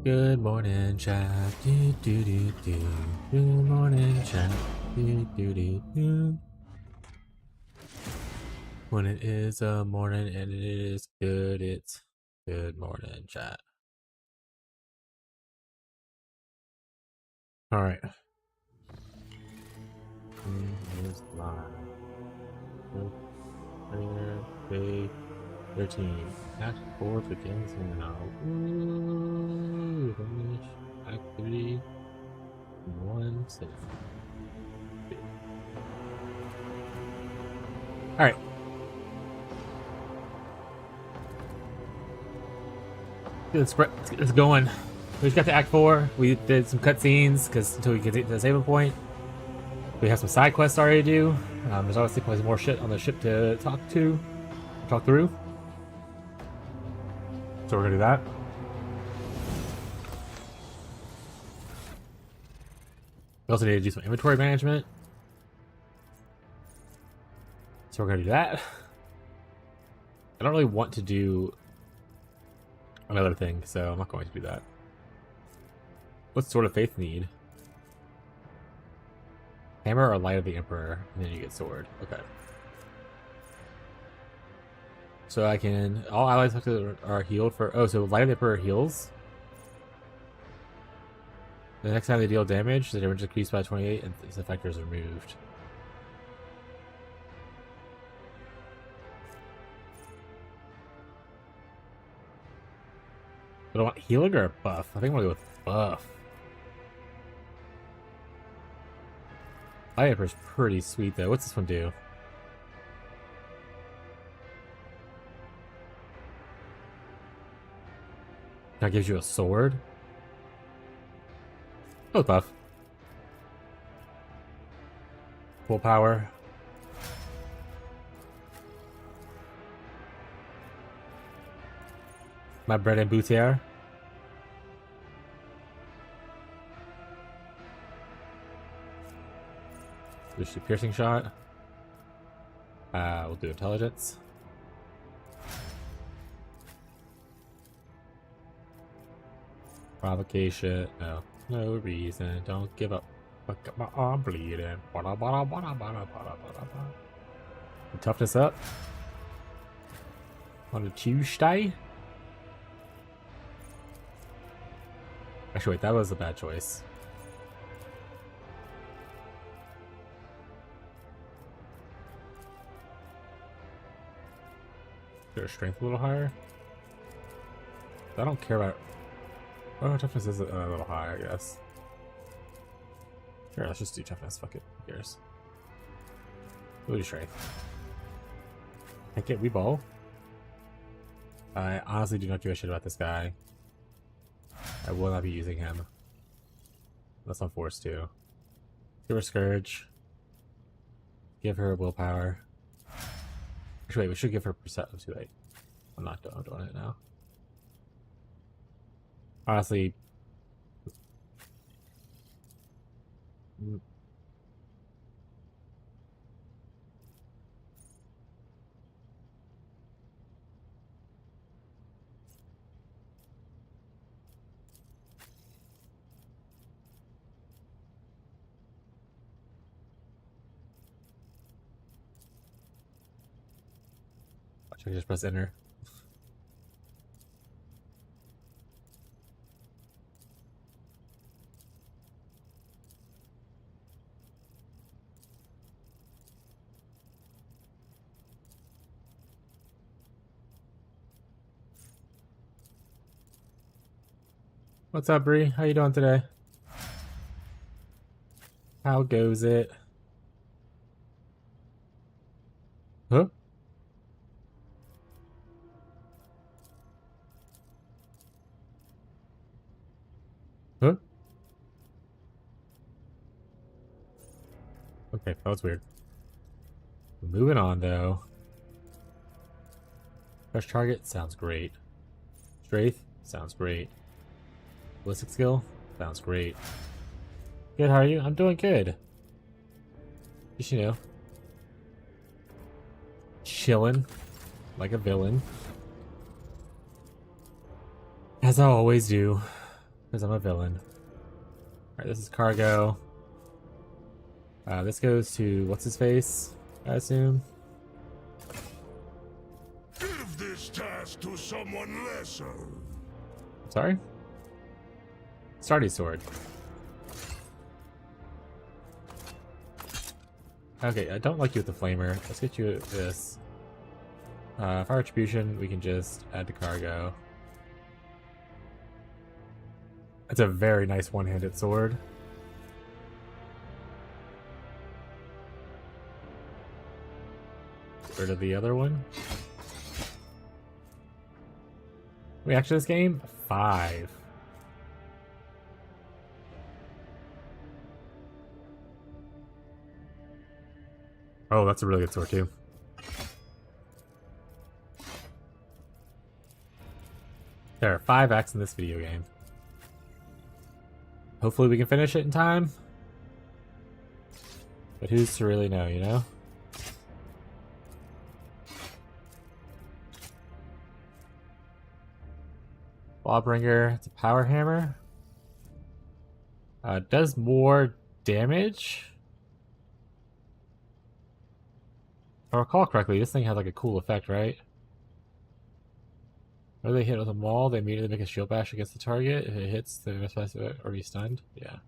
Good morning, chat. Do do do do. Good morning, chat. Do do do do. When it is a morning and it is good, it's good morning, chat. All right. Here's live. Player day 13. Act 4 begins now. Ooh, finish activity 1 second. All right. Let's get this going. We just got to Act 4. We did some cutscenes because until we get to the saving point. We have some side quests already to do. There's obviously probably more shit on the ship to talk through. So we're gonna do that. We also need to do some inventory management. So we're gonna do that. I don't really want to do another thing, so I'm not going to do that. What Sword of Faith need? Hammer or Light of the Emperor, and then you get sword. Okay. So I can... All allies are healed for... Oh, so Light of the Emperor heals. The next time they deal damage, the damage is increased by 28 and this effect is removed. But I want healing or a buff? I think I'm gonna go with buff. Light Emperor's pretty sweet though. What's this one do? That gives you a sword. Oh, buff. Full power. My bread and boutière. Just a piercing shot. We'll do intelligence. Provocation. No reason. Don't give up. Fuck up my arm bleeding. Toughness up. On a Tuesday. Actually, wait, that was a bad choice. Their strength a little higher. I don't care about. Oh, toughness is a little higher, I guess. Sure, let's just do toughness. Fuck it. Who cares? We'll do strength. Can't get Weeball. I honestly do not give a shit about this guy. I will not be using him. Unless I'm forced to. Give her Scourge. Give her willpower. Actually, wait, we should give her perception. Too late. I'm not doing it now. Honestly. Watch, I just press enter. What's up, Bree? How you doing today? How goes it? Huh? Huh? Okay, that was weird. Moving on, though. Fresh target sounds great. Strafe sounds great. Ballistic skill sounds great. Good, how are you? I'm doing good. Just, you know, chilling like a villain. As I always do. Because I'm a villain. Alright, this is cargo. This goes to what's his face, I assume. Give this task to someone lesser. Sorry? Stardy sword. Okay, I don't like you with the flamer. Let's get you this. Fire attribution, we can just add to cargo. It's a very nice one-handed sword. Get rid of the other one. Wait, actually, this game? 5. Oh, that's a really good sword, too. There are 5 acts in this video game. Hopefully we can finish it in time. But who's to really know, you know? Lawbringer, it's a power hammer. Does more damage. If I recall correctly, this thing has like a cool effect, right? Where they hit with a maul, they immediately make a shield bash against the target. If it hits, they must or be stunned. Yeah.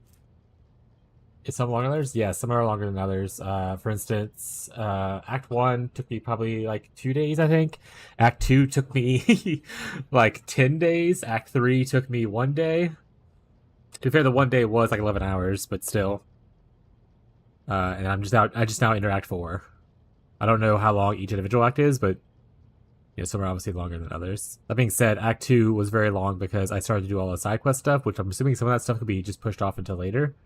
Is some longer than others? Yeah, some are longer than others. For instance, Act 1 took me probably like 2 days, I think. Act 2 took me like 10 days. Act 3 took me 1 day. To be fair, the 1 day was like 11 hours, but still. And I just now enter Act 4. I don't know how long each individual act is, but you know, some are obviously longer than others. That being said, Act 2 was very long because I started to do all the side quest stuff, which I'm assuming some of that stuff could be just pushed off until later.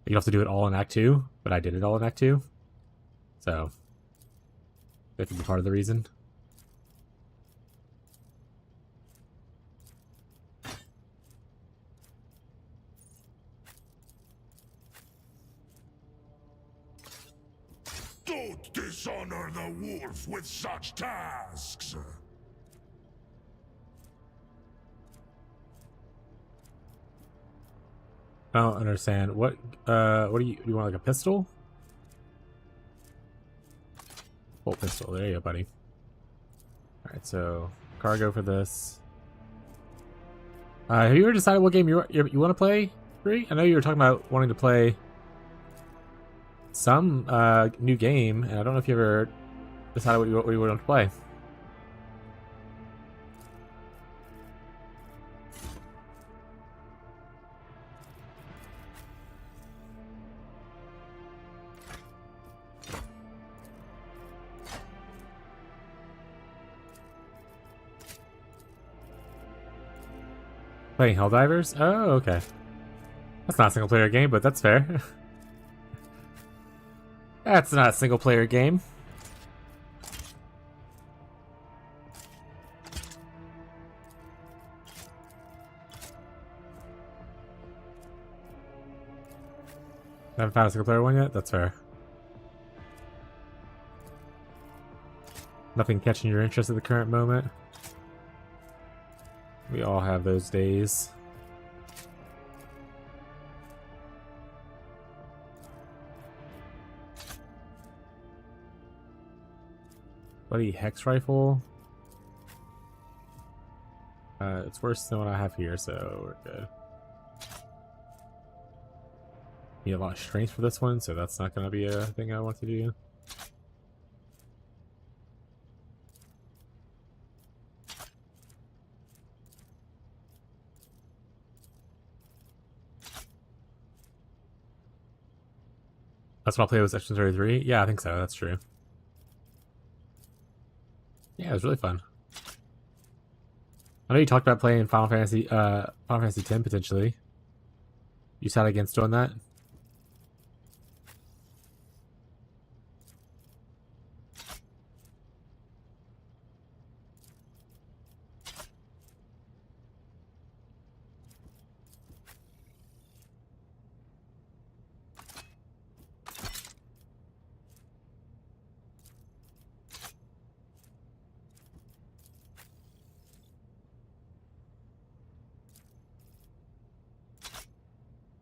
You don't have to do it all in Act 2, but I did it all in Act 2. So, that could be part of the reason. Don't dishonor the wolf with such tasks. I don't understand. What do you want, like a pistol? Bolt pistol. There you go, buddy. Alright, so cargo for this. Have you ever decided what game you want to play, Bree? I know you were talking about wanting to play some new game, and I don't know if you ever decided what you want to play. Playing Helldivers? Oh, okay. That's not a single player game, but that's fair. That's not a single player game. Haven't found a single player one yet? That's fair. Nothing catching your interest at the current moment? We all have those days. Bloody Hex Rifle. It's worse than what I have here, so we're good. Need a lot of strength for this one, so that's not going to be a thing I want to do. That's what I'll play with Section 33? Yeah, I think so. That's true. Yeah, it was really fun. I know you talked about playing Final Fantasy X potentially. You sat against doing that?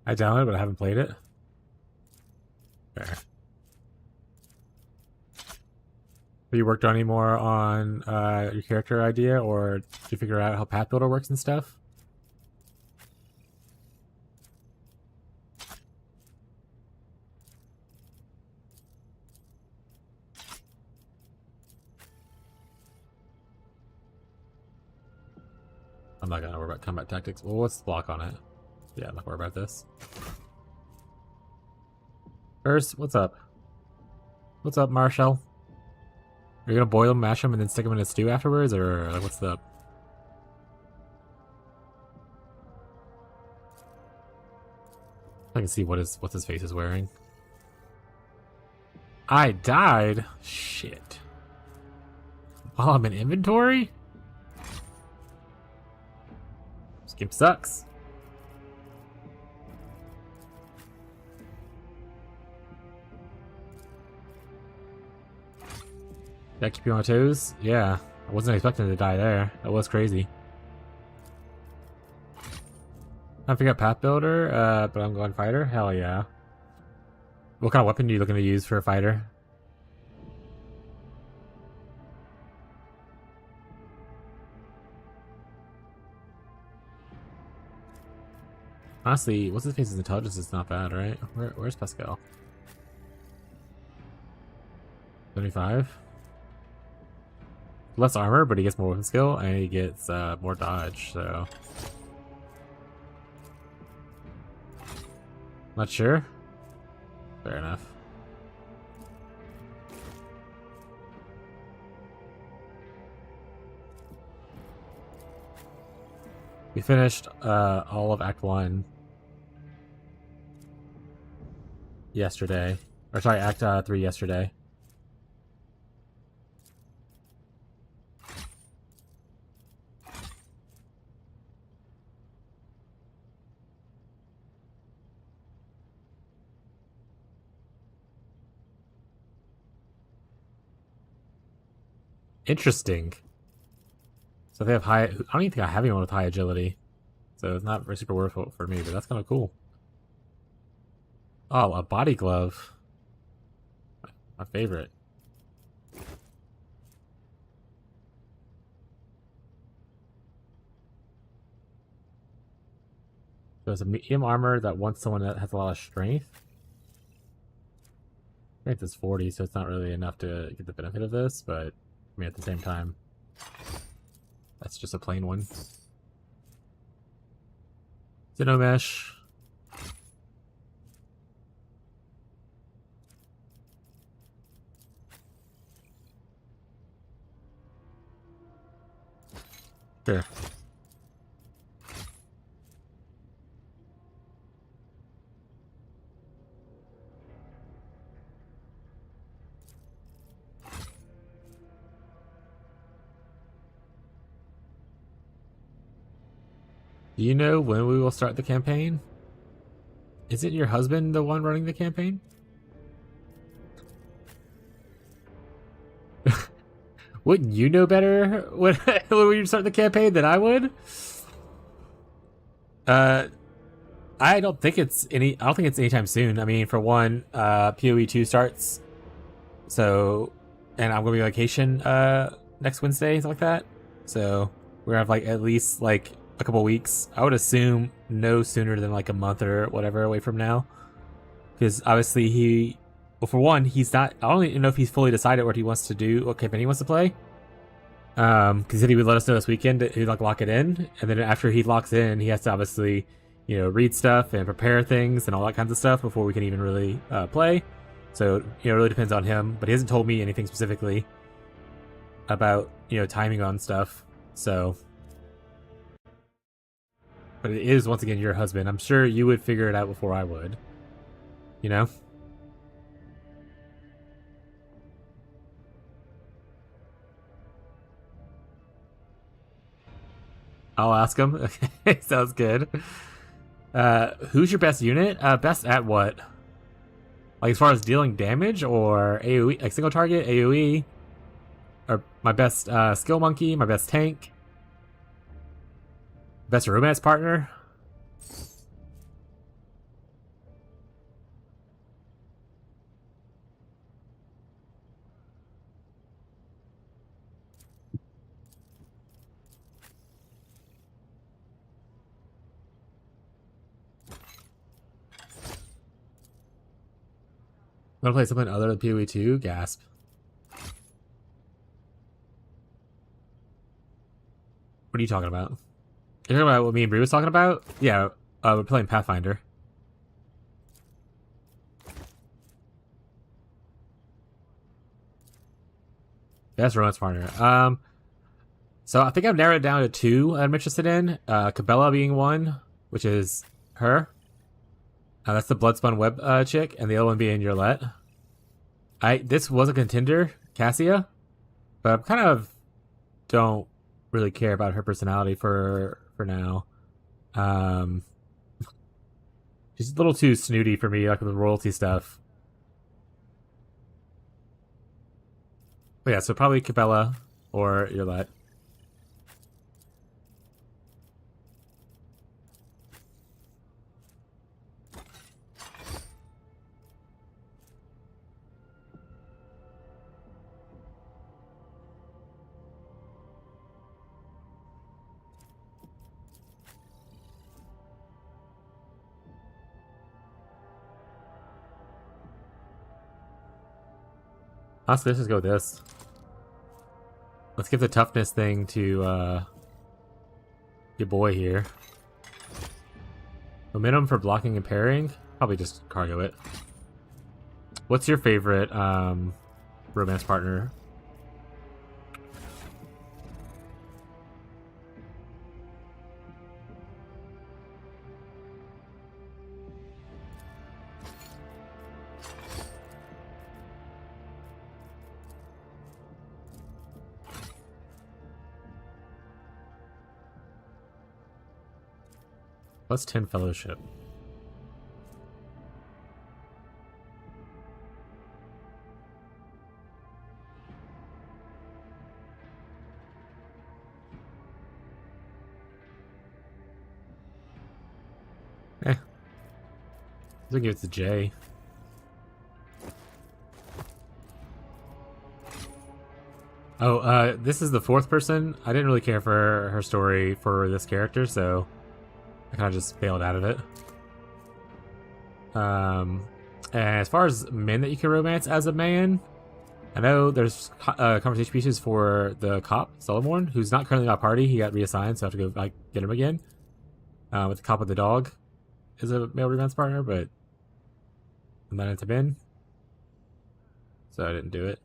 I downloaded, but I haven't played it. Fair. Have you worked on any more on your character idea, or did you figure out how Path Builder works and stuff? I'm not gonna worry about combat tactics. Well, what's the block on it? Yeah, I'm not worried about this. First, what's up? What's up, Marshall? Are you gonna boil them, mash them, and then stick them in a stew afterwards, or like, what's up? I can see what his face is wearing. I died? Shit. While I'm in inventory? This game sucks. Did I keep you on my toes? Yeah. I wasn't expecting to die there. That was crazy. I forgot Path Builder, but I'm going Fighter? Hell yeah. What kind of weapon are you looking to use for a fighter? Honestly, what's his face's intelligence is not bad, right? Where's Pascal? 75? Less armor, but he gets more weapon skill, and he gets more dodge, so... Not sure? Fair enough. We finished all of Act 1 yesterday. Or sorry, Act 3 yesterday. Interesting. So they have high... I don't even think I have anyone with high agility. So it's not very super worth it for me, but that's kind of cool. Oh, a body glove. My favorite. So it's a medium armor that wants someone that has a lot of strength. Strength is 40, so it's not really enough to get the benefit of this, but I mean, at the same time, that's just a plain one. Xenomesh. Sure. Do you know when we will start the campaign? Isn't your husband the one running the campaign? Wouldn't you know better when we start the campaign than I would? I don't think it's anytime soon. I mean, for one, PoE 2 starts. So, and I'm gonna be on vacation next Wednesday, something like that. So we're gonna have like at least like a couple weeks. I would assume no sooner than like a month or whatever away from now. Because obviously well, for one, he's not, I don't even know if he's fully decided what he wants to do, what campaign he wants to play. Because he said he would let us know this weekend, he'd like lock it in. And then after he locks in, he has to obviously, you know, read stuff and prepare things and all that kinds of stuff before we can even really play. So, you know, it really depends on him. But he hasn't told me anything specifically about, you know, timing on stuff. So... But it is, once again, your husband. I'm sure you would figure it out before I would. You know? I'll ask him. Okay, sounds good. Who's your best unit? Best at what? Like, as far as dealing damage or AoE? Like, single target, AoE? Or my best skill monkey? My best tank? Best romance partner? Want to play something other than PoE 2? Gasp. What are you talking about? You're talking about what me and Bree was talking about? Yeah, we're playing Pathfinder. Best romance partner. So I think I've narrowed it down to two I'm interested in. Cabela being one, which is her. That's the Bloodspun Web chick, and the other one being Yurlet. This was a contender, Cassia, but I kind of don't really care about her personality for now. She's a little too snooty for me, like with the royalty stuff. But yeah, so probably Cabela or Yurlet. Honestly, let's just go with this. Let's give the toughness thing to your boy here. Momentum for blocking and parrying? Probably just cargo it. What's your favorite romance partner? Plus 10 fellowship. Let's give it to Jay. Oh, this is the fourth person. I didn't really care for her story for this character, so I kind of just bailed out of it. And as far as men that you can romance as a man, I know there's conversation pieces for the cop, Sullivan, who's not currently in my party. He got reassigned, so I have to go get him again. With the cop with the dog is a male romance partner, but I'm not into men, so I didn't do it.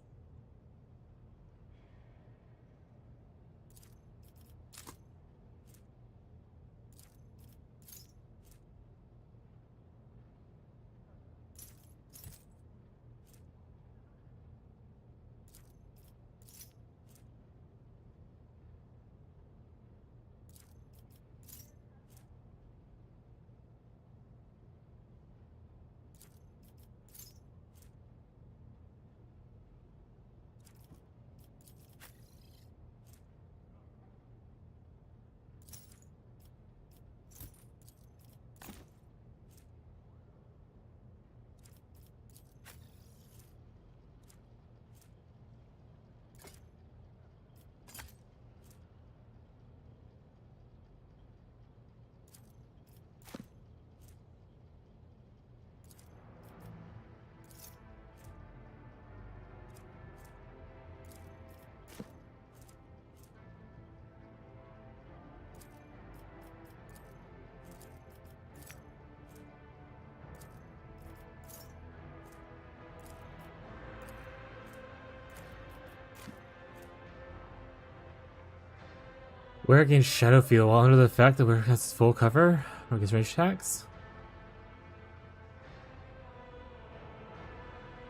Wear against Shadowfield while under the effect that wear against full cover or against range attacks.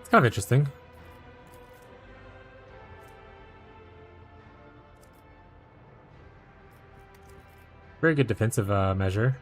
It's kind of interesting. Very good defensive measure.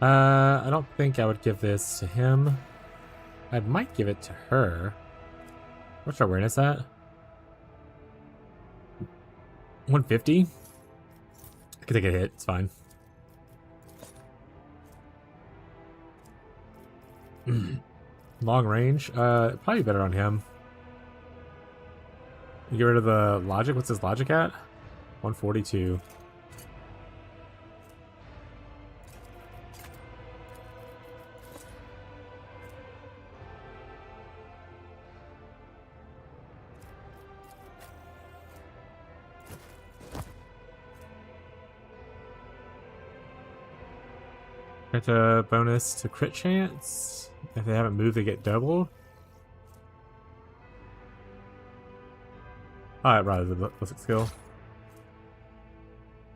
I don't think I would give this to him. I might give it to her. What's our awareness at? 150? I can take a hit, it's fine. Long range? Probably better on him. You get rid of the logic? What's his logic at? 142. Get a bonus to crit chance. If they haven't moved, they get doubled. I'd rather the ballistic skill.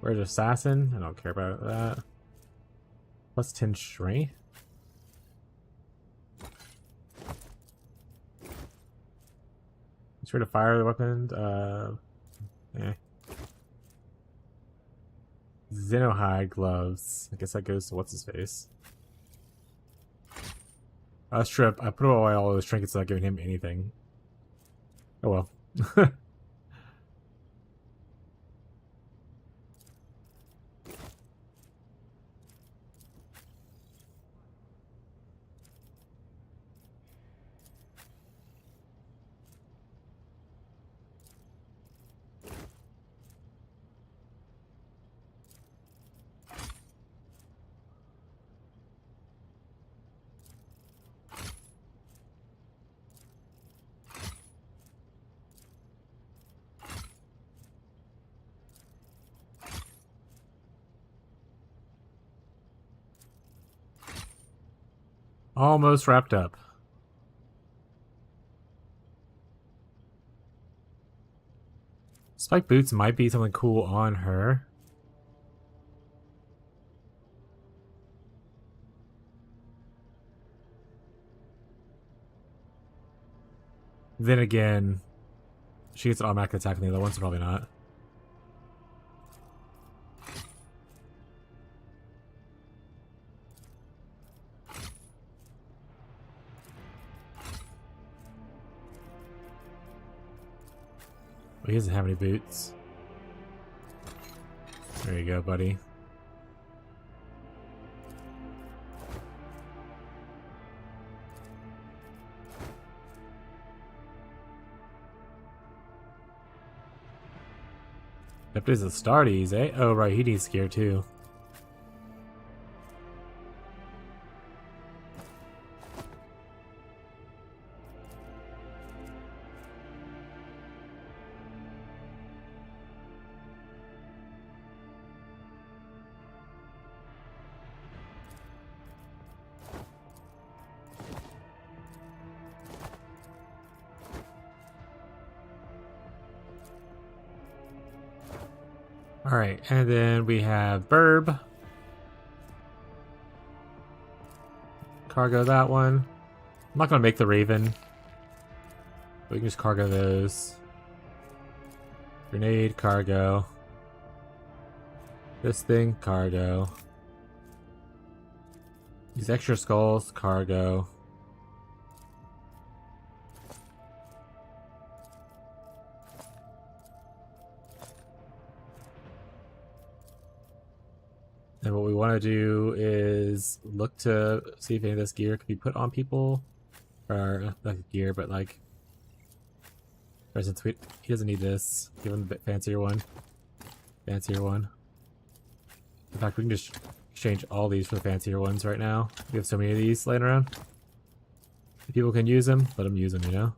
Where's assassin? I don't care about that. Plus 10 strength. Try to fire the weapon. Xenohide gloves. I guess that goes to what's his face. Strip. I put away all those trinkets without giving him anything. Oh well. Almost wrapped up. Spike boots might be something cool on her. Then again, she gets an automatic attack on the other one, so probably not. He doesn't have any boots. There you go, buddy. If there's a Astartes, eh? Oh, right, he needs gear too. Alright, and then we have Burb. Cargo that one. I'm not going to make the Raven. We can just cargo those. Grenade, cargo. This thing, cargo. These extra skulls, cargo. And what we want to do is look to see if any of this gear can be put on people. Or, not gear, but like... He doesn't need this. Give him a bit fancier one. Fancier one. In fact, we can just exchange all these for the fancier ones right now. We have so many of these laying around. If people can use them, let them use them, you know?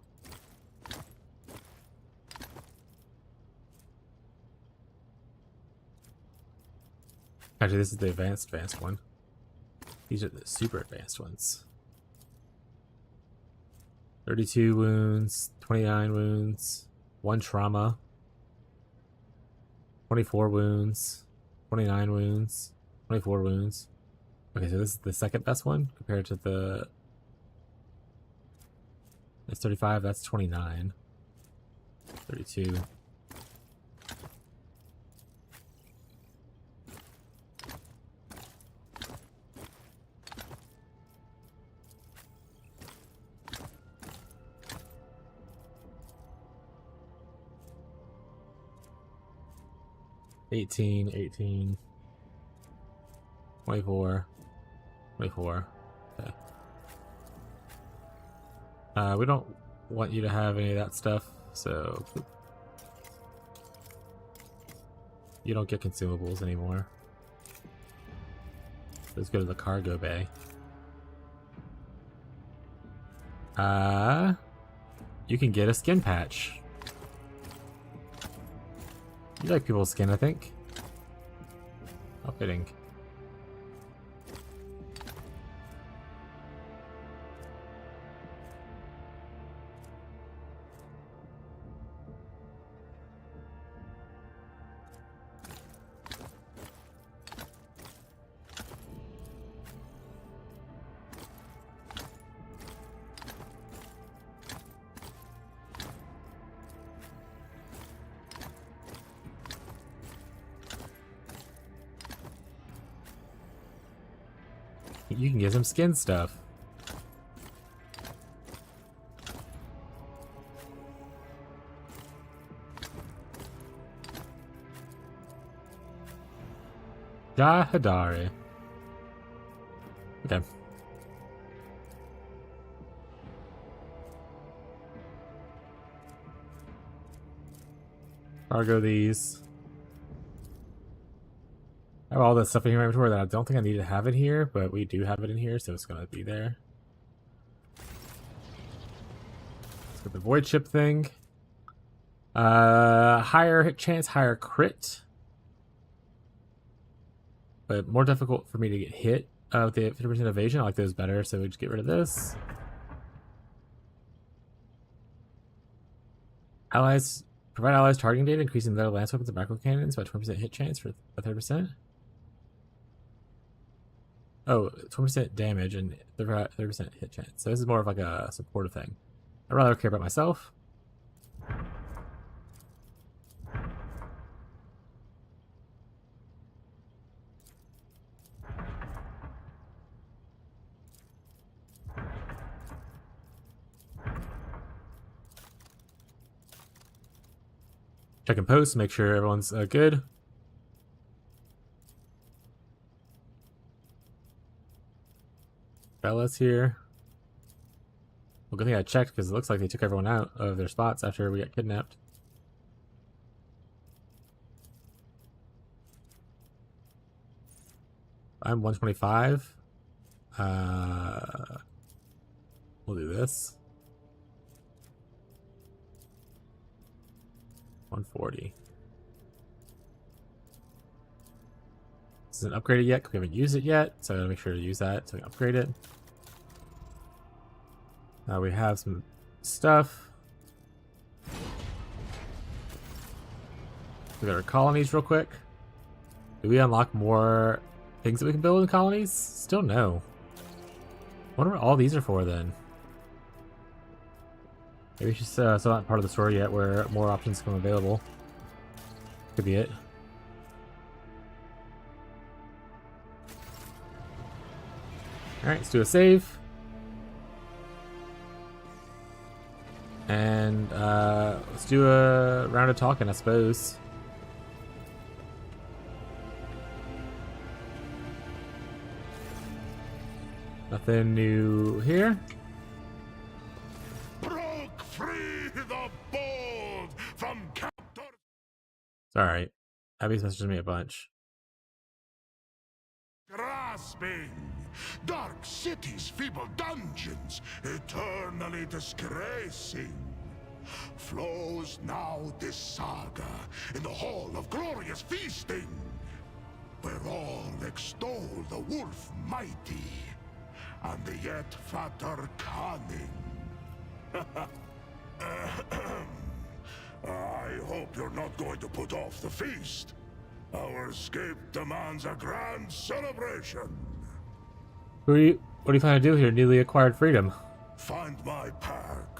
Actually, this is the advanced one. These are the super advanced ones. 32 wounds, 29 wounds, 1 trauma, 24 wounds, 29 wounds, 24 wounds. Okay, so this is the second best one compared to the... That's 35, that's 29. 32. 18, 18, 24, 24. Okay. We don't want you to have any of that stuff, so you don't get consumables anymore. Let's go to the cargo bay. You can get a skin patch. You like people's skin, I think. How fitting. You can get some skin stuff. Jahadari. Okay. Cargo these. I have all this stuff in here in my inventory that I don't think I need to have it here, but we do have it in here, so it's gonna be there. Let's get the void chip thing. Higher hit chance, higher crit. But more difficult for me to get hit with the 50% evasion. I like those better, so we just get rid of this. Allies provide allies targeting data, increasing their lance weapons and macro cannons by 20% hit chance for 30%. Oh, 20% damage and 30% hit chance. So this is more of like a supportive thing. I'd rather care about myself. Checking posts, make sure everyone's good. Bella's here. Well, good thing I checked because it looks like they took everyone out of their spots after we got kidnapped. I'm 125. We'll do this. 140. This isn't upgraded yet because we haven't used it yet, so I gotta make sure to use that so we can upgrade it. Now we have some stuff. We got our colonies real quick. Do we unlock more things that we can build in colonies? Still no. I wonder what all these are for then. Maybe it's just still not part of the story yet where more options come available. Could be it. Alright, let's do a save. And let's do a round of talking, I suppose. Nothing new here. Broke free the bold from captor. It's alright. Abby's messaged me a bunch. Grasping dark cities, feeble dungeons, eternally disgracing. Flows now this saga in the hall of glorious feasting, where all extol the wolf mighty and the yet fatter cunning. I hope you're not going to put off the feast. Our escape demands a grand celebration. What do you plan to do here, newly acquired freedom? Find my pack.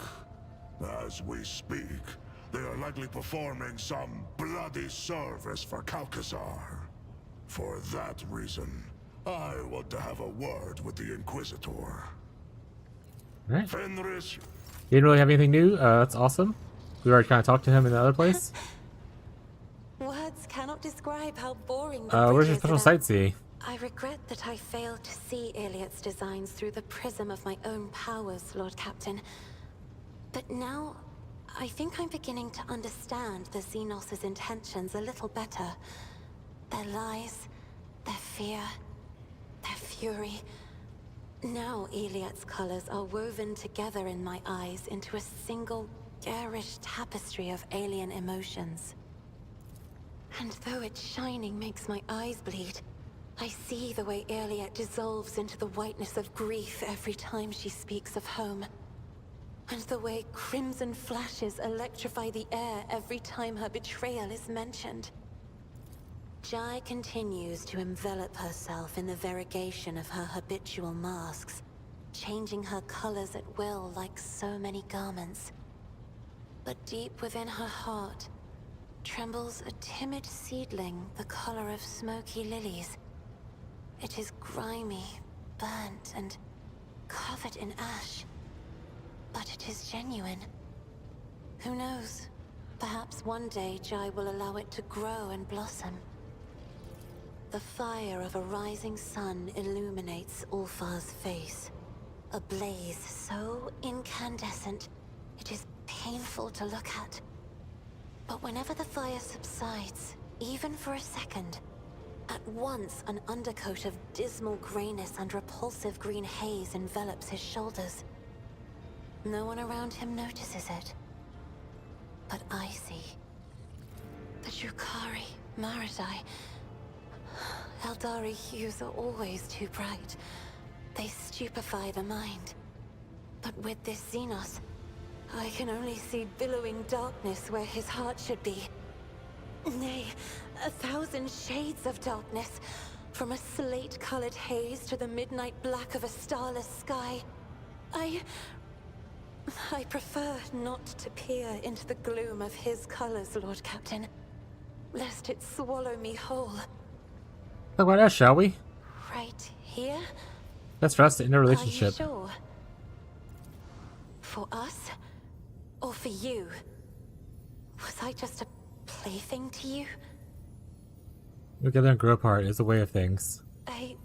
As we speak, they are likely performing some bloody service for Calcazar. For that reason, I want to have a word with the Inquisitor. Alright. Fenris. You didn't really have anything new? That's awesome. We already kind of talked to him in the other place. Words cannot describe describe how boring the bridge where's your is special without... sightsee? I regret that I failed to see Iliad's designs through the prism of my own powers, Lord Captain. But now, I think I'm beginning to understand the Xenos' intentions a little better. Their lies, their fear, their fury. Now Iliad's colors are woven together in my eyes into a single, garish tapestry of alien emotions. And though its shining makes my eyes bleed, I see the way Iliad dissolves into the whiteness of grief every time she speaks of home. And the way crimson flashes electrify the air every time her betrayal is mentioned. Jai continues to envelop herself in the variegation of her habitual masks, changing her colors at will like so many garments. But deep within her heart trembles a timid seedling the color of smoky lilies. It is grimy, burnt, and covered in ash. But it is genuine. Who knows? Perhaps one day Jai will allow it to grow and blossom. The fire of a rising sun illuminates Ulfar's face. A blaze so incandescent, it is painful to look at. But whenever the fire subsides, even for a second, at once an undercoat of dismal grayness and repulsive green haze envelops his shoulders. No one around him notices it. But I see. The Drukhari, Maradai, Eldari hues are always too bright. They stupefy the mind. But with this Xenos, I can only see billowing darkness where his heart should be. Nay, 1,000 shades of darkness. From a slate-colored haze to the midnight black of a starless sky. I prefer not to peer into the gloom of his colors, Lord Captain. Lest it swallow me whole. Talk about that, shall we? Right here? That's for us to end a relationship. Are you sure? For us? Or for you? Was I just a plaything to you? Together and grow apart is the way of things. I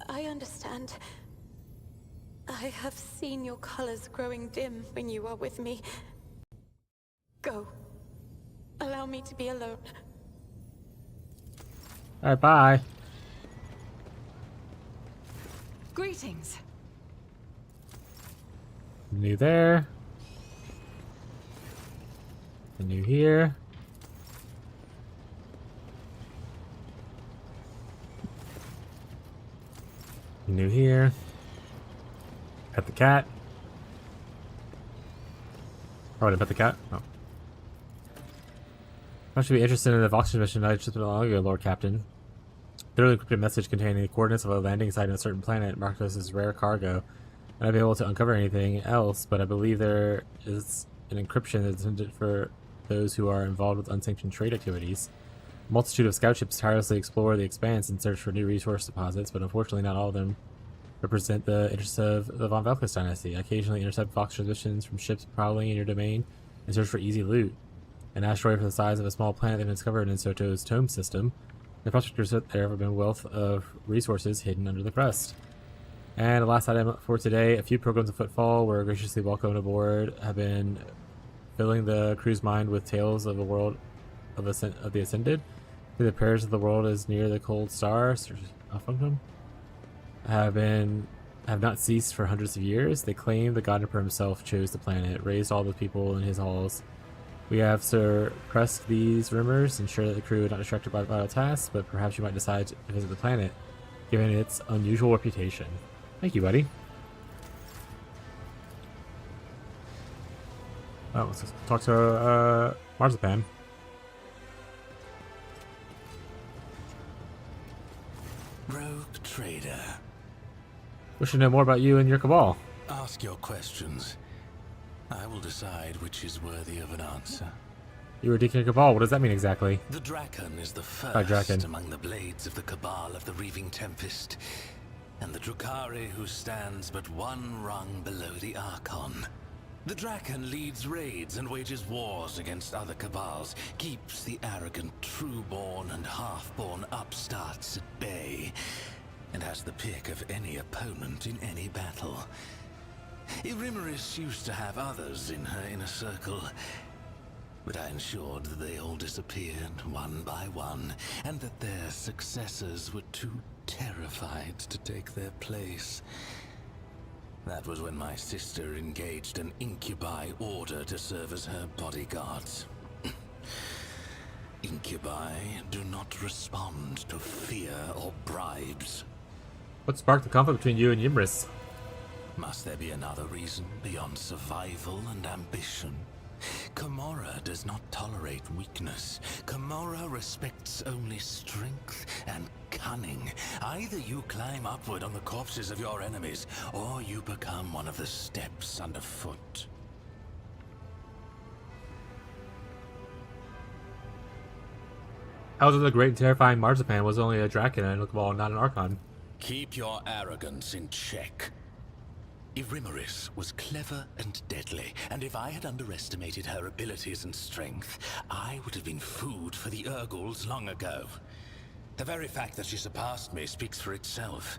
understand. I have seen your colors growing dim when you are with me. Go. Allow me to be alone. Alright, bye. Greetings. New there. New here. New here. Pet the cat. Oh, I didn't pet the cat? Oh. I should be interested in the Voxer mission I just put long ago, Lord Captain. Thoroughly encrypted message containing the coordinates of a landing site on a certain planet marked as rare cargo. And I'd be able to uncover anything else, but I believe there is an encryption that's intended for those who are involved with unsanctioned trade activities. A multitude of scout ships tirelessly explore the expanse and search for new resource deposits, but unfortunately not all of them represent the interests of the Von Valkis dynasty. I occasionally intercept Vox transmissions from ships prowling in your domain and search for easy loot. An asteroid for the size of a small planet they've discovered in Soto's tome system. The prospectors said there have been a wealth of resources hidden under the crust. And the last item for today, a few programs of Footfall were graciously welcomed aboard, have been filling the crew's mind with tales of the world of the Ascended. The prayers of the world is near the cold stars, have not ceased for hundreds of years. They claim the God Emperor himself chose the planet, raised all the people in his halls. We have suppressed these rumors, ensure that the crew is not distracted by vital tasks, but perhaps you might decide to visit the planet, given its unusual reputation. Thank you, buddy. Oh, let's talk to Marzipan. Rogue trader. Wish to know more about you and your cabal. Ask your questions. I will decide which is worthy of an answer. You were Deacon of Cabal. What does that mean exactly? The Draken is the first Draken. among the blades of the Cabal of the Reaving Tempest, and the Drukhari who stands but one rung below the Archon. The Draken leads raids and wages wars against other cabals, keeps the arrogant true-born and half-born upstarts at bay, and has the pick of any opponent in any battle. Irimeris used to have others in her inner circle, but I ensured that they all disappeared one by one, and that their successors were too terrified to take their place. That was when my sister engaged an incubi order to serve as her bodyguards. Incubi do not respond to fear or bribes. What sparked the conflict between you and Ymris? Must there be another reason beyond survival and ambition? Komorra does not tolerate weakness. Komorra respects only strength and cunning. Either you climb upward on the corpses of your enemies, or you become one of the steps underfoot. How was it the great and terrifying Marzipan was only a Draken and look all not an Archon? Keep your arrogance in check. Irimeris was clever and deadly, and if I had underestimated her abilities and strength, I would have been food for the Urguls long ago. The very fact that she surpassed me speaks for itself.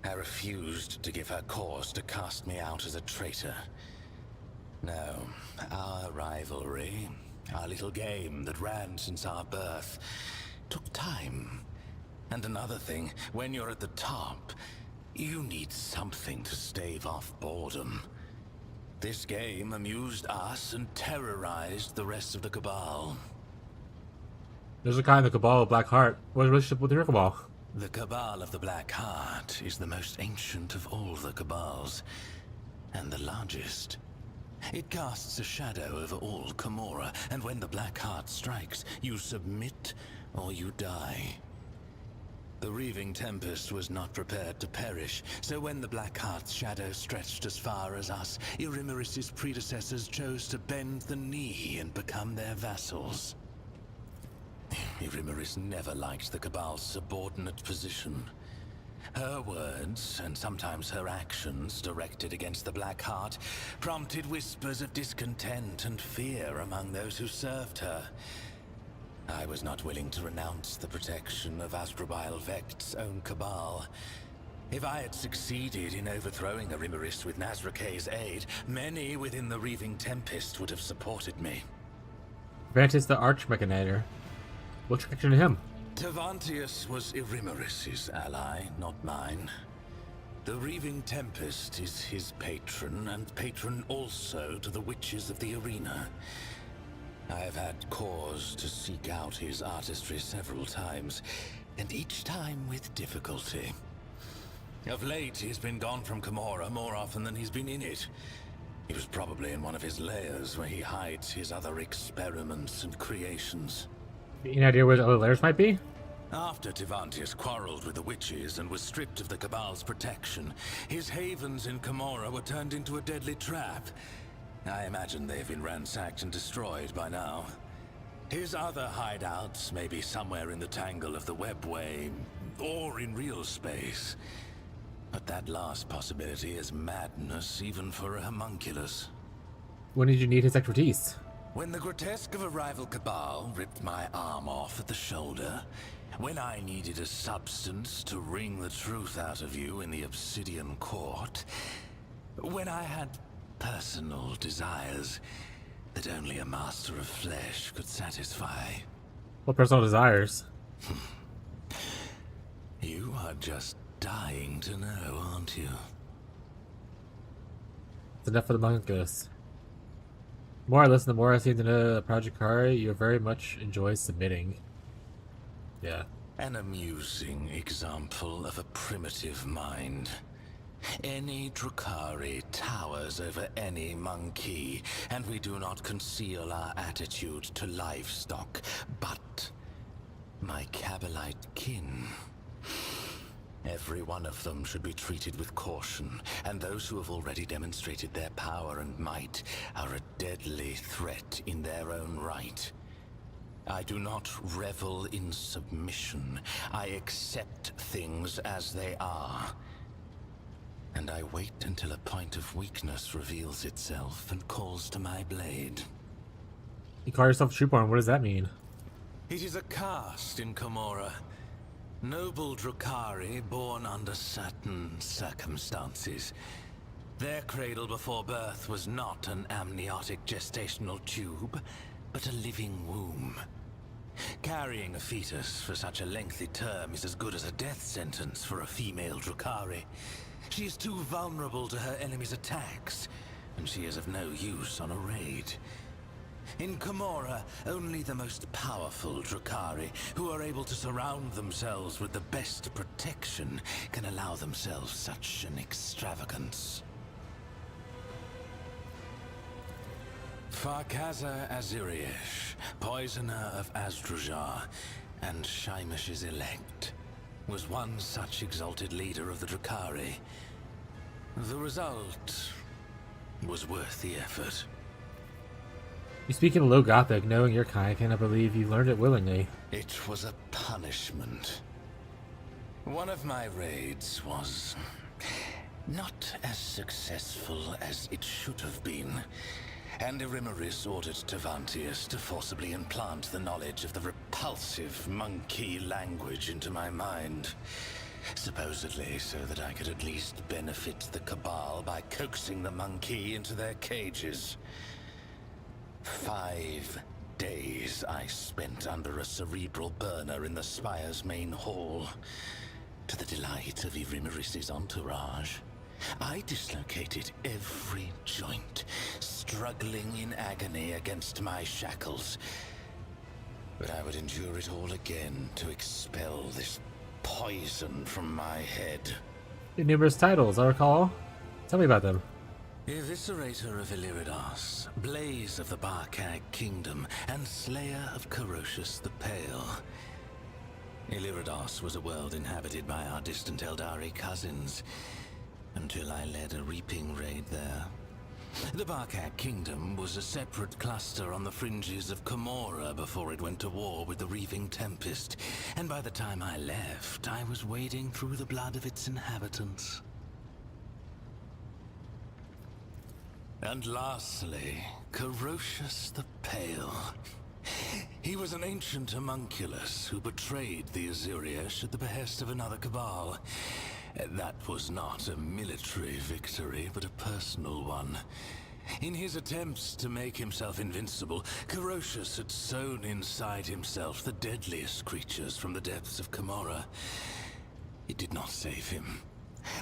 I refused to give her cause to cast me out as a traitor. No, our rivalry, our little game that ran since our birth, took time. And another thing, when you're at the top, you need something to stave off boredom. This game amused us and terrorized the rest of the Cabal. There's a guy in the Cabal of Black Heart. What's the relationship with your Cabal? The Cabal of the Black Heart is the most ancient of all the Cabals, and the largest. It casts a shadow over all Komorra, and when the Black Heart strikes, you submit or you die. The Reaving Tempest was not prepared to perish, so when the Black Heart's shadow stretched as far as us, Irimeris' predecessors chose to bend the knee and become their vassals. Irimeris never liked the Cabal's subordinate position. Her words, and sometimes her actions directed against the Black Heart, prompted whispers of discontent and fear among those who served her. I was not willing to renounce the protection of Astrobyl Vekt's own Cabal. If I had succeeded in overthrowing Irimeris with Nazrake's aid, many within the Reaving Tempest would have supported me. Vantis the Archmechanator. What's your connection to him? Tavantius was Irimeris' ally, not mine. The Reaving Tempest is his patron, and patron also to the Witches of the Arena. I have had cause to seek out his artistry several times, and each time with difficulty. Of late, he's been gone from Komorra more often than he's been in it. He was probably in one of his lairs where he hides his other experiments and creations. Any idea where the other layers might be? After Tavantius quarreled with the witches and was stripped of the Cabal's protection, his havens in Komorra were turned into a deadly trap. I imagine they've been ransacked and destroyed by now. His other hideouts may be somewhere in the tangle of the webway, or in real space. But that last possibility is madness even for a homunculus. When did you need his expertise? When the grotesque of a rival Cabal ripped my arm off at the shoulder, when I needed a substance to wring the truth out of you in the Obsidian Court, when I had personal desires that only a master of flesh could satisfy. What personal desires? You are just dying to know, aren't you? It's enough for the homunculus. The more I listen, the more I seem to know that Project Kari, you very much enjoy submitting. Yeah. An amusing example of a primitive mind. Any Drukhari towers over any monkey, and we do not conceal our attitude to livestock, but my Kabbalite kin. Every one of them should be treated with caution, and those who have already demonstrated their power and might are a deadly threat in their own right. I do not revel in submission. I accept things as they are. And I wait until a point of weakness reveals itself and calls to my blade. You call yourself Shootborn, what does that mean? It is a caste in Komora. Noble Drukhari born under certain circumstances. Their cradle before birth was not an amniotic gestational tube, but a living womb. Carrying a fetus for such a lengthy term is as good as a death sentence for a female Drukhari. She is too vulnerable to her enemy's attacks, and she is of no use on a raid. In Komora, only the most powerful Drukhari, who are able to surround themselves with the best protection, can allow themselves such an extravagance. Farkaza Aziriesh, poisoner of Azdrujar, and Shaimish's elect, was one such exalted leader of the Drukhari. The result was worth the effort. You speak in low Gothic, knowing your kind, I cannot believe you learned it willingly. It was a punishment. One of my raids was not as successful as it should have been, and Irimaris ordered Tavantius to forcibly implant the knowledge of the repulsive monkey language into my mind. Supposedly so that I could at least benefit the Cabal by coaxing the monkey into their cages. 5 days I spent under a cerebral burner in the Spire's main hall. To the delight of Irimaris' entourage, I dislocated every joint, struggling in agony against my shackles. But I would endure it all again to expel this poison from my head. Your numerous titles, I recall. Tell me about them. Eviscerator of Illiridas, Blaze of the Barkag Kingdom, and Slayer of Corocius the Pale. Illiridas was a world inhabited by our distant Eldari cousins, until I led a reaping raid there. The Barkag Kingdom was a separate cluster on the fringes of Komora before it went to war with the Reaving Tempest, and by the time I left, I was wading through the blood of its inhabitants. And lastly, Corocius the Pale. He was an ancient homunculus who betrayed the Aziriesh at the behest of another Cabal. That was not a military victory, but a personal one. In his attempts to make himself invincible, Corocius had sown inside himself the deadliest creatures from the depths of Komora. It did not save him.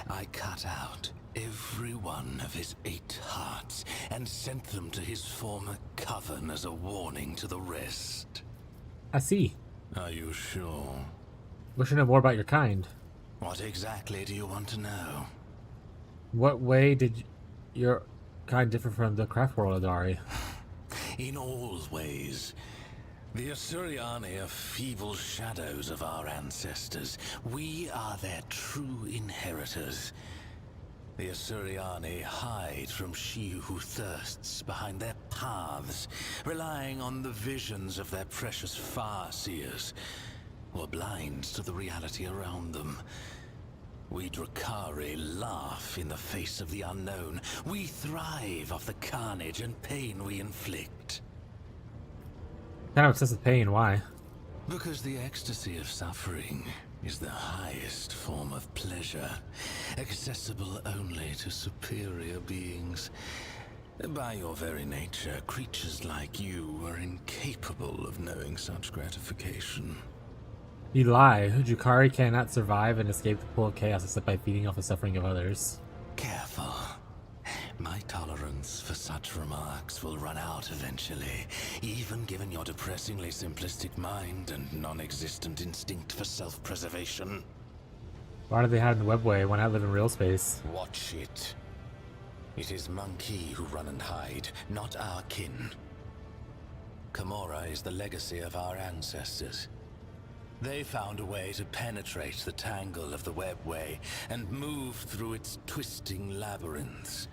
I cut out every one of his 8 hearts and sent them to his former coven as a warning to the rest. I see. Are you sure? Wish to know more about your kind. What exactly do you want to know? What way did your kind differ from the craft world, Eldari? In all ways. The Asuriani are feeble shadows of our ancestors. We are their true inheritors. The Asuriani hide from she who thirsts behind their paths, relying on the visions of their precious far-seers, or blind to the reality around them. We Drukhari laugh in the face of the unknown. We thrive off the carnage and pain we inflict. Kind of obsessed with pain, why? Because the ecstasy of suffering is the highest form of pleasure, accessible only to superior beings. By your very nature, creatures like you are incapable of knowing such gratification. You lie. Drukhari cannot survive and escape the pool of chaos except by feeding off the suffering of others. Careful. My tolerance for such remarks will run out eventually, even given your depressingly simplistic mind and non-existent instinct for self-preservation. Why do they hide in the webway? Why not live in real space? Watch it. It is Monkey who run and hide, not our kin. Komora is the legacy of our ancestors. They found a way to penetrate the tangle of the webway and move through its twisting labyrinths.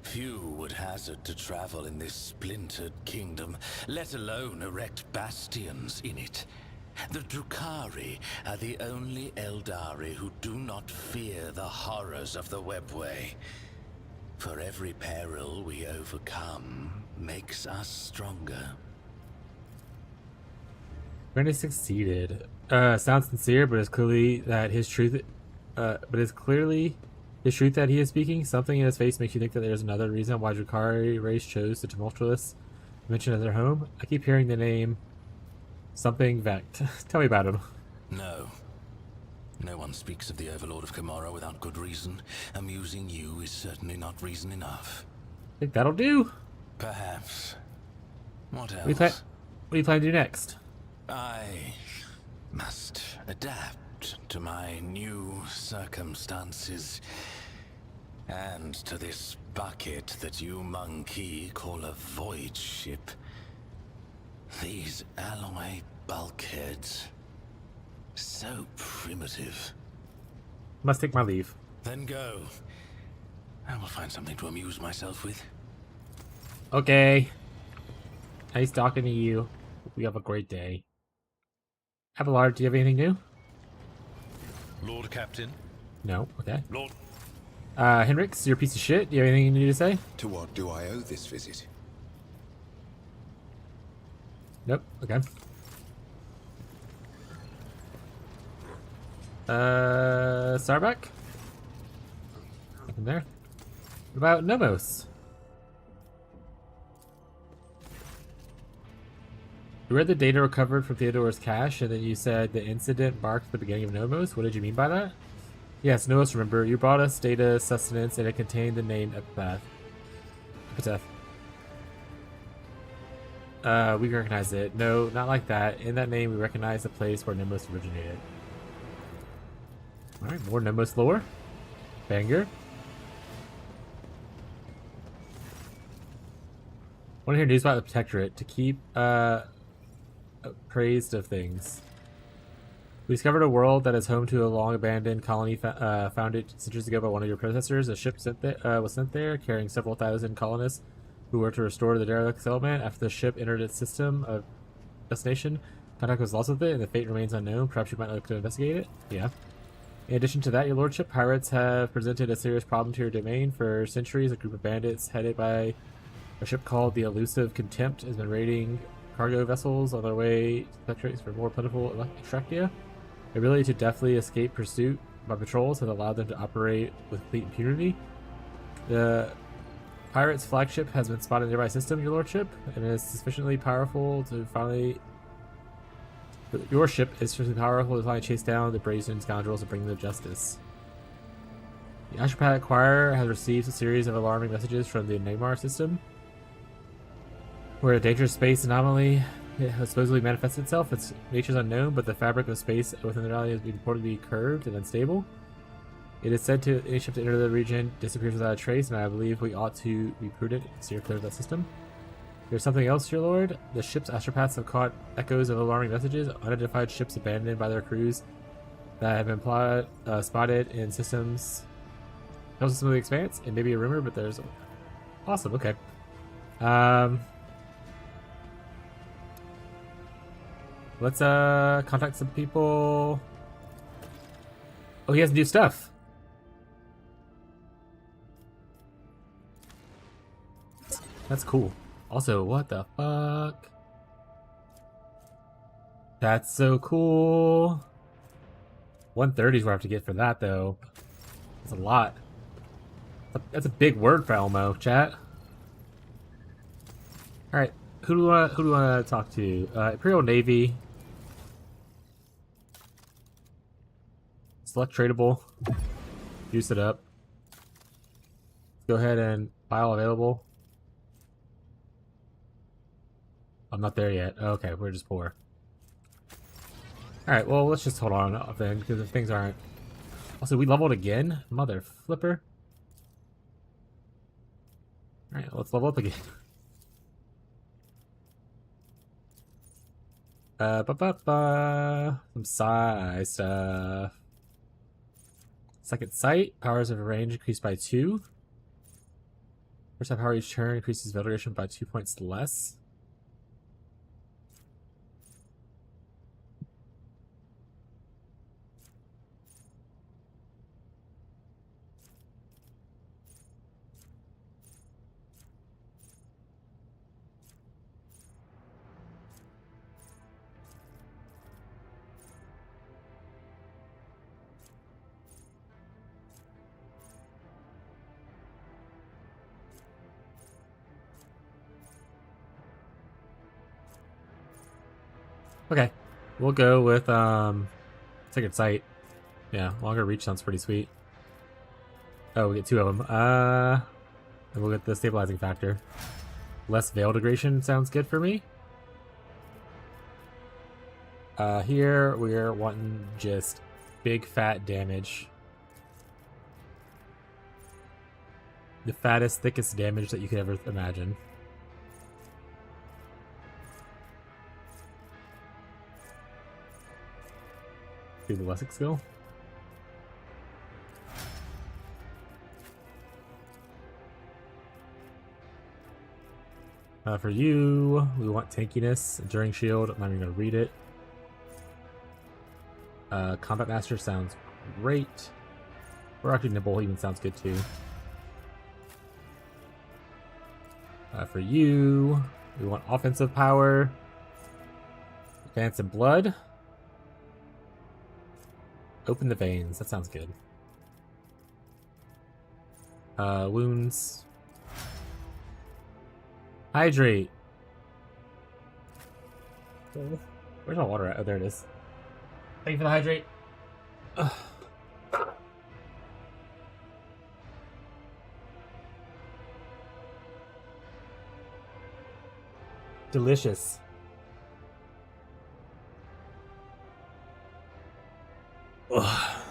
Few would hazard to travel in this splintered kingdom, let alone erect bastions in it. The Drukhari are the only Eldari who do not fear the horrors of the Webway. For every peril we overcome makes us stronger. Randy succeeded. Sounds sincere, but it's clearly that his truth. But it's clearly his truth that he is speaking. Something in his face makes you think that there's another reason why Drukhari race chose the tumultuous dimension as their home. I keep hearing the name something Vect. Tell me about him. No. No one speaks of the Overlord of Kamara without good reason. Amusing you is certainly not reason enough. I think that'll do. Perhaps. What else? What do you plan to do next? I must adapt to my new circumstances. And to this bucket that you monkey call a void ship. These alloy bulkheads. So primitive. Must take my leave. Then go. I will find something to amuse myself with. Okay. Nice talking to you. Hope you have a great day. Abelard, do you have anything new? Lord Captain. No. Okay. Lord. Henrix, you're a piece of shit. Do you have anything new to say? To what do I owe this visit? Nope. Okay. Starbuck? Nothing there. What about Nomos? You read the data recovered from Theodore's cache, and then you said the incident marked the beginning of Nomos. What did you mean by that? Yes, Nomos, remember, you brought us data sustenance, and it contained the name Epitaph. We recognize it. No, not like that. In that name, we recognize the place where Nomos originated. Alright, more Nomos lore. Banger. Want to hear news about the Protectorate to keep appraised of things. We discovered a world that is home to a long-abandoned colony founded centuries ago by one of your predecessors. A ship was sent there, carrying several thousand colonists who were to restore the derelict settlement. After the ship entered its system of destination, contact was lost with it, and the fate remains unknown. Perhaps you might like to investigate it? Yeah. In addition to that, your lordship, pirates have presented a serious problem to your domain. For centuries, a group of bandits headed by a ship called the Elusive Contempt has been raiding cargo vessels on their way to Protectorates for more plentiful extractia. The ability to deftly escape pursuit by patrols has allowed them to operate with complete impunity. The pirates' flagship has been spotted in a nearby system, your lordship, and is sufficiently powerful to finally... Your ship is sufficiently powerful to finally chase down the brazen scoundrels and bring them to justice. The Astropathic Choir has received a series of alarming messages from the Neymar system, where a dangerous space anomaly has supposedly manifested itself. Its nature is unknown, but the fabric of space within the valley has been reported to be curved and unstable. It is said to any ship to enter the region disappears without a trace, and I believe we ought to be prudent and steer clear of that system. There's something else, your lord. The ship's astropaths have caught echoes of alarming messages. Unidentified ships abandoned by their crews that have been spotted in systems. Also some of the Expanse. It may be a rumor, but there's... Awesome, okay. Let's contact some people. Oh, he has new stuff. That's cool. Also, what the fuck? That's so cool. 130 is what I have to get for that, though. That's a lot. That's a big word for Elmo, chat. All right, who do we want to talk to? Imperial Navy. Select tradable. Use it up. Go ahead and file available. I'm not there yet. Okay, we're just poor. Alright, well, let's just hold on then, because if things aren't... Also, we leveled again? Mother flipper. Alright, let's level up again. Some psi stuff. Second sight, powers of range increased by 2. First time power each turn increases battle duration by 2 points less. Okay. We'll go with Sacred Sight. Yeah, longer reach sounds pretty sweet. Oh, we get 2 of them. And we'll get the stabilizing factor. Less veil degradation sounds good for me. Here we're wanting just big fat damage. The fattest, thickest damage that you could ever imagine. Do the Wessex skill. For you, we want tankiness, Enduring Shield. I'm not even going to read it. Combat Master sounds great. Or actually, Nibble even sounds good too. For you, we want offensive power. Advance in blood. Open the veins. That sounds good. Wounds. Hydrate. Where's my water at? Oh, there it is. Thank you for the hydrate. Ugh. Delicious. Ugh.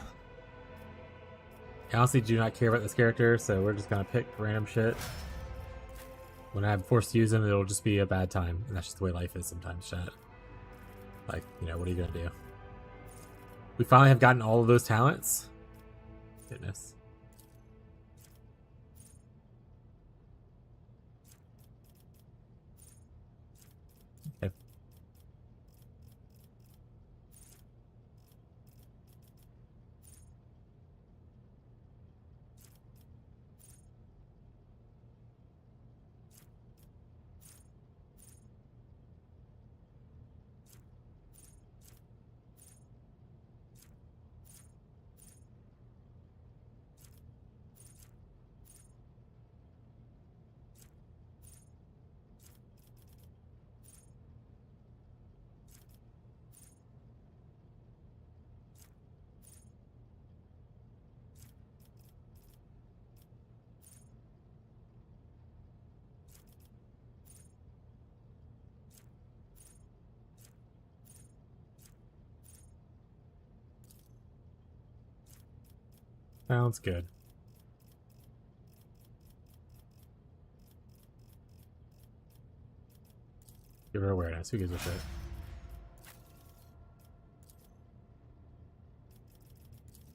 I honestly do not care about this character, so we're just gonna pick random shit. When I'm forced to use them, it'll just be a bad time, and that's just the way life is sometimes, chat. Like, you know, what are you gonna do? We finally have gotten all of those talents. Goodness. Okay. Sounds good. Give her awareness. Who gives a shit?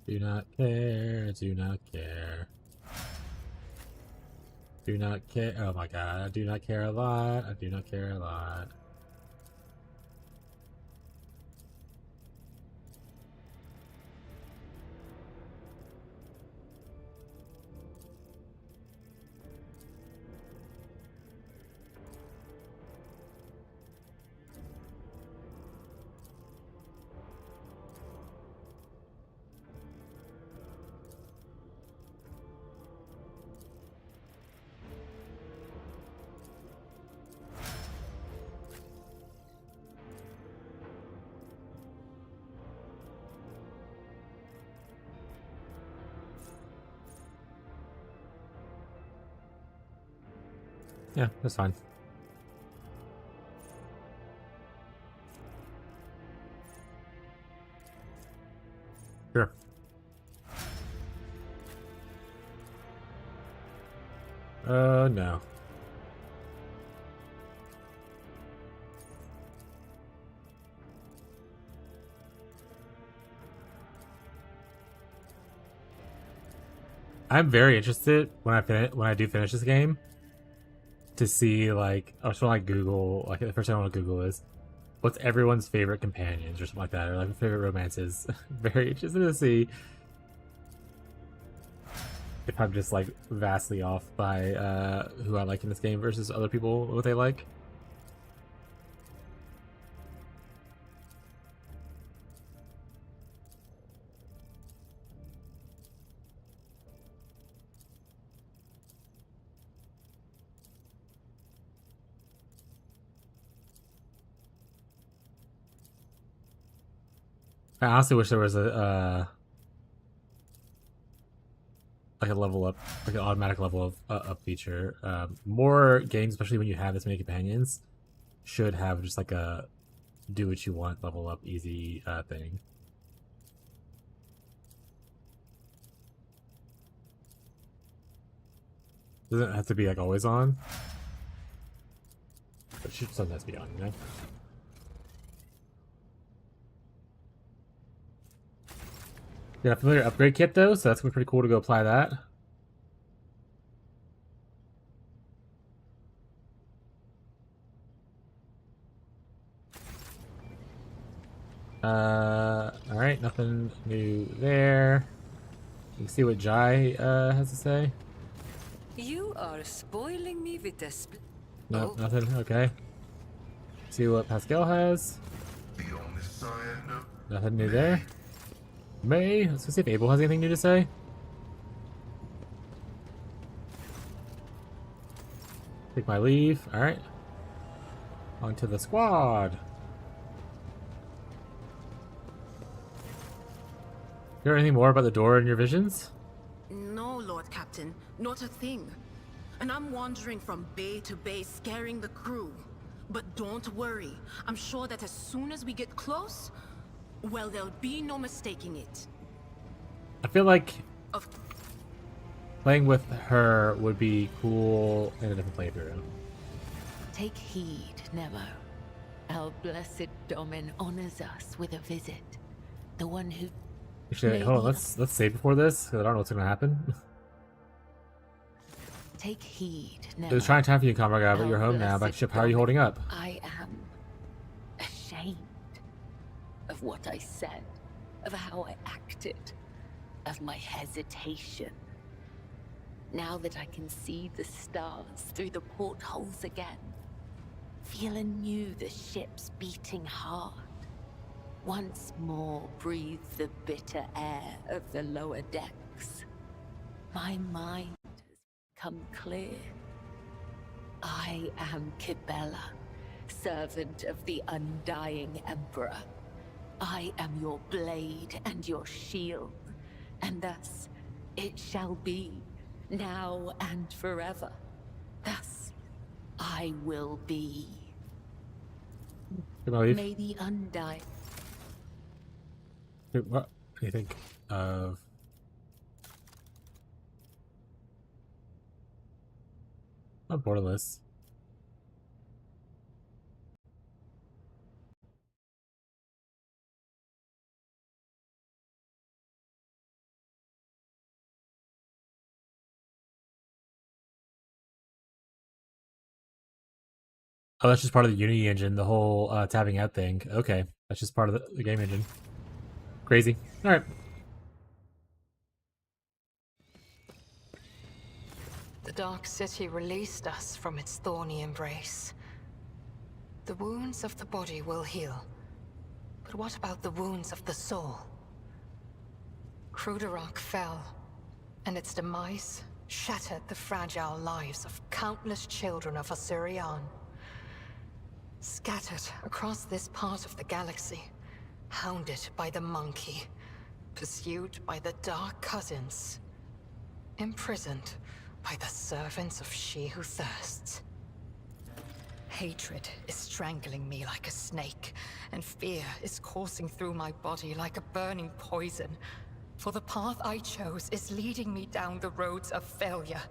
Do not care. Do not care. Do not care. Oh my god. I do not care a lot. I do not care a lot. Yeah, that's fine. Sure. No. I'm very interested when I do finish this game to see, like, I just want to like Google, like the first thing I want to Google is what's everyone's favorite companions or something like that, or like favorite romances. Very interested to see if I'm just like vastly off by who I like in this game versus other people, what they like. I honestly wish there was a like a level up, like an automatic level of up feature. More games, especially when you have this many companions, should have just like a do what you want level up easy thing. Doesn't have to be like always on, but it should sometimes be on, you know. Got a familiar upgrade kit though, so that's gonna be pretty cool to go apply that. Alright, nothing new there. You can see what Jai has to say. You are spoiling me with this. Nope, nothing. Okay. See what Pascal has. The only sign of Nothing new there. May. Let's go see if Abel has anything new to say. Take my leave. Alright. On to the squad. You hear anything more about the door in your visions? No, Lord Captain, not a thing. And I'm wandering from bay to bay, scaring the crew. But don't worry, I'm sure that as soon as we get close, well, there'll be no mistaking it. I feel like Of playing with her would be cool in a different playthrough. Take heed, Nemo. Our blessed Domin honors us with a visit. The one who... Actually, hold on. Let's save before this, because I don't know what's going to happen. Take heed, Nemo. It was trying time for you, Comrade Guy, but you're home now. Back to ship. How are you holding up? I am ashamed of what I said, of how I acted, of my hesitation. Now that I can see the stars through the portholes again, feel anew the ship's beating heart, once more breathe the bitter air of the lower decks, my mind has become clear. I am Kibella, servant of the undying Emperor. I am your blade and your shield, and thus it shall be, now and forever. Thus I will be. Can I leave? May the undying... What do you think of... Oh, borderless. Oh, that's just part of the Unity engine, the whole tabbing out thing. Okay, that's just part of the game engine. Crazy. Alright. The Dark City released us from its thorny embrace. The wounds of the body will heal. But what about the wounds of the soul? Cruderach fell, and its demise shattered the fragile lives of countless children of Osirian. Scattered across this part of the galaxy, hounded by the monkey, pursued by the Dark Cousins, imprisoned by the servants of She Who Thirsts. Hatred is strangling me like a snake, and fear is coursing through my body like a burning poison. For the path I chose is leading me down the roads of failure.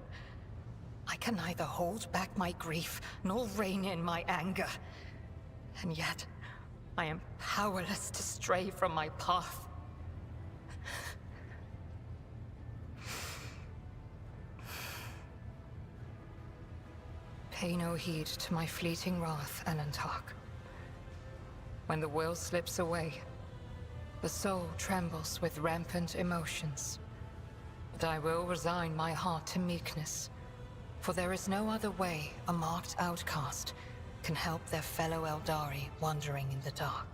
I can neither hold back my grief, nor rein in my anger. And yet, I am powerless to stray from my path. Pay no heed to my fleeting wrath, Anantark. When the will slips away, the soul trembles with rampant emotions. But I will resign my heart to meekness, for there is no other way a marked outcast can help their fellow Eldari wandering in the dark.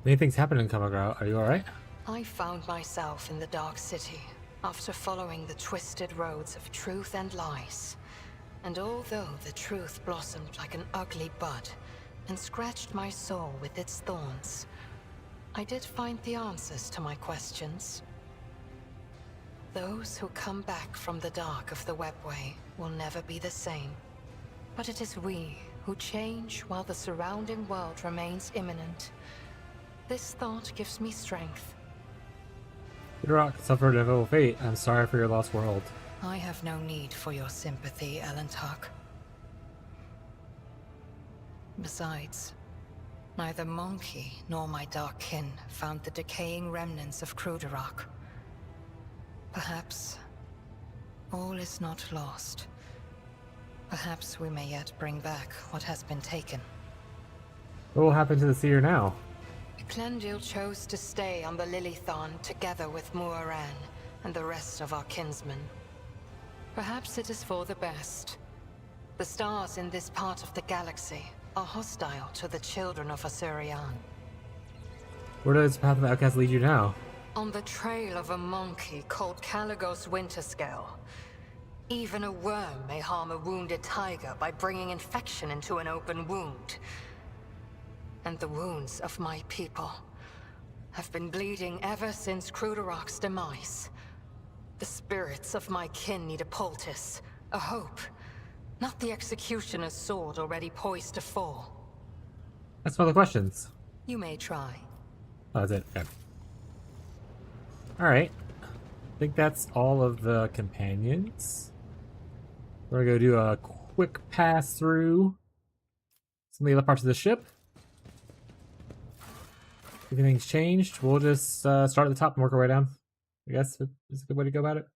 Anything's happening, Kamagra. Are you alright? I found myself in the Dark City after following the twisted roads of truth and lies. And although the truth blossomed like an ugly bud and scratched my soul with its thorns, I did find the answers to my questions. Those who come back from the dark of the webway will never be the same. But it is we who change while the surrounding world remains imminent. This thought gives me strength. Rock suffered a evil fate. I'm sorry for your lost world. I have no need for your sympathy, Elentark. Besides, neither Monkey nor my dark kin found the decaying remnants of Kruderok. Perhaps all is not lost. Perhaps we may yet bring back what has been taken. What will happen to the seer now? Clendil chose to stay on the Lilithon together with Muaran and the rest of our kinsmen. Perhaps it is for the best. The stars in this part of the galaxy are hostile to the children of Asurian. Where does Path of the Outcast lead you now? On the trail of a monkey called Caligos Winterscale. Even a worm may harm a wounded tiger by bringing infection into an open wound. And the wounds of my people have been bleeding ever since Kruderok's demise. The spirits of my kin need a poultice, a hope, not the executioner's sword already poised to fall. That's all the questions. You may try. Oh, that's it. Okay. Alright. I think that's all of the companions. We're gonna go do a quick pass through some of the other parts of the ship. If anything's changed, we'll just start at the top and work our way down. I guess is a good way to go about it.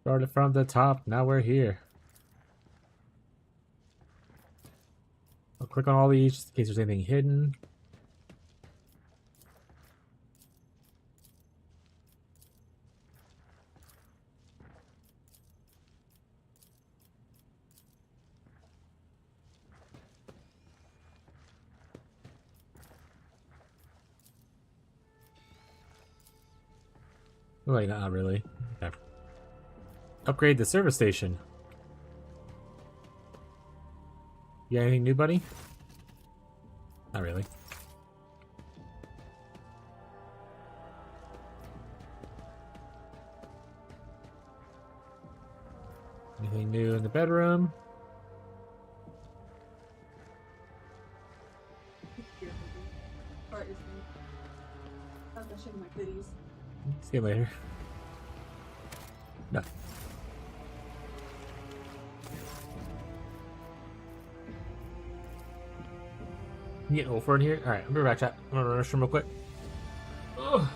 Started from the top, now we're here. I'll click on all these just in case there's anything hidden. Wait, not really. Okay. Upgrade the service station. You got anything new, buddy? Not really. Anything new in the bedroom? See you later. No. You getting old for in here? Alright, I'm gonna back chat. I'm gonna run a restroom real quick. Ugh.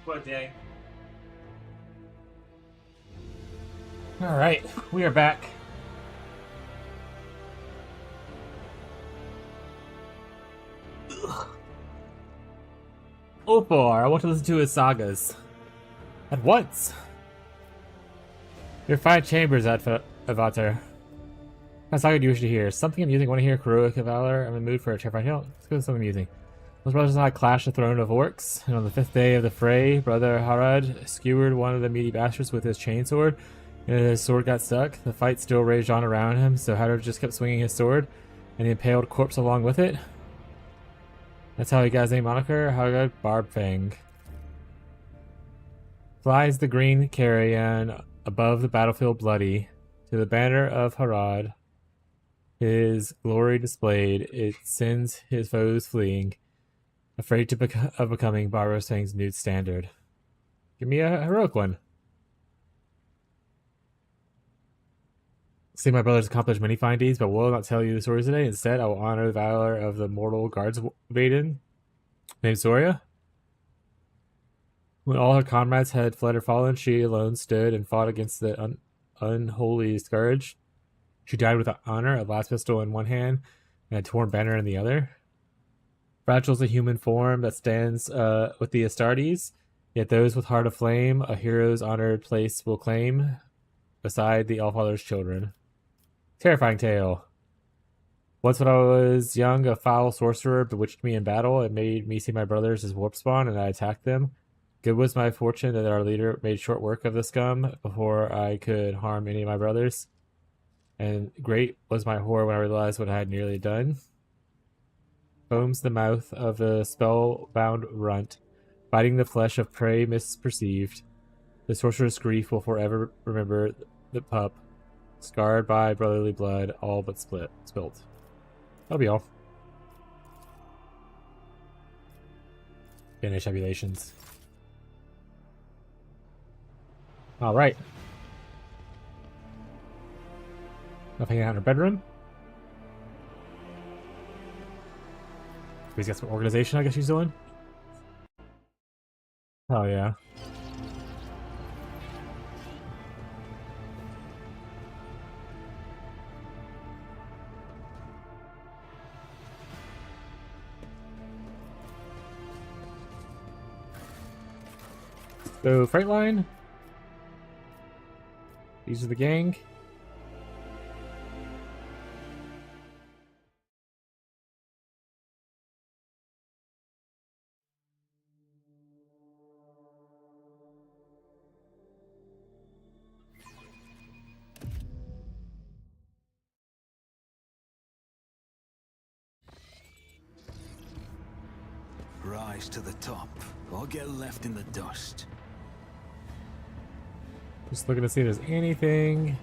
What a day. Alright, we are back. Opar, I want to listen to his sagas. At once! Your fine chambers, Avatar. What saga do you wish to hear? Something amusing. Want to hear heroic valor? I'm in the mood for a terrifying tale. Let's go with something amusing. Those brothers and I clashed the throne of orcs, and on the 5th day of the fray, Brother Harad skewered one of the meaty bastards with his chainsword, and his sword got stuck. The fight still raged on around him, so Harad just kept swinging his sword, and the impaled corpse along with it. That's how he got his name moniker, Harad Barbfang. Flies the green carrion above the battlefield bloody, to the banner of Harad, his glory displayed, it sends his foes fleeing, afraid of becoming Barbfang's new standard. Give me a heroic one. See, my brothers accomplished many fine deeds, but will not tell you the stories today. Instead, I will honor the valor of the mortal guards maiden named Zoria. When all her comrades had fled or fallen, she alone stood and fought against the unholy scourge. She died with honor, a last pistol in one hand and a torn banner in the other. Fragile is a human form that stands with the Astartes, yet those with heart of flame a hero's honored place will claim beside the Allfather's children. Terrifying tale. Once when I was young, a foul sorcerer bewitched me in battle and made me see my brothers as warp spawn, and I attacked them. Good was my fortune that our leader made short work of the scum before I could harm any of my brothers. And great was my horror when I realized what I had nearly done. Foams the mouth of the spellbound runt, biting the flesh of prey misperceived. The sorcerer's grief will forever remember the pup, scarred by brotherly blood, all but spilt. That'll be all. Finish tabulations. Alright. Nothing out in her bedroom. He's got some organization, I guess she's doing. Oh yeah. So, Freightline. These are the gang. Rise to the top, or get left in the dust. Just looking to see if there's anything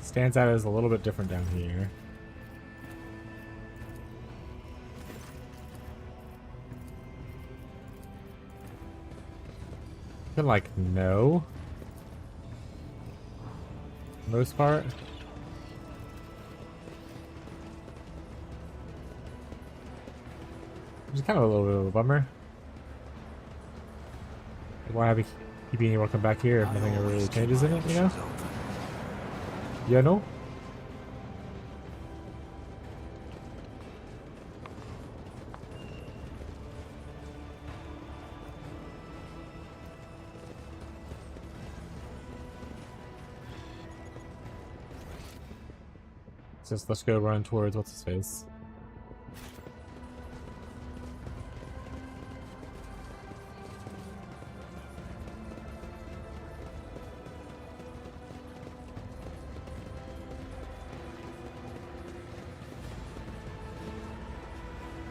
stands out as a little bit different down here. Been like no. Most part. Which is kind of a little bit of a bummer. Why have you being able to come back here if nothing ever really changes in it, you know? You know? Let's go run towards what's his face.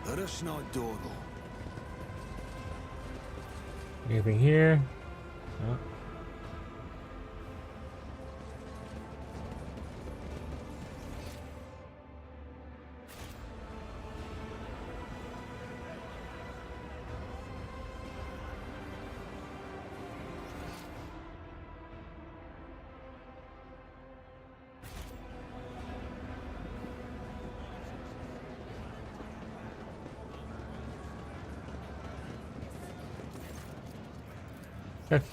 Let us not dawdle. Anything here? No. Okay.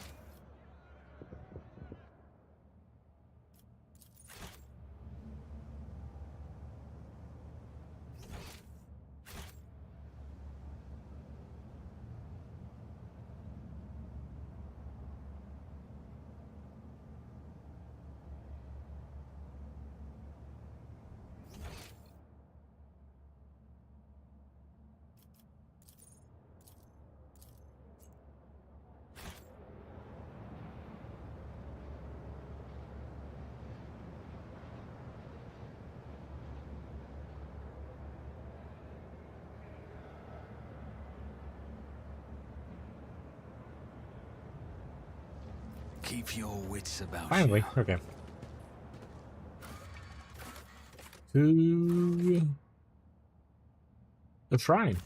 Keep your wits about Finally, you. okay. To the shrine.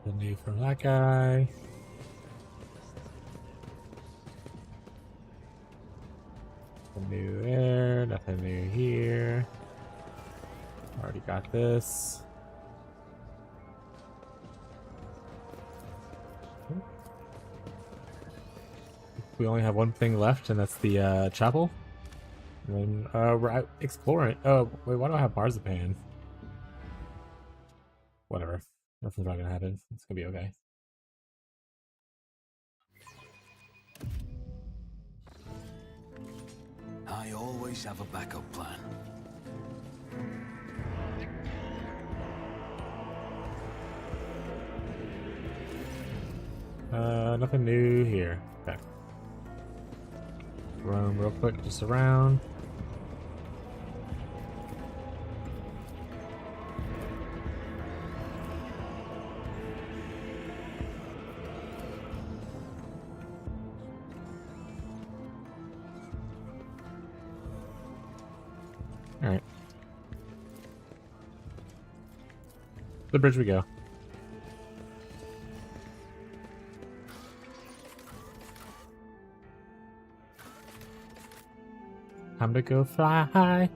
Nothing new from that guy. Nothing new there. Nothing new here. Already got this. We only have one thing left, and that's the chapel. And then we're out exploring. Oh wait, why do I have marzipan? Whatever. Nothing's not gonna happen. It's gonna be okay. I always have a backup plan. Nothing new here. Okay. Roam real quick, just around. Alright. The bridge we go. Time to go fly high.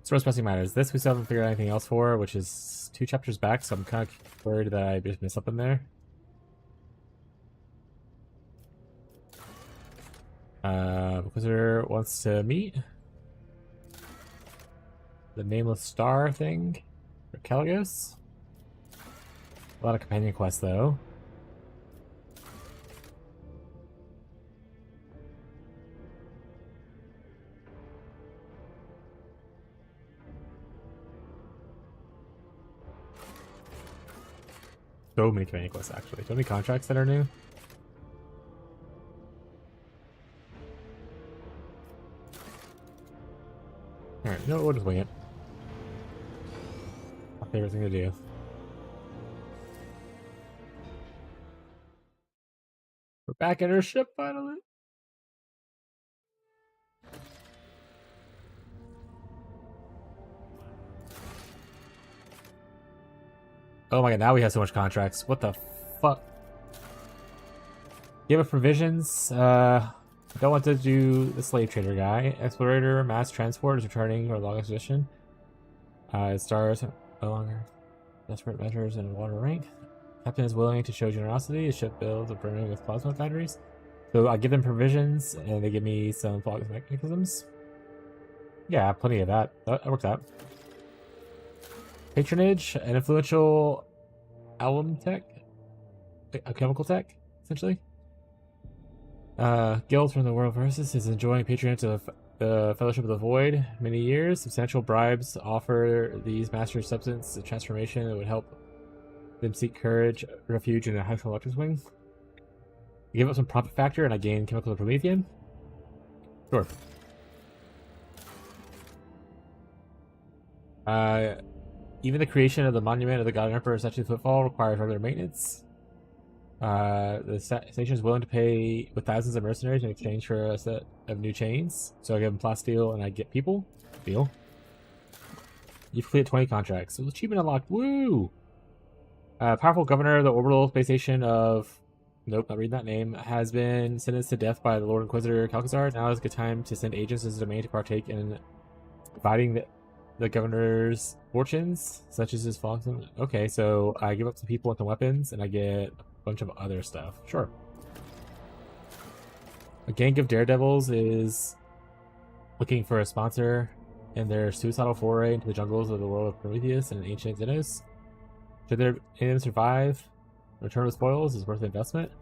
Source pressing matters. This we still haven't figured out anything else for, which is 2 chapters back, so I'm kind of worried that I just missed something there. Inquisitor wants to meet the nameless star thing for Caligos. A lot of companion quests though. So many companion quests actually. So many contracts that are new. Alright, no, we'll just wing it. My favorite thing to do. We're back at our ship finally. Oh my god, now we have so much contracts. What the fuck? Give us provisions. Don't want to do the slave trader guy. Explorator, mass transport is returning for a long expedition. Stars no longer. Desperate measures and water rank. Captain is willing to show generosity. His ship builds a burning with plasma batteries. So I give them provisions and they give me some fog mechanisms. Yeah, plenty of that. That works out. Patronage, an influential alum tech, a chemical tech, essentially. Guild from the World Versus is enjoying patronage of the Fellowship of the Void many years. Substantial bribes offer these masters substance a transformation that would help them seek courage, refuge, in a high electric wing. I give up some profit factor and I gain chemical Promethean. Sure. Even the creation of the monument of the God Emperor Statue of Footfall requires regular maintenance. The station is willing to pay with thousands of mercenaries in exchange for a set of new chains. So I give them plasteel and I get people. Deal. You've completed 20 contracts. So achievement unlocked. Woo! Powerful governor of the orbital space station of... Nope, not reading that name. Has been sentenced to death by the Lord Inquisitor Calcazar. Now is a good time to send agents to his domain to partake in dividing the governor's fortunes, such as his faults. Okay, so I give up some people and some weapons, and I get a bunch of other stuff. Sure. A gang of daredevils is looking for a sponsor in their suicidal foray into the jungles of the world of Prometheus and ancient Xenos. Should any of them survive, return with spoils is worth the investment.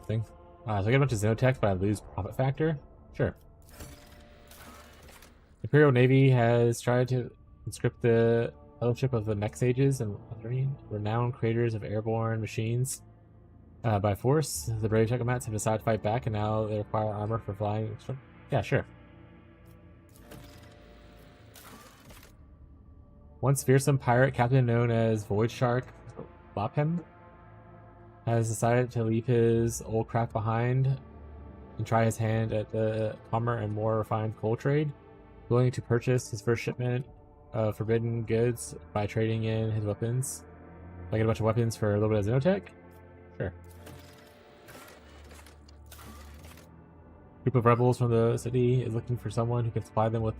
Thing. So I get a bunch of Xenotech, but I lose profit factor. Sure. Imperial Navy has tried to conscript the Fellowship of the Mech Sages and renowned creators of airborne machines by force. The brave Technomats have decided to fight back, and now they require armor for flying. Yeah, sure. Once fearsome pirate captain known as Void Shark Lapham has decided to leave his old craft behind and try his hand at the calmer and more refined coal trade, willing to purchase his first shipment of forbidden goods by trading in his weapons. I get a bunch of weapons for a little bit of Xenotech? Sure. Group of rebels from the city is looking for someone who can supply them with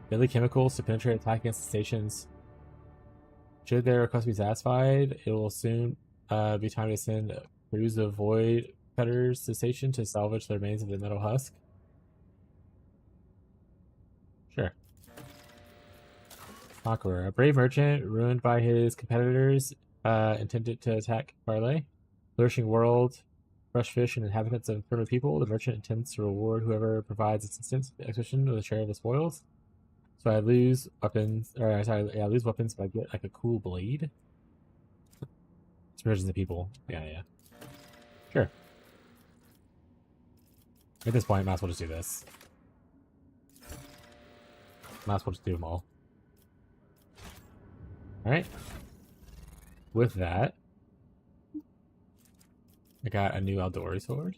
deadly chemicals to penetrate attack against the stations. Should their request be satisfied, it will soon be time to send crews of void cutters to the station to salvage the remains of the metal husk. Sure. Conqueror. A brave merchant ruined by his competitors intended to attack Parlay. Flourishing world, fresh fish, and inhabitants of primitive people. The merchant intends to reward whoever provides assistance with the expedition with a share of the spoils. So I lose weapons, or sorry, I lose weapons, but I get like a cool blade. It's merchants of people. Yeah. Sure. At this point, might as well just do this. Might as well just do them all. Alright. With that, I got a new Aldori sword.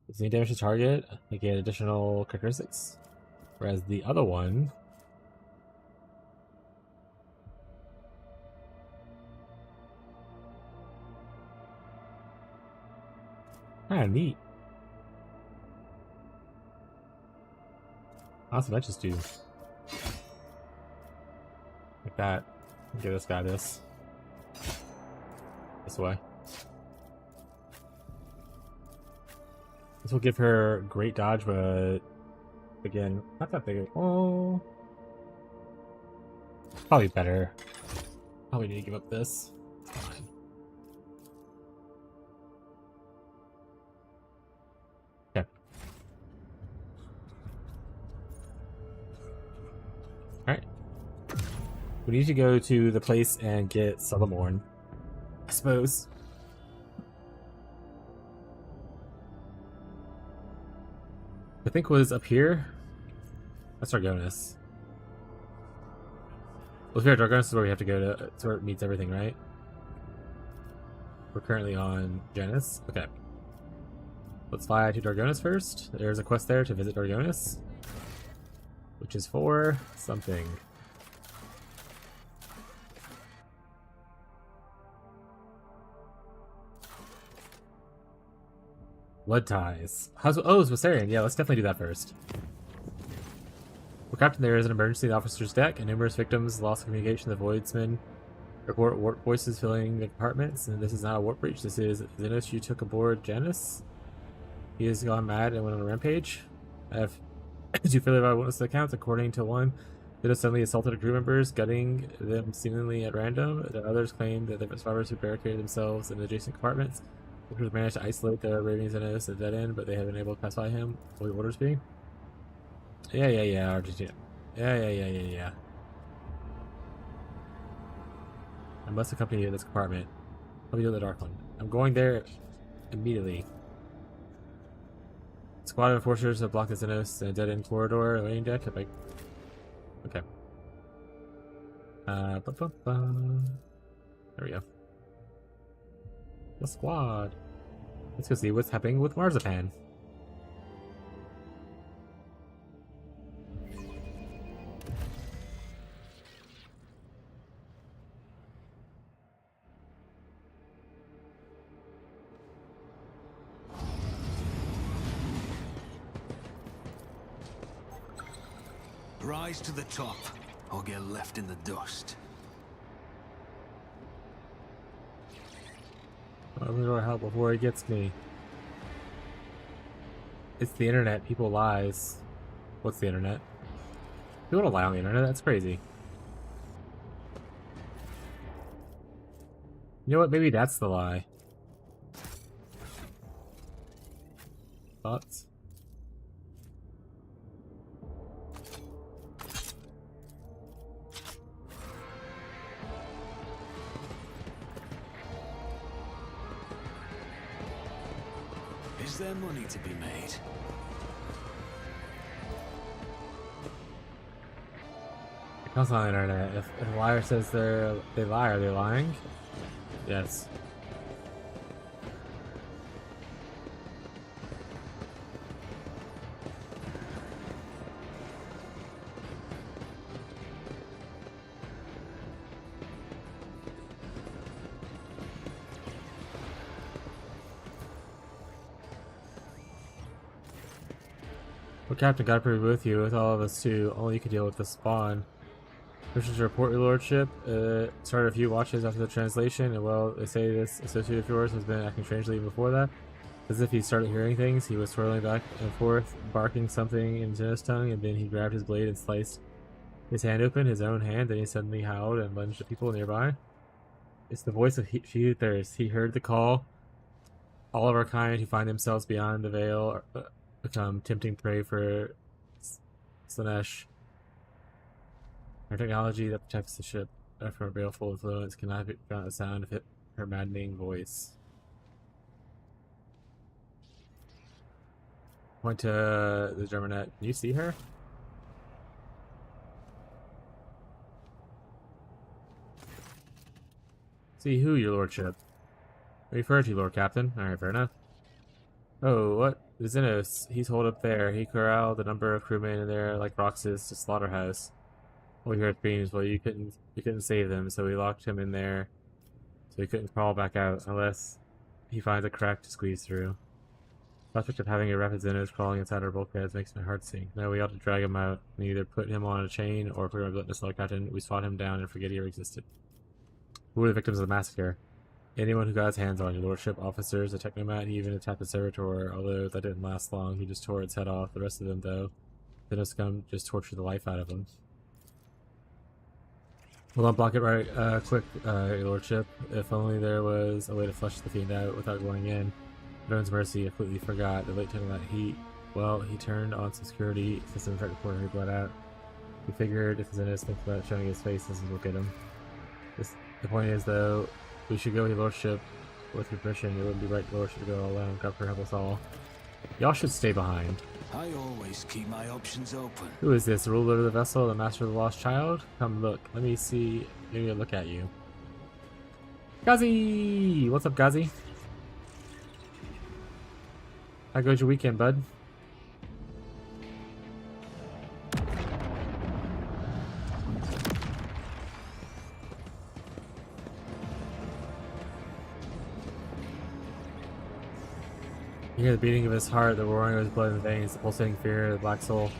Does any damage to target? I get additional characteristics. Whereas the other one... Kinda neat. Awesome, I just do like that. Give this guy this way. This will give her great dodge, but again, not that big. Oh, probably better. Probably need to give up this. Fine. Okay. Alright. We need to go to the place and get Sulamorn, I suppose. I think was up here. That's Dargonis. Well, here, Dargonis is where we have to go to. It's where it meets everything, right? We're currently on Janus. Okay. Let's fly to Dargonis first. There's a quest there to visit Dargonis, which is for something. Blood ties. Oh, it's Viserion. Yeah, let's definitely do that first. Well, Captain, there is an emergency in the officer's deck, and numerous victims lost communication. The Voidsmen report warp voices filling the compartments, and this is not a warp breach. This is Xenos you took aboard Janus. He has gone mad and went on a rampage. I have two fairly eyewitness accounts. According to one, Xenos suddenly assaulted crew members, gutting them seemingly at random. The others claim that the survivors who barricaded themselves in adjacent compartments. Workers managed to isolate the raving Xenos at that end, but they have been able to pacify him. What the orders be? Yeah, Argentina. Yeah. I must accompany you to this compartment. Let me do the dark one. I'm going there immediately. Squad of enforcers have blocked the Xenos in a dead-end corridor. Waiting deck. Okay. There we go. The squad. Let's go see what's happening with Marzipan. Rise to the top, or get left in the dust. I'm gonna help before he gets me. It's the internet. People lies. What's the internet? People don't lie on the internet. That's crazy. You know what? Maybe that's the lie. Thoughts? Is there money to be made? It comes on the internet. If a liar says they lie, are they lying? Yes. Well, Captain, gotta prove with you, with all of us too. Only you can deal with the spawn. Mission to report, your lordship. Started a few watches after the translation, and well, they say this associate of yours has been acting strangely even before that. As if he started hearing things, he was swirling back and forth, barking something in Xenos tongue, and then he grabbed his blade and sliced his hand open, his own hand, then he suddenly howled and lunged at people nearby. It's the voice of She Who Thirsts. He heard the call. All of our kind who find themselves beyond the veil become tempting prey for Slanesh. Our technology that protects the ship from a baleful influence cannot be found the sound of her maddening voice. Point to the Germanet. Can you see her? See who, your lordship? I refer to you, Lord Captain. Alright, fair enough. Oh, what? The Xenos. He's holed up there. He corralled a number of crewmen in there like Rox's to slaughterhouse. We heard screams. Well, you couldn't save them, so we locked him in there, so he couldn't crawl back out unless he finds a crack to squeeze through. The prospect of having a rapid Xenos crawling inside our bulkheads makes my heart sink. No, we ought to drag him out and either put him on a chain or put him on a Captain. We swat him down and forget he ever existed. Who were the victims of the massacre? Anyone who got his hands on, your lordship, officers, a technomat, he even attacked the servitor, although that didn't last long. He just tore its head off. The rest of them, though, Xenos scum just tortured the life out of him. We'll unblock it right quick, your lordship. If only there was a way to flush the fiend out without going in. Veteran's mercy, I completely forgot. The late technomat, he turned on some security system and tried to pour his blood out. He figured if the Xenos thinks about showing his face, this will get him. The point is, though, we should go, your lordship, with your permission. It wouldn't be right, your lordship, to go alone. God help us all. Y'all should stay behind. I always keep my options open. Who is this? The ruler of the vessel, the master of the lost child? Come look. Let me see. Maybe I'll look at you. Gazi! What's up, Gazi? How goes your weekend, bud? You hear the beating of his heart, the roaring of his blood in the veins, the pulsating fear of the black soul.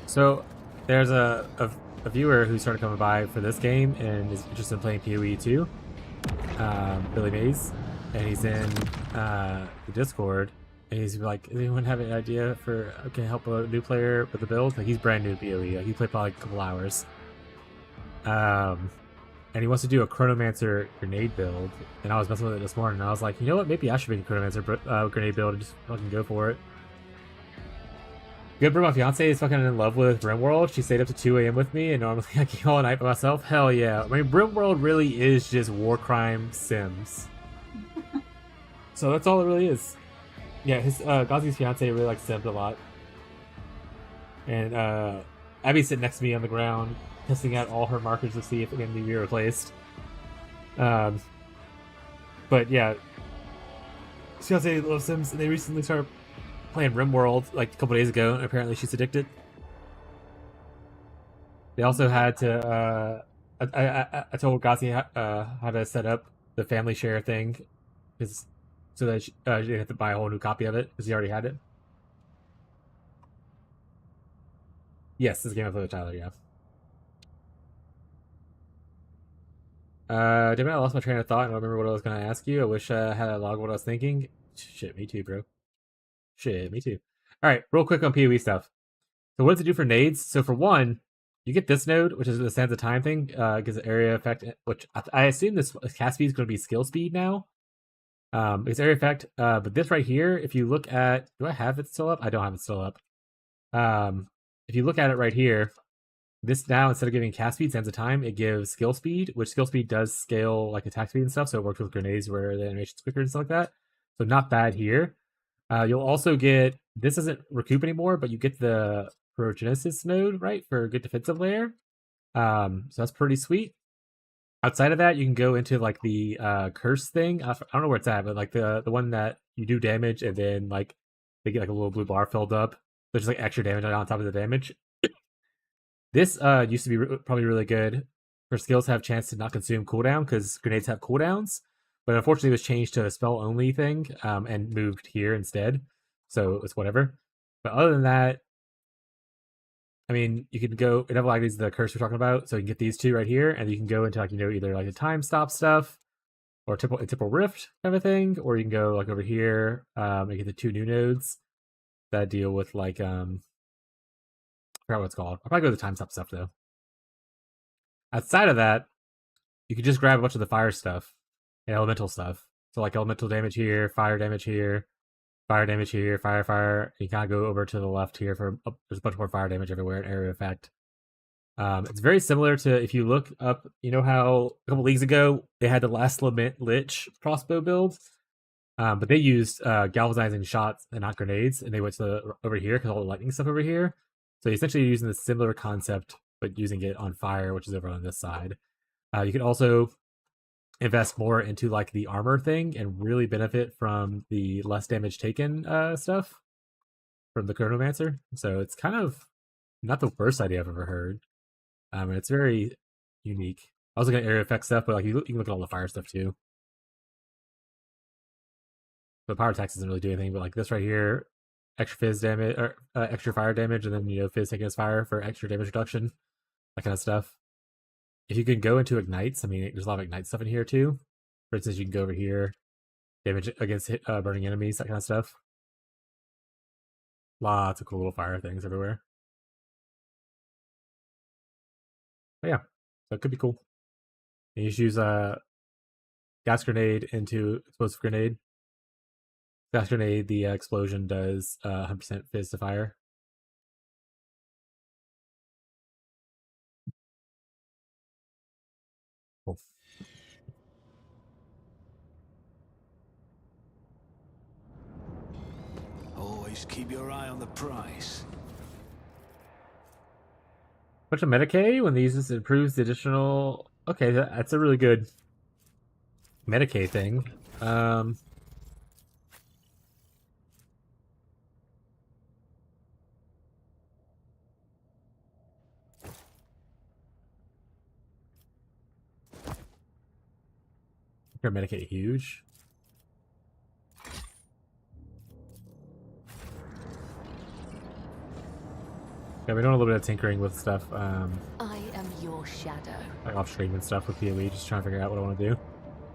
So, there's a viewer who started coming by for this game and is interested in playing PoE 2, Billy Mays, and he's in the Discord, and he's like, does anyone have any idea for, okay, help a new player with the build? Like, he's brand new to PoE, like, he played probably a couple hours. And he wants to do a Chronomancer grenade build, and I was messing with it this morning, and I was like, you know what, maybe I should make a Chronomancer grenade build and just fucking go for it. Good, bro. My fiance is fucking in love with RimWorld. She stayed up to 2 a.m. with me, and normally I game all night by myself. Hell yeah. I mean, RimWorld really is just war crime Sims. So that's all it really is. Yeah, his Ghazi's fiance really likes Sims a lot. And Abby's sitting next to me on the ground, testing out all her markers to see if it can be replaced. But yeah, his fiance loves Sims, and they recently started playing RimWorld like a couple days ago, and apparently she's addicted. They also had to. I told Ghazi how to set up the family share thing, so that she didn't have to buy a whole new copy of it because he already had it. Yes, this is a game I played with Tyler. Yeah. Damn it, I lost my train of thought. I don't remember what I was going to ask you. I wish I had a log of what I was thinking. Shit, me too, bro. Shit, me too. All right, real quick on PoE stuff. So what does it do for nades? So for one, you get this node, which is the Sands of Time thing, gives an area effect, which I assume this cast speed is going to be skill speed now. It's area effect, but this right here, if you look at, do I have it still up? I don't have it still up. If you look at it right here, this now, instead of giving cast speed, Sands of Time, it gives skill speed, which skill speed does scale like attack speed and stuff, so it works with grenades where the animation's quicker and stuff like that. So not bad here. You'll also get, this isn't recoup anymore, but you get the Progenesis node, right, for a good defensive layer. So that's pretty sweet. Outside of that, you can go into like the curse thing. I don't know where it's at, but like the one that you do damage and then like they get like a little blue bar filled up. There's like extra damage on top of the damage. This used to be probably really good for skills to have chance to not consume cooldown because grenades have cooldowns. But unfortunately, it was changed to a spell only thing and moved here instead. So it's whatever. But other than that, I mean, you can go. It like is the curse we're talking about, so you can get these two right here, and you can go into like either like the time stop stuff or temporal rift kind of thing, or you can go like over here and get the two new nodes that deal with like I forgot what it's called. I'll probably go to the time stop stuff though. Outside of that, you can just grab a bunch of the fire stuff and elemental stuff. So like elemental damage here, fire damage here, fire damage here, fire. You kind of go over to the left here for there's a bunch more fire damage everywhere and area effect. It's very similar to if you look up, you know how a couple leagues ago they had the Last Lament Lich crossbow build, but they used galvanizing shots and not grenades, and they went to over here because all the lightning stuff over here. So you're essentially using the similar concept, but using it on fire, which is over on this side. You can also invest more into like the armor thing and really benefit from the less damage taken stuff from the Chronomancer. So it's kind of not the worst idea I've ever heard. And it's very unique. I was looking at area effect stuff, but like you can look at all the fire stuff too. The power attacks doesn't really do anything, but like this right here, extra fizz damage or extra fire damage, and then fizz taking his fire for extra damage reduction, that kind of stuff. If you can go into ignites, I mean, there's a lot of ignite stuff in here too. For instance, you can go over here, damage against burning enemies, that kind of stuff. Lots of cool little fire things everywhere. But yeah, so it could be cool. And you just use a gas grenade into explosive grenade. Gas grenade, the explosion does 100% fizz to fire. Cool. Always keep your eye on the price. Bunch of Medicaid when these just improves the additional. Okay, that's a really good Medicaid thing. Medicaid huge. Yeah, we're doing a little bit of tinkering with stuff. I am your shadow. Like off stream and stuff with PoE, just trying to figure out what I want to do.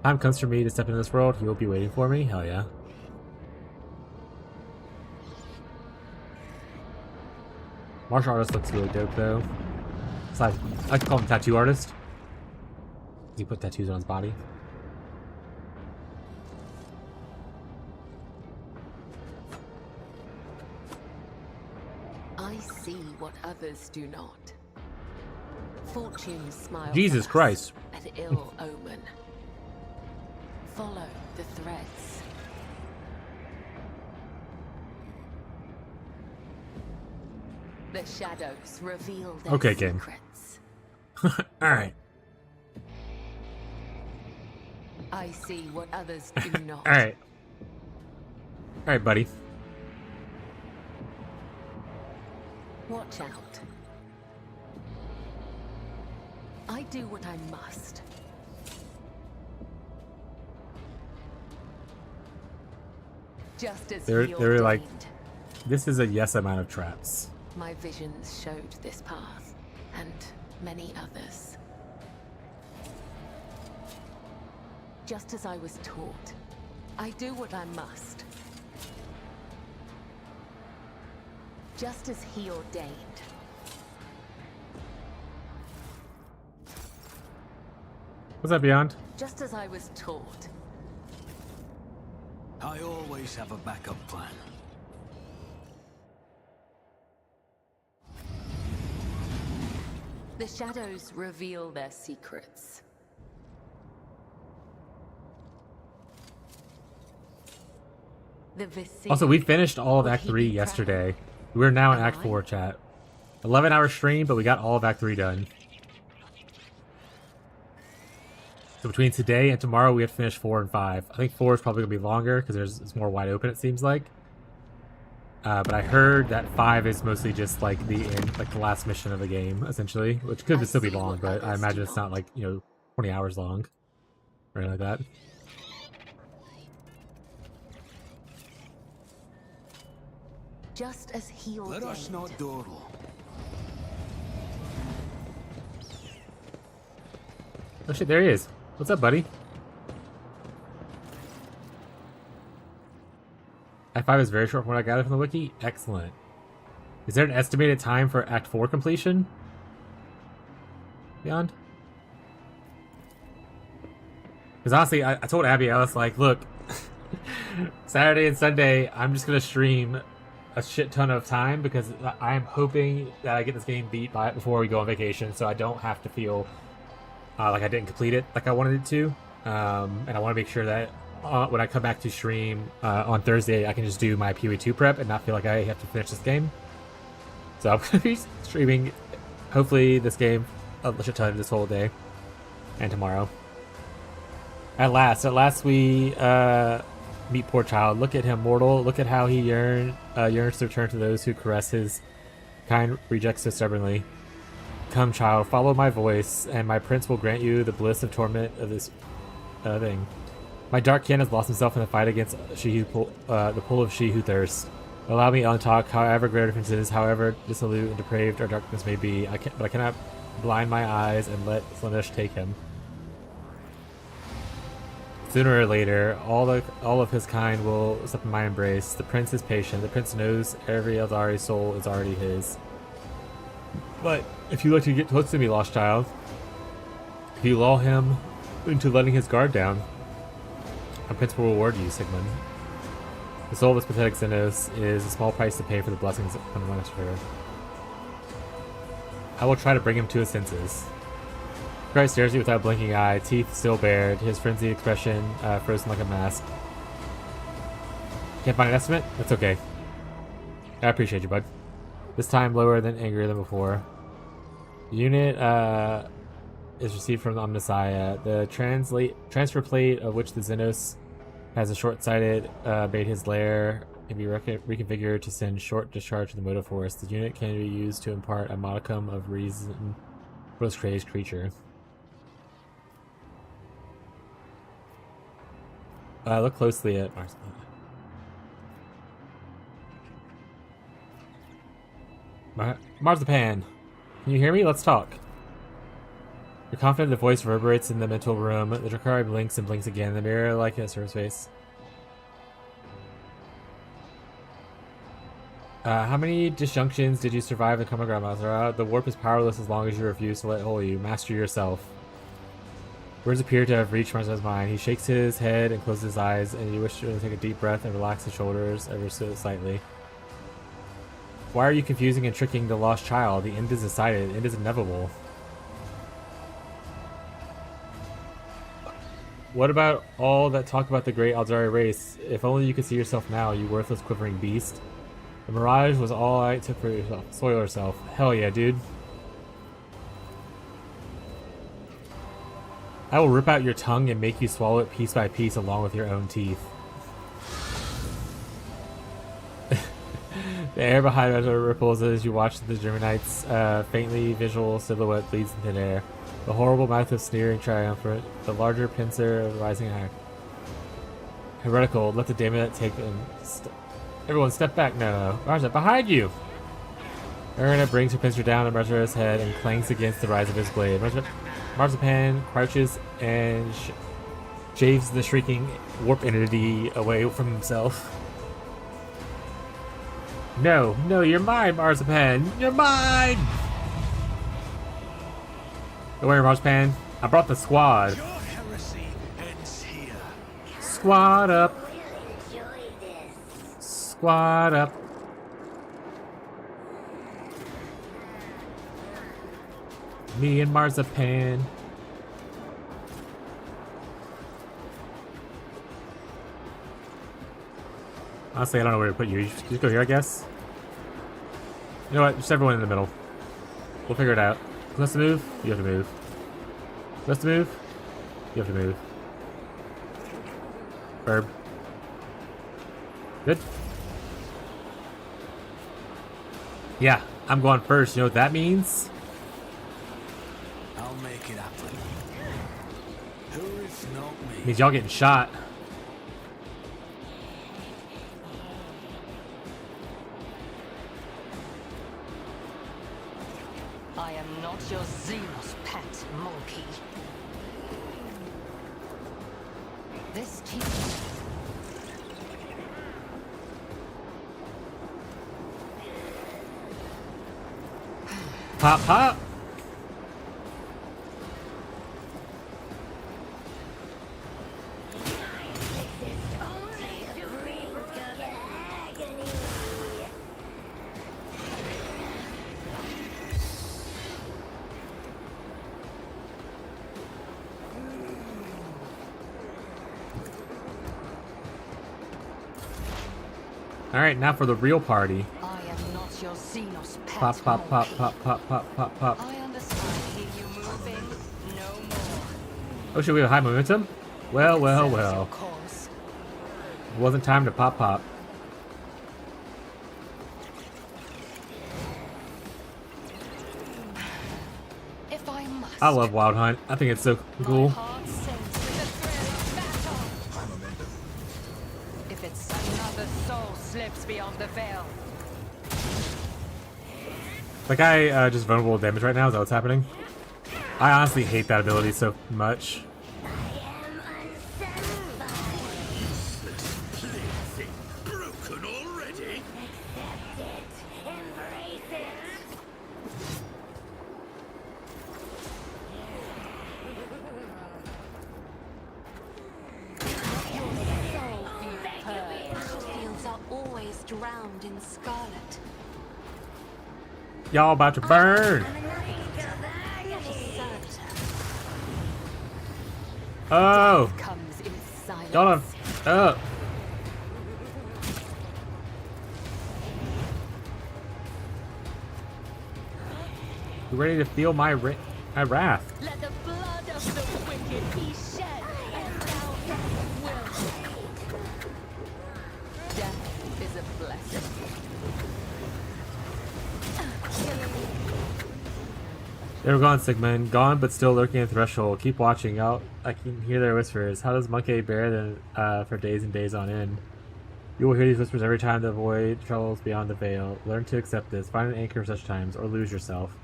Time comes for me to step into this world. He will be waiting for me. Hell yeah. Martial artist looks really dope though. It's like, I like to call him tattoo artist. He put tattoos on his body. I see what others do not. Fortune smiles Jesus at us, Christ. an ill omen. Follow the threads. The shadows reveal their Okay, game. secrets. Alright. I see what others do not. Alright. Alright, buddy. Watch out. I do what I must. Just as They're he like, ordained. this is a yes amount of traps. My visions showed this path, and many others. Just as I was taught, I do what I must. Just as he ordained. What's that, Beyond? Just as I was taught. I always have a backup plan. The shadows reveal their secrets. The Visir Also, we finished all of will Act he 3 be yesterday. We're now in Am Act I? 4, chat. 11-hour stream, but we got all of Act 3 done. So between today and tomorrow, we have to finish 4 and 5. I think 4 is probably going to be longer, because it's more wide open, it seems like. But I heard that 5 is mostly just, like, the end, like, the last mission of the game, essentially. Which could still be long, but I imagine it's not, like, 20 hours long. Or anything like that. Just as he ordained. Let us not dawdle. Oh shit, there he is. What's up, buddy? Act 5 is very short from what I gathered from the wiki. Excellent. Is there an estimated time for Act 4 completion? Beyond? Because honestly, I told Abby, I was like, look, Saturday and Sunday, I'm just going to stream a shit ton of time because I'm hoping that I get this game beat before we go on vacation so I don't have to feel like I didn't complete it like I wanted it to. And I want to make sure that when I come back to stream on Thursday, I can just do my PoE2 prep and not feel like I have to finish this game. So I'm going to be streaming, hopefully, this game a shit ton this whole day and tomorrow. At last we meet poor child. Look at him, mortal. Look at how he yearns to return to those who caress his kind rejects so stubbornly. Come, child, follow my voice, and my prince will grant you the bliss of torment of this thing. My dark kin has lost himself in the fight against the pull of she who thirsts. Allow me on talk, however great our differences, however dissolute and depraved our darkness may be. But I cannot blind my eyes and let Slaanesh take him. Sooner or later, all of his kind will slip in my embrace. The prince is patient. The prince knows every Eldari soul is already his. But if you like to get close to me, lost child, if you lull him into letting his guard down, a prince will reward you, Sigmund. The soul of this pathetic Xenos is a small price to pay for the blessings of her. I will try to bring him to his senses. Christ stares at you without blinking eye, teeth still bared, his frenzied expression frozen like a mask. Can't find an estimate? That's okay. I appreciate you, bud. This time lower than angrier than before. The unit is received from the Omnissiah. The transfer plate of which the Xenos has a short-sighted bait his lair can be reconfigured to send short discharge to the motive force. The unit can be used to impart a modicum of reason for this crazed creature. Look closely at Marzipan. Can you hear me? Let's talk. You're confident the voice reverberates in the mental room. The Drakari blinks and blinks again. The mirror like a surface face. How many disjunctions did you survive in Common Ground, Mazara? The warp is powerless as long as you refuse to let hold you. Master yourself. Words appear to have reached Marzara's mind. He shakes his head and closes his eyes, and you wish to take a deep breath and relax his shoulders ever so slightly. Why are you confusing and tricking the lost child? The end is decided. The end is inevitable. What about all that talk about the great Aldari race? If only you could see yourself now, you worthless quivering beast. The mirage was all I took for yourself. Soil yourself. Hell yeah, dude. I will rip out your tongue and make you swallow it piece by piece along with your own teeth. The air behind us ripples as you watch the Germanites' faintly visual silhouette bleeds in thin air. The horrible mouth of sneering triumphant, the larger pincer of rising hack. Heretical, let the damn take and everyone step back. No. Marza, behind you! Erina brings her pincer down on Marza's head and clangs against the rise of his blade. Marzipan crouches and shaves the shrieking warp entity away from himself. No, no, you're mine, Marzipan! You're mine! Don't worry, Marzipan. I brought the squad. Your heresy ends here. Squad up. Squad up. Me and Marzipan. Honestly, I don't know where to put you. You just go here, I guess. You know what? Just everyone in the middle. We'll figure it out. Who has to move? You have to move. Who has to move? You have to move. Verb. Good. Yeah, I'm going first. You know what that means? I'll make it happen. Who is not me? Means y'all getting shot. I am not your Xenos pet monkey. This teacher. Pop, pop. All right, now for the real party. I am not your Xenos pet Pop, pop, pop, monkey. pop, pop, pop, pop, pop. I understand. Hear you moving. No more. Oh, should we have high momentum? Well, well, Serves your well. cause. It wasn't time to pop, pop. If I must. I love Wild Hunt. I think it's so cool. My heart sings with the thrill of battle. If it's another soul slips beyond the veil. That guy just vulnerable to damage right now. Is that what's happening? I honestly hate that ability so much. Broken already? Battlefields are always drowned in scarlet. Y'all about to burn. Oh, Comes in silence. y'all done. Oh. You ready to feel my wrath? Let the blood of the wicked be shed, and thou wilt. Death is a blessing. They were gone, Sigmund. Gone, but still lurking at the threshold. Keep watching out. I can hear their whispers. How does Monkey bear them for days and days on end? You will hear these whispers every time the void travels beyond the veil. Learn to accept this. Find an anchor for such times, or lose yourself.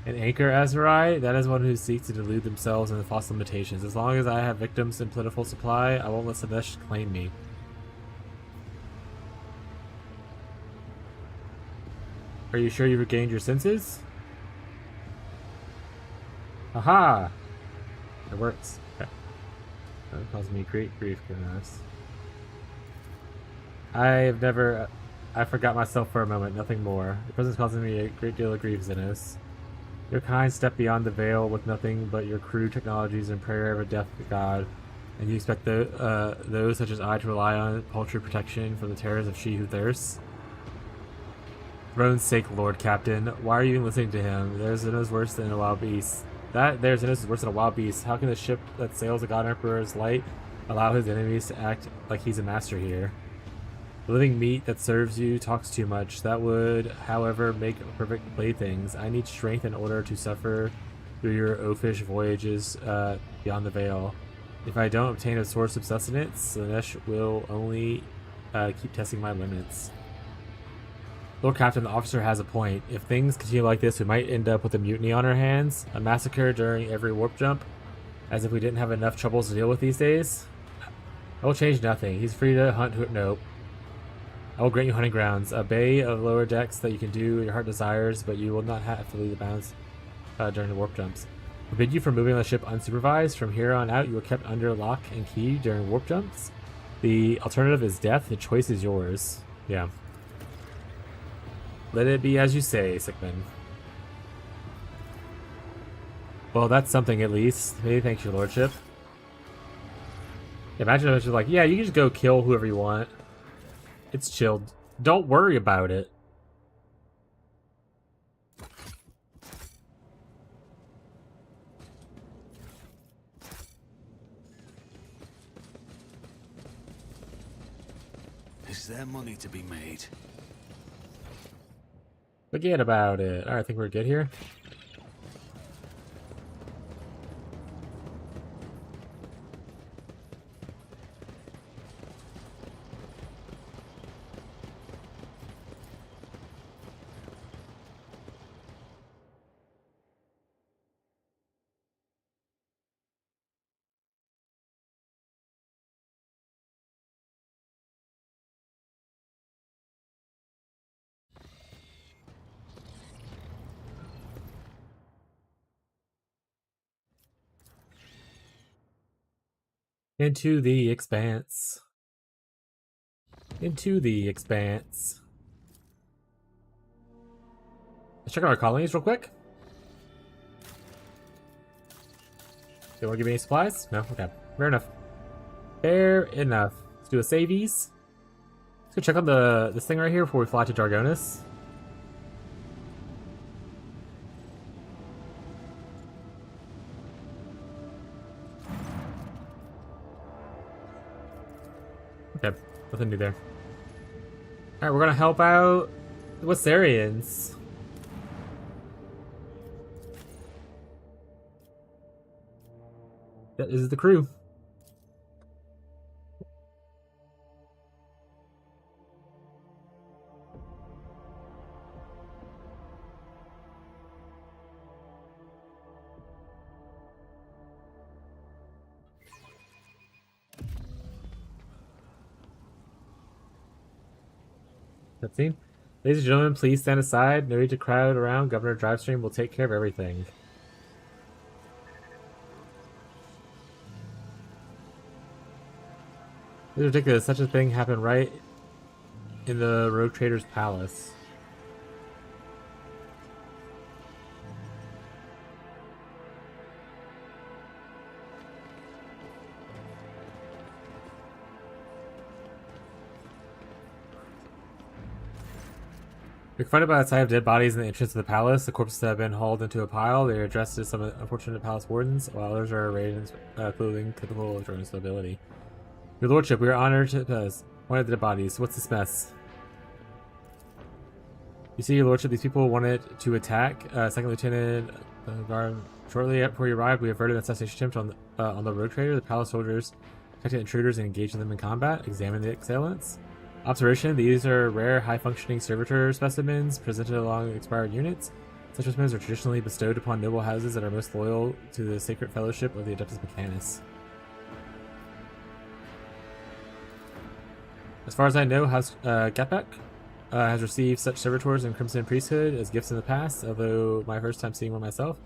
An anchor, Azurai? That is one who seeks to delude themselves in the false limitations. As long as I have victims in plentiful supply, I won't let Sadesh claim me. Are you sure you've regained your senses? Aha! It works. Okay. That causes me great grief, goodness. I have never I forgot myself for a moment, nothing more. Your presence causes me a great deal of grief, Xenos. Your kind step beyond the veil with nothing but your crude technologies and prayer of a death god, and you expect those such as I to rely on paltry protection from the terrors of she who thirsts? Throne's sake, Lord Captain, why are you even listening to him? There's Xenos worse than a wild beast. There's Xenos is worse than a wild beast. How can the ship that sails the God Emperor's light allow his enemies to act like he's a master here? The living meat that serves you talks too much. That would, however, make perfect playthings. I need strength in order to suffer through your oafish voyages beyond the veil. If I don't obtain a source of sustenance, Slanesh will only keep testing my limits. Lord Captain, the officer has a point. If things continue like this, we might end up with a mutiny on our hands, a massacre during every warp jump, as if we didn't have enough troubles to deal with these days. I will change nothing. He's free to hunt. Nope. I will grant you hunting grounds, a bay of lower decks that you can do your heart desires, but you will not have to leave the bounds during the warp jumps. I forbid you from moving on the ship unsupervised. From here on out, you are kept under lock and key during warp jumps. The alternative is death. The choice is yours. Yeah. Let it be as you say, Sickman. Well, that's something at least. Maybe thanks, your lordship. Imagine if it's just like, yeah, you can just go kill whoever you want. It's chilled. Don't worry about it. Is there money to be made? Forget about it. Alright, I think we're good here. Into the expanse. Into the expanse. Let's check out our colonies real quick. They want to give me any supplies? No? Okay. Fair enough. Fair enough. Let's do a savies. Let's go check on this thing right here before we fly to Jargonis. Okay, nothing new there. Alright, we're gonna help out the Wassarians. That is the crew. Cutscene. Ladies and gentlemen, please stand aside. No need to crowd around. Governor Drivestream will take care of everything. This is ridiculous. Such a thing happened right in the Rogue Trader's palace. You're confronted by the sight of dead bodies in the entrance of the palace. The corpses have been hauled into a pile. They are addressed to some unfortunate palace wardens, while others are arrayed in clothing typical of Drone's nobility. Your lordship, we are honored to point at the dead bodies. What's this mess? You see, your lordship, these people wanted to attack. Second Lieutenant Guard. Shortly before you arrived, we averted an assassination attempt on the Rogue Trader. The palace soldiers detected intruders and engaged them in combat. Examine the assailants. Observation: these are rare, high-functioning servitor specimens presented along expired units. Such specimens are traditionally bestowed upon noble houses that are most loyal to the sacred fellowship of the Adeptus Mechanis. As far as I know, House Gapek has received such servitors in Crimson Priesthood as gifts in the past, although my first time seeing one myself.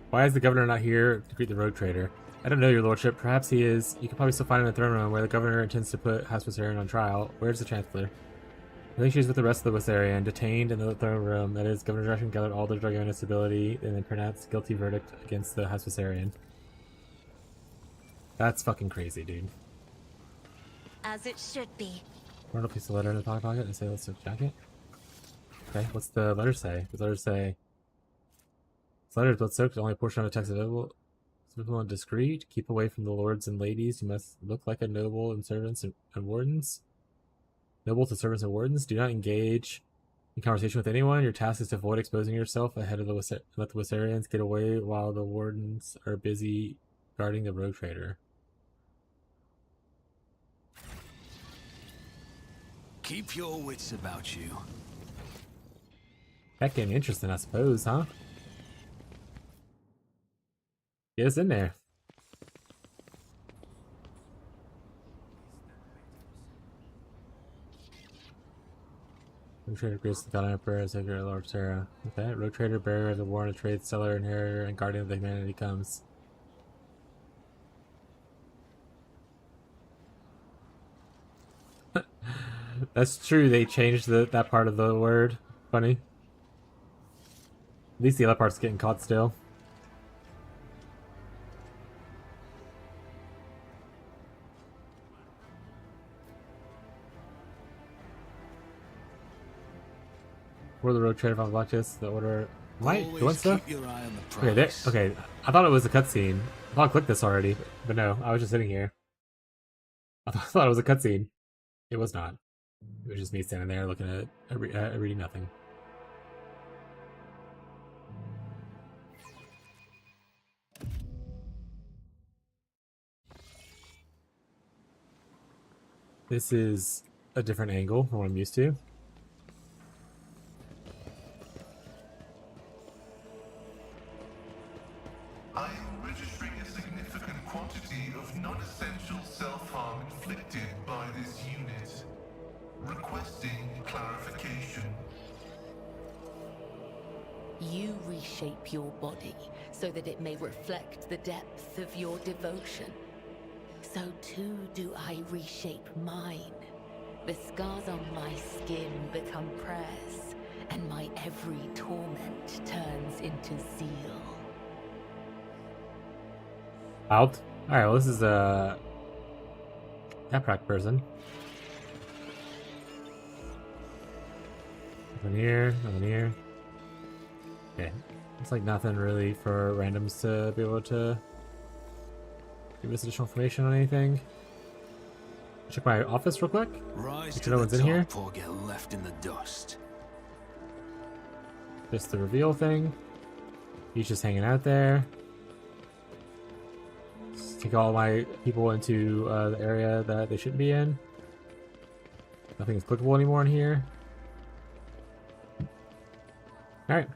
Why is the governor not here to greet the Rogue Trader? I don't know, your lordship. Perhaps he is. You can probably still find him in the throne room where the governor intends to put House Viserion on trial. Where's the chancellor? I think she's with the rest of the Viserion, detained in the throne room. That is, Governor Dragon gathered all their Dragonist ability and then pronounced guilty verdict against the House Viserion. That's fucking crazy, dude. As it should be. Roll a piece of letter in the pocket and say, let's take jacket. Okay, what's the letter say? The letter say, this letter is blood soaked, only a portion of the text available. Simple and discreet. Keep away from the lords and ladies. You must look like a noble and servants and wardens. Noble to servants and wardens. Do not engage in conversation with anyone. Your task is to avoid exposing yourself ahead of the let the Viserions get away while the wardens are busy guarding the rogue trader. Keep your wits about you. That getting interesting, I suppose, huh? Get us in there. Rogue Trader greets the God Emperor as Sacred Lord Sarah. Okay, Rogue Trader, bearer of the warrant of trade, seller, inheritor, and guardian of the humanity comes. That's true, they changed that part of the word. Funny. At least the other part's getting caught still. Or the road trader from Blacklist, the order. Might doing stuff? Okay, there. Okay, I thought it was a cutscene. I thought I clicked this already, but no, I was just sitting here. I thought it was a cutscene. It was not. It was just me standing there looking at reading nothing. This is a different angle from what I'm used to. I am registering a significant quantity of non-essential self-harm inflicted by this unit. Requesting clarification. You reshape your body so that it may reflect the depth of your devotion. So too do I reshape mine. The scars on my skin become prayers, and my every torment turns into zeal. Out. Alright, well, this is a Caprak person. Nothing here, nothing here. Okay. It's like nothing really for randoms to be able to give us additional information on anything. Check my office real quick. Rise Make to sure no one's in here. or get left in the dust. Just the reveal thing. He's just hanging out there. Just take all my people into the area that they shouldn't be in. Nothing is clickable anymore in here. Alright.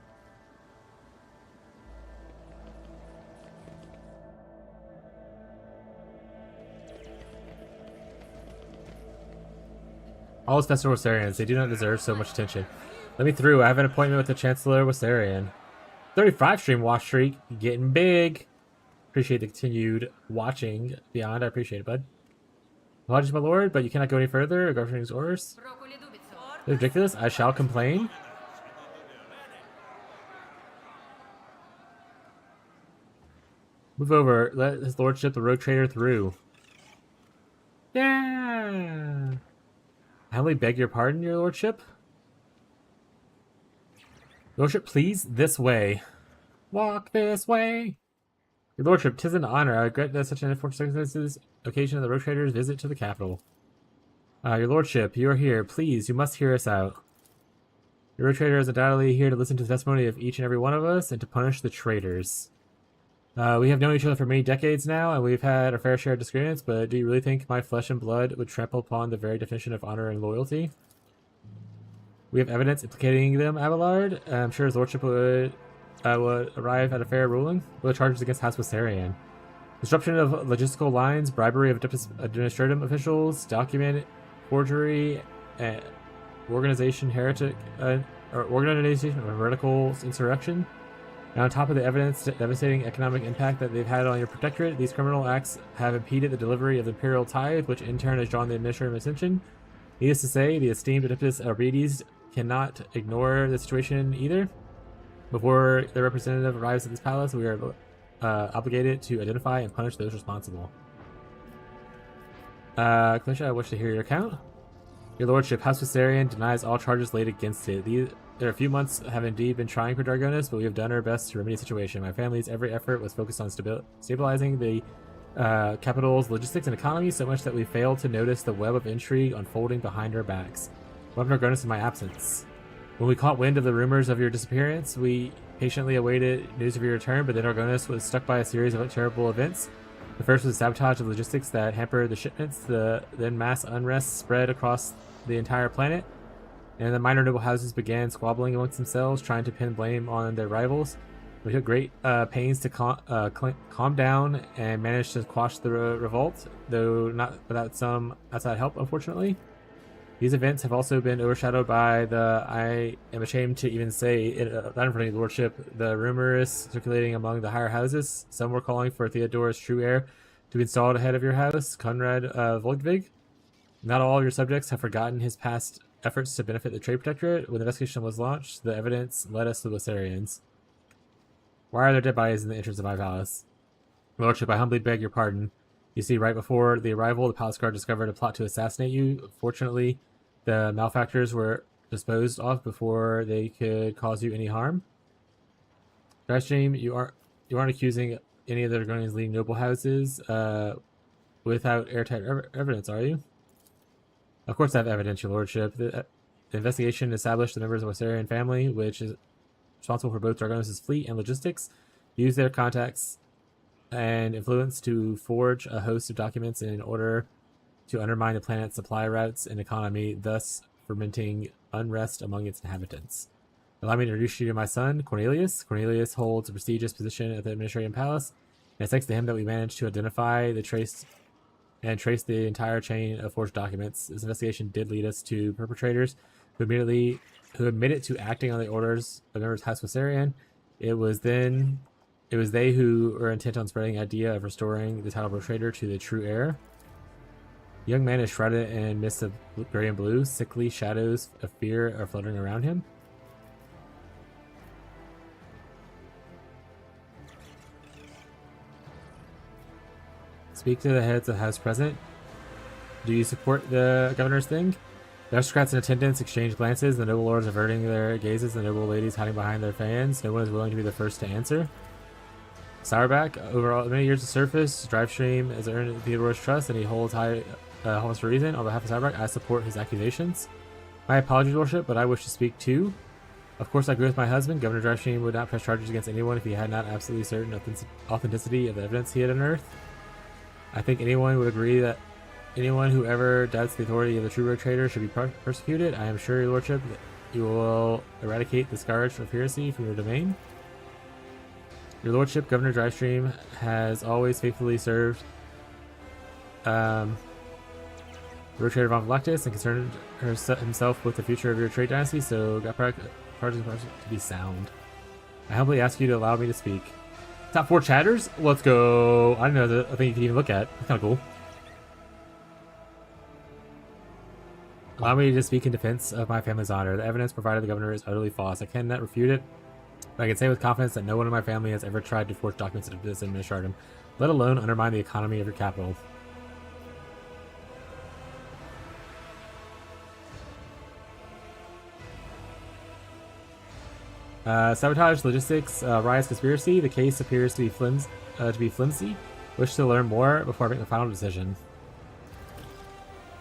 All those Festival Wasarians, they do not deserve so much attention. Let me through. I have an appointment with the Chancellor Wasarian. 35 stream watch streak. Getting big. Appreciate the continued watching beyond. I appreciate it, bud. Apologies, my lord, but you cannot go any further. Governor's orders. They're ridiculous. I shall complain. Move over. Let his lordship, the rogue trader, through. Yeah. I humbly beg your pardon, your lordship. Lordship, please, this way. Walk this way. Your lordship, 'tis an honor. I regret that such an unfortunate circumstances occasion of the rogue trader's visit to the capital. Your lordship, you are here. Please, you must hear us out. Your rogue trader is undoubtedly here to listen to the testimony of each and every one of us and to punish the traitors. We have known each other for many decades now, and we've had our fair share of disagreements, but do you really think my flesh and blood would trample upon the very definition of honor and loyalty? We have evidence implicating them, Abelard. I'm sure his lordship would arrive at a fair ruling. What are the charges against House Wasarian? Disruption of logistical lines, bribery of administrative officials, document forgery, organization heretic, or organization of heretical insurrection, And on top of the evidence devastating economic impact that they've had on your protectorate, these criminal acts have impeded the delivery of the imperial tithe, which in turn has drawn the administrative attention. Needless to say, the esteemed Oedipus Arbides cannot ignore the situation either. Before the representative arrives at this palace, we are obligated to identify and punish those responsible. Commissioner, I wish to hear your account. Your Lordship, House Viserion denies all charges laid against it. There are a few months have indeed been trying for Dragonis, but we have done our best to remedy the situation. My family's every effort was focused on stabilizing the capital's logistics and economy, so much that we failed to notice the web of intrigue unfolding behind our backs. What of Dragonis in my absence? When we caught wind of the rumors of your disappearance, we patiently awaited news of your return, but then Dragonis was struck by a series of terrible events. The first was sabotage of logistics that hampered the shipments. Then mass unrest spread across the entire planet, and the minor noble houses began squabbling amongst themselves, trying to pin blame on their rivals. We took great pains to calm down and managed to quash the revolt, though not without some outside help, unfortunately. These events have also been overshadowed by I am ashamed to even say it, not in front of your Lordship, the rumors circulating among the higher houses. Some were calling for Theodore's true heir to be installed ahead of your house, Conrad Volkvig. Not all your subjects have forgotten his past efforts to benefit the Trade Protectorate. When the investigation was launched, the evidence led us to the Viserions. Why are there dead bodies in the entrance of my palace? Your Lordship, I humbly beg your pardon. You see, right before the arrival, the palace guard discovered a plot to assassinate you. Fortunately, the malefactors were disposed of before they could cause you any harm. Drivestream, you aren't accusing any of the Dragonians leading noble houses without airtight evidence, are you? Of course I have evidence, your Lordship. The investigation established the members of the Viserion family, which is responsible for both Dragonis' fleet and logistics, used their contacts and influence to forge a host of documents in order to undermine the planet's supply routes and economy, thus fermenting unrest among its inhabitants. Allow me to introduce you to my son, Cornelius. Cornelius holds a prestigious position at the Administrative Palace, and it's thanks to him that we managed to identify trace the entire chain of forged documents. This investigation did lead us to perpetrators who admitted to acting on the orders of members of House Viserion. It was they who were intent on spreading the idea of restoring the title of perpetrator to the true heir. The young man is shrouded in mists of gray and blue. Sickly shadows of fear are fluttering around him. Speak to the heads of the house present. Do you support the governor's thing? The aristocrats in attendance exchange glances, the noble lords averting their gazes, the noble ladies hiding behind their fans. No one is willing to be the first to answer. Sourback, over many years of service, Drivestream has earned Theodore's trust, and he holds high office for a reason. On behalf of Sourback, I support his accusations. My apologies, Lordship, but I wish to speak too. Of course, I agree with my husband. Governor Drivestream would not press charges against anyone if he had not absolutely certain authenticity of the evidence he had unearthed. I think anyone would agree that anyone who ever doubts the authority of the true rogue trader should be persecuted. I am sure, your Lordship, that you will eradicate the scourge of heresy from your domain. Your Lordship, Governor Drivestream has always faithfully served Rogue Trader von Galactus and concerned himself with the future of your trade dynasty, so got project to be sound. I humbly ask you to allow me to speak. Top 4 chatters? Let's go. I didn't know that a thing you could even look at. That's kind of cool. Allow me to speak in defense of my family's honor. The evidence provided the governor is utterly false. I cannot refute it, but I can say with confidence that no one in my family has ever tried to forge documents into this administratum, let alone undermine the economy of your capital. Sabotage, logistics, riots, conspiracy. The case appears to be flimsy. Wish to learn more before I make the final decision.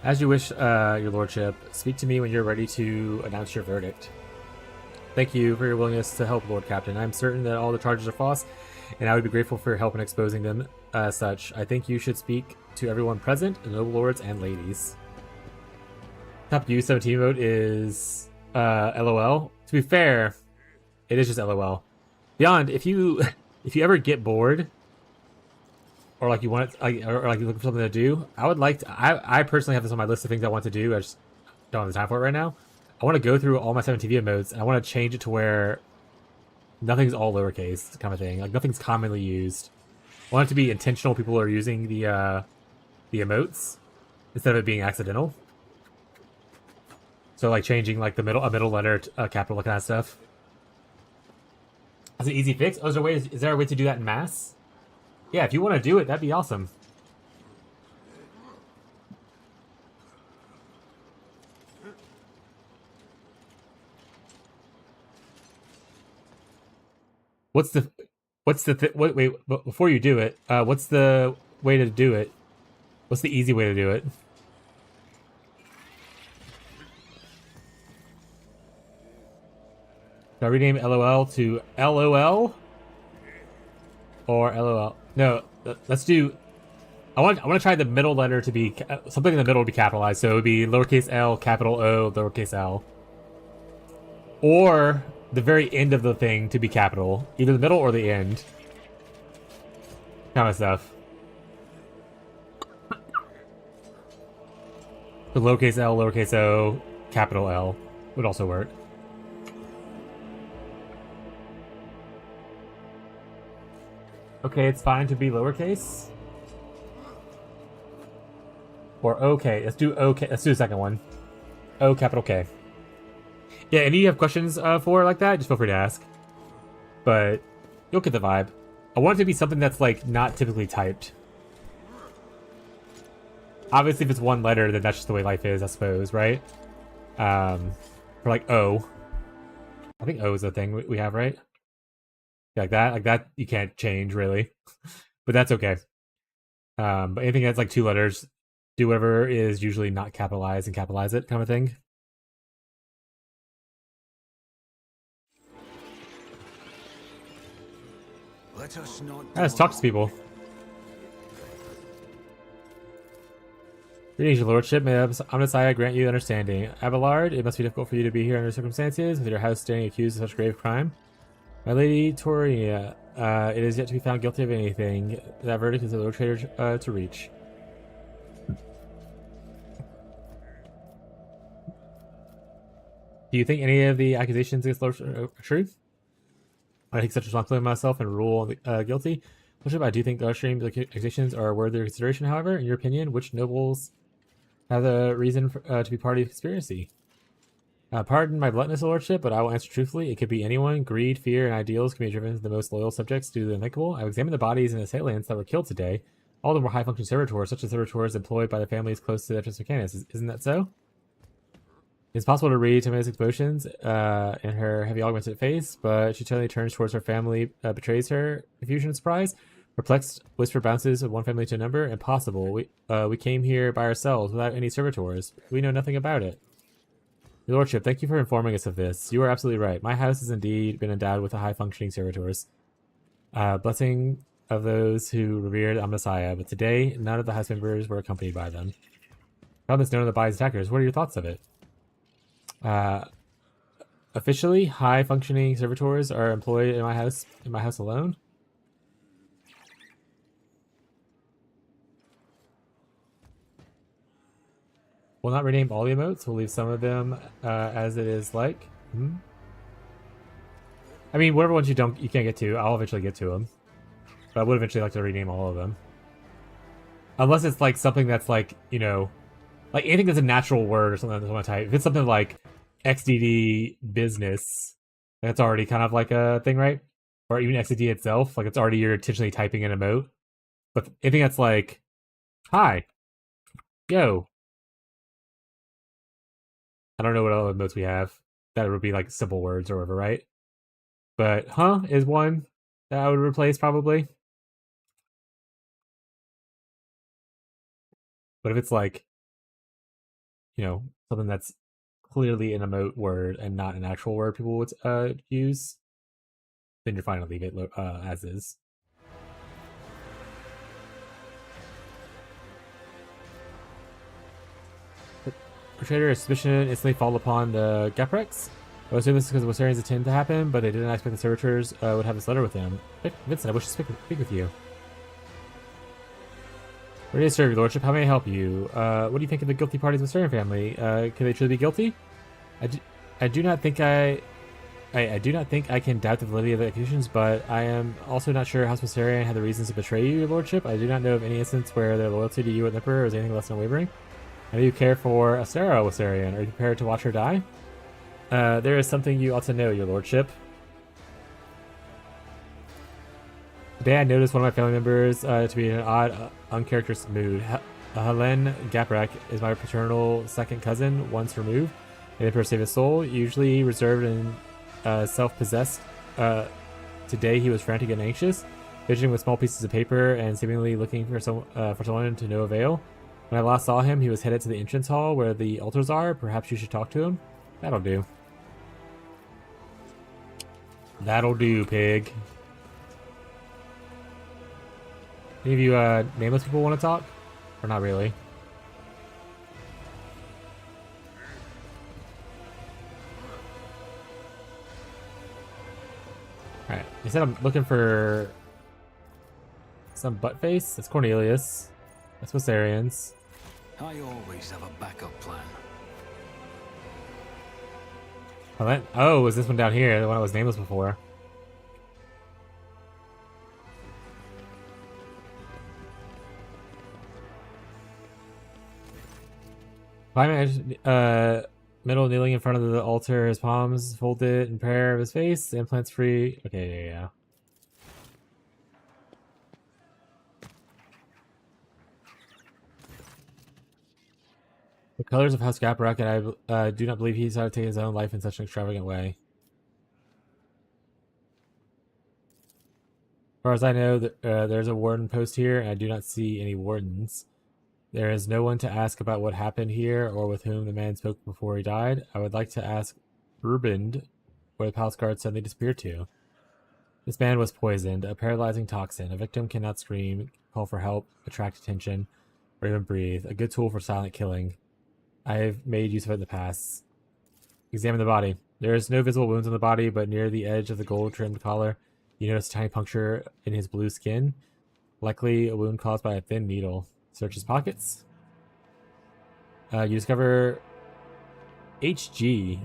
As you wish, your Lordship. Speak to me when you're ready to announce your verdict. Thank you for your willingness to help, Lord Captain. I'm certain that all the charges are false, and I would be grateful for your help in exposing them as such. I think you should speak to everyone present, the noble lords and ladies. Top U17 vote is LOL. To be fair, it is just LOL. Beyond, if you ever get bored, or like you want it, or like you look for something to do, I would like to. I personally have this on my list of things I want to do. I just don't have the time for it right now. I want to go through all my 7TV modes, and I want to change it to where nothing's all lowercase kind of thing. Like nothing's commonly used. I want it to be intentional. People are using the emotes instead of it being accidental. So like changing like a middle letter to capital, kind of stuff. That's an easy fix. Oh, is there a way to do that in mass? Yeah, if you want to do it, that'd be awesome. Wait, before you do it, what's the way to do it? What's the easy way to do it? Should I rename LOL to LOL? Or LOL? No, let's do... I want to try the middle letter to be... Something in the middle to be capitalized, so it would be lowercase l, capital O, lowercase l. Or the very end of the thing to be capital. Either the middle or the end. Kind of stuff. The lowercase l, lowercase o, capital L would also work. Okay, it's fine to be lowercase. Or okay. Let's do okay. Let's do the second one. O, capital K. Yeah, any you have questions for like that, just feel free to ask. But you'll get the vibe. I want it to be something that's like not typically typed. Obviously, if it's one letter, then that's just the way life is, I suppose, right? For like O. I think O is the thing we have, right? Like that you can't change really. But that's okay. But anything that's like two letters, do whatever is usually not capitalized and capitalize it kind of thing. Let's talk to people. Greetings, your lordship. May Omnissiah grant you understanding. Abelard, it must be difficult for you to be here under circumstances, with your house standing accused of such grave crime. My lady Toria, it is yet to be found guilty of anything. That verdict is a low traitor to reach. Do you think any of the accusations against Lord are true? I take such responsibility myself and rule guilty. Lordship, I do think the extreme accusations are worthy of consideration, however. In your opinion, which nobles have the reason to be part of the conspiracy? Pardon my bluntness, Lordship, but I will answer truthfully. It could be anyone. Greed, fear, and ideals can be driven to the most loyal subjects to do the unthinkable. I've examined the bodies and assailants that were killed today. All of them were high-functioning servitors, such as servitors employed by the families close to the Empress Mechanus. Isn't that so? It's possible to read Tamiya's emotions in her heavy augmented face, but she suddenly turns towards her family, betrays her confusion and surprise. Perplexed, whisper bounces of one family to another. Impossible. We came here by ourselves without any servitors. We know nothing about it. Your Lordship, thank you for informing us of this. You are absolutely right. My house has indeed been endowed with a high-functioning servitors. Blessing of those who revered Omnissiah, but today none of the house members were accompanied by them. Found this known of the body's attackers. What are your thoughts of it? Officially, high-functioning servitors are employed in my house alone. We'll not rename all the emotes. We'll leave some of them as it is like. I mean, whatever ones you can't get to, I'll eventually get to them. But I would eventually like to rename all of them. Unless it's like something that's like, you know, like anything that's a natural word or something that's one type. If it's something like XDD business, that's already kind of like a thing, right? Or even XDD itself, like it's already you're intentionally typing an emote. But anything that's like, hi, yo. I don't know what other emotes we have. That would be like simple words or whatever, right? But huh is one that I would replace probably. But if it's like, you know, something that's clearly an emote word and not an actual word people would use, then you're fine to leave it as is. Trader suspicion instantly fall upon the Gaprex. I assume this is because Wasarians intend to happen, but they didn't expect the servitors would have this letter with them. Vincent, I wish to speak with you. Ready to serve, your lordship. How may I help you? What do you think of the guilty parties of the Wasarian family? Could they truly be guilty? I do not think I do not think I can doubt the validity of the accusations, but I am also not sure House Mysterion had the reasons to betray you, your lordship. I do not know of any instance where their loyalty to you and the Emperor is anything less than unwavering. I know you care for Astera Mysterion. Are you prepared to watch her die? There is something you ought to know, your lordship. Today I noticed one of my family members to be in an odd, uncharacteristic mood. Helen Gaprak is my paternal second cousin, once removed. The Emperor saved his soul, usually reserved and self-possessed. Today he was frantic and anxious, fidgeting with small pieces of paper and seemingly looking for someone to no avail. When I last saw him, he was headed to the entrance hall where the altars are. Perhaps you should talk to him? That'll do. That'll do, pig. Any of you nameless people want to talk? Or not really? Alright, you said I'm looking for some butt face? That's Cornelius. That's Mysterians. I always have a backup plan. Oh, was this one down here? The one that was nameless before. Middle kneeling in front of the altar, his palms folded in prayer of his face, implants free. Okay, yeah. The colors of House Gaprak, and I do not believe he decided to take his own life in such an extravagant way. As far as I know, there's a warden post here, and I do not see any wardens. There is no one to ask about what happened here or with whom the man spoke before he died. I would like to ask Urband where the palace guard suddenly disappeared to. This man was poisoned, a paralyzing toxin. A victim cannot scream, call for help, attract attention, or even breathe. A good tool for silent killing. I have made use of it in the past. Examine the body. There is no visible wounds on the body, but near the edge of the gold-trimmed collar, you notice a tiny puncture in his blue skin. Likely a wound caused by a thin needle. Search his pockets. You discover HG.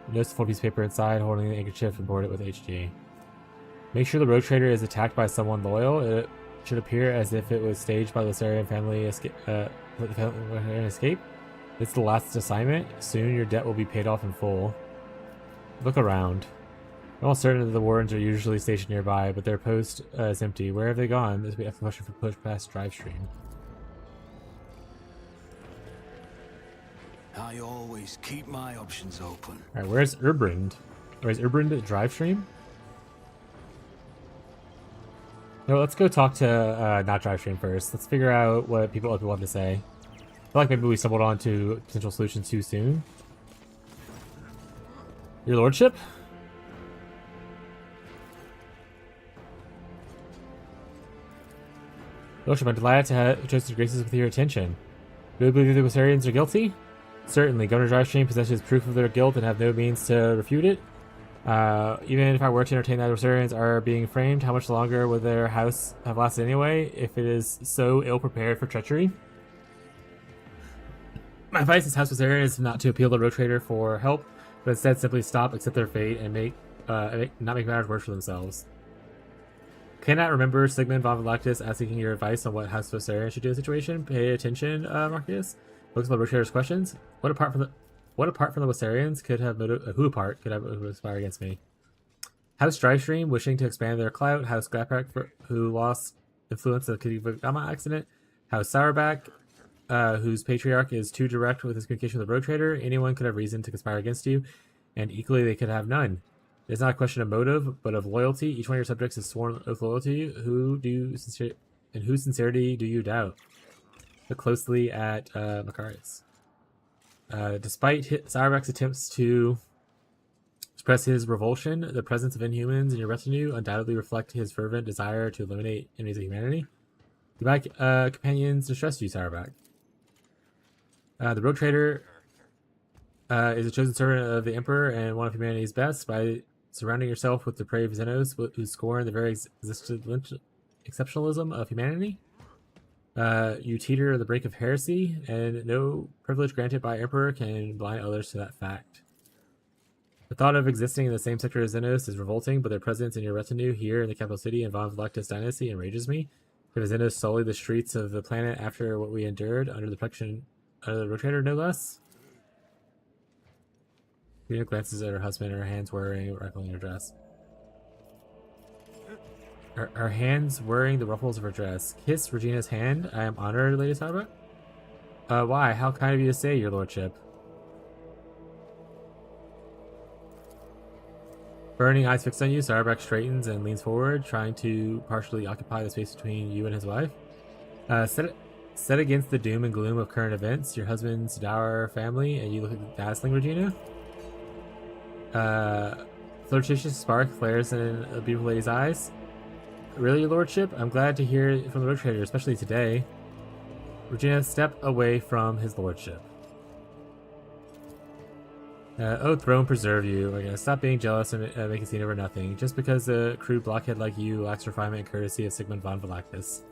Notice the full piece of paper inside, holding the handkerchief and board it with HG. Make sure the road trader is attacked by someone loyal. It should appear as if it was staged by the Lysarian family escape. It's the last assignment. Soon your debt will be paid off in full. Look around. I'm almost certain that the wardens are usually stationed nearby, but their post is empty. Where have they gone? This will be a question for push past drive stream. I always keep my options open. Alright, where's Urbrand? Or is Urbrand at drive stream? No, let's go talk to not drive stream first. Let's figure out what other people have to say. I feel like maybe we stumbled onto potential solutions too soon. Your lordship? Lordship, I'm delighted to have chosen to grace us with your attention. Do you believe the Quasarians are guilty? Certainly. Governor Drivestream possesses proof of their guilt and have no means to refute it. Even if I were to entertain that Quasarians are being framed, how much longer would their house have lasted anyway, if it is so ill-prepared for treachery? My advice is House Quasarian is not to appeal to the Road Trader for help, but instead simply stop, accept their fate, and not make matters worse for themselves. Cannot remember Sigmund von Galactus asking your advice on what House Quasarian should do in the situation. Pay attention, Marcus. Focus on the Road Trader's questions. What apart from the Quasarians could have who apart could have conspired against me? House Drivestream, wishing to expand their clout. House Glaprak, who lost influence in the Kigama accident. House Sauerback, whose patriarch is too direct with his communication with the Road Trader. Anyone could have reason to conspire against you, and equally they could have none. It's not a question of motive, but of loyalty. Each one of your subjects is sworn oath loyalty. Whose sincerity do you doubt? Look closely at Macarius. Despite Sauerback's attempts to express his revulsion, the presence of inhumans in your retinue undoubtedly reflect his fervent desire to eliminate enemies of humanity. Do my companions distress you, Sauerback? The Road Trader is a chosen servant of the Emperor and one of humanity's best. By surrounding yourself with depraved Xenos who scorn the very exceptionalism of humanity, You teeter the brink of heresy, and no privilege granted by Emperor can blind others to that fact. The thought of existing in the same sector as Xenos is revolting, but their presence in your retinue here in the capital city and Von Vellectus dynasty enrages me. If Xenos sully the streets of the planet after what we endured under the protection of the Rotator, no less. Rena glances at her husband, her hands wearing a rifle in her dress. Her hands wearing the ruffles of her dress. Kiss Regina's hand. I am honored, Lady Sarba. Why? How kind of you to say, your lordship. Burning eyes fixed on you, Sarabak straightens and leans forward, trying to partially occupy the space between you and his wife. Set against the doom and gloom of current events, your husband's dour family, and you look at the dazzling Regina. Flirtatious spark flares in a beautiful lady's eyes. Really, your lordship? I'm glad to hear it from the road trader, especially today. Regina, step away from his lordship. Oh, throne preserve you. We're gonna stop being jealous and make a scene over nothing. Just because a crude blockhead like you lacks refinement and courtesy of Sigmund von Vellectus.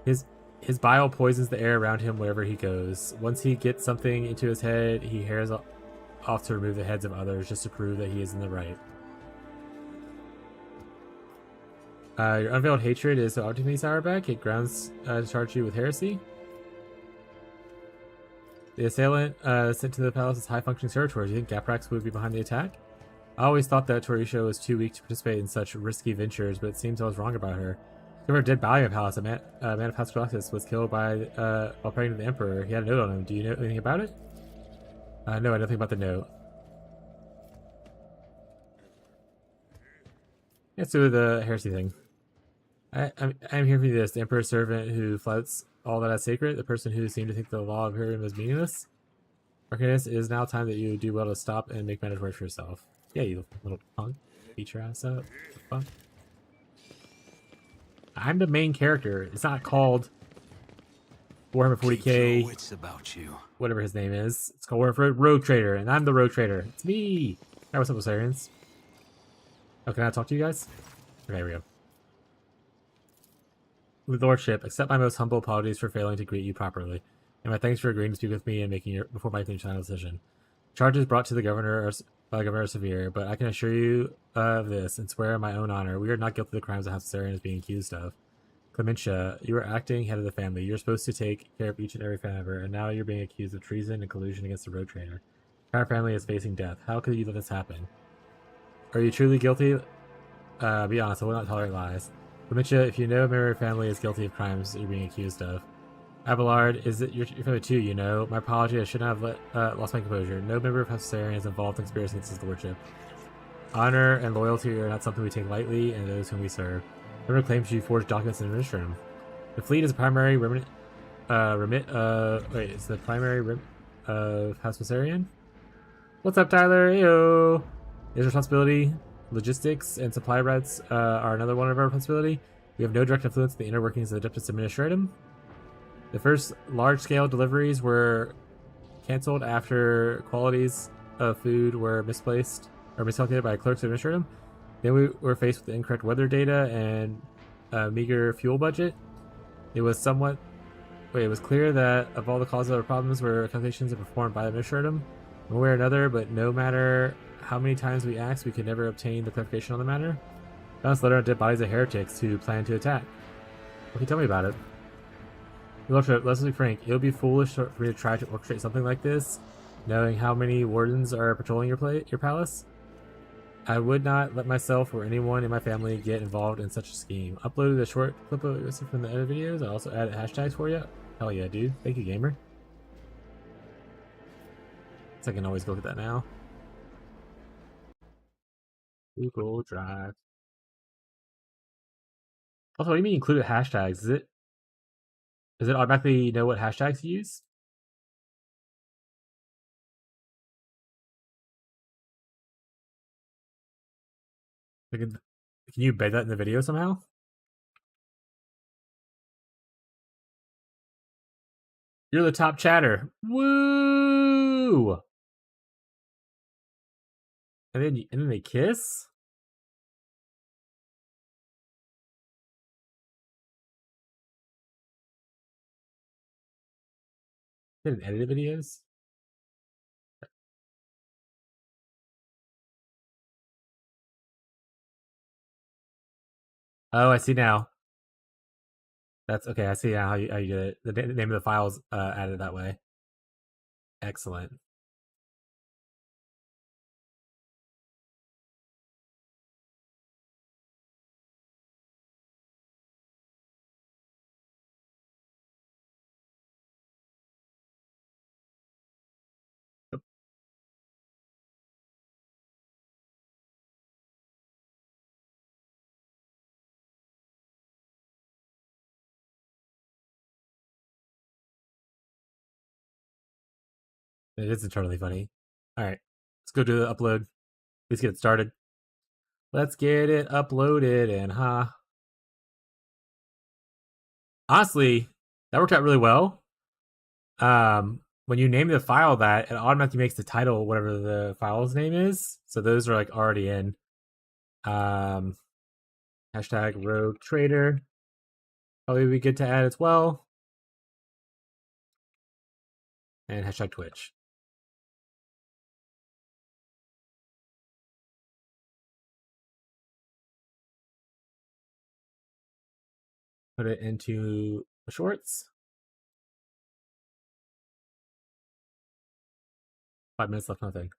His bile poisons the air around him wherever he goes. Once he gets something into his head, he hairs off to remove the heads of others just to prove that he is in the right. Your unveiled hatred is so obvious to me, Sauerbeck. It grounds to charge you with heresy. The assailant sent to the palace is high-functioning servitors. Do you think Gaprax would be behind the attack? I always thought that Torisha was too weak to participate in such risky ventures, but it seems I was wrong about her. Over dead body of Palace, a man of House Galactus was killed by while praying to the Emperor. He had a note on him. Do you know anything about it? No, I don't think about the note. Let's do the heresy thing. I'm here for this. The Emperor's servant who flouts all that is sacred, the person who seemed to think the law of Imperium was meaningless. Arcanus, it is now time that you do well to stop and make matters work for yourself. Yeah, you little punk. Beat your ass up. Fuck. I'm the main character. It's not called Warhammer 40k. About you. Whatever his name is. It's called Warhammer Rogue Trader, and I'm the Rogue Trader. It's me. Alright, what's up, Osarians? Oh, can I talk to you guys? Okay, here we go. With Lordship, accept my most humble apologies for failing to greet you properly, and my thanks for agreeing to speak with me and making your final decision. Charges brought to the governor by Governor Severe, but I can assure you of this and swear on my own honor, we are not guilty of the crimes the House of Sarian is being accused of. Clementia, you are acting head of the family. You're supposed to take care of each and every family member, and now you're being accused of treason and collusion against the Rogue Trader. Our family is facing death. How could you let this happen? Are you truly guilty? Be honest, I will not tolerate lies. Clementia, if you know a member of your family is guilty of crimes you're being accused of. Abelard, is it your family too, you know? My apology, I should not have lost my composure. No member of House Sarian is involved in conspiracy against his lordship. Honor and loyalty are not something we take lightly, and those whom we serve. Remember claims you forged documents in the administer them. The fleet is a primary remit it's the primary remit of House Sarian? What's up, Tyler? Heyo! His responsibility, logistics, and supply routes are another one of our responsibility. We have no direct influence in the inner workings of the Adeptus Administratum. The first large-scale deliveries were cancelled after qualities of food were misplaced or miscalculated by clerks of Administratum. Then we were faced with the incorrect weather data and a meager fuel budget. It was clear that of all the causes of our problems were calculations performed by the Administratum, one way or another, but no matter how many times we asked, we could never obtain the clarification on the matter. Found this letter on dead bodies of heretics who plan to attack. Okay, tell me about it. Lordship, let's be frank, it would be foolish for me to try to orchestrate something like this, knowing how many wardens are patrolling your palace. I would not let myself or anyone in my family get involved in such a scheme. Uploaded a short clip of it from the edit videos. I also added hashtags for you. Hell yeah, dude. Thank you, gamer. So I can always go look at that now. Google Drive. Also, what do you mean included hashtags? Does it automatically know what hashtags to use? Can you embed that in the video somehow? You're the top chatter. Woo! And then they kiss? Did edited videos? Oh, I see now. That's okay. I see now how you did it. The name of the file's added that way. Excellent. It is eternally funny. All right, let's go do the upload. Let's get it started. Let's get it uploaded and honestly, that worked out really well. When you name the file that, it automatically makes the title whatever the file's name is. So those are like already in. Hashtag Rogue Trader. Probably be good to add as well. And hashtag Twitch. Put it into shorts. 5 minutes left, nothing.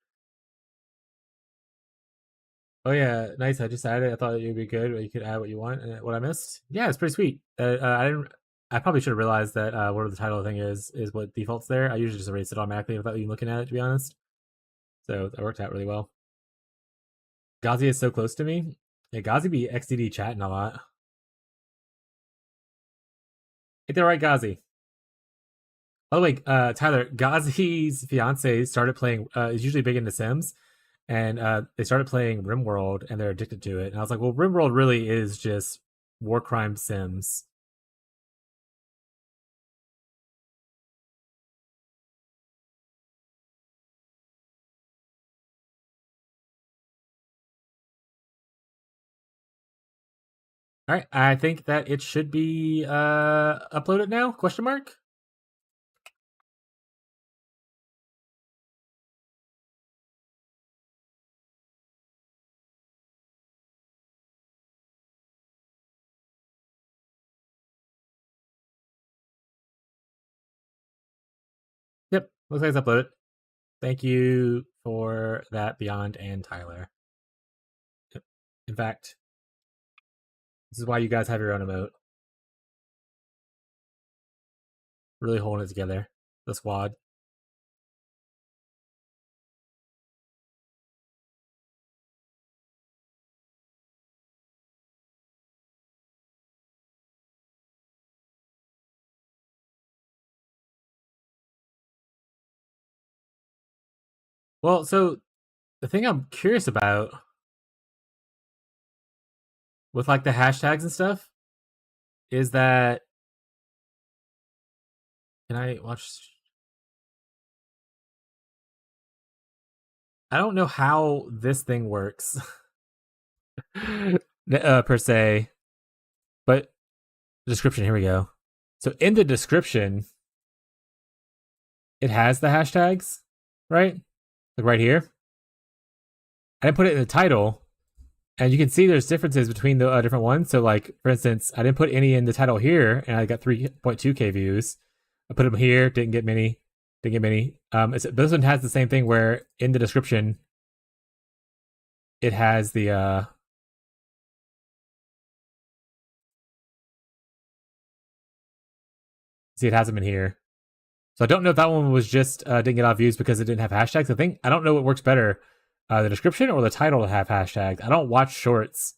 Oh yeah, nice. I just added it. I thought it would be good. You could add what you want. And what I missed? Yeah, it's pretty sweet. I didn't. I probably should have realized that whatever the title of the thing is what defaults there. I usually just erase it automatically without even looking at it, to be honest. So that worked out really well. Ghazi is so close to me. Yeah, Ghazi be XDD chatting a lot. Ain't that right, Ghazi? By the way, Tyler, Ghazi's fiance started playing. Is usually big into Sims, and they started playing RimWorld, and they're addicted to it. And I was like, well, RimWorld really is just war crime Sims. All right, I think that it should be uploaded now? Question mark. Yep, looks like it's uploaded. Thank you for that, Beyond and Tyler. Yep. In fact, this is why you guys have your own emote. Really holding it together, the squad. Well, so the thing I'm curious about with like the hashtags and stuff is that, can I watch? I don't know how this thing works per se, but description, here we go. So in the description, it has the hashtags, right? Like right here. I didn't put it in the title, and you can see there's differences between the different ones. So like, for instance, I didn't put any in the title here, and I got 3.2k views. I put them here, didn't get many. This one has the same thing where in the description, it has the see, it has them in here. So I don't know if that one was just didn't get a lot of views because it didn't have hashtags. I don't know what works better, the description or the title to have hashtags. I don't watch shorts,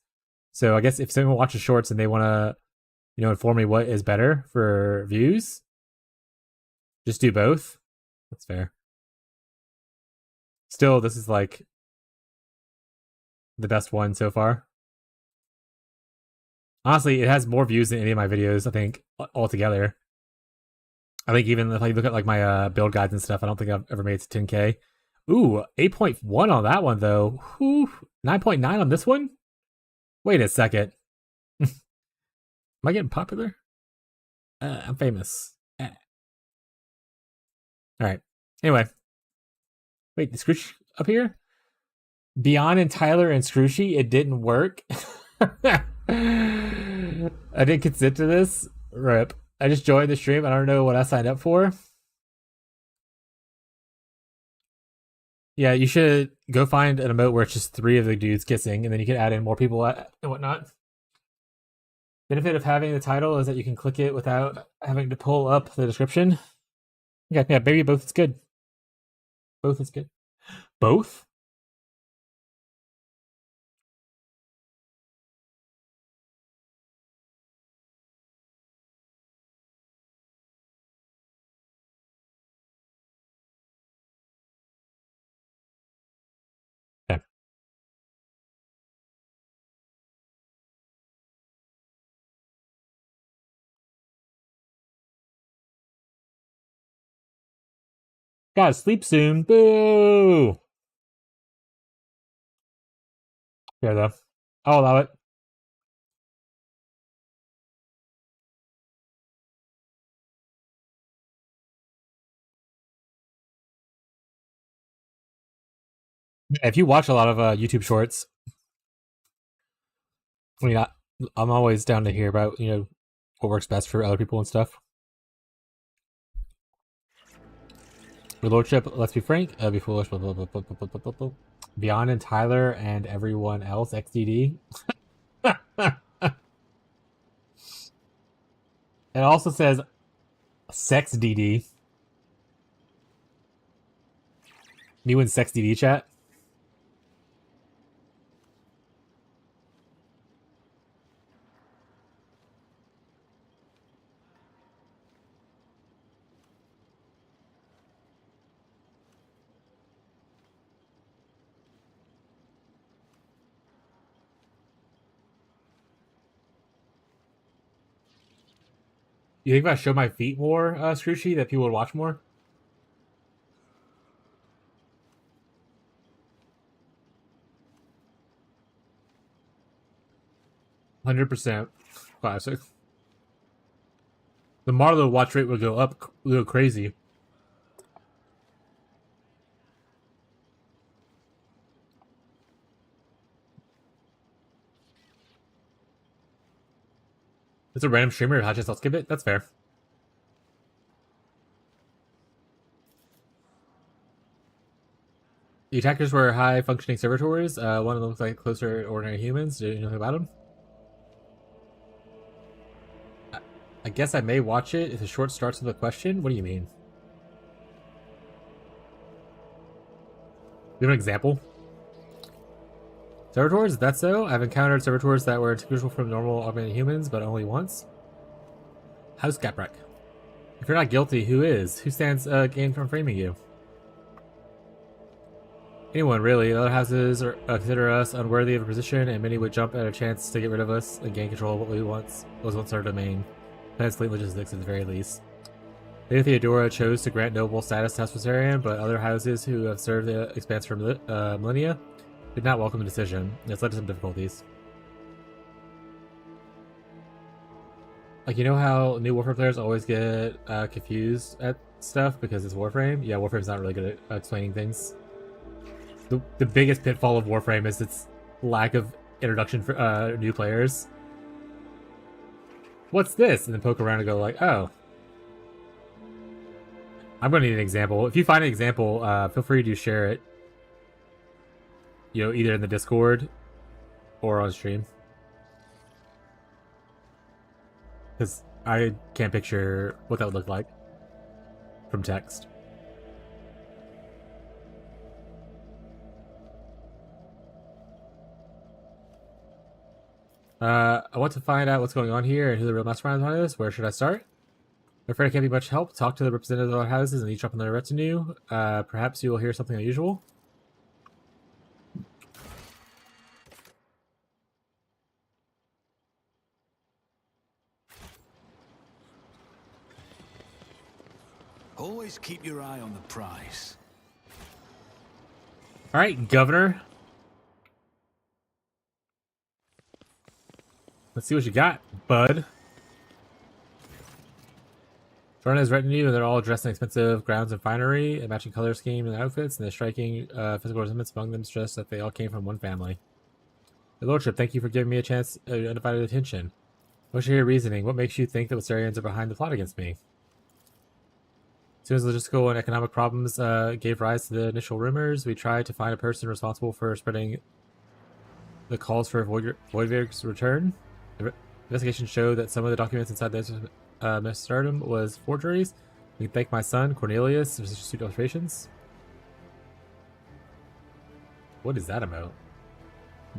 so I guess if someone watches shorts and they want to, inform me what is better for views, just do both. That's fair. Still, this is like the best one so far. Honestly, it has more views than any of my videos, I think, altogether. I think even if I look at like my build guides and stuff, I don't think I've ever made it to 10k. Ooh, 8.1 on that one though. 9.9 on this one? Wait a second. Am I getting popular? I'm famous. Alright. Anyway. Wait, the Scrooge up here? Beyond and Tyler and Scroochy, it didn't work. I didn't consent to this. Rip. I just joined the stream. I don't know what I signed up for. Yeah, you should go find an emote where it's just 3 of the dudes kissing, and then you can add in more people and whatnot. Benefit of having the title is that you can click it without having to pull up the description. Yeah, maybe both is good. Both is good. Both? Gotta sleep soon. Boo! Yeah, though. I'll allow it. If you watch a lot of YouTube shorts, I mean, I'm always down to hear about, what works best for other people and stuff. Your lordship, let's be frank, be foolish, blah, blah, blah, blah, blah, blah, blah, blah. Beyond and Tyler and everyone else, XDD. It also says Sex DD. Me and Sex DD chat. You think if I show my feet more, Scroochy, that people would watch more? %. Classic. The Marlowe watch rate would go up, go crazy. It's a random streamer. I'll skip it. That's fair. The attackers were high-functioning servitors. One of them looked like closer to ordinary humans. Do you know anything about them? I guess I may watch it if the short starts with a question. What do you mean? You have an example? Servitors? That's so? I've encountered servitors that were distinguishable from normal augmented humans, but only once. House Gaprek. If you're not guilty, who is? Who stands gained from framing you? Anyone, really. The other houses consider us unworthy of a position, and many would jump at a chance to get rid of us and gain control of what was once our domain. That's fleet logistics at the very least. Lady Theodora chose to grant noble status to House Viserion, but other houses who have served the Expanse for millennia did not welcome the decision. It's led to some difficulties. Like, you know how new Warframe players always get confused at stuff because it's Warframe? Yeah, Warframe's not really good at explaining things. The biggest pitfall of Warframe is its lack of introduction for new players. What's this? And then poke around and go like, oh. I'm going to need an example. If you find an example, feel free to share it. Either in the Discord or on stream. Because I can't picture what that would look like from text. I want to find out what's going on here and who the real mastermind behind this. Where should I start? I'm afraid I can't be much help. Talk to the representatives of our houses and each up in their retinue. Perhaps you will hear something unusual. Always keep your eye on the prize. All right, Governor. Let's see what you got, bud. As Surrounded his retinue, and they're all dressed in expensive gowns and finery, a matching color scheme and outfits, and the striking physical resemblance among them suggests that they all came from one family. Your Lordship, thank you for giving me a chance of undivided attention. What's your reasoning? What makes you think that Wasarians are behind the plot against me? As soon as logistical and economic problems gave rise to the initial rumors, we tried to find a person responsible for spreading the calls for Voidvirg's return. The investigation showed that some of the documents inside the Ministerium was forgeries. We can thank my son, Cornelius, for such astute observations. What is that about?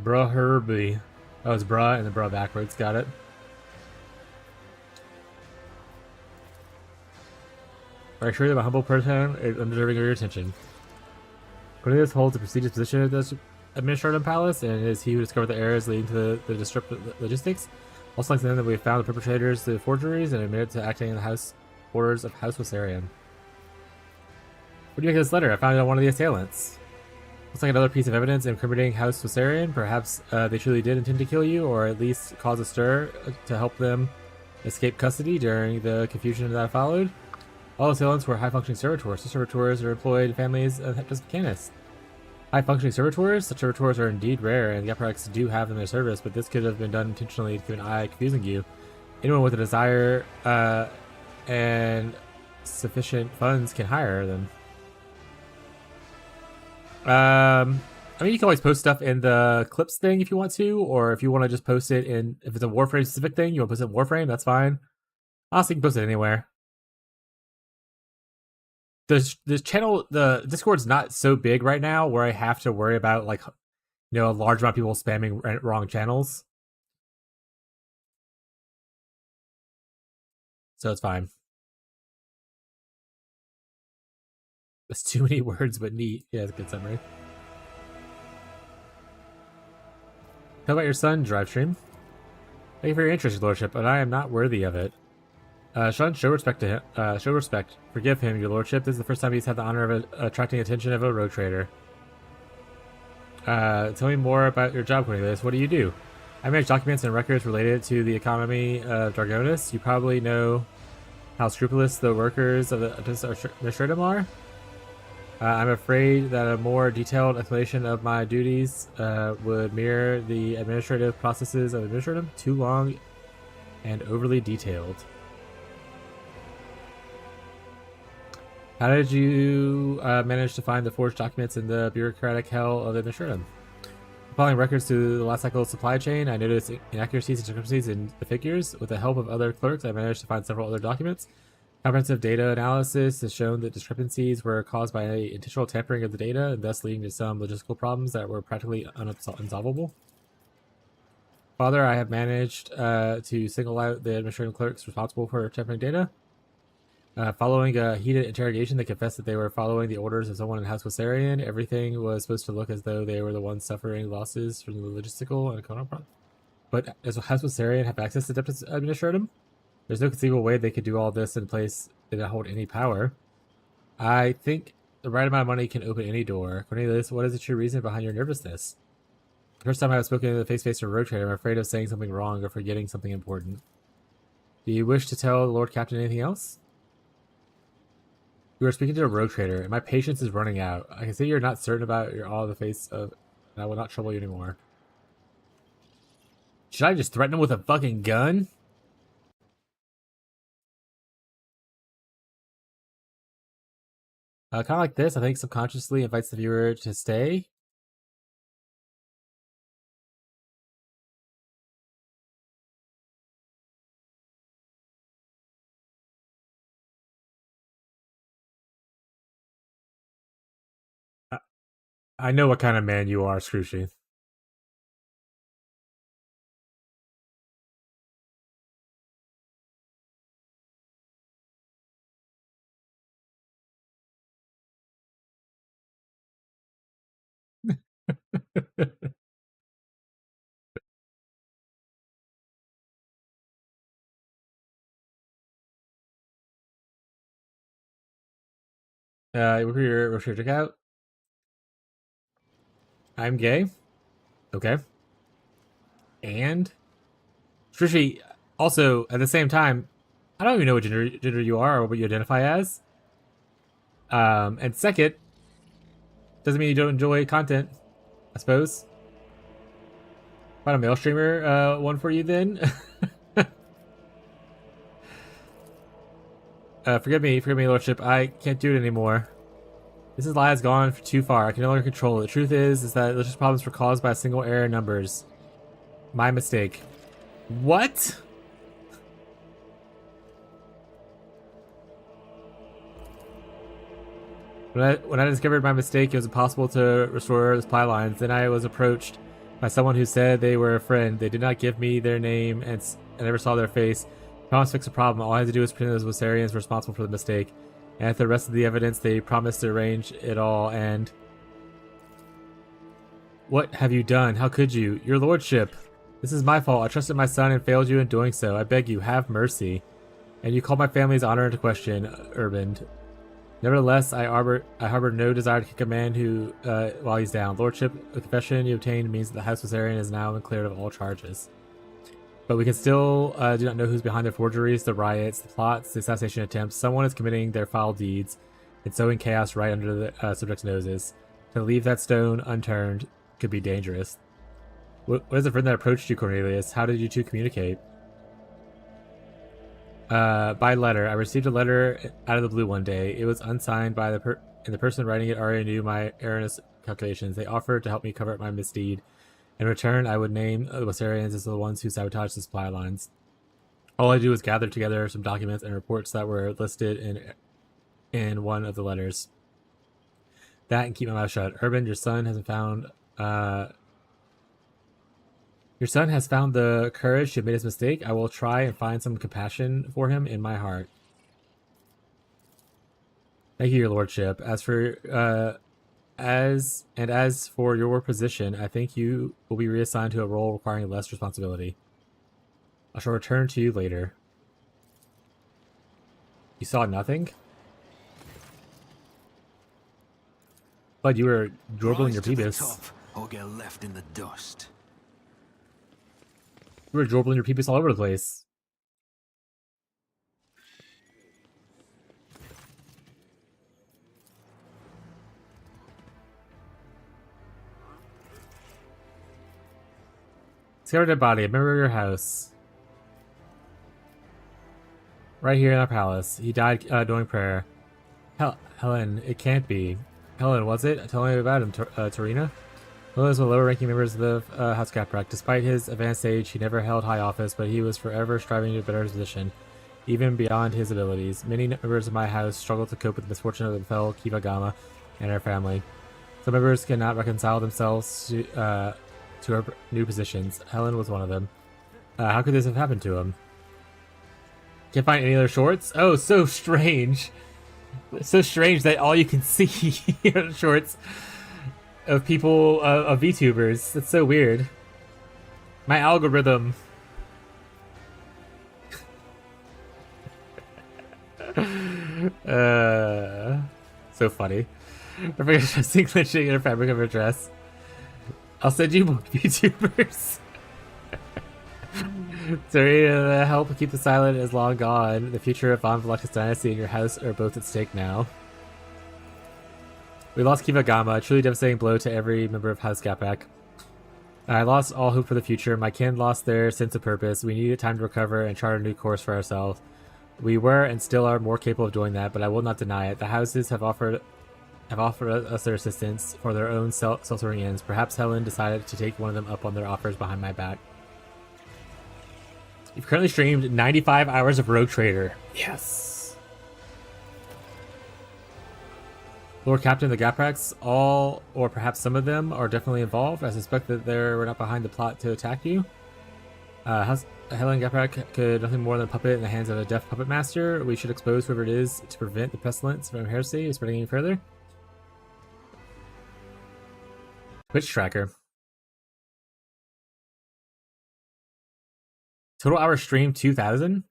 Bruh Herbie. Oh, it's bruh and the bruh backwards. Got it. I assure you that my humble person is undeserving of your attention. Cornelius holds a prestigious position at the Administrative Palace, and it is he who discovered the errors leading to the disruptive logistics. Also, like them, that we have found the perpetrators to the forgeries and admitted to acting in the house orders of House Wasarian. What do you make of this letter? I found it on one of the assailants. Looks like another piece of evidence incriminating House Wasarian. Perhaps they truly did intend to kill you, or at least cause a stir to help them escape custody during the confusion that followed. All assailants were high-functioning servitors. Such servitors are employed in families of mechanists. High-functioning servitors? Such servitors are indeed rare, and the Uprights do have them in their service, but this could have been done intentionally to keep an eye confusing you. Anyone with a desire and sufficient funds can hire them. I mean, you can always post stuff in the clips thing if you want to, or if you want to just post it in, if it's a Warframe specific thing, you want to post it in Warframe, that's fine. Honestly, you can post it anywhere. The channel, the Discord's not so big right now where I have to worry about, like, you know, a large amount of people spamming wrong channels. So it's fine. That's too many words, but neat. Yeah, it's a good summary. How about your son, Drivestream? Thank you for your interest, Your Lordship, but I am not worthy of it. Sean, show respect to him. Show respect. Forgive him, Your Lordship. This is the first time he's had the honor of attracting attention of a road trader. Tell me more about your job, Cornelius. What do you do? I manage documents and records related to the economy of Dragonis. You probably know how scrupulous the workers of the Administratum are. I'm afraid that a more detailed explanation of my duties would mirror the administrative processes of Administratum. Too long and overly detailed. How did you manage to find the forged documents in the bureaucratic hell of the Administratum? Applying records to the last cycle of supply chain, I noticed inaccuracies and discrepancies in the figures. With the help of other clerks, I managed to find several other documents. Comprehensive data analysis has shown that discrepancies were caused by intentional tampering of the data, and thus leading to some logistical problems that were practically unsolvable. Father, I have managed to single out the administrative clerks responsible for tampering data. Following a heated interrogation, they confessed that they were following the orders of someone in House Wasarian. Everything was supposed to look as though they were the ones suffering losses from the logistical and economic problems. But does House Wasarian have access to Deputy Administratum? There's no conceivable way they could do all this in place and not hold any power. I think the right amount of money can open any door. Cornelius, what is the true reason behind your nervousness? The first time I have spoken to the face-to-face to a road trader, I'm afraid of saying something wrong or forgetting something important. Do you wish to tell the Lord Captain anything else? You are speaking to a road trader, and my patience is running out. I can see you're not certain about your all the face of, and I will not trouble you anymore. Should I just threaten him with a fucking gun? Kind of like this, I think subconsciously invites the viewer to stay. I know what kind of man you are, Scroochy. What's your check out? I'm gay. Okay. And Scroochy, also at the same time, I don't even know what gender you are or what you identify as. And second, doesn't mean you don't enjoy content, I suppose. Find a male streamer, one for you then. Forgive me, Lordship. I can't do it anymore. This lie has gone too far. I can no longer control it. The truth is that Lordship's problems were caused by a single error in numbers. My mistake. What? When I discovered my mistake, it was impossible to restore the supply lines. Then I was approached by someone who said they were a friend. They did not give me their name, and I never saw their face. I promised to fix the problem. All I had to do was pretend those Wasarians were responsible for the mistake. And after the rest of the evidence, they promised to arrange it all, and... What have you done? How could you? Your lordship! This is my fault. I trusted my son and failed you in doing so. I beg you, have mercy. And you called my family's honor into question, Urban. Nevertheless, I harbor no desire to kick a man who, while he's down. Lordship, the confession you obtained means that the House Wasarian is now cleared of all charges. But we can still do not know who's behind the forgeries, the riots, the plots, the assassination attempts. Someone is committing their foul deeds and sowing chaos right under the subject's noses. To leave that stone unturned could be dangerous. What is the friend that approached you, Cornelius? How did you two communicate? By letter. I received a letter out of the blue one day. It was unsigned by and the person writing it already knew my erroneous calculations. They offered to help me cover up my misdeed. In return, I would name the Wasarians as the ones who sabotaged the supply lines. All I do is gather together some documents and reports that were listed in one of the letters. That and keep my mouth shut. Urban, your son has found the courage to admit his mistake. I will try and find some compassion for him in my heart. Thank you, your lordship. As for your position, I think you will be reassigned to a role requiring less responsibility. I shall return to you later. You saw nothing? But you were jorbling your peebus. Or get left in the dust. You were jorbling your peebus all over the place. Discovered a dead body. A member of your house. Right here in our palace. He died doing prayer. Helen, it can't be. Helen, was it? Tell me about him, Tarina. Helen was one of the lower-ranking members of the House Caprak. Despite his advanced age, he never held high office, but he was forever striving to better his position, even beyond his abilities. Many members of my house struggle to cope with the misfortune of the fell Kiva Gama and her family. Some members cannot reconcile themselves to her new positions. Helen was one of them. How could this have happened to him? Can't find any other shorts? Oh, so strange. So strange that all you can see are shorts of people, of VTubers. That's so weird. My algorithm. So funny. Perfect dressing, glitching in a fabric of her dress. I'll send you more VTubers. Sorry to help keep the silent is long gone. The future of Von Velux's dynasty and your house are both at stake now. We lost Kiva Gama, a truly devastating blow to every member of House Gapak. I lost all hope for the future. My kin lost their sense of purpose. We needed time to recover and chart a new course for ourselves. We were and still are more capable of doing that, but I will not deny it. The houses have offered us their assistance for their own self-serving ends. Perhaps Helen decided to take one of them up on their offers behind my back. You've currently streamed 95 hours of Rogue Trader. Yes. Lord Captain, the Gapraks, all or perhaps some of them are definitely involved. I suspect that they were not behind the plot to attack you. Helen Gaprak could nothing more than a puppet in the hands of a deaf puppet master. We should expose whoever it is to prevent the pestilence from heresy spreading any further. Twitch tracker. Total hour stream 2,000?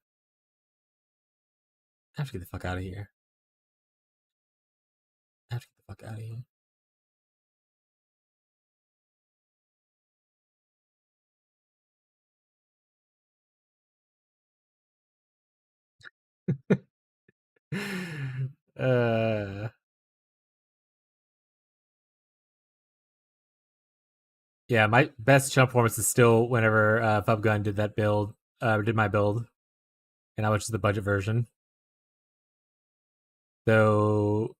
I have to get the fuck out of here. I have to get the fuck out of here. uh, yeah, my best chump performance is still whenever Fubgun did that build, did my build, and I was just the budget version. Though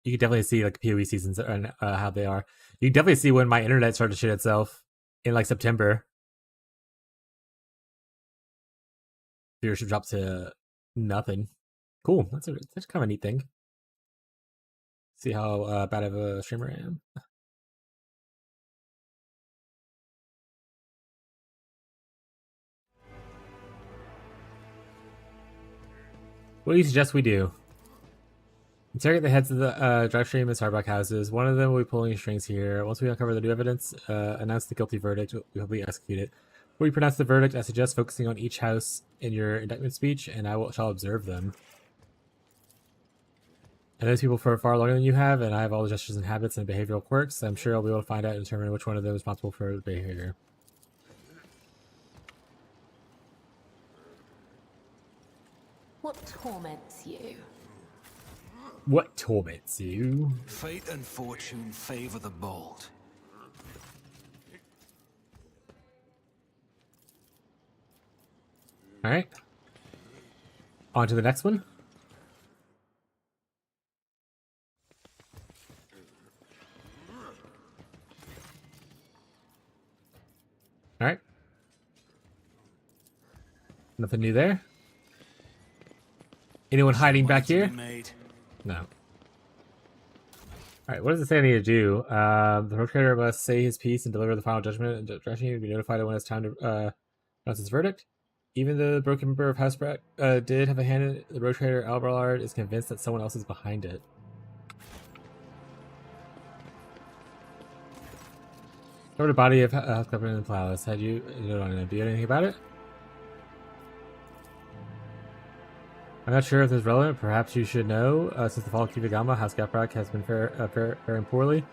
you can definitely see like PoE seasons and how they are. You can definitely see when my internet started to shit itself in like September. Viewership dropped to nothing. Cool. That's kind of a neat thing. See how bad of a streamer I am. What do you suggest we do? Interrogate the heads of the drive stream and Starbuck houses. One of them will be pulling strings here. Once we uncover the new evidence, announce the guilty verdict. We will be execute it. Before you pronounce the verdict, I suggest focusing on each house in your indictment speech, and shall observe them. I know these people for far longer than you have, and I have all the gestures and habits and behavioral quirks. I'm sure I'll be able to find out and determine which one of them is responsible for the behavior. What torments you? What torments you? Fate and fortune favor the bold. Alright. On to the next one. Alright. Nothing new there. Anyone hiding back here? No. Alright, what does it say I need to do? The perpetrator must say his piece and deliver the final judgment, and direction you to be notified when it's time to announce his verdict. Even though the broken member of Housebreak did have a hand in it, the road trader Alballard is convinced that someone else is behind it. Covered a body of House Captain in the palace. Do you know anything about it? I'm not sure if this is relevant. Perhaps you should know. Since the fall of Kivigama, House Gaprak has been faring poorly. To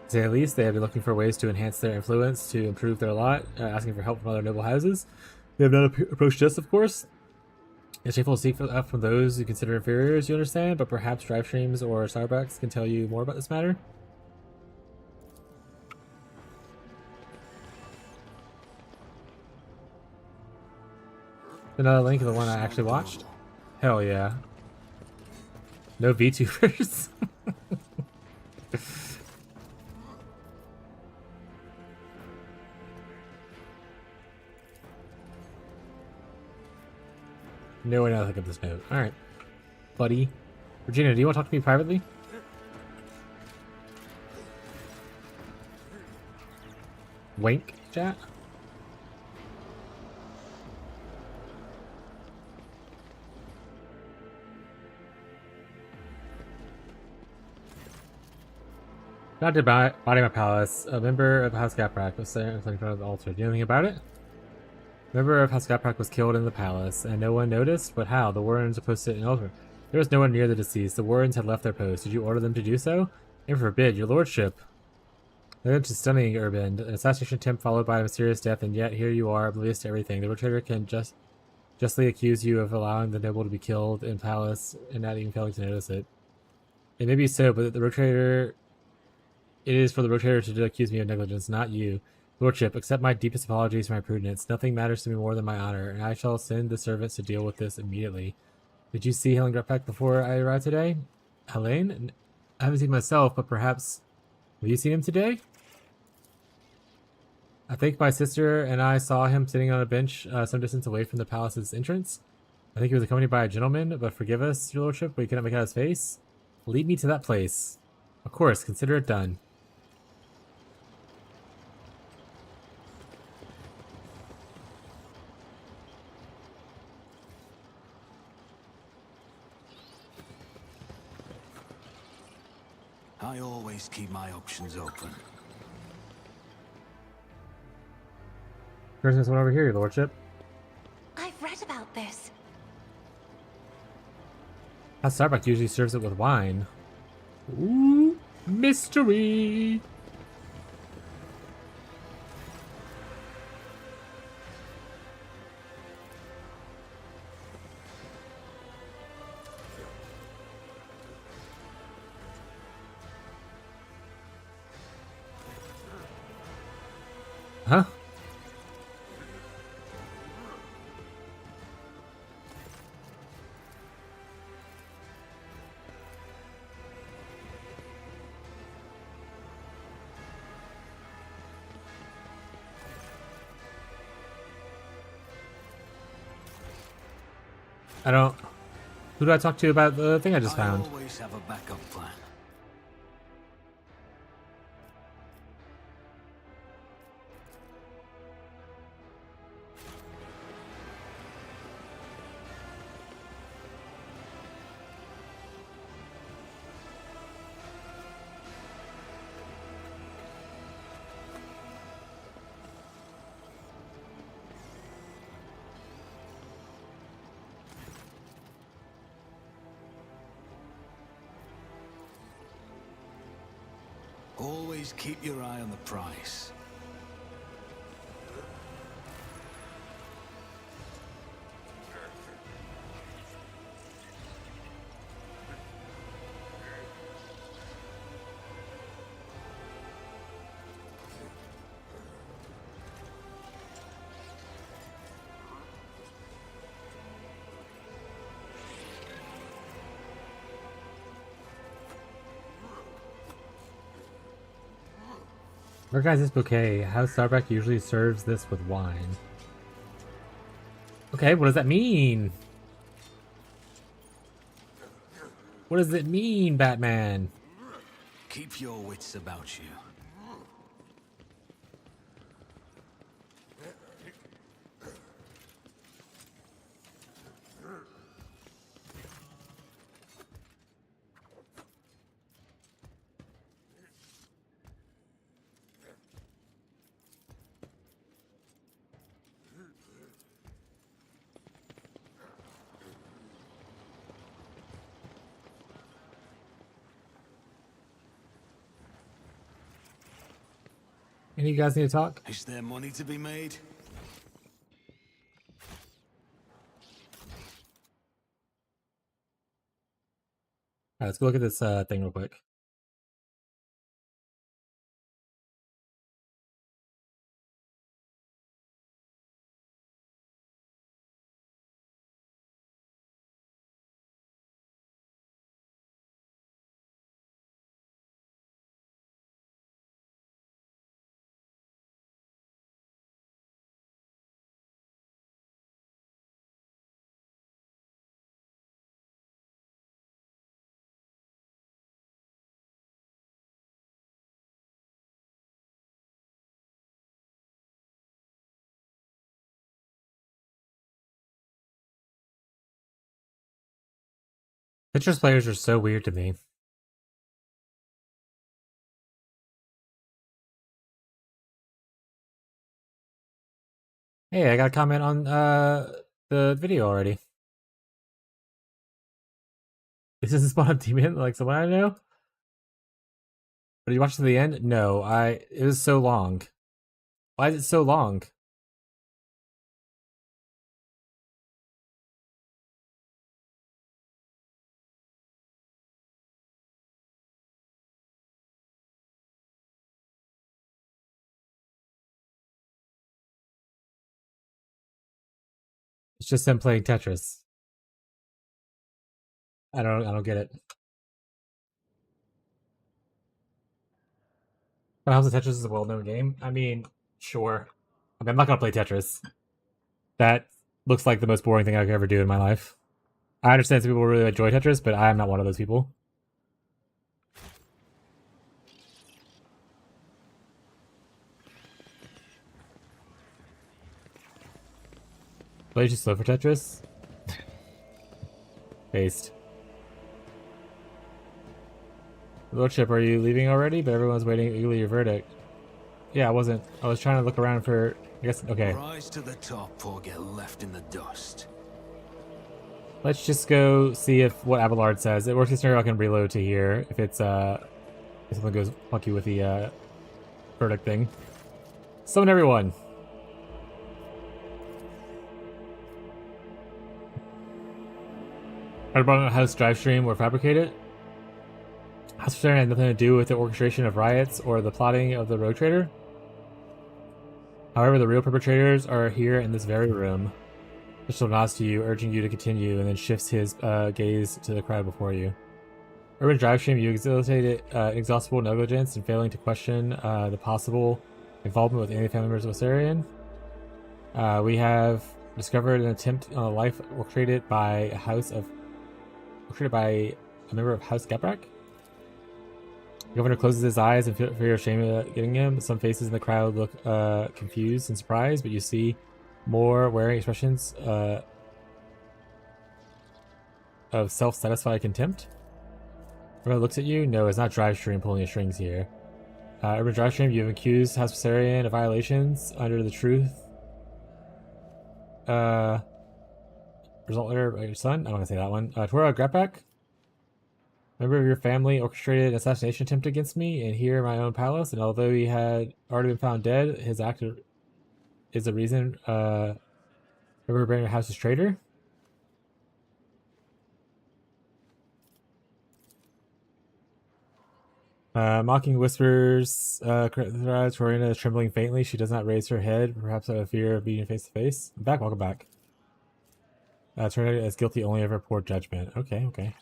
say the least, they have been looking for ways to enhance their influence, to improve their lot, asking for help from other noble houses. They have not approached us, of course. It's shameful to seek help from those you consider inferiors, you understand, but perhaps drive streams or Starbucks can tell you more about this matter. Another link of the one I actually watched. Hell yeah. No VTubers. No one else look at this note. Alright. Buddy. Regina, do you want to talk to me privately? Wink, chat? Not to body my palace. A member of House Gaprak was in front of the altar. Do you know anything about it? A member of House Gaprak was killed in the palace, and no one noticed? But how? The Wardens are posted in the altar. There was no one near the deceased. The Wardens had left their post. Did you order them to do so? Never forbid, your lordship. That's just stunning, Urban. An assassination attempt followed by a mysterious death, and yet here you are, oblivious to everything. The rotator can justly accuse you of allowing the noble to be killed in palace and not even failing to notice it. It may be so, but the rotator... It is for the rotator to accuse me of negligence, not you. Lordship, accept my deepest apologies for my prudence. Nothing matters to me more than my honor, and I shall send the servants to deal with this immediately. Did you see Helen Grepek before I arrived today? Helene? I haven't seen myself, but perhaps... Have you seen him today? I think my sister and I saw him sitting on a bench some distance away from the palace's entrance. I think he was accompanied by a gentleman, but forgive us, your lordship, we couldn't make out his face. Lead me to that place. Of course, consider it done. I always keep my options open. There's this one over here, your lordship. I've read about this. House Starbuck usually serves it with wine. Ooh, mystery! Huh? I don't... Who do I talk to about the thing I just found? I always have a backup plan. Always keep your eye on the prize. Recognize this bouquet. House Starbuck usually serves this with wine. Okay, what does that mean? What does it mean, Batman? Keep your wits about you. Any of you guys need to talk? Is there money to be made? Alright, let's go look at this thing real quick. Tetris players are so weird to me. Hey, I got a comment on the video already. This is a spot on Demon, like someone I know? But did you watch to the end? No, it was so long. Why is it so long? It's just them playing Tetris. I don't get it. But House of Tetris is a well-known game. I mean, sure. I mean, I'm not gonna play Tetris. That looks like the most boring thing I could ever do in my life. I understand some people really enjoy Tetris, but I am not one of those people. Play too slow for Tetris? Based. Lordship, are you leaving already? But everyone's waiting eagerly your verdict. Yeah, I wasn't. I was trying to look around for... I guess... Okay. Rise to the top or get left in the dust. Let's just go see if what Abelard says. It works in scenario I can reload to here if it's if something goes funky with the verdict thing. Summon everyone. Heard about a house drive stream or fabricate it? House Sharon had nothing to do with the orchestration of riots or the plotting of the Rogue Trader? However, the real perpetrators are here in this very room. Crystal nods to you, urging you to continue, and then shifts his gaze to the crowd before you. Urban Drivestream, you exhibited inexhaustible negligence in failing to question the possible involvement with any family members of Osirian. We have discovered an attempt on a life orchestrated by a member of House Geprak. The governor closes his eyes in fear of shame at getting him. Some faces in the crowd look confused and surprised, but you see more wearing expressions of self-satisfied contempt. Everyone looks at you. No, it's not Drivestream pulling your strings here. Urban Drivestream, you have accused House Viserion of violations under the truth. Result letter by your son? I'm not gonna say that one. Tora Greppak, member of your family, orchestrated an assassination attempt against me and here in my own palace, and although he had already been found dead, his act is the reason member of your house is traitor. Mocking whispers, Torina is trembling faintly. She does not raise her head, perhaps out of fear of being face to face. I'm back, welcome back. Torina is guilty only of her poor judgment. Okay.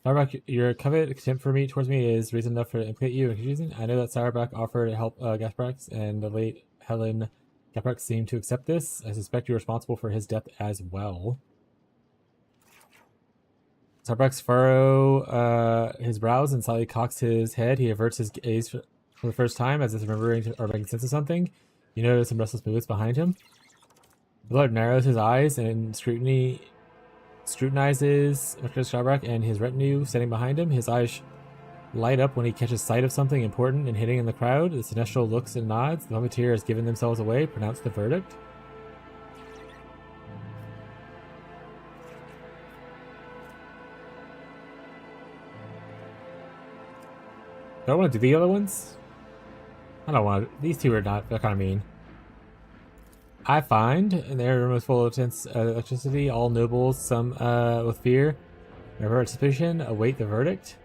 Sauerback, your covet contempt for me towards me is reason enough to implicate you in confusing. I know that Sauerback offered to help Gasprax, and the late Helen Gasprax seemed to accept this. I suspect you're responsible for his death as well. Sauerback's furrow his brows and slightly cocks his head. He averts his gaze for the first time, as if remembering or making sense of something. You notice some restless movements behind him. The Lord narrows his eyes and scrutinizes Mr. Sauerback and his retinue standing behind him. His eyes light up when he catches sight of something important and hidden in the crowd. The Sinestral looks and nods. The Mummiteer has given themselves away. Pronounce the verdict. Do I want to do the other ones? I don't want to. These two are not. They're kind of mean. I find in their room is full of intense electricity. All nobles, some with fear, never suspicion, await the verdict.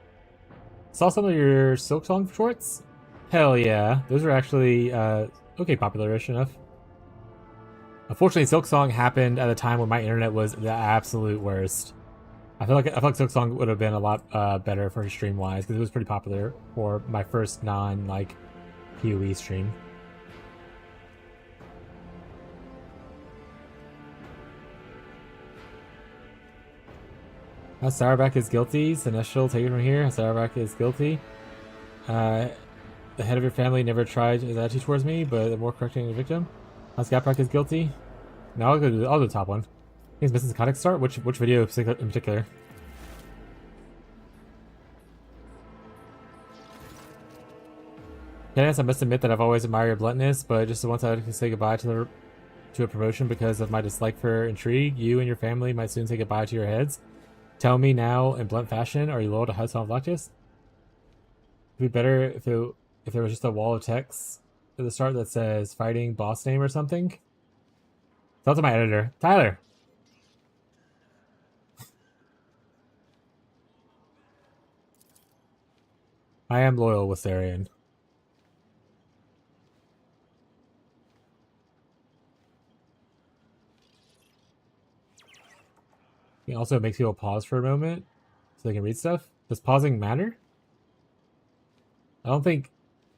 Saw some of your Silksong shorts? Hell yeah, those are actually okay, popular-ish enough. Unfortunately, Silksong happened at a time when my internet was the absolute worst. I feel like Silksong would have been a lot better for stream wise because it was pretty popular for my first PoE stream. Sauerback is guilty. Sinestral, take it from here. Sauerback is guilty. The head of your family never tried his attitude towards me, but the more correcting the victim. Gasprax is guilty. No, I'll do the top one. I think it's missing Psychotic Start. Which video in particular? Dennis, I must admit that I've always admired your bluntness, but just once I could say goodbye to a promotion because of my dislike for intrigue, you and your family might soon say goodbye to your heads. Tell me now in blunt fashion, are you loyal to House von Vlactus? It'd be better if there was just a wall of text at the start that says fighting boss name or something. Tell to my editor. Tyler! I am loyal with Sarian. It also makes people pause for a moment so they can read stuff. Does pausing matter? I don't think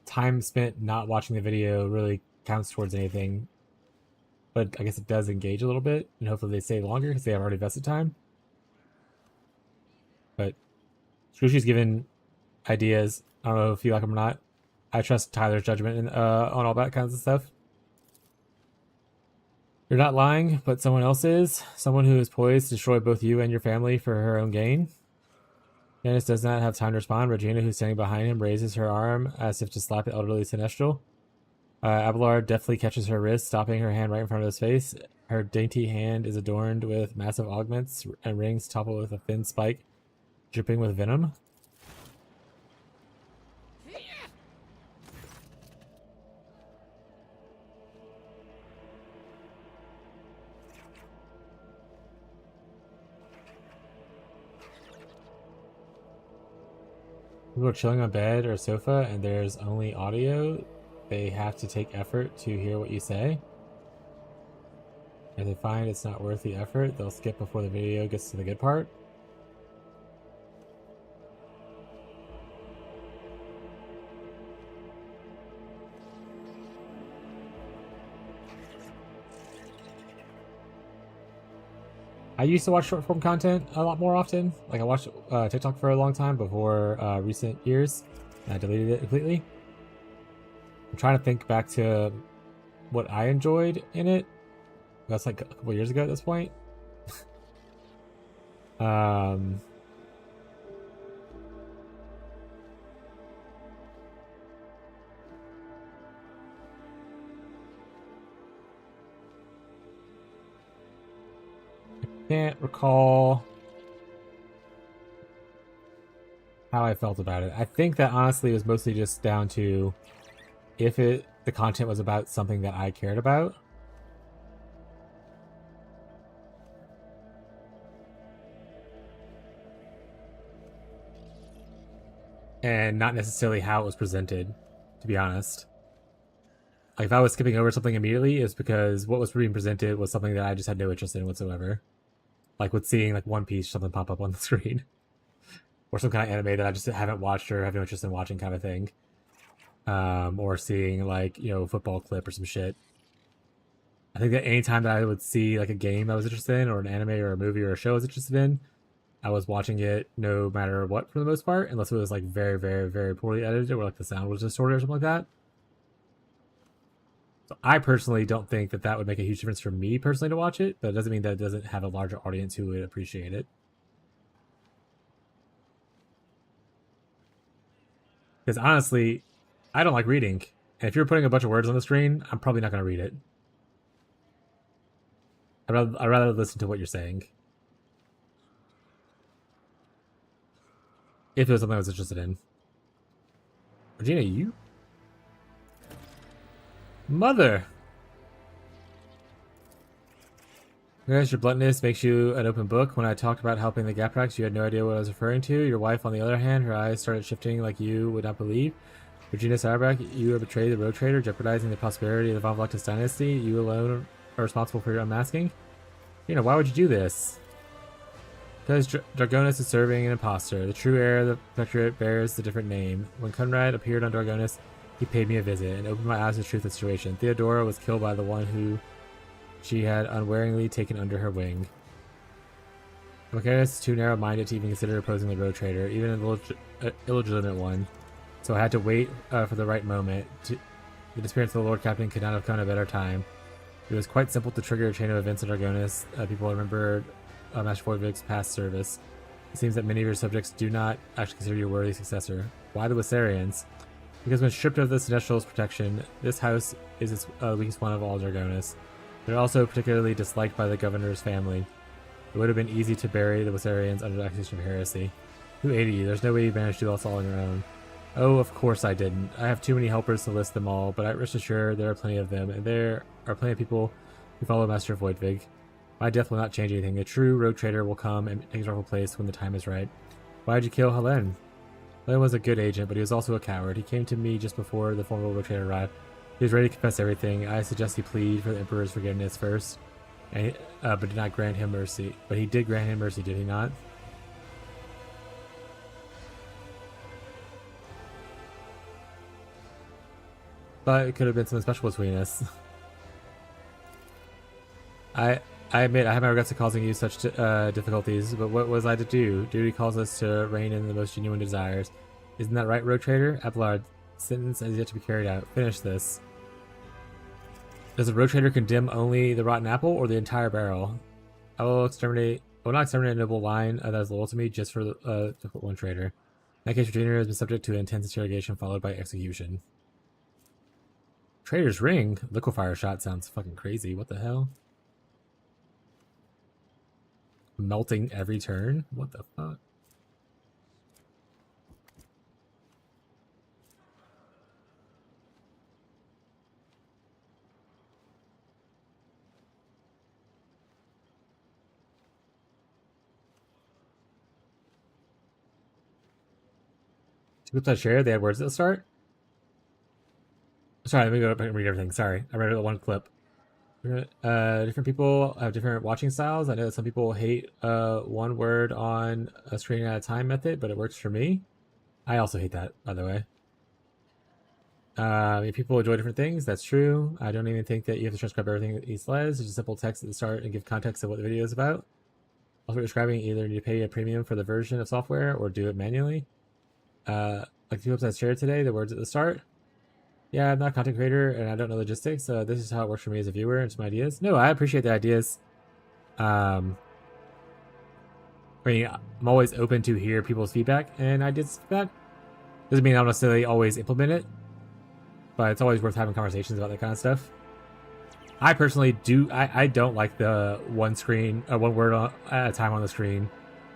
time spent not watching the video really counts towards anything. But I guess it does engage a little bit, and hopefully they stay longer because they have already vested time. But Scrooshy's given ideas. I don't know if you like them or not. I trust Tyler's judgment on all that kinds of stuff. You're not lying, but someone else is. Someone who is poised to destroy both you and your family for her own gain. Dennis does not have time to respond. Regina, who's standing behind him, raises her arm as if to slap the elderly Sinestral. Abelard deftly catches her wrist, stopping her hand right in front of his face. Her dainty hand is adorned with massive augments and rings toppled with a thin spike, dripping with venom. People are chilling on bed or sofa and there's only audio. They have to take effort to hear what you say. If they find it's not worth the effort, they'll skip before the video gets to the good part. I used to watch short form content a lot more often. Like I watched TikTok for a long time before recent years, and I deleted it completely. I'm trying to think back to what I enjoyed in it. That's like a couple years ago at this point. um, Can't recall how I felt about it. I think that honestly was mostly just down to if the content was about something that I cared about. And not necessarily how it was presented, to be honest. Like if I was skipping over something immediately, it's because what was being presented was something that I just had no interest in whatsoever. Like with seeing like One Piece something pop up on the screen. Or some kind of anime that I just haven't watched or have no interest in watching kind of thing. Or seeing like, you know, a football clip or some shit. I think that anytime that I would see like a game I was interested in, or an anime or a movie or a show I was interested in, I was watching it no matter what for the most part, unless it was like very, very, very poorly edited or like the sound was distorted or something like that. So I personally don't think that that would make a huge difference for me personally to watch it, but it doesn't mean that it doesn't have a larger audience who would appreciate it. Because honestly, I don't like reading. And if you're putting a bunch of words on the screen, I'm probably not going to read it. I'd rather listen to what you're saying. If it was something I was interested in. Regina, you? Mother! Whereas your bluntness makes you an open book. When I talked about helping the Gapraks, you had no idea what I was referring to. Your wife, on the other hand, her eyes started shifting like you would not believe. Regina Sauerbach, you have betrayed the Road Trader, jeopardizing the prosperity of the Von Vlectis dynasty. You alone are responsible for your unmasking. You know, why would you do this? Because Dragonis is serving an imposter. The true heir of the Protectorate bears the different name. When Conrad appeared on Dragonis, he paid me a visit and opened my eyes to the truth of the situation. Theodora was killed by the one who she had unwaringly taken under her wing. Macarius is too narrow-minded to even consider opposing the Road Trader, even an illegitimate one. So I had to wait for the right moment. The disappearance of the Lord Captain could not have come at a better time. It was quite simple to trigger a chain of events in Dragonis. People remembered Master Voidvig's past service. It seems that many of your subjects do not actually consider you a worthy successor. Why the Wissarians? Because when stripped of the Sinestral's protection, this house is its weakest one of all Dragonis. They're also particularly disliked by the governor's family. It would have been easy to bury the Wissarians under the accusation of heresy. Who aided you? There's no way you managed to do this all on your own. Oh, of course I didn't. I have too many helpers to list them all, but I rest assured there are plenty of them, and there are plenty of people who follow Master Voidvig. My death will not change anything. A true rogue trader will come and take his rightful place when the time is right. Why did you kill Helen? Helen was a good agent, but he was also a coward. He came to me just before the formal rogue trader arrived. He was ready to confess everything. I suggest he plead for the Emperor's forgiveness first, and but did not grant him mercy. But he did grant him mercy, did he not? But it could have been something special between us. I admit I have my regrets of causing you such difficulties, but what was I to do? Duty calls us to reign in the most genuine desires. Isn't that right, Rogue Trader? Abelard, sentence has yet to be carried out. Finish this. Does the Rogue Trader condemn only the rotten apple or the entire barrel? I will not exterminate a noble line that is loyal to me just for the one traitor. In that case, Virginia has been subject to an intense interrogation followed by execution. Traitor's Ring? Liquefier shot sounds fucking crazy. What the hell? Melting every turn? What the fuck? To clip that share, they had words at the start? Sorry, let me go up and read everything. Sorry, I read it one clip. Different people have different watching styles. I know that some people hate one word on a screen at a time method, but it works for me. I also hate that, by the way. If people enjoy different things, that's true. I don't even think that you have to transcribe everything that he says. It's just simple text at the start and give context of what the video is about. Also, describing either need to pay a premium for the version of software or do it manually. Like the website shared today, the words at the start. Yeah, I'm not a content creator and I don't know logistics, so this is how it works for me as a viewer and some ideas. No, I appreciate the ideas. I mean, I'm always open to hear people's feedback and ideas for that. Doesn't mean I'll necessarily always implement it, but it's always worth having conversations about that kind of stuff. I personally do. I don't like the one word at a time on the screen.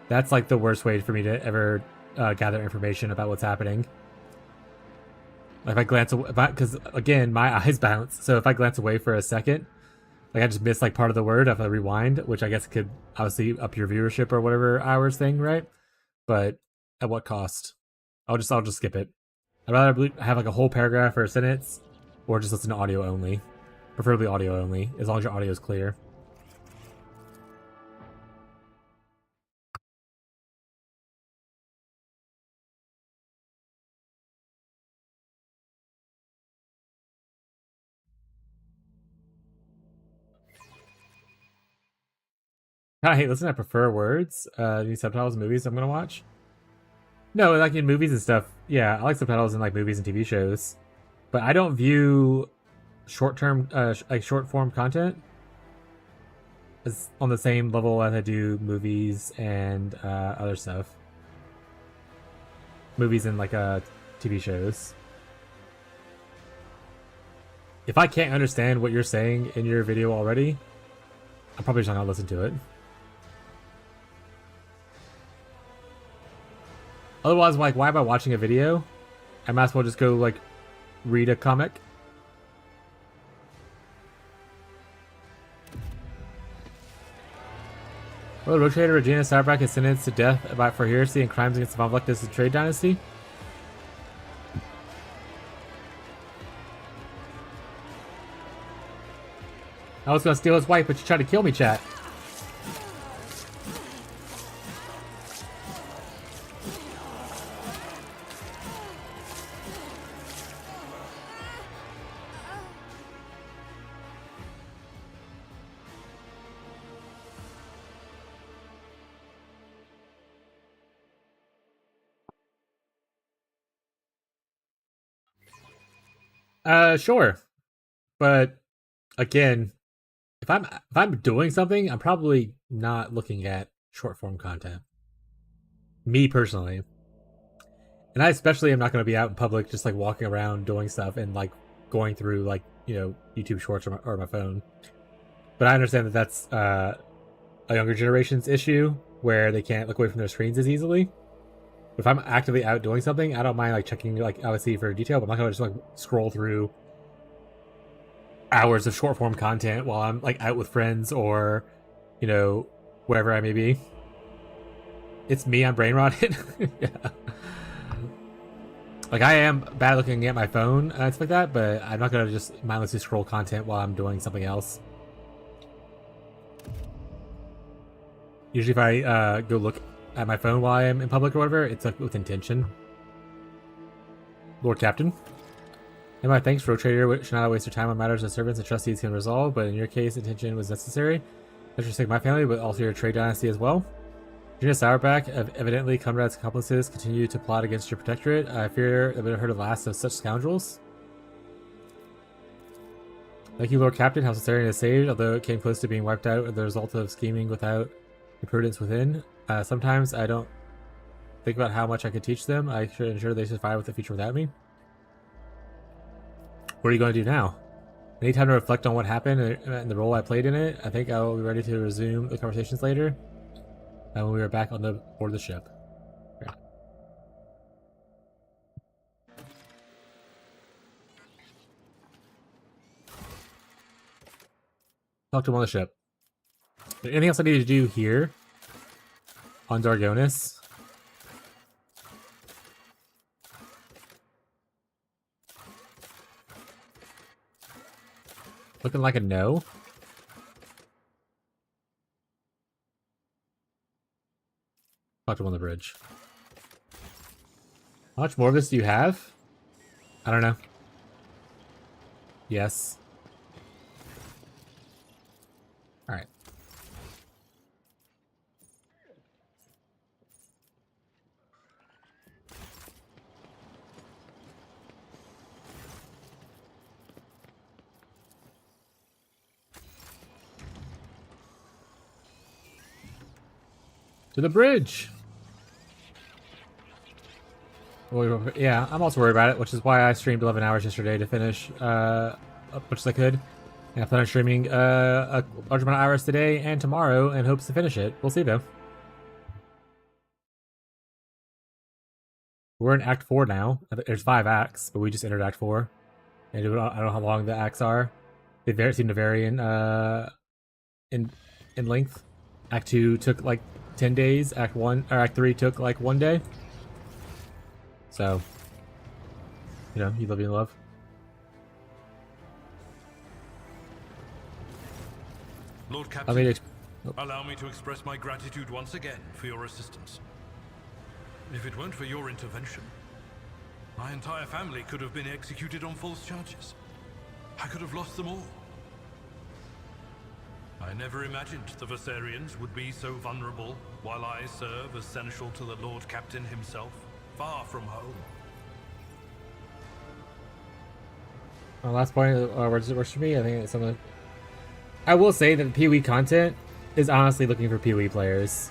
That's like the worst way for me to ever gather information about what's happening. Like if I glance away, because again, my eyes bounce. So if I glance away for a second, like I just miss like part of the word if I rewind, which I guess could obviously up your viewership or whatever hours thing, right? But at what cost? I'll just skip it. I'd rather have like a whole paragraph or a sentence, or just listen to audio only. Preferably audio only, as long as your audio is clear. Hey, listen, I prefer words. Any subtitles in movies I'm gonna watch? No, like in movies and stuff. Yeah, I like subtitles in like movies and TV shows, but I don't view short-term, like short-form content as on the same level as I do movies and other stuff. Movies and like TV shows. If I can't understand what you're saying in your video already, I'm probably just not gonna listen to it. Otherwise, like, why am I watching a video? I might as well just go, like, read a comic. Well, Rotator Regina Cyberback is sentenced to death for heresy and crimes against the Von Vlectus trade dynasty. I was gonna steal his wife, but you tried to kill me, chat. Sure. But again, if I'm doing something, I'm probably not looking at short form content. Me personally. And I especially am not going to be out in public just like walking around doing stuff and like going through like, you know, YouTube shorts or my phone. But I understand that that's a younger generation's issue where they can't look away from their screens as easily. But if I'm actively out doing something, I don't mind like checking like obviously for detail, but I'm not gonna just like scroll through hours of short form content while I'm like out with friends or, you know, wherever I may be. It's me, I'm brain rotted. Yeah. Like I am bad looking at my phone and stuff like that, but I'm not gonna just mindlessly scroll content while I'm doing something else. Usually if I go look at my phone while I am in public or whatever, it's like with intention. Lord Captain. And my thanks, Road Trader should not waste your time on matters that servants and trustees can resolve, but in your case, intention was necessary. Not just to sake my family, but also your trade dynasty as well. Gina Sourback, evidently Conrad's accomplices, continue to plot against your protectorate. I fear that we have heard the last of such scoundrels. Thank you, Lord Captain. House of Sarian is saved, although it came close to being wiped out as the result of scheming without imprudence within. Sometimes I don't think about how much I could teach them. I should ensure they survive with the future without me. What are you going to do now? I need time to reflect on what happened and the role I played in it. I think I will be ready to resume the conversations later. When we are back on the board of the ship. Yeah. Talk to him on the ship. Anything else I need to do here on Dargonis? Looking like a no. Talk to him on the bridge. How much more of this do you have? I don't know. Yes. Alright. To the bridge! Well, yeah, I'm also worried about it, which is why I streamed 11 hours yesterday to finish as much as I could. And I plan on streaming a large amount of hours today and tomorrow in hopes to finish it. We'll see, though. We're in Act 4 now. There's 5 acts, but we just entered Act 4. And I don't know how long the acts are. They seem to vary in length. Act 2 took like 10 days. Act 3 took like 1 day. So, you know, you live in love. Lord Captain, allow me to express my gratitude once again for your assistance. If it weren't for your intervention, my entire family could have been executed on false charges. I could have lost them all. I never imagined the Viserians would be so vulnerable while I serve as seneschal to the Lord Captain himself, far from home. My last point works for me. I think it's something. I will say that the PoE content is honestly looking for PoE players.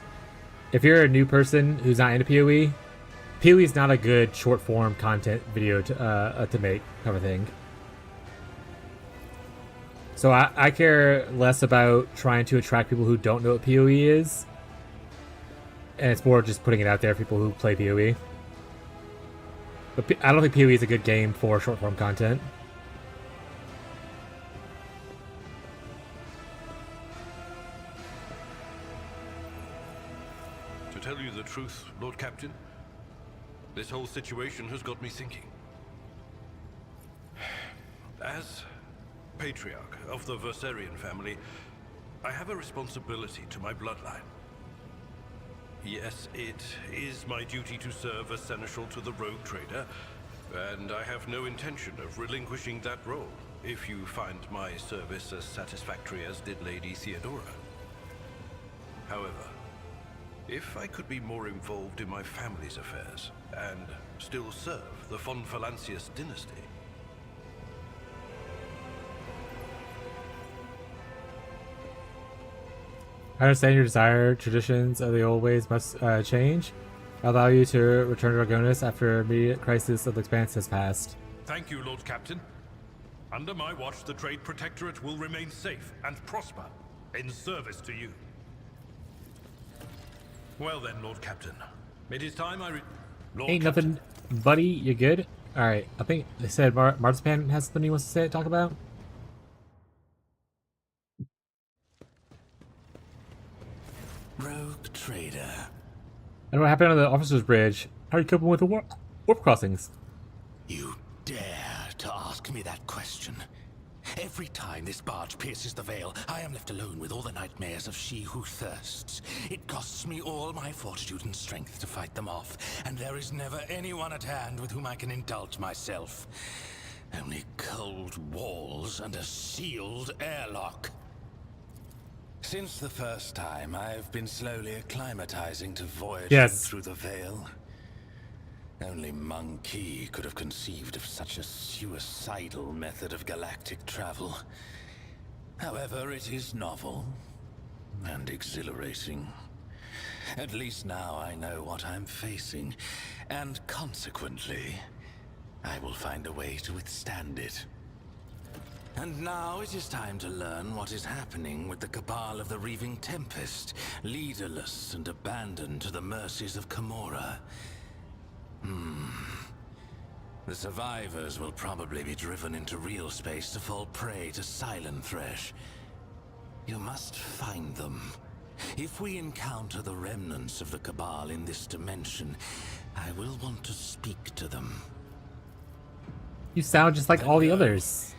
If you're a new person who's not into PoE, PoE is not a good short form content video to make kind of thing. So I care less about trying to attract people who don't know what PoE is, and it's more just putting it out there for people who play PoE. But I don't think PoE is a good game for short form content. To tell you the truth, Lord Captain, this whole situation has got me thinking. As Patriarch of the Viserian family, I have a responsibility to my bloodline. Yes, it is my duty to serve as seneschal to the rogue trader, and I have no intention of relinquishing that role, if you find my service as satisfactory as did Lady Theodora. However, if I could be more involved in my family's affairs, and still serve the von Valancius dynasty. I understand your desire. Traditions of the old ways must change. I allow you to return to Argonis after immediate crisis of the Expanse has passed. Thank you, Lord Captain. Under my watch, the Trade Protectorate will remain safe and prosper in service to you. Well then, Lord Captain. It is time I Lord Ain't Captain. nothing, buddy. You good? Alright, I think they said Marzipan has something he wants to talk about. Rogue trader. And what happened on the officer's bridge? How are you coping with the warp crossings? You dare to ask me that question? Every time this barge pierces the veil, I am left alone with all the nightmares of she who thirsts. It costs me all my fortitude and strength to fight them off, and there is never anyone at hand with whom I can indulge myself. Only cold walls and a sealed airlock. Since the first time, I've been slowly acclimatizing to voyaging through the veil. Only Monkey could have conceived of such a suicidal method of galactic travel. However, it is novel and exhilarating. At least now I know what I'm facing, and consequently, I will find a way to withstand it. And now it is time to learn what is happening with the Cabal of the Reaving Tempest, leaderless and abandoned to the mercies of Camorra. The survivors will probably be driven into real space to fall prey to Silent Thresh. You must find them. If we encounter the remnants of the Cabal in this dimension, I will want to speak to them. You sound just like all the others.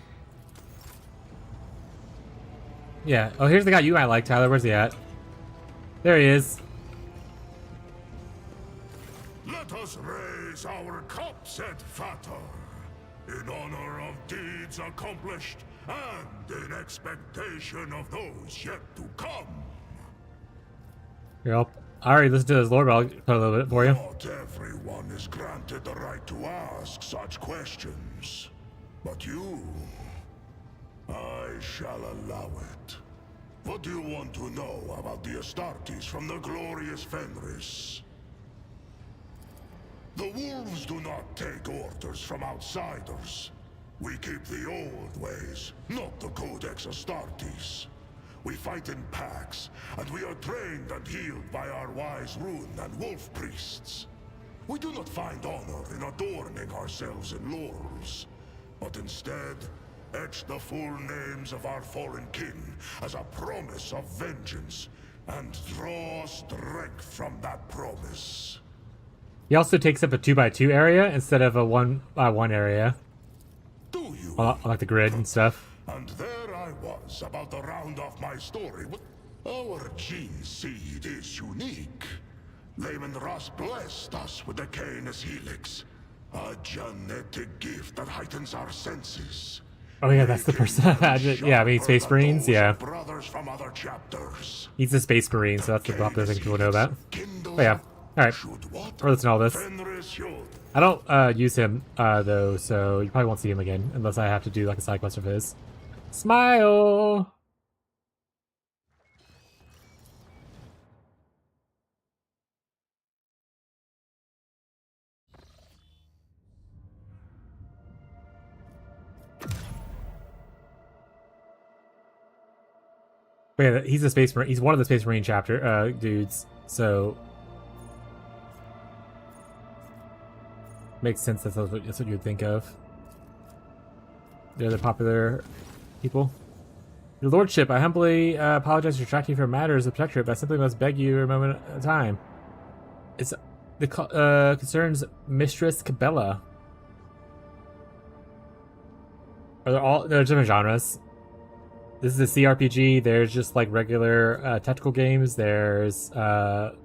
Yeah. Oh, here's the guy you might like, Tyler. Where's he at? There he is. fatter, in honor of deeds accomplished and in expectation of those yet to come. Yep. I already listened to his lore, but I'll put a little bit for you. Not everyone is granted the right to ask such questions. But you, I shall allow it. What do you want to know about the Astartes from the glorious Fenris? The wolves do not take orders from outsiders. We keep the old ways, not the Codex Astartes. We fight in packs, and we are trained and healed by our wise rune and wolf priests. We do not find honor in adorning ourselves in laurels, but instead etch the full names of our fallen kin as a promise of vengeance, and draw strength from that promise. He also takes up a 2x2 area instead of a 1x1 area. Do you? On like the grid and stuff. And there I was, about to round off my story. Our gene seed is unique. Lehman Ross blessed us with the Canis Helix, a genetic gift that heightens our senses. Oh yeah, that's the person. Yeah, I mean Space Marines. Yeah, brothers from other chapters. He's a Space Marine, so that's the popular thing people know about. But yeah, all right. We're listening to all this. I don't use him though, so you probably won't see him again unless I have to do like a side quest of his. Smile. But yeah, he's a Space Marine. He's one of the Space Marine chapter dudes, so makes sense. That's what you'd think of. They're the popular people. Your Lordship, I humbly apologize for tracking you for matters of Protectorate, but I simply must beg you a moment at a time. It's the concerns Mistress Cabela. Are they all? They're different genres. This is a CRPG. There's just like regular tactical games. There's what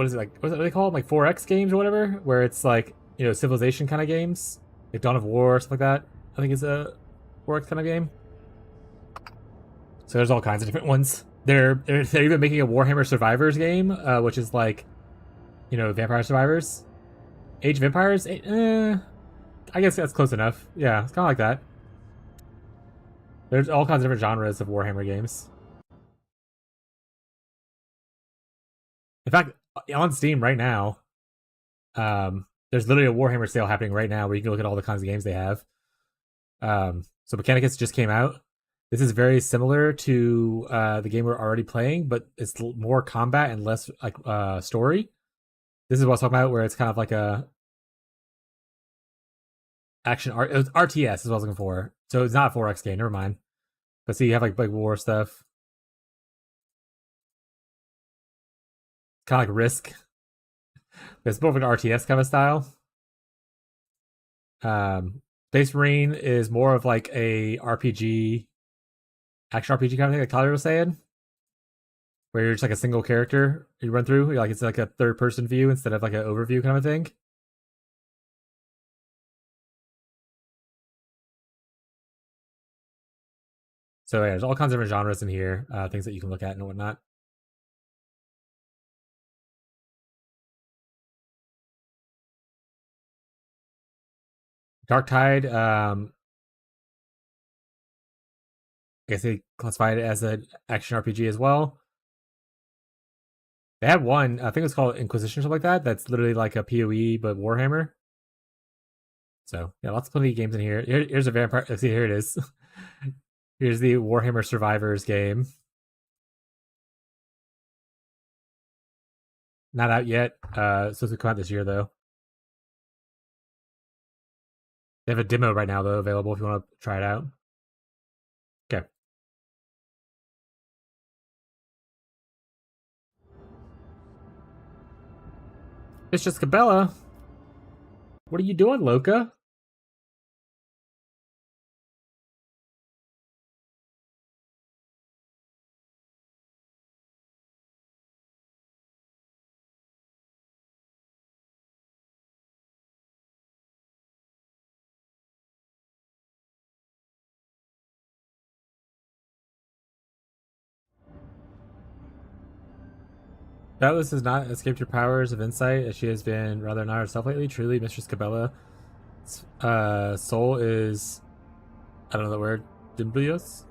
is it like? What do they call them? Like 4X games or whatever, where it's like, you know, civilization kind of games, like Dawn of War, stuff like that. I think it's a 4X kind of game. So there's all kinds of different ones. They're even making a Warhammer Survivors game, which is like, you know, Vampire Survivors, Age of Empires. I guess that's close enough. Yeah, it's kind of like that. There's all kinds of different genres of Warhammer games. In fact, on Steam right now, there's literally a Warhammer sale happening right now where you can look at all the kinds of games they have. So Mechanicus just came out. This is very similar to the game we're already playing, but it's more combat and less like story. This is what I'm talking about, where it's kind of like a action RTS is what I was looking for. So it's not a 4X game, never mind. But see, you have like war stuff. Kind of like Risk. It's more of an RTS kind of style. Space Marine is more of like a RPG, action RPG kind of thing, like Tyler was saying, where you're just like a single character you run through. You're like, it's like a third person view instead of like an overview kind of thing. So yeah, there's all kinds of different genres in here, things that you can look at and whatnot. Dark Tide, I guess they classified it as an action RPG as well. They had one, I think it was called Inquisition or something like that. That's literally like a PoE but Warhammer. So yeah, lots of plenty of games in here. Here's a vampire. Let's see, here it is. Here's the Warhammer Survivors game. Not out yet. Supposed to come out this year though. They have a demo right now though available if you want to try it out. Okay. It's just Cabela. What are you doing, Loka? Doubtless has not escaped your powers of insight, as she has been rather not herself lately. Truly, Mistress Cabela's soul is, I don't know the word, Dimblios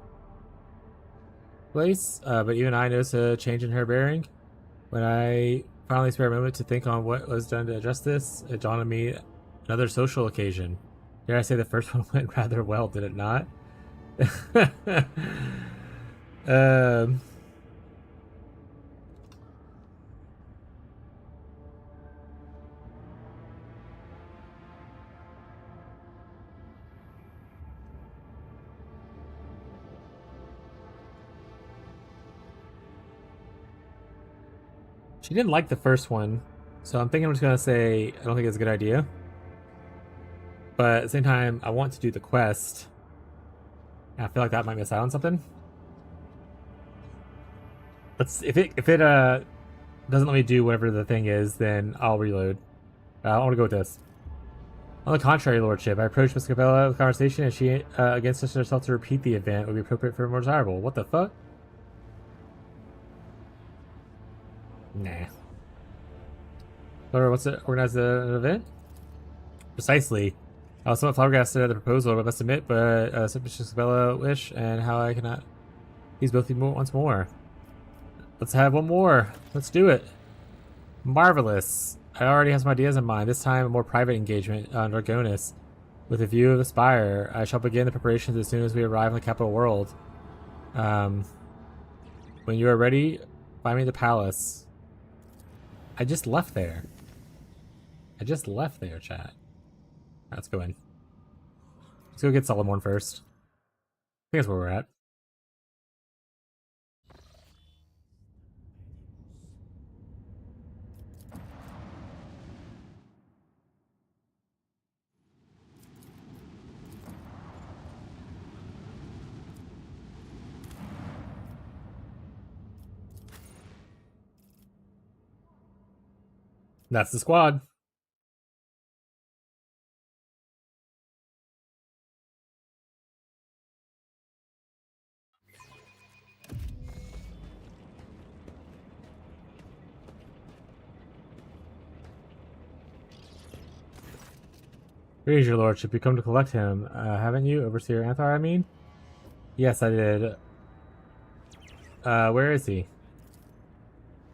place. But even I noticed a change in her bearing. When I finally spare a moment to think on what was done to address this, it dawned on me another social occasion. Dare I say the first one went rather well, did it not? um... She didn't like the first one, so I'm thinking I'm just gonna say I don't think it's a good idea. But at the same time, I want to do the quest. And I feel like that might miss out on something. If it doesn't let me do whatever the thing is, then I'll reload. I want to go with this. On the contrary, Lordship, I approached Miss Cabela with conversation, and she against herself to repeat the event would be appropriate for more desirable. What the fuck? Nah. Or what's it? Organize an event? Precisely. I was somewhat flabbergasted at the proposal, I must admit, but Mistress Cabela wish, and how I cannot use both of you once more. Let's have one more. Let's do it. Marvelous. I already have some ideas in mind. This time, a more private engagement on Dragonis. With a view of Aspire, I shall begin the preparations as soon as we arrive in the capital world. When you are ready, find me at the palace. I just left there. Chat. Let's go in. Let's go get Solomon first. I think that's where we're at. That's the squad. Greetings, your lordship. You come to collect him, haven't you? Overseer Anthar, I mean? Yes, I did. Where is he?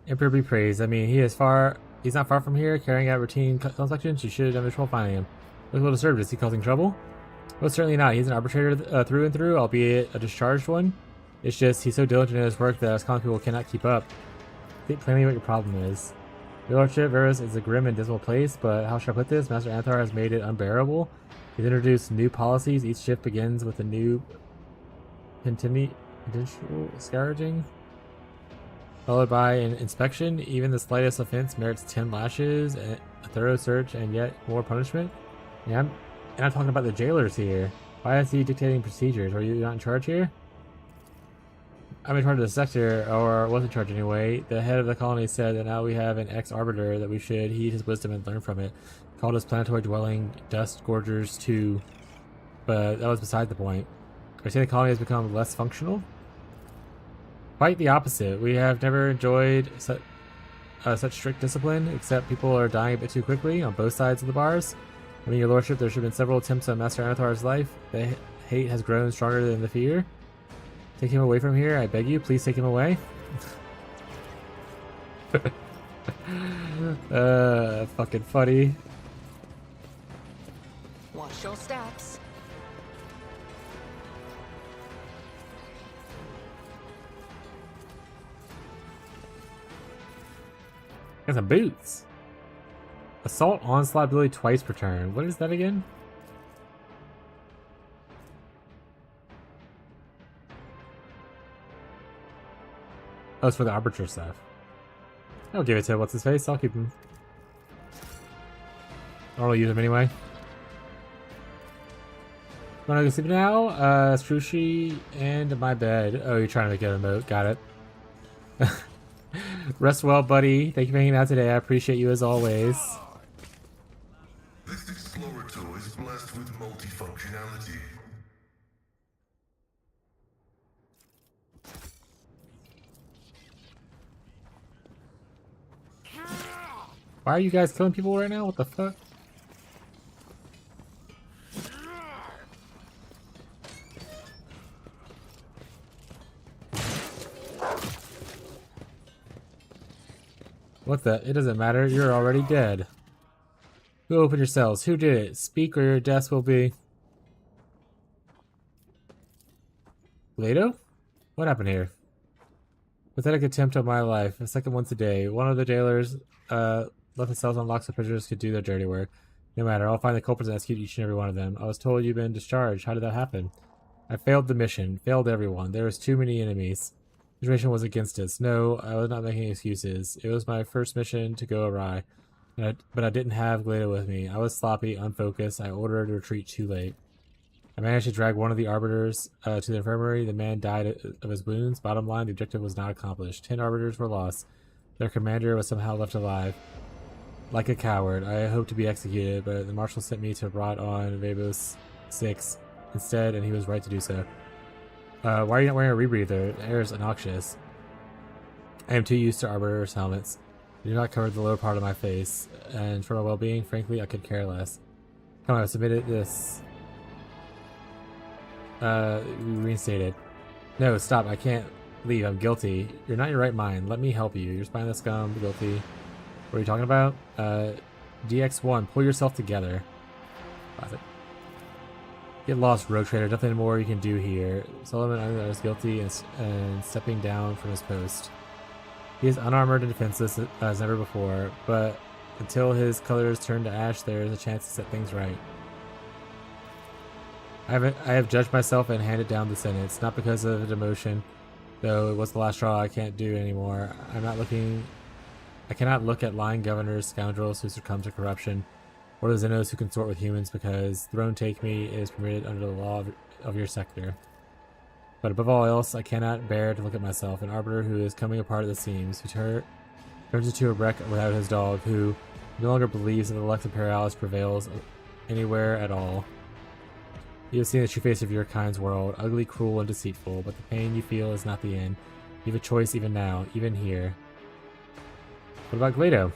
Emperor be praised. I mean, he's not far from here, carrying out routine transactions. You should have done trouble finding him. Look a little disturbed. Is he causing trouble? Well, certainly not. He's an arbitrator through and through, albeit a discharged one. It's just, he's so diligent in his work that us common people cannot keep up. Think plainly what your problem is. Your lordship, Varus is a grim and dismal place, but how shall I put this? Master Anthar has made it unbearable. He's introduced new policies. Each shift begins with a new potential scourging, followed by an inspection. Even the slightest offense merits 10 lashes, a thorough search, and yet more punishment. Yeah, I'm talking about the jailers here. Why is he dictating procedures? Are you not in charge here? I'm in charge of the sector, or was in charge anyway. The head of the colony said that now we have an ex-arbiter, that we should heed his wisdom and learn from it. Called us planetary dwelling dust gorgers too, but that was beside the point. Are you saying the colony has become less functional? Quite the opposite. We have never enjoyed such strict discipline, except people are dying a bit too quickly on both sides of the bars. I mean, your lordship, there should have been several attempts on Master Anathar's life. The hate has grown stronger than the fear. Take him away from here, I beg you. Please take him away. Fucking funny. Watch your steps. Got some boots. Assault onslaught ability twice per turn. What is that again? Oh, it's for the arbiter stuff. I'll give it to what's his face. I'll keep him. I don't use him anyway. Wanna go sleep now? Strushi and my bed. Oh, you're trying to make it a emote. Got it. Rest well, buddy. Thank you for hanging out today. I appreciate you as always. This Explorator is blessed with multifunctionality. Why are you guys killing people right now? What the fuck? What the? It doesn't matter. You're already dead. Who opened your cells? Who did it? Speak or your death will be... Leto? What happened here? Pathetic attempt on my life. A second once a day. One of the jailers left the cells unlocked so prisoners could do their dirty work. No matter, I'll find the culprits and execute each and every one of them. I was told you've been discharged. How did that happen? I failed the mission. Failed everyone. There was too many enemies. The situation was against us. No, I was not making excuses. It was my first mission to go awry. But I didn't have Gledo with me. I was sloppy, unfocused. I ordered a retreat too late. I managed to drag one of the arbiters to the infirmary. The man died of his wounds. Bottom line, the objective was not accomplished. 10 arbiters were lost. Their commander was somehow left alive. Like a coward, I hoped to be executed, but the marshal sent me to rot on Vabos 6 instead, and he was right to do so. Why are you not wearing a rebreather? The air is obnoxious. I am too used to arbiters' helmets. They do not cover the lower part of my face, and for my well-being, frankly, I could care less. Come on, I've submitted this. Reinstated. No, stop, I can't leave, I'm guilty. You're not in your right mind, let me help you. You're spineless scum, guilty. What are you talking about? DX1, pull yourself together. Classic. Get lost, rogue trader, nothing more you can do here. Solomon is guilty and stepping down from his post. He is unarmored and defenseless as never before, but until his colors turn to ash, there is a chance to set things right. I have judged myself and handed down the sentence, not because of a demotion, though it was the last straw I can't do anymore. I cannot look at lying governors, scoundrels who succumb to corruption, or the Xenos who consort with humans because throne take me is permitted under the law of your sector. But above all else, I cannot bear to look at myself, an arbiter who is coming apart at the seams, who turns into a wreck without his dog, who no longer believes that the Lex Imperialis prevails anywhere at all. You have seen the true face of your kind's world, ugly, cruel, and deceitful, but the pain you feel is not the end. You have a choice even now, even here. What about Gledo?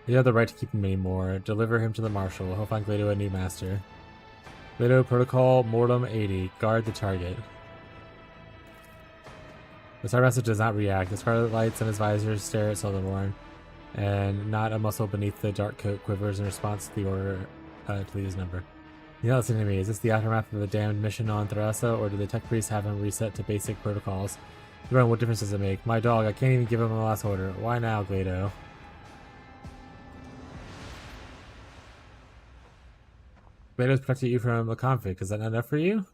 You have the right to keep him anymore. Deliver him to the Marshal. He'll find Gledo a new master. Gledo Protocol Mortem 80. Guard the target. The Star Master does not react. The scarlet lights on his visor stare at Solemorn, and not a muscle beneath the dark coat quivers in response to the order to leave his number. You're not listening to me. Is this the aftermath of the damned mission on Tharasa, or do the tech priests have him reset to basic protocols? What difference does it make? My dog, I can't even give him a last order. Why now, Gledo? Gledo's protected you from a conflict. Is that not enough for you?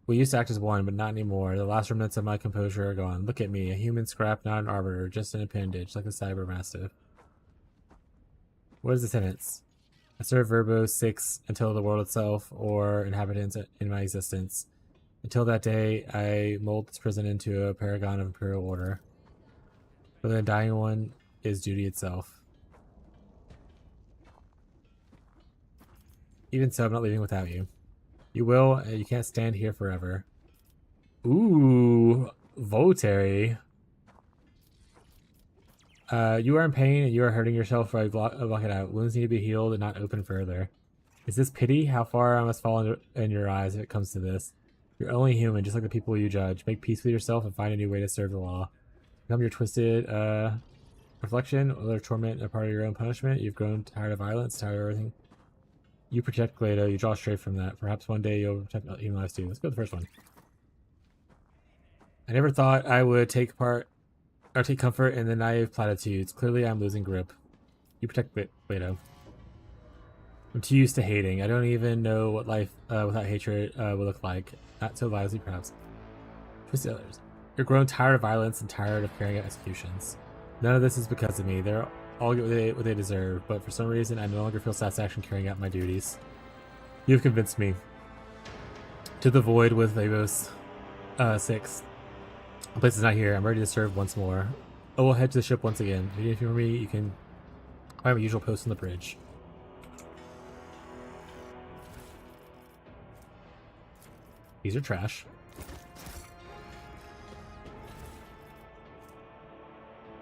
We used to act as one, but not anymore. The last remnants of my composure are gone. Look at me, a human scrap, not an arbiter, just an appendage, like a cyber mastiff. What is the sentence? I serve Verbo 6 until the world itself, or inhabitants in my existence. Until that day, I mold this prison into a paragon of imperial order. For the dying one is duty itself. Even so, I'm not leaving without you. You will, you can't stand here forever. Ooh, voluntary. You are in pain and you are hurting yourself, so I block it out. Wounds need to be healed and not open further. Is this pity? How far I must fall in your eyes if it comes to this? You're only human, just like the people you judge. Make peace with yourself and find a new way to serve the law. Become your twisted reflection, or torment a part of your own punishment. You've grown tired of violence, tired of everything. You protect Gledo, you draw straight from that. Perhaps one day you'll protect human lives too. Let's go to the first one. I never thought I would take comfort in the naive platitudes. Clearly I'm losing grip. You protect Gledo. I'm too used to hating. I don't even know what life without hatred would look like. Not so lively, perhaps. Twisted others. You're grown tired of violence and tired of carrying out executions. None of this is because of me. They're all get what they deserve, but for some reason I no longer feel satisfaction carrying out my duties. You've convinced me. To the void with Vabos 6. The place is not here. I'm ready to serve once more. Oh, we'll head to the ship once again. If you need anything from me, you can find my usual post on the bridge. These are trash.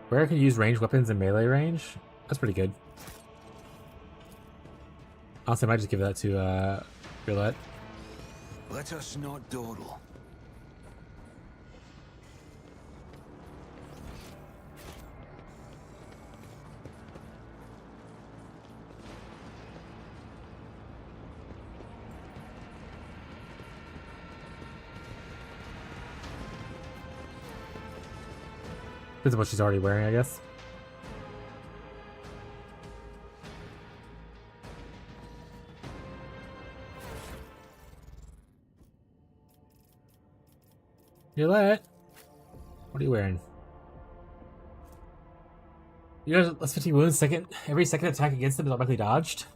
Rare can use ranged weapons in melee range. That's pretty good. Honestly, I might just give that to Roulette. Let us not dawdle. This is what she's already wearing, I guess. Roulette, what are you wearing? You guys, less 15 wounds. Every second attack against them is automatically dodged.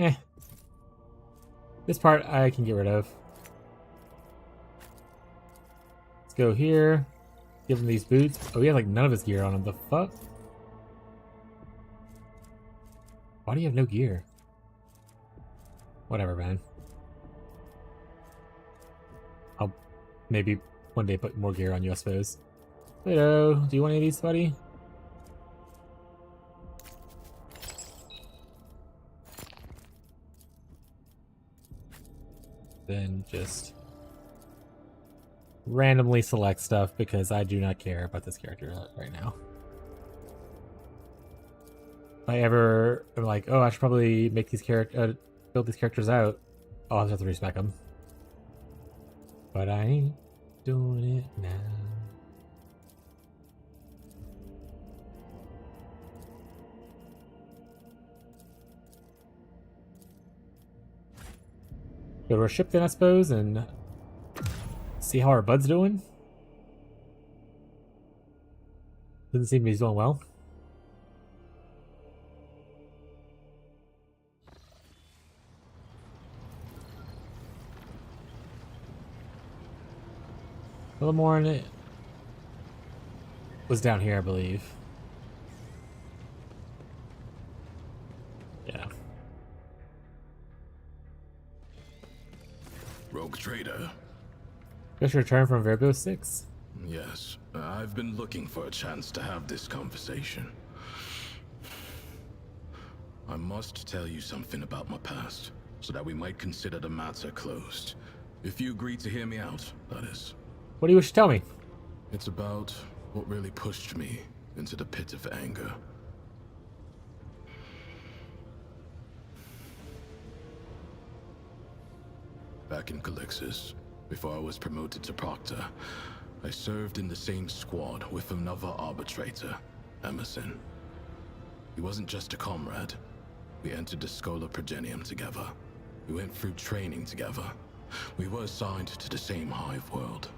Eh. This part I can get rid of. Let's go here. Give him these boots. Oh, he has like none of his gear on him. The fuck? Why do you have no gear? Whatever, man. I'll maybe one day put more gear on you, I suppose. Hello, do you want any of these, buddy? Then just randomly select stuff because I do not care about this character right now. If I ever am like, oh, I should probably make these build these characters out, I'll just have to respec them. But I ain't doing it now. Go to our ship then, I suppose, and see how our bud's doing. Doesn't seem he's doing well. Villamorn was down here, I believe. Yeah. Rogue trader. Just returned from Verbo 6. Yes, I've been looking for a chance to have this conversation. I must tell you something about my past, so that we might consider the matter closed. If you agree to hear me out, that is. What do you wish to tell me? It's about what really pushed me into the pit of anger. Back in Calixis, before I was promoted to Proctor, I served in the same squad with another arbitrator, Emerson. He wasn't just a comrade. We entered the Schola Progenium together. We went through training together. We were assigned to the same hive world.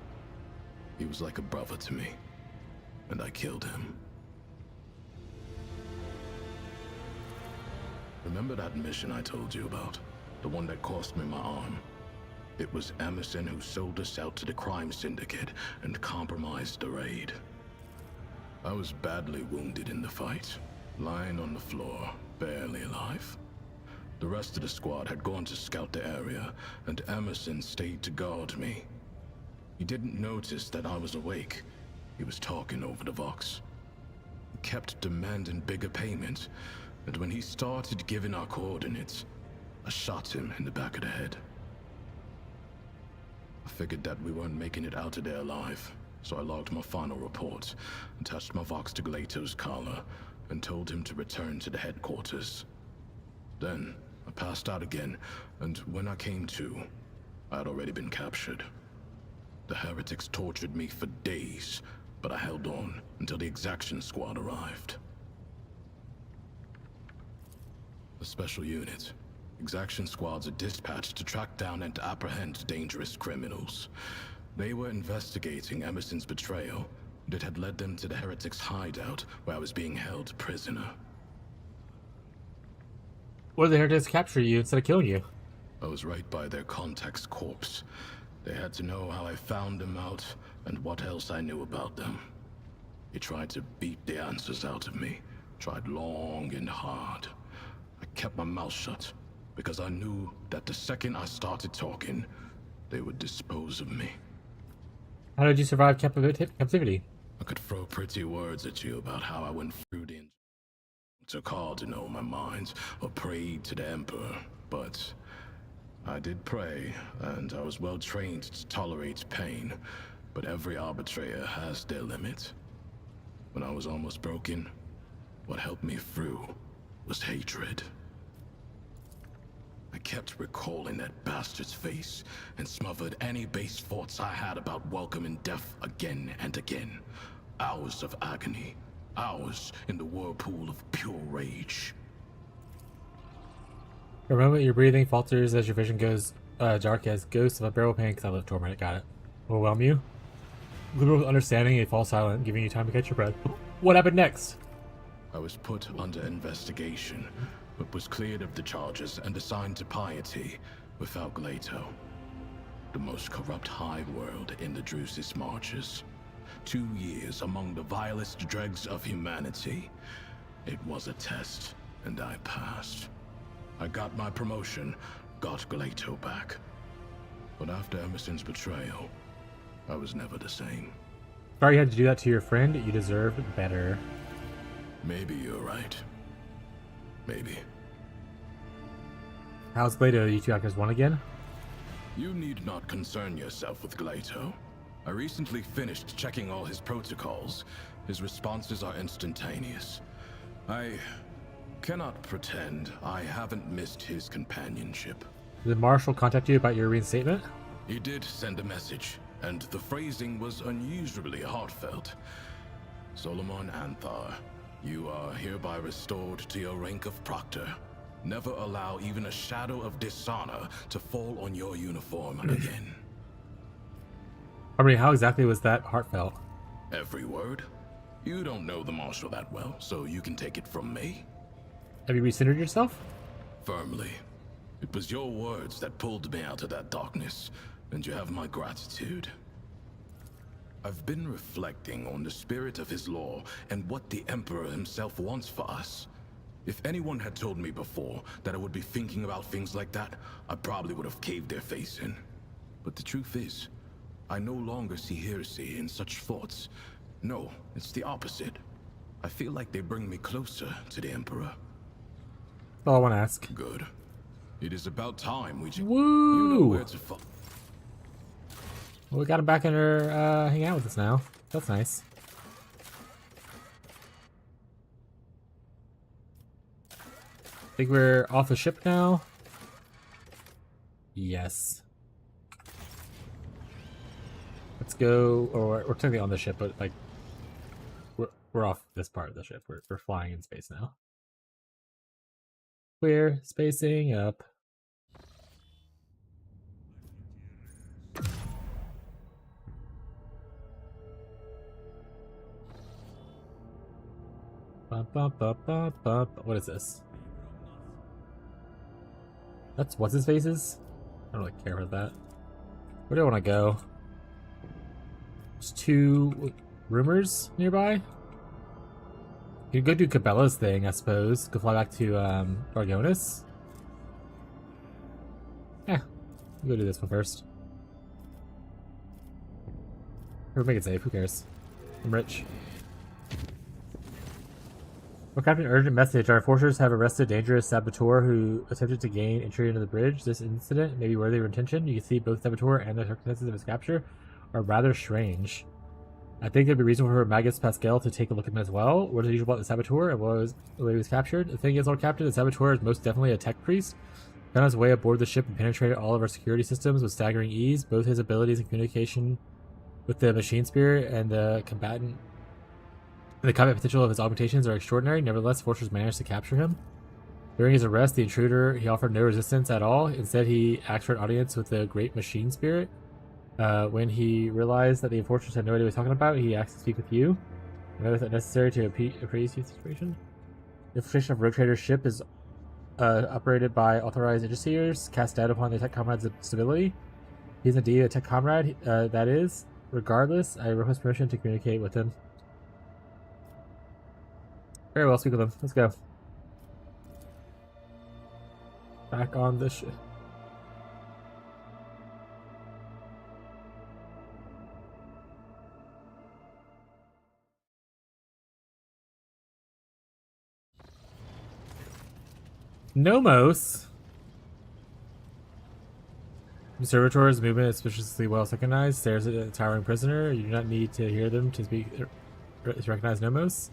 He was like a brother to me, and I killed him. Remember that mission I told you about? The one that cost me my arm? It was Emerson who sold us out to the crime syndicate and compromised the raid. I was badly wounded in the fight, lying on the floor, barely alive. The rest of the squad had gone to scout the area, and Emerson stayed to guard me. He didn't notice that I was awake. He was talking over the Vox. He kept demanding bigger payment, and when he started giving our coordinates, I shot him in the back of the head. I figured that we weren't making it out of there alive, so I logged my final report, attached my Vox to Glato's collar, and told him to return to the headquarters. Then, I passed out again, and when I came to, I had already been captured. The heretics tortured me for days, but I held on until the exaction squad arrived. A special unit. Exaction squads are dispatched to track down and apprehend dangerous criminals. They were investigating Emerson's betrayal, and it had led them to the heretics' hideout, where I was being held prisoner. What did the heretics capture you instead of killing you? I was right by their contact's corpse. They had to know how I found them out, and what else I knew about them. He tried to beat the answers out of me, tried long and hard. I kept my mouth shut, because I knew that the second I started talking, they would dispose of me. How did you survive captivity? I could throw pretty words at you about how I went through the... took hard to know my mind, or prayed to the Emperor, but I did pray, and I was well trained to tolerate pain, but every arbitrator has their limit. When I was almost broken, what helped me through was hatred. I kept recalling that bastard's face, and smothered any base thoughts I had about welcoming death again and again. Hours of agony, hours in the whirlpool of pure rage. For a moment, your breathing falters as your vision goes dark as ghosts of a barrel pain. I love torment. Got it. Overwhelm you. Liberal with understanding, you fall silent, giving you time to catch your breath. What happened next? I was put under investigation, but was cleared of the charges and assigned to piety without Glato. The most corrupt high world in the Drusis marches. 2 years among the vilest dregs of humanity. It was a test, and I passed. I got my promotion, got Glato back. But after Emerson's betrayal, I was never the same. Sorry you had to do that to your friend. You deserved better. Maybe you're right. Maybe. How's Glato? You two actors won again? You need not concern yourself with Glato. I recently finished checking all his protocols. His responses are instantaneous. I cannot pretend I haven't missed his companionship. Did Marshall contact you about your reinstatement? He did send a message, and the phrasing was unusually heartfelt. Solomon Anthar, you are hereby restored to your rank of Proctor. Never allow even a shadow of dishonor to fall on your uniform again. How exactly was that heartfelt? Every word. You don't know the Marshal that well, so you can take it from me. Have you recentered yourself? Firmly. It was your words that pulled me out of that darkness, and you have my gratitude. I've been reflecting on the spirit of his law and what the Emperor himself wants for us. If anyone had told me before that I would be thinking about things like that, I probably would have caved their face in. But the truth is, I no longer see heresy in such thoughts. No, it's the opposite. I feel like they bring me closer to the Emperor. That's all I want to ask. Good. It is about time we... Woo! You know where to follow. Well, we got him back in her, hanging out with us now. That's nice. Think we're off the ship now? Yes. Let's go, or we're technically on the ship, but like, we're off this part of the ship. We're flying in space now. We're spacing up. What is this? That's what's his faces? I don't really care about that. Where do I want to go? There's 2 rumors nearby. You could go do Cabela's thing, I suppose. Go fly back to Argonis. We'll go do this one first. Or make it safe, who cares? I'm rich. Well, Captain, urgent message. Our forces have arrested dangerous saboteur who attempted to gain entry into the bridge. This incident may be worthy of attention. You can see both saboteur and the circumstances of his capture are rather strange. I think there'd be reason for Magus Pascal to take a look at him as well. What is usual about the saboteur and what was the way he was captured? The thing is, Lord Captain, the saboteur is most definitely a tech priest. Found his way aboard the ship and penetrated all of our security systems with staggering ease. Both his abilities in communication with the machine spirit and the combatant. The combat potential of his augmentations are extraordinary. Nevertheless, forces managed to capture him. During his arrest, the intruder, he offered no resistance at all. Instead, he asked for an audience with the great machine spirit. When he realized that the enforcers had no idea what he was talking about, he asked to speak with you. And was it necessary to appraise the situation? The infiltration of Road ship is operated by authorized interceders, cast doubt upon the tech comrade's stability. He's indeed a tech comrade, that is. Regardless, I request permission to communicate with him. Very well, speak with him. Let's go. Back on the ship. Nomos. Observator's movement is suspiciously well synchronized. Stares at a towering prisoner. You do not need to hear them to speak to recognize Nomos.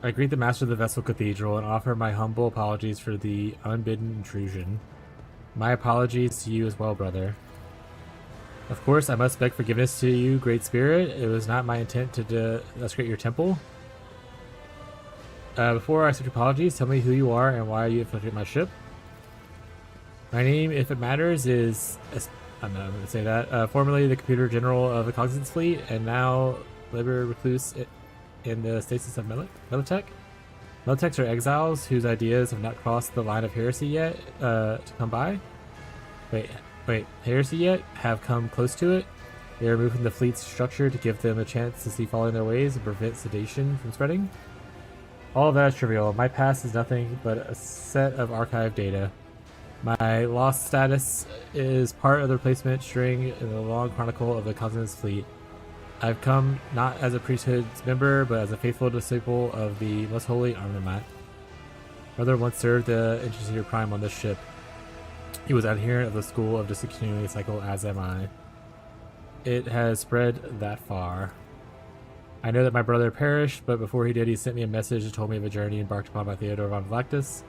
I greet the master of the Vessel Cathedral and offer my humble apologies for the unbidden intrusion. My apologies to you as well, brother. Of course, I must beg forgiveness to you, Great Spirit. It was not my intent to desecrate your temple. Before I accept your apologies, tell me who you are and why you infiltrated my ship. My name, if it matters, is... I'm not going to say that. Formerly the Computer General of the Cognizance Fleet, and now Labor Recluse in the stasis of Militech. Militechs are exiles whose ideas have not crossed the line of heresy yet to come by. Wait, heresy yet? Have come close to it? They are removing the fleet's structure to give them a chance to see following their ways and prevent sedation from spreading? All of that is trivial. My past is nothing but a set of archived data. My lost status is part of the replacement string in the long chronicle of the Cognizance Fleet. I've come not as a priesthood's member, but as a faithful disciple of the most holy armament. Brother once served the Intercedar Prime on this ship. He was adherent of the school of discontinuity cycle, as am I. It has spread that far. I know that my brother perished, but before he did, he sent me a message and told me of a journey embarked upon by Theodore von Vlactus.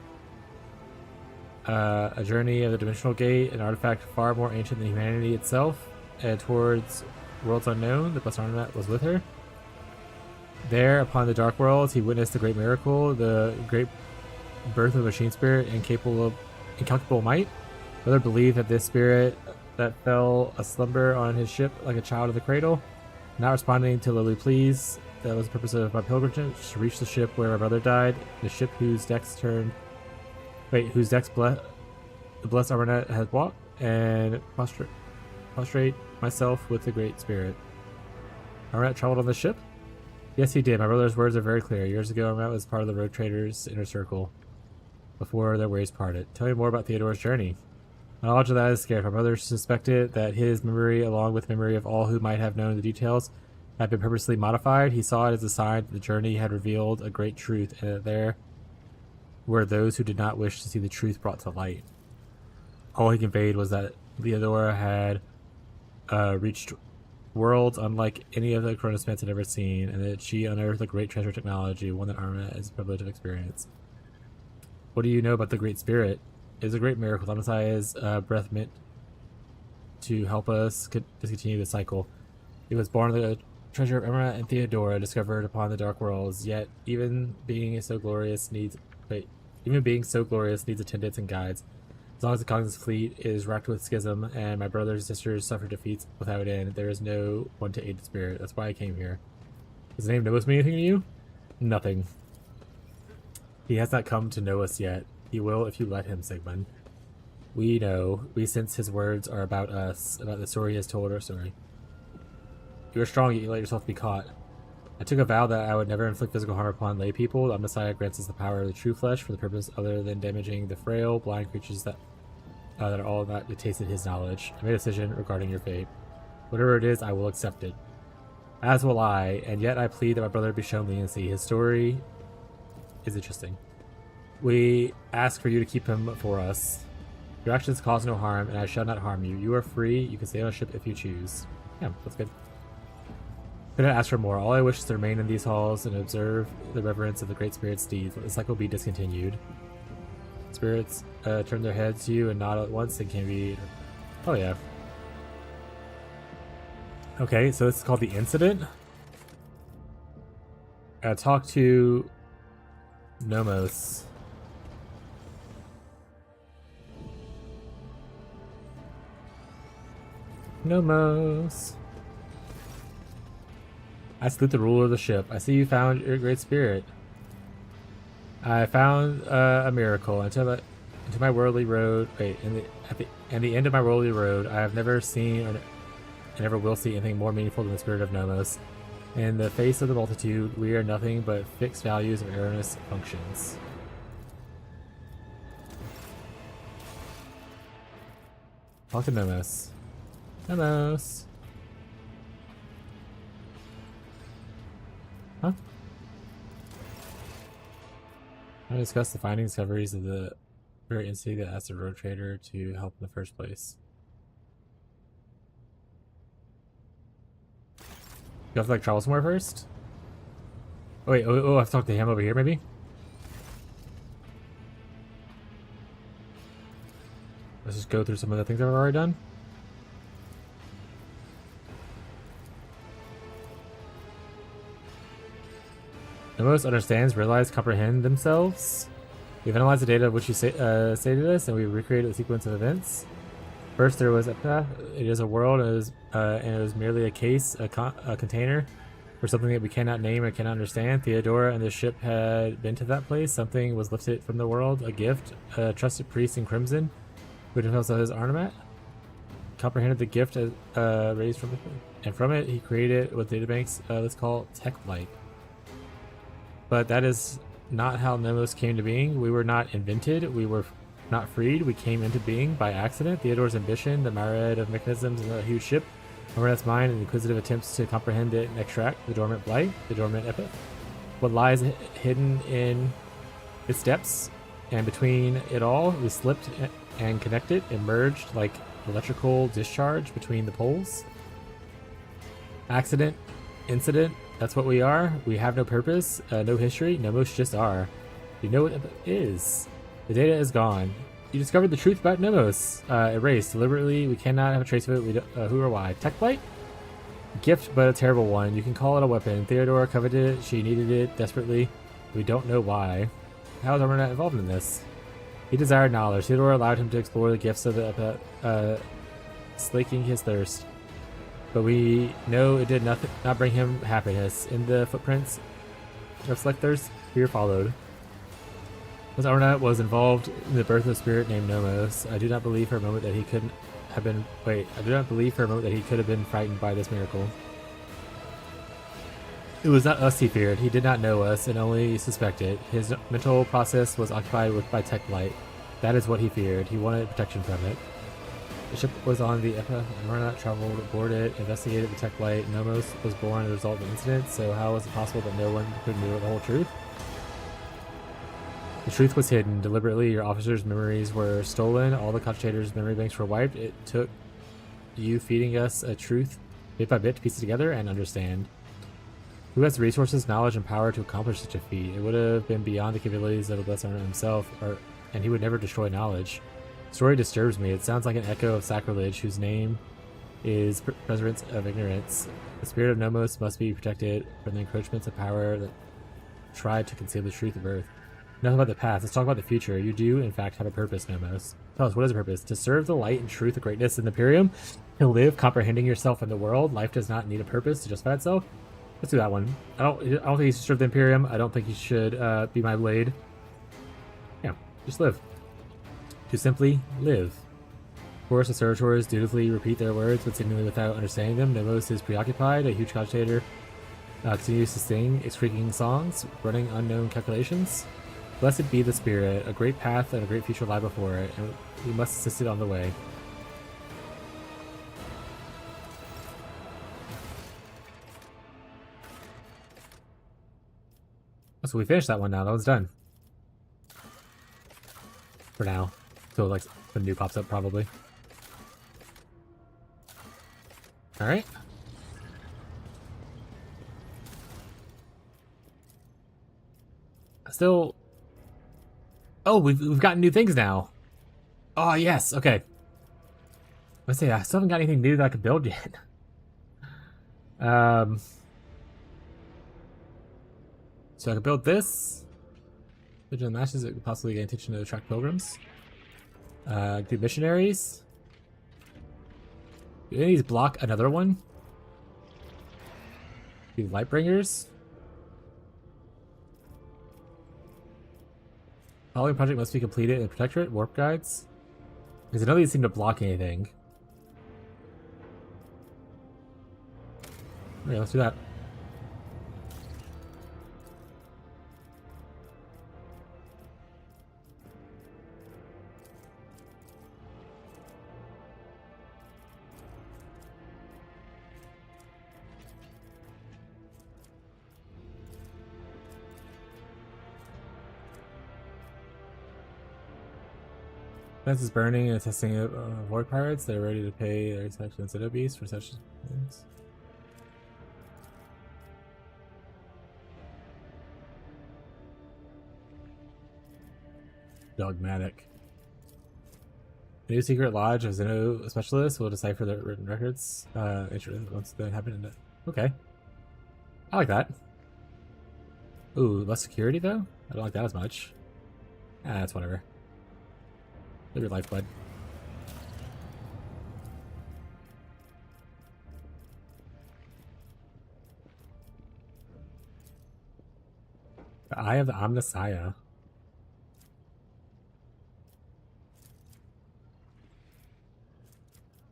A journey of the Dimensional Gate, an artifact far more ancient than humanity itself, and towards worlds unknown. The Blessed Armament was with her. There, upon the Dark Worlds, he witnessed the great miracle, the great birth of a machine spirit incapable of incalculable might. Brother believed that this spirit that fell asumber on his ship like a child of the cradle, not responding to lowly pleas, that was the purpose of my pilgrimage, to reach the ship where my brother died, the ship whose decks the Blessed Armament has walked, and prostrate myself with the Great Spirit. Armament traveled on the ship? Yes, he did. My brother's words are very clear. Years ago, Armament was part of the Road Traders' inner circle, before their ways parted. Tell me more about Theodore's journey. My knowledge of that is scarce. My brother suspected that his memory, along with memory of all who might have known the details, had been purposely modified. He saw it as a sign that the journey had revealed a great truth, and that there were those who did not wish to see the truth brought to light. All he conveyed was that Theodora had reached worlds unlike any of the Chronospans had ever seen, and that she unearthed a great treasure of technology, one that Armament is privileged of experience. What do you know about the Great Spirit? It is a great miracle. Thanasaya's breath meant to help us discontinue the cycle. It was born of the treasure of Emma and Theodora, discovered upon the Dark Worlds. Yet, even being so glorious needs attendants and guides. As long as the Cognizance Fleet is racked with schism, and my brothers and sisters suffer defeats without end, there is no one to aid the spirit. That's why I came here. Does the name Nomos mean anything to you? Nothing. He has not come to know us yet. He will if you let him, Sigmund. We know. We sense his words are about us, about the story he has told our story. You are strong, yet you let yourself be caught. I took a vow that I would never inflict physical harm upon lay people. The Messiah grants us the power of the true flesh for the purpose other than damaging the frail, blind creatures that are all not tasted his knowledge. I made a decision regarding your fate. Whatever it is, I will accept it. As will I, and yet I plead that my brother be shown leniency. His story is interesting. We ask for you to keep him for us. Your actions cause no harm, and I shall not harm you. You are free. You can stay on a ship if you choose. Yeah, that's good. Couldn't ask for more. All I wish is to remain in these halls and observe the reverence of the Great Spirit's deeds. Let the cycle be discontinued. Spirits turn their heads to you and nod at once and can be... Oh, yeah. Okay, so this is called the Incident. Talk to Nomos. Nomos. I salute the ruler of the ship. I see you found your great spirit. I found a miracle. Into my worldly road. Wait, at the end of my worldly road, I have never seen or never will see anything more meaningful than the spirit of Nomos. In the face of the multitude, we are nothing but fixed values of erroneous functions. Talk to Nomos. Nomos. Huh? I discussed the finding discoveries of the very entity that asked the road trader to help in the first place. You have to like travel somewhere first? Oh wait, I have to talk to him over here maybe? Let's just go through some of the things I've already done. Nomos understands, realize, comprehend themselves. We've analyzed the data of which you stated us, and we recreated the sequence of events. First, there was Epitaph. It is a world, and it was merely a case, a container, for something that we cannot name or cannot understand. Theodora and the ship had been to that place. Something was lifted from the world, a gift. A trusted priest in Crimson, who himself as Arnamat, comprehended the gift raised from it, and from it he created what databanks let's call tech light. But that is not how Nomos came to being. We were not invented. We were not freed. We came into being by accident. Theodore's ambition, the myriad of mechanisms in a huge ship, Arnamat's mind, and inquisitive attempts to comprehend it and extract the dormant blight, the dormant epic. What lies hidden in its depths, and between it all, we slipped and connected, emerged like electrical discharge between the poles. Accident, incident, that's what we are. We have no purpose, no history, Nomos just are. You know what it is. The data is gone. You discovered the truth about Nomos. Erased deliberately. We cannot have a trace of it. We don't, who or why? Tech blight? Gift, but a terrible one. You can call it a weapon. Theodora coveted it. She needed it desperately. We don't know why. How is Arnamat involved in this? He desired knowledge. Theodora allowed him to explore the gifts of the slaking his thirst. But we know it did not bring him happiness. In the footprints of Select Thirst, fear followed. As Arnamat was involved in the birth of a spirit named Nomos, I do not believe for a moment that he could have been. I do not believe for a moment that he could have been frightened by this miracle. It was not us he feared. He did not know us and only suspected. His mental process was occupied by tech light. That is what he feared. He wanted protection from it. The ship was on the Epa, and Arnamat traveled aboard it, investigated the tech light. Nomos was born as a result of the incident, so how was it possible that no one could know the whole truth? The truth was hidden. Deliberately, your officers' memories were stolen. All the Concentrator's memory banks were wiped. It took you feeding us a truth bit by bit to piece it together and understand. Who has the resources, knowledge, and power to accomplish such a feat? It would have been beyond the capabilities of the Blessed Arnamat himself, and he would never destroy knowledge. The story disturbs me. It sounds like an echo of sacrilege, whose name is Preservance of Ignorance. The spirit of Nomos must be protected from the encroachments of power that tried to conceal the truth of Earth. Enough about the past. Let's talk about the future. You do, in fact, have a purpose, Nomos. Tell us, what is the purpose? To serve the light and truth of greatness in the Imperium? To live, comprehending yourself in the world? Life does not need a purpose to justify itself? Let's do that one. I don't think he should serve the Imperium. I don't think he should be my blade. Yeah, just live. To simply live. Of course, the servitors dutifully repeat their words, but seemingly without understanding them. Nomos is preoccupied. A huge cogitator continues to sing its creaking songs, running unknown calculations. Blessed be the spirit. A great path and a great future lie before it, and we must assist it on the way. So we finished that one now. That one's done. For now. So like when new pops up probably. Alright. Still. Oh, we've gotten new things now. Oh yes, okay. Let's see, I still haven't got anything new that I could build yet. So I could build this. Vigilant matches, it could possibly gain attention to attract pilgrims. Do missionaries. Do any of these block another one? Do Lightbringers. Following project must be completed in the Protectorate. Warp guides. Because none of these seem to block anything. Okay, let's do that. Defense is burning and assessing void pirates. They're ready to pay their selection of beasts for such things. Dogmatic. The new secret lodge of Xeno specialists will decipher the written records. Once that happened. Okay. I like that. Ooh, less security though? I don't like that as much. Ah, that's whatever. Live your life, bud. The Eye of the Omnissiah.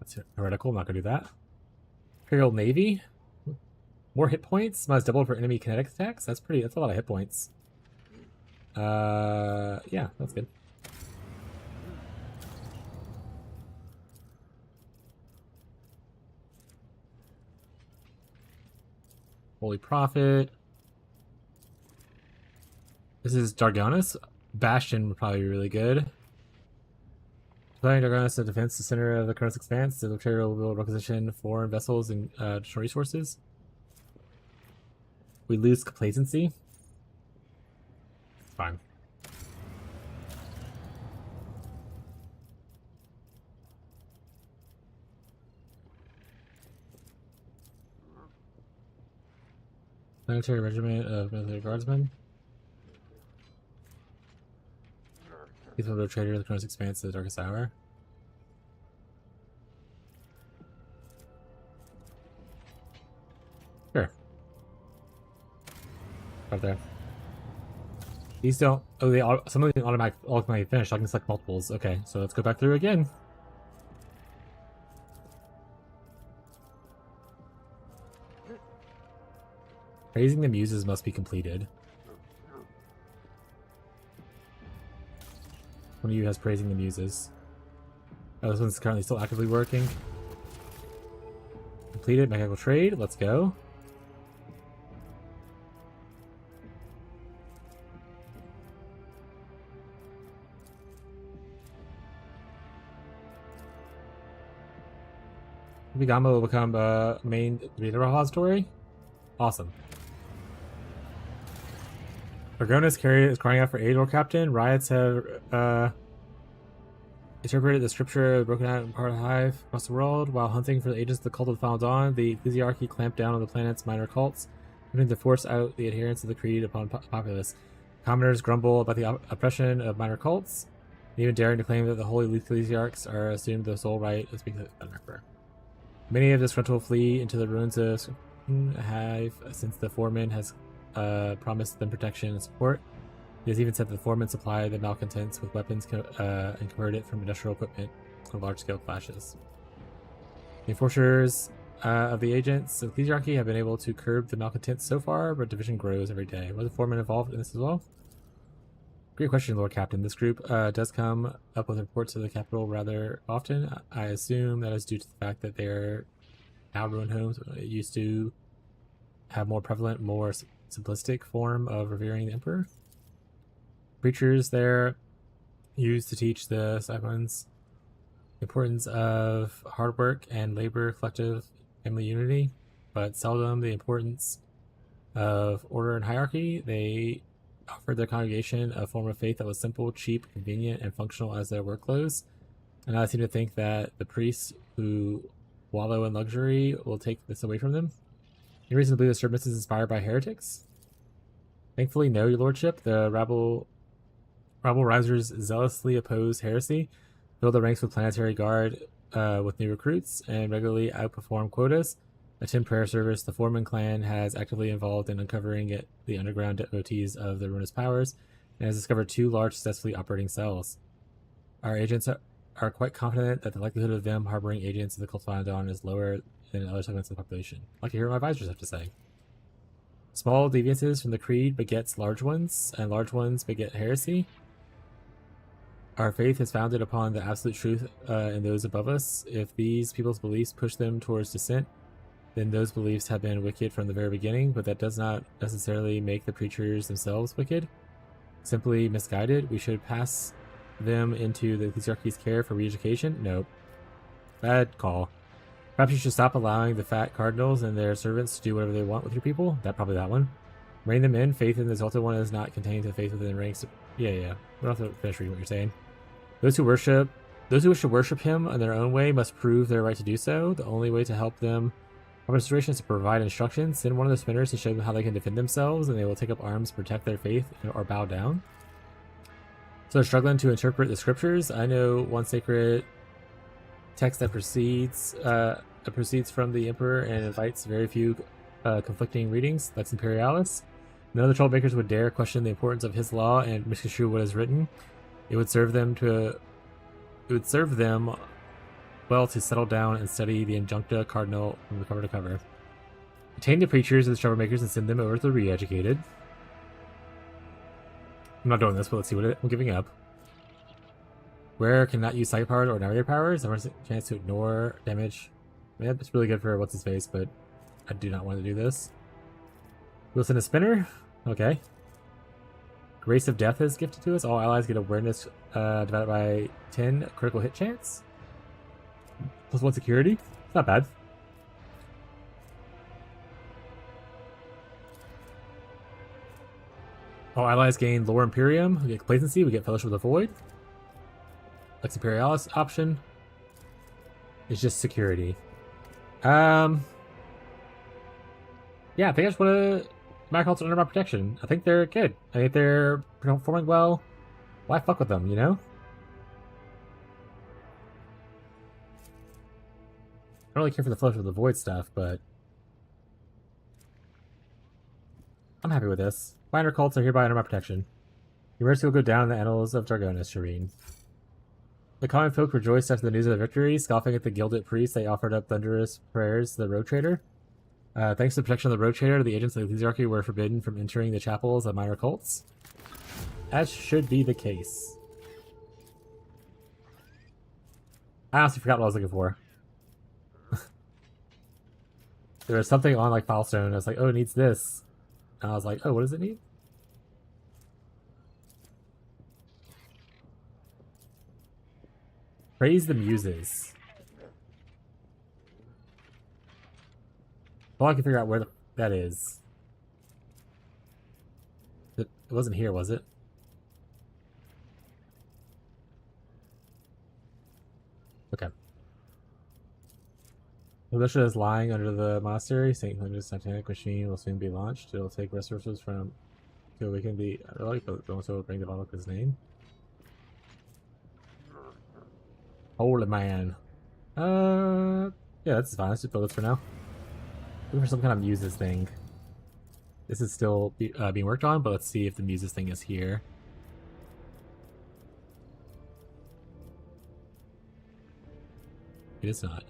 That's heretical, I'm not gonna do that. Imperial Navy. More hit points. Must double for enemy kinetic attacks. That's a lot of hit points. Yeah, that's good. Holy Prophet. This is Dargonis. Bastion would probably be really good. Supplying Dargonis to defense the center of the Kronos Expanse. The material will requisition foreign vessels and additional resources. We lose complacency. It's fine. Military regiment of military guardsmen. Faithful to trader of the Kronos Expanse to the darkest hour. Sure. Right there. These don't. Oh, they all. Some of them automatically finish. I can select multiples. Okay, so let's go back through again. Praising the Muses must be completed. One of you has Praising the Muses. Oh, this one's currently still actively working. Completed. Mechanical trade. Let's go. Vigamo will become main data repository. Awesome. Argonis carrier is crying out for aid, Lord Captain. Riots have interpreted the scripture of the broken out and part of the hive across the world. While hunting for the agents of the cult of the Final Dawn, the ecclesiarchy clamped down on the planet's minor cults, attempting to force out the adherents of the creed upon populace. Commoners grumble about the oppression of minor cults, even daring to claim that the holy ecclesiarchs are assumed the sole right to speak to the emperor. Many of the disgruntled flee into the ruins of Hive since the foreman has promised them protection and support. He has even said that the foreman supply the malcontents with weapons and convert it from industrial equipment for large-scale clashes. The enforcers of the agents of the ecclesiarchy have been able to curb the malcontents so far, but division grows every day. Was the foreman involved in this as well? Great question, Lord Captain. This group does come up with reports of the capital rather often. I assume that is due to the fact that they're now ruined homes. It used to have more prevalent, more simplistic form of revering the emperor. Preachers there used to teach the Cyclones the importance of hard work and labor, collective family unity, but seldom the importance of order and hierarchy. They offered their congregation a form of faith that was simple, cheap, convenient, and functional as their workclothes. And I seem to think that the priests who wallow in luxury will take this away from them. Any reason to believe the service is inspired by heretics? Thankfully, no, your lordship. The rabble risers zealously oppose heresy, fill the ranks with planetary guard with new recruits, and regularly outperform quotas. Attend prayer service. The Foreman clan has actively involved in uncovering the underground devotees of the ruinous powers, and has discovered 2 large successfully operating cells. Our agents are quite confident that the likelihood of them harboring agents of the Cult of Final Dawn is lower than other segments of the population. I'd like to hear what my advisors have to say. Small deviances from the creed begets large ones, and large ones beget heresy. Our faith is founded upon the absolute truth in those above us. If these people's beliefs push them towards dissent, then those beliefs have been wicked from the very beginning, but that does not necessarily make the preachers themselves wicked. Simply misguided. We should pass them into the Ecclesiarchy's care for re-education? Nope. Bad call. Perhaps you should stop allowing the fat cardinals and their servants to do whatever they want with your people? Probably that one. Rein them in. Faith in the Exalted One is not contained to faith within the ranks. Yeah. We don't have to finish reading what you're saying. Those who wish to worship him in their own way must prove their right to do so. The only way to help them from a situation is to provide instructions. Send one of the spinners to show them how they can defend themselves, and they will take up arms to protect their faith or bow down. So they're struggling to interpret the scriptures. I know one sacred text that proceeds from the emperor and invites very few conflicting readings. Lex Imperialis. None of the troublemakers would dare question the importance of his law and misconstrue what is written. It would serve them well to settle down and study the Injuncta Cardinal from the cover to cover. Detain the preachers of the troublemakers and send them over to the re-educated. I'm not doing this, but let's see what I'm giving up. Where cannot use psychic powers or narrator powers? Everyone's a chance to ignore damage. Man, it's really good for what's his face, but I do not want to do this. We'll send a spinner. Okay. Grace of Death is gifted to us. All allies get awareness divided by 10 critical hit chance. Plus 1 security. It's not bad. All allies gain Lore Imperium. We get Complacency. We get Fellowship of the Void. Lex Imperialis option is just security. Yeah, I think I just want to Mac cults under my protection. I think they're good. I think they're performing well. Why fuck with them, you know? I don't really care for the Fellowship of the Void stuff, but I'm happy with this. Minor cults are hereby under my protection. Your mercy will go down in the annals of Jargonis, Shireen. The common folk rejoiced after the news of the victory, scoffing at the gilded priests. They offered up thunderous prayers to the road trader. Thanks to the protection of the road trader, the agents of the Ecclesiarchy were forbidden from entering the chapels of minor cults. As should be the case. I honestly forgot what I was looking for. There was something on like Filestone. I was like, oh, it needs this. And I was like, oh, what does it need? Praise the Muses. Well, I can figure out where that is. It wasn't here, was it? Okay. The militia is lying under the monastery. St. Linda's Titanic machine will soon be launched. It will take resources from to awaken the relic, but also bring the Volok's name. Holy man. Yeah, that's fine. Let's just build this for now. Looking for some kind of Muses thing. This is still being worked on, but let's see if the Muses thing is here. It is not.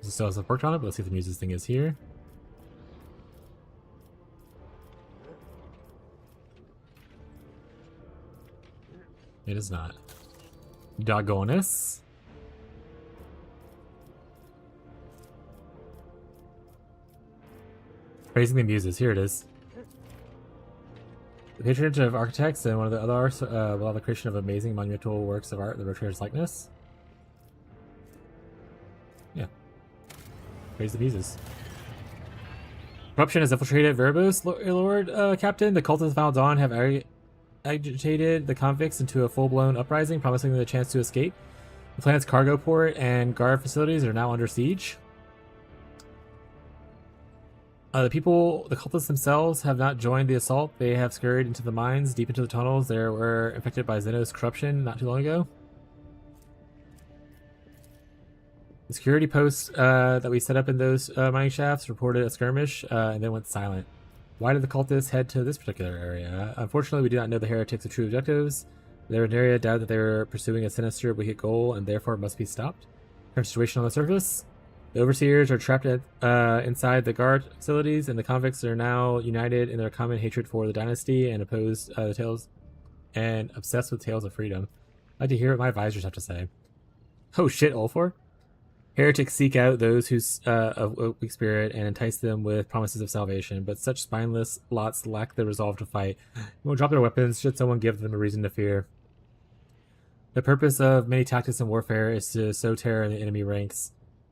This still hasn't worked on it, but let's see if the Muses thing is here. It is not. Doggoness. Praising the Muses. Here it is. The patronage of architects and one of the other arts will allow the creation of amazing monumental works of art in the rotator's likeness. Yeah. Praise the Muses. Corruption has infiltrated Verbos, Lord Captain. The cult of the Final Dawn have agitated the convicts into a full-blown uprising, promising them the chance to escape. The planet's cargo port and guard facilities are now under siege. The cultists themselves have not joined the assault. They have scurried into the mines, deep into the tunnels. They were infected by Xenos corruption not too long ago. The security posts that we set up in those mining shafts reported a skirmish and then went silent. Why did the cultists head to this particular area? Unfortunately, we do not know the heretics' true objectives. The Renaria doubt that they were pursuing a sinister, wicked goal and therefore must be stopped. Current situation on the surface. The overseers are trapped inside the guard facilities, and the convicts are now united in their common hatred for the dynasty and opposed the tales and obsessed with tales of freedom. I'd like to hear what my advisors have to say. Oh shit, Ulfor. Heretics seek out those who of weak spirit and entice them with promises of salvation, but such spineless lots lack the resolve to fight. They won't drop their weapons should someone give them a reason to fear. The purpose of many tactics in warfare is to sow terror in the enemy ranks,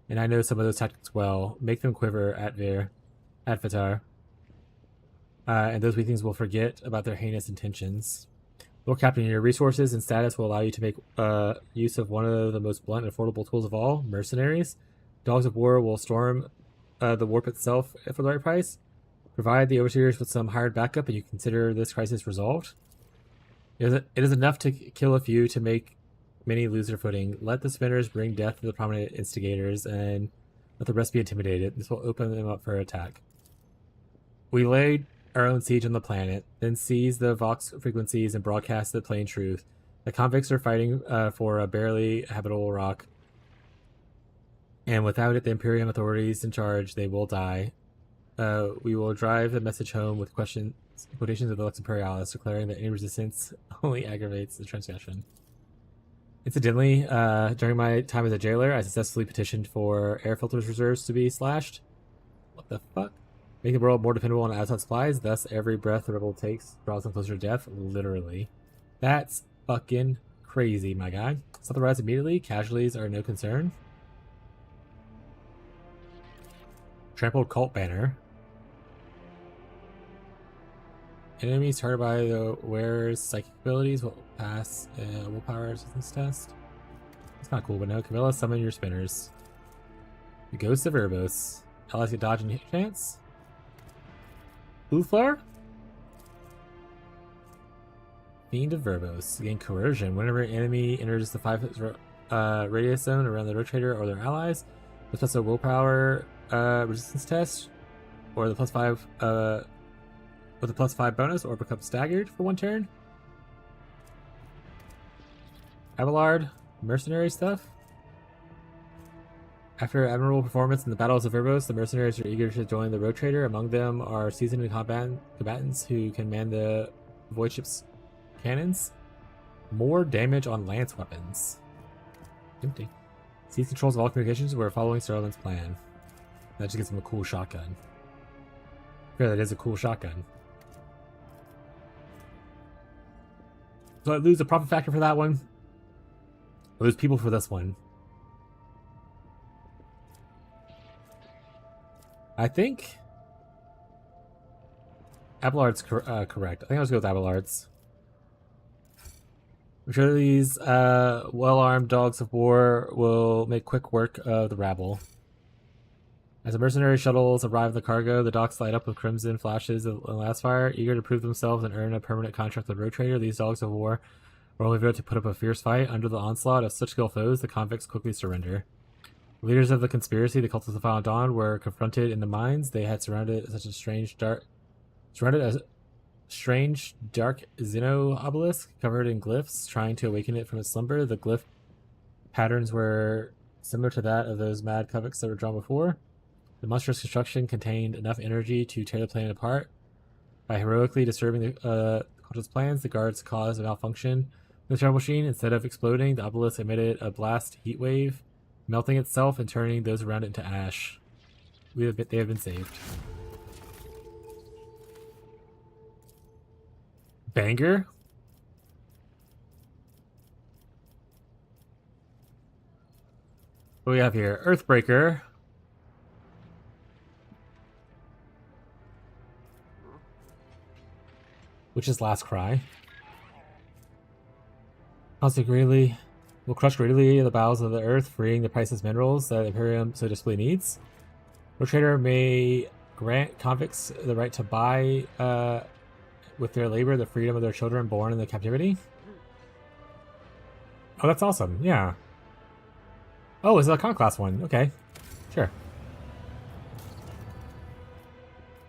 and I know some of those tactics well. Make them quiver, Advatar. And those weaklings will forget about their heinous intentions. Lord Captain, your resources and status will allow you to make use of one of the most blunt and affordable tools of all, mercenaries. Dogs of War will storm the warp itself for the right price. Provide the overseers with some hired backup, and you consider this crisis resolved. It is enough to kill a few to make many lose their footing. Let the spinners bring death to the prominent instigators, and let the rest be intimidated. This will open them up for attack. We laid our own siege on the planet, then seize the Vox frequencies and broadcast the plain truth. The convicts are fighting for a barely habitable rock, and without it, the Imperium authorities in charge, they will die. We will drive the message home with quotations of the Lux Imperialis, declaring that any resistance only aggravates the transgression. Incidentally, during my time as a jailer, I successfully petitioned for air filters reserves to be slashed. What the fuck? Make the world more dependable on outside supplies, thus every breath the rebel takes draws them closer to death, literally. That's fucking crazy, my guy. Stop the riots immediately, casualties are no concern. Trampled cult banner. Enemies targeted by the wearer's psychic abilities will pass a willpower resistance test. It's not cool, but no. Camilla, summon your spinners. The Ghost of Erebos. Allies get dodge and hit chance. Uthlar? Fiend of Verbos. Gain coercion. Whenever an enemy enters the 5 radius zone around the rotator or their allies, the plus a willpower resistance test, or the +5 with a +5 bonus, or become staggered for 1 turn. Abelard, mercenary stuff. After admirable performance in the battles of Verbos, the mercenaries are eager to join the rotator. Among them are seasoned combatants who can man the void ship's cannons. More damage on lance weapons. Empty. Seize controls of all communications. We're following Sterling's plan. That just gives him a cool shotgun. Yeah, that is a cool shotgun. So I lose the profit factor for that one. I lose people for this one. I think Abelard's correct. I think I was going with Abelard's. I'm sure these well-armed dogs of war will make quick work of the rabble. As the mercenary shuttles arrive at the cargo, the docks light up with crimson flashes of last fire, eager to prove themselves and earn a permanent contract with the Rotator. These dogs of war were only there to put up a fierce fight. Under the onslaught of such skilled foes, the convicts quickly surrender. Leaders of the conspiracy, the Cult of the Final Dawn, were confronted in the mines. They had surrounded a strange dark Xeno obelisk covered in glyphs, trying to awaken it from its slumber. The glyph patterns were similar to that of those mad convicts that were drawn before. The monstrous construction contained enough energy to tear the planet apart. By heroically disturbing the cult's plans, the guards caused a malfunction in the turbo machine. Instead of exploding, the obelisk emitted a blast heat wave, melting itself and turning those around it into ash. They have been saved. Banger? What do we have here? Earthbreaker. Which is Last Cry. Will crush greedily the bowels of the earth, freeing the priceless minerals that Imperium so desperately needs. Rotator may grant convicts the right to buy with their labor the freedom of their children born in the captivity. Oh, that's awesome. Yeah. Oh, it's a Conquest one. Okay. Sure.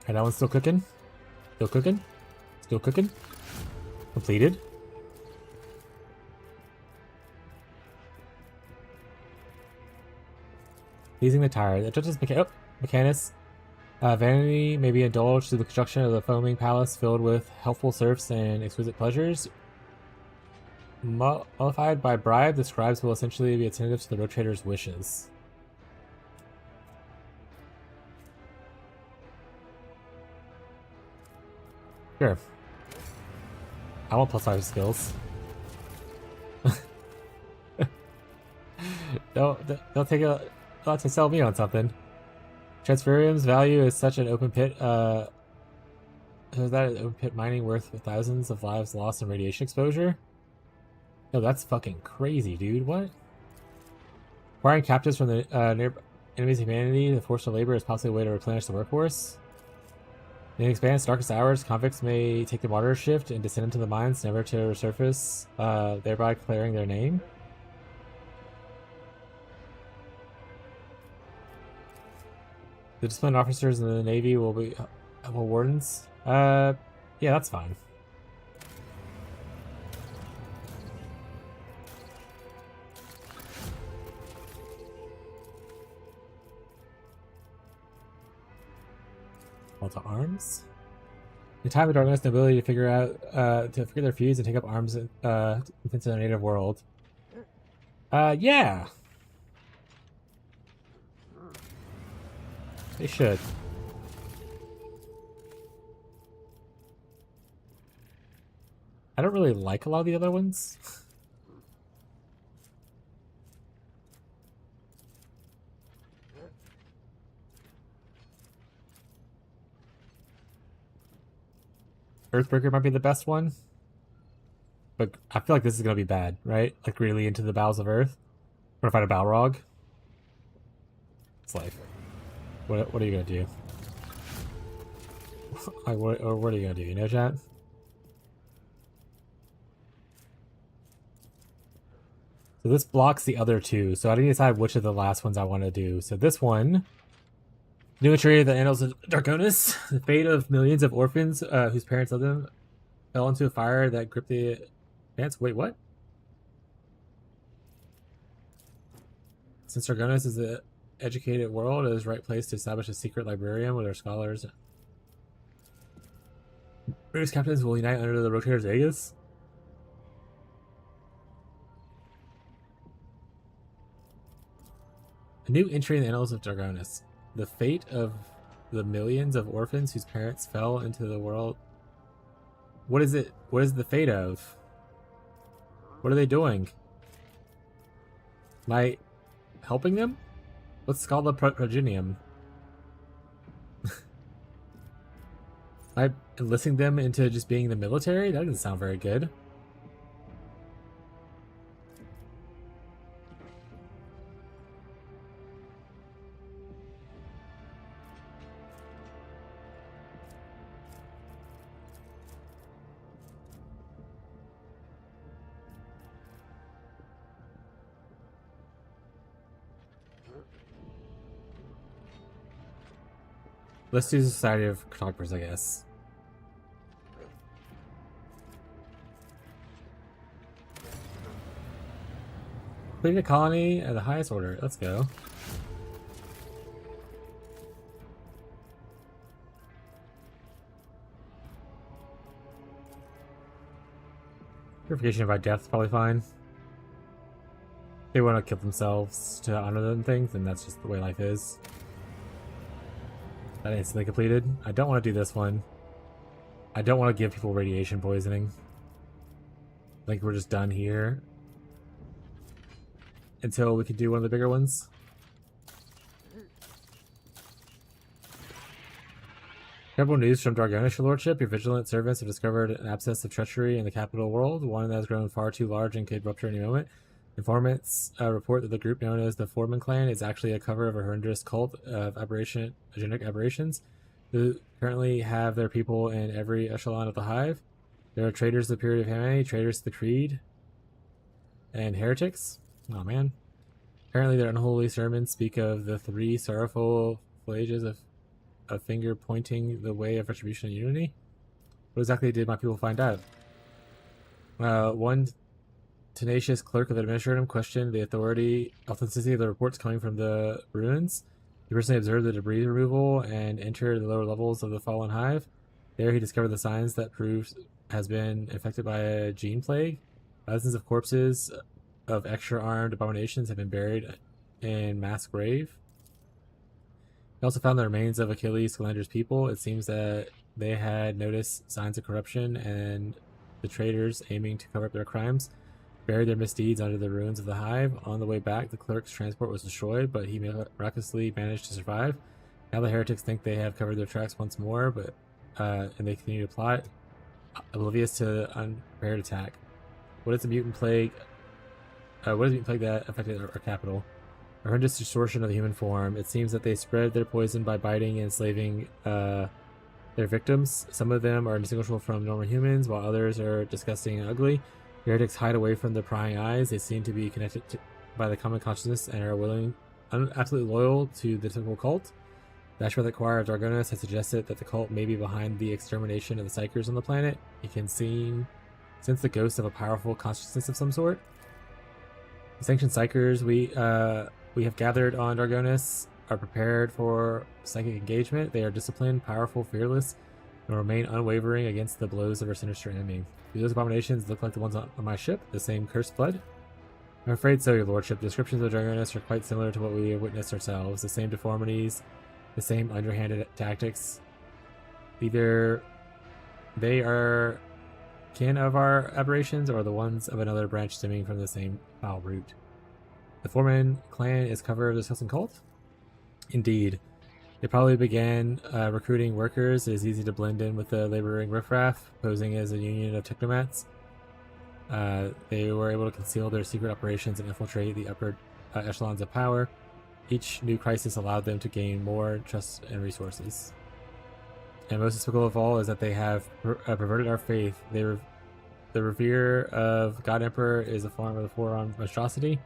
Okay, that one's still cooking. Still cooking. Still cooking. Completed. Pleasing the tired. The judge's Mechanus. Vanity may be indulged through the construction of the foaming palace filled with healthful serfs and exquisite pleasures. Mollified by bribe, the scribes will essentially be attentive to the rotator's wishes. Sure. I want +5 skills. they'll take a lot to sell me on something. Transferium's value is such an open pit. Is that open pit mining worth thousands of lives lost in radiation exposure? No, that's fucking crazy, dude. What? Acquiring captives from the near enemies of humanity, the forced labor is possibly a way to replenish the workforce. In the expanse darkest hours, convicts may take the water shift and descend into the mines, never to resurface, thereby clearing their name. The disciplined officers in the Navy will be wardens. Yeah, that's fine. Call to arms. In time of darkness, the ability to figure their feuds and take up arms into their native world. Yeah. They should. I don't really like a lot of the other ones. Earthbreaker might be the best one. But I feel like this is going to be bad, right? Like really into the bowels of Earth. What if I had a Balrog? It's like... What are you going to do? Like, what are you going to do? You know, chat? So this blocks the other two. So I need to decide which of the last ones I want to do. So this one... New entry of the Annals of Draconis. The fate of millions of orphans whose parents loved them fell into a fire that gripped the advance. Wait, what? Since Draconis is an educated world, it is the right place to establish a secret librarium with our scholars. British captains will unite under the Rotator's Aegis. A new entry in the Annals of Draconis. The fate of the millions of orphans whose parents fell into the world. What is it? What is the fate of? What are they doing? Am I helping them? What's called the progenium? Am I enlisting them into just being in the military? That doesn't sound very good. Let's do Society of Cartographers, I guess. Complete a colony at the highest order. Let's go. Purification by death is probably fine. They want to kill themselves to honor them things, and that's just the way life is. That instantly completed. I don't want to do this one. I don't want to give people radiation poisoning. I think we're just done here. Until we can do one of the bigger ones. Terrible news from Dargonish, your lordship. Your vigilant servants have discovered an abscess of treachery in the capital world, one that has grown far too large and could rupture any moment. Informants report that the group known as the Foreman clan is actually a cover of a horrendous cult of genetic aberrations who currently have their people in every echelon of the hive. There are traitors to the period of humanity, traitors to the creed, and heretics. Oh man. Apparently their unholy sermons speak of the three sorrowful flages of a finger pointing the way of retribution and unity. What exactly did my people find out? One tenacious clerk of the administratum questioned the authenticity of the reports coming from the ruins. He personally observed the debris removal and entered the lower levels of the fallen hive. There he discovered the signs that proved has been infected by a gene plague. Thousands of corpses of extra-armed abominations have been buried in mass grave. He also found the remains of Achilles Calandra's people. It seems that they had noticed signs of corruption and the traitors aiming to cover up their crimes. buried their misdeeds under the ruins of the hive. On the way back, the clerk's transport was destroyed, but he miraculously managed to survive. Now the heretics think they have covered their tracks once more, but and they continue to plot, oblivious to unprepared attack. What is the mutant plague? What is the mutant plague that affected our capital? A horrendous distortion of the human form. It seems that they spread their poison by biting and enslaving their victims. Some of them are indistinguishable from normal humans, while others are disgusting and ugly. The heretics hide away from the prying eyes. They seem to be connected by the common consciousness and are absolutely loyal to the typical cult. The Ashworth Choir of Dargonis has suggested that the cult may be behind the extermination of the Psychers on the planet. It can sense the ghost of a powerful consciousness of some sort. The sanctioned Psychers we have gathered on Dargonis are prepared for psychic engagement. They are disciplined, powerful, fearless, and remain unwavering against the blows of our sinister enemy. Do those abominations look like the ones on my ship? The same cursed blood? I'm afraid so, your lordship. Descriptions of Dargonis are quite similar to what we have witnessed ourselves. The same deformities, the same underhanded tactics. Either they are kin of our aberrations or the ones of another branch stemming from the same foul root. The Foreman clan is cover of this Hudson cult? Indeed. They probably began recruiting workers. It is easy to blend in with the laboring riffraff, posing as a union of technomats. They were able to conceal their secret operations and infiltrate the upper echelons of power. Each new crisis allowed them to gain more trust and resources. And most despicable of all is that they have perverted our faith. The revere of God Emperor is a form of the forearmed monstrosity.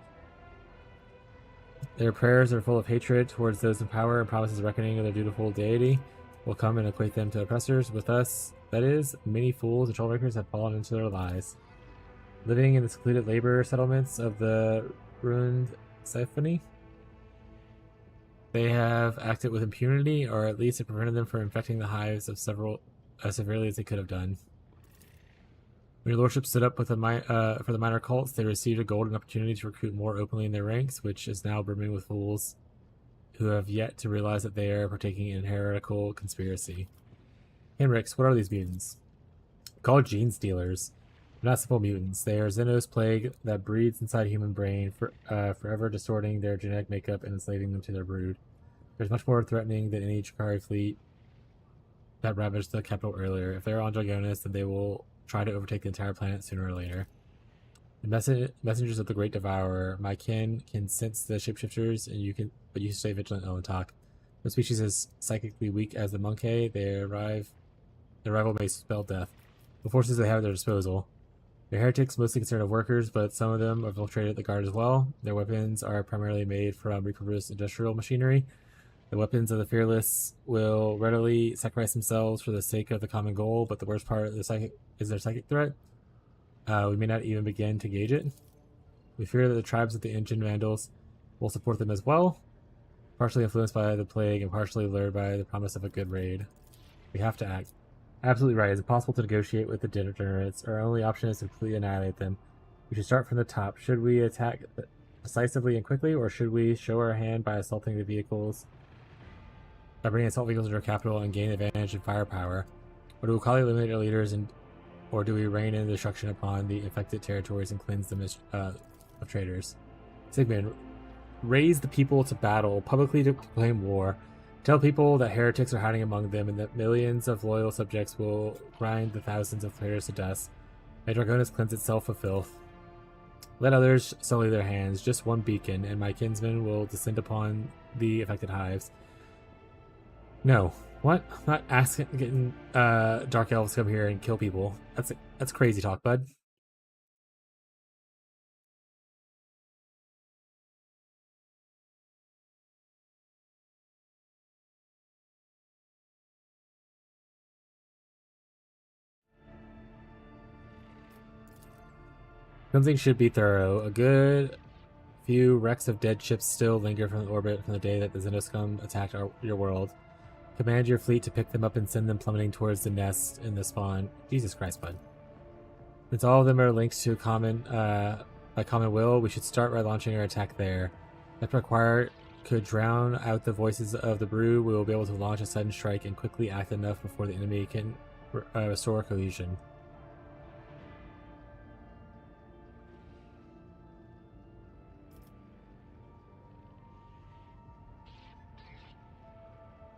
Their prayers are full of hatred towards those in power and promises reckoning of their dutiful deity will come and equate them to oppressors. With us, that is, many fools and trollmakers have fallen into their lies. Living in the secluded labor settlements of the ruined Symphony, they have acted with impunity, or at least it prevented them from infecting the hives of as severely as they could have done. When your lordship stood up with for the minor cults, they received a golden opportunity to recruit more openly in their ranks, which is now brimming with fools who have yet to realize that they are partaking in heretical conspiracy. Henrix, what are these mutants? Called gene stealers. They're not simple mutants. They are Xenos plague that breeds inside human brain, forever distorting their genetic makeup and enslaving them to their brood. There's much more threatening than any Chikari fleet that ravaged the capital earlier. If they're on Dargonis, then they will try to overtake the entire planet sooner or later. The messengers of the Great Devourer. My kin can sense the shapeshifters, but you stay vigilant, Elentok. No species as psychically weak as the monkey. Their arrival may spell death. The forces they have at their disposal. They're heretics, mostly concerned of workers, but some of them have infiltrated the guard as well. Their weapons are primarily made from repurposed industrial machinery. The weapons of the fearless will readily sacrifice themselves for the sake of the common goal, but the worst part of is their psychic threat. We may not even begin to gauge it. We fear that the tribes of the ancient Vandals will support them as well, partially influenced by the plague and partially lured by the promise of a good raid. We have to act. Absolutely right. It's impossible to negotiate with the degenerates. Our only option is to completely annihilate them. We should start from the top. Should we attack decisively and quickly, or should we show our hand by assaulting the vehicles, by bringing assault vehicles into our capital and gain advantage in firepower? Or do we quietly eliminate our leaders, or do we rain in destruction upon the infected territories and cleanse them of traitors? Sigmund, raise the people to battle, publicly to proclaim war. Tell people that heretics are hiding among them and that millions of loyal subjects will grind the thousands of traitors to dust. May Dargonis cleanse itself of filth. Let others sully their hands. Just one beacon, and my kinsmen will descend upon the affected hives. No. What? I'm not getting dark elves to come here and kill people. That's crazy talk, bud. Cleansing should be thorough. A good few wrecks of dead ships still linger from the orbit from the day that the Xenoscum attacked your world. Command your fleet to pick them up and send them plummeting towards the nest in the spawn. Jesus Christ, bud. Since all of them are linked to by common will, we should start by launching our attack there. If required, could drown out the voices of the brood, we will be able to launch a sudden strike and quickly act enough before the enemy can restore cohesion.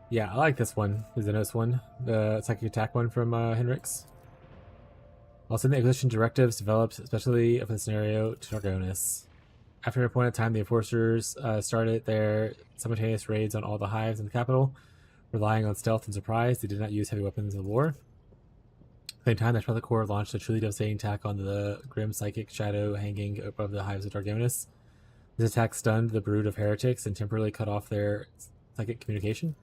Yeah, I like this one. The Xenos one. The psychic attack one from Henrik's. Also, the acquisition directives developed especially for the scenario to Dargonis. After an appointed time, the enforcers started their simultaneous raids on all the hives in the capital, relying on stealth and surprise. They did not use heavy weapons in the war. At the same time, the Scarlet Corps launched a truly devastating attack on the grim psychic shadow hanging above the hives of Dargonis. This attack stunned the brood of heretics and temporarily cut off their psychic communication.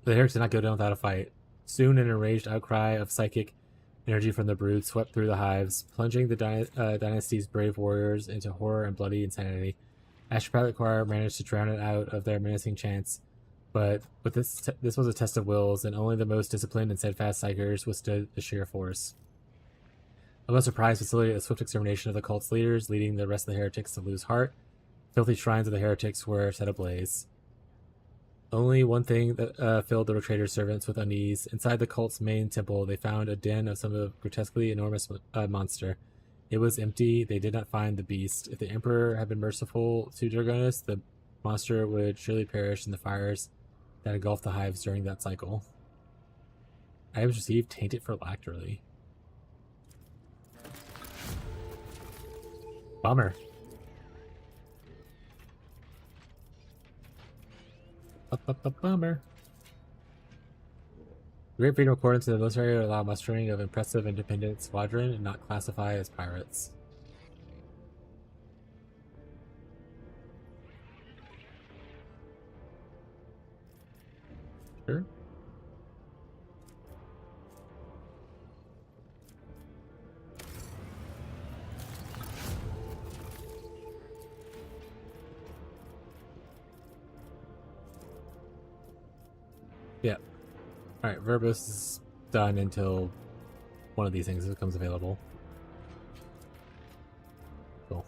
The heretics did not go down without a fight. Soon, an enraged outcry of psychic energy from the brood swept through the hives, plunging the dynasty's brave warriors into horror and bloody insanity. Astropilot Choir managed to drown it out of their menacing chants, but with this was a test of wills, and only the most disciplined and steadfast psychers withstood the sheer force. A most surprise facilitated the swift extermination of the cult's leaders, leading the rest of the heretics to lose heart. Filthy shrines of the heretics were set ablaze. Only one thing that filled the traitor's servants with unease. Inside the cult's main temple, they found a den of some grotesquely enormous monster. It was empty. They did not find the beast. If the Emperor had been merciful to Dargonis, the monster would surely perish in the fires that engulfed the hives during that cycle. Items received tainted for lacturally. Bummer. Bummer. Great Freedom according to the military would allow mustering of impressive independent squadron and not classify as pirates. Sure. Yeah. Alright, Verbose is done until one of these things becomes available. Cool.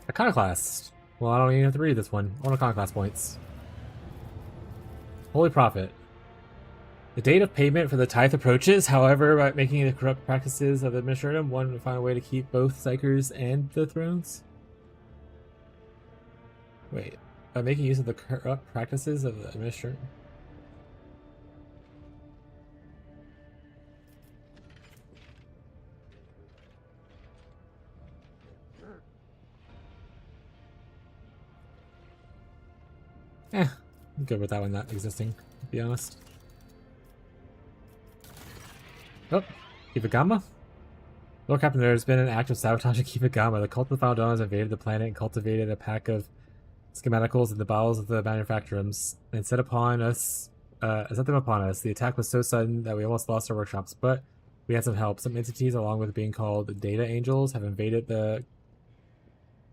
Iconoclast. Well, I don't even have to read this one. I want Iconoclast points. Holy Prophet. The date of payment for the tithe approaches. However, by making the corrupt practices of the administratum, one would find a way to keep both Psychers and the thrones. Wait, by making use of the corrupt practices of the administratum? I'm good with that one not existing, to be honest. Oh, Kivagama? Lord Captain, there has been an act of sabotage at Kivagama. The cult of the Final Dawn has invaded the planet and cultivated a pack of schematicals in the bowels of the manufactorums and set them upon us. The attack was so sudden that we almost lost our workshops, but we had some help. Some entities, along with being called data angels, have invaded the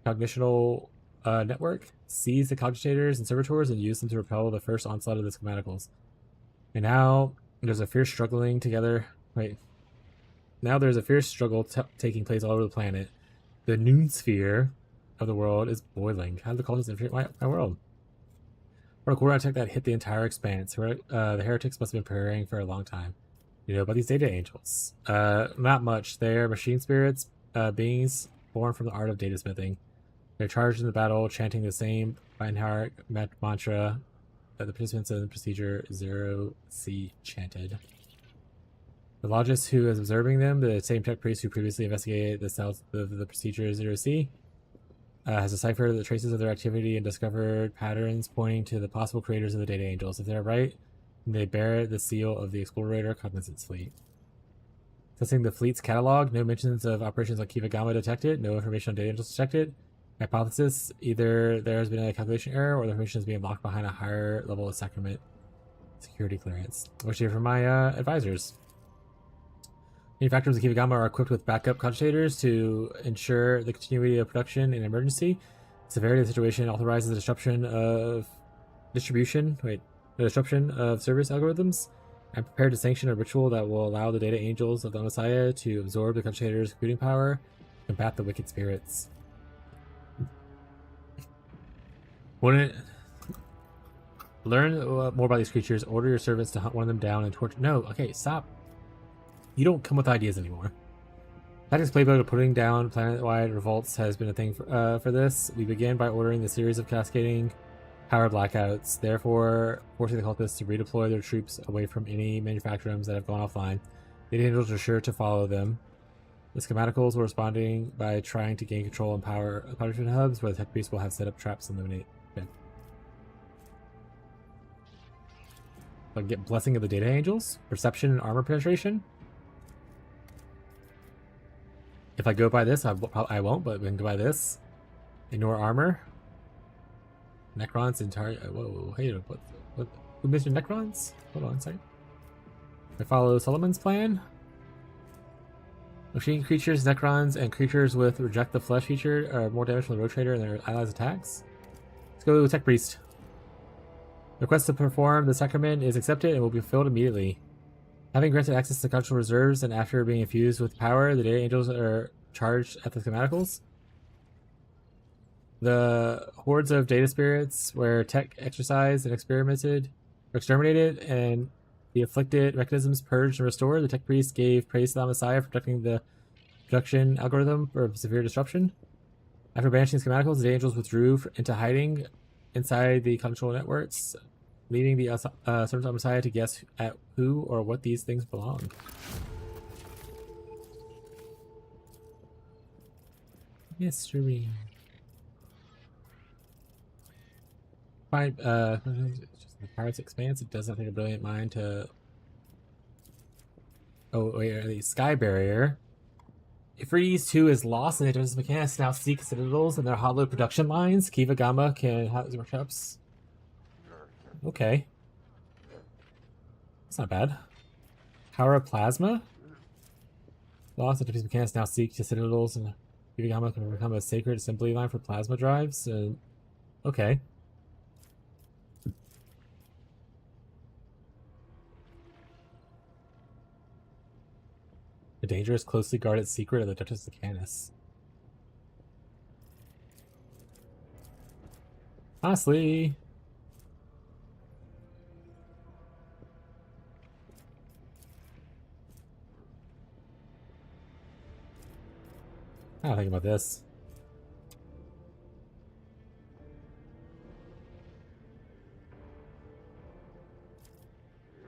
cognitional network, seized the cogitators and servitors, and used them to repel the first onslaught of the schematicals. And now there's a fierce struggling together. Now there's a fierce struggle taking place all over the planet. The noon sphere of the world is boiling. How did the cultists infiltrate my world? What a core attack that hit the entire expanse. The heretics must have been preparing for a long time. You know about these data angels? Not much. They're machine spirits, beings born from the art of data smithing. They're charged in the battle, chanting the same Reinhardt mantra that the participants in the procedure 0C chanted. The logist who is observing them, the same tech priest who previously investigated the south of the procedure 0C, has deciphered the traces of their activity and discovered patterns pointing to the possible creators of the data angels. If they're right, they bear the seal of the Explorator Cognizance Fleet. Assessing the fleet's catalog, no mentions of operations on Kivagama detected, no information on data angels detected. Hypothesis, either there has been a calculation error or the information is being locked behind a higher level of sacrament security clearance. What do you have for my advisors? Manufacturers of Kivagama are equipped with backup cogitators to ensure the continuity of production in an emergency. Severity of the situation authorizes the disruption of service algorithms. I'm prepared to sanction a ritual that will allow the data angels of the Messiah to absorb the cogitator's computing power and combat the wicked spirits. Wouldn't learn more about these creatures, order your servants to hunt one of them down and torture. No, okay, stop. You don't come with ideas anymore. Tactics playbook of putting down planet-wide revolts has been a thing for this. We began by ordering the series of cascading power blackouts, therefore forcing the cultists to redeploy their troops away from any manufacturums that have gone offline. The angels are sure to follow them. The schematicals were responding by trying to gain control and power punishment hubs, where the tech priests will have set up traps and eliminate. Okay. Like get blessing of the data angels, perception and armor penetration. If I go by this, I won't, but we can go by this. Ignore armor. Necrons entire. Whoa, hey, what? Who missed your Necrons? Hold on a second. I follow Solomon's plan. Machine creatures, Necrons, and creatures with reject the flesh feature are more damage from the Rotator and their allies' attacks. Let's go to Tech Priest. Request to perform the sacrament is accepted and will be fulfilled immediately. Having granted access to cultural reserves and after being infused with power, the data angels are charged at the schematicals. The hordes of data spirits where tech exercised and exterminated, and the afflicted mechanisms purged and restored. The tech priest gave praise to the Messiah for protecting the production algorithm from severe disruption. After banishing schematicals, the angels withdrew into hiding inside the control networks, leaving the servants of the Messiah to guess at who or what these things belong. Mystery. Fine, just the Pirate's Expanse. It does not take a brilliant mind to. Oh, wait, the Sky Barrier. Ifrites 2 is lost, and the mechanics now seek citadels and their hollow production lines. Kiva Gamma can have his workshops. Okay. That's not bad. Power Plasma. Lost, and these mechanics now seek to citadels, and Kiva Gamma can become a sacred assembly line for plasma drives. Okay. The dangerous, closely guarded secret of the Duchess of Canis. Honestly. I don't think about this.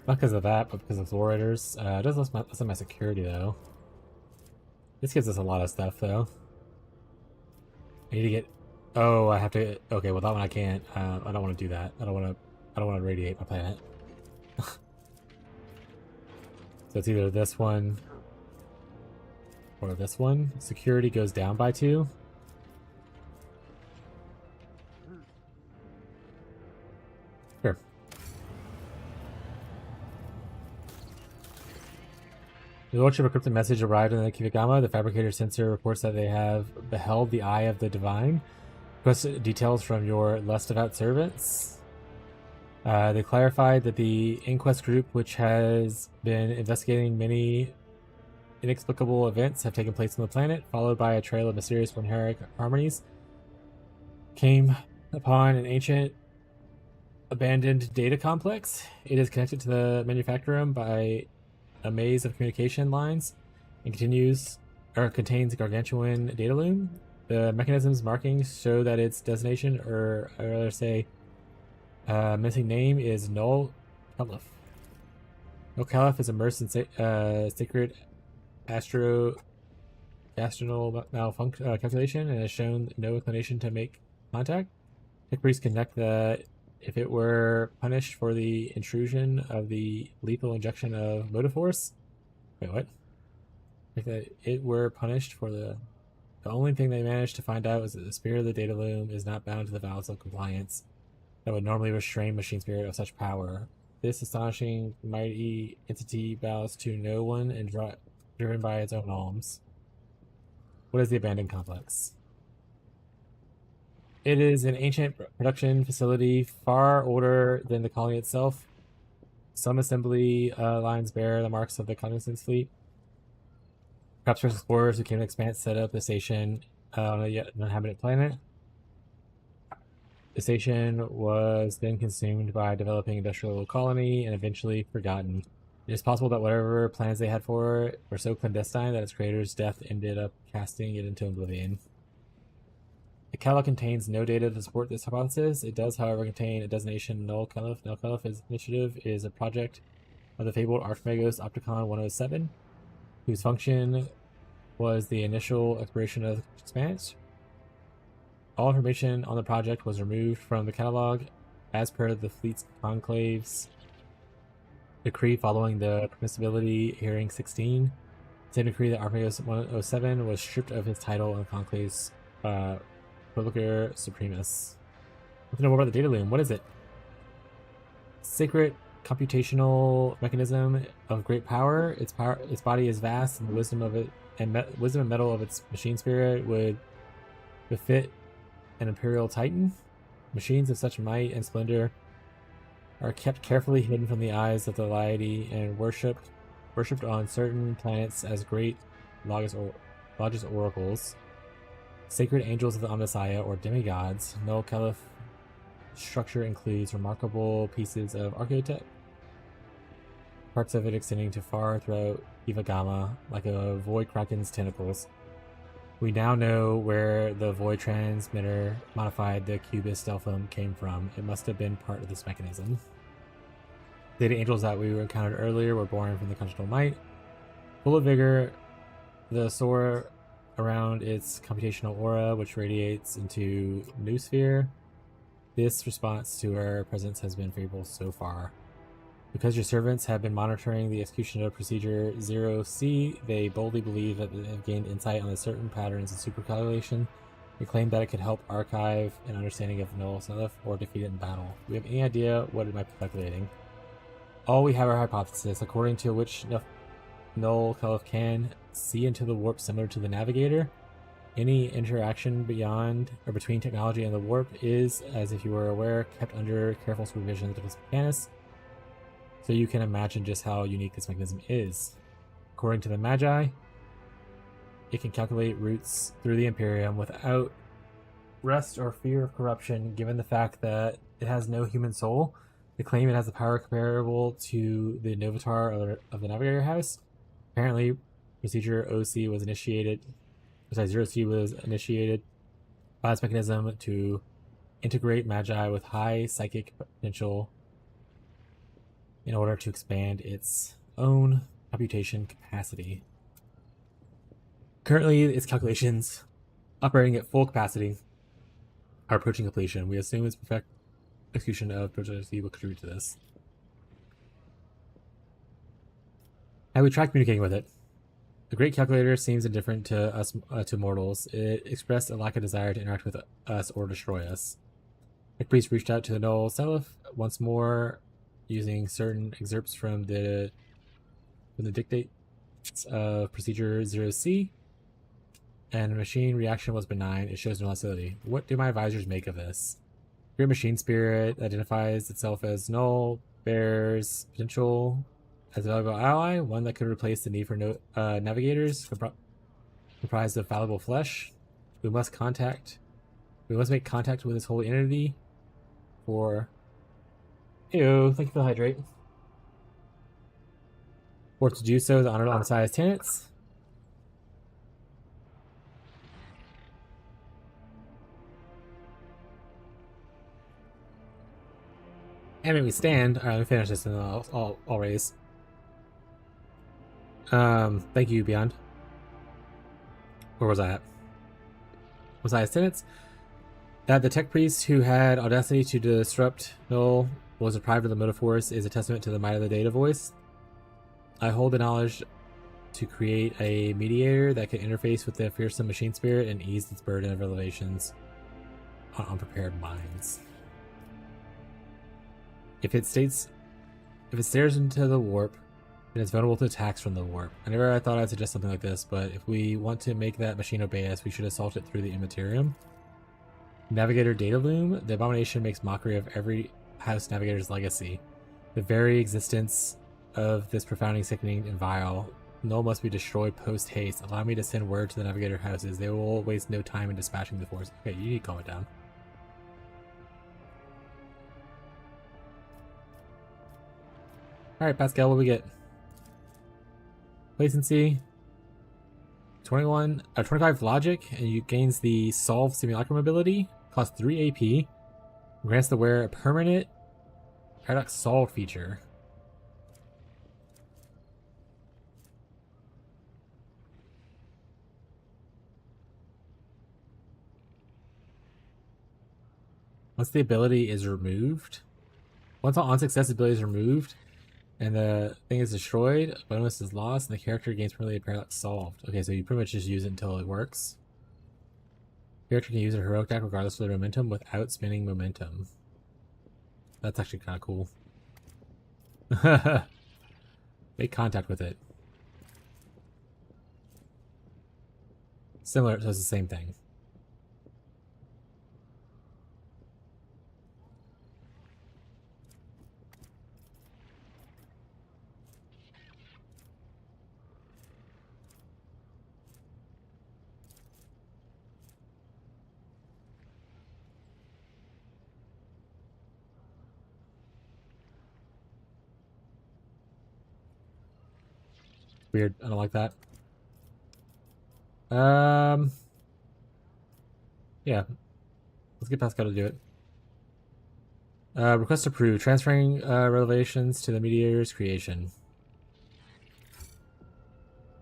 Not because of that, but because of Floriders. It does lessen my security, though. This gives us a lot of stuff, though. I need to get... Oh, I have to... Okay, well, that one I can't. I don't want to do that. I don't want to radiate my planet. So it's either this one... or this one. Security goes down by 2. Sure. The Lordship encrypted message arrived in the Kivigama. The fabricator sensor reports that they have beheld the eye of the divine. Request details from your less devout servants. They clarified that the Inquest group, which has been investigating many inexplicable events, have taken place on the planet, followed by a trail of mysterious Warhammer harmonies, came upon an ancient abandoned data complex. It is connected to the manufactorum by a maze of communication lines and contains gargantuan data loom. The mechanism's markings show that its destination, or I'd rather say missing name, is Null Caliph. Null Caliph is immersed in sacred astronal calculation and has shown no inclination to make contact. Tech Priest connect that if it were punished for the intrusion of the lethal injection of motive force. Wait, what? If it were punished for the only thing they managed to find out is that the spirit of the data loom is not bound to the vows of compliance that would normally restrain machine spirit of such power. This astonishing mighty entity bows to no one and driven by its own alms. What is the abandoned complex? It is an ancient production facility, far older than the colony itself. Some assembly lines bear the marks of the Cognizance fleet. Perhaps first explorers who came to Expanse set up the station on a yet uninhabited planet. The station was then consumed by a developing industrial colony and eventually forgotten. It is possible that whatever plans they had for it were so clandestine that its creator's death ended up casting it into oblivion. The catalog contains no data to support this hypothesis. It does, however, contain a designation Null Caliph. Null Caliph's initiative is a project of the fabled Archmagos Opticon 107, whose function was the initial exploration of the expanse. All information on the project was removed from the catalog as per the fleet's conclave's decree following the permissibility hearing 16. Same decree that Archmagos 107 was stripped of his title and conclave's Prologer Supremus. Want to know more about the data loom? What is it? Sacred computational mechanism of great power. Its body is vast, and the wisdom of it wisdom and metal of its machine spirit would befit an imperial titan. Machines of such might and splendor are kept carefully hidden from the eyes of the laity and worshipped on certain planets as great logos oracles, sacred angels of the Omnissiah, or demigods. Null Caliph structure includes remarkable pieces of architecture, parts of it extending to far throughout Eva Gamma, like a void kraken's tentacles. We now know where the void transmitter modified the Cubist Delphum came from. It must have been part of this mechanism. The data angels that we encountered earlier were born from the Continental Might. Full of vigor, the soar around its computational aura, which radiates into Noosphere. This response to our presence has been favorable so far. Because your servants have been monitoring the execution of Procedure 0C, they boldly believe that they have gained insight on the certain patterns of supercalculation. They claim that it could help archive an understanding of Null Caliph or defeat it in battle. Do we have any idea what it might be calculating? All we have are hypothesis, according to which Null Caliph can see into the warp similar to the Navigator. Any interaction beyond or between technology and the warp is, as if you were aware, kept under careful supervision of the mechanics. So you can imagine just how unique this mechanism is. According to the Magi, it can calculate routes through the Imperium without rest or fear of corruption, given the fact that it has no human soul. They claim it has a power comparable to the Novatar of the Navigator House. Apparently, Procedure OC was initiated, Zero C was initiated by this mechanism to integrate Magi with high psychic potential in order to expand its own computation capacity. Currently, its calculations operating at full capacity are approaching completion. We assume its perfect execution of Project C will contribute to this. How we try communicating with it. The Great Calculator seems indifferent to us, to mortals. It expressed a lack of desire to interact with us or destroy us. McPriest reached out to the Null Caliph once more, using certain excerpts from the dictates of Procedure 0C, and the machine reaction was benign. It shows no hostility. What do my advisors make of this? Great machine spirit identifies itself as Null, bears potential as a valuable ally, one that could replace the need for navigators comprised of fallible flesh. We must make contact with this holy entity for... Ew, thank you for the hydrate. Or to do so, the honored on-sized tenants. And when we stand, alright, let me finish this and then I'll raise. Thank you, Beyond. Where was I at? Was I as tenants? That the tech priest who had audacity to disrupt Null was deprived of the motive force is a testament to the might of the data voice. I hold the knowledge to create a mediator that could interface with the fearsome machine spirit and ease its burden of revelations on unprepared minds. If it stares into the warp, then it's vulnerable to attacks from the warp. I never thought I'd suggest something like this, but if we want to make that machine obey us, we should assault it through the Immaterium. Navigator Data Loom. The abomination makes mockery of every House Navigator's legacy. The very existence of this profounding, sickening, and vile. Null must be destroyed post-haste. Allow me to send word to the Navigator houses. They will waste no time in dispatching the force. Okay, you need to calm it down. Alright, Pascal, what do we get? Complacency. 25 logic, and you gains the Solve Simulacrum ability. Costs 3 AP. Grants the wearer a permanent Paradox Solve feature. Once the ability is removed, once all unsuccess ability is removed, and the thing is destroyed, bonus is lost, and the character gains permanently a paradox solved. Okay, so you pretty much just use it until it works. The character can use a heroic attack regardless of their momentum without spending momentum. That's actually kind of cool. Make contact with it. Similar, so it's the same thing. Weird. I don't like that. Yeah. Let's get Pascal to do it. Request approved. Transferring revelations to the mediator's creation.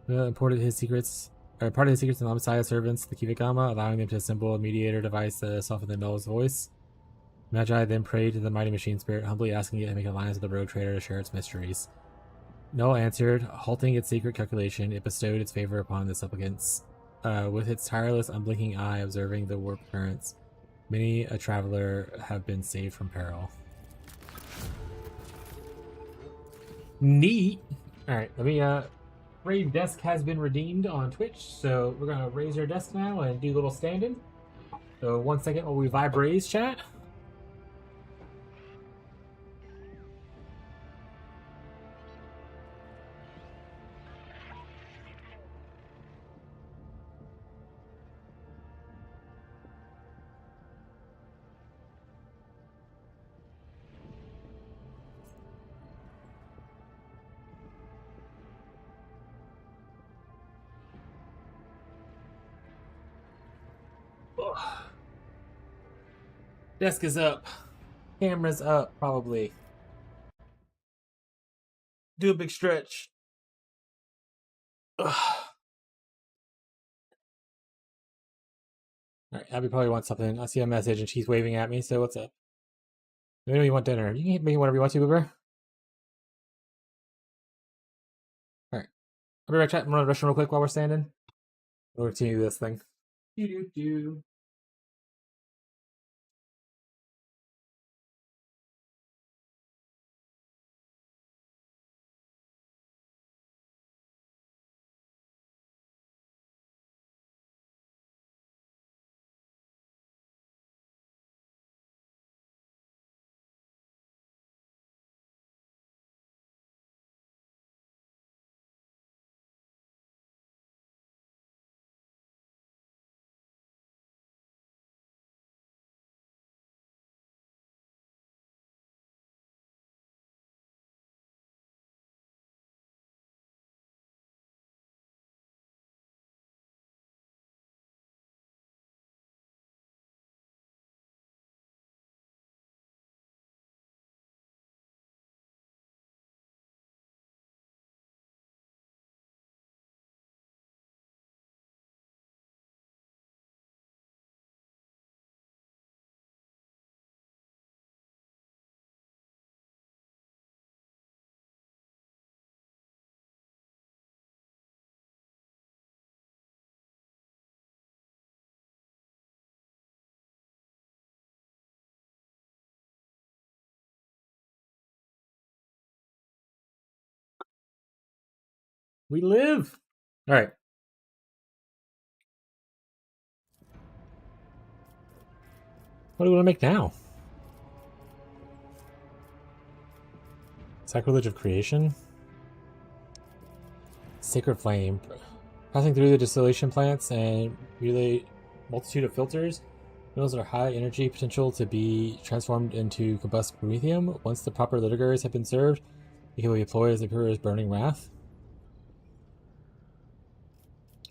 Imported his secrets. Part of his secrets and Messiah servants, the Kivigama, allowing them to assemble a mediator device to soften the Null's voice. Magi then prayed to the mighty machine spirit, humbly asking it to make an alliance with the rogue trader to share its mysteries. Null answered, halting its secret calculation, it bestowed its favor upon the supplicants. With its tireless, unblinking eye observing the warp currents, many a traveler have been saved from peril. Neat! Alright, let me, Brave Desk has been redeemed on Twitch, so we're gonna raise our desk now and do a little stand-in. So 1 second while we vibe raise, chat. Desk is up. Camera's up, probably. Do a big stretch. Ugh. Alright, Abby probably wants something. I see a message and she's waving at me, so what's up? Let me know you want dinner. You can make whatever you want to, Boober. Alright. I'll be right back. I'm gonna rush real quick while we're standing. We'll continue this thing. Do. We live! Alright. What do we want to make now? Sacrilege of Creation? Sacred Flame. Passing through the distillation plants and relay multitude of filters, minerals that are high energy potential to be transformed into combust promethium. Once the proper litigars have been served, it can be deployed as the Emperor's burning wrath.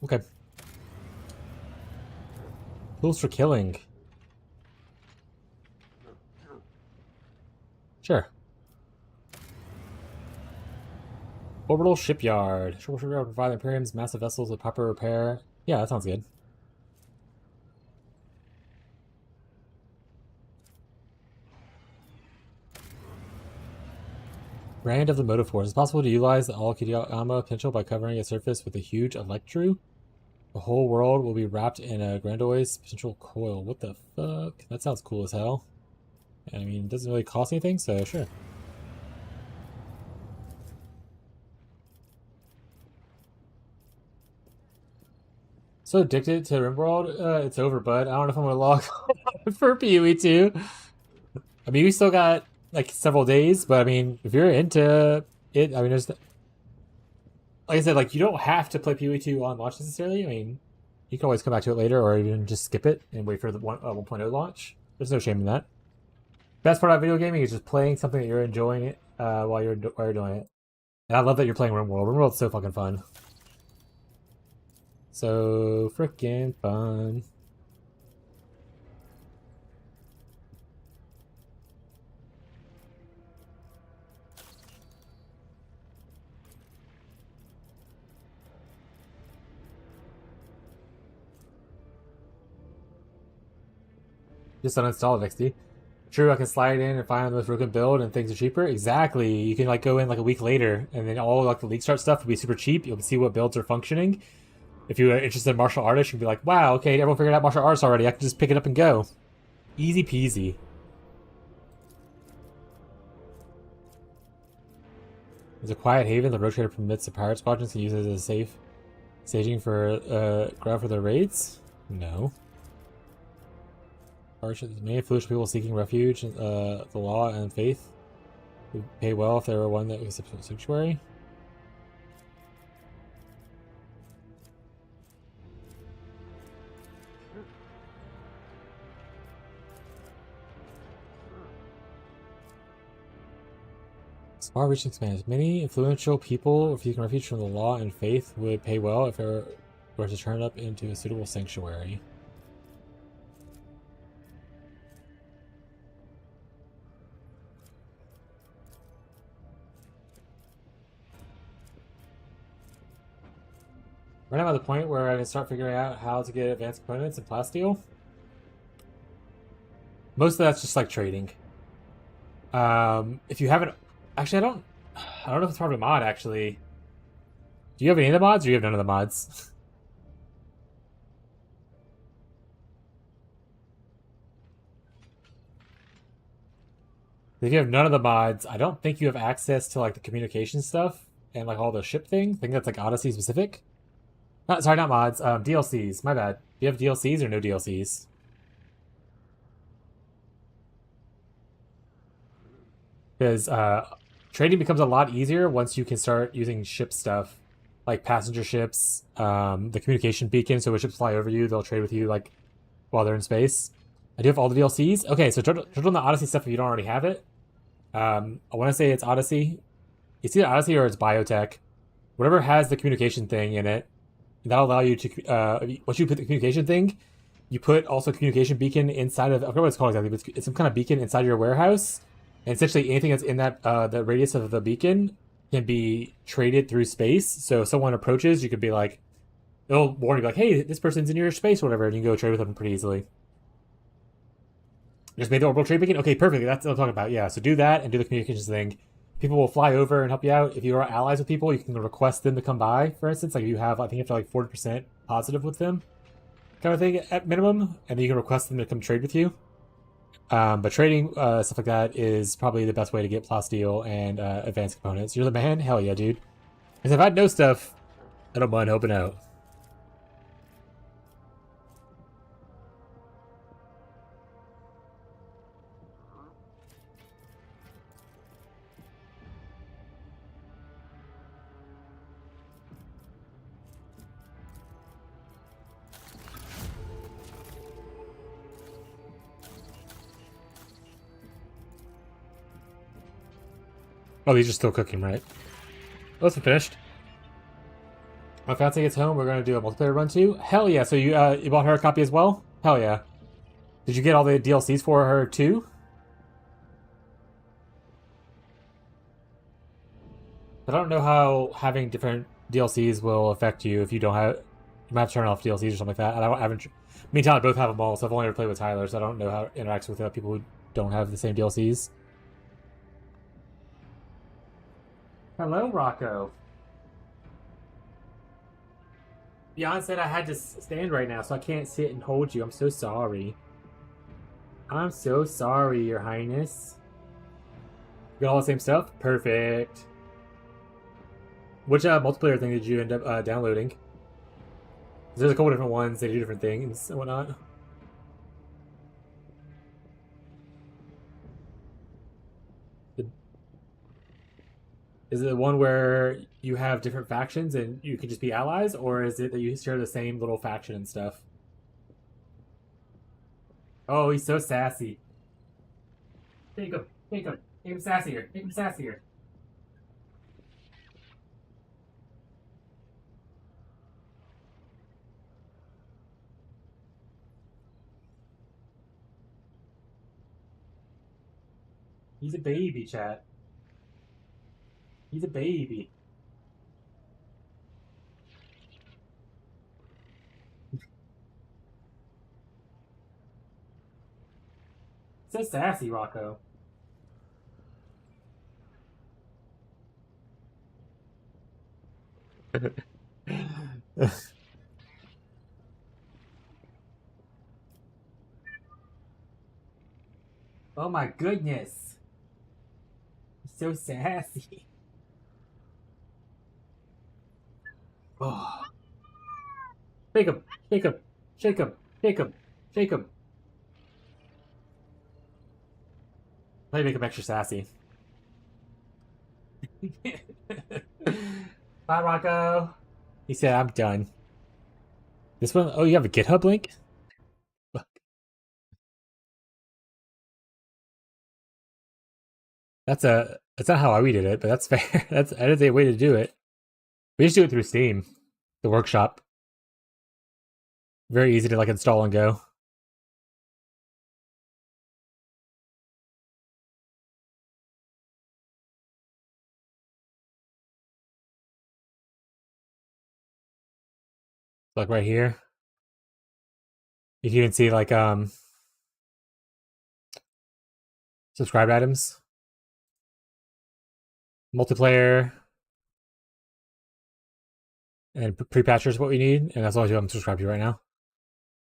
Okay. Tools for killing. Sure. Orbital shipyard. Orbital shipyard provide the Imperium's massive vessels with proper repair. Yeah, that sounds good. Brand of the motive force. It's possible to utilize the Aokiyama potential by covering its surface with a huge electro. The whole world will be wrapped in a Grandoy's potential coil. What the fuck? That sounds cool as hell. I mean, it doesn't really cost anything, so sure. So addicted to RimWorld, it's over, bud. I don't know if I'm gonna log on for PoE 2. I mean, we still got like several days, but I mean, if you're into it, I mean, there's like I said, like you don't have to play PoE 2 on launch necessarily. I mean, you can always come back to it later, or even just skip it and wait for the 1.0 launch. There's no shame in that. Best part about video gaming is just playing something that you're enjoying it while you're doing it. And I love that you're playing RimWorld. RimWorld's so fucking fun. So freaking fun. Just uninstall it, XD. True, I can slide in and find the most broken build and things are cheaper. Exactly. You can like go in like a week later and then all like the League Start stuff will be super cheap. You'll see what builds are functioning. If you're interested in martial artists, you can be like, wow, okay, everyone figured out martial arts already. I can just pick it up and go. Easy peasy. There's a quiet haven. The rotator permits the pirate squadrons to use it as a safe staging for ground for their raids. No. Many foolish people seeking refuge in the law and faith would pay well if they were one that was a sanctuary. Far reaching expands. Many influential people seeking refuge from the law and faith would pay well if they were to turn up into a suitable sanctuary. Right now I'm at the point where I can start figuring out how to get advanced components in plasteel. Most of that's just like trading. If you haven't, actually, I don't know if it's part of a mod. Actually, do you have any of the mods, or do you have none of the mods? If you have none of the mods, I don't think you have access to like the communication stuff and like all the ship thing. I think that's like Odyssey specific. Sorry, not mods. DLCs. My bad. Do you have DLCs or no DLCs? Because trading becomes a lot easier once you can start using ship stuff, like passenger ships, the communication beacon. So when ships fly over you, they'll trade with you like while they're in space. I do have all the DLCs. Okay, so jump on the Odyssey stuff if you don't already have it. I want to say it's Odyssey. It's either Odyssey or it's Biotech. Whatever has the communication thing in it. That'll allow you to, once you put the communication thing, you put also communication beacon inside of, I forget what it's called exactly, but it's some kind of beacon inside your warehouse. And essentially anything that's in that, the radius of the beacon can be traded through space. So if someone approaches, you could be like, it'll warn you like, hey, this person's in your space or whatever, and you can go trade with them pretty easily. Just made the orbital trade beacon? Okay, perfect. That's what I'm talking about. Yeah, so do that and do the communications thing. People will fly over and help you out. If you are allies with people, you can request them to come by, for instance. Like you have, I think you have to like 40% positive with them, kind of thing at minimum. And then you can request them to come trade with you. But trading, stuff like that is probably the best way to get plasteel and advanced components. You're the man? Hell yeah, dude. Because if I know stuff, I don't mind helping out. Oh, these are still cooking, right? Oh, it's finished. My fiance gets home, we're gonna do a multiplayer run too. Hell yeah! So you bought her a copy as well? Hell yeah! Did you get all the DLCs for her too? I don't know how having different DLCs will affect you if you don't have. You might have to turn off DLCs or something like that. I haven't. Me and Tyler both have them all, so I've only ever played with Tyler, so I don't know how it interacts with people who don't have the same DLCs. Hello, Rocco. Beyond said I had to stand right now, so I can't sit and hold you. I'm so sorry. I'm so sorry, Your Highness. You got all the same stuff? Perfect. Which multiplayer thing did you end up downloading? There's a couple different ones. They do different things and whatnot. Is it the one where you have different factions and you can just be allies, or is it that you share the same little faction and stuff? Oh, he's so sassy. Take him, take him. Make him sassier, make him sassier. He's a baby, chat. He's a baby. So sassy, Rocco. Oh my goodness. So sassy. Oh. Shake him, shake him, shake him, shake him, shake him. Let me make him extra sassy. Bye, Rocco. He said, I'm done. This one, oh, you have a GitHub link? That's not how we did it, but that's fair. That is a way to do it. We just do it through Steam, the workshop. Very easy to like install and go. Like right here. You can see like subscribed items. Multiplayer. And pre-patcher is what we need, and that's all I'm subscribed to right now.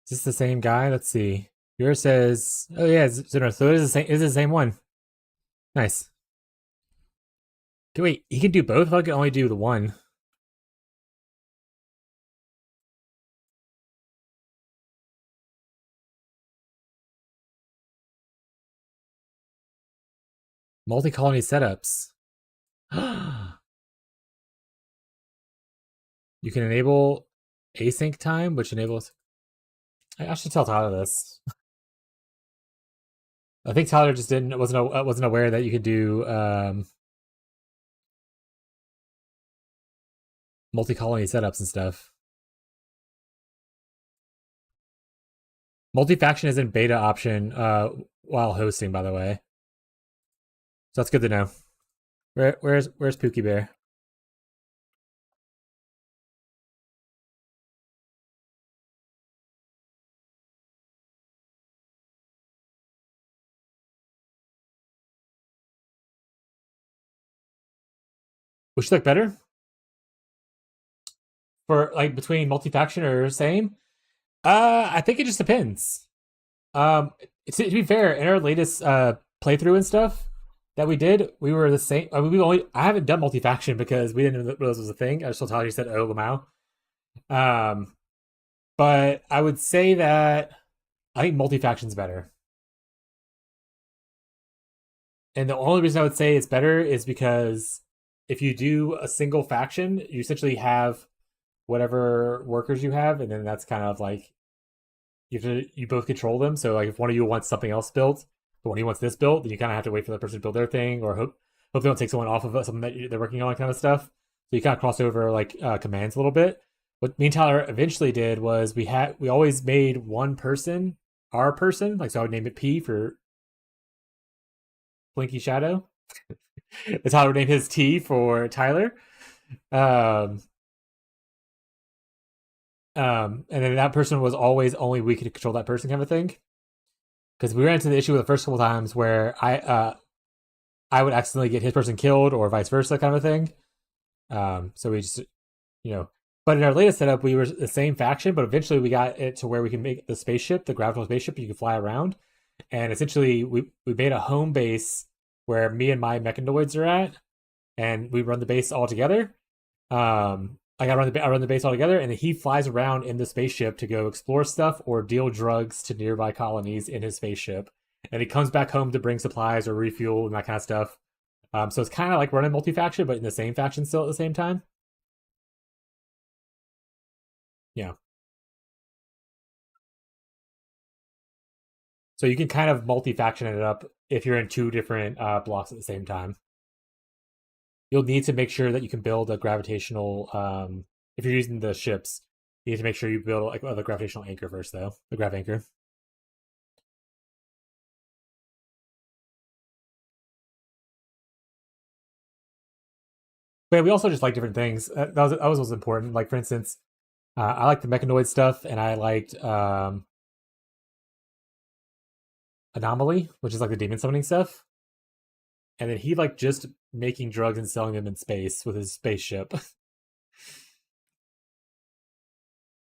Is this the same guy? Let's see. Yours says, oh yeah, so it is the same. Is it the same one? Nice. Wait, he can do both? I can only do the one. Multi-colony setups. You can enable async time, which enables. I should tell Tyler this. I think Tyler just wasn't aware that you could do multi-colony setups and stuff. Multi-faction is in beta option while hosting, by the way. So that's good to know. Where's Pookie Bear? Which look better? For like between multi-faction or same? I think it just depends. To be fair, in our latest playthrough and stuff that we did, we were the same. I mean, I haven't done multi-faction because we didn't realize it was a thing. I just told Tyler, you said, oh, Lamau. But I would say that I think multi-faction's better. And the only reason I would say it's better is because if you do a single faction, you essentially have whatever workers you have, and then that's kind of like you both control them. So like if one of you wants something else built, but when he wants this built, then you kind of have to wait for the person to build their thing, or hope they don't take someone off of something that they're working on, kind of stuff. So you kind of cross over like commands a little bit. What me and Tyler eventually did was we always made one person our person. Like, so I would name it P for Blinky Shadow. That's how I would name his T for Tyler. Um, and then that person was always only we could control that person kind of thing. Because we ran into the issue the first couple times where I would accidentally get his person killed or vice versa kind of thing. So we just, you know, but in our latest setup, we were the same faction, but eventually we got it to where we can make the spaceship, the gravitational spaceship, you can fly around. And essentially we made a home base where me and my mechanoids are at, and we run the base all together. I run the base all together, and he flies around in the spaceship to go explore stuff or deal drugs to nearby colonies in his spaceship. And he comes back home to bring supplies or refuel and that kind of stuff. So it's kind of like running multi-faction, but in the same faction still at the same time. Yeah. So you can kind of multi-faction it up if you're in two different blocks at the same time. You'll need to make sure that you can build a gravitational. If you're using the ships, you need to make sure you build like the gravitational anchor first, though. The grav anchor. But yeah, we also just like different things. That was important. Like, for instance, I liked the mechanoid stuff, and I liked Anomaly, which is like the demon summoning stuff. And then he liked just making drugs and selling them in space with his spaceship.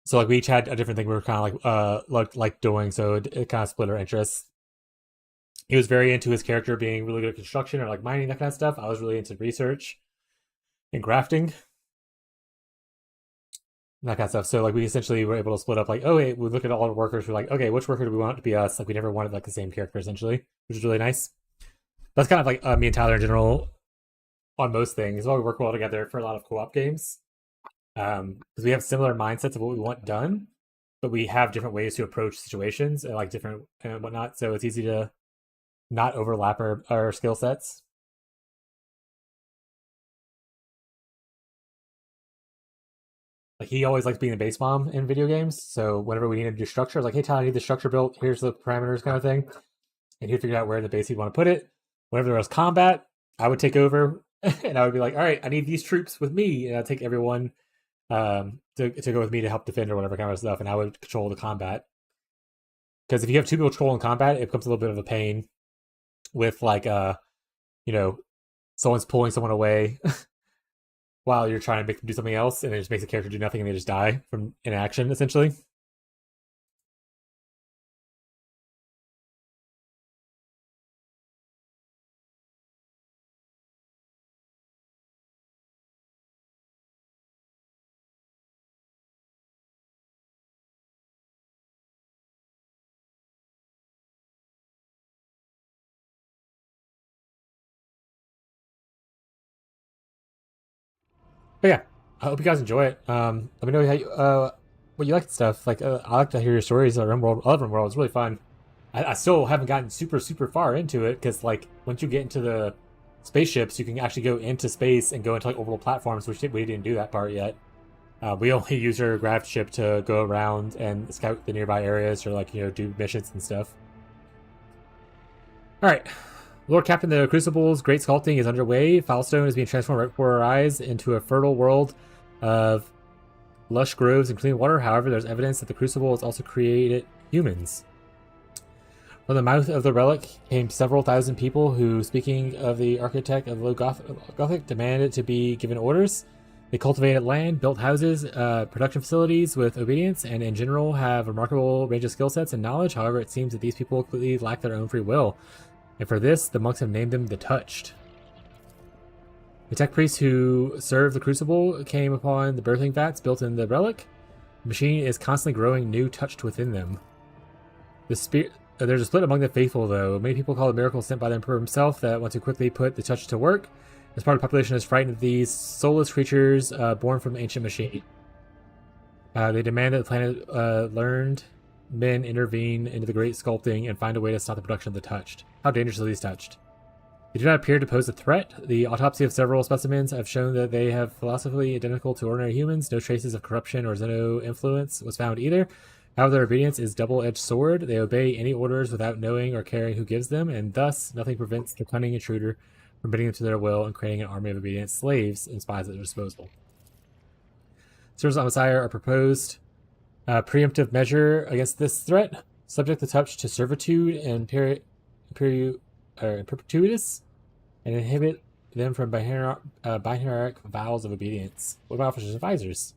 So like we each had a different thing we were kind of like doing, so it kind of split our interests. He was very into his character being really good at construction or like mining, that kind of stuff. I was really into research and grafting, that kind of stuff. So like we essentially were able to split up. Like, oh wait, we look at all the workers. We're like, okay, which worker do we want to be us? Like we never wanted like the same character essentially, which is really nice. That's kind of like me and Tyler in general on most things. Well, we work well together for a lot of co-op games. Because we have similar mindsets of what we want done, but we have different ways to approach situations and like different and whatnot. So it's easy to not overlap our skill sets. Like he always likes being a base bomb in video games. So whenever we need to do structure, like, hey Tyler, I need the structure built. Here's the parameters, kind of thing. And he'd figure out where in the base he'd want to put it. Whenever there was combat, I would take over and I would be like, all right, I need these troops with me, and I'd take everyone to go with me to help defend or whatever kind of stuff, and I would control the combat. Because if you have two people controlling combat, it becomes a little bit of a pain with like someone's pulling someone away while you're trying to make them do something else, and it just makes the character do nothing and they just die from inaction essentially. But yeah, I hope you guys enjoy it. Let me know how what you like and stuff. Like, I like to hear your stories of RimWorld. I love RimWorld. It's really fun. I still haven't gotten super far into it because like once you get into the spaceships, you can actually go into space and go into like orbital platforms, which we didn't do that part yet. We only use our grav ship to go around and scout the nearby areas or like do missions and stuff. All right. Lord Captain, the Crucible's great sculpting is underway. Filestone is being transformed right before our eyes into a fertile world of lush groves and clean water. However, there's evidence that the Crucible has also created humans. From the mouth of the relic came several thousand people who, speaking of the architect of Low Gothic, demanded to be given orders. They cultivated land, built houses, production facilities with obedience, and in general have a remarkable range of skill sets and knowledge. However, it seems that these people completely lack their own free will. And for this, the monks have named them the Touched. The tech priests who served the Crucible came upon the birthing vats built in the relic. The machine is constantly growing new touched within them. There's a split among the faithful, though. Many people call it a miracle sent by the Emperor himself that want to quickly put the touch to work. This part of the population is frightened of these soulless creatures born from the ancient machine. They demand that the planet learned men intervene into the great sculpting and find a way to stop the production of the touched. How dangerous are these touched? They do not appear to pose a threat. The autopsy of several specimens have shown that they have philosophically identical to ordinary humans. No traces of corruption or Xeno influence was found either. However, their obedience is double-edged sword. They obey any orders without knowing or caring who gives them, and thus nothing prevents the cunning intruder from bending them to their will and creating an army of obedient slaves and spies at their disposal. Servants on Messiah are proposed preemptive measure against this threat. Subject the touch to servitude and perpetuitus, and inhibit them from binaric vows of obedience. What about officers and advisors?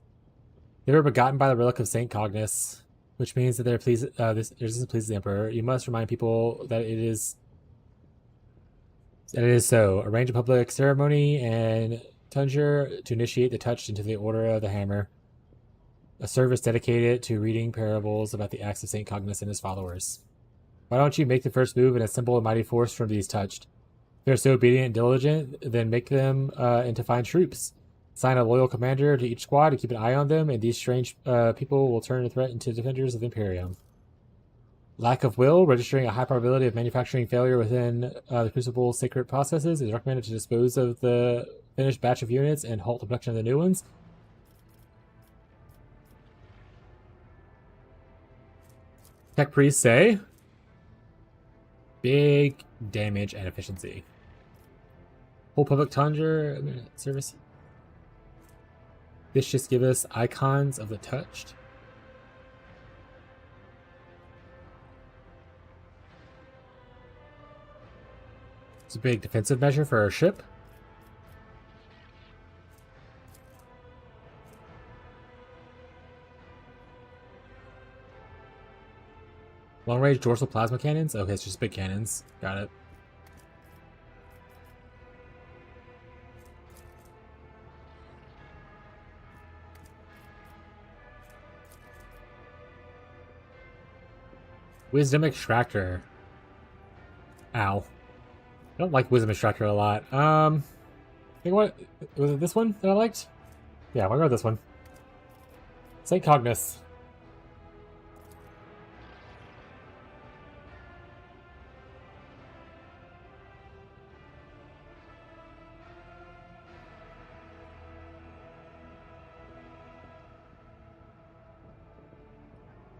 They were begotten by the relic of Saint Cognis, which means that their resistance pleases the Emperor. You must remind people that it is so. Arrange a public ceremony and Tunger to initiate the touch into the Order of the Hammer. A service dedicated to reading parables about the acts of Saint Cognis and his followers. Why don't you make the first move and assemble a mighty force from these touched? If they're so obedient and diligent, then make them into fine troops. Assign a loyal commander to each squad to keep an eye on them, and these strange people will turn the threat into defenders of the Imperium. Lack of will, registering a high probability of manufacturing failure within the Crucible's sacred processes, is recommended to dispose of the finished batch of units and halt the production of the new ones. Tech priests say big damage and efficiency. Whole public tundra service. This just gives us icons of the touched. It's a big defensive measure for our ship. Long-range dorsal plasma cannons? Okay, it's just big cannons. Got it. Wisdom Extractor. Ow. I don't like Wisdom Extractor a lot. I think what was it, this one that I liked? Yeah, I'll go with this one. St. Cognis.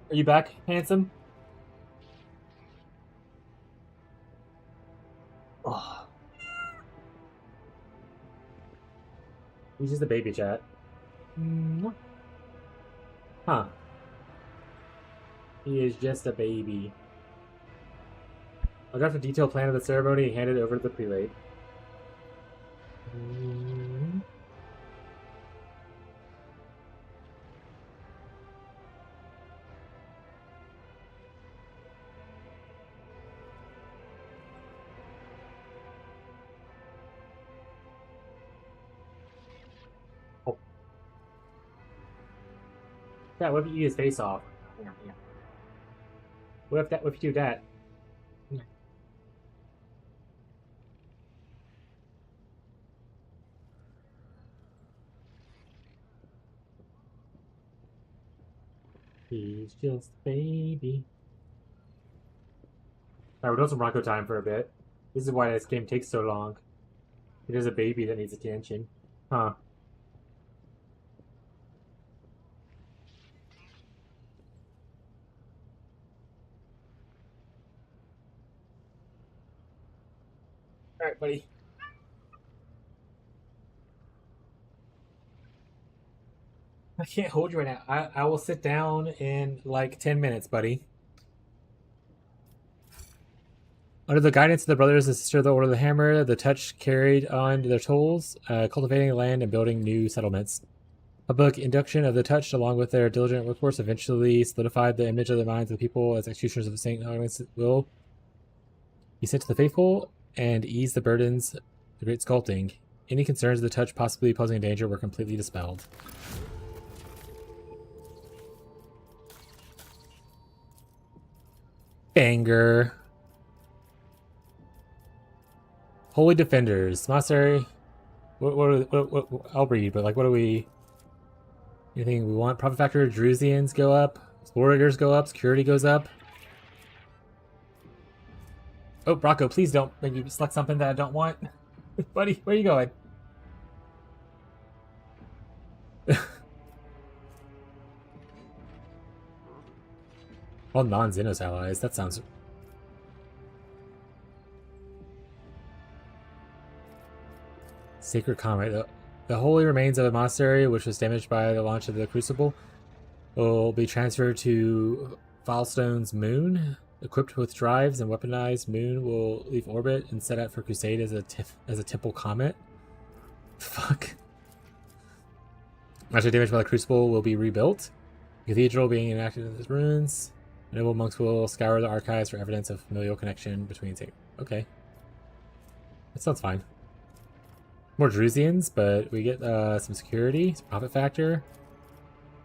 Are you back, handsome? Oh. He's just a baby, chat. Huh. He is just a baby. I'll draft a detailed plan of the ceremony and hand it over to the prelate. Yeah, what if you eat his face off? Yeah. What if you do that? He's just a baby. Alright, we're doing some Ronco time for a bit. This is why this game takes so long. It is a baby that needs attention. Huh. Alright, buddy. I can't hold you right now. I will sit down in like 10 minutes, buddy. Under the guidance of the brothers and sister of the Order of the Hammer, the Touch carried on their tolls, cultivating land and building new settlements. Public induction of the Touched, along with their diligent workforce, eventually solidified the image of the minds of the people as executioners of St. Agnes will be sent to the faithful and ease the burdens of the great sculpting. Any concerns of the Touch possibly posing a danger were completely dispelled. Banger. Holy Defenders. Monastery. What I'll read, but like, what do we... Anything we want? Profit factor, Drusians go up. Explorators go up. Security goes up. Oh, Brocco, please don't maybe select something that I don't want. Buddy, where are you going? All non-Xenos allies. That sounds... Sacred Comet. The holy remains of a monastery, which was damaged by the launch of the Crucible, will be transferred to Filestone's moon. Equipped with drives and weaponized, moon will leave orbit and set out for Crusade as a temple comet. Fuck. After damaged by the Crucible will be rebuilt. The cathedral being enacted in its ruins. Noble monks will scour the archives for evidence of familial connection between... Okay. That sounds fine. More Drusians, but we get some security, some profit factor.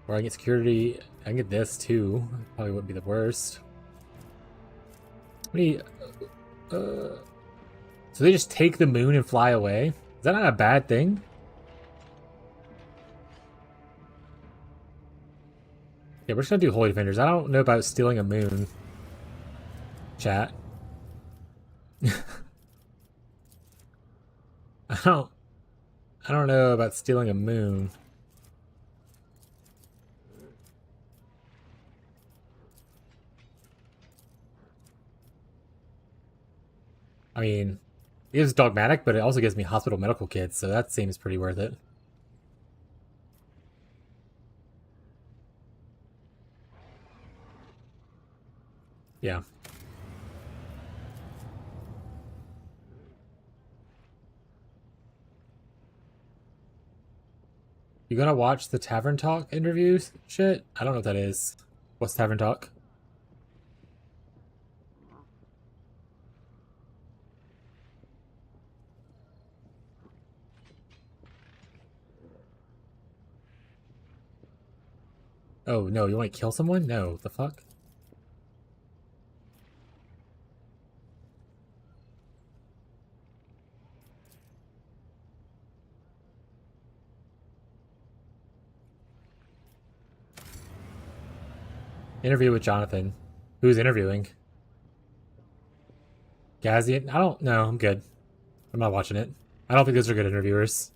Or I can get security... I can get this too. Probably wouldn't be the worst. So they just take the moon and fly away? Is that not a bad thing? Yeah, we're just gonna do Holy Defenders. I don't know about stealing a moon. Chat. I don't know about stealing a moon. I mean, it gives dogmatic, but it also gives me hospital medical kits, so that seems pretty worth it. Yeah. You gonna watch the Tavern Talk interviews? Shit? I don't know what that is. What's Tavern Talk? Oh, no, you want to kill someone? No, the fuck? Interview with Jonathan. Who's interviewing? Gazian? I don't know. I'm good. I'm not watching it. I don't think those are good interviewers.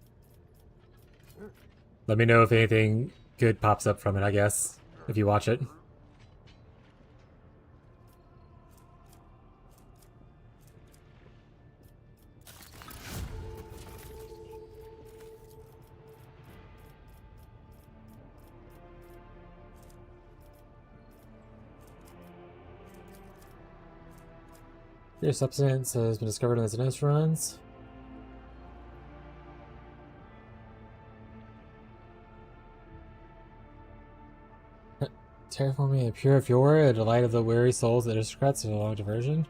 Let me know if anything good pops up from it, I guess, if you watch it. Your substance has been discovered in the Xenos runs. Terraforming a pure Fiora, a delight of the weary souls, the aristocrats, and a long diversion.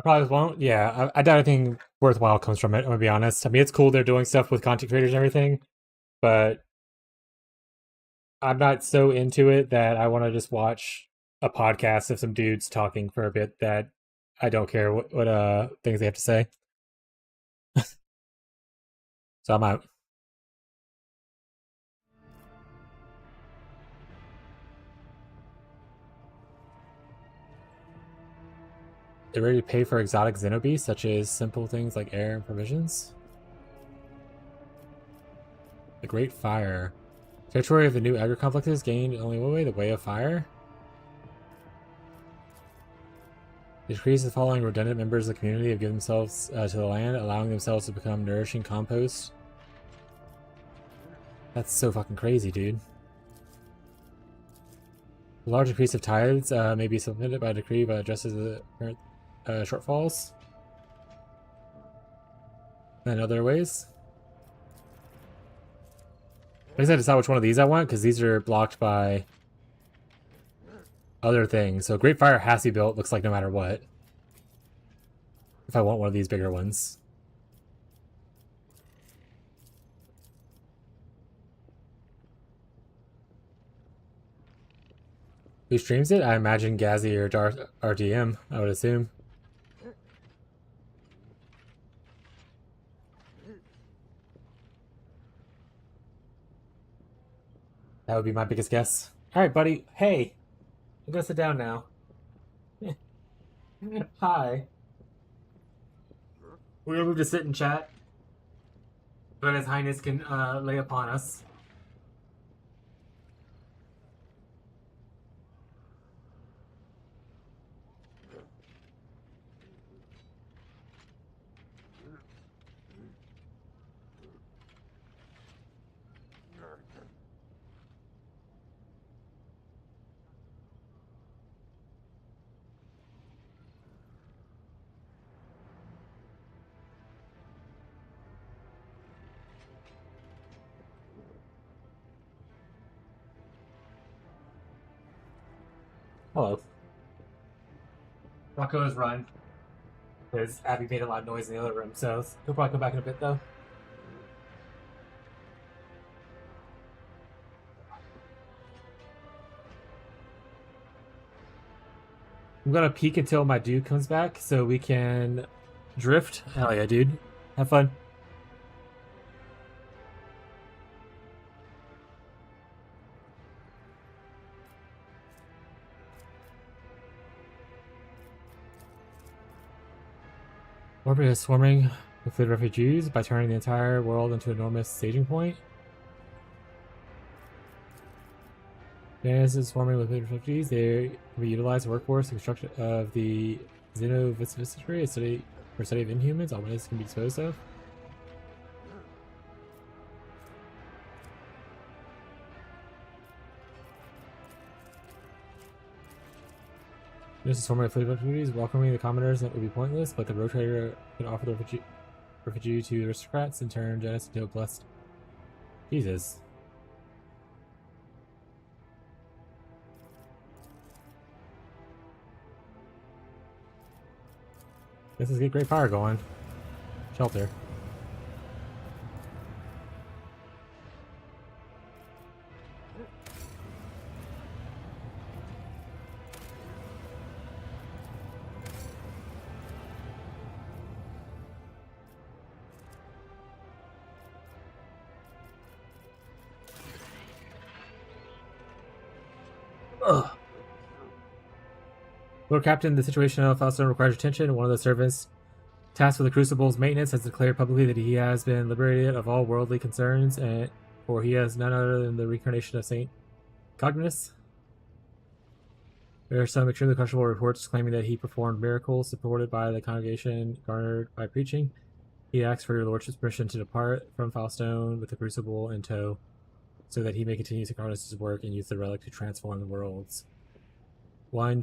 I probably won't. Yeah, I doubt anything worthwhile comes from it, I'm gonna be honest. I mean, it's cool they're doing stuff with content creators and everything, but I'm not so into it that I want to just watch a podcast of some dudes talking for a bit that I don't care what things they have to say. So I'm out. They're ready to pay for exotic xenobeasts, such as simple things like air and provisions. The Great Fire. Territory of the new agri-complexes gained only one way, the Way of Fire. The decrees the following redundant members of the community have given themselves to the land, allowing themselves to become nourishing compost. That's so fucking crazy, dude. The large increase of tithes may be submitted by decree but addresses the current shortfalls. in other ways. I guess I decide which one of these I want, because these are blocked by other things. So Great Fire has to be built, looks like, no matter what. If I want one of these bigger ones. Who streams it? I imagine Gazzy or RDM, I would assume. That would be my biggest guess. Alright, buddy. Hey! I'm gonna sit down now. Hi. We're gonna move to sit and chat. But His Highness can lay upon us. Hello. Rocco is run. Because Abby made a lot of noise in the other room, so he'll probably come back in a bit, though. I'm gonna peek until my dude comes back, so we can drift. Hell yeah, dude. Have fun. Orbit is swarming with refugees by turning the entire world into an enormous staging point. Venus is swarming with refugees. They can be utilized in workforce construction of the Xenoviscera, a study for study of inhumans. All this can be disposed of. This is swarming with refugees. Welcoming the commoners that would be pointless, but the road trader can offer the refugee to aristocrats and turn Janus into a blessed. Jesus. This is get great fire going. Shelter. Ugh. Lord Captain, the situation of Faustone requires attention. One of the servants tasked with the Crucible's maintenance has declared publicly that he has been liberated of all worldly concerns, and for he is none other than the reincarnation of Saint Cognis. There are some extremely questionable reports claiming that he performed miracles supported by the congregation garnered by preaching. He asks for your lordship's permission to depart from Faustone with the Crucible in tow, so that he may continue to Cognis' work and use the relic to transform the worlds. One of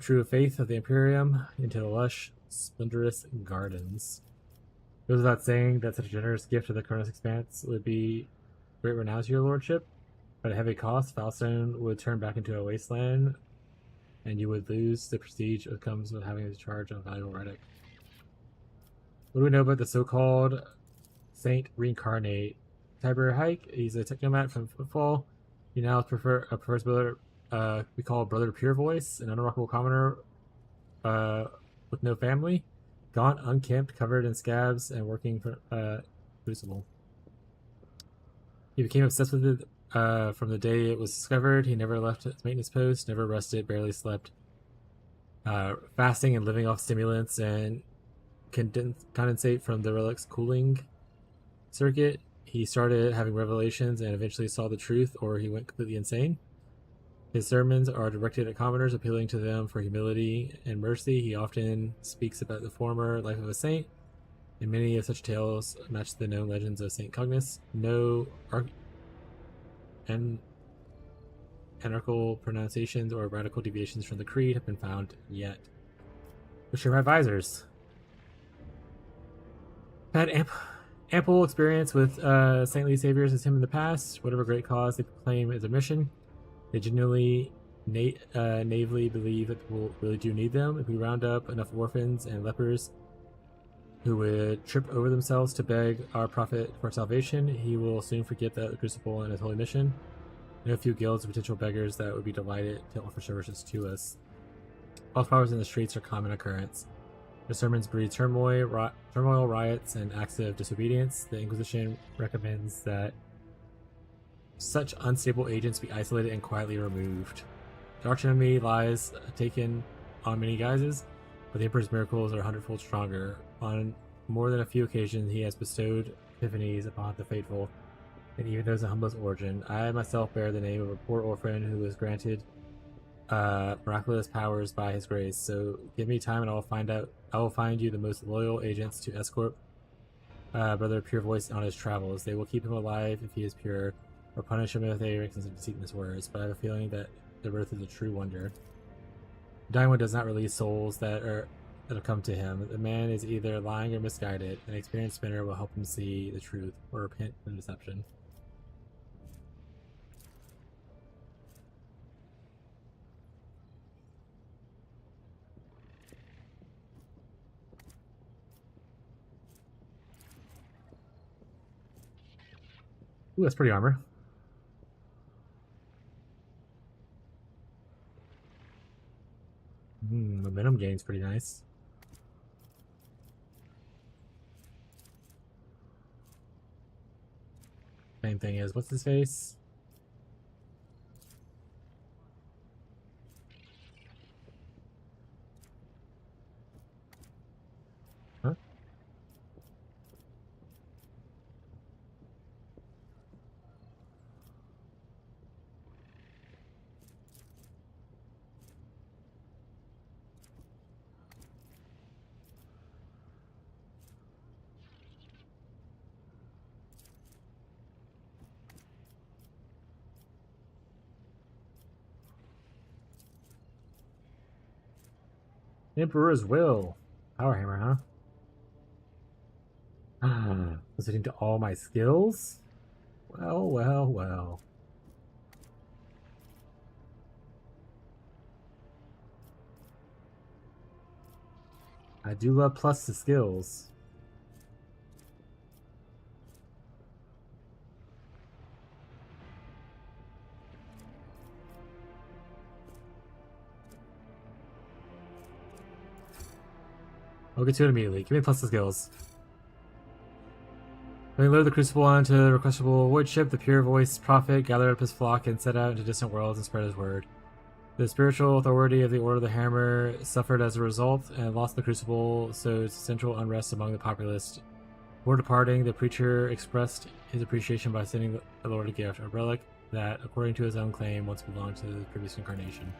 true faith of the Imperium into the lush, splendorous gardens. Goes without saying that such a generous gift to the Cronus Expanse would be great renown to your lordship. At a heavy cost, Faustone would turn back into a wasteland, and you would lose the prestige that comes with having the charge of a valuable relic. What do we know about the so-called Saint Reincarnate? Tiber Hike, he's a technomat from Footfall. He now prefers brother, we call Brother Pure Voice, an unrockable commoner with no family. Gaunt, unkempt, covered in scabs, and working for Crucible. He became obsessed with it from the day it was discovered. He never left his maintenance post, never rested, barely slept. Fasting and living off stimulants and condensate from the relic's cooling circuit. He started having revelations and eventually saw the truth, or he went completely insane. His sermons are directed at commoners, appealing to them for humility and mercy. He often speaks about the former life of a saint, and many of such tales match the known legends of Saint Cognis. No anarchical pronunciations or radical deviations from the creed have been found yet. Which are my advisors? Had ample experience with saintly saviors as him in the past. Whatever great cause they proclaim is a mission, they genuinely, naively believe that we'll really do need them. If we round up enough orphans and lepers who would trip over themselves to beg our prophet for salvation, he will soon forget the crucible and his holy mission. And a few guilds of potential beggars that would be delighted to offer services to us. False prophets in the streets are common occurrence. Their sermons breed turmoil, riots, and acts of disobedience. The Inquisition recommends that such unstable agents be isolated and quietly removed. The archenemy lies taken on many guises, but the Emperor's miracles are 100-fold stronger. On more than a few occasions, he has bestowed epiphanies upon the faithful, and even those of humblest origin. I myself bear the name of a poor orphan who was granted miraculous powers by his grace. So give me time, and I will find you the most loyal agents to escort Brother Pure Voice on his travels. They will keep him alive if he is pure, or punish him if they make deceit in his words. But I have a feeling that the birth is a true wonder. The dying one does not release souls that'll come to him. The man is either lying or misguided. An experienced spinner will help him see the truth or repent from deception. Ooh, that's pretty armor. Momentum gain's pretty nice. Same thing as what's his face? Huh? Emperor's Will. Power Hammer, huh? Listening to all my skills? Well, well, well. I do love plus the skills. I'll get to it immediately. Give me plus the skills. Having loaded the crucible onto the requestable void ship, the pure voiced prophet gathered up his flock and set out into distant worlds and spread his word. The spiritual authority of the Order of the Hammer suffered as a result and lost the crucible, so central unrest among the populace. Before departing, the preacher expressed his appreciation by sending the Lord a gift, a relic that, according to his own claim, once belonged to the previous incarnation.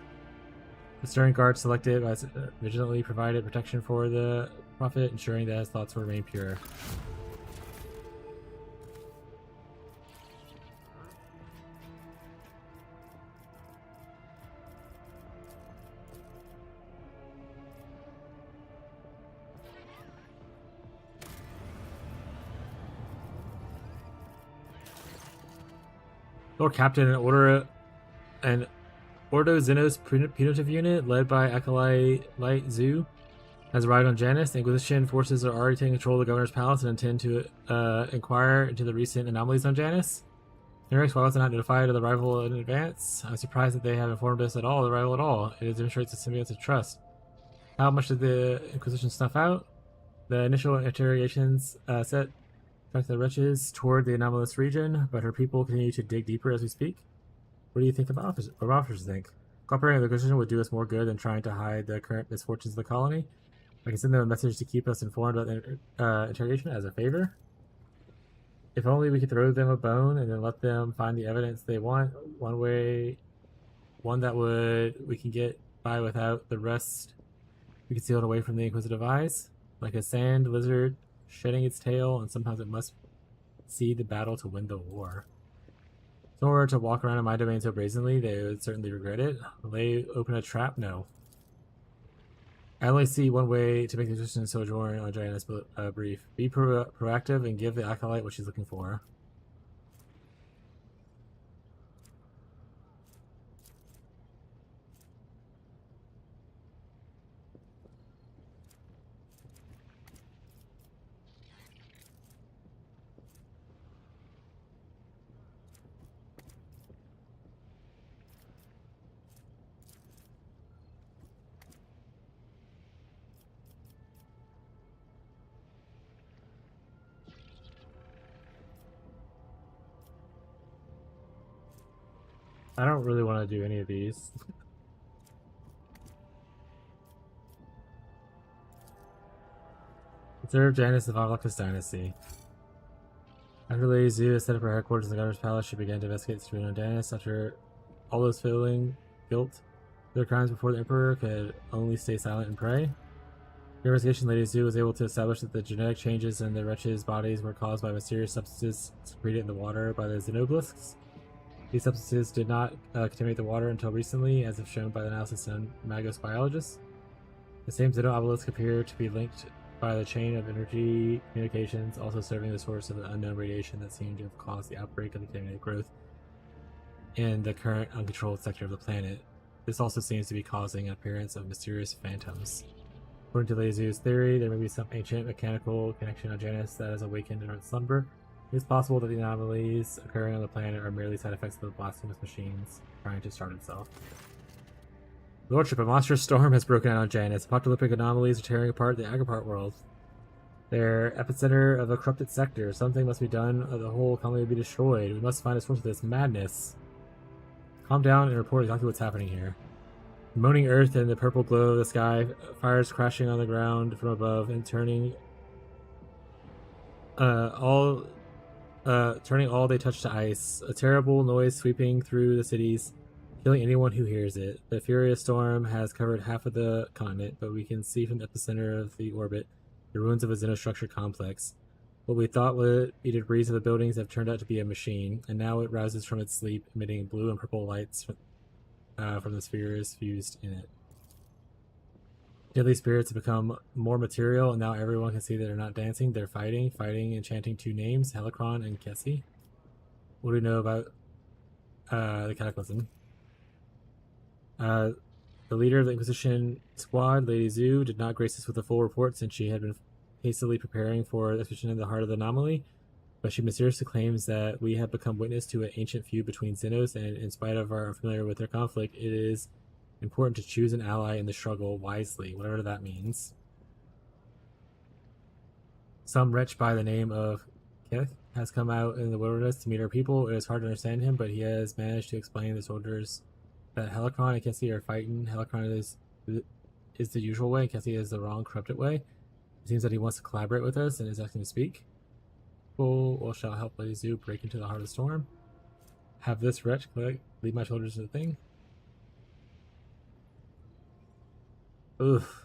The Stern Guard selected vigilantly provided protection for the prophet, ensuring that his thoughts will remain pure. Lord Captain, an Ordo Xenos punitive unit led by Acolyte Light Zoo has arrived on Janus. The Inquisition forces are already taking control of the Governor's Palace and intend to inquire into the recent anomalies on Janus. Nerex, why was I not notified of the arrival in advance? I'm surprised that they have informed us at all of the arrival at all. It demonstrates a semblance of trust. How much did the Inquisition snuff out? The initial interrogations set the wretches toward the anomalous region, but her people continue to dig deeper as we speak. What do you think about officers think? Cooperating with the Inquisition would do us more good than trying to hide the current misfortunes of the colony. I can send them a message to keep us informed about the interrogation as a favor. If only we could throw them a bone and then let them find the evidence they want. One that we can get by without the rest we can seal it away from the Inquisitive eyes. Like a sand lizard shedding its tail, and sometimes it must see the battle to win the war. If someone were to walk around in my domain so brazenly, they would certainly regret it. Will they open a trap? No. I only see one way to make the decision sojourn on Giannis brief. Be proactive and give the Acolyte what she's looking for. I don't really want to do any of these. Observe Janus of Avlakis dynasty. After Lady Zu set up her headquarters in the governor's palace, she began to investigate the tribunal of Janus. After all those feeling guilt for their crimes before the Emperor could only stay silent and pray. The investigation, Lady Zu was able to establish that the genetic changes in the wretches' bodies were caused by mysterious substances secreted in the water by the xenobelisks. These substances did not contaminate the water until recently, as if shown by the analysis of Magos biologists. The same xeno-obelisks appear to be linked by the chain of energy communications, also serving the source of the unknown radiation that seemed to have caused the outbreak of the contaminated growth in the current uncontrolled sector of the planet. This also seems to be causing an appearance of mysterious phantoms. According to Lady Zu's theory, there may be some ancient mechanical connection on Janus that has awakened in its slumber. It is possible that the anomalies occurring on the planet are merely side effects of the blasphemous machines trying to start itself. Lordship, a monstrous storm has broken out on Janus. Apocalyptic anomalies are tearing apart the Agapart world. They're epicenter of a corrupted sector. Something must be done or the whole economy will be destroyed. We must find a source of this madness. Calm down and report exactly what's happening here. The moaning earth and the purple glow of the sky, fires crashing on the ground from above and turning all they touch to ice. A terrible noise sweeping through the cities, killing anyone who hears it. The furious storm has covered half of the continent, but we can see from the epicenter of the orbit the ruins of a xenostructure complex. What we thought would be the debris of the buildings have turned out to be a machine, and now it rouses from its sleep, emitting blue and purple lights from the spheres fused in it. Deadly spirits have become more material, and now everyone can see that they're not dancing, they're fighting and chanting two names, Helicron and Kessie. What do we know about the Cataclysm? The leader of the Inquisition squad, Lady Zu, did not grace us with a full report since she had been hastily preparing for the expedition in the heart of the anomaly, but she mysteriously claims that we have become witness to an ancient feud between Xenos, and in spite of our familiar with their conflict, it is important to choose an ally in the struggle wisely, whatever that means. Some wretch by the name of Keth has come out in the wilderness to meet our people. It is hard to understand him, but he has managed to explain to the soldiers that Helicron and Kessie are fighting. Helicron is the usual way, and Kessie is the wrong, corrupted way. It seems that he wants to collaborate with us and is asking to speak. Cool. Well, shall help Lady Zu break into the heart of the storm. Have this wretch lead my soldiers to the thing. Oof.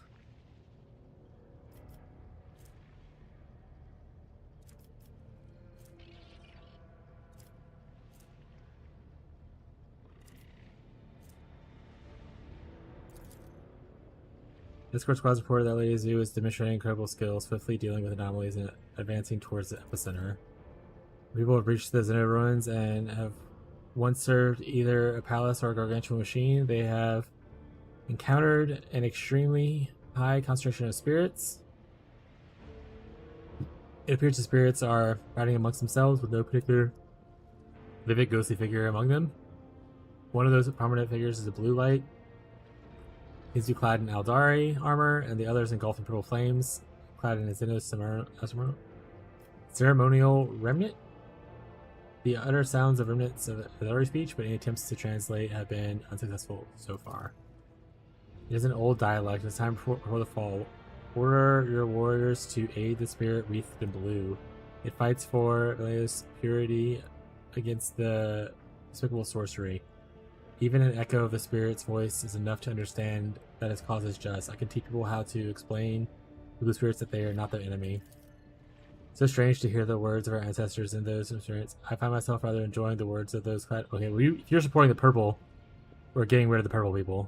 Discord squads reported that Lady Zu is demonstrating incredible skills, swiftly dealing with anomalies and advancing towards the epicenter. People have reached the Xeno ruins and have once served either a palace or a gargantuan machine. They have encountered an extremely high concentration of spirits. It appears the spirits are fighting amongst themselves with no particular vivid ghostly figure among them. One of those prominent figures is a blue light. He's clad in Aldari armor, and the others engulfed in purple flames, clad in a Xeno ceremonial remnant. The utter sounds of remnants of Aldari speech, but any attempts to translate have been unsuccessful so far. It is an old dialect. It's time before the fall. Order your warriors to aid the spirit wreathed in blue. It fights for Valeo's purity against the despicable sorcery. Even an echo of the spirit's voice is enough to understand that its cause is just. I can teach people how to explain to the spirits that they are not their enemy. So strange to hear the words of our ancestors in those spirits. I find myself rather enjoying the words of those clad. Okay, well, if you're supporting the purple, we're getting rid of the purple people.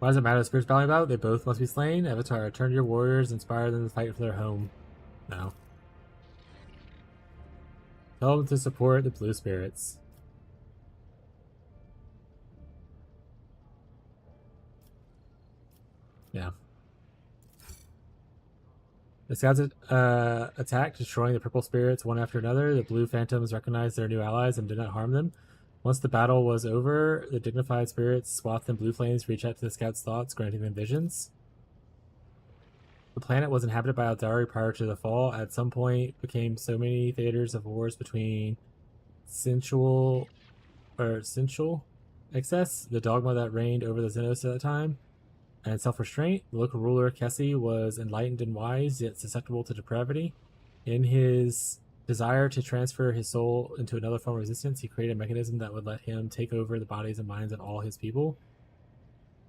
Why does it matter what spirits battling about? They both must be slain. Avatar, turn to your warriors, inspire them to fight for their home. No. Tell them to support the blue spirits. Yeah. The scouts attacked, destroying the purple spirits one after another. The blue phantoms recognized their new allies and did not harm them. Once the battle was over, the dignified spirits swathed in blue flames reached out to the scouts' thoughts, granting them visions. The planet was inhabited by Eldari prior to the fall. At some point, became so many theaters of wars between sensual excess, the dogma that reigned over the Xenos at the time, and self-restraint. The local ruler, Kessi, was enlightened and wise, yet susceptible to depravity. In his desire to transfer his soul into another form of existence, he created a mechanism that would let him take over the bodies and minds of all his people.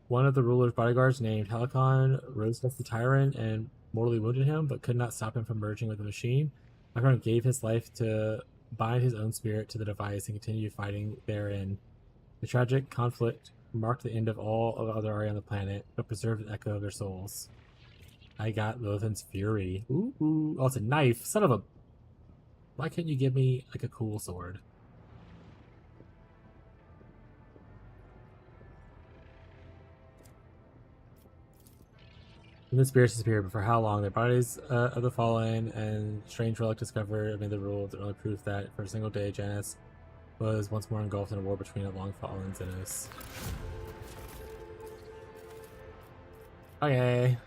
One of the ruler's bodyguards, named Helicon, rose against the tyrant and mortally wounded him, but could not stop him from merging with the machine. Helicon gave his life to bind his own spirit to the device and continued fighting therein. The tragic conflict marked the end of all of Eldari on the planet, but preserved the echo of their souls. I got Lothan's Fury. Ooh. Oh, it's a knife. Son of a... Why can't you give me, like, a cool sword? And the spirits disappeared, but for how long? Their bodies of the fallen and strange relic discovered amid the rule the only proof that for a single day Janus was once more engulfed in a war between a long-fallen Xenos. Okay.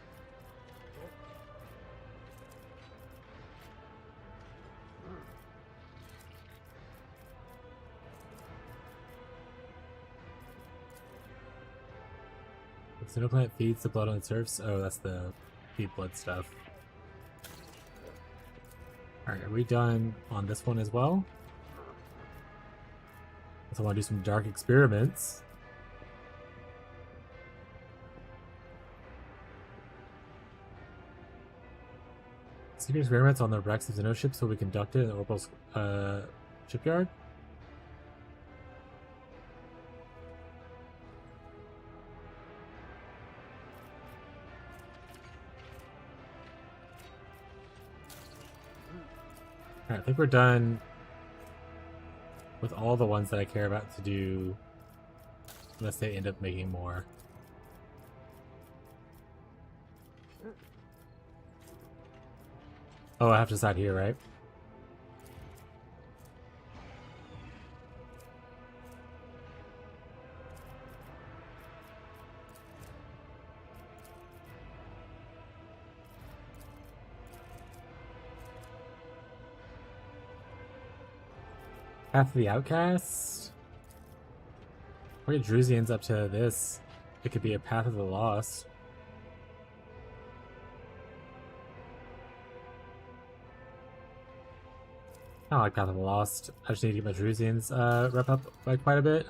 The Xeno plant feeds the blood on its surface. Oh, that's the feed blood stuff. Alright, are we done on this one as well? So I want to do some dark experiments. Secret experiments on the wrecks of Xeno ships will be conducted in the Orbital's shipyard. Alright, I think we're done with all the ones that I care about to do, unless they end up making more. Oh, I have to decide here, right? Path of the Outcast? What get Drusians up to this? It could be a Path of the Lost. I don't like Path of the Lost. I just need to get my Drusians rep up by quite a bit.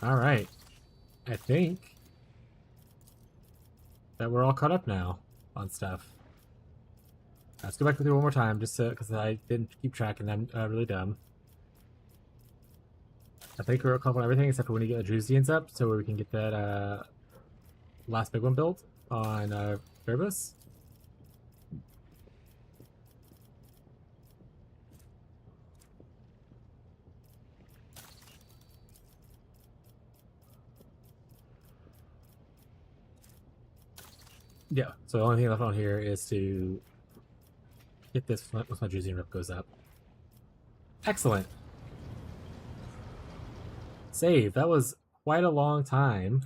Alright. I think that we're all caught up now on stuff. Let's go back through one more time, just because I didn't keep track and I'm really dumb. I think we're caught up on everything except for when you get the Drusians up, so we can get that last big one built on Verbus. Yeah, so the only thing left on here is to get this once my Drusian rep goes up. Excellent. Save. That was quite a long time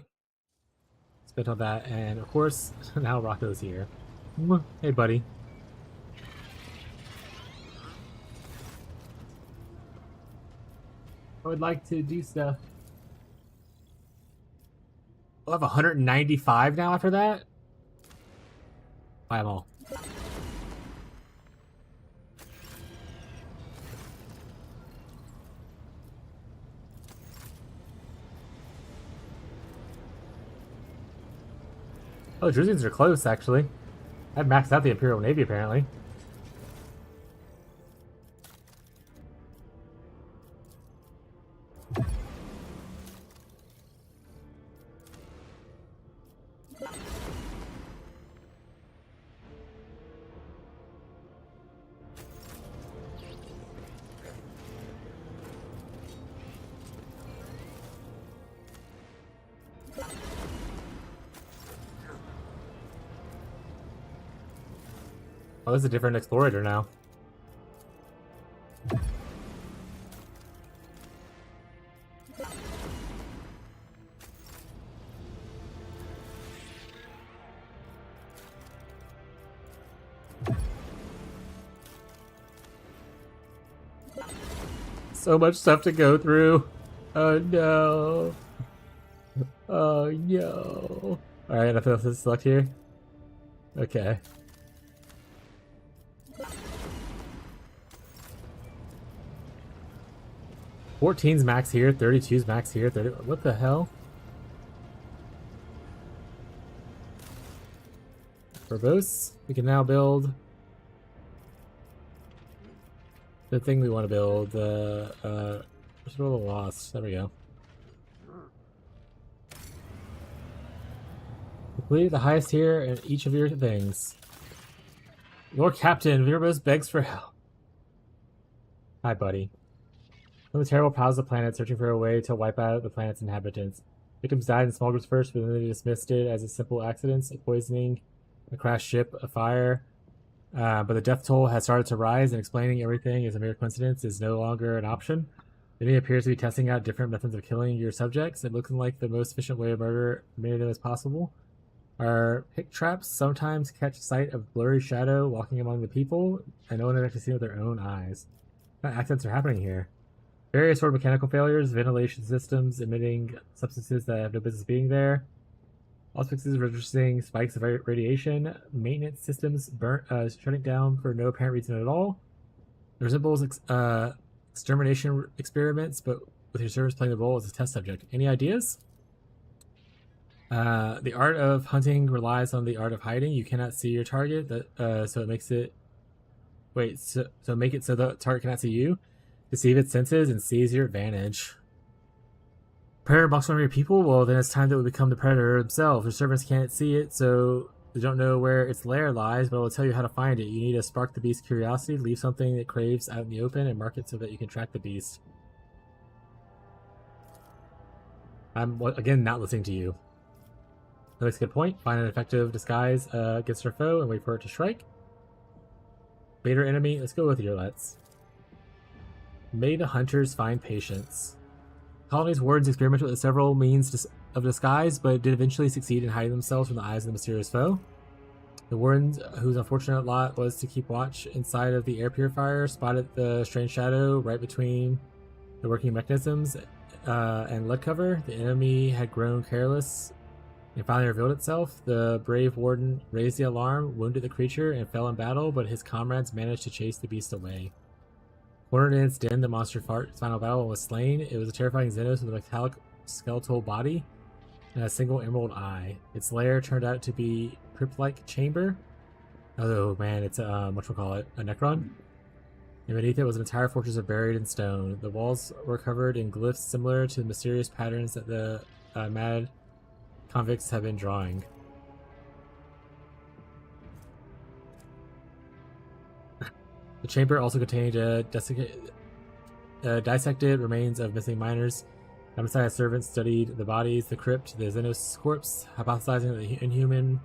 spent on that, and of course, now Rocco's here. Hey, buddy. I would like to do stuff. I'll have 195 now after that? Buy them all. Oh, Drusians are close, actually. I maxed out the Imperial Navy, apparently. Oh, this is a different explorator now. So much stuff to go through. Oh no. Oh no. Alright, nothing else to select here? Okay. $14's max here, 32's max here, 30. What the hell? Verbose. We can now build the thing we want to build. Ritual of the Lost. There we go. Complete the highest tier in each of your things. Lord Captain, Verbose begs for help. Hi, buddy. Some of the terrible powers of the planet searching for a way to wipe out the planet's inhabitants. Victims died in small groups first, but then they dismissed it as a simple accidents, a poisoning, a crashed ship, a fire. But the death toll has started to rise, and explaining everything is a mere coincidence is no longer an option. The enemy appears to be testing out different methods of killing your subjects. It looks like the most efficient way to murder many of them as possible. Our pick traps sometimes catch sight of blurry shadow walking among the people, and no one has actually seen it with their own eyes. What kind of accidents are happening here? Various sort of mechanical failures, ventilation systems emitting substances that have no business being there. Auspices registering spikes of radiation. Maintenance systems shutting down for no apparent reason at all. It resembles extermination experiments, but with your service playing the role as a test subject. Any ideas? The art of hunting relies on the art of hiding. You cannot see your target, so it makes it... Wait, so make it so the target cannot see you? Deceive its senses and seize your advantage. Predator bucks one of your people? Well, then it's time that it would become the predator themselves. Your servants can't see it, so they don't know where its lair lies, but I will tell you how to find it. You need to spark the beast's curiosity, leave something it craves out in the open, and mark it so that you can track the beast. I'm, again, not listening to you. That makes a good point. Find an effective disguise against our foe and wait for it to strike. Bait our enemy. Let's go with your let's. May the hunters find patience. Colony's wardens experimented with several means of disguise, but did eventually succeed in hiding themselves from the eyes of the mysterious foe. The wardens, whose unfortunate lot was to keep watch inside of the air purifier, spotted the strange shadow right between the working mechanisms and lead cover. The enemy had grown careless and finally revealed itself. The brave warden raised the alarm, wounded the creature, and fell in battle, but his comrades managed to chase the beast away. Cornered in its den, the monster fought its final battle and was slain. It was a terrifying Xenos with a metallic skeletal body and a single emerald eye. Its lair turned out to be a crypt-like chamber. Oh man, it's a, whatchamacallit, a Necron. And beneath it was an entire fortress of buried in stone. The walls were covered in glyphs similar to the mysterious patterns that the mad convicts have been drawing. The chamber also contained dissected remains of missing miners. Homicide servants studied the bodies, the crypt, the Xenos corpse, hypothesizing that the Inhuman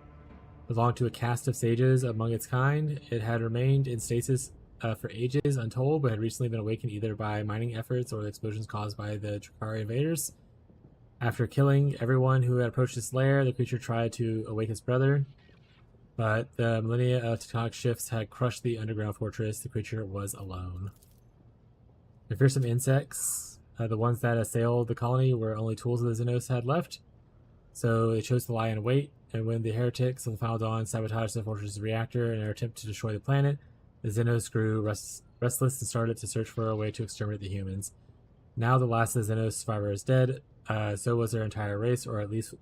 belonged to a caste of sages among its kind. It had remained in stasis for ages, untold, but had recently been awakened either by mining efforts or the explosions caused by the Drakari invaders. After killing everyone who had approached its lair, the creature tried to awake its brother. But the millennia of tectonic shifts had crushed the underground fortress. The creature was alone. The fearsome insects, the ones that assailed the colony, were only tools the Xenos had left. So they chose to lie in wait, and when the heretics of the Final Dawn sabotaged the fortress's reactor in their attempt to destroy the planet, the Xenos grew restless and started to search for a way to exterminate the humans. Now the last of the Xenos survivor is dead, so was their entire race, or at least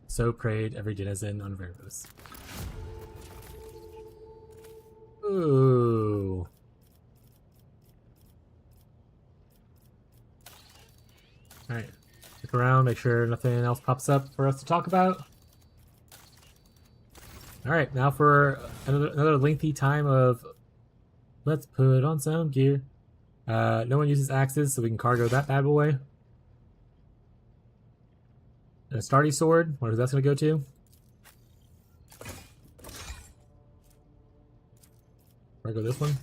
so prayed every denizen on Verbose. Ooh. Alright. Look around, make sure nothing else pops up for us to talk about. Alright, now for another lengthy time of let's put on some gear. No one uses axes, so we can cargo that bad boy. And a Stardy sword, where that's gonna go to? Where go this one?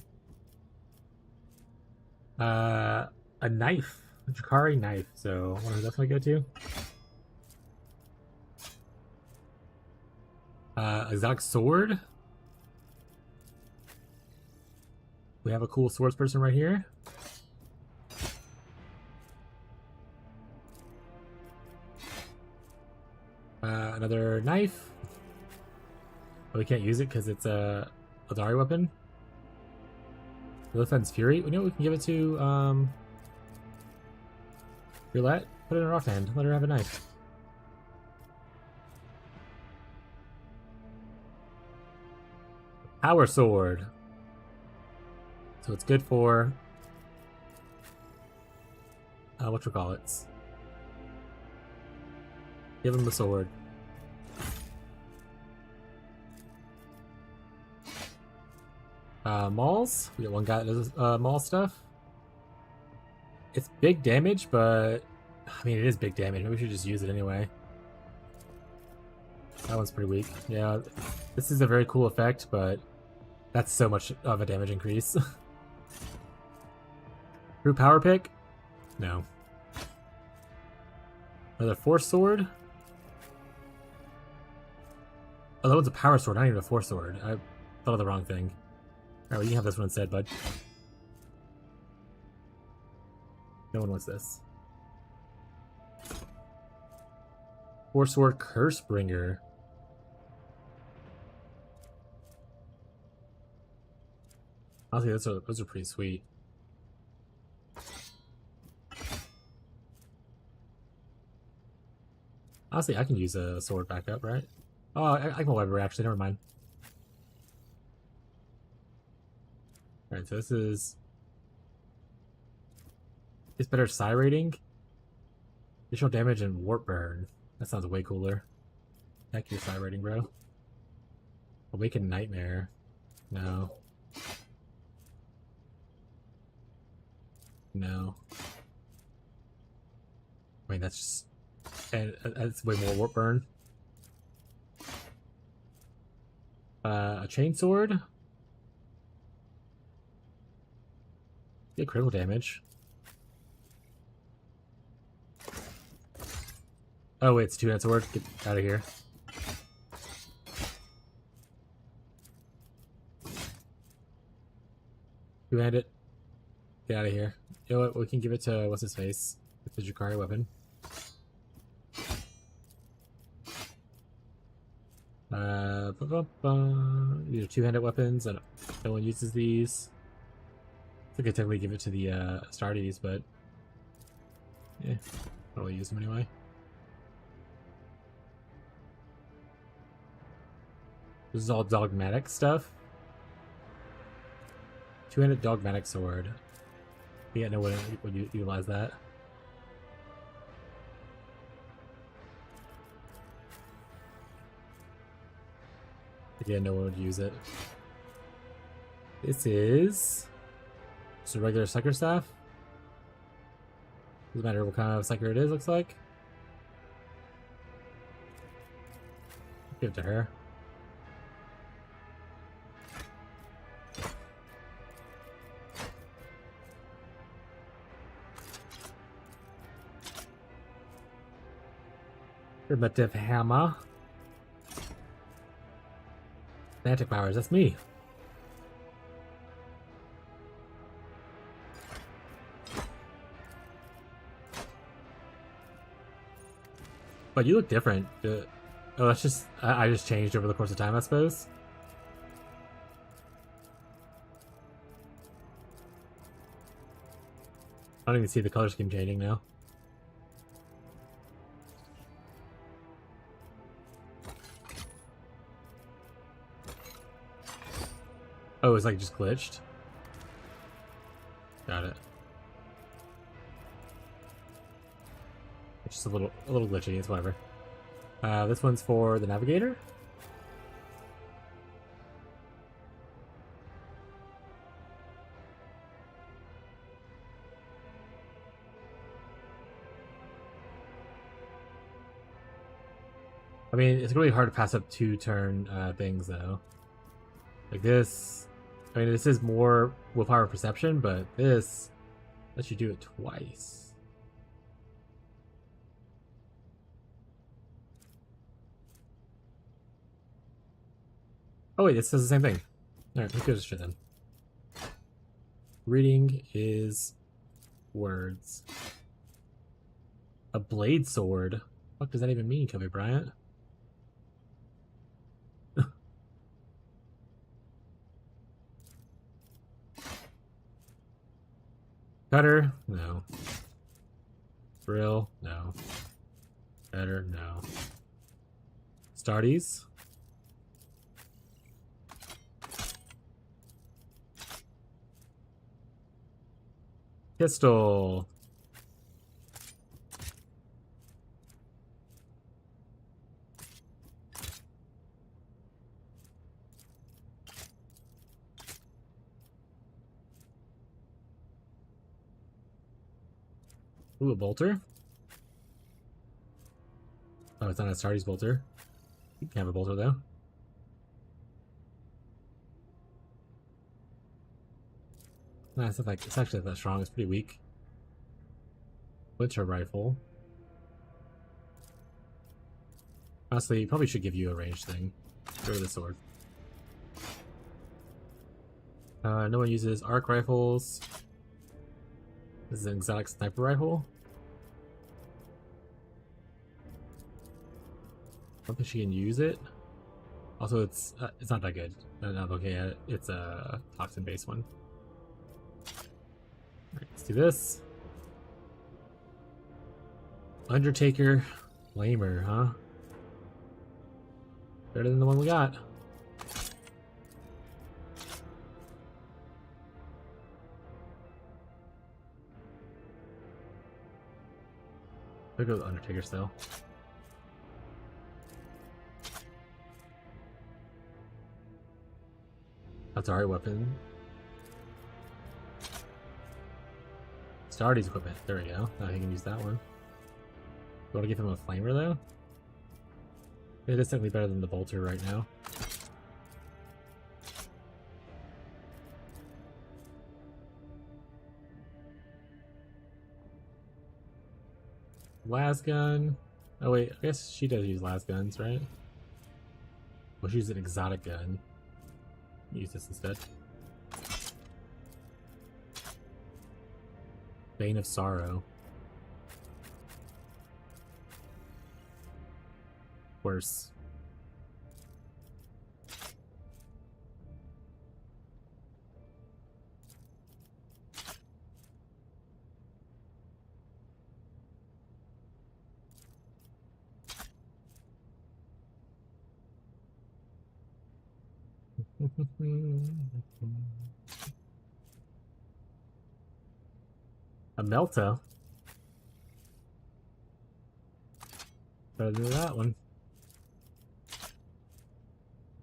A knife. A Jakari knife, so where that's gonna go to? Exotic sword. We have a cool swords person right here. Another knife. Oh, we can't use it because it's a Eldari weapon. Lilith's Fury. We know we can give it to Roulette. Put it in her offhand. Let her have a knife. Power sword. So it's good for whatchamacallits. Give him the sword. Mauls. We got one guy that does maul stuff. It's big damage, but I mean it is big damage. Maybe we should just use it anyway. That one's pretty weak. Yeah, this is a very cool effect, but that's so much of a damage increase. True power pick? No. Another force sword? Oh, that one's a power sword, not even a force sword. I thought of the wrong thing. Alright, well, you can have this one instead, bud. No one wants this. Force sword Cursebringer. Honestly, those are pretty sweet. Honestly, I can use a sword backup, right? Oh, I can weapon actually. Never mind. All right, so this is it's better psi rating, additional damage, and warp burn. That sounds way cooler. Heck, your psi rating, bro. Awaken Nightmare. No. No. I mean, that's just... And that's way more warp burn. A chainsword. Get critical damage. Oh wait, it's a two-handed sword. Get out of here. Two-handed. Get out of here. You know what? We can give it to what's his face. It's the Jakari weapon. These are two-handed weapons, and no one uses these. I think I technically give it to the Astartes, but yeah, I don't really use them anyway. This is all dogmatic stuff. Two-handed dogmatic sword. Yeah, no one would utilize that. Yeah, no one would use it. This is just a regular sucker staff. Doesn't matter what kind of sucker it is, looks like. Give it to her. Primitive hammer. Magic powers, that's me. But you look different. Oh, that's just... I just changed over the course of time, I suppose. I don't even see the color scheme changing now. Oh, it's like just glitched. Got it. It's just a little glitchy. It's whatever. This one's for the navigator. I mean, it's really hard to pass up 2-turn things though. Like this. I mean, this is more willpower perception, but this lets you do it twice. Oh wait, this does the same thing. Alright, let's go to shit then. Reading is words. A blade sword? What does that even mean, Kobe Bryant? Cutter? No. Drill? No. Better? No. Starties? Pistol. Ooh, a bolter? Oh, it's not a Stardy's bolter. You can have a bolter though. No, it's not like it's actually not that strong. It's pretty weak. Winter rifle. Honestly, probably should give you a ranged thing. Go with the sword. No one uses arc rifles. This is an exotic sniper rifle. I don't think she can use it. Also, it's not that good. I'm not okay at it. It's a toxin-based one. Alright, let's do this. Undertaker Flamer, huh? Better than the one we got. I'll go with Undertaker still. That's alright weapon. Stardy's equipment. There we go. Now he can use that one. You want to give him a flamer though? It is technically better than the bolter right now. Las gun. Oh wait, I guess she does use las guns, right? Well, she's an exotic gun. Use this instead. Bane of Sorrow. Worse. A Melta. Better than that one.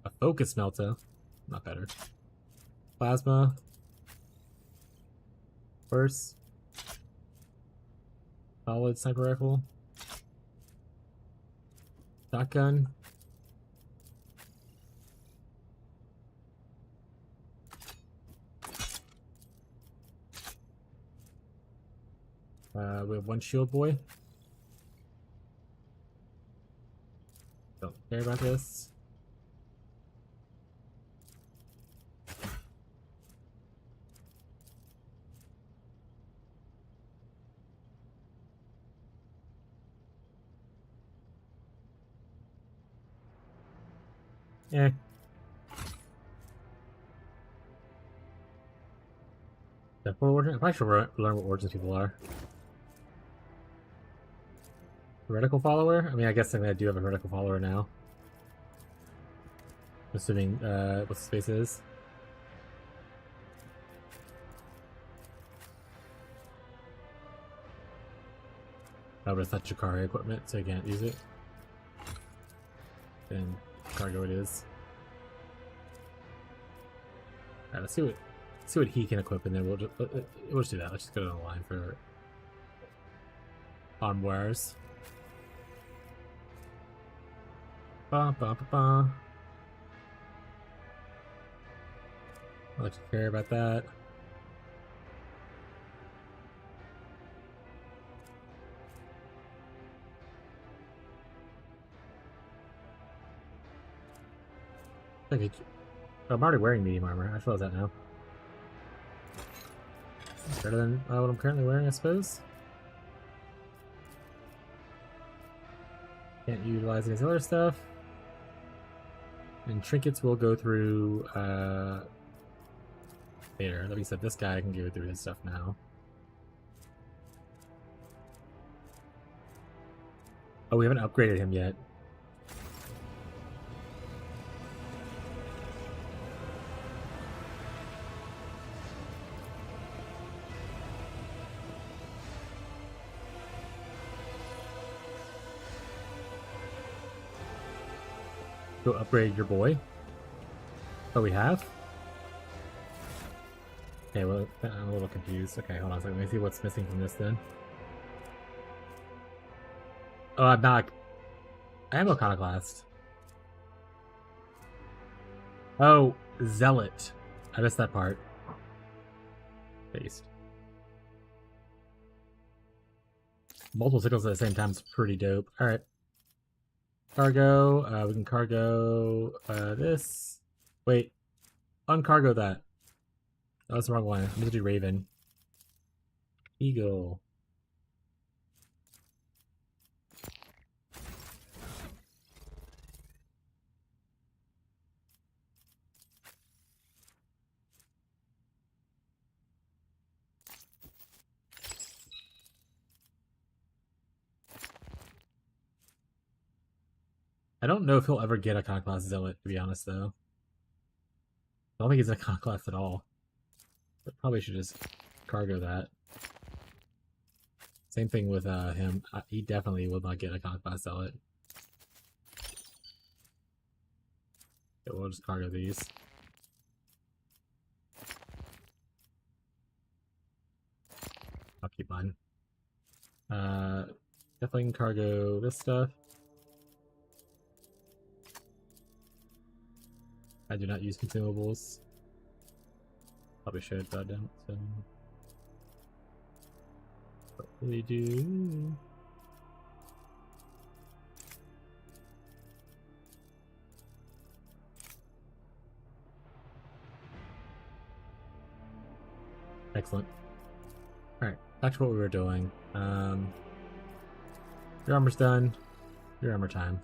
A Focus Melta. Not better. Plasma. Worse. Solid sniper rifle. Shotgun. We have one shield boy. Don't care about this. Eh. That origin? I'm probably should learn what origins people are. Heretical follower? I mean, I guess I do have a heretical follower now. Assuming what the space is. Oh, but it's not Jakari equipment, so you can't use it. Then cargo it is. Alright, let's see what he can equip, and then we'll just do that. Let's just go down the line for on wires. Ba ba ba ba. I'll let you care about that. Okay. I'm already wearing medium armor. I realize that now. Better than what I'm currently wearing, I suppose. Can't utilize his other stuff. And trinkets will go through later. Like we said, this guy can go through his stuff now. Oh, we haven't upgraded him yet. Go upgrade your boy. Oh, we have? Okay, well, I'm a little confused. Okay, hold on a second. Let me see what's missing from this then. Oh, I'm not. I am Iconoclast. Oh, Zealot. I missed that part. Based. Multiple signals at the same time is pretty dope. Alright. Cargo. We can cargo this. Wait. Uncargo that. Oh, that's the wrong one. I'm going to do Raven. Eagle. I don't know if he'll ever get a Iconoclast Zealot, to be honest, though. I don't think he's a Iconoclast at all. But probably should just cargo that. Same thing with him. He definitely will not get a Iconoclast Zealot. Okay, we'll just cargo these. I'll keep mine. Definitely can cargo this stuff. I do not use consumables. Probably should, but I don't. So, what we do? Excellent. All right, back to what we were doing. Your armor's done. Your armor time.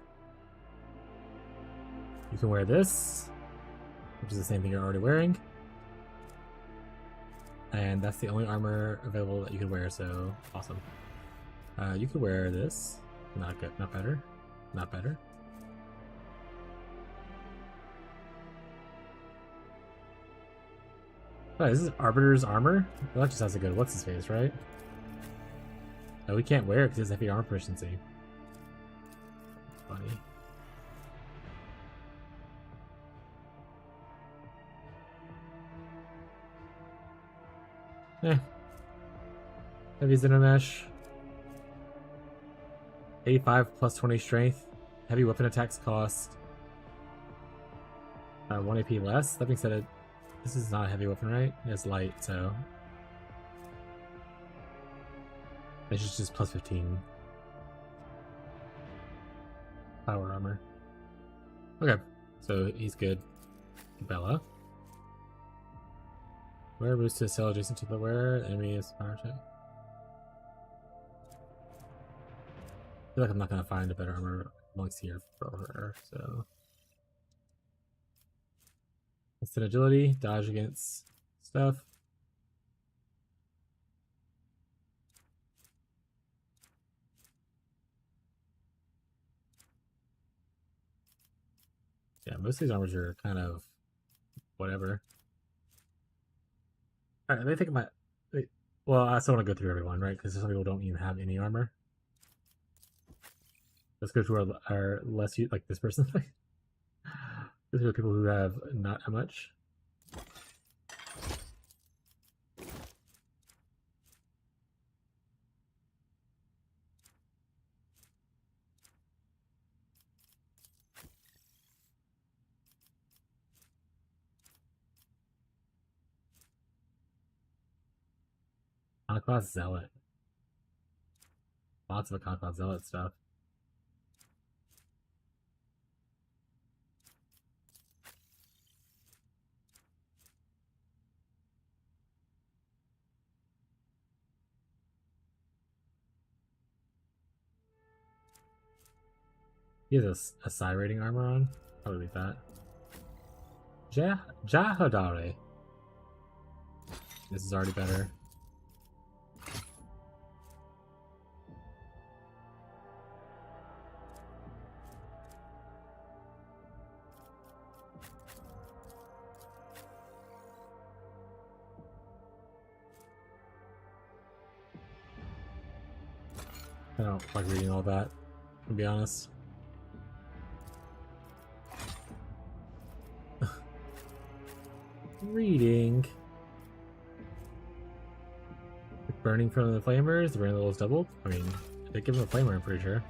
You can wear this, which is the same thing you're already wearing. And that's the only armor available that you can wear, so awesome. You could wear this. Not good, not better. Not better. Oh, this is Arbiter's armor? Well, that just has a good what's his face, right? Oh, we can't wear it because it has heavy armor proficiency. Funny. Heavy Xenomesh. 85 plus 20 strength. Heavy weapon attacks cost 1 AP less. That being said, this is not a heavy weapon, right? It's light, so it's just plus 15 power armor. Okay, so he's good. Bella. Wearer moves to a cell adjacent to the wearer. Enemy is power check. I feel like I'm not gonna find a better armor amongst here for her, so. Instant agility, dodge against stuff. Yeah, most of these armors are kind of whatever. Alright, let me think about. Well, I still want to go through everyone, right? Because some people don't even have any armor. Let's go to our less like this person. These are the people who have not how much. Conquest Zealot. Lots of Conquest Zealot stuff. He has a psi rating armor on. Probably leave that. Jahadare. This is already better. I don't like reading all that, to be honest. Reading. Burning from the flamers, the burning levels doubled. I mean, they give him a flamer, I'm pretty sure.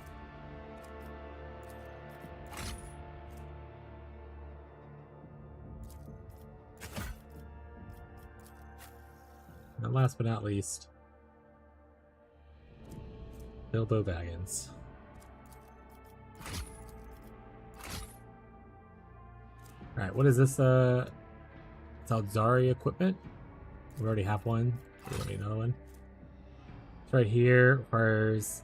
And last but not least, Bilbo Baggins. Alright, what is this? Salzari equipment? We already have one. We don't need another one. It's right here. Requires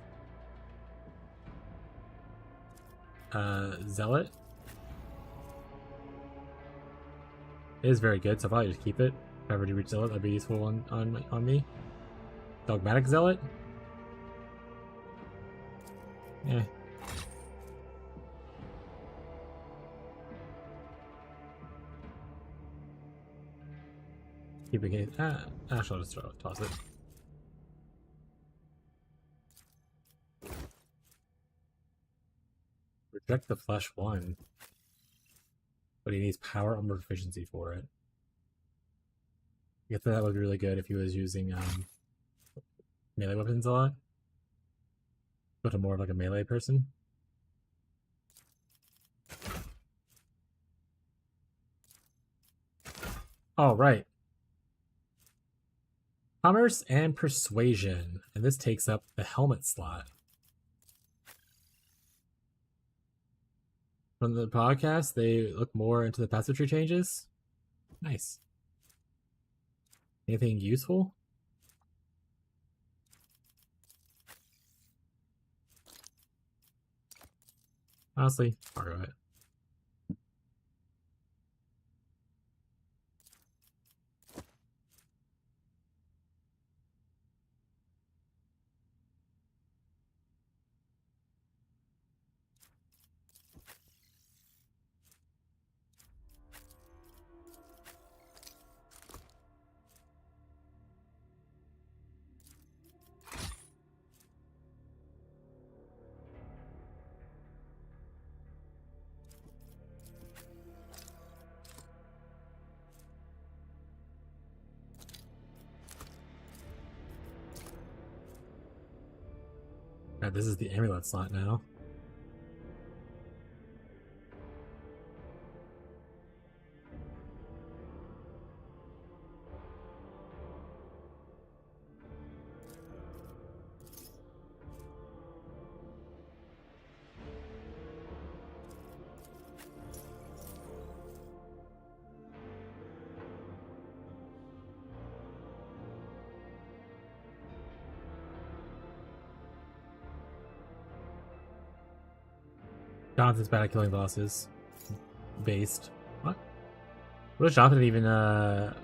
Zealot. It is very good, so I'll probably just keep it. If I ever do reach Zealot, that'd be useful on me. Dogmatic Zealot? Yeah. Keeping it. Actually, I'll just toss it. Reject the flesh 1. But he needs power armor efficiency for it. I guess that would be really good if he was using melee weapons a lot. But a more of like a melee person. All right. Commerce and Persuasion, and this takes up the helmet slot. From the podcast, they look more into the passive tree changes. Nice. Anything useful? Honestly, forgo it. Alright, this is the amulet slot now. Jonathan's bad at killing bosses. Based. What? What does Jonathan even like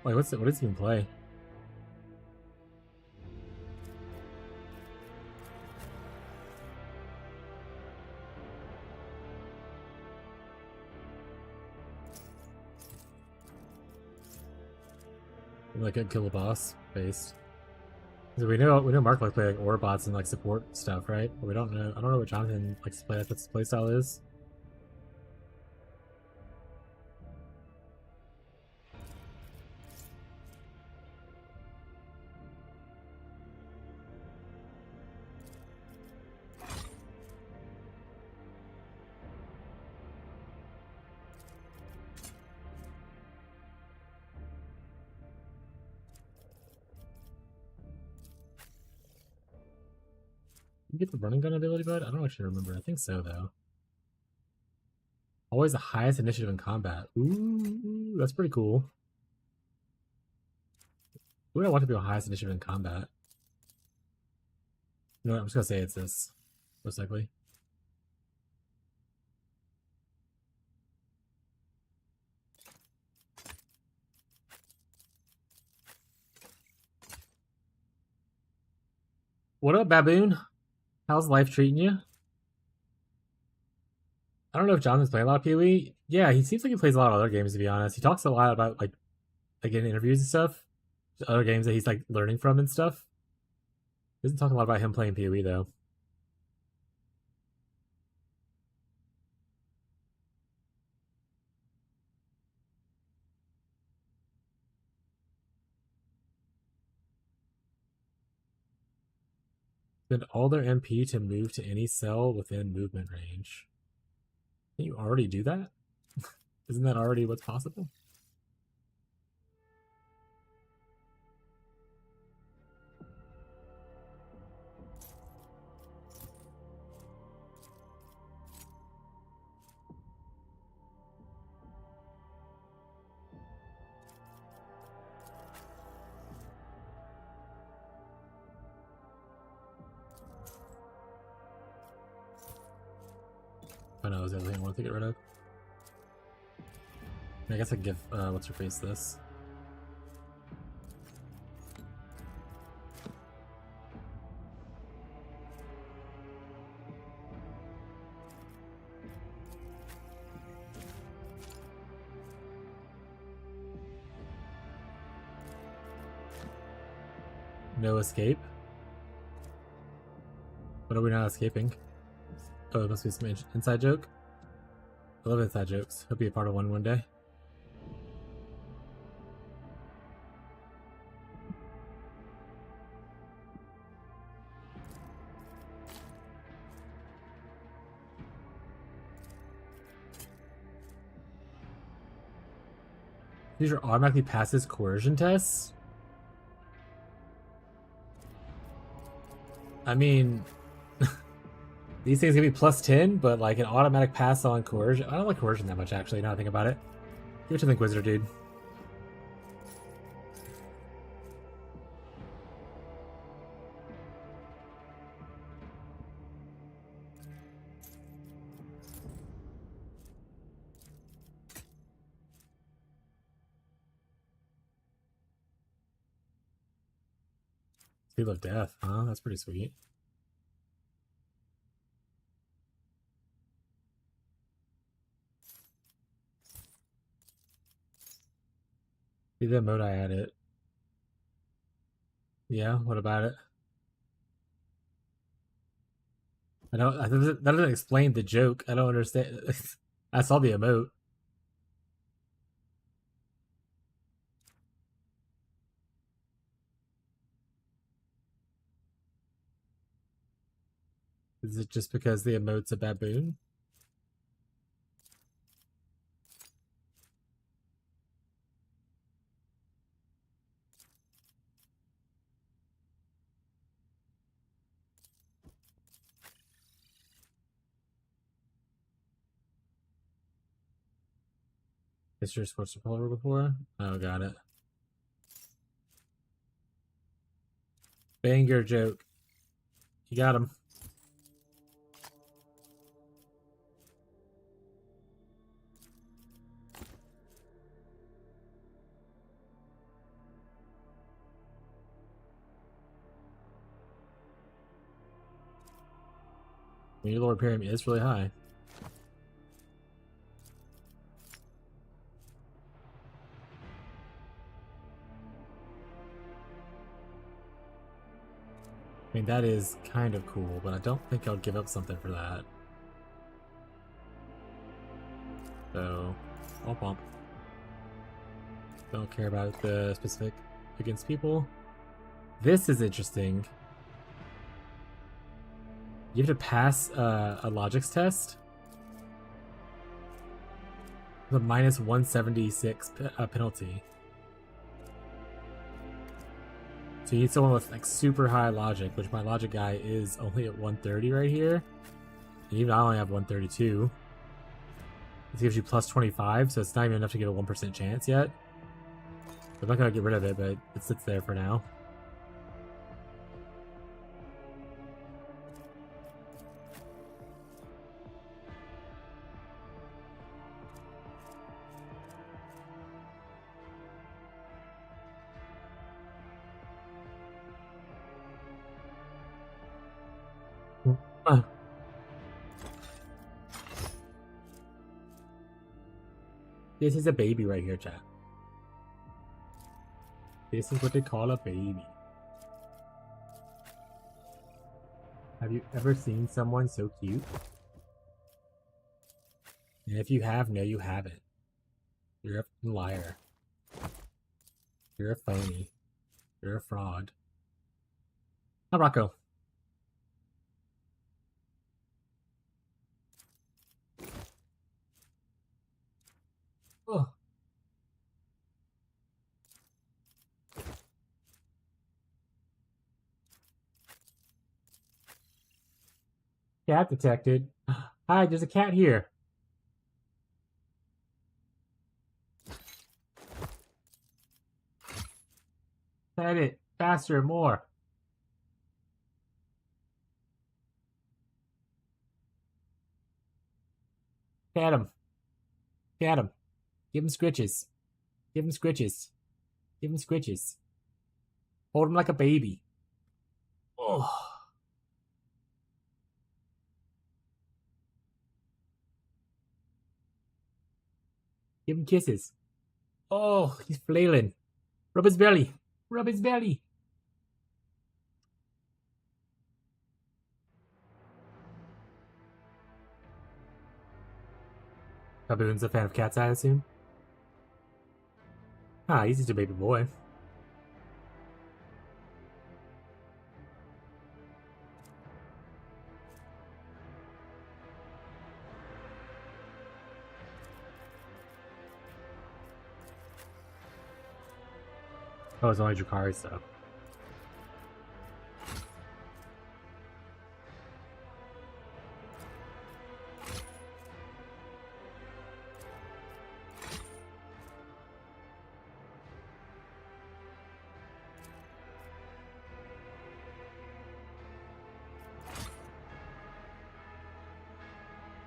what does he even play? Like a kill a boss based. We know Mark likes to play like Orbots and like support stuff, right? But we don't know. I don't know what Jonathan likes to play. What his playstyle is. You get the running gun ability, bud? I don't actually remember. I think so, though. Always the highest initiative in combat. Ooh, that's pretty cool. Who would I want to be the highest initiative in combat? You know what? I'm just gonna say it's this, most likely. What up, Baboon? How's life treating you? I don't know if Jonathan's playing a lot of PoE. Yeah, he seems like he plays a lot of other games, to be honest. He talks a lot about, like in interviews and stuff. Other games that he's, like, learning from and stuff. He doesn't talk a lot about him playing PoE, though. Spend all their MP to move to any cell within movement range. Can you already do that? Isn't that already what's possible? Oh no, is the other thing I want to get rid of? I guess I can give what's her face this. No escape. What are we not escaping? Oh, it must be some inside joke. I love inside jokes. Hope be a part of one day. These are automatically passes coercion tests? I mean, these things can be plus 10, but like an automatic pass on coercion. I don't like coercion that much, actually, now I think about it. Give it to the Inquisitor, dude. Seal of Death, huh? That's pretty sweet. See the mode I added. Yeah, what about it? That doesn't explain the joke. I don't understand. I saw the emote. Is it just because the emote's a baboon? Is your supposed to pull before? Oh, got it. Banger joke. You got him. Your Lord Imperium is really high. mean, that is kind of cool, but I don't think I'll give up something for that. So, womp womp. Don't care about the specific against people. This is interesting. You have to pass a logics test. The minus 176 penalty. So you need someone with like super high logic, which my logic guy is only at 130 right here. And even I only have 132. This gives you plus 25, so it's not even enough to get a 1% chance yet. I'm not gonna get rid of it, but it sits there for now. This is a baby right here, chat. This is what they call a baby. Have you ever seen someone so cute? And if you have, no, you haven't. You're a liar. You're a phony. You're a fraud. Hi, Rocco. Oh. Cat detected. Hi, there's a cat here. Pet it. Faster, more. Pat him. Pat him. Give him scritches. Give him scritches. Give him scritches. Hold him like a baby. Oh. Give him kisses. Oh, he's flailing. Rub his belly. Rub his belly. Baboon's a fan of cats, I assume? Ah, he's just a baby boy. Oh, it's only Drakari stuff.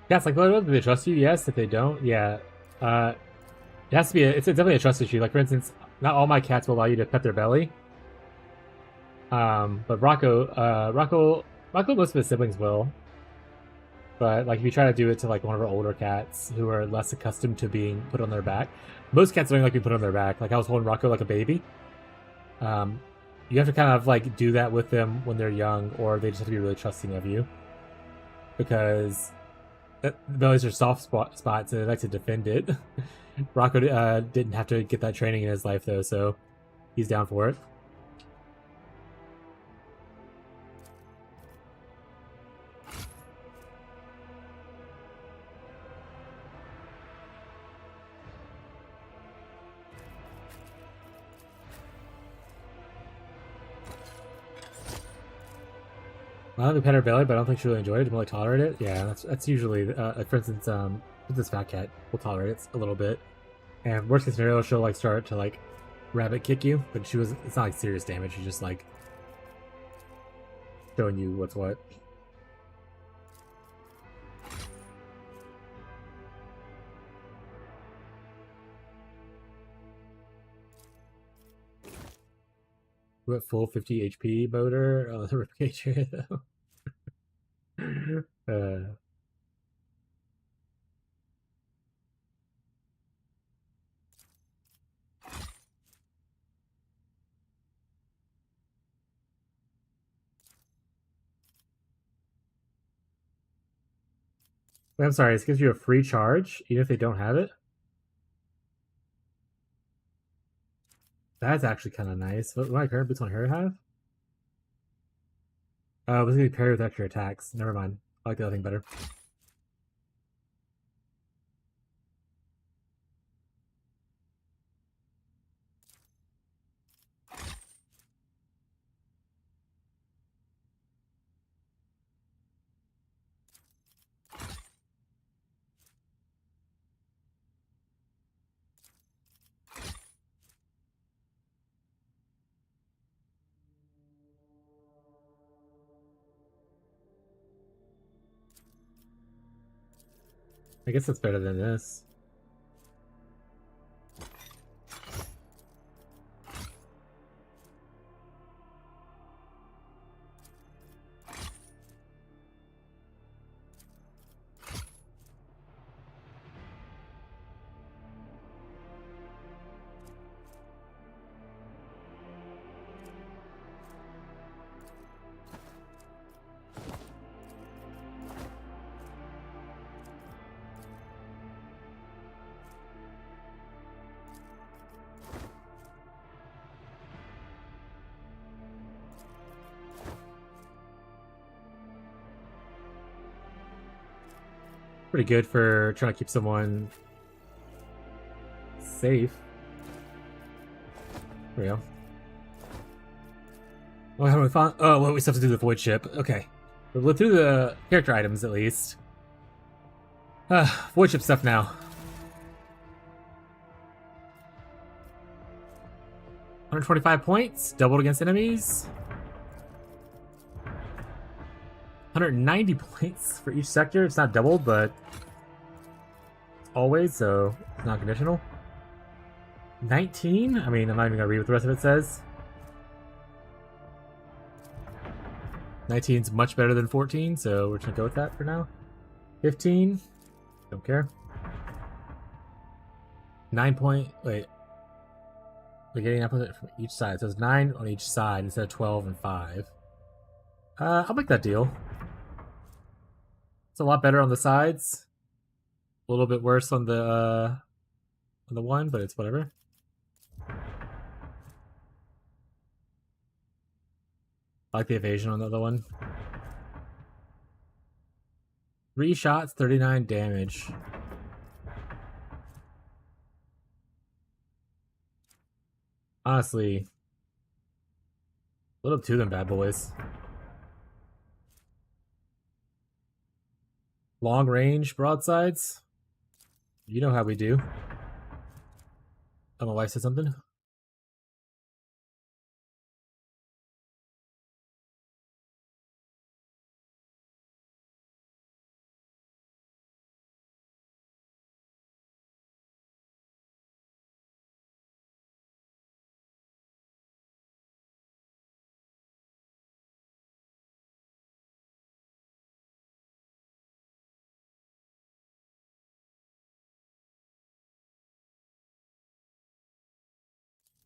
Yeah, it's like, well, do they trust you? Yes. If they don't, yeah. It has to be. It's definitely a trust issue. Like, for instance, not all my cats will allow you to pet their belly. But Rocco, most of his siblings will. But like, if you try to do it to like one of our older cats who are less accustomed to being put on their back, most cats don't like being put on their back. Like I was holding Rocco like a baby. You have to kind of like do that with them when they're young, or they just have to be really trusting of you. Because the bellies are soft spots, and they like to defend it. Rocco didn't have to get that training in his life though, so he's down for it. I don't pet her belly, but I don't think she really enjoyed it. More like tolerate it. Yeah, that's usually like for instance, this fat cat will tolerate it a little bit, and worst case scenario, she'll like start to like rabbit kick you, but it's not like serious damage. She's just like showing you what's what. We're at full 50 HP motor. Oh, the ribcage area though. Wait, I'm sorry, this gives you a free charge, even if they don't have it? That's actually kind of nice. What my current boots on her have? Oh, it was going to be parry with extra attacks. Never mind. I like the other thing better. I guess that's better than this. Pretty good for trying to keep someone safe. There we go. Oh, how do we find? Oh, well, we still have to do the void ship. Okay, we'll look through the character items at least. Void ship stuff now. $125 points, doubled against enemies. 190 points for each sector. It's not doubled, but it's always, so it's not conditional. 19? I mean, I'm not even gonna read what the rest of it says. 19's much better than 14, so we're just gonna go with that for now. 15? Don't care. 9 point, wait. We're getting up from each side, so it's 9 on each side instead of 12 and 5. I'll make that deal. It's a lot better on the sides. A little bit worse on the one, but it's whatever. I like the evasion on the other one. 3 shots, 39 damage. Honestly, a little up to them bad boys. Long range broadsides. You know how we do. Oh, my wife said something.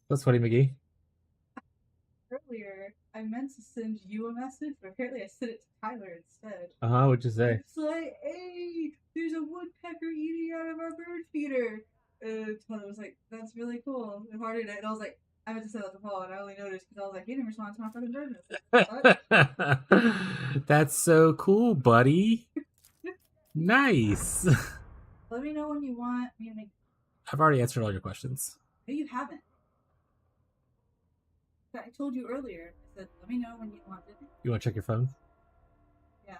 That's funny, McGee. Earlier, I meant to send you a message, but apparently I sent it to Tyler instead. What'd you say? It's like, hey, there's a woodpecker eating out of our bird feeder. Tyler was like, that's really cool. And hearted it, and I was like, I meant to send that to Paul, and I only noticed because I was like, he didn't respond to my fucking bird message. That's so cool, buddy. Nice. Let me know when you want me to make. I've already answered all your questions. No, you haven't. I told you earlier. I said, let me know when you want it. You want to check your phone? Yeah.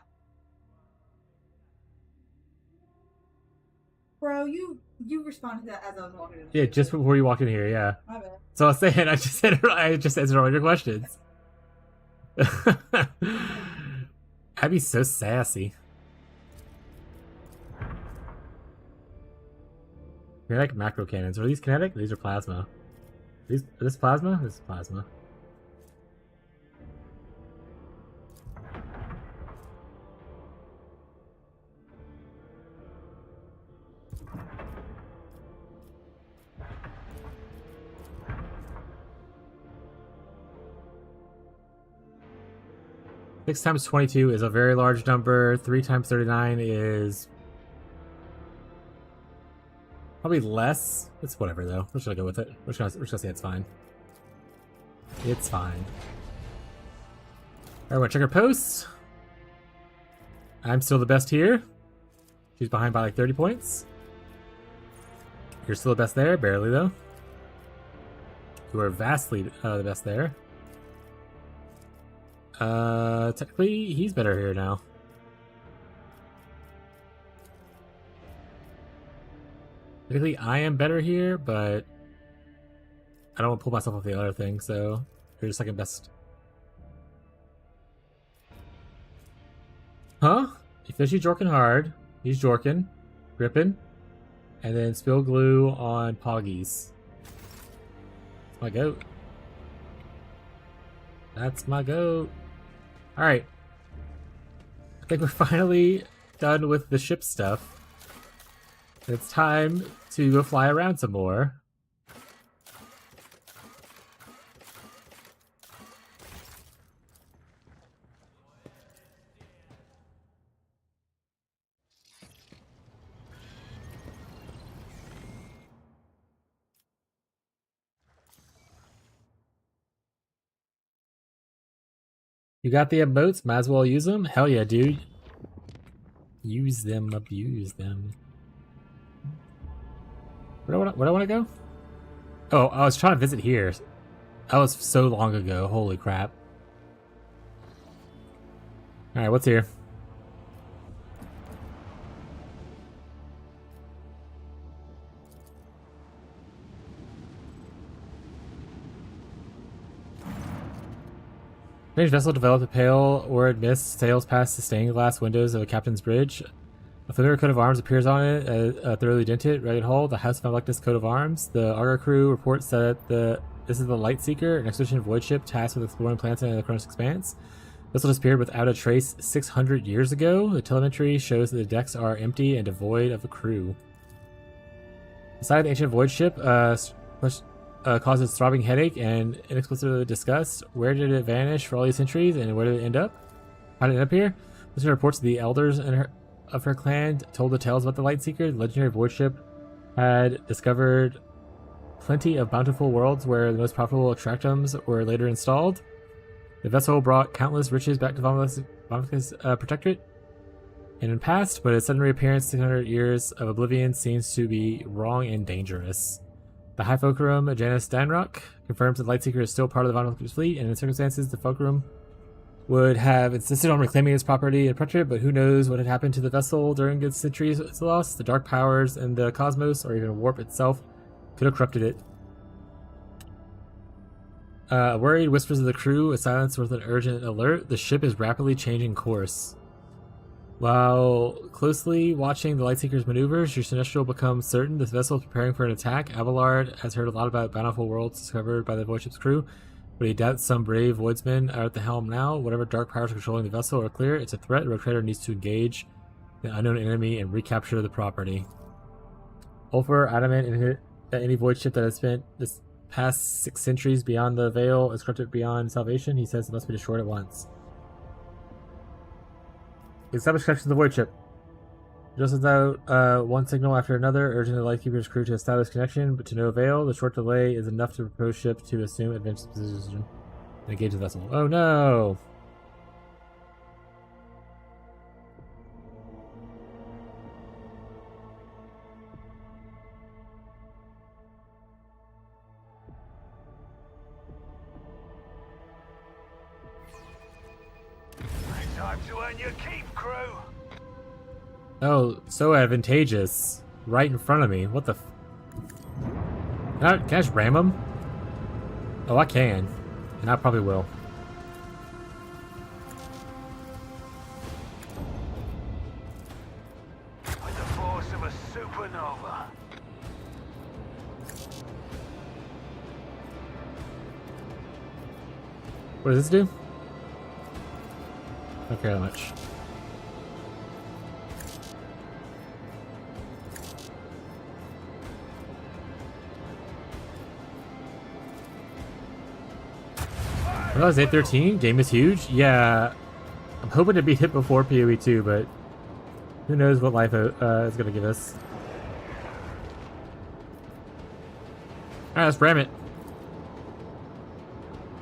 Bro, you responded to that as I was walking in. Yeah, just before you walked in here, yeah. My bad. So I was saying, I just answered all your questions. Abby's so sassy. They're like macro cannons. Are these kinetic? These are plasma. Is this plasma? This is plasma. Six times 22 is a very large number. 3 times 39 is Probably less. It's whatever though. We're just gonna go with it. We're just gonna say it's fine. It's fine. Alright, we'll check her posts. I'm still the best here. She's behind by like 30 points. You're still the best there, barely though. You are vastly the best there. Technically, he's better here now. Technically, I am better here, but I don't want to pull myself off the other thing, so you're second best. Huh? You fishy jorking hard. He's jorking, gripping, and then spill glue on Poggies. That's my goat. That's my goat. Alright. I think we're finally done with the ship stuff. It's time to go fly around some more. You got the emotes? Might as well use them? Hell yeah, dude. Use them, abuse them. Where do I want to go? Oh, I was trying to visit here. That was so long ago. Holy crap. Alright, what's here? Strange vessel developed a pale orange mist, sails past the stained glass windows of a captain's bridge. A familiar coat of arms appears on it, a thoroughly dented, rugged hull, the House of Malektus coat of arms. The Argo crew reports that this is the Lightseeker, an expedition void ship tasked with exploring planets in the Chronos Expanse. The vessel disappeared without a trace 600 years ago. The telemetry shows that the decks are empty and devoid of a crew. Beside the ancient void ship, causes throbbing headache and inexplicably disgust. Where did it vanish for all these centuries, and where did it end up? How did it end up here? Listener reports that the elders of her clan told the tales about the Lightseeker. The legendary void ship had discovered plenty of bountiful worlds where the most profitable extractums were later installed. The vessel brought countless riches back to Vomica's protectorate and in past, but its sudden reappearance 600 years of oblivion seems to be wrong and dangerous. The High Fulcrum, Janus Danrock, confirms that Lightseeker is still part of the Von Vulcan's fleet, and in circumstances, the Fulcrum would have insisted on reclaiming its property and protectorate, but who knows what had happened to the vessel during its centuries its loss. The dark powers in the cosmos, or even warp itself, could have corrupted it. Worried whispers of the crew, a silence with an urgent alert. The ship is rapidly changing course. While closely watching the Lightseeker's maneuvers, your Sinestral becomes certain this vessel is preparing for an attack. Abelard has heard a lot about bountiful worlds discovered by the void ship's crew, but he doubts some brave voidsmen are at the helm now. Whatever dark powers controlling the vessel are clear. It's a threat. The Rogue Trader needs to engage the unknown enemy and recapture the property. Ulfer, adamant that any void ship that has spent this past 6 centuries beyond the Veil is corrupted beyond salvation. He says it must be destroyed at once. Establish connection to the void ship. Just without one signal after another, urging the Lightkeeper's crew to establish connection, but to no avail. The short delay is enough to propose ship to assume advanced position and engage the vessel. Oh no! Time to earn your keep, crew. Oh, so advantageous. Right in front of me. What the f... Can I just ram him? Oh, I can. And I probably will. With the force of a supernova. What does this do? Don't care that much. When I was 813, game is huge. Yeah, I'm hoping to beat it before PoE 2, but who knows what life is going to give us. Alright, let's ram it.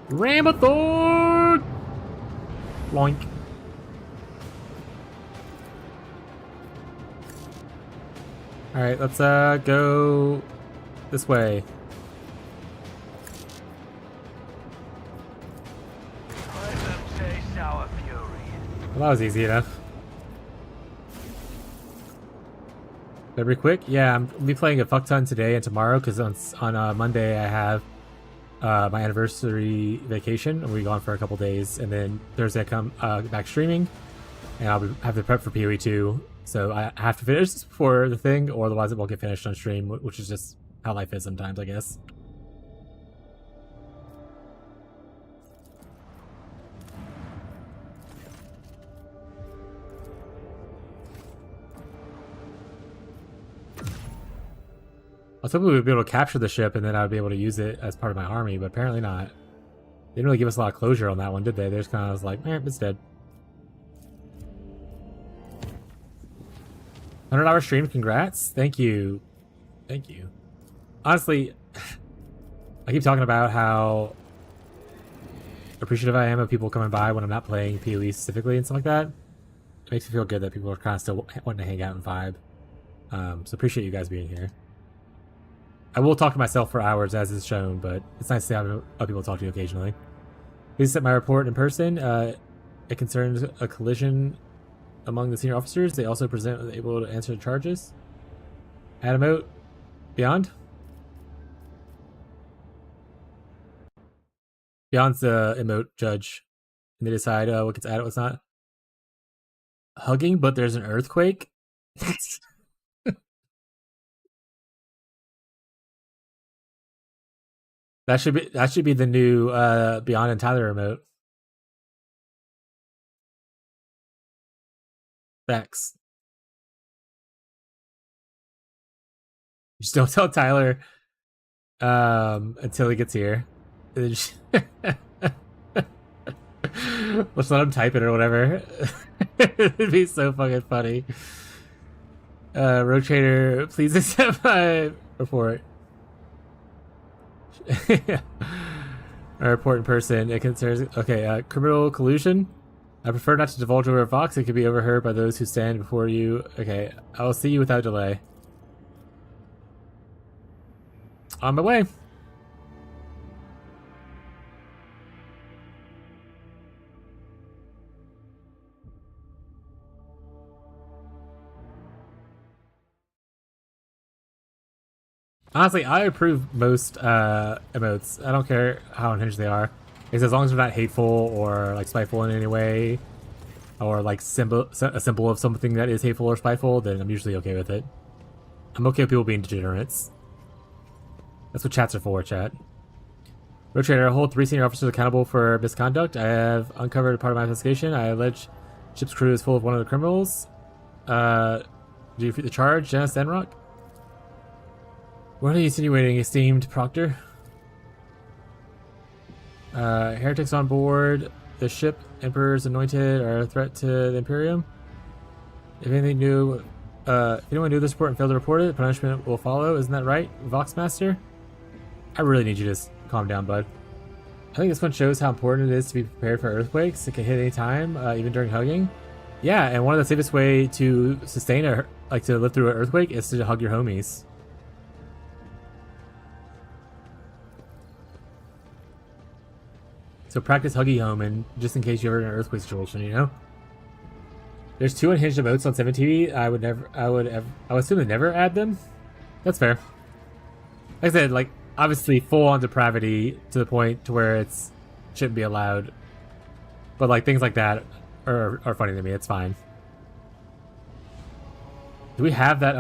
Ramathor! Loink. Alright, let's go this way. Well, that was easy enough. Very quick? Yeah, I'm gonna be playing a fuck ton today and tomorrow because on Monday I have my anniversary vacation. We'll be gone for a couple days, and then Thursday I come back streaming, and have to prep for PoE 2. So I have to finish this before the thing, or otherwise it won't get finished on stream, which is just how life is sometimes, I guess. I was hoping we would be able to capture the ship and then I would be able to use it as part of my army, but apparently not. They didn't really give us a lot of closure on that one, did they? They just kind of was like, it's dead. 100-hour stream, congrats. Thank you. Thank you. Honestly, I keep talking about how appreciative I am of people coming by when I'm not playing PoE specifically and stuff like that. It makes me feel good that people are kind of still wanting to hang out and vibe. So appreciate you guys being here. I will talk to myself for hours as is shown, but it's nice to have other people talk to you occasionally. Please set my report in person. It concerns a collision among the senior officers. They also present able to answer the charges. Add emote. Beyond? Beyond's the emote judge. And they decide what gets added, what's not. Hugging, but there's an earthquake? That should be the new Beyond and Tyler emote. Facts. Just don't tell Tyler until he gets here. Let's let him type it or whatever. It'd be so fucking funny. Rotator, please accept my report. A report in person. It concerns criminal collusion. I prefer not to divulge over a Vox. It could be overheard by those who stand before you. Okay, I will see you without delay. On my way. Honestly, I approve most emotes. I don't care how unhinged they are. Because as long as they're not hateful or like spiteful in any way, or like a symbol of something that is hateful or spiteful, then I'm usually okay with it. I'm okay with people being degenerates. That's what chats are for, chat. Rotator, hold 3 senior officers accountable for misconduct. I have uncovered part of my investigation. I allege ship's crew is full of one of the criminals. Do you defeat the charge, Janice Denrock? What are you insinuating, esteemed Proctor? Heretics on board the ship, Emperor's Anointed, are a threat to the Imperium. If anything new, if anyone knew this report and failed to report it, punishment will follow. Isn't that right, Voxmaster? I really need you to calm down, bud. I think this one shows how important it is to be prepared for earthquakes. It can hit any time, even during hugging. Yeah, and one of the safest way to sustain to live through an earthquake is to hug your homies. So practice huggy home, and just in case you're in an earthquake situation, you know. There's 2 unhinged emotes on 7TV. I would assume they never add them. That's fair. Like I said, like obviously full on depravity to the point to where it's shouldn't be allowed. But like things like that are funny to me. It's fine. Do we have that?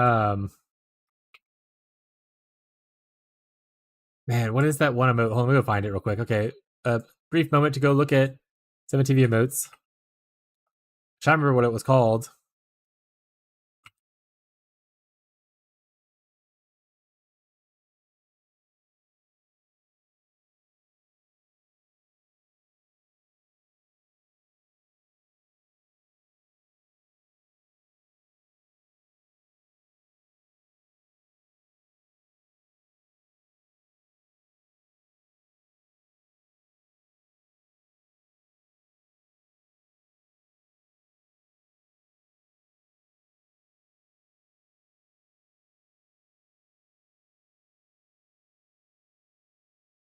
Man, what is that one emote? Hold on, let me go find it real quick. Okay, brief moment to go look at 7TV emotes. I'm trying to remember what it was called.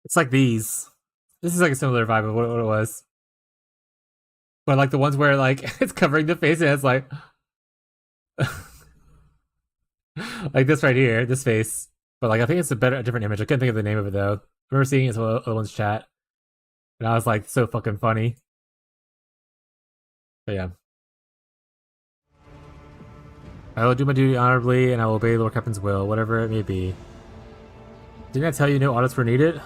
It's like these. This is like a similar vibe of what it was. But like the ones where like it's covering the face and it's like like this right here, this face. But like I think it's a different image. I couldn't think of the name of it though. I remember seeing it in other one's chat. And I was like so fucking funny. But yeah. I will do my duty honorably and I will obey Lord Captain's will, whatever it may be. Didn't I tell you no audits were needed?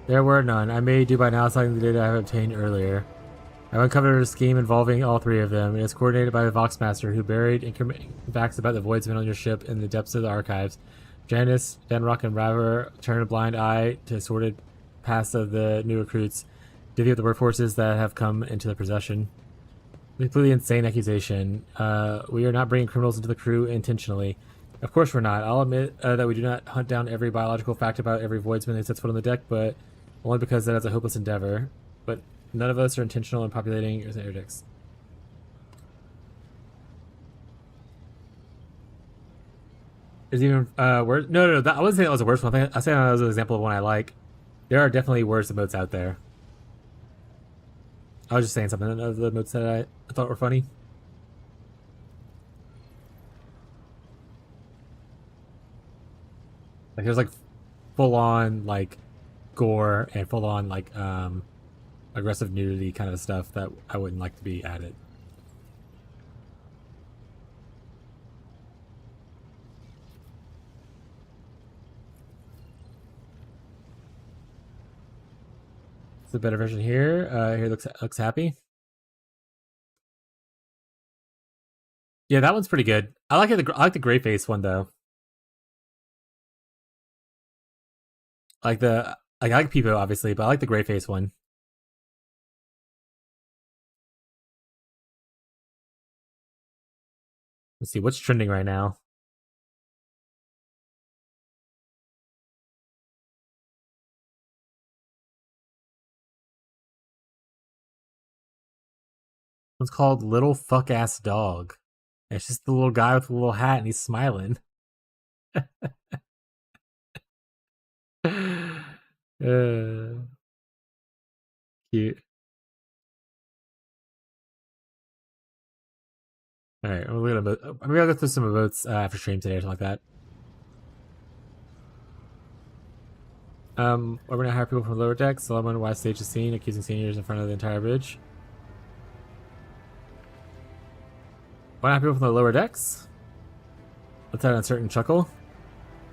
There were none. I may do by now citing the data I have obtained earlier. I uncovered a scheme involving all three of them. It is coordinated by the Voxmaster, who buried incriminating facts about the Voidsmen on your ship in the depths of the archives. Janice, Denrock, and Raver turned a blind eye to sordid past of the new recruits, divvy up the workforces that have come into their possession. Completely insane accusation. We are not bringing criminals into the crew intentionally. Of course we're not. I'll admit that we do not hunt down every biological fact about every Voidsman that sets foot on the deck, but only because that is a hopeless endeavor. But none of us are intentional in populating your interdicts. There's even worse. No, I wouldn't say that was the worst one. I say that was an example of one I like. There are definitely worse emotes out there. I was just saying something of the emotes that I thought were funny. Like there's like full on like gore and full on like aggressive nudity kind of stuff that I wouldn't like to be added. It's a better version here. Here looks happy. Yeah, that one's pretty good. I like it. I like the gray face one though. I like Peepo obviously, but I like the gray face one. Let's see what's trending right now. It's called Little Fuck Ass Dog. It's just the little guy with the little hat and he's smiling. Cute. Alright, maybe I'll go through some votes after stream today or something like that. We're gonna hire people from lower decks. Solomon, why stage the scene, accusing seniors in front of the entire bridge. Why not people from the lower decks? Let's have an uncertain chuckle.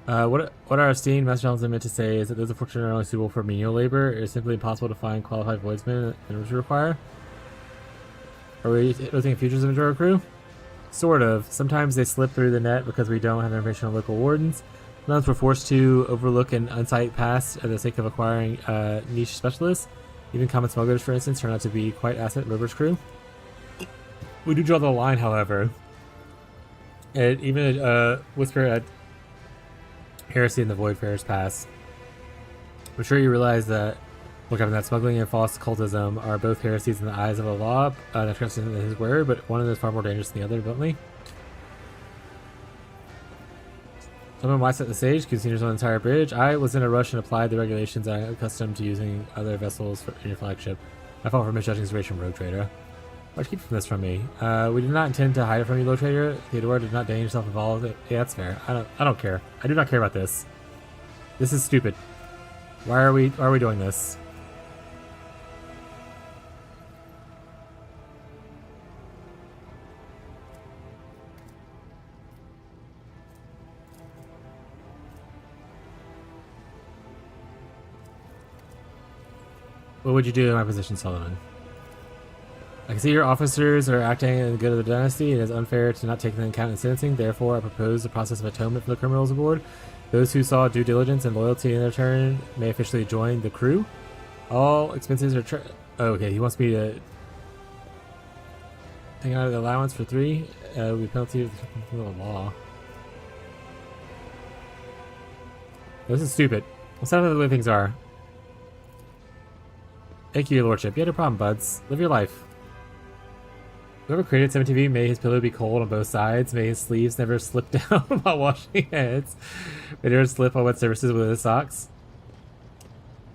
What our esteemed Master Helmsman meant to say is that those unfortunately are only suitable for menial labor. It is simply impossible to find qualified voidsmen in which we require. Are we looking at futures of Majora crew? Sort of. Sometimes they slip through the net because we don't have information on local wardens. Sometimes we're forced to overlook an unsight past for the sake of acquiring niche specialists. Even common smugglers, for instance, turn out to be quite asset rovers crew. We do draw the line, however. And even whisper at Heresy in the Voidfarer's Pass. I'm sure you realize that that smuggling and false cultism are both heresies in the eyes of Allah, that trust in his word, but one of them is far more dangerous than the other, don't we? Someone why set the stage, because seniors on the entire bridge. I was in a rush and applied the regulations I am accustomed to using other vessels in your flagship. I fought for misjudging inspiration, Rogue Trader. Why'd you keep this from me? We did not intend to hide it from you, Low Trader. Theodora did not deign yourself involved. Yeah, that's fair. I don't care. I do not care about this. This is stupid. Why are we doing this? What would you do in my position, Solomon? I can see your officers are acting in the good of the dynasty. It is unfair to not take them into account in sentencing. Therefore, I propose a process of atonement for the criminals aboard. Those who saw due diligence and loyalty in their turn may officially join the crew. All expenses are... Oh, okay, he wants me to take out the allowance for 3. Will be penalty of the law. This is stupid. That's not the way things are. Thank you, your lordship. You had a problem, buds. Live your life. Whoever created 7TV, may his pillow be cold on both sides. May his sleeves never slip down while washing heads. May never slip on wet surfaces with his socks.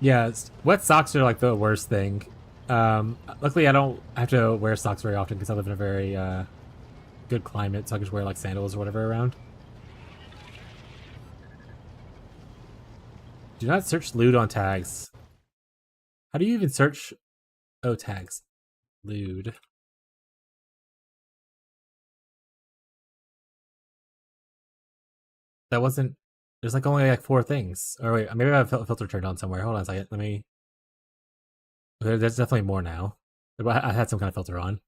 Yeah, wet socks are like the worst thing. Luckily, I don't have to wear socks very often because I live in a very good climate, so I can just wear like sandals or whatever around. Do not search lewd on tags. How do you even search? Oh, tags. Lewd. That wasn't. There's like only like 4 things. Or wait, maybe I have a filter turned on somewhere. Hold on a second. Let me. There's definitely more now. I had some kind of filter on.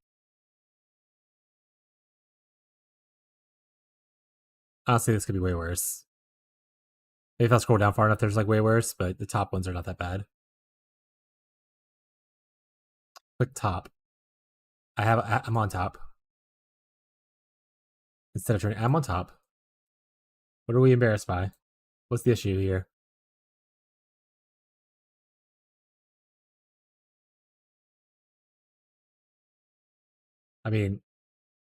Honestly, this could be way worse. Maybe if I scroll down far enough, there's like way worse, but the top ones are not that bad. Click top. I'm on top. Instead of turning, I'm on top. What are we embarrassed by? What's the issue here? I mean,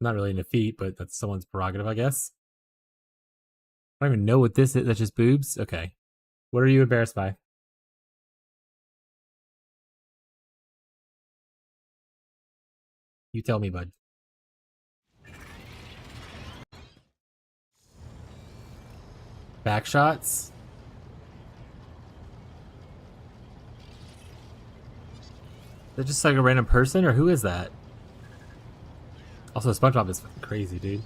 not really in a feat, but that's someone's prerogative, I guess. I don't even know what this is. That's just boobs? Okay. What are you embarrassed by? You tell me, bud. Back shots? Is that just like a random person, or who is that? Also, SpongeBob is fucking crazy, dude.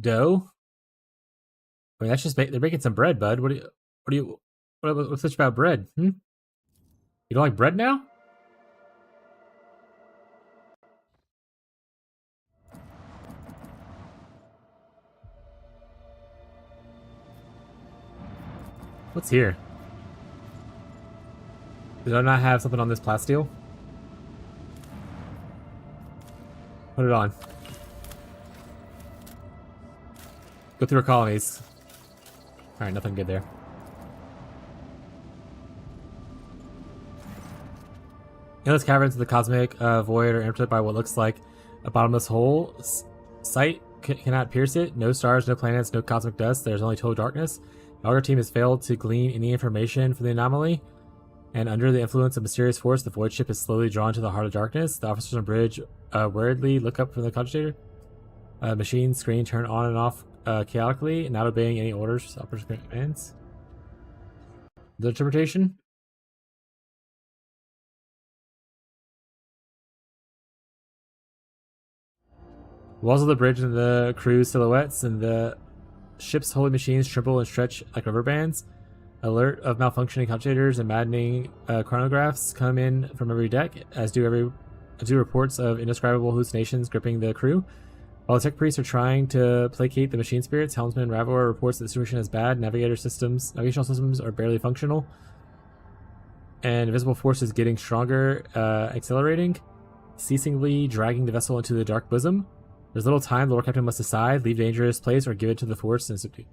Dough? I mean, that's just they're making some bread, bud. What's such about bread? You don't like bread now? What's here? Did I not have something on this plasteel? Put it on. Go through our colonies. Alright, nothing good there. Endless caverns of the cosmic void are emptied by what looks like a bottomless hole. Sight cannot pierce it. No stars, no planets, no cosmic dust. There's only total darkness. The Augur team has failed to glean any information from the anomaly, and under the influence of mysterious force, the void ship is slowly drawn to the heart of darkness. The officers on bridge worriedly look up from the cogitator. Machine screen turn on and off chaotically, not obeying any orders, operator commands. The interpretation? Walls of the bridge and the crew's silhouettes and the ship's holy machines tremble and stretch like rubber bands. Alert of malfunctioning computators and maddening chronographs come in from every deck, as do reports of indescribable hallucinations gripping the crew. While the tech priests are trying to placate the machine spirits, helmsman Ravor reports that the situation is bad. Navigational systems are barely functional, and invisible force is getting stronger, accelerating, ceasingly dragging the vessel into the dark bosom. There's little time. The Lord Captain must decide: leave dangerous place or give it to the force and subdue.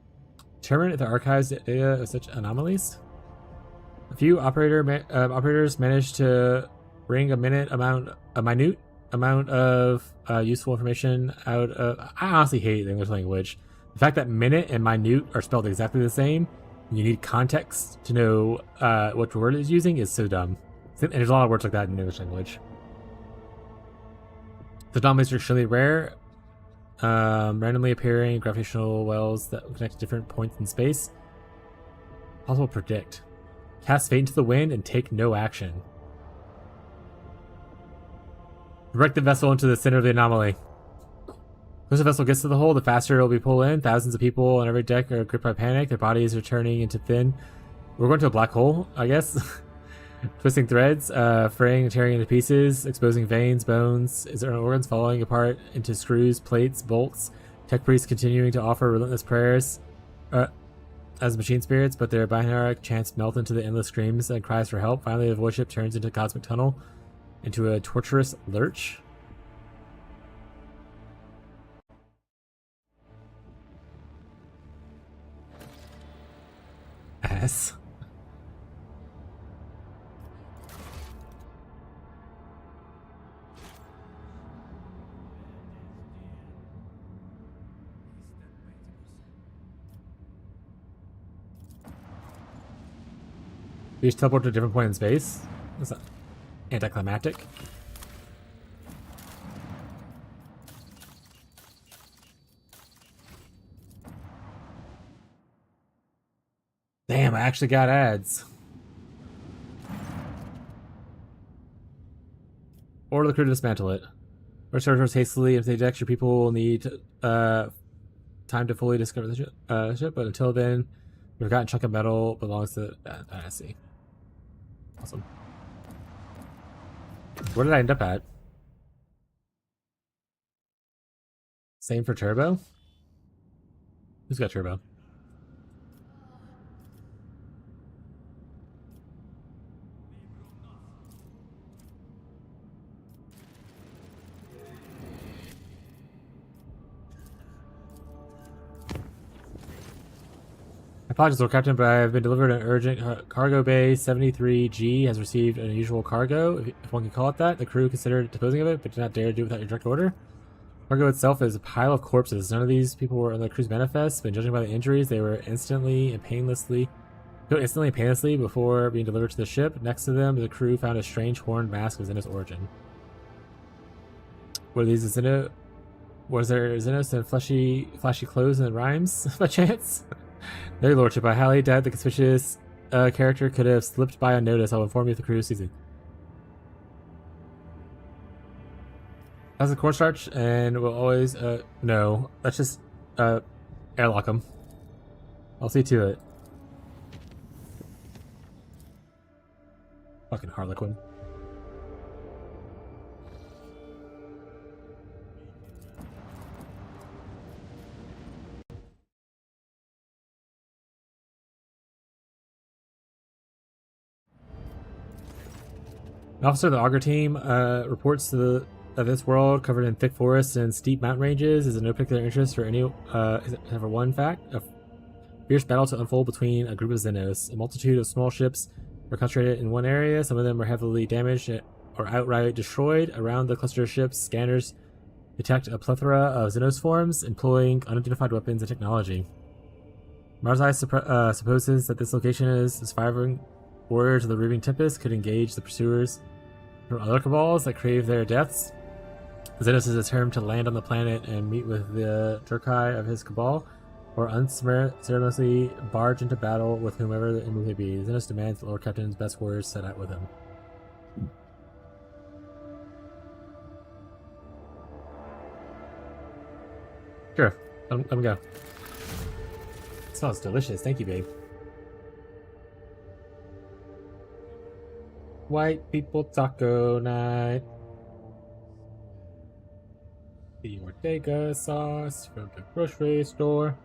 Determine if the archives data of such anomalies. A few operators managed to wring a minute amount of useful information out of. I honestly hate the English language. The fact that minute and minute are spelled exactly the same, and you need context to know what word it's using, is so dumb. And there's a lot of words like that in the English language. The anomalies are extremely rare. Randomly appearing gravitational wells that connect to different points in space. Possible to predict. Cast fate into the wind and take no action. Direct the vessel into the center of the anomaly. Once the vessel gets to the hole, the faster it will be pulled in. Thousands of people on every deck are gripped by panic. Their bodies are turning into thin. We're going to a black hole, I guess. Twisting threads, fraying and tearing into pieces, exposing veins, bones, internal organs falling apart into screws, plates, bolts. Tech priests continuing to offer relentless prayers as machine spirits, but their binary chants melt into the endless screams and cries for help. Finally, the void ship turns into a cosmic tunnel, into a torturous lurch. mess. You just teleport to a different point in space? That's not anticlimactic. Damn, I actually got ads. Order the crew to dismantle it. Or servers hastily. If they eject, your people will need time to fully discover the ship. But until then, your forgotten chunk of metal belongs to the dynasty. Awesome. Where did I end up at? Same for turbo? Who's got turbo? I apologize, Lord Captain, but I have been delivered an urgent cargo bay. 73G has received an unusual cargo, if one can call it that. The crew considered disposing of it, but did not dare to do it without your direct order. Cargo itself is a pile of corpses. None of these people were on the crew's manifest, but judging by the injuries, they were instantly and painlessly before being delivered to the ship. Next to them, the crew found a strange horned mask of Xenos origin. Were these Xenos? Was there Xenos in flashy clothes and rhymes by chance? Their lordship, I highly doubt the conspicuous character could have slipped by unnoticed. I'll inform you if the crew sees it. That's a cornstarch, and we'll always, no. Let's just, airlock them. I'll see to it. Fucking Harlequin. An officer of the Augur team reports to this world covered in thick forests and steep mountain ranges is of no particular interest for any for one fact: a fierce battle to unfold between a group of Xenos. A multitude of small ships were concentrated in one area. Some of them were heavily damaged or outright destroyed. Around the cluster of ships, scanners detect a plethora of Xenos forms employing unidentified weapons and technology. Marzai supposes that this location is surviving warriors of the Raving Tempest could engage the pursuers from other cabals that crave their deaths. Xenos is determined to land on the planet and meet with the Turkai of his cabal, or unceremoniously barge into battle with whomever the enemy may be. Xenos demands the Lord Captain's best warriors set out with him. Sure, let me go. It smells delicious. Thank you, babe. White people taco night. The Ortega sauce from the grocery store.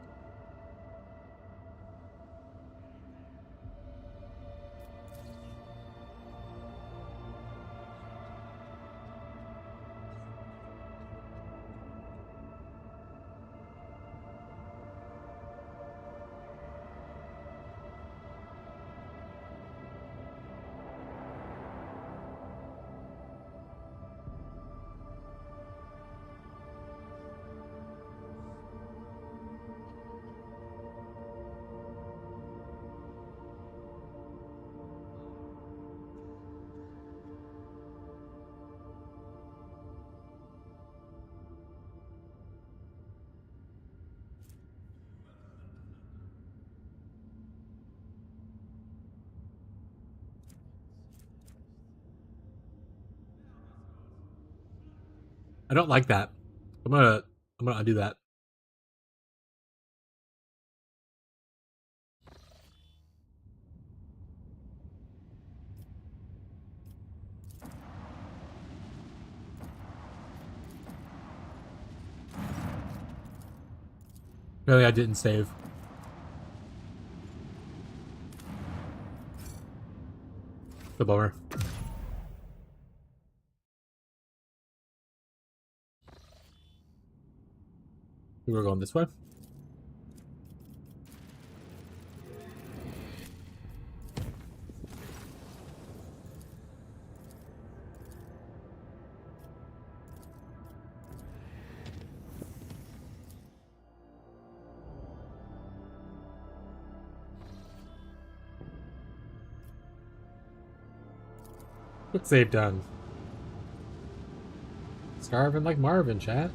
I don't like that. I'm gonna undo that. Really, I didn't save. The bummer. We're going this way. Quick save done. Starving like Marvin, chat.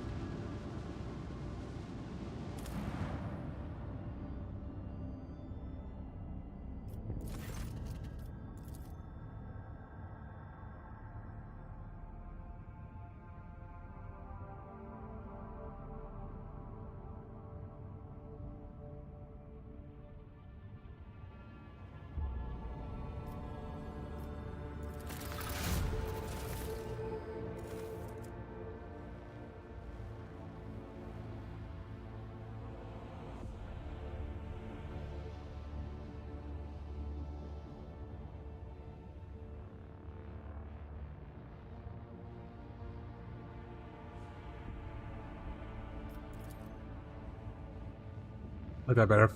Like that better.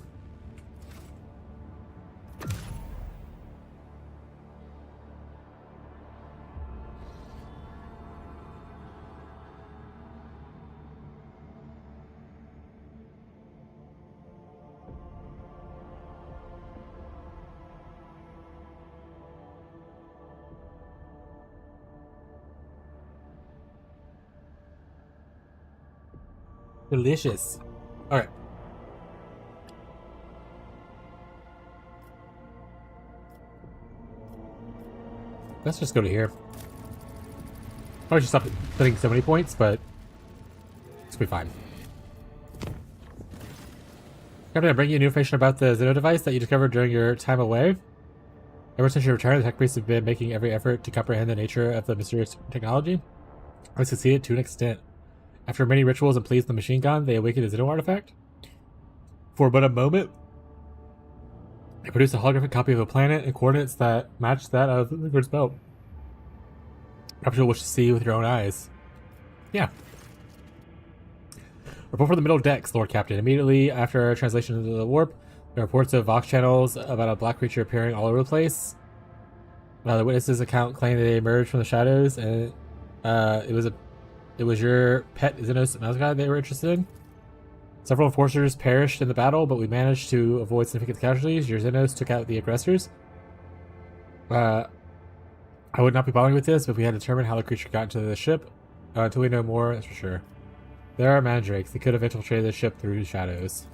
Delicious. Alright. Let's just go to here. Probably should stop putting so many points, but it's gonna be fine. Captain, I bring you new information about the Xeno device that you discovered during your time away. Ever since your return, the tech priests have been making every effort to comprehend the nature of the mysterious technology. I succeeded to an extent. After many rituals and pleas with the machine gun, they awakened the Xeno artifact. For but a moment, they produced a holographic copy of a planet and coordinates that matched that of the Ligurd's belt. Perhaps you'll wish to see with your own eyes. Yeah. Report from the middle decks, Lord Captain. Immediately after our translation into the warp, there are reports of Vox channels about a black creature appearing all over the place. The witnesses' account claimed they emerged from the shadows, and it was your pet Xenos mouse guy they were interested in. Several enforcers perished in the battle, but we managed to avoid significant casualties. Your Xenos took out the aggressors. I would not be bothering with this, but we had to determine how the creature got into the ship. Until we know more, that's for sure. There are mandrakes. They could have infiltrated the ship through shadows.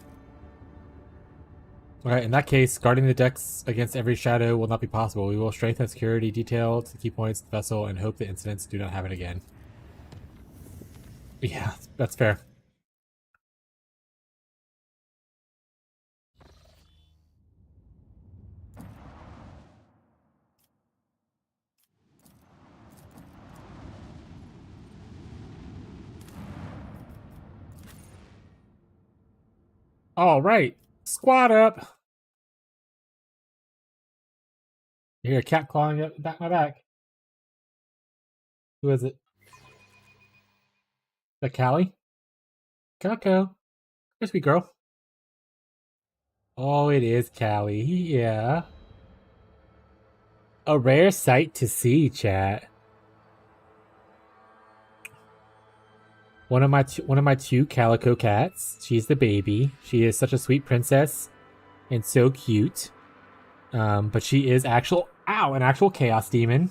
Alright, in that case, guarding the decks against every shadow will not be possible. We will strengthen security detail to the key points of the vessel and hope the incidents do not happen again. Yeah, that's fair. Alright, squad up! You hear a cat clawing at my back. Who is it? The Callie? Coco. Crispy girl. Oh, it is Callie. Yeah. A rare sight to see, chat. One of my two calico cats. She's the baby. She is such a sweet princess and so cute. But she is an actual chaos demon.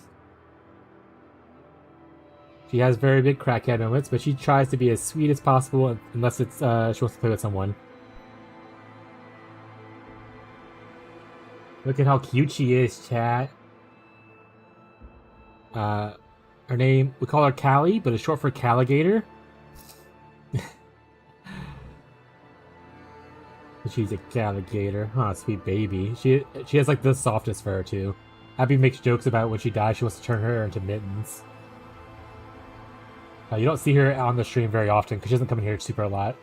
She has very big crackhead moments, but she tries to be as sweet as possible unless it's she wants to play with someone. Look at how cute she is, chat. Her name, we call her Callie, but it's short for Calligator. She's a Calligator. Huh, sweet baby. She has like the softest fur too. Abby makes jokes about when she dies, she wants to turn her into mittens. You don't see her on the stream very often because she doesn't come in here super a lot.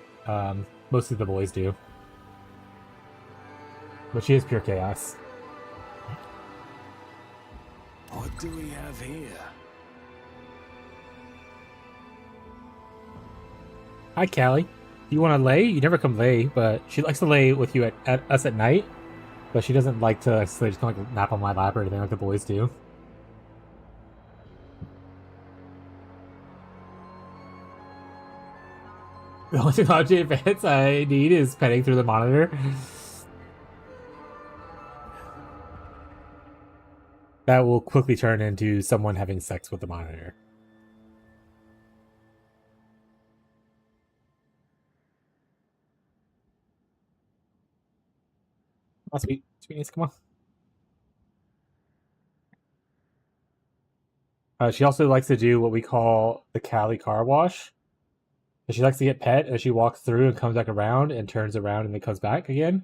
Mostly the boys do. But she is pure chaos. What do we have here? Hi, Callie. You want to lay? You never come lay, but she likes to lay with you at us at night. But she doesn't like to just kind of like nap on my lap or anything like the boys do. The only technology advance I need is petting through the monitor. that will quickly turn into someone having sex with the monitor. Oh, sweetness, come on. She also likes to do what we call the Cali car wash. She likes to get pet as she walks through and comes back around and turns around and then comes back again.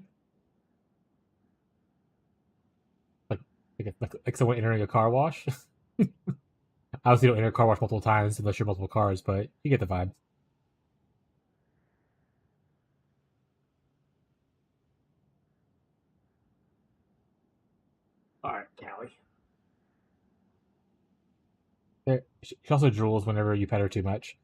Like someone entering a car wash. Obviously, you don't enter a car wash multiple times unless you're multiple cars, but you get the vibe. Alright, Callie. She also drools whenever you pet her too much.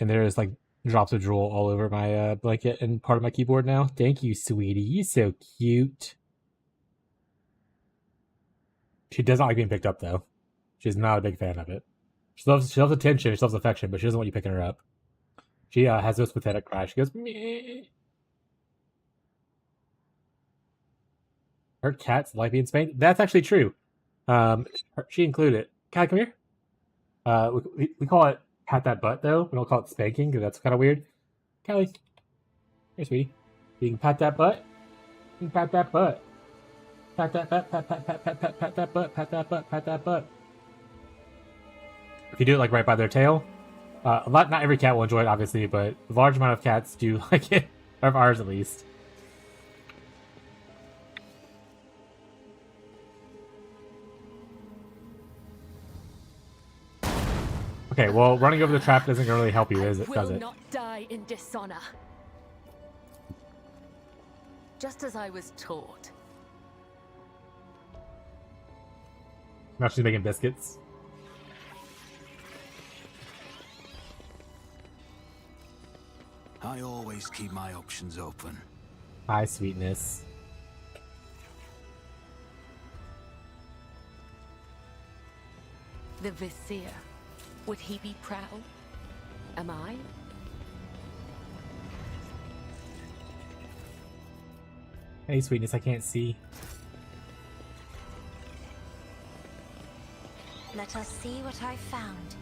And there's like drops of drool all over my blanket and part of my keyboard now. Thank you, sweetie. You're so cute. She does not like being picked up, though. She's not a big fan of it. She loves attention, she loves affection, but she doesn't want you picking her up. She has this pathetic cry. She goes, meh. Her cats like being spanked. That's actually true. She included it. Kai, come here. We call it pat that butt, though. We don't call it spanking, because that's kind of weird. Callie, here, sweetie. You can pat that butt. You can pat that butt. Pat that butt, pat that butt, pat that butt, pat that butt. If you do it like right by their tail, not every cat will enjoy it, obviously, but a large amount of cats do like it, of ours at least. Okay, well, running over the trap doesn't really help you, does it? I will not die in dishonor. Just as I was taught. Now she's making biscuits. I always keep my options open. Hi, sweetness. The Vizier. Would he be proud? Am I? Hey, sweetness, I can't see. Let us see what I found.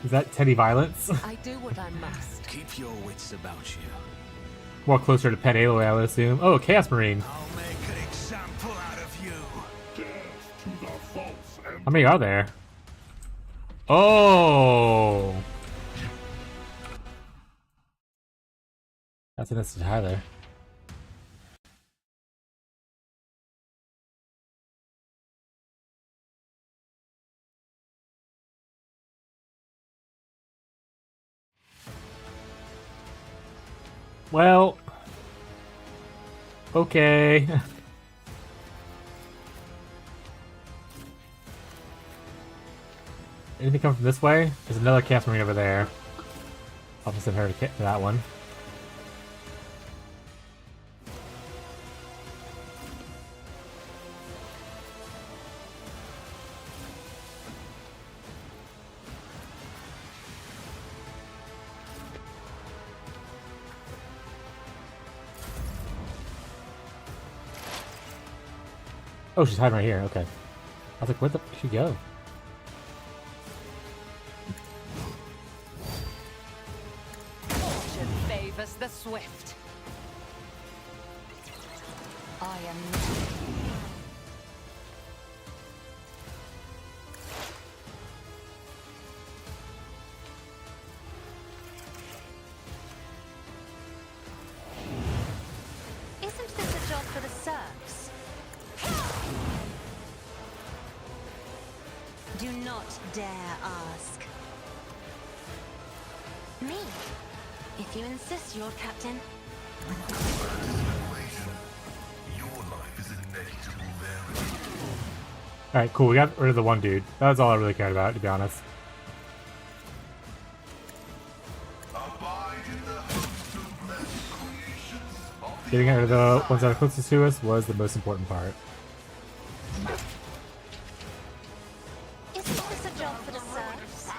Is that Teddy Violence? I do what I must. Keep your wits about you. More closer to Pet Aloy, I would assume. Oh, Chaos Marine. I'll make an example out of you. Death to the false and How many are there? Oh! That's an instant Tyler. Well, okay. Anything come from this way? There's another Chaos Marine over there. I'll just send her to that one. Oh, she's hiding right here. Okay. I was like, where the fuck did she go? Fortune favors the swift. I am not. Isn't this a job for the serfs? Do not dare ask. Me? If you insist, Lord Captain. Alright, cool. We got rid of the one dude. That was all I really cared about, to be honest. Getting rid of the ones that are closest to us was the most important part. Isn't this a job for the serfs?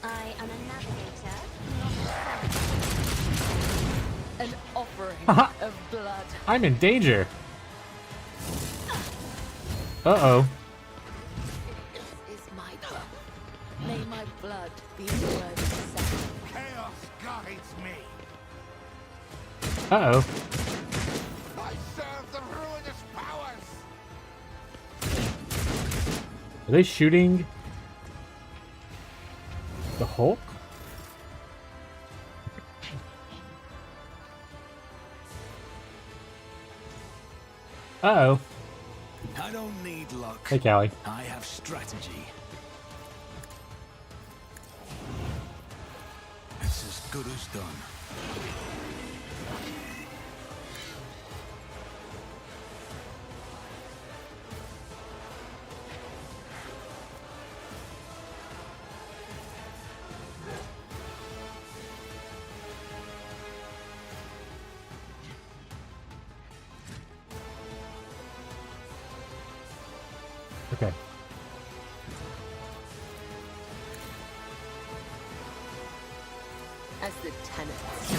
I am a navigator, not An offering of blood. I'm in danger. Uh-oh. This is my blood. May my blood be a word of sound. Chaos guides me. Uh-oh. I serve the ruinous powers. Are they shooting the Hulk? Uh-oh. I don't need luck. Hey, Callie. I have strategy. It's as good as done. Okay. As the tenants.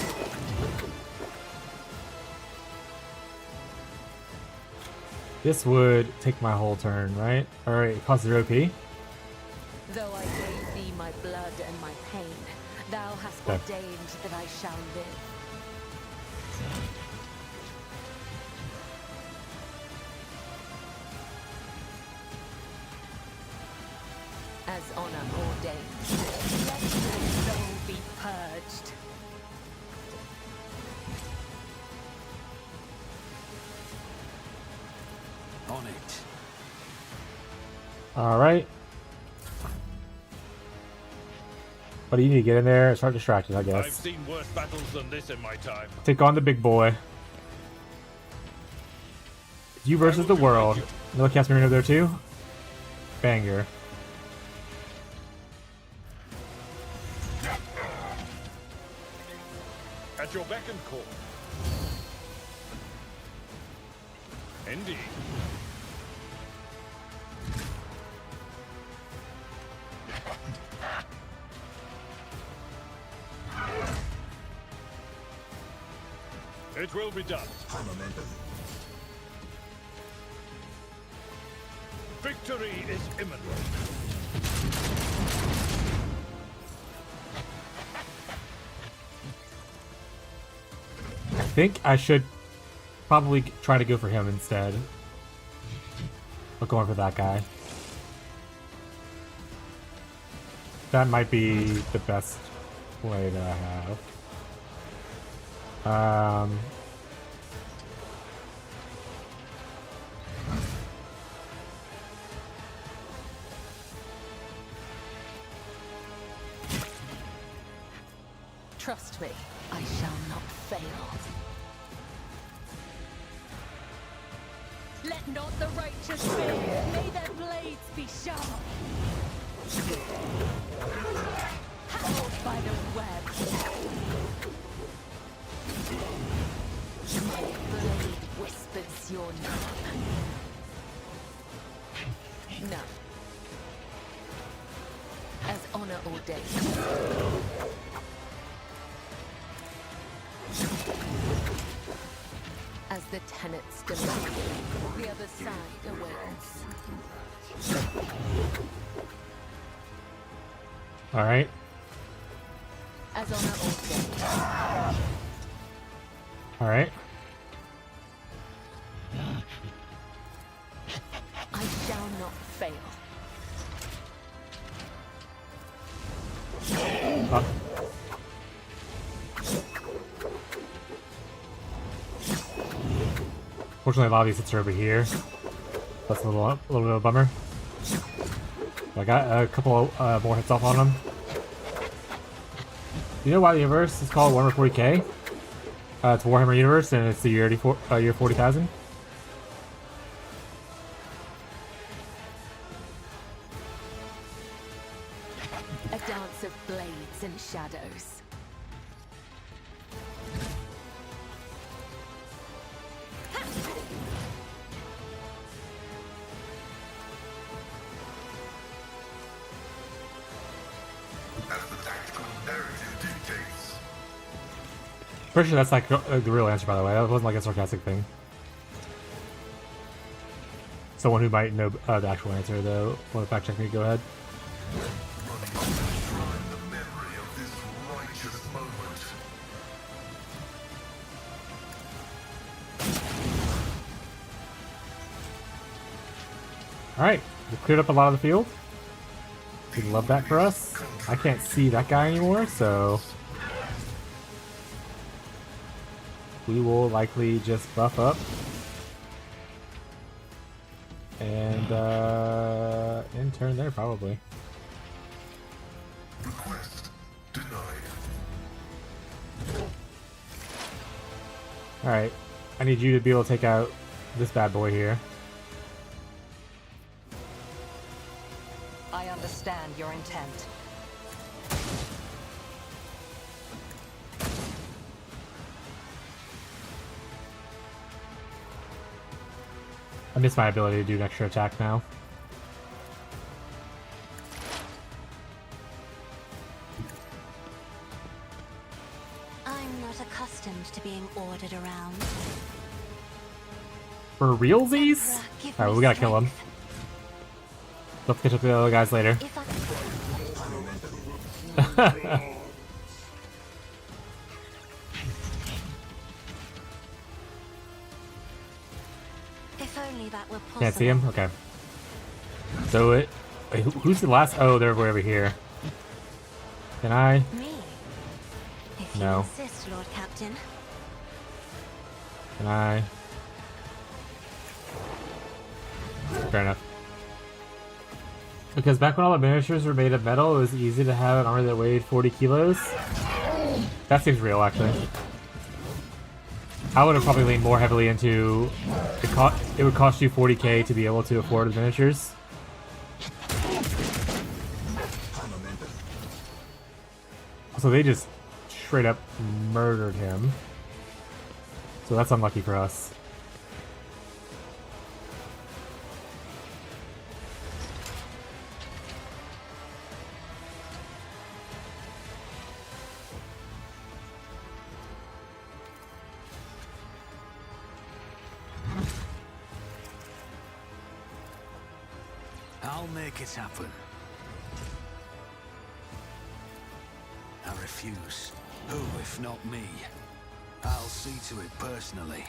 This would take my whole turn, right? Alright, it costs 0 OP. Though I gave thee my blood and my pain, thou hast Okay. ordained that I shall live. As honor ordains, let your soul be purged. On it. Alright. But you need to get in there and start distracting, I I've guess. seen worse battles than this in my time. Take on the big boy. You versus the world. Another cast marine over there too? Banger. At your beck and call. Indeed. It will be done. Victory is imminent. I think I should probably try to go for him instead of going for that guy. That might be the best play that I have. Trust me, I shall not fail. Let not the righteous fail. May their blades be sharp. Held by the web. My blade whispers your name. No. As honor ordains. As the tenets demand, the other side awaits. Alright. As honor ordains. Alright. I shall not fail. Fortunately, a lot of these hits are over here. That's a little bit of a bummer. I got a couple more hits off on them. You know why the universe is called Warhammer 40k? It's Warhammer universe, and it's the year 40,000. A dance of blades and shadows. As the tactical narrative dictates. Pretty sure that's like the real answer, by the way. That wasn't like a sarcastic thing. Someone who might know the actual answer, though, want to fact check me? Go ahead. Alright, we cleared up a lot of the field. We love that for us. I can't see that guy anymore, so we will likely just buff up. And intern there probably. Request denied. Alright. I need you to be able to take out this bad boy here. I understand your intent. I miss my ability to do an extra attack now. I'm not accustomed to being ordered around. For realsies? Alright, well, we gotta kill him. Let's catch up to the other guys later. If only that were possible. Can't see him? Okay. So it... Wait, who's the last? Oh, they're way over here. Can I? Me. If No. you insist, Lord Captain. Can I? Fair enough. Because back when all the miniatures were made of metal, it was easy to have an armor that weighed 40 kilos. That seems real, actually. I would have probably leaned more heavily into... It would cost you 40k to be able to afford the miniatures. So they just straight up murdered him. So that's unlucky for us. I'll make it happen. I refuse. Who, if not me? I'll see to it personally.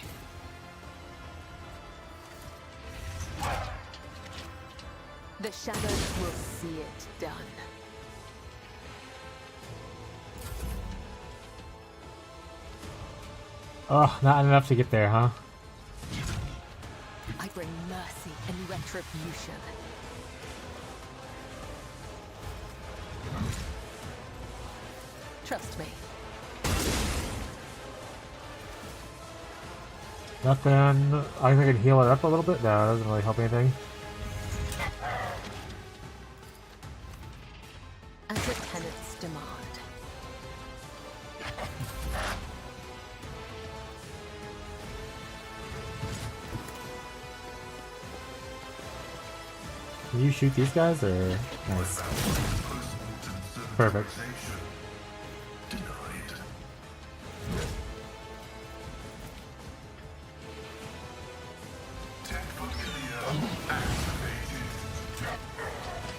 The shadows will see it done. Oh, not enough to get there, huh? I bring mercy and retribution. Trust me. Nothing. I think I can heal it up a little bit. No, it doesn't really help anything. As the tenants demand. Can you shoot these guys or nice? Perfect.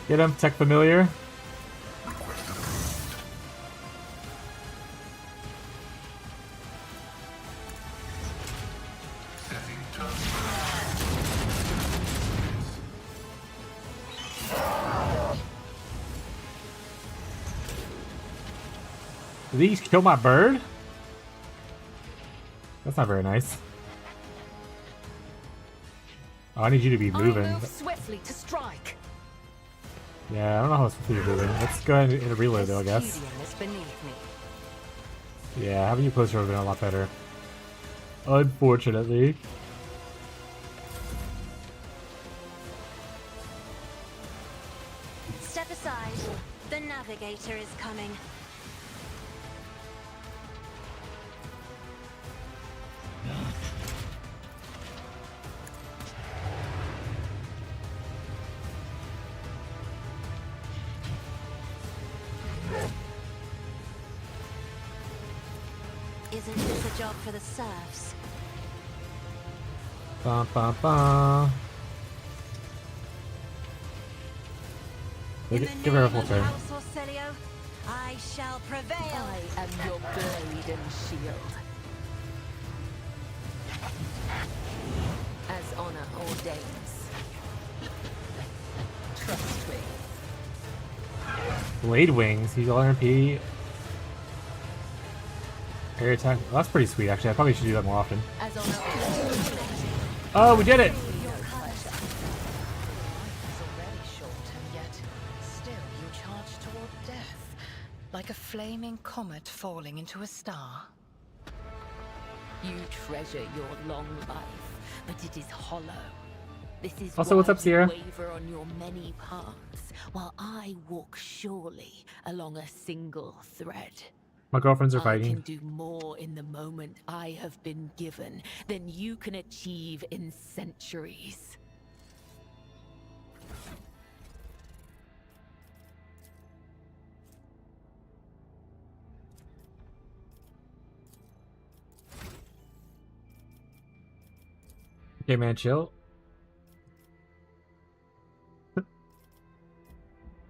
Get him, tech familiar. Did these kill my bird? That's not very nice. Oh, I need you to be moving. I move swiftly to strike. Yeah, I don't know how swiftly you're moving. Let's go ahead and hit a reload though, I guess. Is beneath me. Yeah, having you closer would have been a lot better. Unfortunately. Step aside. The navigator is coming. Isn't this a job for the serfs? Ba ba ba. Give her a full turn. I shall prevail. I am your blade and shield. As honor ordains. Trust me. Blade wings. He's all RP. Air attack. Well, that's pretty sweet, actually. I probably should do that more often. As honor. Oh, we did it! Like a flaming comet falling into a star. You treasure your long life, but it is hollow. This is also, what's up, Sierra? You waver on your many paths, while I walk surely along a single thread. My girlfriends are fighting. I can do more in the moment I have been given than you can achieve in centuries. Okay, man, chill.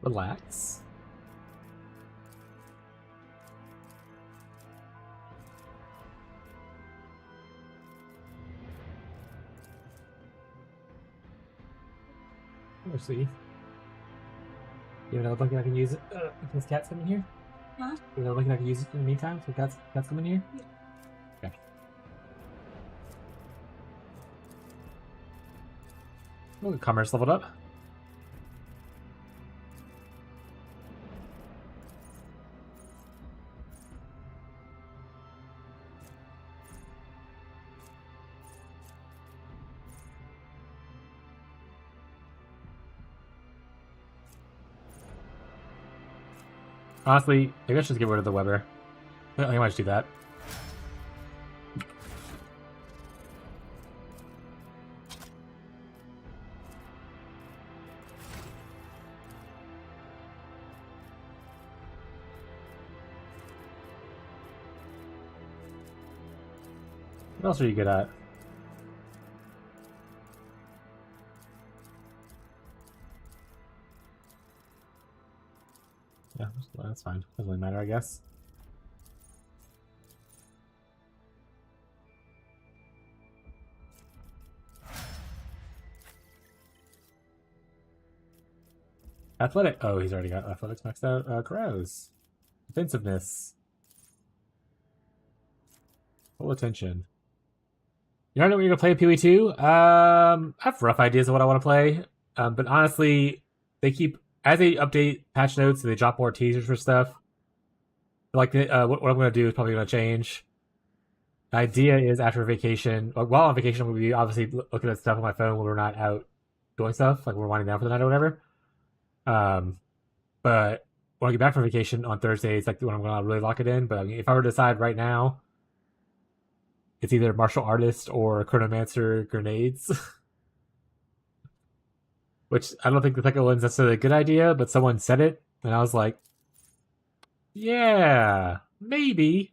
Relax. Let's see. You know, looking I can use it. If this cat's coming here. Huh? You know, looking I can use it in the meantime. So cats coming here. Yeah. Okay. Oh, commerce leveled up. Honestly, maybe I should just get rid of the Weber. I think I might just do that. What else are you good at? Yeah, that's fine. Doesn't really matter, I guess. Athletic. Oh, he's already got athletics maxed out. Carouse. Defensiveness. Full attention. You don't know what you're gonna play at PoE2? I have rough ideas of what I want to play. But honestly, they keep as they update patch notes and they drop more teasers for stuff. Like what I'm gonna do is probably gonna change. The idea is after vacation, while on vacation, we'll be obviously looking at stuff on my phone when we're not out doing stuff, like we're winding down for the night or whatever. But when I get back from vacation on Thursday, it's like when I'm gonna really lock it in. But I mean, if I were to decide right now, it's either martial artist or chronomancer grenades. Which I don't think the second one's necessarily a good idea, but someone said it, and I was like, yeah, maybe.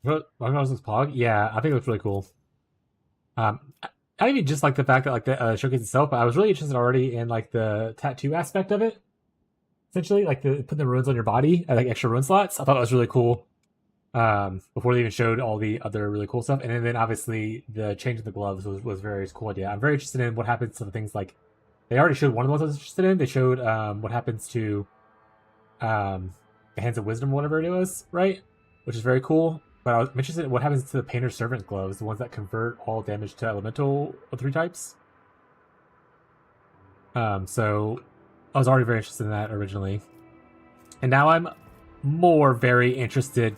What was this Pog? Yeah, I think it was really cool. I didn't even just like the fact that like the showcase itself, but I was really interested already in like the tattoo aspect of it. Essentially, like putting the runes on your body and like extra rune slots. I thought that was really cool. Before they even showed all the other really cool stuff, and then obviously the change of the gloves was very cool idea. I'm very interested in what happens to the things like they already showed one of the ones I was interested in. They showed what happens to the Hands of Wisdom, whatever it was, right? Which is very cool. But I was interested in what happens to the Painter's Servant gloves, the ones that convert all damage to elemental of 3 types. So I was already very interested in that originally, and now I'm more very interested.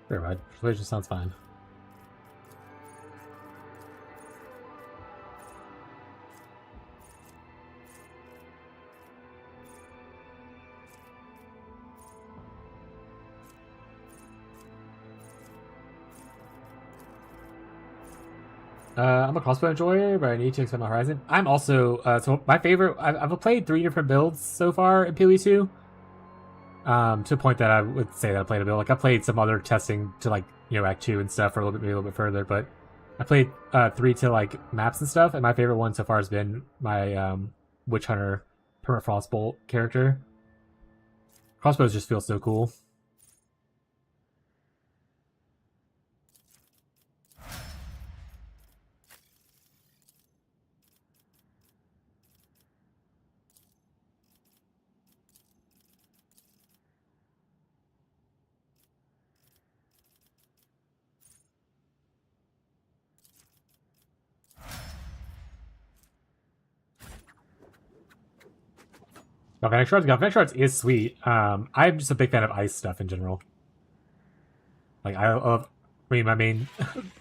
Very bad. Persuasion sounds fine. I'm a crossbow enjoyer, but I need to expand my horizon. I'm also so my favorite. I've played 3 different builds so far in PoE 2. To the point that I would say that I played a build. Like I played some other testing to like Act 2 and stuff, or maybe a little bit further. But I played 3 to like maps and stuff, and my favorite one so far has been my Witch Hunter Permafrost Bolt character. Crossbows just feel so cool. Galvanic Shards is sweet. I'm just a big fan of ice stuff in general. Like I mean, my main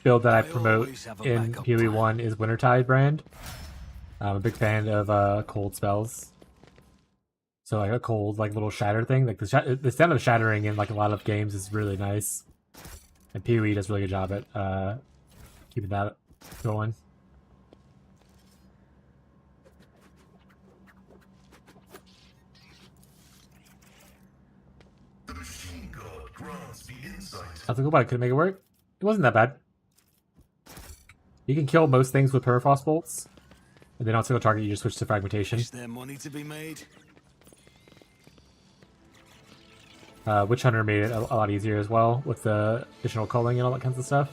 build that I promote in PoE 1 is Wintertide brand. I'm a big fan of cold spells. So like a cold like little shatter thing, like the sound of shattering in like a lot of games is really nice. And PoE does a really good job at keeping that going. Nothing cool about it. Couldn't make it work. It wasn't that bad. You can kill most things with permafrost bolts, and then on a single target, you just switch to fragmentation. Is there money to be made? Witch Hunter made it a lot easier as well with the additional culling and all that kinds of stuff.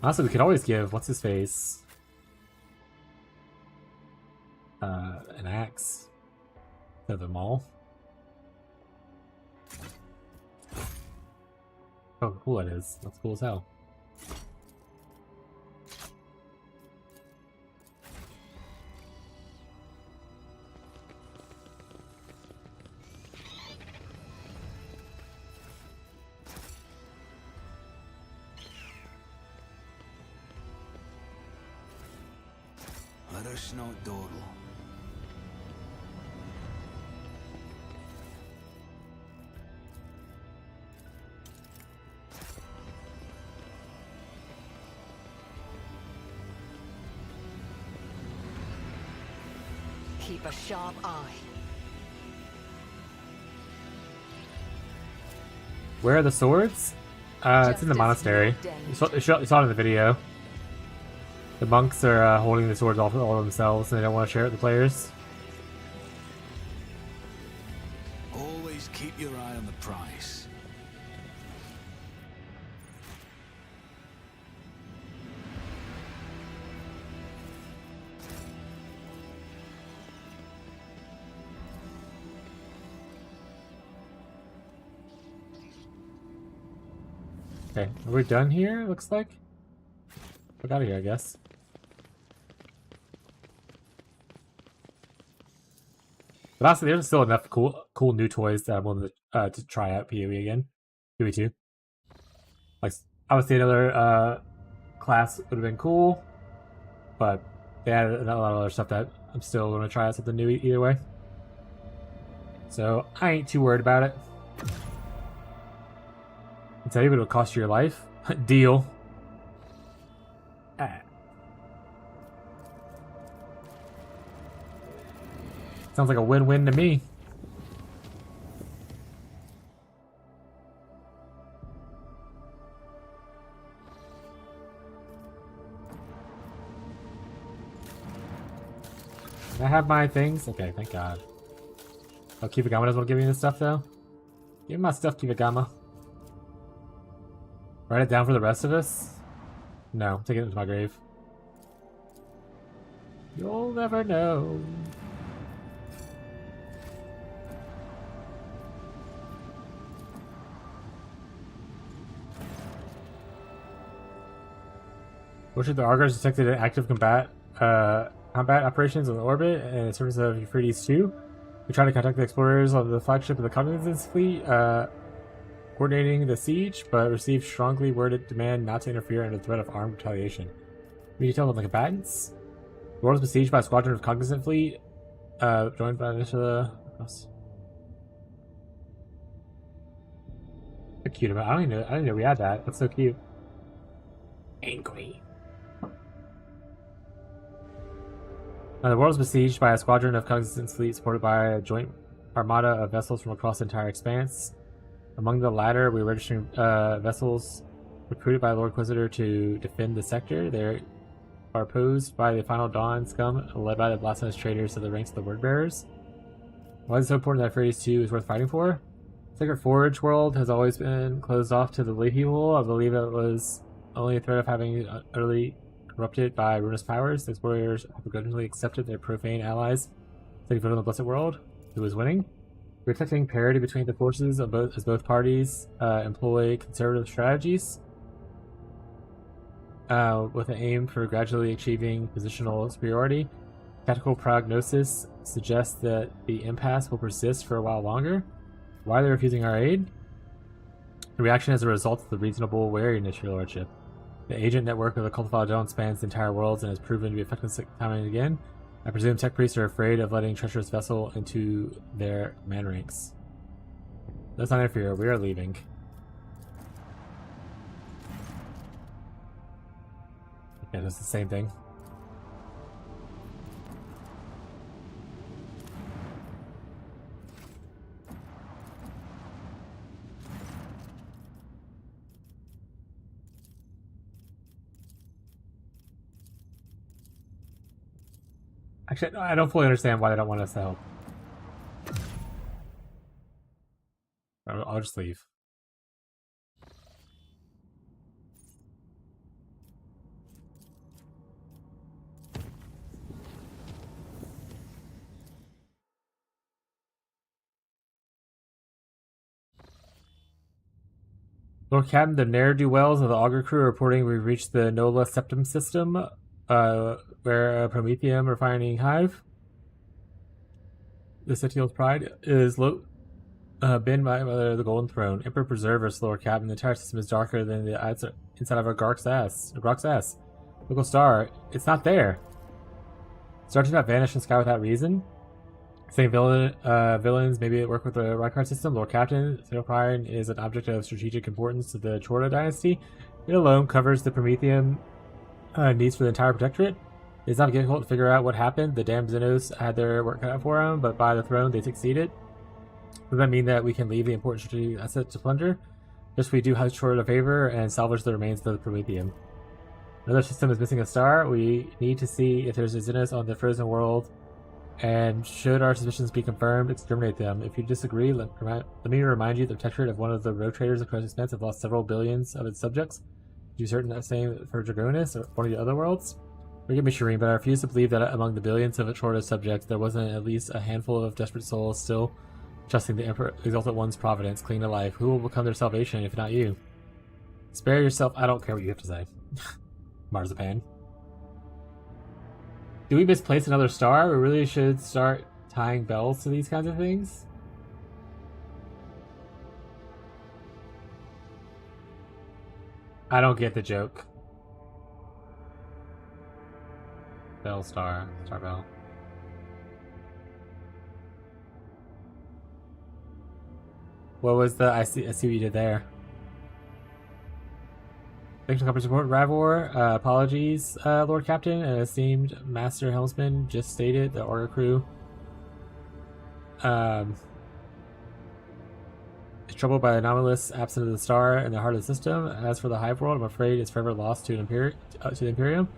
Honestly, we could always give what's his face an axe to them all. Oh, cool that is. That's cool as hell. Let us not dawdle. Keep a sharp eye. Where are the swords? It's in the monastery. You saw it in the video. The monks are holding the swords all themselves, and they don't want to share it with the players. Always keep your eye on the prize. Okay, are we done here? Looks like. We're out of here, I guess. But honestly, there's still enough cool new toys that I'm willing to try out PoE again. PoE 2. Like, obviously another class would have been cool, but they added a lot of other stuff that I'm still going to try out something new either way. So I ain't too worried about it. I tell you, it'll cost you your life. Deal. Sounds like a win-win to me. Can I have my things? Okay, thank God. Oh, Kivagama doesn't want to give me this stuff, though? Give me my stuff, Kivagama. Write it down for the rest of us? No, I'm taking it to my grave. You'll never know. Which of the Argos detected active combat operations on the orbit and in service of Euphrates 2. We tried to contact the explorers on the flagship of the Cognizance fleet, coordinating the siege, but received strongly worded demand not to interfere under threat of armed retaliation. We detailed on the combatants. The world was besieged by a squadron of Cognizant fleet, joined by Initial. So cute about. I didn't know we had that. That's so cute. Angry. The world is besieged by a squadron of Cognizant fleet supported by a joint armada of vessels from across the entire expanse. Among the latter, we are registering vessels recruited by Lord Inquisitor to defend the sector. They are opposed by the Final Dawn scum, led by the blasphemous traitors to the ranks of the Wordbearers. Why is it so important that Euphrates 2 is worth fighting for? Sacred Forge world has always been closed off to the lay people. I believe it was only a threat of having utterly corrupted by ruinous powers. The explorers have begrudgingly accepted their profane allies, taking foot on the blessed world. Who is winning? We're detecting parity between the forces of both, as both parties employ conservative strategies with an aim for gradually achieving positional superiority. Tactical prognosis suggests that the impasse will persist for a while longer. Why are they refusing our aid? The reaction is a result of the reasonable wariness, your lordship. The agent network of the Cult of Aldon spans the entire world and has proven to be effective time and again. I presume tech priests are afraid of letting treacherous vessel into their man ranks. Let's not interfere. We are leaving. Yeah, it's the same thing. Actually, I don't fully understand why they don't want us to help. I'll just leave. Lord Captain, the ne'er-do-wells of the Augur crew are reporting we've reached the Nola Septum system, where a Prometheum refining hive, the Cetial's pride, is been by the Golden Throne. Emperor preserve us, Lord Captain. The entire system is darker than the inside of a Grok's ass. Local star, it's not there. Star did not vanish in the sky without reason. Same villains maybe work with the Rykard system. Lord Captain, Pride is an object of strategic importance to the Chorda dynasty. It alone covers the Prometheum needs for the entire Protectorate. It's not difficult to figure out what happened. The damned Xenos had their work cut out for them, but by the throne they succeeded. Does that mean that we can leave the important strategic asset to plunder? Just we do Chorda a favor and salvage the remains of the Prometheum. Another system is missing a star. We need to see if there's a Xenos on the frozen world, and should our suspicions be confirmed, exterminate them. If you disagree, let me remind you the Protectorate of one of the road traders across expanse have lost several billions of its subjects. Are you certain that same for Dragonis or one of the other worlds? Forgive me, Shireen, but I refuse to believe that among the billions of Chorda's subjects, there wasn't at least a handful of desperate souls still trusting the Emperor Exalted One's providence, clinging to life. Who will become their salvation if not you? Spare yourself. I don't care what you have to say. Marzipan. Do we misplace another star? We really should start tying bells to these kinds of things. I don't get the joke. Bell star. Star bell. What was the... I see what you did there. Thanks for company support, Ravor. Apologies, Lord Captain. An esteemed Master Helmsman just stated the Augur crew is troubled by the anomalous absence of the star in the heart of the system. As for the Hive World, I'm afraid it's forever lost to the Imperium,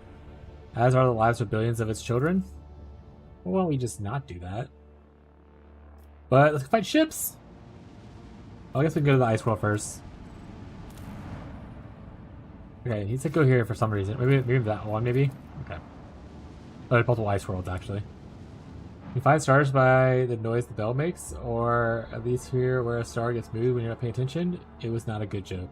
as are the lives of billions of its children. Well, why don't we just not do that? But let's fight ships! I guess we can go to the Ice World first. Okay, he said go here for some reason. Maybe that one, maybe? Okay. Oh, there's multiple ice worlds, actually. You find stars by the noise the bell makes, or at least hear where a star gets moved when you're not paying attention. It was not a good joke.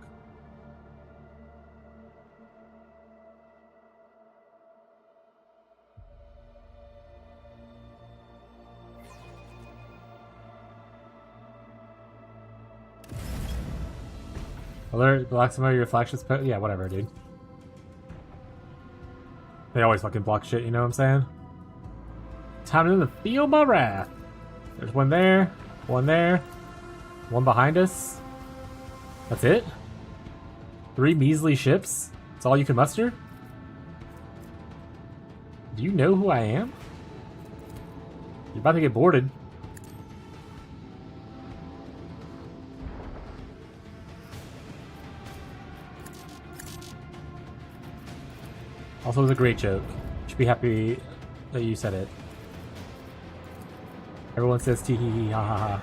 Alert, block some of your flagships. Yeah, whatever, dude. They always fucking block shit, you know what I'm saying? Time to feel my wrath. There's one there, one behind us. That's it? 3 measly ships? That's all you can muster? Do you know who I am? You're about to get boarded. Also, it was a great joke. Should be happy that you said it. Everyone says tee hee hee ha ha ha.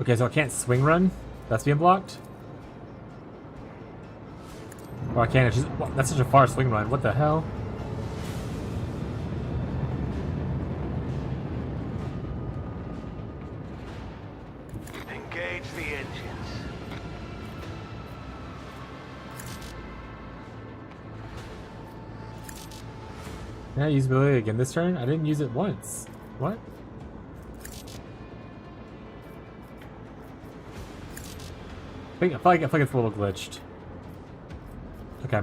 Okay, so I can't swing run? That's being blocked? Or I can't, it's just, that's such a far swing run, what the hell? Engage the engines. Can I use ability again this turn? I didn't use it once. What? I feel like it's a little glitched. Okay.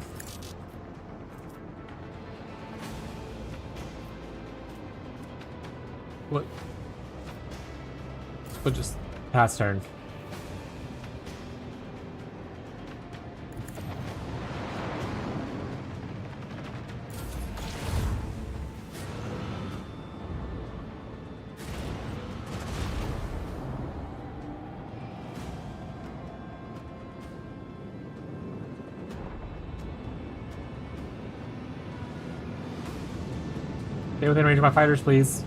What? We'll just pass turn. Stay within range of my fighters, please.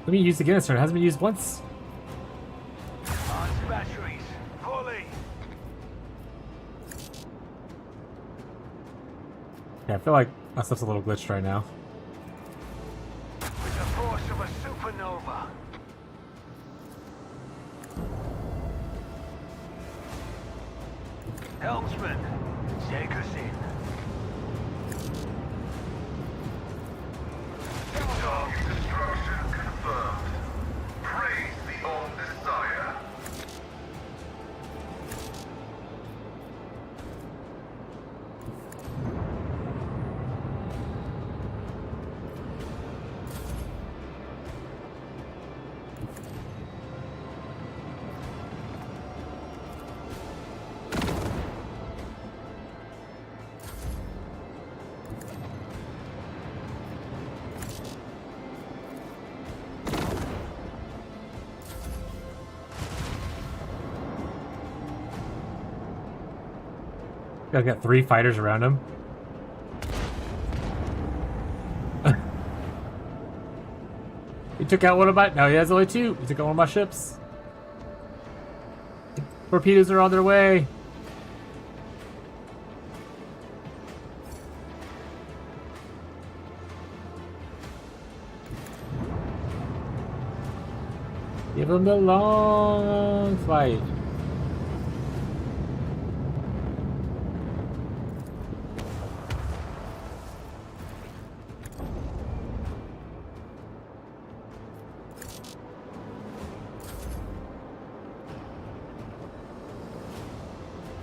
Let me use again this turn. It hasn't been used once. Charge batteries, fully. Yeah, I feel like my stuff's a little glitched right now. With the force of a supernova. Helmsman, take us in. Target destruction confirmed. Praise the All-Desire. I've got 3 fighters around him. He took out one of my... No, he has only 2. He took out one of my ships. Torpedoes are on their way. Give him the long fight.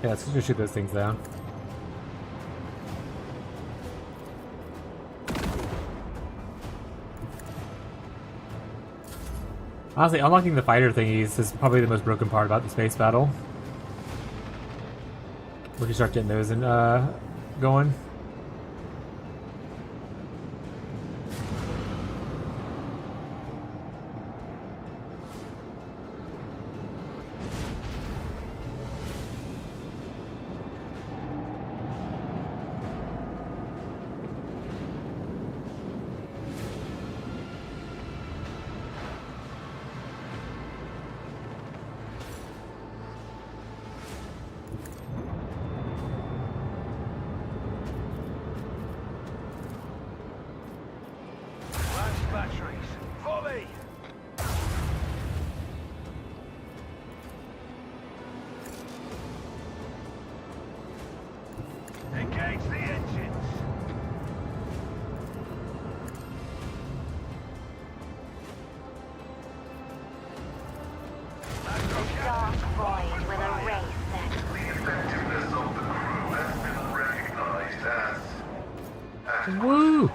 Yeah, let's just shoot those things down. Honestly, unlocking the fighter thingies is probably the most broken part about the space battle. Once you start getting those in, going. batteries. Volley! Engage the engines! Dark void will erase them. The effectiveness of the crew has been recognized as... Woo!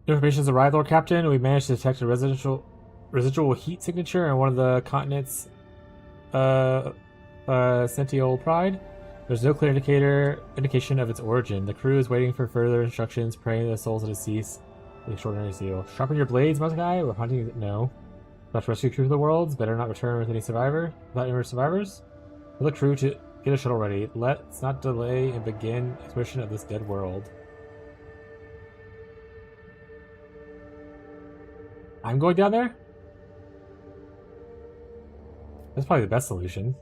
Information has arrived, Lord Captain. We managed to detect a residual heat signature on one of the continent's Sentiol Pride. There's no clear indication of its origin. The crew is waiting for further instructions, praying the souls of the deceased with extraordinary zeal. Sharpen your blades, Muskai. We're hunting. No. About to rescue crew of the worlds. Better not return with any survivors. Tell the crew to get a shuttle ready. Let's not delay and begin exploration of this dead world. I'm going down there? That's probably the best solution.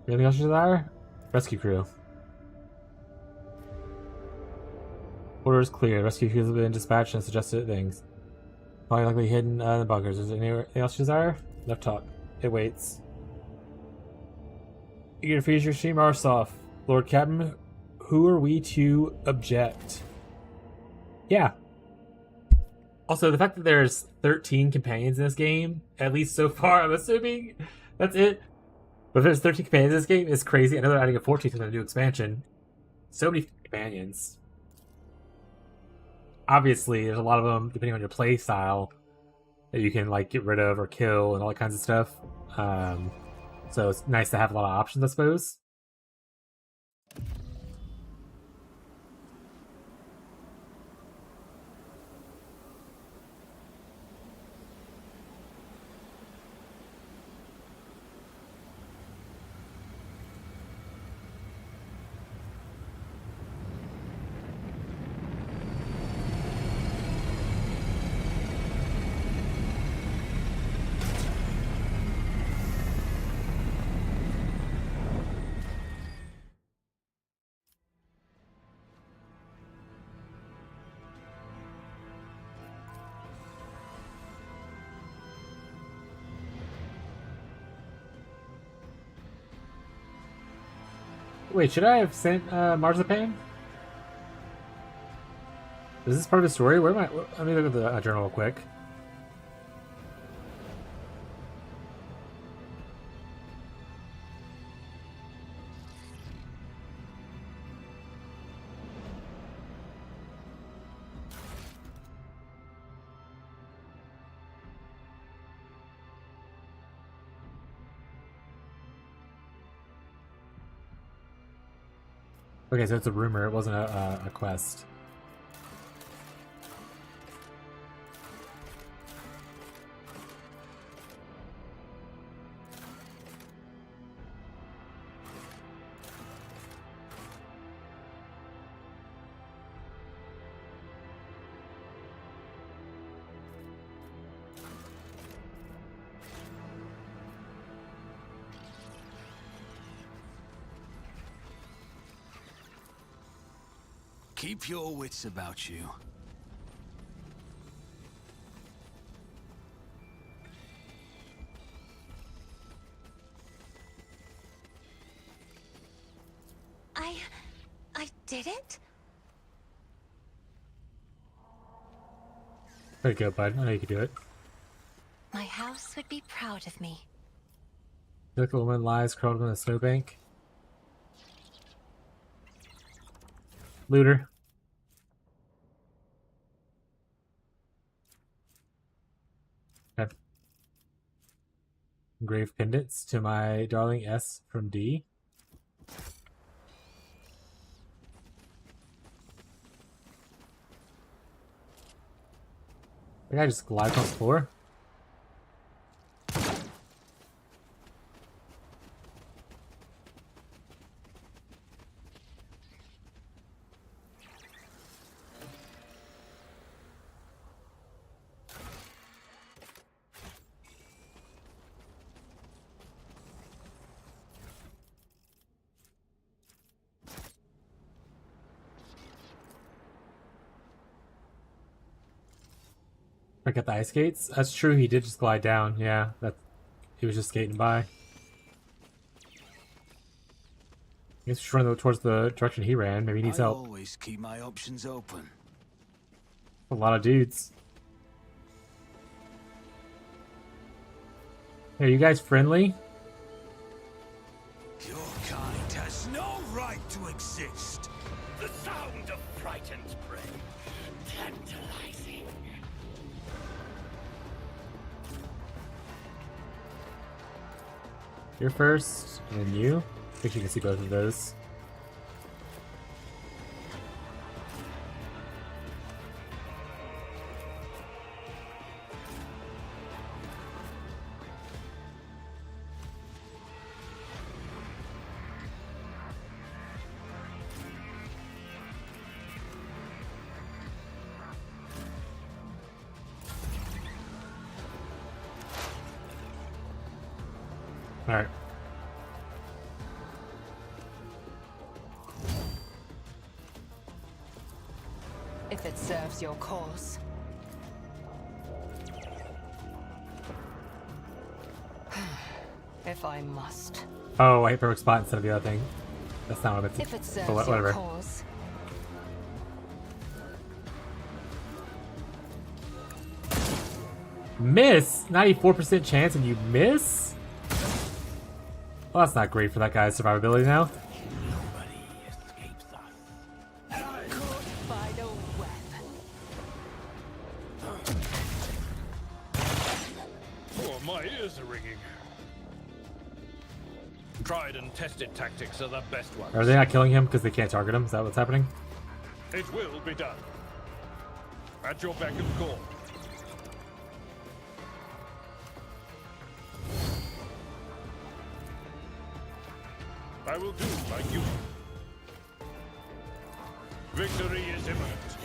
Anything else you desire? Rescue crew. Orders clear. Rescue crews have been dispatched and suggested things. Probably likely hidden in the bunkers. Is there anything else you desire? Enough talk. It waits. You can freeze your stream Arsoff. Lord Captain, who are we to object? Yeah. Also, the fact that there's 13 companions in this game, at least so far, I'm assuming that's it. But if there's 13 companions in this game, it's crazy. I know they're adding a 14th in the new expansion. So many companions. Obviously, there's a lot of them, depending on your play style, that you can like get rid of or kill and all that kinds of stuff. So it's nice to have a lot of options, I suppose. Wait, should I have sent Marzipan? Is this part of the story? Where am I? Let me look at the journal real quick. Okay, so it's a rumor. It wasn't a quest. Keep your wits about you. I did it? Very good, bud. I know you can do it. My house would be proud of me. Look, a woman lies curled on a snowbank. Looter. Okay. Engraved pendants to my darling S from D. The guy just glides on the floor. Forget the ice skates. That's true. He did just glide down. Yeah, that he was just skating by. I guess he's running towards the direction he ran. Maybe he needs help. Always keep my options open. A lot of dudes. Hey, are you guys friendly? Your kind has no right to exist. The sound of frightened prey. Tantalizing. You're first, and then you. I think you can see both of those. Alright. If it serves your cause. If I must. Oh, I hit perfect spot instead of the other thing. That's not what it's. If it serves but whatever. your cause. Miss? 94% chance and you miss? Well, that's not great for that guy's survivability now. Nobody escapes us. Oh, my ears are ringing. Tried and tested tactics are the best ones. Are they not killing him because they can't target him? Is that what's happening? It will be done. At your beck and call. I will do my duty. Victory is imminent.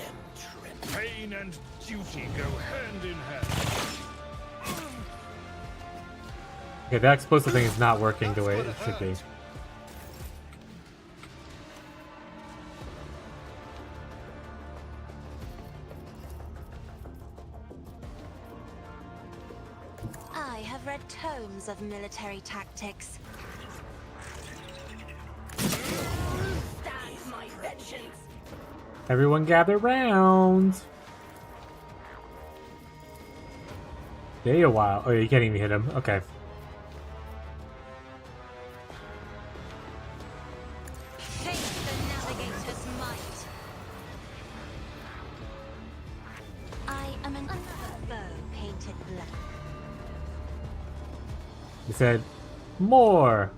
Pain and duty go hand in hand. Okay, that explosive thing is not working the way it should be. I have read tomes of military tactics. Stand my vengeance. Everyone gather round. Stay a while. Oh, yeah, you can't even hit him. Okay. Face the navigator's might. I am another foe painted black. He said, more.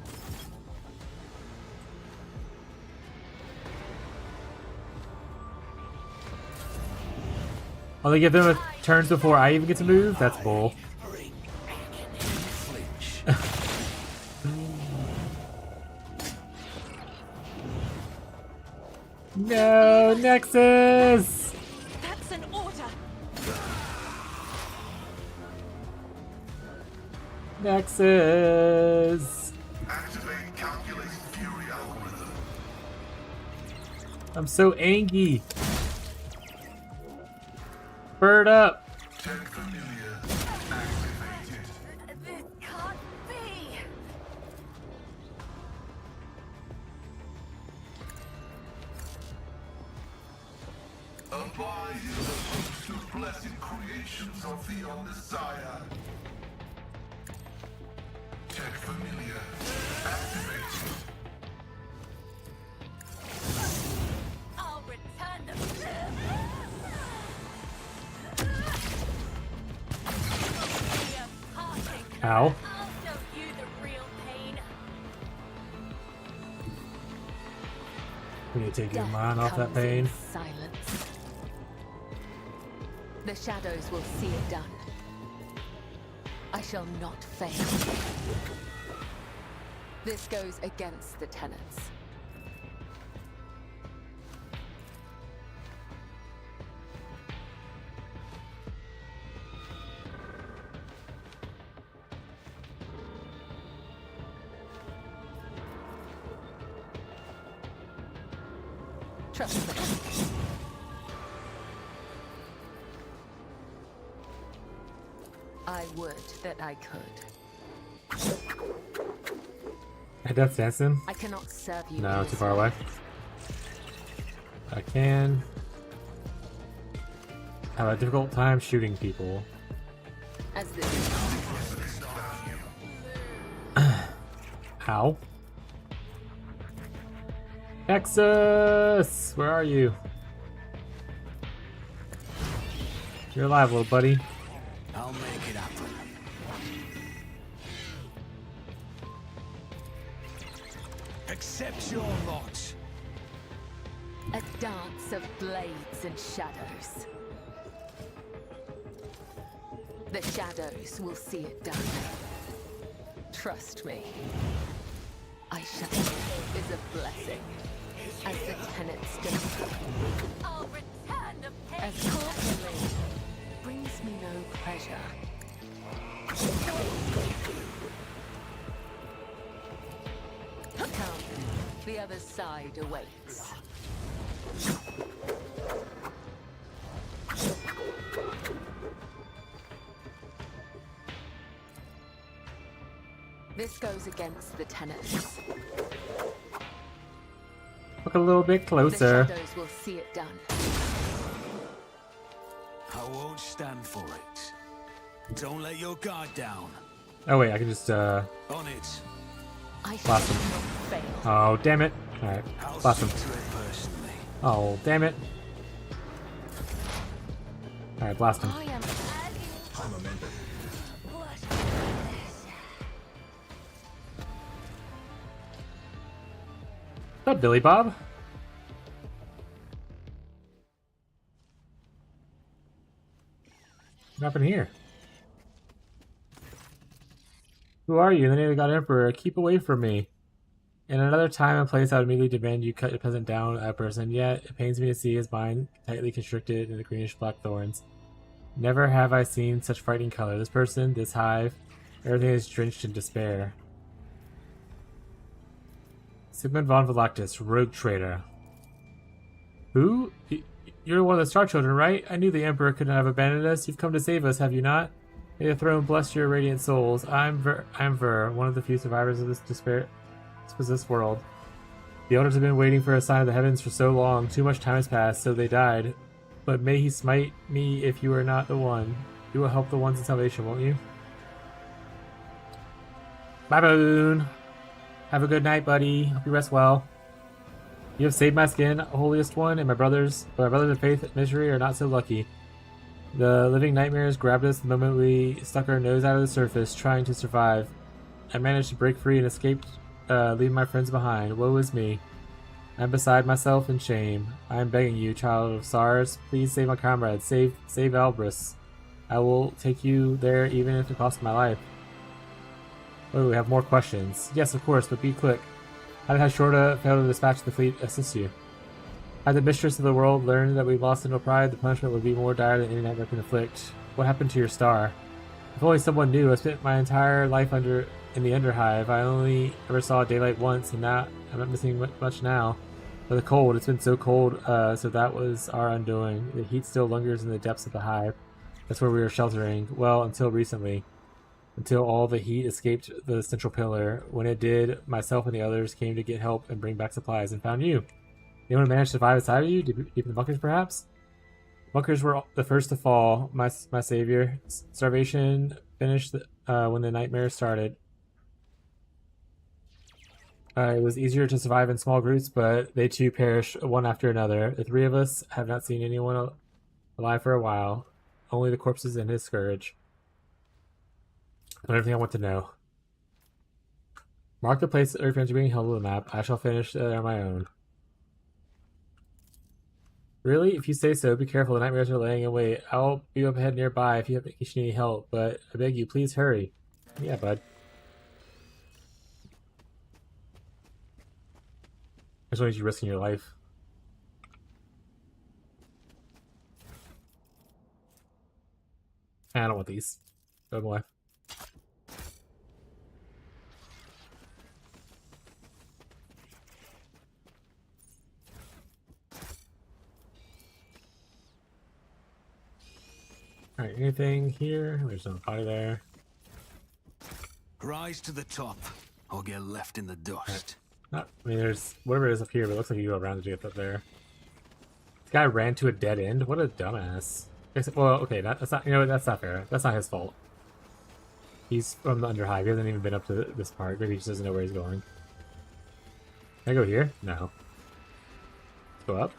Oh, they give them a turns before I even get to move? That's bull. No, Nexus! That's an order. Nexus! Activate calculated fury algorithm. I'm so angry. Bird up! Tech familiar activated. This can't be. Abide in the host of blessed creations of the Omnissiah. Tech familiar activated. I'll return them. Ow. I'll show you the real pain. We need to take your mind off that Comes in pain. silence. The shadows will see it done. I shall not fail. This goes against the tenets. Trust me. I would that I could. I Death Dancing? I cannot serve you. No, too far away. I can. Have a difficult time shooting people. As this How? Texas! Where are you? You're alive, little buddy. I'll make it happen. Accept your lot. a dance of blades and shadows. The shadows will see it done. Trust me. I shall is a blessing. As the tenets do. I'll return the pain. As corporately brings me no pleasure. Come, the other side awaits. This goes against the tenets. Look a little bit closer. The shadows will see it done. I won't stand for it. Don't let your guard down. Oh wait, I can just On it. blast him. Oh damn it! All right, blast him. Oh damn it! All right, blast him. I'm a member. What's up, Billy Bob? What happened here? Who are you? In the name of the God Emperor, keep away from me. In another time and place, I would immediately demand you cut a peasant down a person, yet it pains me to see his mind tightly constricted in the greenish-black thorns. Never have I seen such frightening color. This person, this hive, everything is drenched in despair. Sigmund von Veloctus, rogue traitor. Who? You're one of the Star Children, right? I knew the Emperor couldn't have abandoned us. You've come to save us, have you not? May the throne bless your radiant souls. I'm Ver, one of the few survivors of this possessed world. The elders have been waiting for a sign of the heavens for so long. Too much time has passed, so they died. But may he smite me if you are not the one. You will help the ones in salvation, won't you? Baboon! Have a good night, buddy. Hope you rest well. You have saved my skin, holiest one, and my brothers in faith and misery are not so lucky. The living nightmares grabbed us the moment we stuck our nose out of the surface, trying to survive. I managed to break free and escaped, leaving my friends behind. Woe is me. I'm beside myself in shame. I am begging you, child of Sars, please save my comrades. Save Albris. I will take you there even if it costs my life. Oh, we have more questions. Yes, of course, but be quick. How did Shorta fail to dispatch the fleet assist you? Had the mistress of the world learned that we lost no pride, the punishment would be more dire than any nightmare can inflict. What happened to your star? If only someone knew. I spent my entire life in the Underhive. I only ever saw daylight once, and now I'm not missing much now. But the cold, it's been so cold, so that was our undoing. The heat still lingers in the depths of the hive. That's where we were sheltering. Well, until recently. Until all the heat escaped the central pillar. When it did, myself and the others came to get help and bring back supplies and found you. Anyone managed to survive inside of you? Deep in the bunkers, perhaps? Bunkers were the first to fall, my savior. Starvation finished when the nightmare started. It was easier to survive in small groups, but they too perished one after another. The three of us have not seen anyone alive for a while. Only the corpses and his scourge. But everything I want to know. Mark the place that Earth are being held on the map. I shall finish on my own. Really? If you say so, be careful. The nightmares are laying in wait. I'll be up ahead nearby if you need help, but I beg you, please hurry. Yeah, bud. As long as you're risking your life. I don't want these. Throw them away. Alright, anything here? There's no body there. Rise to the top, or get left in the dust. I mean, there's whatever it is up here, but it looks like you go around to get up there. This guy ran to a dead end? What a dumbass. Well, okay, that's not, you know what, that's not fair. That's not his fault. He's from the Underhive. He hasn't even been up to this part. Maybe he just doesn't know where he's going. Can I go here? No. Let's go up.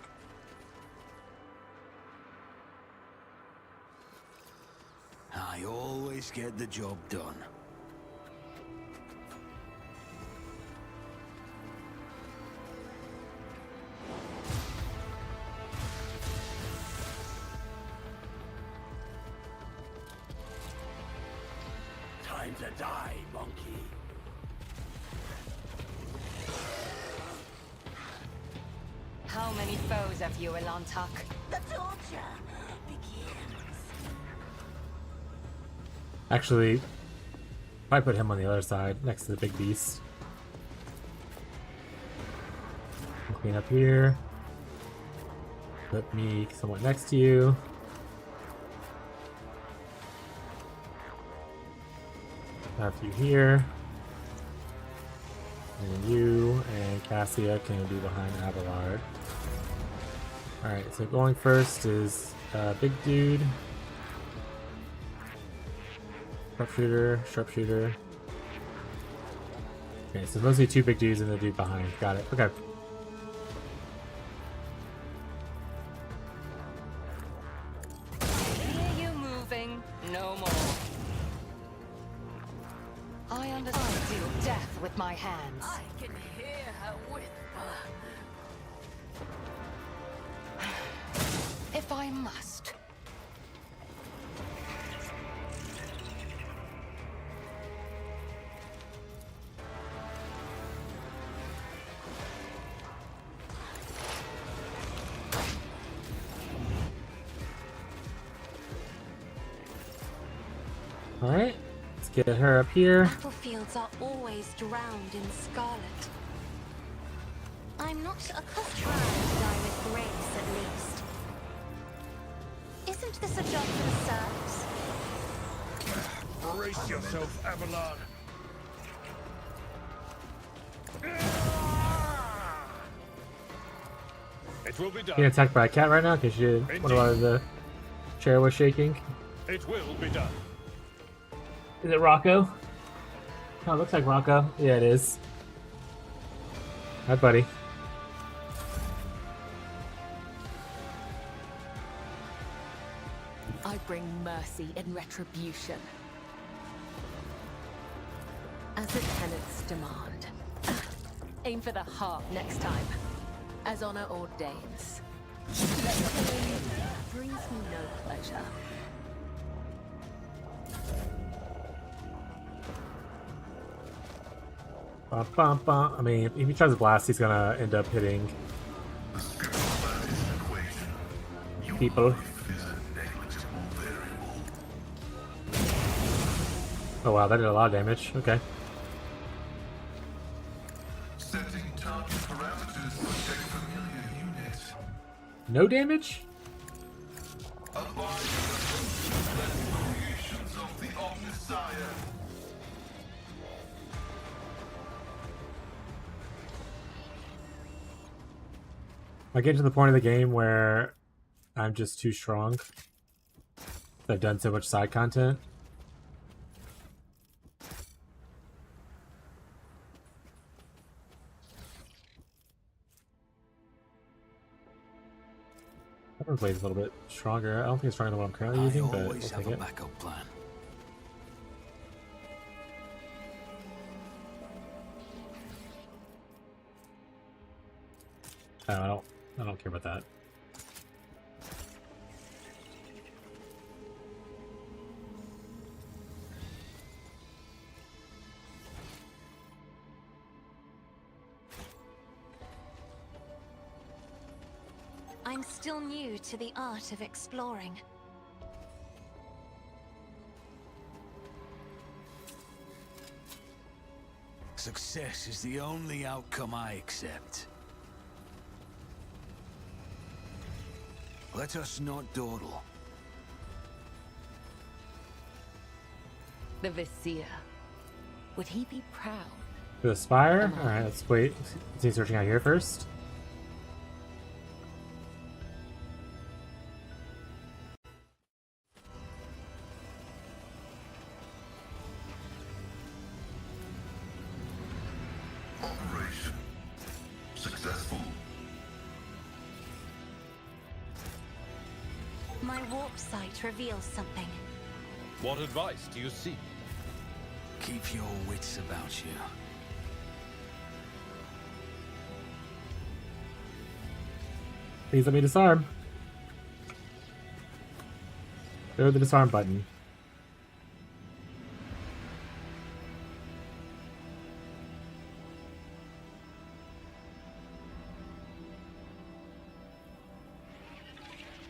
I always get the job done. Time to die, monkey. How many foes have you, Elantok? The torture begins. Actually, if I put him on the other side, next to the big beast. Clean up here. Put me somewhat next to you. Have you here. And you and Cassia can be behind Abelard. Alright, so going first is big dude. Sharpshooter. Okay, so mostly two big dudes and the dude behind. Got it. Okay. Hear you moving, no more. I understand. I deal death with my hands. I can hear her whisper. If I must. Alright, let's get her up here. Battlefields are always drowned in scarlet. I'm not accustomed to die with grace, at least. Isn't this a job for the serfs? Brace yourself, Abelard. It will be done. Being attacked by a cat right now because she did what about the chair was shaking. It will be done. Is it Rocco? Oh, it looks like Rocco. Yeah, it is. Hi, buddy. I bring mercy and retribution. As the tenets demand. Aim for the heart next time. As honor ordains. That killing brings me no pleasure. I mean, if he tries to blast, he's gonna end up hitting people. Oh wow, that did a lot of damage. Okay. Setting target parameters to protect familiar units. No damage? Abide the creations of the Omnissiah. I get to the point of the game where I'm just too strong. I've done so much side content. That one plays a little bit stronger. I don't think it's stronger than what I'm currently using, but we'll take it. Backup plan. I don't care about that. I'm still new to the art of exploring. Success is the only outcome I accept. Let us not dawdle. The Vizier. Would he be proud? To the spire? Alright, let's wait. Continue searching out here first. Operation successful. My warp sight reveals something. What advice do you seek? Keep your wits about you. Please let me disarm. Go to the disarm button.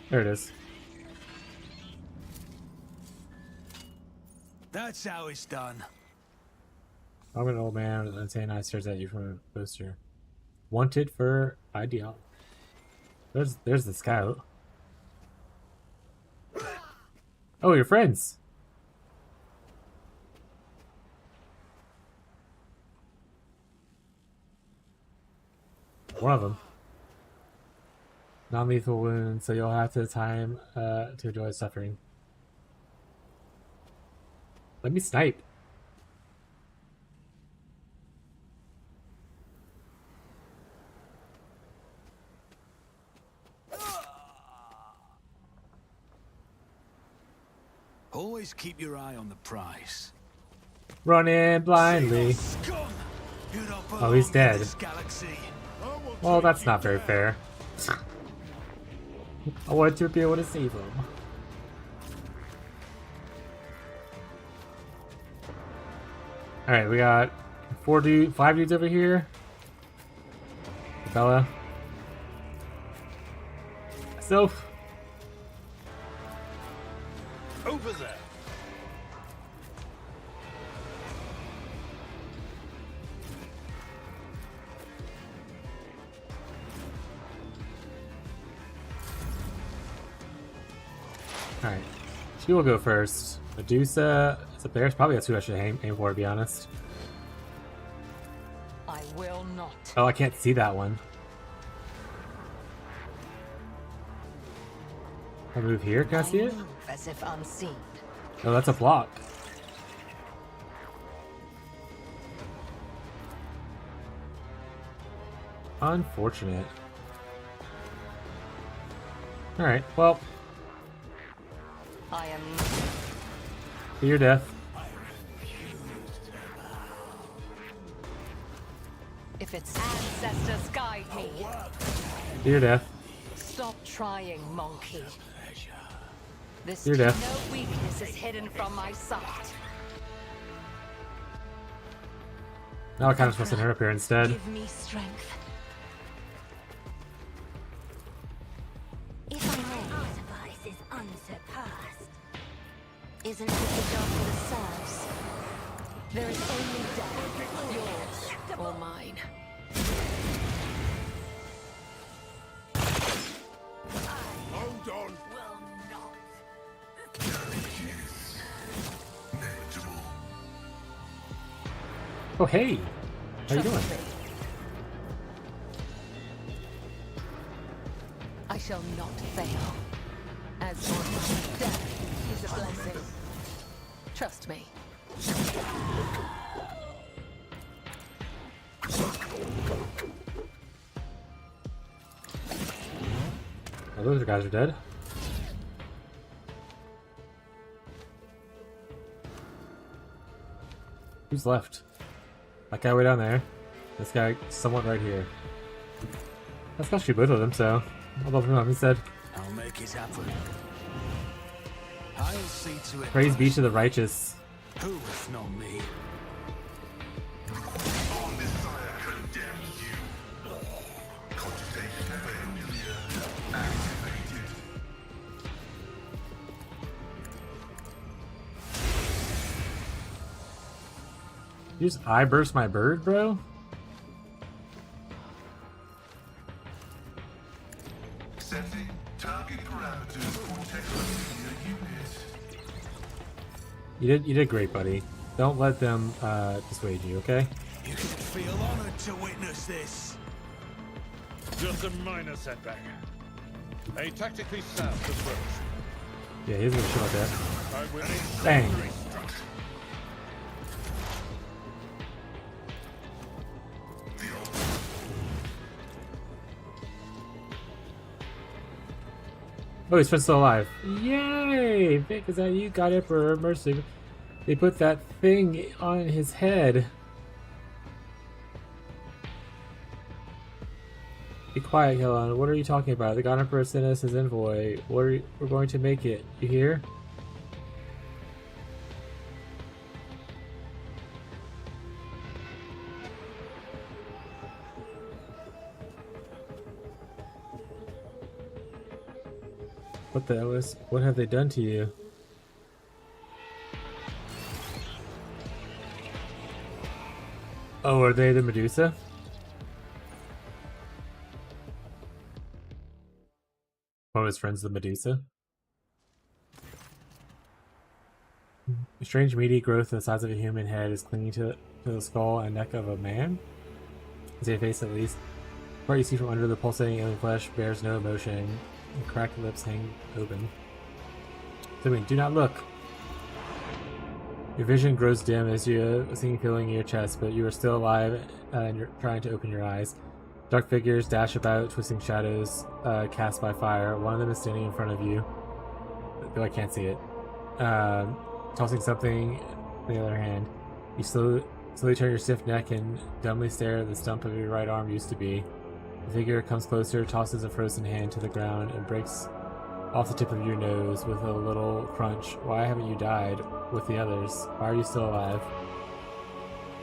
There it is. That's how it's done. I'm an old man with an antennae stares at you from a poster. Wanted for ideal. There's the scout. Oh, you're friends. One of them. Non-lethal wound, so you'll have to time to enjoy suffering. Let me snipe. Always keep your eye on the prize. Run in blindly. Oh, he's dead. Well, that's not very fair. I wanted to be able to save him. Alright, we got 5 dudes over here. Bella. Self. Over there. Alright. She will go first. Medusa is up there. Probably that's who I should aim for, to be honest. I will not. Oh, I can't see that one. I move here? Can I see it? Move as if unseen. Oh, that's a block. Unfortunate. Alright, well. I am. To your death. If its ancestors guide me. To your death. Stop trying, monkey. This You're deaf. no weakness is hidden from my sight. Now I kind of supposed to hurt up here instead. Give me strength. If I may, artifice is unsurpassed. Isn't it the job that serves? There is only death, yours or mine. Hold on. Oh, hey! How you doing? I shall not fail. As for death is a blessing. Trust me. Oh, those guys are dead. Who's left? That guy way down there. This guy somewhat right here. That's actually both of them, so I'll both of them instead. I'll make it happen. I'll see to it. Praise be to the righteous. Who if not me? Our Messiah condemns you. Cogitation failure activated. You just eye burst my bird, bro? Setting target parameters for Technomedia unit. You did great, buddy. Don't let them dissuade you, okay? You could feel honored to witness this. Just a minor setback. A tactically sound approach. Yeah, he's gonna shit like that. I will Bang. Oh, his friend's still alive. Yay! Vic, is that you? God Emperor, mercy. They put that thing on his head. Be quiet, Helen. What are you talking about? The God Emperor sent us his envoy. We're going to make it. You hear? What the hell is? What have they done to you? Oh, are they the Medusa? One of his friends, the Medusa. A strange meaty growth the size of a human head is clinging to the skull and neck of a man. Is a face at least. The part you see from under the pulsating alien flesh bears no emotion. And cracked lips hang open. So, do not look. Your vision grows dim as you have a sinking feeling in your chest, but you are still alive and you're trying to open your eyes. Dark figures dash about, twisting shadows cast by fire. One of them is standing in front of you, though I can't see it. Tossing something in the other hand. You slowly turn your stiff neck and dumbly stare at the stump of your right arm used to be. The figure comes closer, tosses a frozen hand to the ground, and breaks off the tip of your nose with a little crunch. Why haven't you died with the others? Why are you still alive?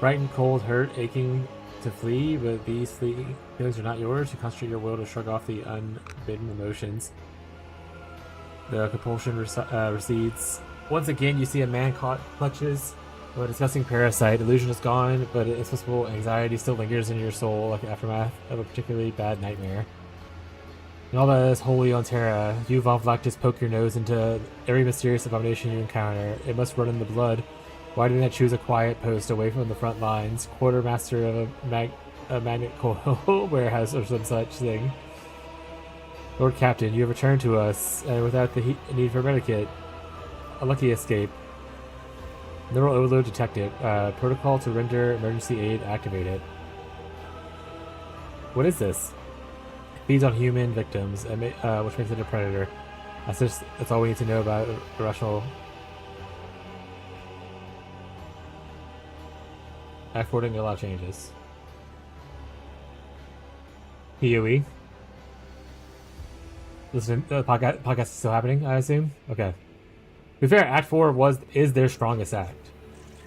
Frightened, cold, hurt, aching to flee, but these feelings are not yours. You concentrate your will to shrug off the unbidden emotions. The compulsion recedes. Once again, you see a man caught clutches of a disgusting parasite. Illusion is gone, but inexplicable anxiety still lingers in your soul like the aftermath of a particularly bad nightmare. And all that is holy on Terra. You, Von Vlactus, poke your nose into every mysterious abomination you encounter. It must run in the blood. Why do they not choose a quiet post away from the front lines? Quartermaster of a magnet coal warehouse or some such thing. Lord Captain, you have returned to us, and without the need for medikit. A lucky escape. Neural overload detected. Protocol to render emergency aid activated. What is this? Feeds on human victims, which makes it a predator. That's all we need to know about irrational. Act forwarding allow changes. PoE. Listen, the podcast is still happening, I assume? Okay. To be fair, Act 4 is their strongest act.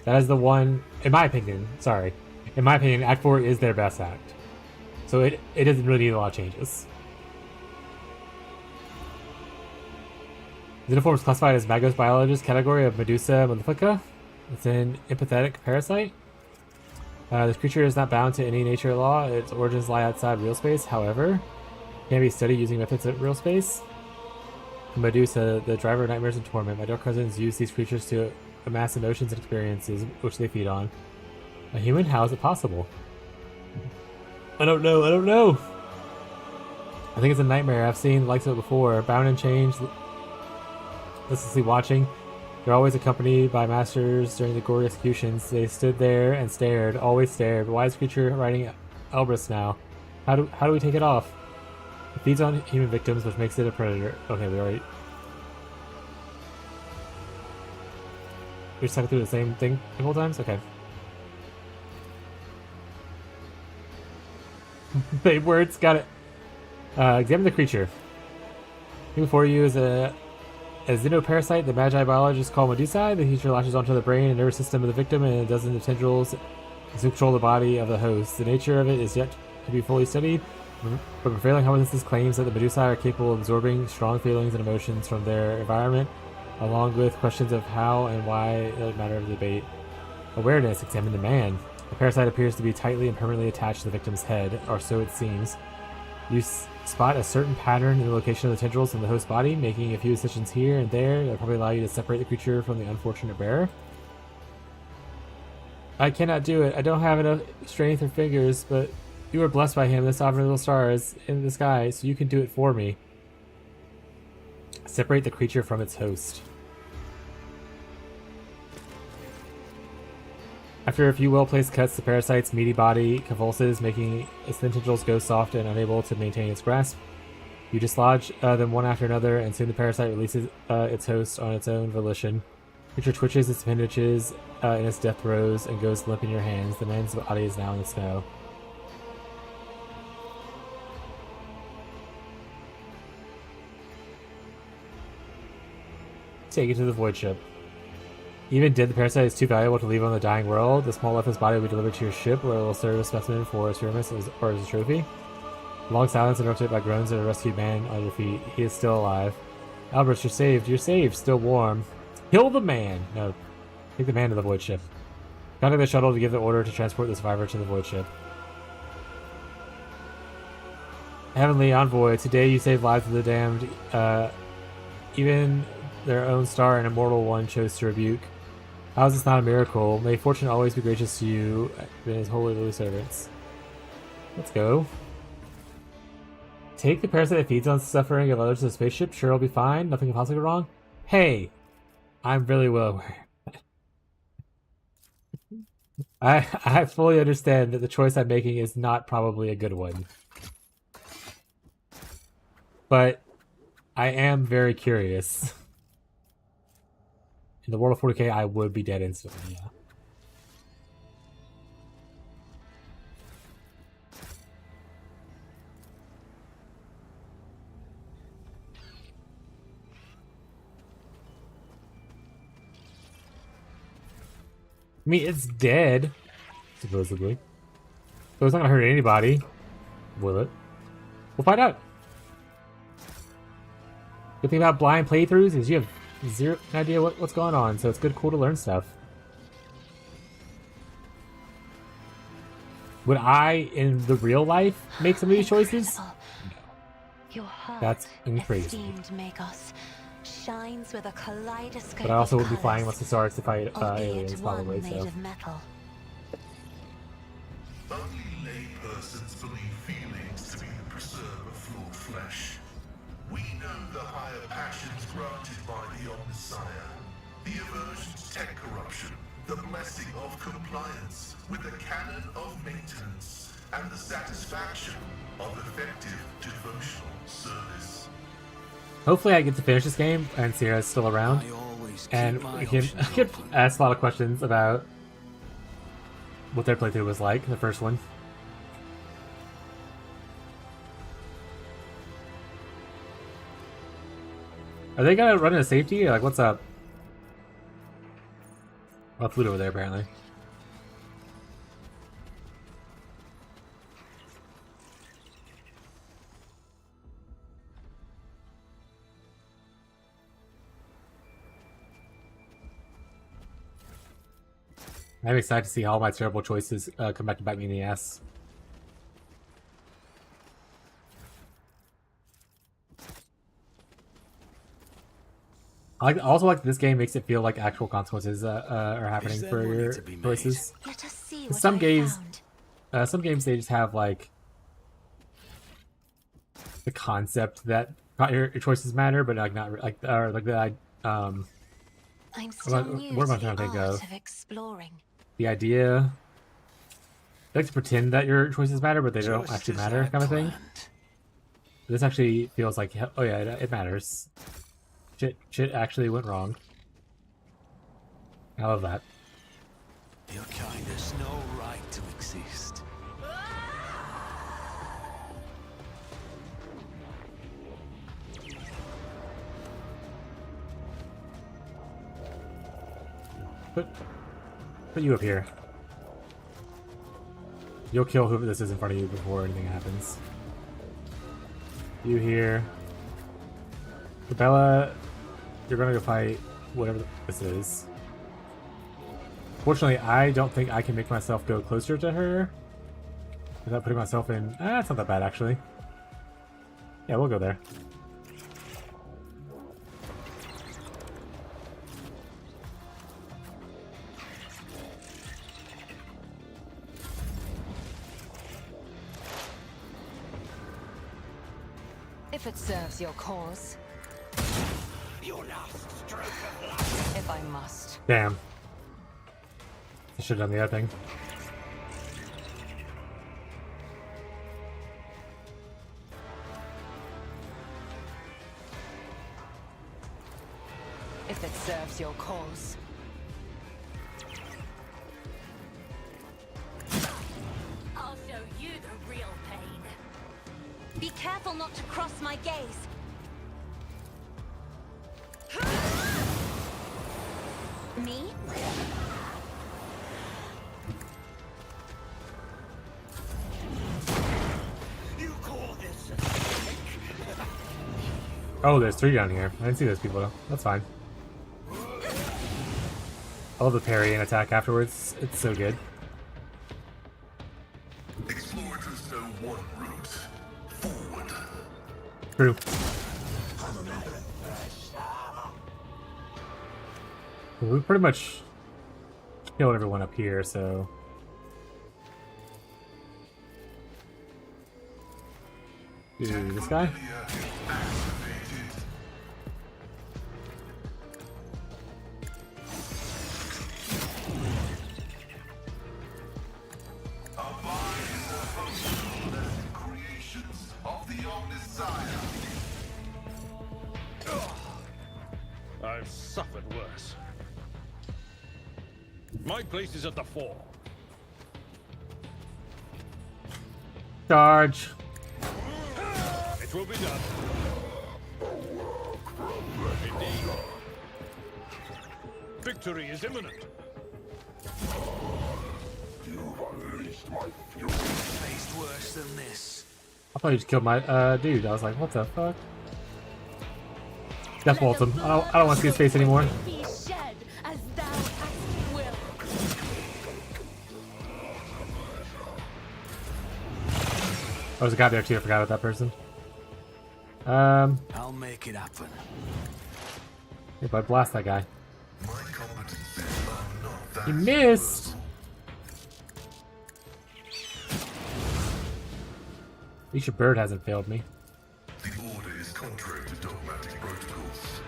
That is the one, in my opinion, Act 4 is their best act. So it doesn't really need a lot of changes. Xenoform is classified as Magos biologist category of Medusa malefica. It's an empathetic parasite. This creature is not bound to any nature law. Its origins lie outside real space. However, it can be studied using methods of real space. Medusa, the driver of nightmares and torment. My dark cousins use these creatures to amass emotions and experiences, which they feed on. A human? How is it possible? I don't know. I think it's a nightmare. I've seen the likes of it before. Bound and chained, listlessly watching. They're always accompanied by masters during the gory executions. They stood there and stared, always stared. But why is the creature riding Elbrus now? How do we take it off? It feeds on human victims, which makes it a predator. Okay, we already... We're stuck through the same thing a couple times? Okay. Same words, got it. Examine the creature. Before you is a xenoparasite, the magi biologist called Medusa. The creature latches onto the brain and nervous system of the victim and a dozen of tendrils to control the body of the host. The nature of it is yet to be fully studied, but prevailing hypothesis claims that the Medusa are capable of absorbing strong feelings and emotions from their environment, along with questions of how and why a matter of debate. Awareness, examine the man. The parasite appears to be tightly and permanently attached to the victim's head, or so it seems. You spot a certain pattern in the location of the tendrils in the host body, making a few incisions here and there that probably allow you to separate the creature from the unfortunate bearer. I cannot do it. I don't have enough strength or fingers, but you were blessed by him, the sovereign little stars in the sky, so you can do it for me. Separate the creature from its host. After a few well-placed cuts, the parasite's meaty body convulses, making its thin tendrils go soft and unable to maintain its grasp. You dislodge them one after another, and soon the parasite releases its host on its own volition. The creature twitches its appendages in its death throes and goes limp in your hands. The man's body is now in the snow. Take it to the void ship. Even dead, the parasite is too valuable to leave on the dying world. The small lifeless body will be delivered to your ship, where it will serve as a specimen for experiments or as a trophy. Long silence interrupted by groans of a rescued man on your feet. He is still alive. Albert, you're saved. You're saved. Still warm. Kill the man! No. Take the man to the void ship. Contact the shuttle to give the order to transport the survivor to the void ship. Heavenly Envoy, today you saved lives of the damned. Even their own star, an immortal one, chose to rebuke. How is this not a miracle? May fortune always be gracious to you and his holy servants. Let's go. Take the parasite that feeds on suffering of others to the spaceship. Sure, it'll be fine. Nothing can possibly go wrong. Hey! I'm really well aware. I fully understand that the choice I'm making is not probably a good one. But I am very curious. In the world of 40k, I would be dead instantly, yeah. I mean, it's dead, supposedly. So it's not gonna hurt anybody, will it? We'll find out. Good thing about blind playthroughs is you have zero idea what's going on, so it's cool to learn stuff. Would I, in the real life, make some of these choices? Your heart, that's crazy. esteemed Magos, shines with a kaleidoscope. But I also would be flying once the stars to fight aliens, probably. Made of metal. Only laypersons believe feelings to be the preserve of flawed flesh. We know the higher passions granted by the Omnissiah, the aversion to tech corruption, the blessing of compliance with the canon of maintenance, and the satisfaction of effective devotional service. Hopefully I get to finish this game and Sierra's still around. And we can ask a lot of questions about what their playthrough was like, the first one. Are they gonna run into safety? Like, what's up? Oh, food over there, apparently. I'm excited to see how all my terrible choices come back to bite me in the ass. I also like this game makes it feel like actual consequences are happening for your choices. Some games they just have like the concept that your choices matter, but like not like or like that. I'm still new what am I to trying to the think art of? of exploring. The idea, they like to pretend that your choices matter, but they don't actually matter, kind of thing. This actually feels like, oh yeah, it matters. Shit actually went wrong. I love that. Your kind has no right to exist. Put you up here. You'll kill whoever this is in front of you before anything happens. You here. Bella, you're gonna go fight whatever this is. Fortunately, I don't think I can make myself go closer to her without putting myself in... it's not that bad, actually. Yeah, we'll go there. If it serves your cause. Your last stroke of luck. If I must. Damn. I should have done the other thing. If it serves your cause. I'll show you the real pain. Be careful not to cross my gaze. Me? You call this Oh, there's 3 down here. I didn't see those people though. That's fine. I love the parry and attack afterwards. It's so good. Explorers know one route. Forward. True. We pretty much killed everyone up here, so... Dude, this guy? Creations of the Omnissiah. I've suffered worse. My place is at the fore. Charge! It will be done. Indeed. Victory is imminent. faced worse than this. I thought you just killed my dude. I was like, what the fuck? Death waltz him. I don't want to see his face anymore. Be shed as thou hast will. Oh, there's a guy there too. I forgot about that person. I'll make it happen. If I blast that guy. He missed! At least your bird hasn't failed me. The order is contrary to dogmatic protocols.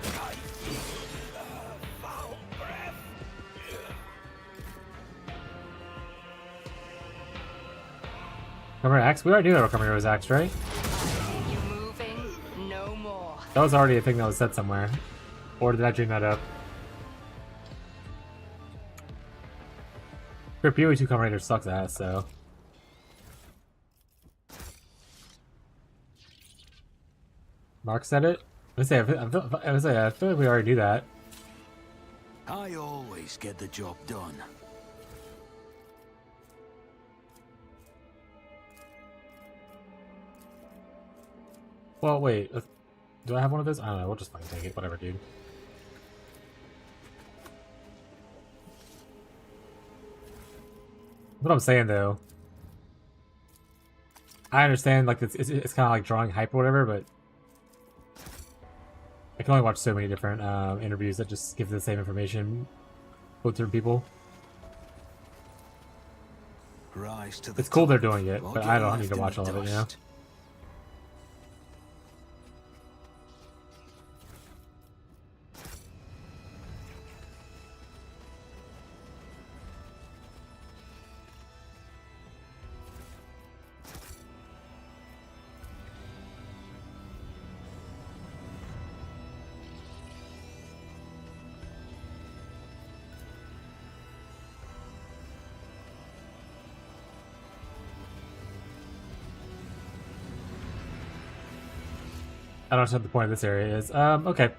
Recovery axe? We already knew that recovery was axe, right? You moving? No more. That was already a thing that was said somewhere. Or did I dream that up? Your PoE2 Combinator sucks ass, so... Mark said it? I feel like we already knew that. I always get the job done. Well, wait. Do I have one of those? I don't know. We'll just fucking take it. Whatever, dude. What I'm saying, though... I understand, like, it's kind of like drawing hype or whatever, but... I can only watch so many different interviews that just give the same information with different people. Rise to the It's cool top, they're doing it, or but get I don't left need to in watch the all of it, you know? dust. I don't know what the point of this area is. Okay. I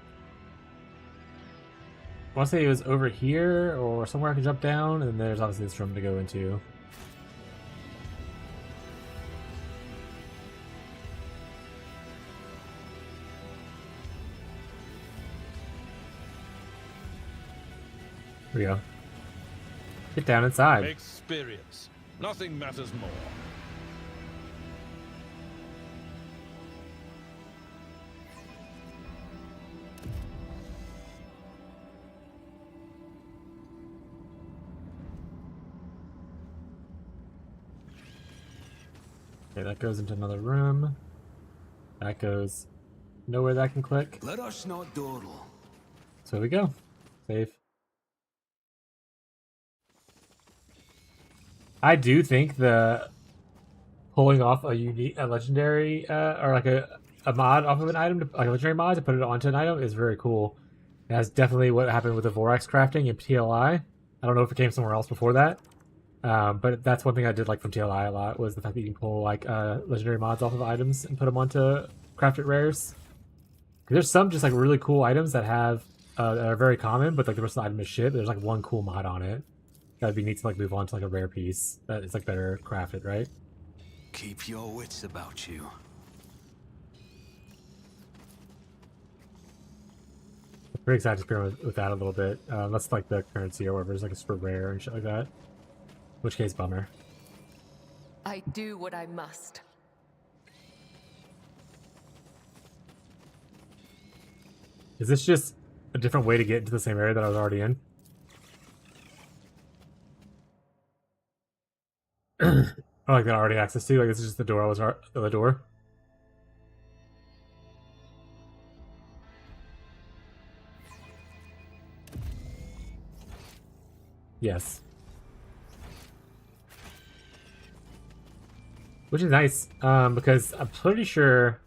want to say it was over here or somewhere I can jump down, and there's obviously this room to go into. Here we go. Get down inside. Experience. Nothing matters more. Okay, that goes into another room. That goes nowhere that I can click. Let us not dawdle. So here we go. Save. I do think the pulling off a legendary, or like a mod off of an item, like a legendary mod to put it onto an item is very cool. That's definitely what happened with the Vorax crafting in TLI. I don't know if it came somewhere else before that, but that's one thing I did like from TLI a lot, was the fact that you can pull like legendary mods off of items and put them onto crafted rares. There's some just like really cool items that have that are very common, but like the rest of the item is shit. But there's like one cool mod on it. That'd be neat to like move on to like a rare piece that is like better crafted, right? Keep your wits about you. I'm pretty excited to experiment with that a little bit. That's like the currency or whatever is like a super rare and shit like that. In which case, bummer. I do what I must. Is this just a different way to get into the same area that I was already in? I like that I already access to. Like this is just the door I was the door. Yes. Which is nice, because I'm pretty sure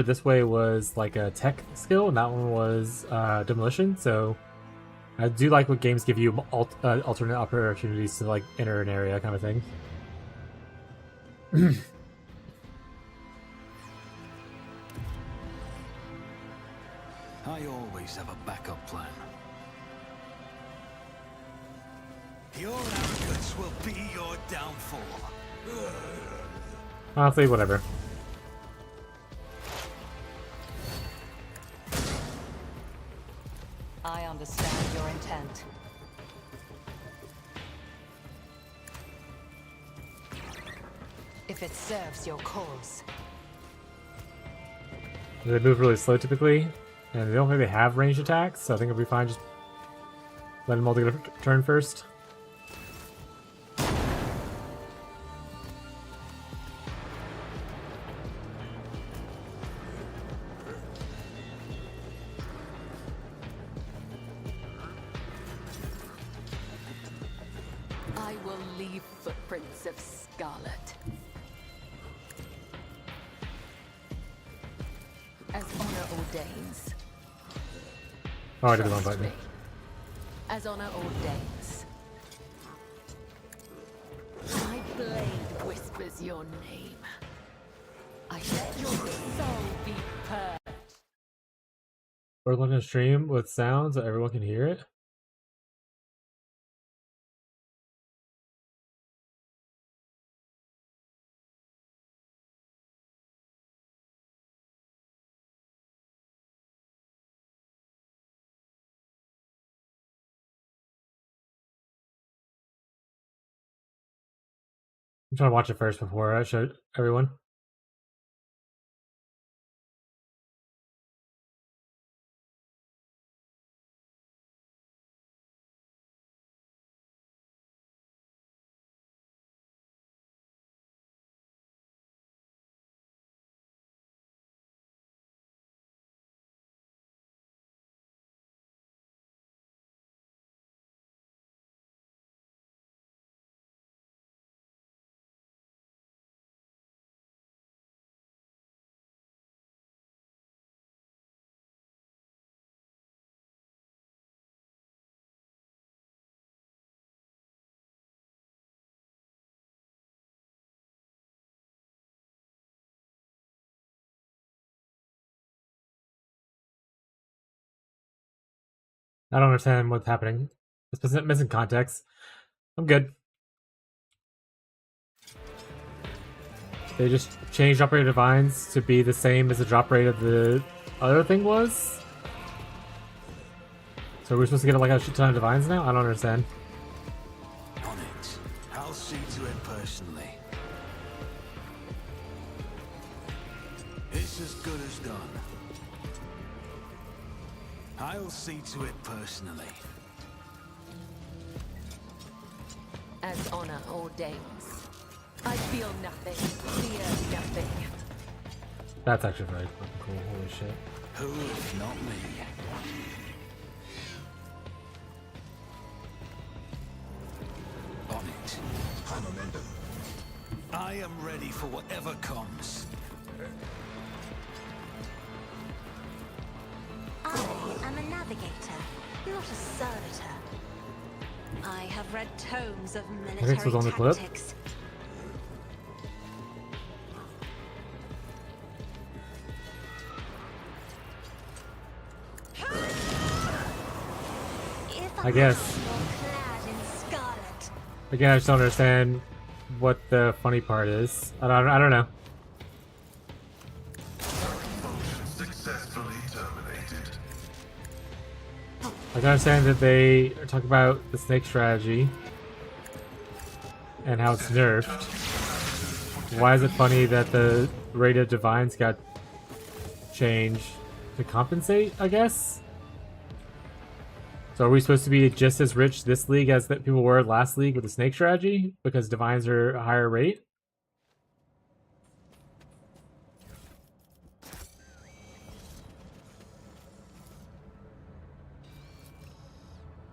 this way was like a tech skill, and that one was demolition. So I do like when games give you alternate opportunities to like enter an area, kind of thing. I always have a backup plan. Your arrogance will be your downfall. Honestly, whatever. I understand your intent. If it serves your cause. They move really slow typically, and they don't really have ranged attacks, so I think it'll be fine just let them all take a turn first. I will leave footprints of scarlet. As honor ordains. Oh, I did the wrong button. As honor ordains. My blade whispers your name. I let your soul be purged. We're looking to stream with sound so everyone can hear it. I'm trying to watch it first before I show everyone. I don't understand what's happening. It's missing context. I'm good. They just changed drop rate of divines to be the same as the drop rate of the other thing was? So we're supposed to get like a shit ton of divines now? I don't understand. On it. I'll see to it personally. It's as good as done. I'll see to it personally. As honor ordains. I feel nothing, fear nothing. That's actually very fucking cool. Holy shit. Who if not me? On it. High momentum. I am ready for whatever comes. I am a navigator, not a servitor. I have read tomes of military this was on the clip. tactics. I guess. Again, I just don't understand what the funny part is. I don't know. Successfully terminated. I can understand that they are talking about the snake strategy and how it's nerfed. Why is it funny that the rate of divines got changed to compensate, I guess? So are we supposed to be just as rich this league as that people were last league with the snake strategy? Because divines are a higher rate?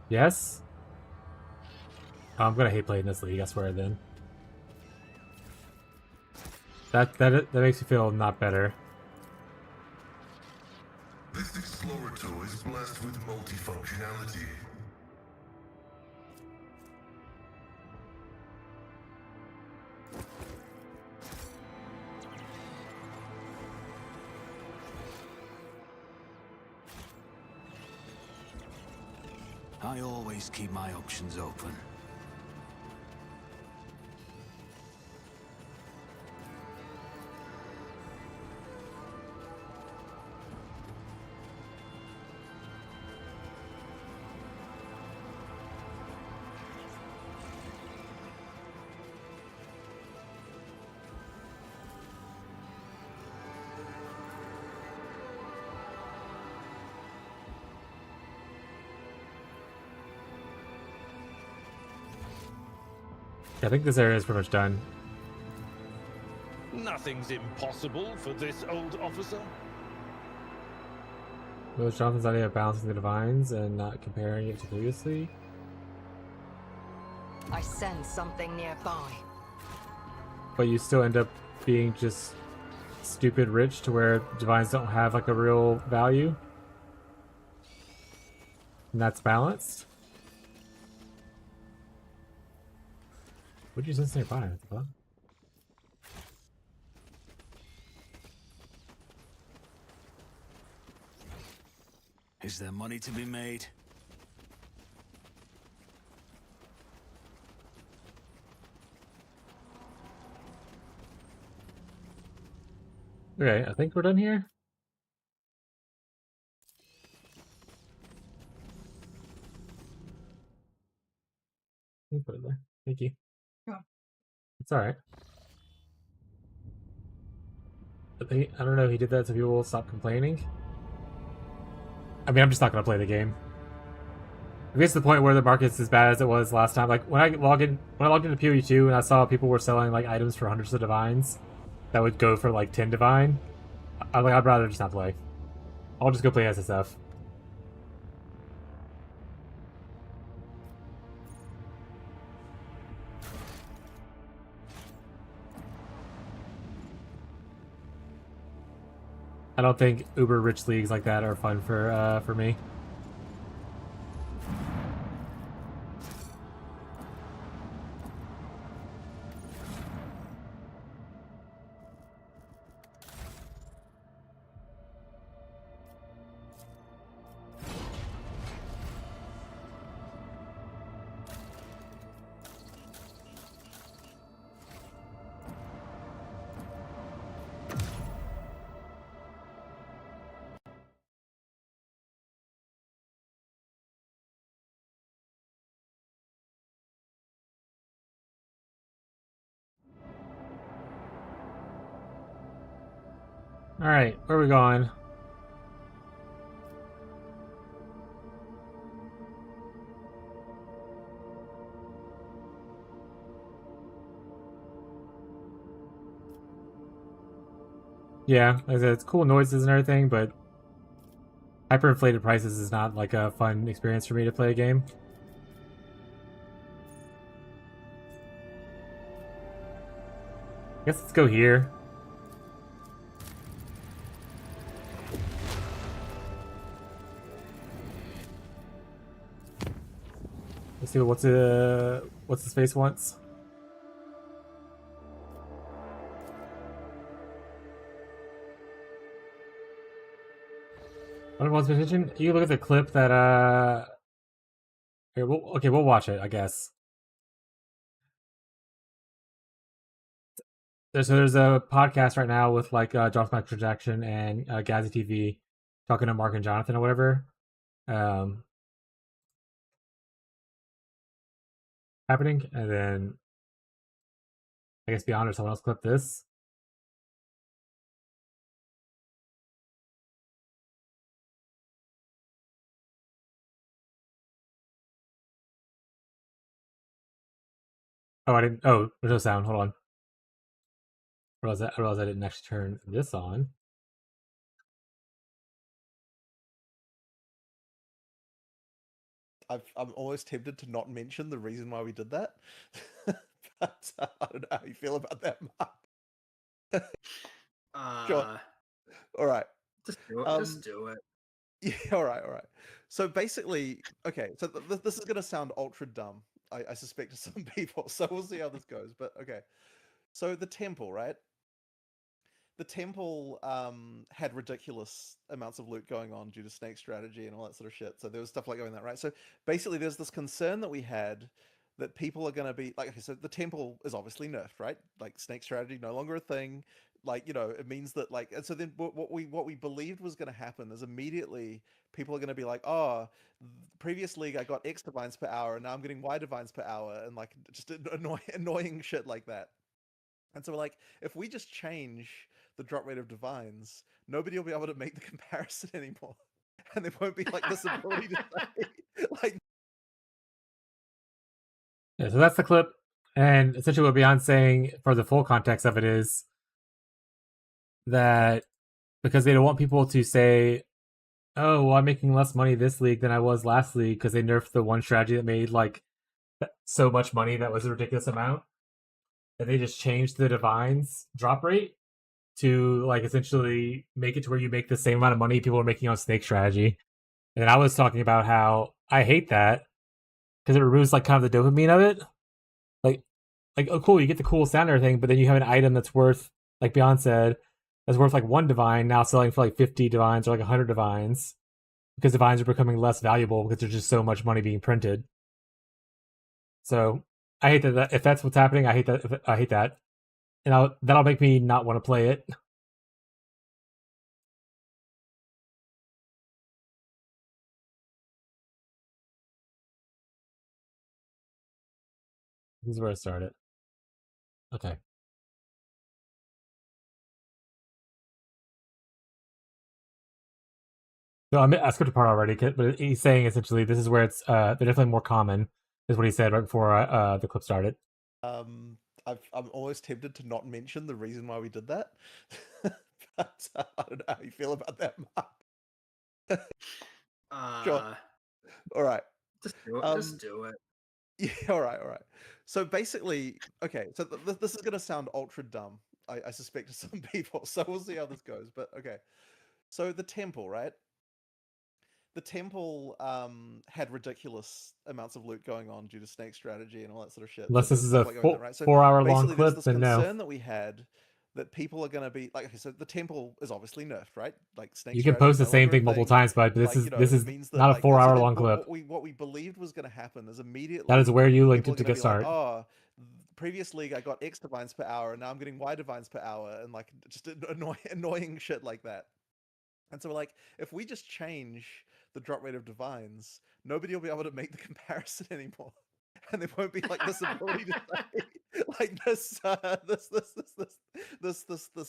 Yes? Oh, I'm gonna hate playing this league, I swear then. That makes me feel not better. This Explorator is blessed with multifunctionality. I always keep my options open. I think this area is pretty much done. Nothing's impossible for this old officer. Willis Johnson's idea of balancing the divines and not comparing it to previously. I sense something nearby. But you still end up being just stupid rich to where divines don't have like a real value. And that's balanced. What'd you sense nearby? What the fuck? Is there money to be made? Okay, I think we're done here. Let me put it there. Thank you. Yeah. It's alright. I don't know, he did that so people will stop complaining. I mean, I'm just not gonna play the game. If it gets to the point where the market's as bad as it was last time, like when I logged into PoE2 and I saw people were selling like items for hundreds of divines that would go for like 10 divine, I'd rather just not play. I'll just go play SSF. I don't think uber rich leagues like that are fun for me. Alright, where are we going? Yeah, like I said, it's cool noises and everything, but hyperinflated prices is not like a fun experience for me to play a game. I guess let's go here. Let's see what's his face wants. What wants attention? You can look at the clip that here, we'll watch it, I guess. There's a podcast right now with like Josh Microtransactions and Gazzy TV talking to Mark and Jonathan or whatever. Happening, and then I guess Beyond or someone else clip this. Oh, I didn't. Oh, there's no sound. Hold on. I realized I didn't actually turn this on. I'm almost tempted to not mention the reason why we did that, but I don't know how you feel about that, Mark. Sure. All right. Just do it. Just do it. Yeah. All right. All right. So basically, okay. So this is gonna sound ultra dumb. I suspect to some people. So we'll see how this goes. But okay. So the temple, right? The temple had ridiculous amounts of loot going on due to snake strategy and all that sort of shit. So there was stuff like going that, right? So basically, there's this concern that we had that people are going to be like, okay, so the temple is obviously nerfed, right? Like snake strategy no longer a thing. Like, you know, it means that like, and so then what we believed was going to happen is immediately people are going to be like, oh, previous league I got X divines per hour, and now I'm getting Y divines per hour, and like just annoying shit like that. And so we're like, if we just change the drop rate of divines, nobody will be able to make the comparison anymore. And there won't be like this ability to say, like. Yeah, so that's the clip. And essentially what Beyond's saying for the full context of it is that because they don't want people to say, oh, well, I'm making less money this league than I was last league because they nerfed the one strategy that made like so much money that was a ridiculous amount. And they just changed the divines drop rate to like essentially make it to where you make the same amount of money people are making on snake strategy. And I was talking about how I hate that because it removes like kind of the dopamine of it. Like oh cool, you get the cool sound and everything, but then you have an item that's worth, like Beyond said, that's worth like 1 divine now selling for like 50 divines or like 100 divines because divines are becoming less valuable because there's just so much money being printed. So I hate that if that's what's happening, I hate that. And that'll make me not want to play it. This is where I started. Okay. No, I skipped a part already, but he's saying essentially this is where it's they're definitely more common, is what he said right before the clip started. I'm almost tempted to not mention the reason why we did that, but I don't know how you feel about that, Mark. Sure. All right. Just do it. Just do it. Yeah. All right. All right. So basically, okay. So this is gonna sound ultra dumb. I suspect to some people. So we'll see how this goes. But okay. So the temple, right? The temple had ridiculous amounts of loot going on due to snake strategy and all that sort of shit. Unless so this is a like that, right? So 4-hour long basically, clip, there's this then no. concern that we had that people are going to be like, okay, so the temple is obviously nerfed, right? Like snake. You can post the same thing multiple times, but this like, is not a 4-hour long clip. What we believed was going to happen is immediately that is where you linked it to get started. Like, oh, previous league I got X divines per hour, and now I'm getting Y divines per hour, and like just annoying shit like that. And so we're like, if we just change the drop rate of divines, nobody will be able to make the comparison anymore. And there won't be like this ability to say, like this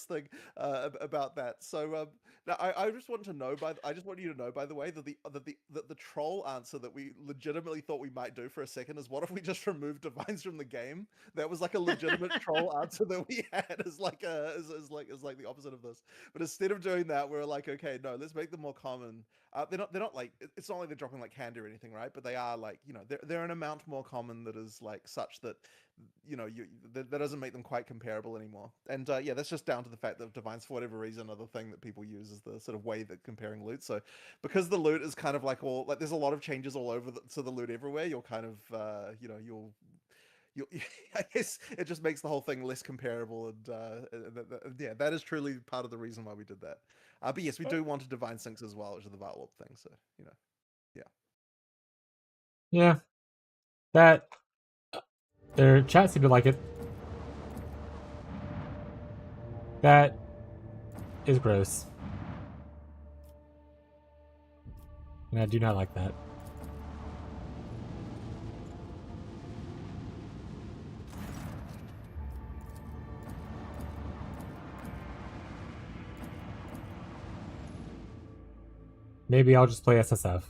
thing about that. So now I just want to know I just want you to know, by the way, that the troll answer that we legitimately thought we might do for a second is, what if we just removed divines from the game? That was like a legitimate troll answer that we had as like the opposite of this. But instead of doing that, we're like, okay, no, let's make them more common. They're not like, it's not like they're dropping like candy or anything, right? But they are like, you know, they're an amount more common that is like such that, you know, that doesn't make them quite comparable anymore. And yeah, that's just down to the fact that divines, for whatever reason, are the thing that people use as the sort of way that comparing loot. So because the loot is kind of like there's a lot of changes all over to the loot everywhere, you'll kind of you'll I guess it just makes the whole thing less comparable, and yeah, that is truly part of the reason why we did that. But yes, we do want to divine syncs as well, which is the Varlorp thing. So you know, yeah. Yeah, that their chat seemed to like it. That is gross, and I do not like that. Maybe I'll just play SSF.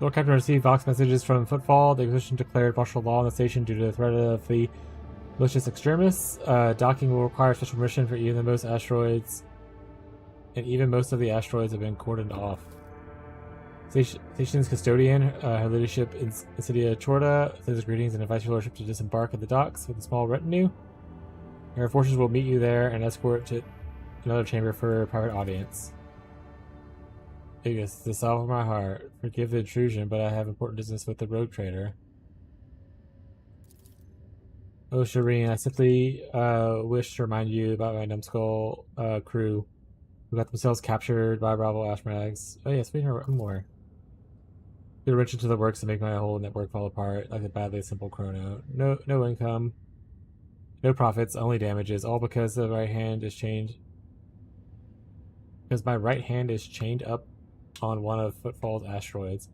Lord Captain received Vox messages from Footfall. The Inquisition declared martial law on the station due to the threat of the malicious extremists. Docking will require special permission for even the most asteroids, and even most of the asteroids have been cordoned off. Station's custodian, her leadership Insidia Chorda, sends greetings and invites your lordship to disembark at the docks with a small retinue. Her forces will meet you there and escort to another chamber for a private audience. Biggest, this all from my heart. Forgive the intrusion, but I have important business with the rogue trader. Oh, Shireen, I simply wish to remind you about my numbskull crew who got themselves captured by rival Ashmarags. Oh yes, we know more. Get rich into the works to make my whole network fall apart like a badly simple chrono. No income, no profits, only damages, all because the right hand is chained. Because my right hand is chained up on one of Footfall's asteroids.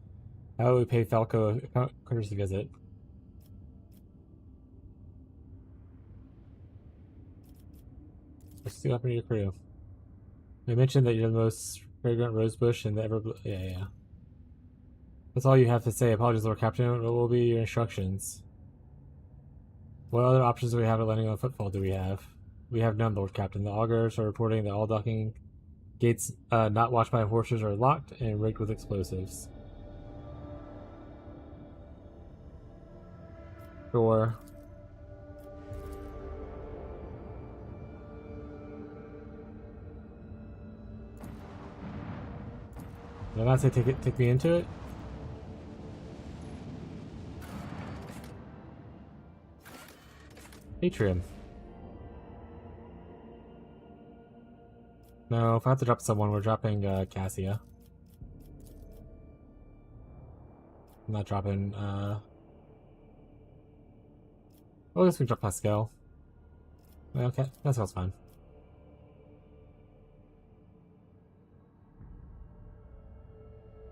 How would we pay Falco a courtesy visit? What's the up in your crew? We mentioned that you're the most fragrant rosebush in the ever. Yeah. That's all you have to say. Apologies, Lord Captain. What will be your instructions? What other options do we have at landing on Footfall? Do we have? We have none, Lord Captain. The augurs are reporting that all docking gates not watched by enforcers are locked and rigged with explosives. Sure. Did I not say take me into it? Atrium. No, if I have to drop someone, we're dropping Cassia. I'm not dropping well, I guess we can drop Pascal. Okay, that sounds fine.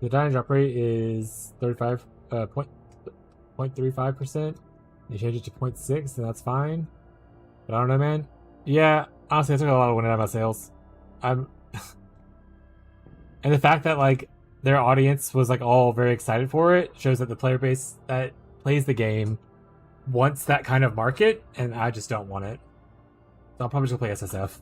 The dying drop rate is 0.35%. You change it to 0.6, and that's fine. But I don't know, man. Yeah, honestly, I took a lot of wind out of my sails. And the fact that like their audience was like all very excited for it shows that the player base that plays the game wants that kind of market, and I just don't want it. So I'll probably just play SSF.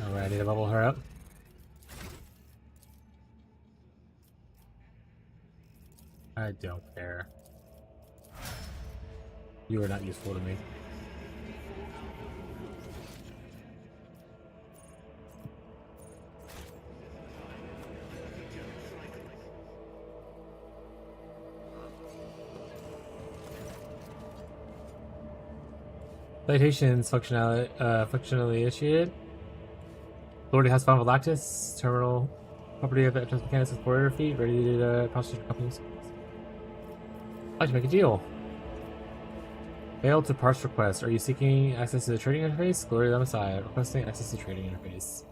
Alright, I need to level her up. I don't care. You are not useful to me. Salutations, functionally initiated. Lord has found Galactus, terminal property of the Mechanics Explorer feed, ready to prosecute companies. I'd like to make a deal. Failed to parse request. Are you seeking access to the trading interface? Glory to the Messiah. Requesting access to the trading interface.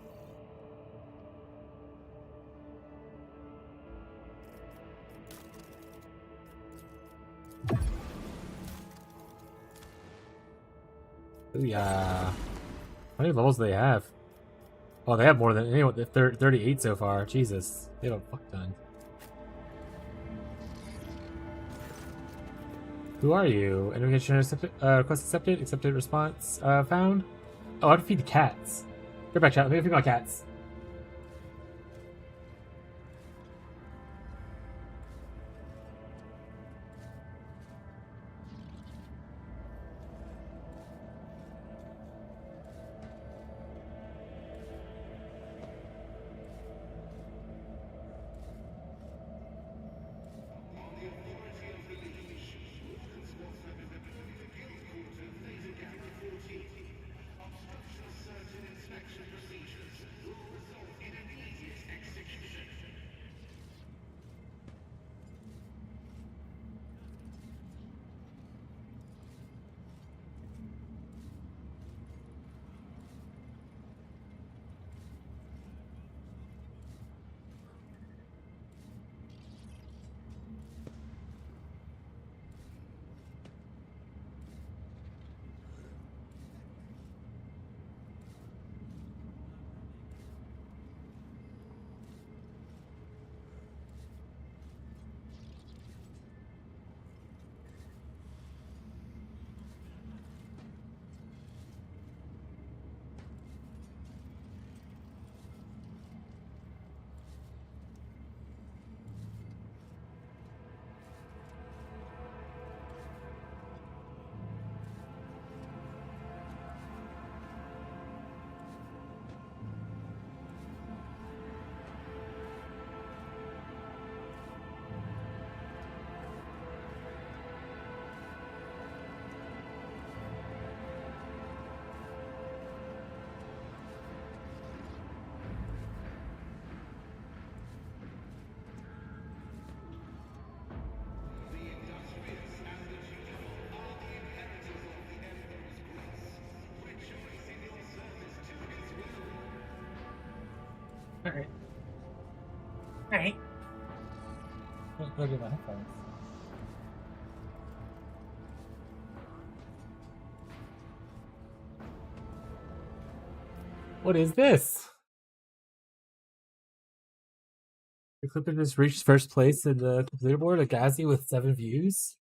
Ooh, yeah. How many levels do they have? Oh, they have more than anyone. 38 so far. Jesus. They have a fuck ton. Who are you? Notification accepted, request accepted. Accepted response found. Oh, I have to feed the cats. Get back, chat. Let me feed my cats. Alright. Alright. Look at my headphones. What is this? The clip has reached first place in the leaderboard. A Gazi with 7 views.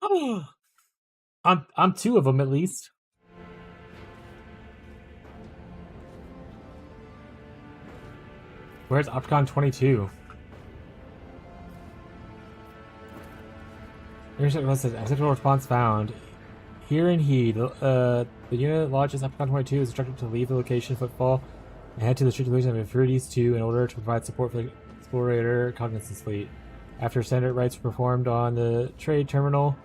Oh, I'm 2 of them at least. Where's Opticon 22? Acceptable response found. Hear and heed. The unit lodges Opticon 22 is instructed to leave the location Footfall and head to the strict location of Inferiorities 2 in order to provide support for the Explorator Cognizance Fleet. After standard rites were performed on the trade terminal,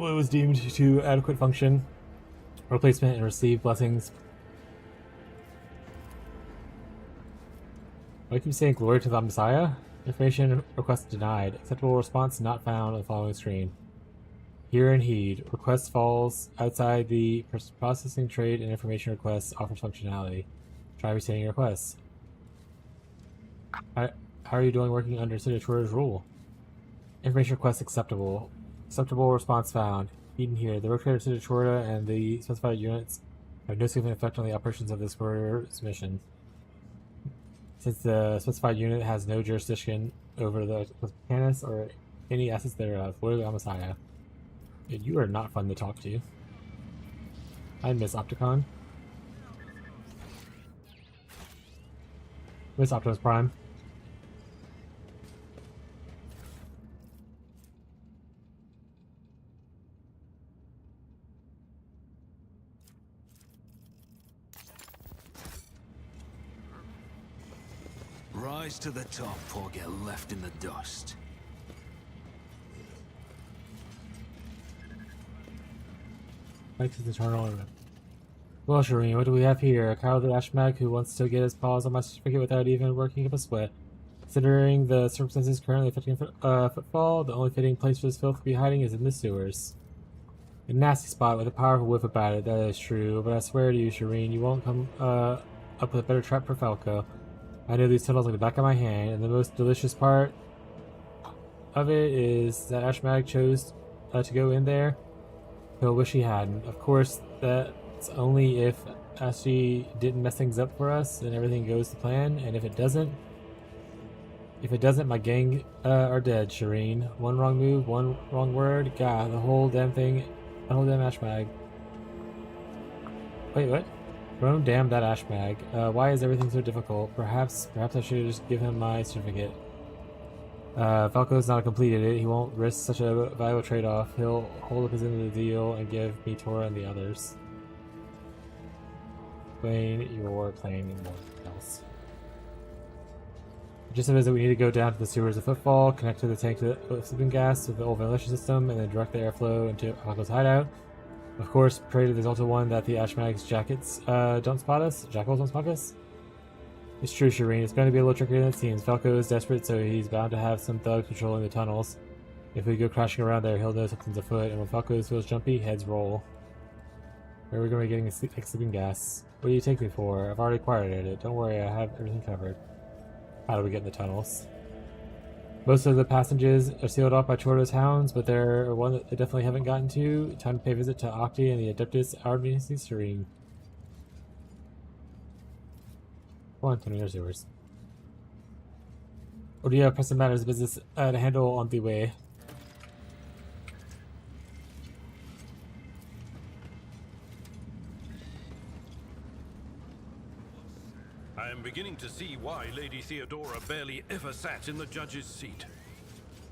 it was deemed to adequate function, replacement, and receive blessings. Why keep saying glory to the Messiah? Information request denied. Acceptable response not found on the following screen. Hear and heed. Request falls outside the processing trade and information request offers functionality. Try resending your request. How are you doing working under Signatur's rule? Information request acceptable. Acceptable response found. Heed here. The rotator Signatura and the specified units have no significant effect on the operations of this Explorator's mission. Since the specified unit has no jurisdiction over the Canis or any assets thereof, loyal to Messiah. You are not fun to talk to. I miss Opticon. Miss Optimus Prime. Rise to the top or get left in the dust. Likes his eternal. Well, Shireen, what do we have here? A cowardly Ashmag who wants to get his paws on my certificate without even working up a sweat. Considering the circumstances currently affecting footfall, the only fitting place for this filth to be hiding is in the sewers. A nasty spot with a powerful whiff about it, that is true, but I swear to you, Shireen, you won't come up with a better trap for Falco. I know these tunnels like the back of my hand, and the most delicious part of it is that Ashmag chose to go in there. He'll wish he hadn't. Of course, that's only if Ashley didn't mess things up for us and everything goes to plan, and if it doesn't, my gang are dead, Shireen. One wrong move, one wrong word, God, the whole damn thing, the whole damn Ashmag. Wait, what? Don't damn that Ashmag. Why is everything so difficult? Perhaps I should just give him my certificate. Falco's not a complete idiot. He won't risk such a valuable trade-off. He'll hold up his end of the deal and give me Tora and the others. Explain your plan and more else. Just is that we need to go down to the sewers of Footfall, connect to the tank to the sleeping gas with the old ventilation system, and then direct the airflow into Falco's hideout. Of course, pray to the Exalted One that the Ashmag's jackals don't spot us. It's true, Shireen. It's going to be a little trickier than it seems. Falco is desperate, so he's bound to have some thugs patrolling the tunnels. If we go crashing around there, he'll know something's afoot, and when Falco feels jumpy, heads roll. Where are we going to be getting sleeping gas? What do you take me for? I've already acquired it. Don't worry, I have everything covered. How do we get in the tunnels? Most of the passages are sealed off by Chordo's hounds, but there are one that they definitely haven't gotten to. Time to pay a visit to Octi and the Adeptus Armis Serene. Come on, Tony, there's yours. Or do you have pressing matters of business to handle on the way? I am beginning to see why Lady Theodora barely ever sat in the judge's seat.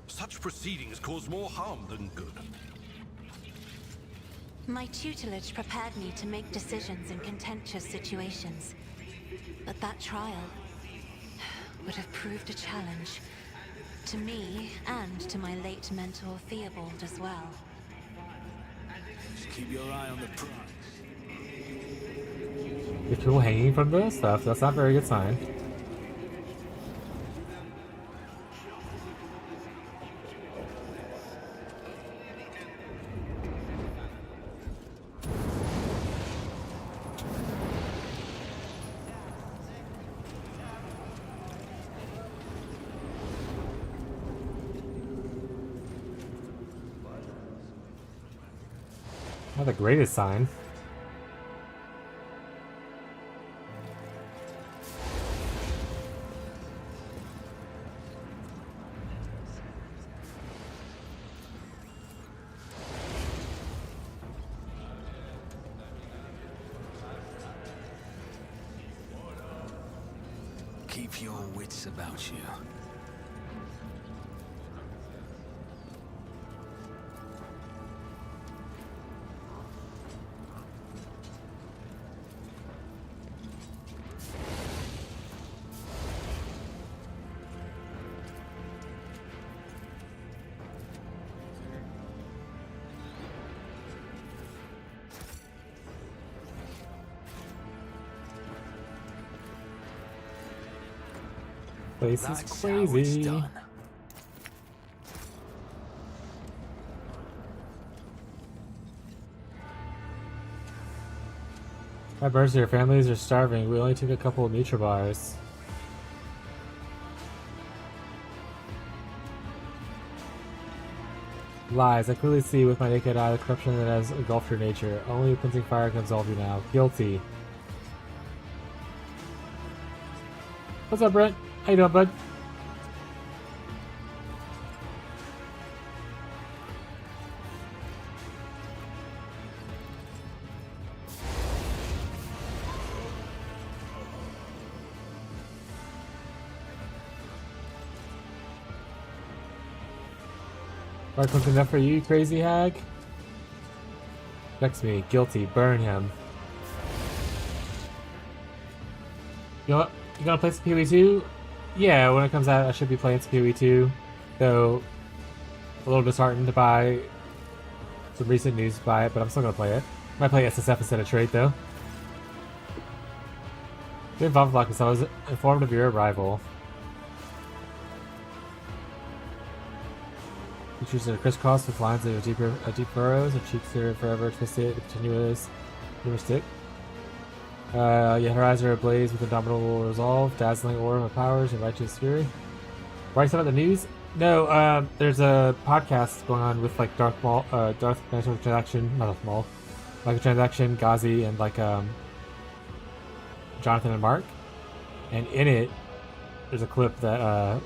Such proceedings cause more harm than good. My tutelage prepared me to make decisions in contentious situations. But that trial would have proved a challenge. To me, and to my late mentor Theobald as well. Just keep your eye on the prize. If people hanging from the stuff, that's not a very good sign. Not the greatest sign. Keep your wits about you. Place is crazy. My Berserker families are starving. We only took a couple of nature bars. Lies. I clearly see with my naked eye the corruption that has engulfed your nature. Only cleansing fire can absolve you now. Guilty. What's up, Brent? How you doing, bud? Are cooking enough for you, crazy hag? Vex me. Guilty. Burn him. You know what? You gonna play some PoE 2? Yeah, when it comes out, I should be playing some PoE 2. Though, a little disheartened to buy some recent news to buy it, but I'm still gonna play it. Might play SSF instead of trade though. Good involved Locus. I was informed of your arrival. Features are crisscrossed with lines of deep furrows. Her cheeks are forever twisted, continuous humor stick. Yet her eyes are ablaze with indomitable resolve, dazzling aura of powers, and righteous fury. Writing about the news? No, there's a podcast going on with like Darth Microtransaction, not Darth Maul, Microtransaction, Ghazi, and like Jonathan and Mark. And in it, there's a clip that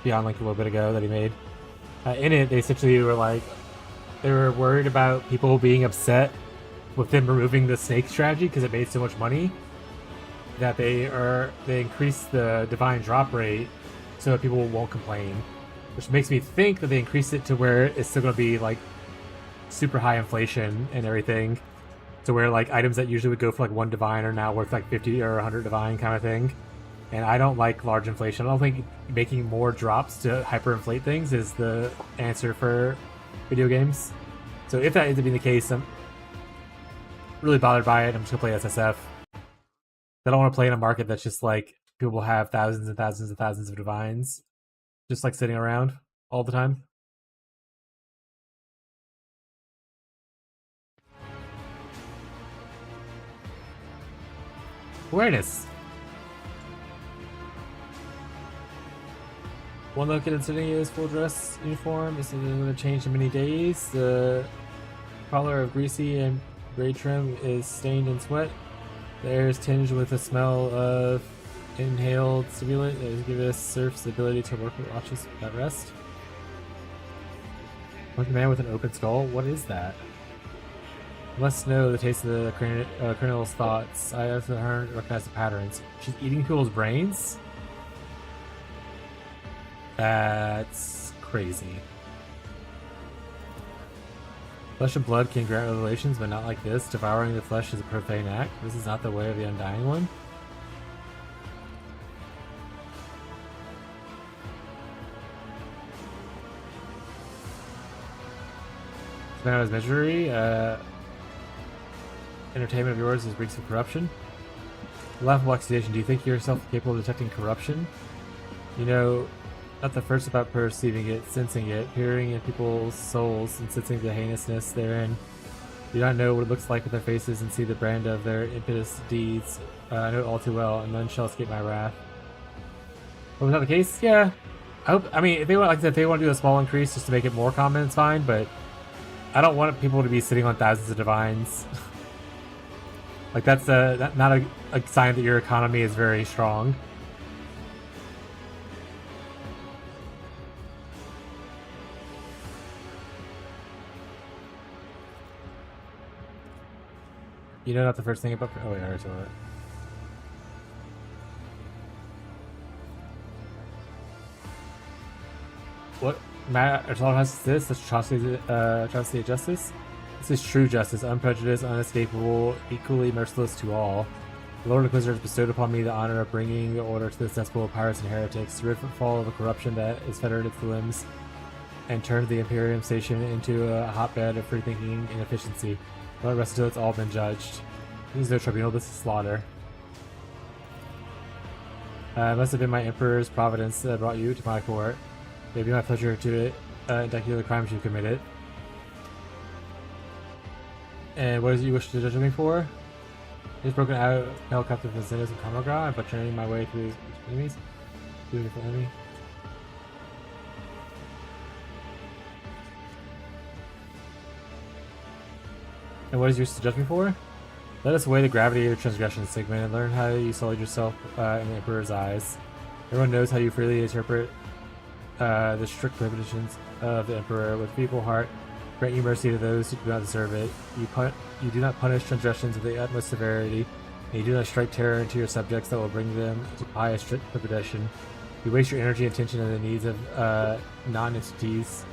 Beyond linked a little bit ago that he made. In it, they essentially were like, they were worried about people being upset with them removing the snake strategy because it made so much money that they increased the divine drop rate so that people won't complain, which makes me think that they increased it to where it's still going to be like super high inflation and everything, to where like items that usually would go for like 1 divine are now worth like 50 or 100 divine kind of thing. And I don't like large inflation. I don't think making more drops to hyperinflate things is the answer for video games. So if that ends up being the case, I'm really bothered by it. I'm just going to play SSF. I don't want to play in a market that's just like people have thousands and thousands and thousands of divines just like sitting around all the time. Awareness. One look at Insignia's full dress uniform is going to change in many days. The collar of greasy and gray trim is stained in sweat. The air is tinged with the smell of inhaled stimulant. It gives us serfs the ability to work with watches at rest. One man with an open skull. What is that? I must know the taste of the colonel's thoughts. I have to recognize the patterns. She's eating people's brains? That's crazy. Flesh and blood can grant revelations, but not like this. Devouring the flesh is a profane act. This is not the way of the Undying One. Man out his misery. Entertainment of yours is reeks of corruption. Laughable accusation. Do you think yourself capable of detecting corruption? You know, not the first about perceiving it, sensing it, peering in people's souls and sensing the heinousness therein. You do not know what it looks like with their faces and see the brand of their impetuous deeds. I know it all too well, and none shall escape my wrath. But was that the case? Yeah. I mean, if they want, like I said, if they want to do a small increase just to make it more common, it's fine. But I don't want people to be sitting on thousands of divines. Like that's not a sign that your economy is very strong. You know, not the first thing about. Oh, yeah, I already saw that. What Aristotle has this? That's atrocity of justice. This is true justice, unprejudiced, unescapable, equally merciless to all. The Lord Inquisitor has bestowed upon me the honor of bringing order to the cesspool of pirates and heretics, rid fall of the corruption that is fettered its limbs, and turned the Imperium station into a hotbed of free-thinking inefficiency. Don't rest until it's all been judged. This is no tribunal, this is slaughter. It must have been my Emperor's providence that brought you to my court. It may be my pleasure to indict you of the crimes you committed. And what is it you wish to judge me for? He's broken out helicopter from Zenith and Kamagra and butchering my way through his enemies. Beautiful enemy. And what is yours to judge me for? Let us weigh the gravity of your transgressions, Sigmund, and learn how you sullied yourself in the Emperor's eyes. Everyone knows how you freely interpret the strict prohibitions of the Emperor. With feeble heart, grant you mercy to those who do not deserve it. You do not punish transgressions with the utmost severity, and you do not strike terror into your subjects that will bring them to pious trepidation. You waste your energy and attention on the needs of non-entities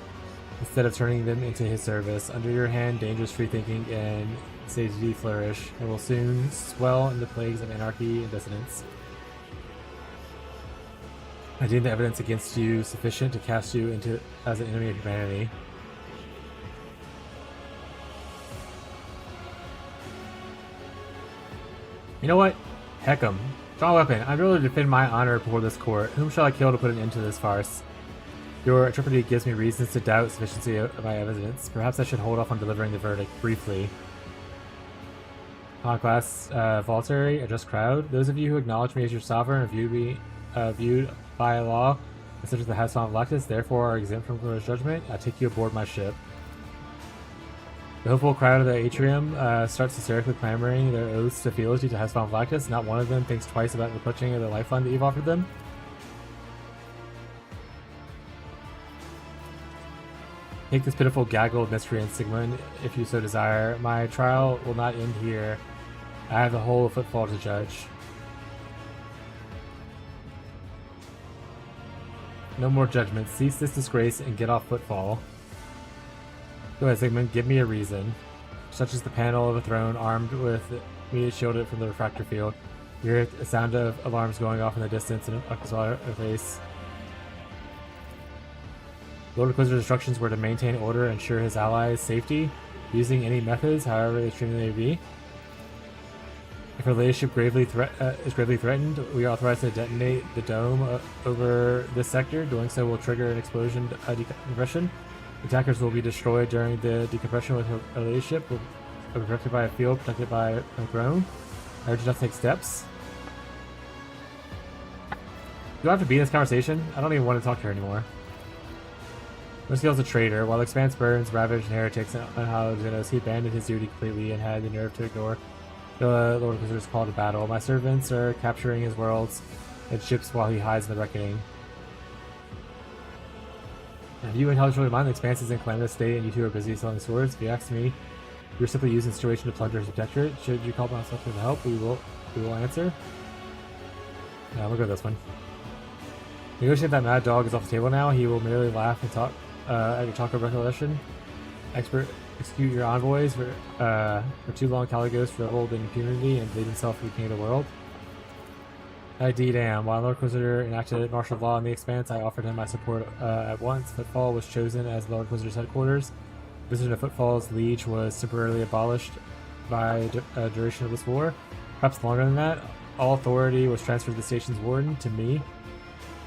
instead of turning them into his service. Under your hand, dangerous free-thinking and safety flourish, and will soon swell in the plagues of anarchy and dissonance. I deem the evidence against you sufficient to cast you into as an enemy of humanity. You know what? Heck 'em. Draw a weapon. I'm able to defend my honor before this court. Whom shall I kill to put an end to this farce? Your intrepidity gives me reasons to doubt the sufficiency of my evidence. Perhaps I should hold off on delivering the verdict briefly. Class voluntary, a just crowd. Those of you who acknowledge me as your sovereign are viewed by law such as the House of Lactus, therefore are exempt from court's judgment. I take you aboard my ship. The hopeful crowd of the atrium starts hysterically clamoring their oaths to fealty to House von Lactus. Not one of them thinks twice about the clutching of the lifeline that you've offered them. Take this pitiful gaggle of miscreants, Sigmund, if you so desire. My trial will not end here. I have the whole footfall to judge. No more judgment. Cease this disgrace and get off footfall. Go ahead, Sigmund. Give me a reason. Such as the panel of a throne armed with me shielded from the refractor field. You hear a sound of alarms going off in the distance and a face. Lord Inquisitor's instructions were to maintain order and ensure his allies' safety, using any methods, however extreme they may be. If our relationship is gravely threatened, we are authorized to detonate the dome over this sector. Doing so will trigger an explosion decompression. Attackers will be destroyed during the decompression with our relationship. Will be protected by a field, protected by a drone. I urge you not to take steps. Do I have to be in this conversation? I don't even want to talk to her anymore. Merciel is a traitor. While the Expanse burns, ravaged, and heretics unhallowed Xenos, he abandoned his duty completely and had the nerve to ignore the Lord Inquisitor's call to battle. My servants are capturing his worlds and ships while he hides in the reckoning. If you intelligently mind the Expanse is in calamitous state and you two are busy selling swords, if you ask me, you're simply using the situation to plunder his protectorate. Should you call upon us for help, we will answer. Yeah, we'll go with this one. Negotiate that mad dog is off the table now. He will merely laugh and talk at your talk of recollection. Execute your envoys for too long. Caligos reveled in impunity and believed himself to be king of the world. Indeed am. While Lord Inquisitor enacted martial law in the Expanse, I offered him my support at once. Footfall was chosen as Lord Inquisitor's headquarters. Visitor to Footfall's liege was temporarily abolished by duration of this war. Perhaps longer than that. All authority was transferred to the station's warden, to me.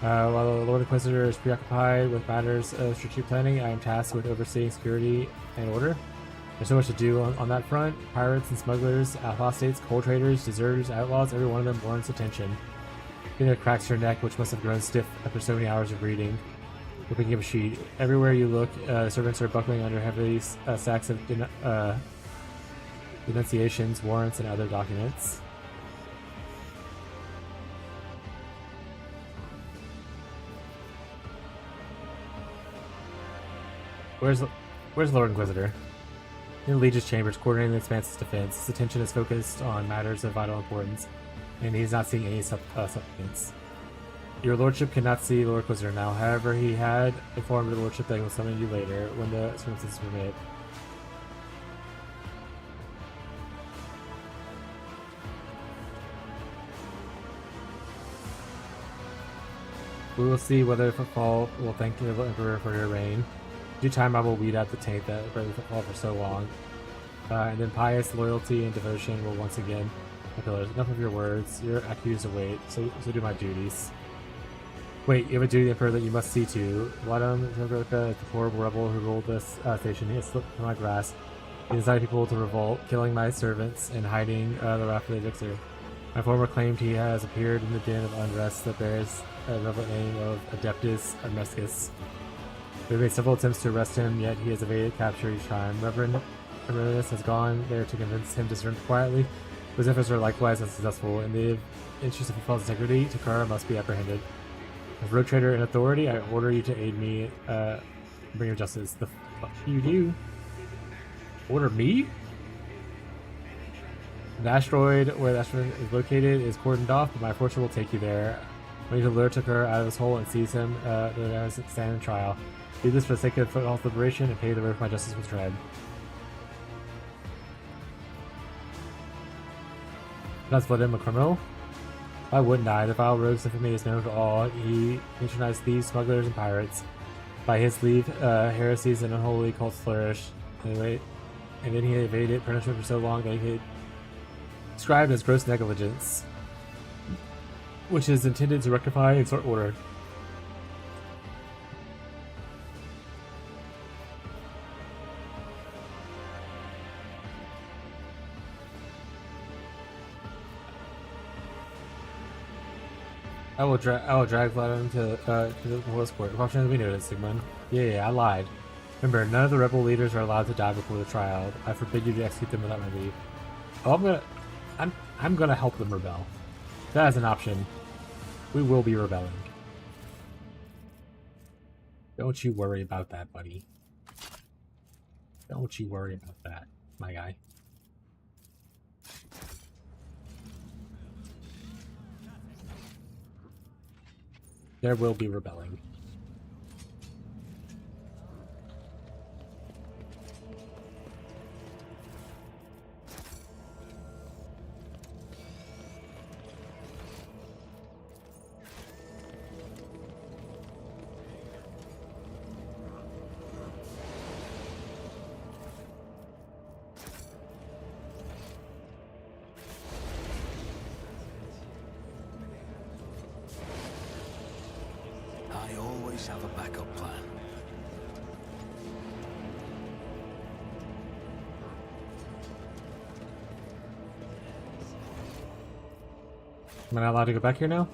While the Lord Inquisitor is preoccupied with matters of strategic planning, I am tasked with overseeing security and order. There's so much to do on that front. Pirates and smugglers, apostates, coal traders, deserters, outlaws, every one of them warrants attention. It cracks her neck, which must have grown stiff after so many hours of reading. You're picking up a sheet. Everywhere you look, servants are buckling under heavy sacks of denunciations, warrants, and other documents. Where's Lord Inquisitor? In the Legion's chambers, coordinating the Expanse's defense. His attention is focused on matters of vital importance, and he's not seeing any supplements. Your Lordship cannot see Lord Inquisitor now. However, he had informed your Lordship that he will summon you later, when the circumstances permit. We will see whether Footfall will thank the Emperor for your reign. In due time, I will weed out the taint that bred Footfall for so long. And then pious loyalty and devotion will once again be pillars. Enough of your words. You're accused of wait, so do my duties. Wait, you have a duty, the Emperor, that you must see to. Vladimir Zembrowka is the horrible rebel who ruled this station. He has slipped from my grasp. He incited people to revolt, killing my servants and hiding the wrath of the Elixir. My former claimed he has appeared in the den of unrest that bears the relevant name of Adeptus Amnescus. We have made several attempts to arrest him, yet he has evaded capture each time. Reverend Emeritus has gone there to convince him to surrender quietly. Those efforts are likewise unsuccessful. In the interest of Footfall's integrity, Takara must be apprehended. As rogue trader in authority, I order you to aid me bring your justice. The fuck you do? Order me? The asteroid where the asteroid is located is cordoned off, but my fortune will take you there. I need to lure Takara out of his hole and seize him to stand in trial. Do this for the sake of Footfall's liberation and pay the road for my justice with dread. That's what him a criminal? Why wouldn't I? The vile rogue's infamy is known to all. He patronized thieves, smugglers, and pirates. By his leave, heresies and unholy cults flourished. And then he evaded punishment for so long that he could described as gross negligence, which is intended to rectify and restore order. I will drag Vladimir to the horse court. Fortunately, we knew it, Sigmund. Yeah, I lied. Remember, none of the rebel leaders are allowed to die before the trial. I forbid you to execute them without my leave. Oh, I'm gonna help them rebel. That is an option. We will be rebelling. Don't you worry about that, buddy. Don't you worry about that, my guy. There will be rebelling. I always have a backup plan. Am I not allowed to go back here now?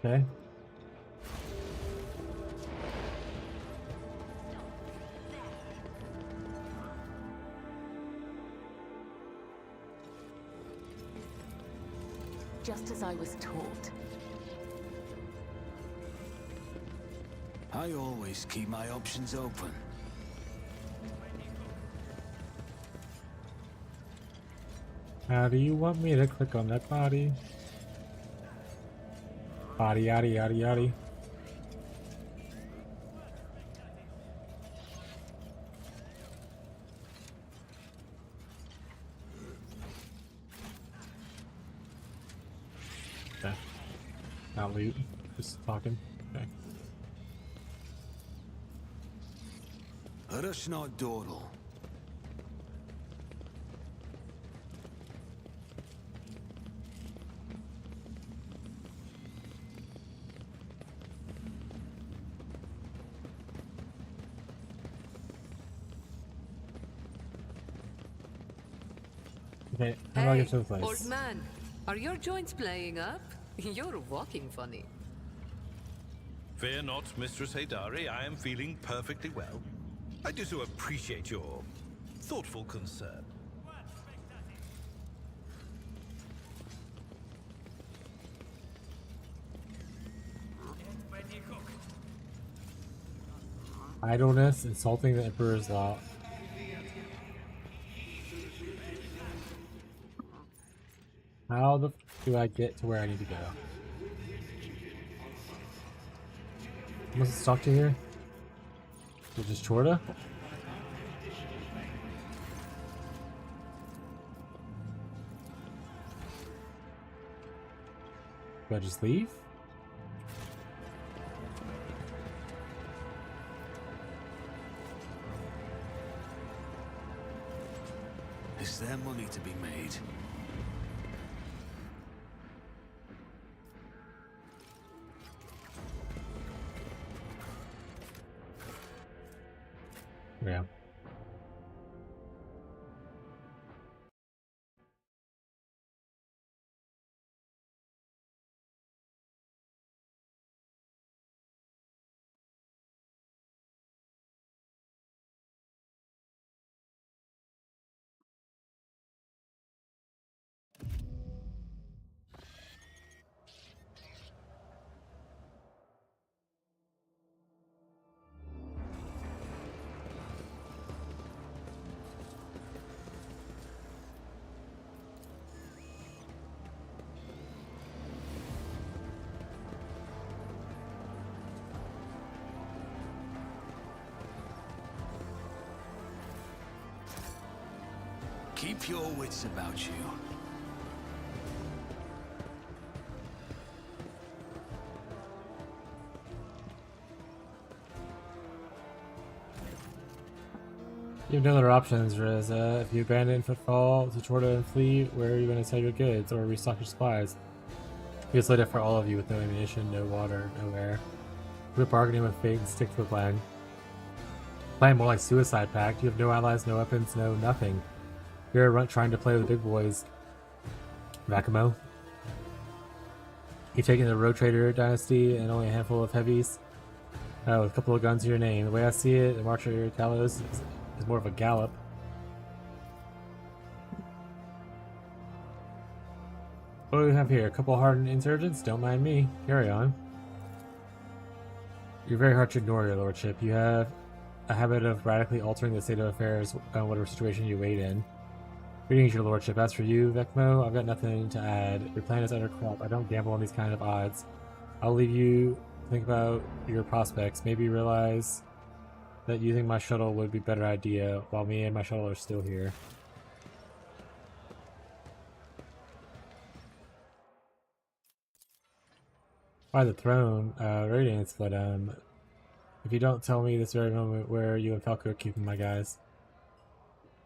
Okay. Just as I was taught. I always keep my options open. How do you want me to click on that body? Body, yaddy, yaddy, yaddy. Okay. Not loot. Just talking. Okay. Rush not dawdle. Okay, how do I get to the place? Old man, are your joints playing up? You're walking funny. Fear not, Mistress Haydari. I am feeling perfectly well. I do so appreciate your thoughtful concern. Idleness, insulting the Emperor's law. How the f do I get to where I need to go? Must talk to here? Which is Chorda? Do I just leave? Is there money to be made? Yeah. Keep your wits about you. You have no other options, Riz. If you abandon Footfall to Chorda and flee, where are you going to sell your goods or restock your supplies? We just laid it for all of you with no ammunition, no water, no air. Quit bargaining with fate and stick to the plan. Plan more like Suicide Pact. You have no allies, no weapons, no nothing. You're a runt trying to play with the big boys. Makamo. You've taken the Road Trader dynasty and only a handful of heavies. With a couple of guns to your name. The way I see it, the March of your Gallows is more of a gallop. What do we have here? A couple hardened insurgents? Don't mind me. Carry on. You're very hard to ignore, your lordship. You have a habit of radically altering the state of affairs on whatever situation you wait in. Greetings, your lordship. As for you, Vecmo, I've got nothing to add. Your plan is utter crap. I don't gamble on these kind of odds. I'll leave you to think about your prospects. Maybe realize that using my shuttle would be a better idea while me and my shuttle are still here. By the throne, Radiance, but if you don't tell me this very moment where you and Falco are keeping my guys.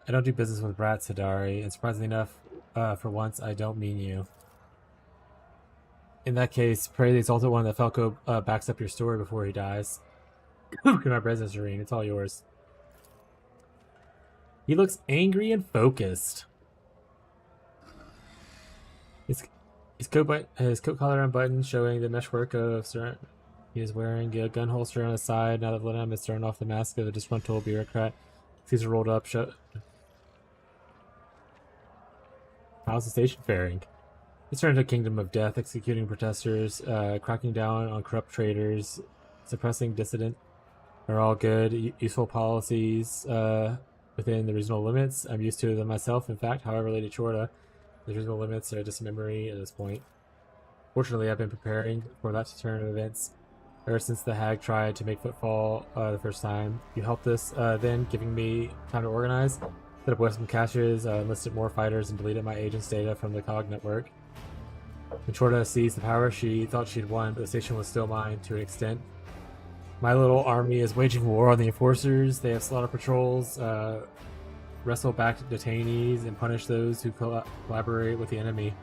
I don't do business with rats, Hidari, and surprisingly enough, for once, I don't mean you. In that case, pray the exalted one that Falco backs up your story before he dies. Look at my business, Irene. It's all yours. He looks angry and focused. His coat collar unbuttoned, showing the meshwork of he is wearing a gun holster on his side. Now that Lenham has thrown off the mask of a disgruntled bureaucrat, Caesar rolled up. How's the station faring? It's turned into a kingdom of death, executing protesters, cracking down on corrupt traders, suppressing dissident. Are all good, useful policies within the reasonable limits. I'm used to them myself. In fact, however, Lady Chorda, the reasonable limits are just a memory at this point. Fortunately, I've been preparing for that turn of events ever since the hag tried to make footfall the first time. You helped us then, giving me time to organize, set up Western caches, enlisted more fighters, and deleted my agent's data from the COG network. When Chorda seized the power, she thought she'd won, but the station was still mine to an extent. My little army is waging war on the enforcers. They have slaughter patrols, wrestle back detainees, and punish those who collaborate with the enemy.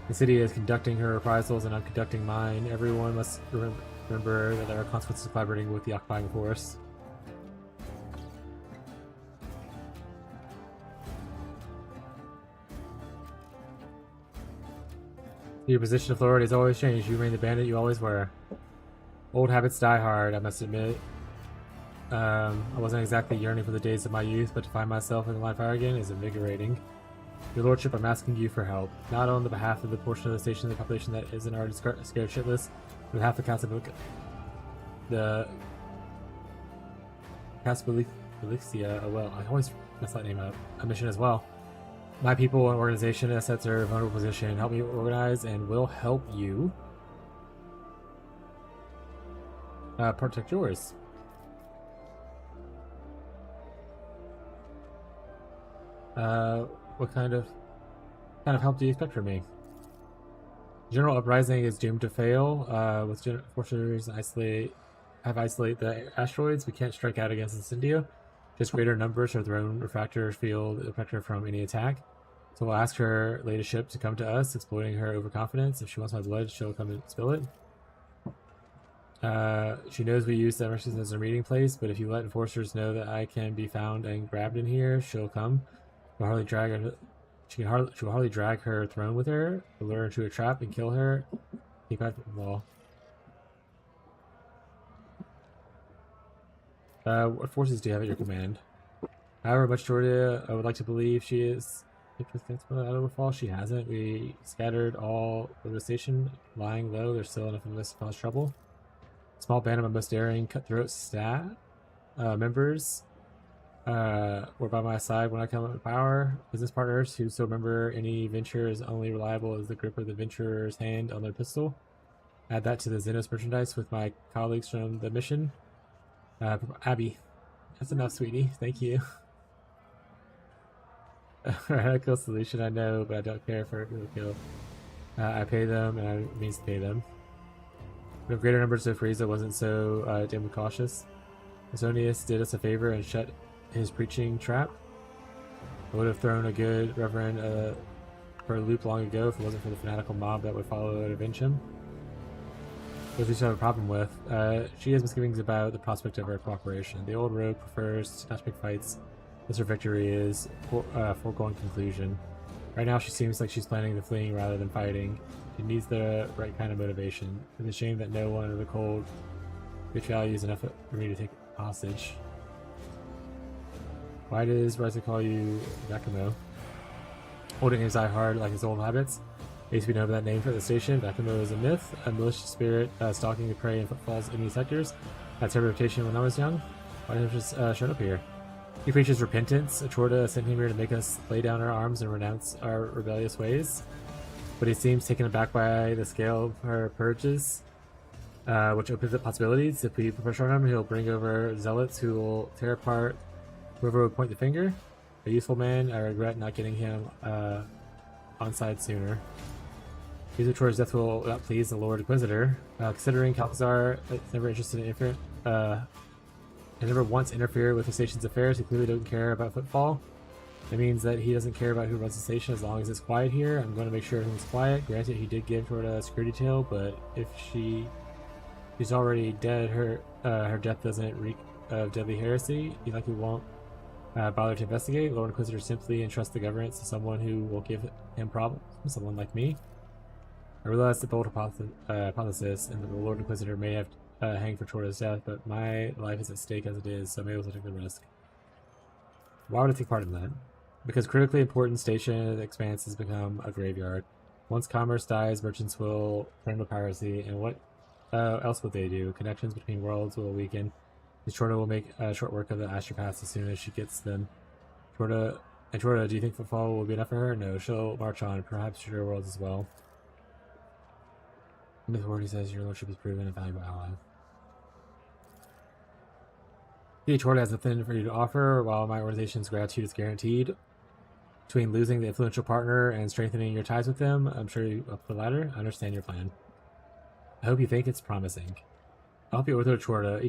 The city is conducting her reprisals, and I'm conducting mine. Everyone must remember that there are consequences of collaborating with the occupying force. Your position of authority has always changed. You remain the bandit you always were. Old habits die hard, I must admit. I wasn't exactly yearning for the days of my youth, but to find myself in the line of fire again is invigorating. Your lordship, I'm asking you for help. Not on the behalf of the portion of the station of the population that isn't already scared shitless, but half the Casabelicia, well, I always mess that name up. A mission as well. My people and organization assets are in a vulnerable position. Help me organize and we'll help you. Protect yours. What kind of help do you expect from me? General uprising is doomed to fail. With forces have isolated the asteroids. We can't strike out against Incendio. Just greater numbers of their own refractor field effector from any attack. So we'll ask her latest ship to come to us, exploiting her overconfidence. If she wants my blood, she'll come and spill it. She knows we use the Emersons as a meeting place, but if you let enforcers know that I can be found and grabbed in here, she'll come. She'll hardly drag her. She will hardly drag her throne with her, lure her to a trap and kill her. Keep out the wall. What forces do you have at your command? However much Jordia I would like to believe she is overfall, she hasn't. We scattered all over the station, lying low. There's still enough of us to cause trouble. Small band of my most daring cutthroat staff members were by my side when I come up to power. Business partners who still remember any venture is only reliable as the grip of the venturer's hand on their pistol. Add that to the Xenos merchandise with my colleagues from the mission. Abby, that's enough, sweetie. Thank you. Radical solution, I know, but I don't care for kill. I pay them, and I means to pay them. We have greater numbers of Frieza wasn't so damn cautious. Asonius did us a favor and shut his preaching trap. I would have thrown a good reverend for a loop long ago if it wasn't for the fanatical mob that would follow to avenge him. Which we still have a problem with. She has misgivings about the prospect of our cooperation. The old rogue prefers not to pick fights, as her victory is foregone conclusion. Right now she seems like she's planning the fleeing rather than fighting. She needs the right kind of motivation. It's a shame that no one of the cold rich values enough for me to take hostage. Why does Ryza call you Vakimo? Holding his eye hard like his old habits. It used to be known by that name for the station. Vakimo is a myth, a malicious spirit stalking the prey in footfalls in these sectors. That's her reputation when I was young. Why did he just shown up here? He preaches repentance. Chorda sent him here to make us lay down our arms and renounce our rebellious ways. But he seems taken aback by the scale of her purges, which opens up possibilities. If we put pressure on him, he'll bring over zealots who will tear apart whoever would point the finger. A useful man. I regret not getting him on side sooner. These are Chorda's death will not please the Lord Inquisitor. Considering Calcazar is never interested in and never once interfered with the station's affairs, he clearly doesn't care about footfall. That means that he doesn't care about who runs the station as long as it's quiet here. I'm going to make sure everything's quiet. Granted, he did give Chorda a security detail, but if she's already dead, her death doesn't reek of deadly heresy. He likely won't bother to investigate. Lord Inquisitor simply entrusts the governance to someone who will give him problems, someone like me. I realize the bold hypothesis, and that the Lord Inquisitor may have hanged for Chorda's death, but my life is at stake as it is, so maybe we'll take the risk. Why would I take part in that? Because critically important station expanse has become a graveyard. Once commerce dies, merchants will turn to piracy, and what else would they do? Connections between worlds will weaken. Chorda will make short work of the astropaths as soon as she gets them. Chorda, do you think footfall will be enough for her? No, she'll march on, perhaps your worlds as well. The authority says your lordship is proven a valuable ally. The Chorda has nothing for you to offer, while my organization's gratitude is guaranteed. Between losing the influential partner and strengthening your ties with them, I'm sure you up the ladder. I understand your plan. I hope you think it's promising. I'll help you overthrow Chorda.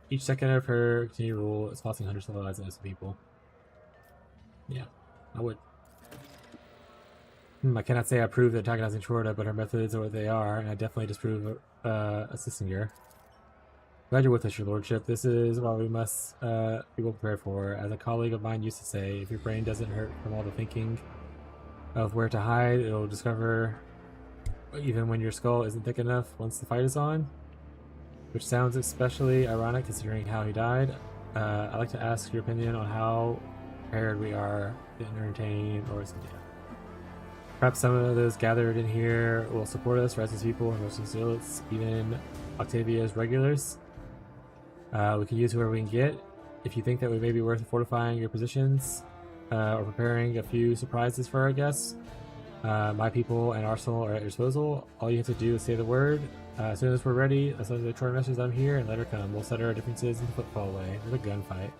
Each second of her continued rule is costing hundreds of lives of innocent people. Yeah, I would. I cannot say I approve of antagonizing Chorda, but her methods are what they are, and I definitely disapprove assisting her. Glad you're with us, your lordship. This is what we must be well prepared for. As a colleague of mine used to say, if your brain doesn't hurt from all the thinking of where to hide, it'll discover even when your skull isn't thick enough once the fight is on. Which sounds especially ironic considering how he died. I'd like to ask your opinion on how prepared we are to entertain or perhaps some of those gathered in here will support us, Ryza's people, and most of the zealots, even Octavia's regulars. We can use whoever we can get. If you think that we may be worth fortifying your positions or preparing a few surprises for our guests, my people and arsenal are at your disposal. All you have to do is say the word. As soon as we're ready, as soon as the Chorda message I'm here, and let her come. We'll set our differences in the footfall way. It's a gunfight.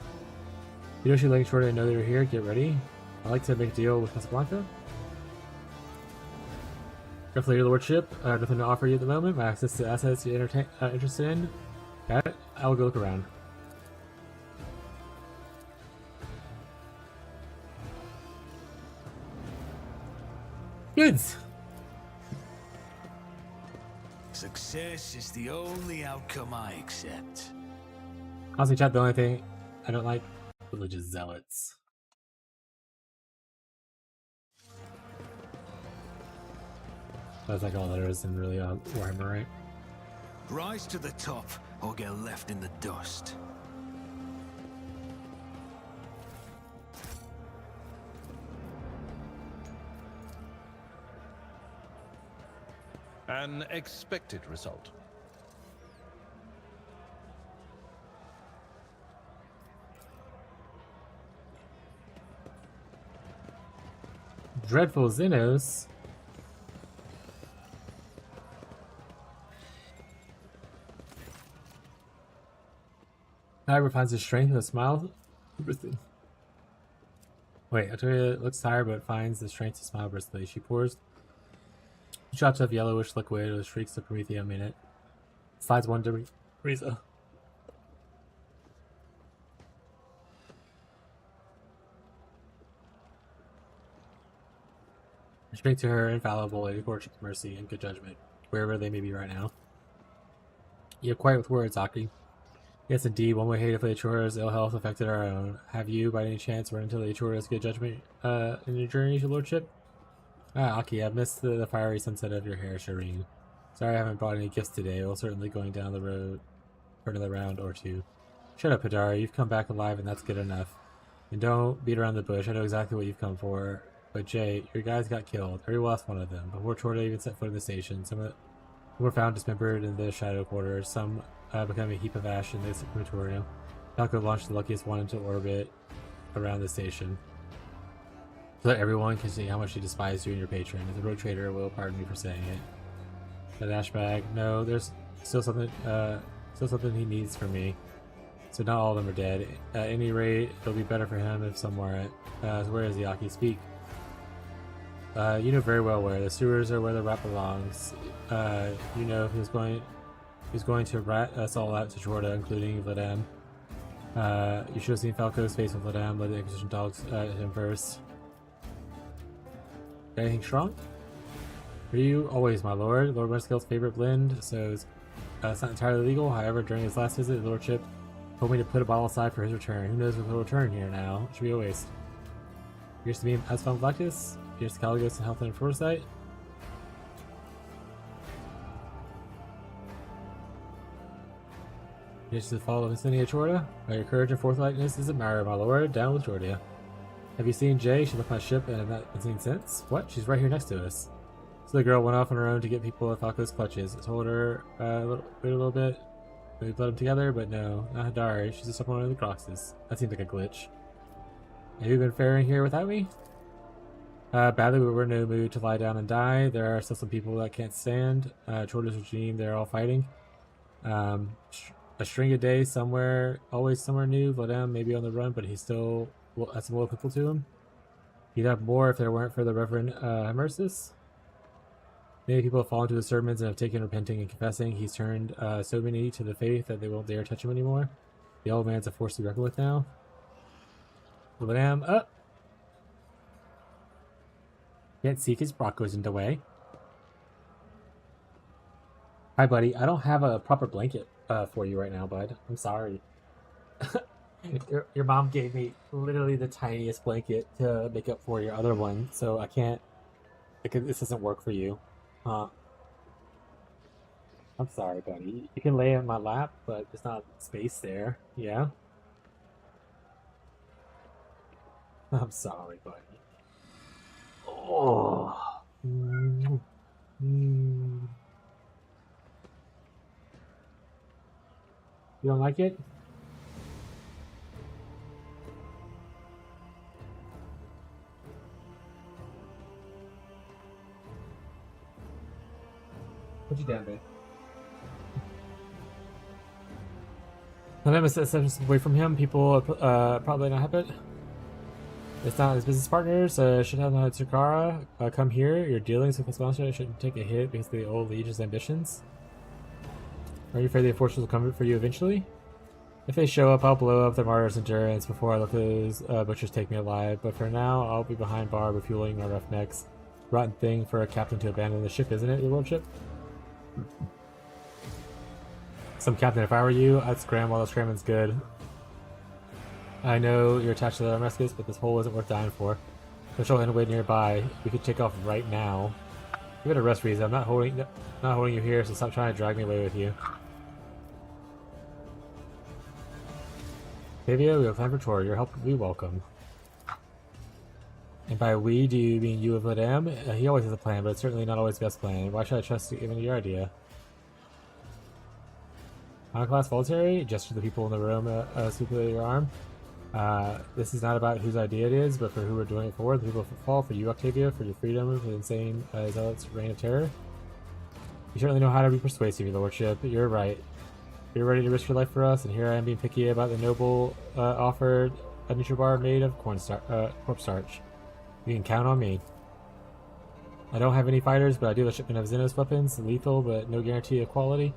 You know she's letting Chorda know that you're here. Get ready. I'd like to make a deal with Casablanca. Definitely your lordship. Nothing to offer you at the moment. My access to assets you're interested in. Got it? I'll go look around. Goods. Success is the only outcome I accept. Honestly, chat, the only thing I don't like religious zealots. That's like all there is in really Warhammer, right? Rise to the top or get left in the dust. An expected result. Dreadful Xenos. Tiger finds his strength with a smile. Wait, Octavia looks tired but finds the strength to smile briskly. She pours shots of yellowish liquid with shrieks of Prometheum in it. Slides one to Riza. Speak to her infallible Lady Lordship's mercy and good judgment, wherever they may be right now. You're quiet with words, Aki. Yes, indeed, one way hate of Lady Chora's ill health affected our own. Have you, by any chance, run into Lady Chora's good judgment in your journey, your lordship? Ah, Aki, I've missed the fiery sunset of your hair, Shireen. Sorry I haven't brought any gifts today. We'll certainly going down the road for another round or two. Shut up, Hadara. You've come back alive, and that's good enough. And don't beat around the bush. I know exactly what you've come for. But Jay, your guys got killed. Every last one of them. Before Chorda even set foot in the station, some were found dismembered in the shadow quarters. Some becoming a heap of ash in the crematorium. Falco launched the luckiest one into orbit around the station, so that everyone can see how much he despised you and your patron. As a road trader, will pardon me for saying it. That ash bag. No, there's still something he needs from me. So not all of them are dead. At any rate, it'll be better for him if some weren't. So where is the Aki? Speak. You know very well where. The sewers are where the rat belongs. You know who's going to rat us all out to Chorda, including Vladam. You should have seen Falco's face with Vladam. Let the Inquisition dogs him first. Got anything strong? For you, always, my lord. Lord Westgale's favorite blend, so it's not entirely legal. However, during his last visit, the lordship told me to put a bottle aside for his return. Who knows if he'll return here now? It should be a waste. Here's to me as Fun Galactus. Here's to Caligos and Health and Foresight. Here's to the fall of Insignia Chorda. By your courage and forthrightness is admired, my lord. Down with Jordia. Have you seen Jay? She left my ship and I've not been seen since. What? She's right here next to us. So the girl went off on her own to get people at Falco's clutches. I told her wait a little bit. Maybe put them together, but no, not Hadari. She's just up on one of the crosses. That seems like a glitch. Have you been faring here without me? Badly, but we're in no mood to lie down and die. There are still some people that can't stand. Chorda's regime, they're all fighting. A string a day somewhere, always somewhere new. Vladam may be on the run, but he's still has some loyal people to him. He'd have more if there weren't for the Reverend Emersus. Many people have fallen to his sermons and have taken repenting and confessing. He's turned so many to the faith that they won't dare touch him anymore. The old man's a force to reckon with now. Vladam, up! Can't seek his Broncos into way. Hi, buddy. I don't have a proper blanket for you right now, bud. I'm sorry. your mom gave me literally the tiniest blanket to make up for your other one, so I can't. This doesn't work for you. I'm sorry, buddy. You can lay in my lap, but there's not space there. Yeah? I'm sorry, buddy. Oh. You don't like it? Put you down, babe. Let me set away from him. People probably not have it. It's not his business partners. Should have Tsukara come here. Your dealings with the sponsor shouldn't take a hit because of the old Legion's ambitions. Are you afraid the enforcers will come for you eventually? If they show up, I'll blow up the martyr's endurance before I let those butchers take me alive. But for now, I'll be behind bar refueling my roughnecks. Rotten thing for a captain to abandon the ship, isn't it, your lordship? Some captain, if I were you, I'd scram while the scramming's good. I know you're attached to the Armescus, but this hole isn't worth dying for. Control anyway nearby. We could take off right now. Give it a rest, Riza. I'm not holding you here, so stop trying to drag me away with you. Tavia, we have time for tour. Your help will be welcome. And by we, do you mean you and Vladam? He always has a plan, but it's certainly not always the best plan. Why should I trust you given your idea? High-class voluntary? Gesture to the people in the room, sweep your arm. This is not about whose idea it is, but for who we're doing it for. The people fall for you, Octavia, for your freedom, for the insane zealot's reign of terror. You certainly know how to be persuasive, your lordship. You're right. You're ready to risk your life for us, and here I am being picky about the noble offered a neutral bar made of corpse starch. You can count on me. I don't have any fighters, but I do have a shipment of Xenos weapons, lethal, but no guarantee of quality.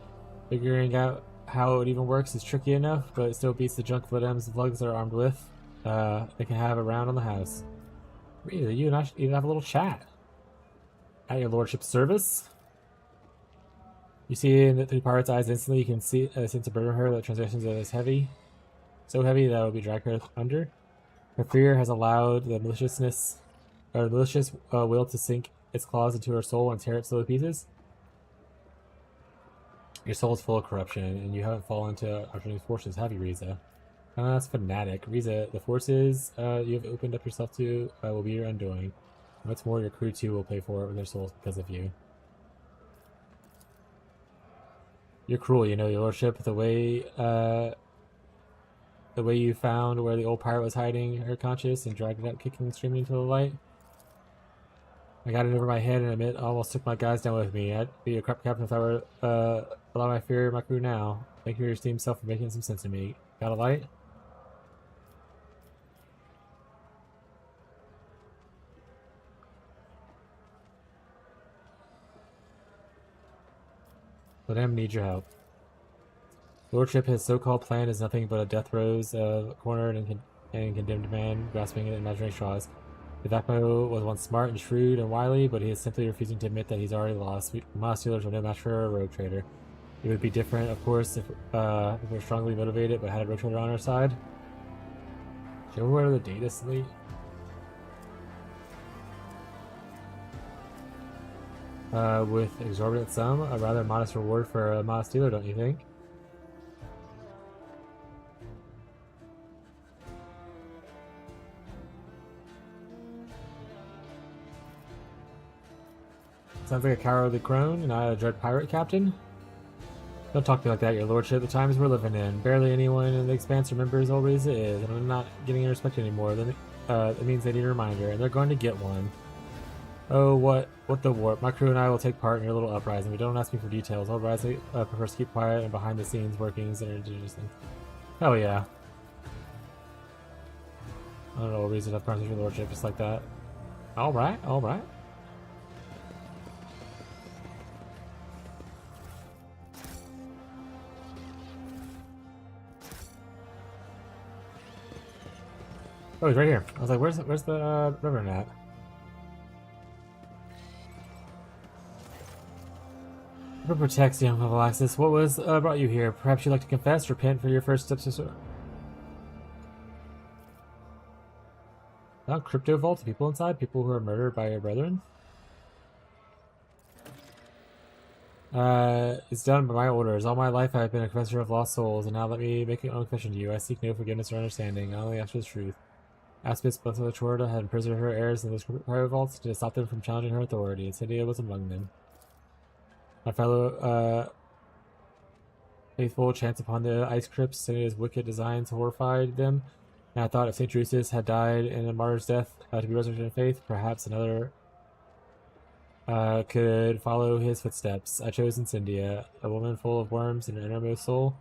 Figuring out how it even works is tricky enough, but it still beats the junk Vladam's lugs are armed with. They can have a round on the house. Really, you and I should even have a little chat. At your lordship's service. You see in the three pirates' eyes instantly. You can see sense of burden her. The translations is heavy, so heavy that it will be drag her under. Her fear has allowed the malicious will to sink its claws into her soul and tear it to pieces. Your soul is full of corruption, and you haven't fallen into Arjuni's forces, have you, Riza? That's fanatic. Riza, the forces you have opened up yourself to will be your undoing. What's more, your crew too will pay for it with their souls because of you. You're cruel, you know, your lordship. The way you found where the old pirate was hiding her conscience and dragged it out, kicking and screaming into the light. I got it over my head and admit I almost took my guys down with me. I'd be a crap captain if I were allow my fear my crew now. Thank you for your esteemed self for making some sense to me. Got a light? But I need your help. Lordship, his so-called plan is nothing but a death rose, cornered and condemned man grasping at imaginary straws. The Vakmo was once smart and shrewd and wily, but he is simply refusing to admit that he's already lost. Mod stealers are no match for a rogue trader. It would be different, of course, if we were strongly motivated but had a rogue trader on our side. Do you know where the data slate? With exorbitant sum, a rather modest reward for a mod stealer, don't you think? Sounds like a cowardly crone, not a dread pirate captain. Don't talk to me like that, your lordship. The times we're living in. Barely anyone in the Expanse remembers old Riza is, and I'm not getting any respect anymore. Then it means they need a reminder, and they're going to get one. Oh, what the warp. My crew and I will take part in your little uprising, but don't ask me for details. Old Riza prefers to keep quiet and behind the scenes workings and indigenous things. Hell yeah. I don't know, Old Riza enough conversation with your lordship, just like that. Alright, alright. Oh, he's right here. I was like, where's the Reverend at? Who protects young Valaxis? What was brought you here? Perhaps you'd like to confess, repent for your first steps or so. Crypto vault, people inside, people who are murdered by your brethren. It's done by my orders. All my life I have been a confessor of lost souls, and now let me make an own confession to you. I seek no forgiveness or understanding. I only ask for the truth. Aspis Chorda had imprisoned her heirs in those private vaults to stop them from challenging her authority, and Cynthia was among them. My fellow faithful chanced upon the ice crypts. Cynthia's wicked designs horrified them, and I thought if St. Drusus had died in a martyr's death to be resurrected in faith, perhaps another could follow his footsteps. I chose Incendia, a woman full of worms in her innermost soul.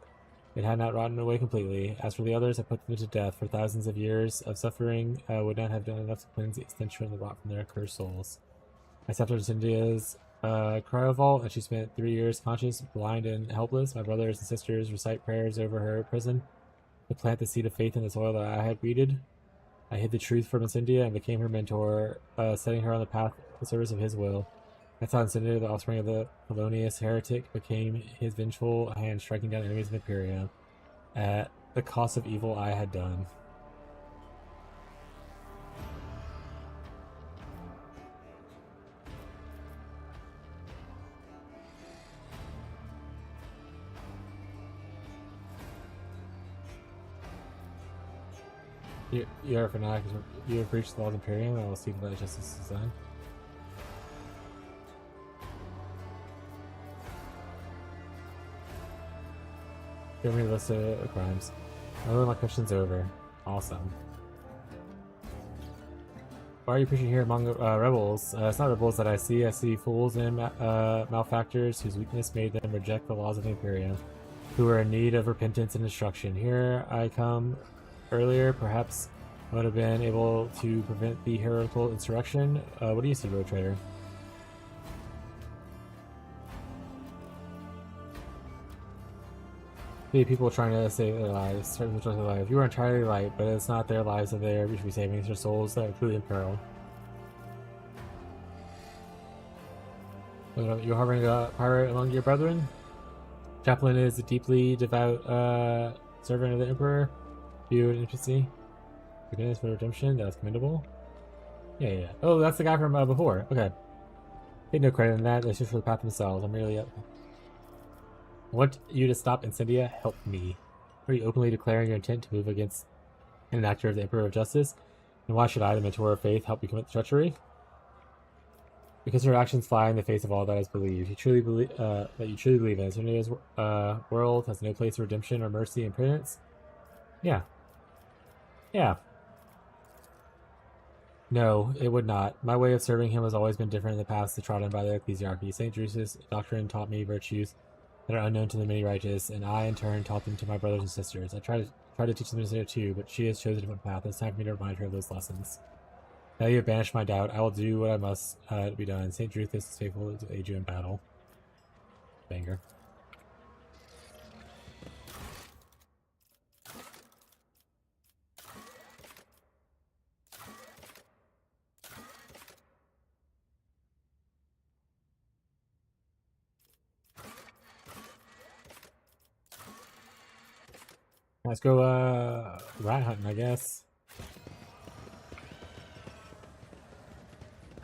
It had not rotten away completely. As for the others, I put them to death, for thousands of years of suffering would not have done enough to cleanse the stench and the rot from their cursed souls. I stepped into Cindia's cryovault, and she spent 3 years conscious, blind, and helpless. My brothers and sisters recite prayers over her prison to plant the seed of faith in the soil that I had weeded. I hid the truth from Incendia and became her mentor, setting her on the path the service of his will. I saw Incendia, the offspring of the felonious heretic, became his vengeful hand striking down enemies of Imperium at the cost of evil I had done. You are a fanatic. You have breached the laws of Imperium, and I will seek that justice is done. Give me a list of crimes. Oh, my question's over. Awesome. Why are you pushing here among rebels? It's not rebels that I see. I see fools and malefactors whose weakness made them reject the laws of the Imperium, who are in need of repentance and instruction. Here I come earlier, perhaps I would have been able to prevent the heretical insurrection. What do you see, Road Trader? People trying to save their lives, You are entirely right, but it's not their lives that we should be saving. It's their souls that are truly in peril. You're harboring a pirate among your brethren? Chaplain is a deeply devout servant of the Emperor. View and intimacy. Forgiveness for redemption, that's commendable. Yeah. Oh, that's the guy from before. Okay. Take no credit in that, they're just for the path themselves. I'm merely up. I want you to stop Incendia. Help me. Are you openly declaring your intent to move against an actor of the Emperor of Justice? And why should I, the mentor of faith, help you commit treachery? Because your actions fly in the face of all that is believed. You truly believe that you truly believe in Incendia's world has no place for redemption or mercy and penance? Yeah. No, it would not. My way of serving him has always been different in the past, trodden by the ecclesiarchy. St. Drusus' doctrine taught me virtues that are unknown to the many righteous, and I, in turn, taught them to my brothers and sisters. I try to teach them Incendia too, but she has chosen a different path. It's time for me to remind her of those lessons. Now you have banished my doubt. I will do what I must be done. St. Drusus is faithful to aid you in battle. Banger. Let's go rat hunting, I guess.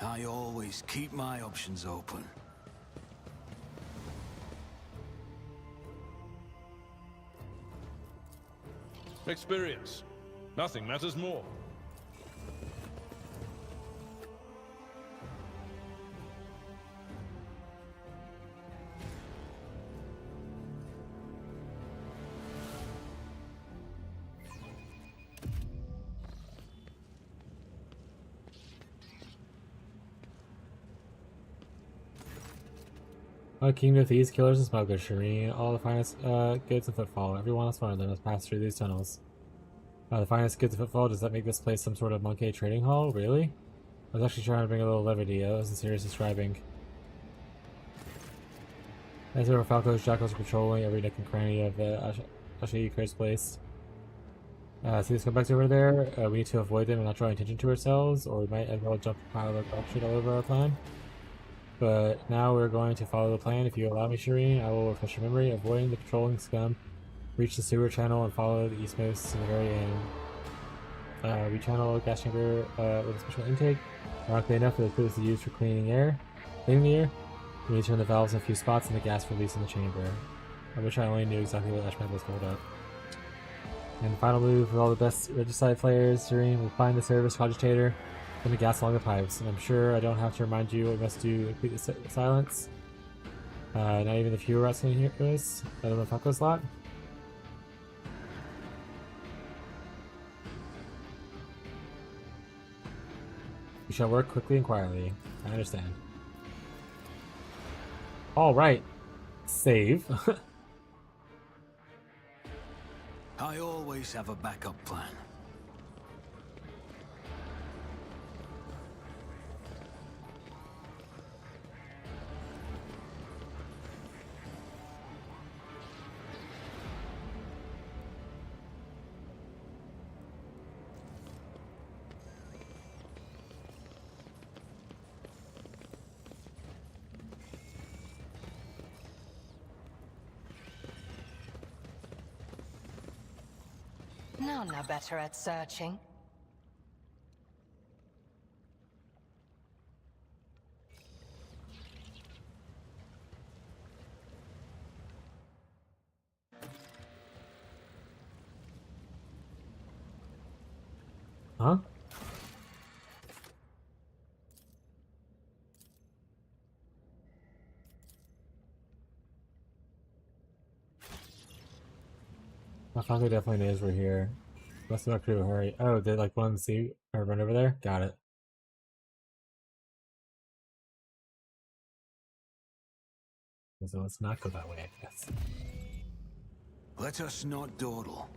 I always keep my options open. Experience. Nothing matters more. Kingdom of Thieves, Killers, and Smugglers, Shireen. All the finest goods and footfall. Every last one of them has passed through these tunnels. The finest goods and footfall, does that make this place some sort of monkey trading hall? Really? I was actually trying to bring a little levity. That wasn't serious describing. As there were falcons, jackals are patrolling every nook and cranny of the Ashayi Curse place. See the scumbags over there? We need to avoid them and not draw attention to ourselves, or we might as well jump a pile of dog shit all over our plan. But now we're going to follow the plan. If you allow me, Shireen, I will refresh your memory, avoiding the patrolling scum, reach the sewer channel, and follow the eastmost to the very end. Rechannel a gas chamber with a special intake. Ironically enough, the liquid is used for cleaning the air. We need to turn the valves in a few spots and the gas release in the chamber. I wish I only knew exactly what Ashman was hold up. And the final move with all the best regicide players, Shireen, we'll find the service cogitator and the gas along the pipes. And I'm sure I don't have to remind you what we must do to complete the silence. Not even the fewer rats can hear us. I don't know if that goes a lot. We shall work quickly and quietly. I understand. Alright. Save. I always have a backup plan. None are better at searching. Huh? My father definitely knows we're here. Must have crew hurry. Oh, did like one see or run over there? Got it. So let's not go that way, I guess. Let us not dawdle.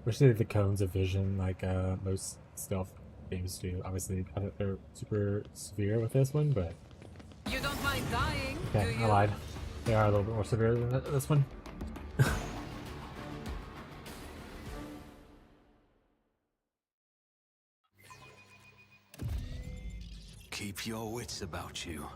Wish they did the cones of vision like most stealth games do. Obviously, I think they're super severe with this one, but You don't mind dying, okay, do you? I lied. They are a little bit more severe than this one. keep your wits about you.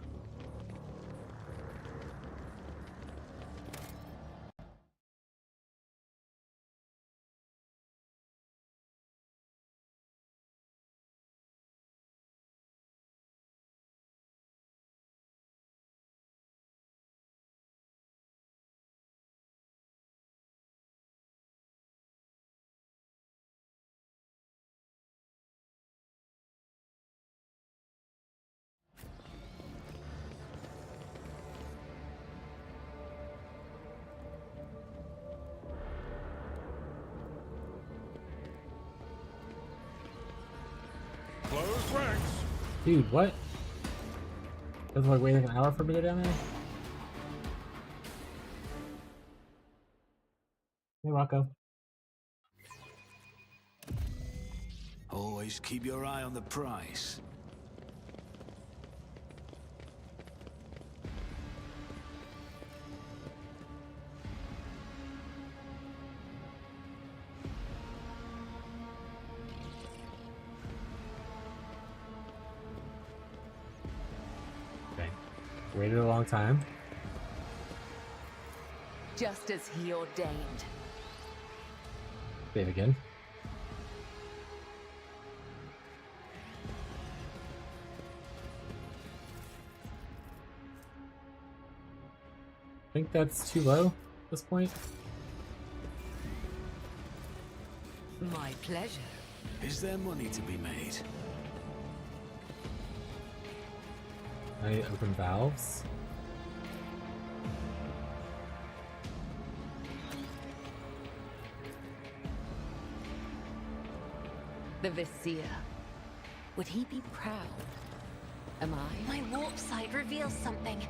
Close ranks. Dude, what? Doesn't like waiting an hour for me to go down there? Hey, Rocco. Always keep your eye on the prize. Okay. Waited a long time. Just as he ordained. Save again. I think that's too low at this point. My pleasure. Is there money to be made? I open valves. The Vizier. Would he be proud? Am I? My warp sight reveals something.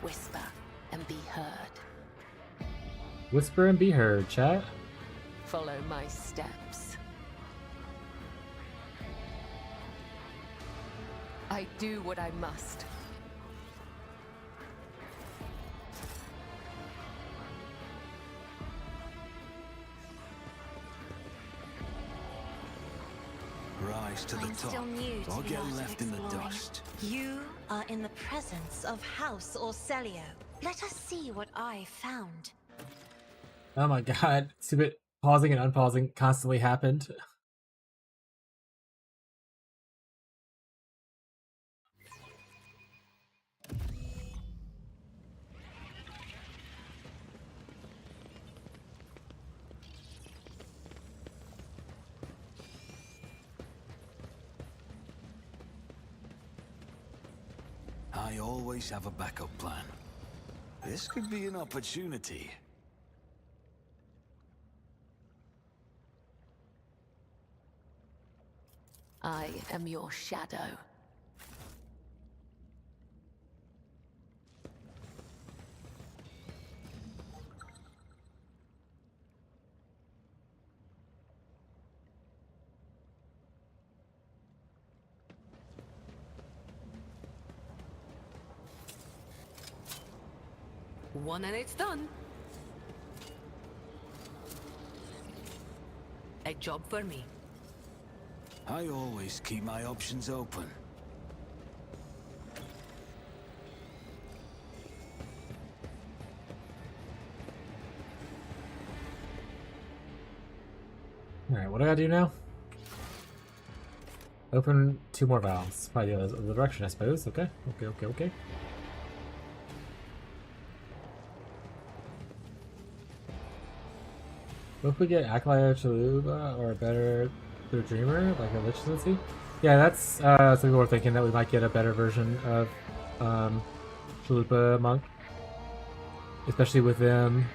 Whisper and be heard. Whisper and be heard, chat. Follow my steps. I do what I must. Rise to the I'm top, still new to or the get art of left in the exploring. dust. You are in the presence of House Orcelio. Let us see what I found. Oh my god, stupid pausing and unpausing constantly happened. I always have a backup plan. This could be an opportunity. I am your shadow. One and it's done. A job for me. I always keep my options open. Alright, what do I gotta do now? Open 2 more valves. Probably the other direction, I suppose. Okay, okay. What if we get Acolyte Chalupa or a better the Dreamer, like a Lich Lindsay? Yeah, that's some people were thinking that we might get a better version of Chalupa Monk. Especially with them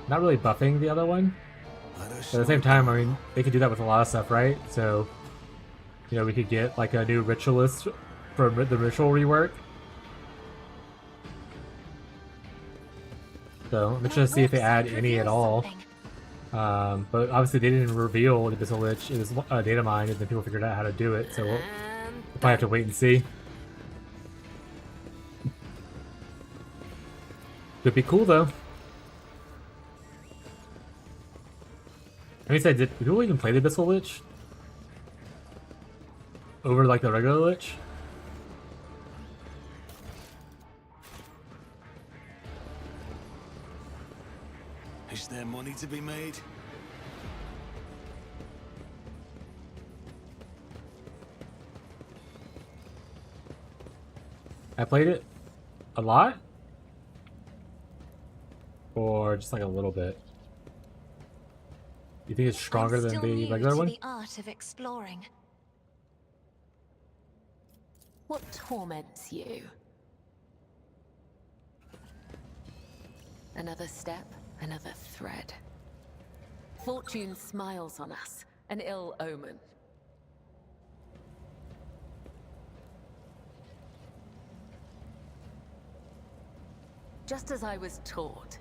not really buffing the other one. But at the same time, I mean, they could do that with a lot of stuff, right? So, you know, we could get like a new Ritualist from the Ritual rework. So I'm interested to see if they add any at all. But obviously they didn't reveal the Abyssal Lich. It was a data mine, and then people figured out how to do it. So we'll probably have to wait and see. Could be cool though. I mean, did people even play the Abyssal Lich over like the regular Lich? Is there money to be made? I played it a lot, or just like a little bit. You think it's stronger than the regular one? The art of exploring. What torments you? Another step, another thread. Fortune smiles on us, an ill omen. Just as I was taught.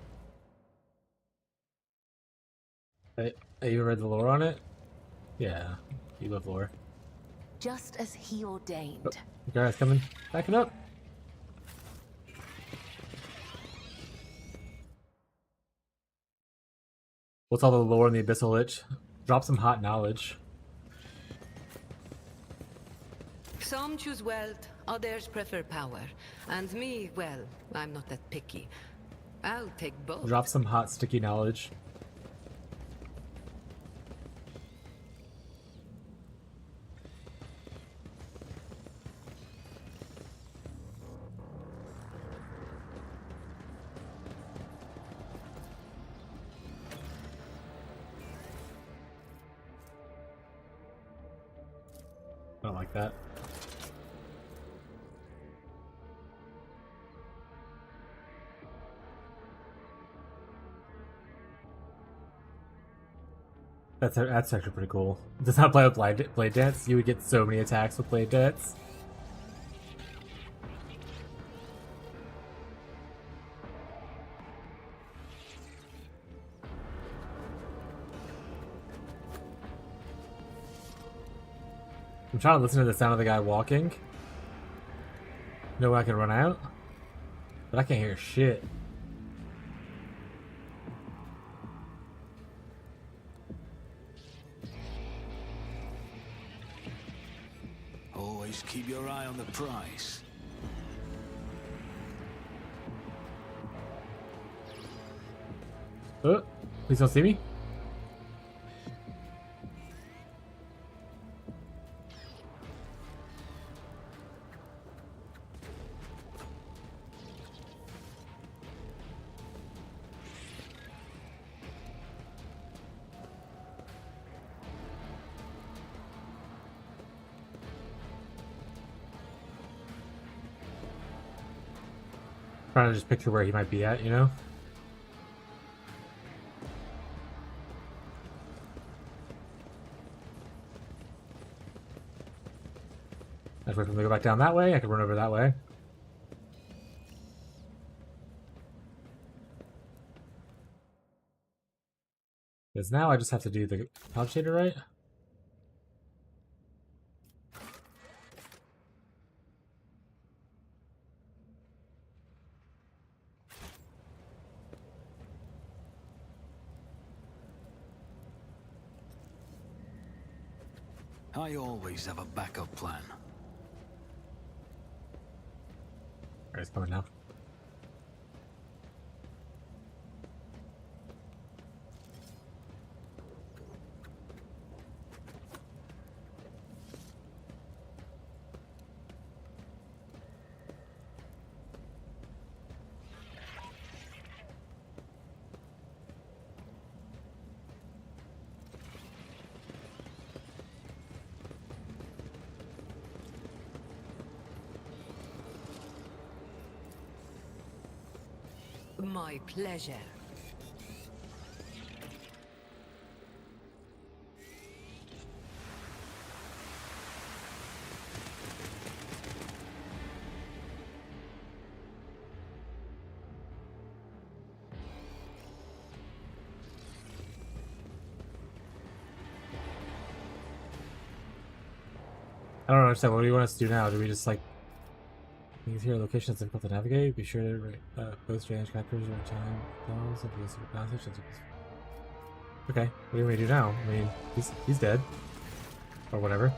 Hey, you read the lore on it? Yeah, you love lore. Just as he ordained. Oh, you guys coming? Backing up. What's all the lore in the Abyssal Lich? Drop some hot knowledge. Some choose wealth, others prefer power. And me, well, I'm not that picky. I'll take both. Drop some hot sticky knowledge. I don't like that. That's actually pretty cool. Does not play with blade dance. You would get so many attacks with blade dance. I'm trying to listen to the sound of the guy walking. Know when I can run out, but I can't hear shit. Always keep your eye on the prize. Please don't see me. Trying to just picture where he might be at, you know? Let's wait for him to go back down that way. I can run over that way. Because now I just have to do the couch shader, right? I always have a backup plan. Alright, it's coming now. My pleasure. I don't understand. What do you want us to do now? Do we just like these here locations difficult to navigate? Be sure to post range captures or time calls if you use the passage. Okay, what do we do now? I mean, he's dead. Or whatever.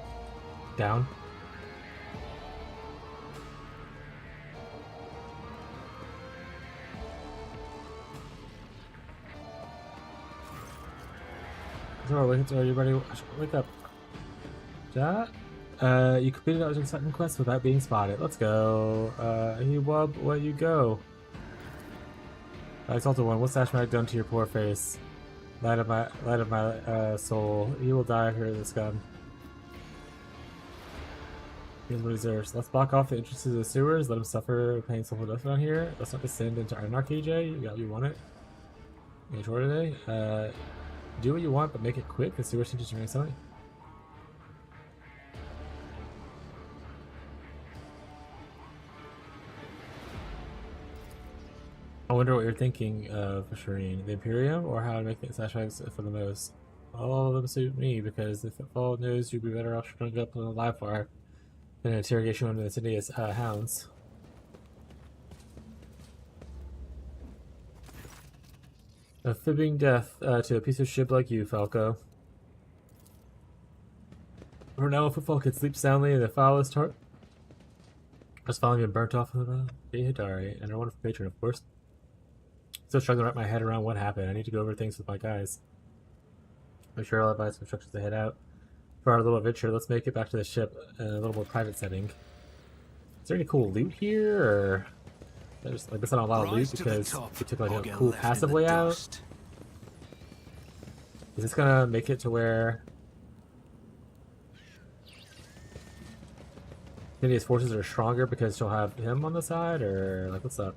Down. Everybody wake up. Ja? You completed our second quest without being spotted. Let's go. Hey Wub, where you go? Exalted One, what's Ashmack done to your poor face? Light of my soul. He will die for the scum. Here's what he deserves. Let's block off the entrances of the sewers. Let him suffer painful death down here. Let's not descend into anarchy, Jay. You got what you want it. You tour today. Do what you want, but make it quick. The sewers seem to generate something. I wonder what you're thinking of, Shireen. The Imperium, or how to make the satisfies for the most? All of them suit me, because if Fall knows you'd be better off strung up on a live wire than an interrogation under the insidious hounds. A fibbing death to a piece of shit like you, Falco. For now, football could sleep soundly in the foulest heart. Just finally been burnt off of the Hidari, and our wonderful patron, of course. Still struggling to wrap my head around what happened. I need to go over things with my guys. I'm sure I'll advise some instructions to head out. For our little adventure, let's make it back to the ship in a little more private setting. Is there any cool loot here, or there's like this not a lot of loot because we took like a cool passive way out? Is this gonna make it to where India's forces are stronger because she'll have him on the side, or like what's up?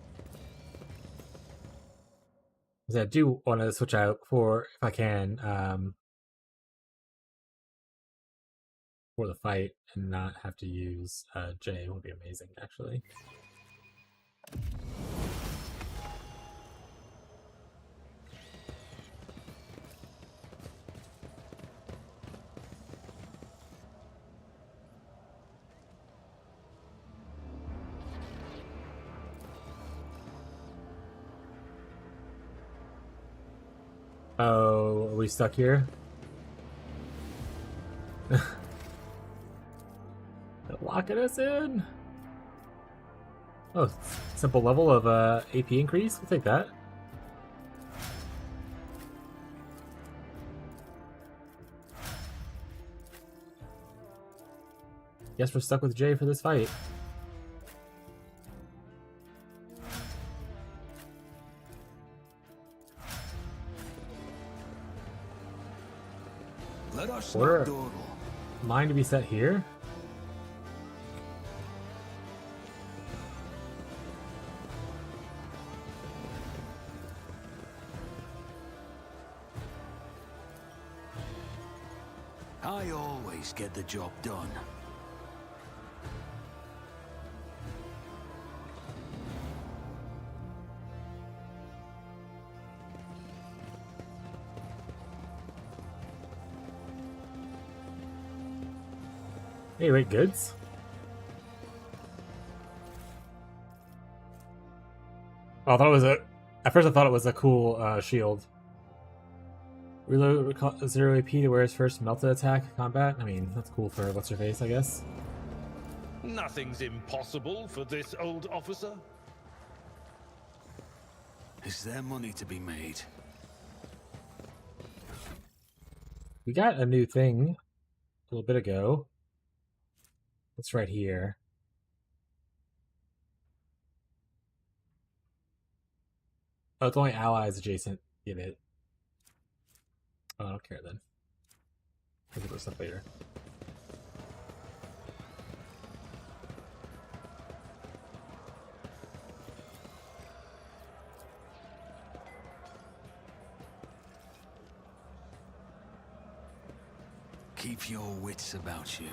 Because I do want to switch out for, if I can, for the fight and not have to use Jay. Would be amazing, actually. Oh, are we stuck here? Locking us in. Oh, simple level of AP increase. We'll take that. Guess we're stuck with Jay for this fight. Let us Order mine to be set here. I always get the job done. Hey, wait, goods? Oh, I thought it was at first I thought it was a cool shield. Reload 0 AP to wear his first melted attack combat. I mean, that's cool for what's her face, I guess. Nothing's impossible for this old officer. Is there money to be made? We got a new thing a little bit ago. It's right here. Oh, it's only allies adjacent get it. Oh, I don't care then. I'll get this stuff later. Keep your wits about you.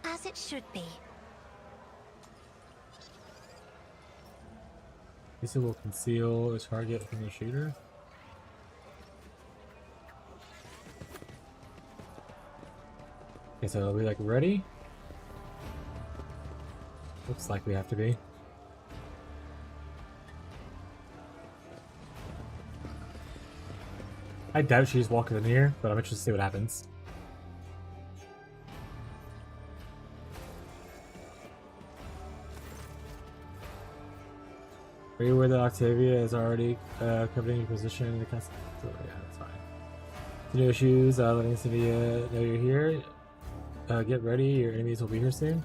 As it should be. This will conceal the target from the shooter. Okay, so are we like ready? Looks like we have to be. I doubt she's walking in here, but I'm interested to see what happens. Are you aware that Octavia is already covering your position in the castle? Oh, yeah, that's fine. No issues, letting Cynthia know you're here. Get ready, your enemies will be here soon.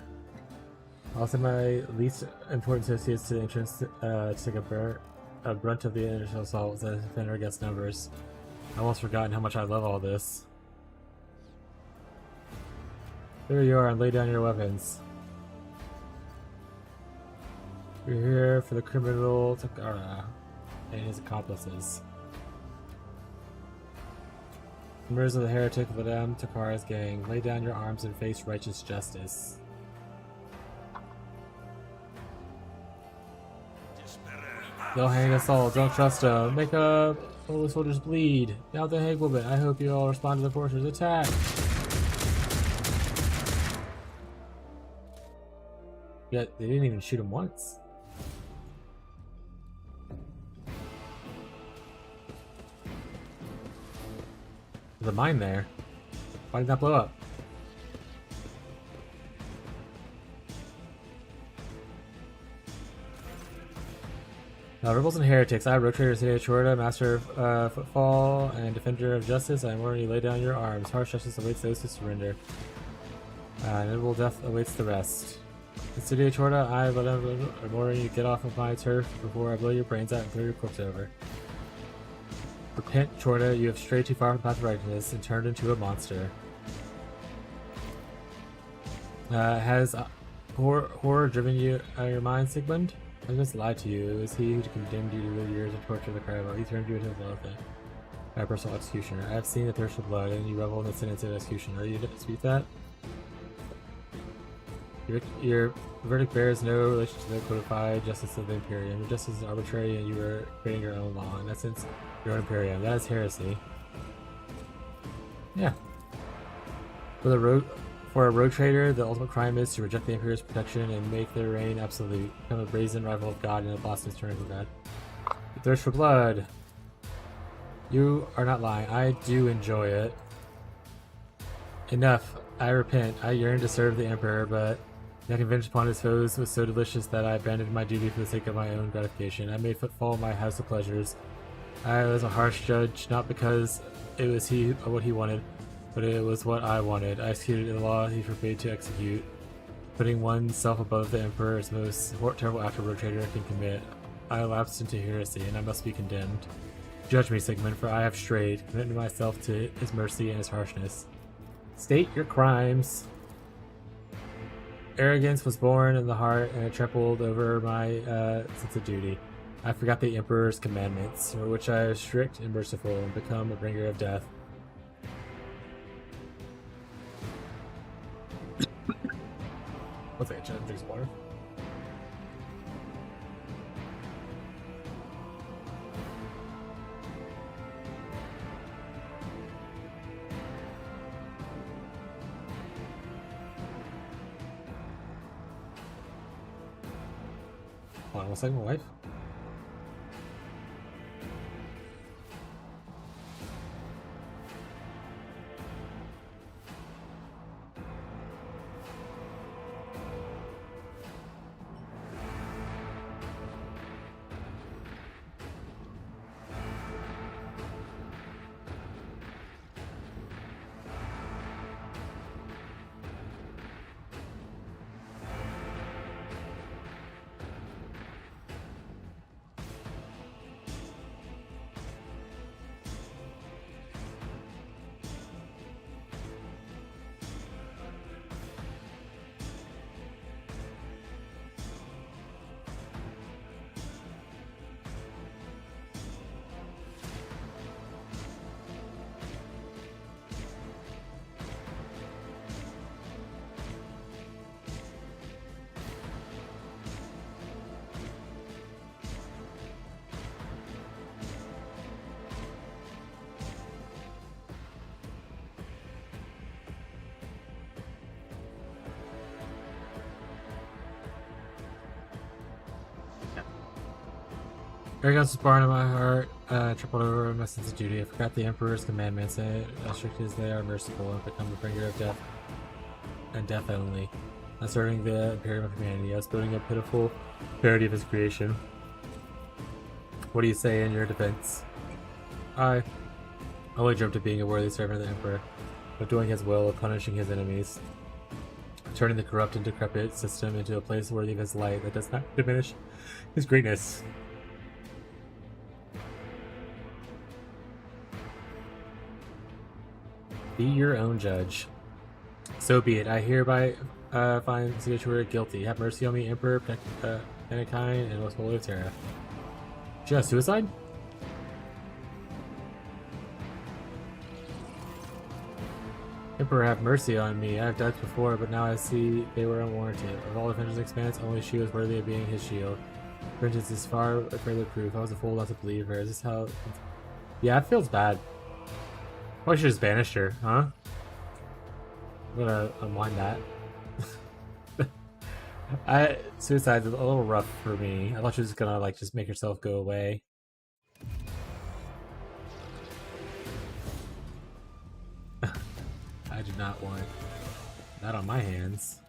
I'll send my least important associates to the entrance to take a brunt of the initial assault as the defender gets numbers. I've almost forgotten how much I love all this. There you are, and lay down your weapons. We're here for the criminal Takara and his accomplices. Members of the heretic Madame Takara's gang, lay down your arms and face righteous justice. They'll hang us all, don't trust them. Make up! All the soldiers bleed. Now the hag woman, I hope you all respond to the forcer's attack. Yet they didn't even shoot him once. There's a mine there. Why did that blow up? Rebels and heretics. I, Road Trader City Chorda, Master of Footfall, and Defender of Justice. I am warning you, lay down your arms. Harsh justice awaits those who surrender. Inevitable death awaits the rest. The City of Chorda, I, am warning you, get off of my turf before I blow your brains out and throw your corpse over. Repent, Chorda, you have strayed too far from the path of righteousness and turned into a monster. Has horror driven you out of your mind, Sigmund? I just lied to you. It was he who condemned you to the years of torture of the Crybo. He turned you into a elephant. My personal executioner. I have seen the thirst for blood, and you revel in the sentence of execution. Are you to dispute that? Your verdict bears no relation to the codified justice of the Imperium. Your justice is arbitrary, and you are creating your own law. In essence, your own Imperium. That is heresy. Yeah. For a road trader, the ultimate crime is to reject the Emperor's protection and make their reign absolute. Become a brazen rival of God and a blasphemous tyrannical God. The thirst for blood. You are not lying. I do enjoy it. Enough. I repent. I yearn to serve the Emperor, but the vengeance upon his foes was so delicious that I abandoned my duty for the sake of my own gratification. I made footfall my house of pleasures. I was a harsh judge, not because it was what he wanted, but it was what I wanted. I executed the law he forbade to execute. Putting oneself above the Emperor is the most terrible act a road trader can commit. I lapsed into heresy, and I must be condemned. Judge me, Sigmund, for I have strayed, committing myself to his mercy and his harshness. State your crimes. Arrogance was born in the heart, and it trampled over my sense of duty. I forgot the Emperor's commandments, for which I was strict and merciful, and become a bringer of death. What's that? Should I drink some water? Hold on one second, my wife. Arrogance was born in my heart, tripled over my sense of duty. I forgot the Emperor's commandments, as strict as they are merciful, and become a bringer of death, and death only. Not serving the Imperium of humanity, I was building a pitiful parody of his creation. What do you say in your defense? I only dreamt of being a worthy servant of the Emperor, of doing his will, of punishing his enemies, turning the corrupt and decrepit system into a place worthy of his light that does not diminish his greatness. Be your own judge. So be it. I hereby find Signature guilty. Have mercy on me, Emperor, Benekine, and most holy of Terra. She has suicide? Emperor, have mercy on me. I have doubts before, but now I see they were unwarranted. Of all the Vengeance Expanse, only she was worthy of being his shield. Vengeance is far further proof. I was a fool not to believe her. Is this how... Yeah, it feels bad. I should have just banished her, huh? I'm gonna unwind that. Suicide's a little rough for me. I thought she was gonna like just make herself go away. I do not want that on my hands.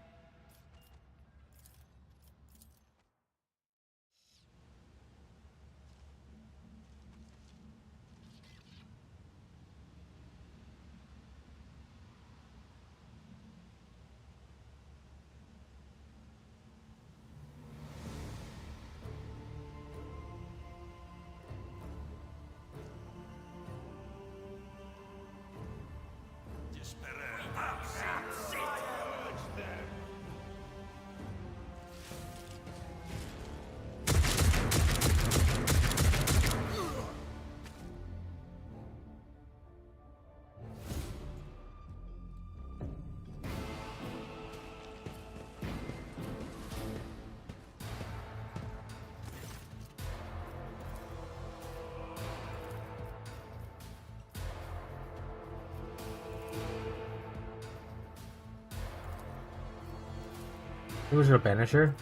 Who was your banisher?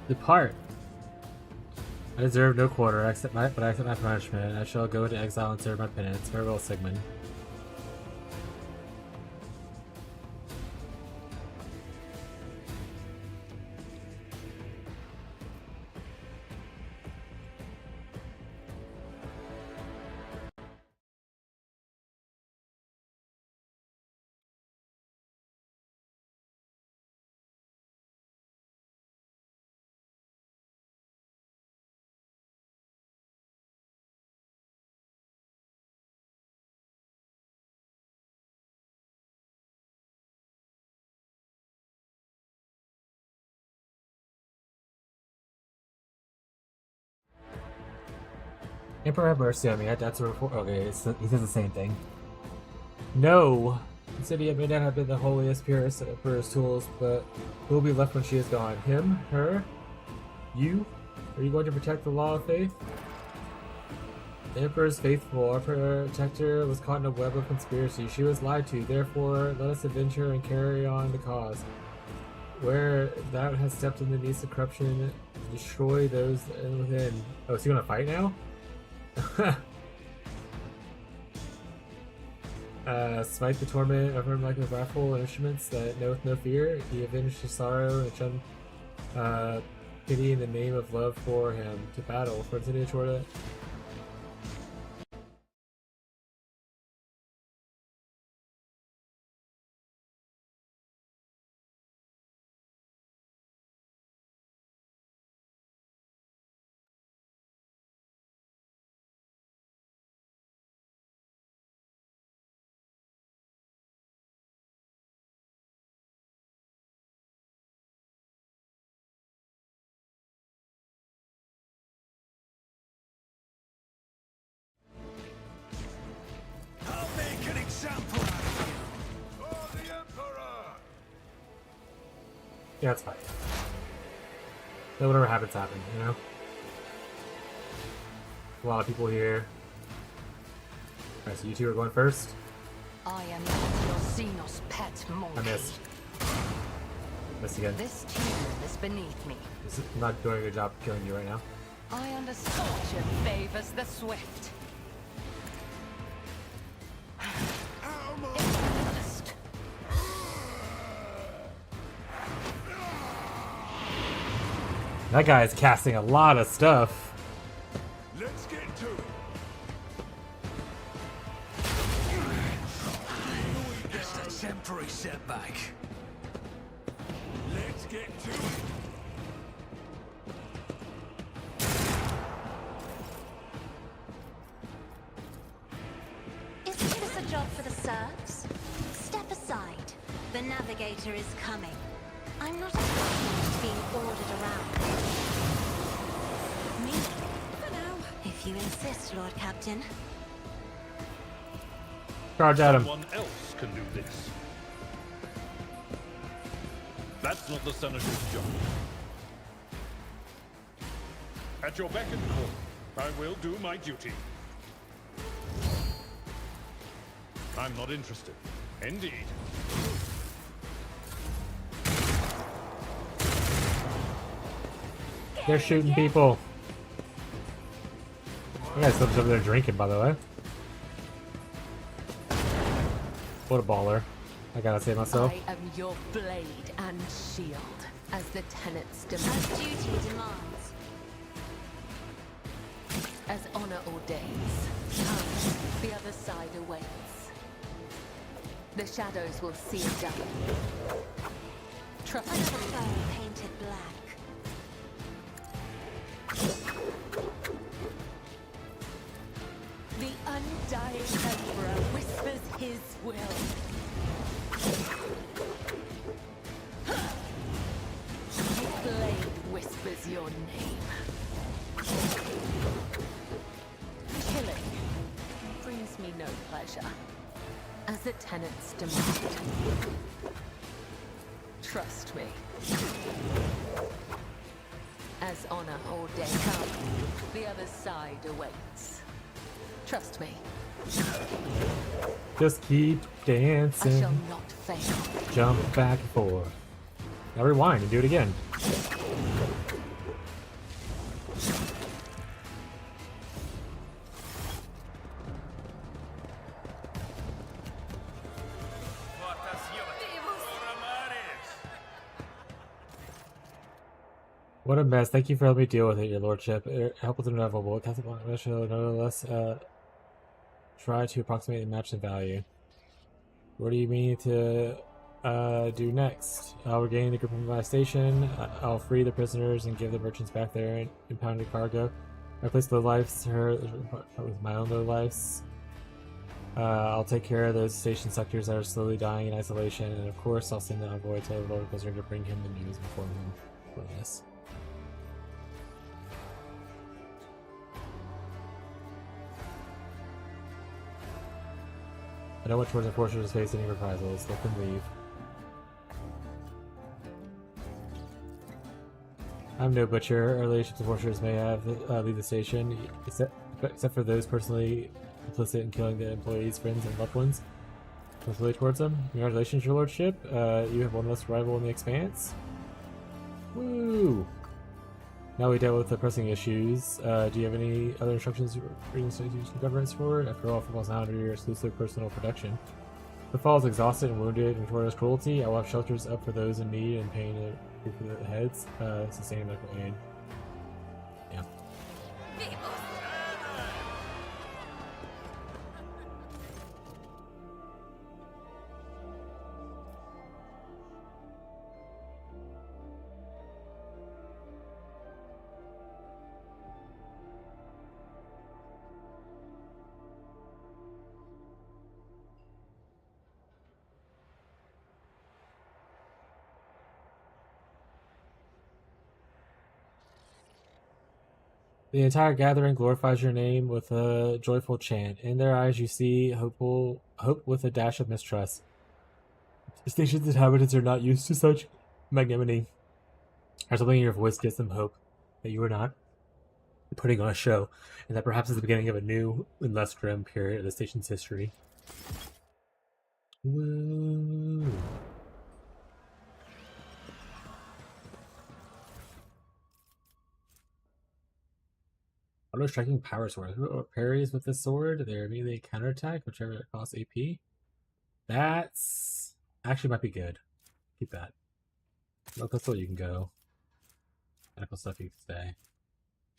Depart. I deserve no quarter, but I accept my punishment. I shall go into exile and serve my penance. Farewell, Sigmund. Emperor have mercy on me. That's a report. Okay, he says the same thing. No! The city may not have been the holiest, purest of Emperor's tools, but who will be left when she is gone? Him? Her? You? Are you going to protect the law of faith? The Emperor is faithful. Our protector was caught in a web of conspiracy. She was lied to. Therefore, let us adventure and carry on the cause. Where thou has stepped in the knees of corruption, destroy those within. Oh, is he gonna fight now? Smite the torment of him like a wrathful instruments that knoweth no fear. He avenged his sorrow and shunned pity in the name of love for him. To battle for Insidia Chorda. Yeah, it's fine. So whatever happens, happens, you know? A lot of people here. Alright, so you two are going first. I am not your Xenos pet monkey. I missed. Miss again. This tomb is beneath me. I'm not doing a good job killing you right now. I understand. Fortune favors the swift. That guy is casting a lot of stuff. Let's get to it. Just a temporary setback. Let's get to it. Isn't this a job for the serfs? Step aside. The navigator is coming. I'm not accustomed to being ordered around. Me? For now. If you insist, Lord Captain. Charge at him. Someone else can do this. That's not the Senator's job. At your beck and call, I will do my duty. I'm not interested. Indeed. They're shooting people. That guy's still over there drinking, by the way. What a baller. I gotta save myself. I am your blade and shield, as the tenets demand. As duty demands. As honor ordains. Come, the other side awaits. The shadows will see it done. Trust me. Another foe painted black. The undying Emperor whispers his will. The blade whispers your name. Killing brings me no pleasure, as the tenets demand. Trust me. As honor ordained, come, the other side awaits. Trust me. Just keep dancing. I shall not fail. Jump back and forth. Now rewind and do it again. What a mess. Thank you for helping me deal with it, your lordship. Help was inevitable. Nonetheless, try to approximately match the value. What do you mean to do next? I'll regain the grip of my station. I'll free the prisoners and give the merchants back their impounded cargo. I place the lives with my own low lives. I'll take care of those station sectors that are slowly dying in isolation, and of course I'll send the envoy to the Lord Blizzard to bring him the news and inform him for this. I know which words unfortunately face any reprisals. Let them leave. I'm no butcher. Our relationships with fortresses may have leave the station, except for those personally complicit in killing the employees, friends, and loved ones. Completely towards them. Congratulations, your lordship. You have one less rival in the Expanse. Woo! Now we dealt with the pressing issues. Do you have any other instructions for institutional governance for it? After all, football's not under your exclusive personal protection. The fall is exhausted and wounded and notorious cruelty. I will have shelters up for those in need and paying for the heads. Sustain medical aid. Yeah. The entire gathering glorifies your name with a joyful chant. In their eyes you see hope with a dash of mistrust. The station's inhabitants are not used to such magnanimity. Or something in your voice gives them hope that you are not putting on a show, and that perhaps is the beginning of a new and less grim period of the station's history. Woo. Auto striking power sword. Who parries with this sword? They immediately counterattack, whichever costs AP. That's actually might be good. Keep that. Local pistol, you can go. Medical stuff, you can stay.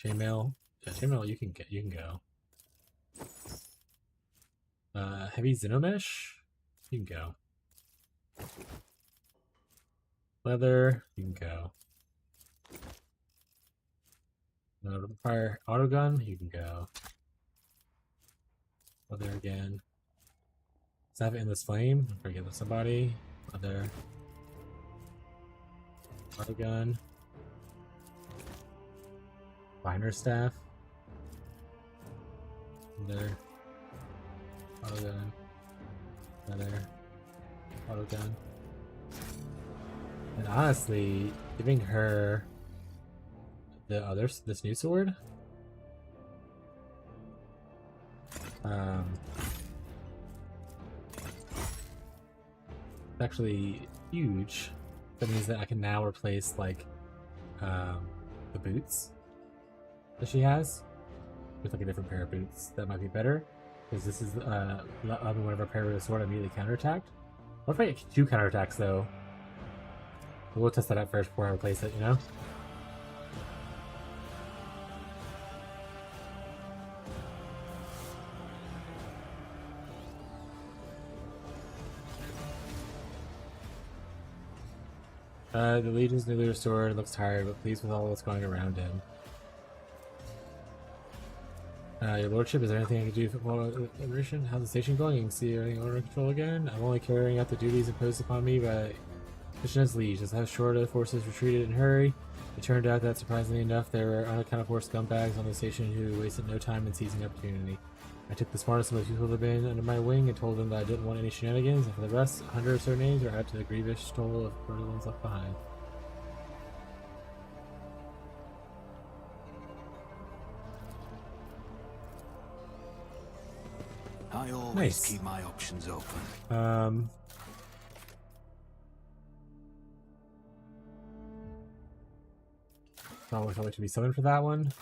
Chainmail, yeah, chainmail, you can go. Heavy Xenomesh, you can go. Leather, you can go. Fire autogun, you can go. Leather again. Let's have it in this flame. Forget with somebody. Leather. Autogun. Binder staff. Leather. Autogun. Leather. Autogun. And honestly, giving her this new sword, it's actually huge. That means that I can now replace like the boots that she has with like a different pair of boots. That might be better because this is one of our pair with a sword immediately counterattacked. What if I get 2 counterattacks though? We'll test that out first before I replace it, you know? The Legion's nuclear sword looks tired, but pleased with all that's going around him. Your lordship, is there anything I can do for football liberation? How's the station going? You can see everything under control again? I'm only carrying out the duties imposed upon me by Mission's liege. As how short of forces retreated in a hurry, it turned out that, surprisingly enough, there were unaccounted for scumbags on the station who wasted no time in seizing the opportunity. I took the smartest and most useful of the band under my wing and told them that I didn't want any shenanigans, and for the rest, 100 of surnames are added to the grievous toll of the ones left behind. I always Nice. keep my options open. I'll wait to be summoned for that one.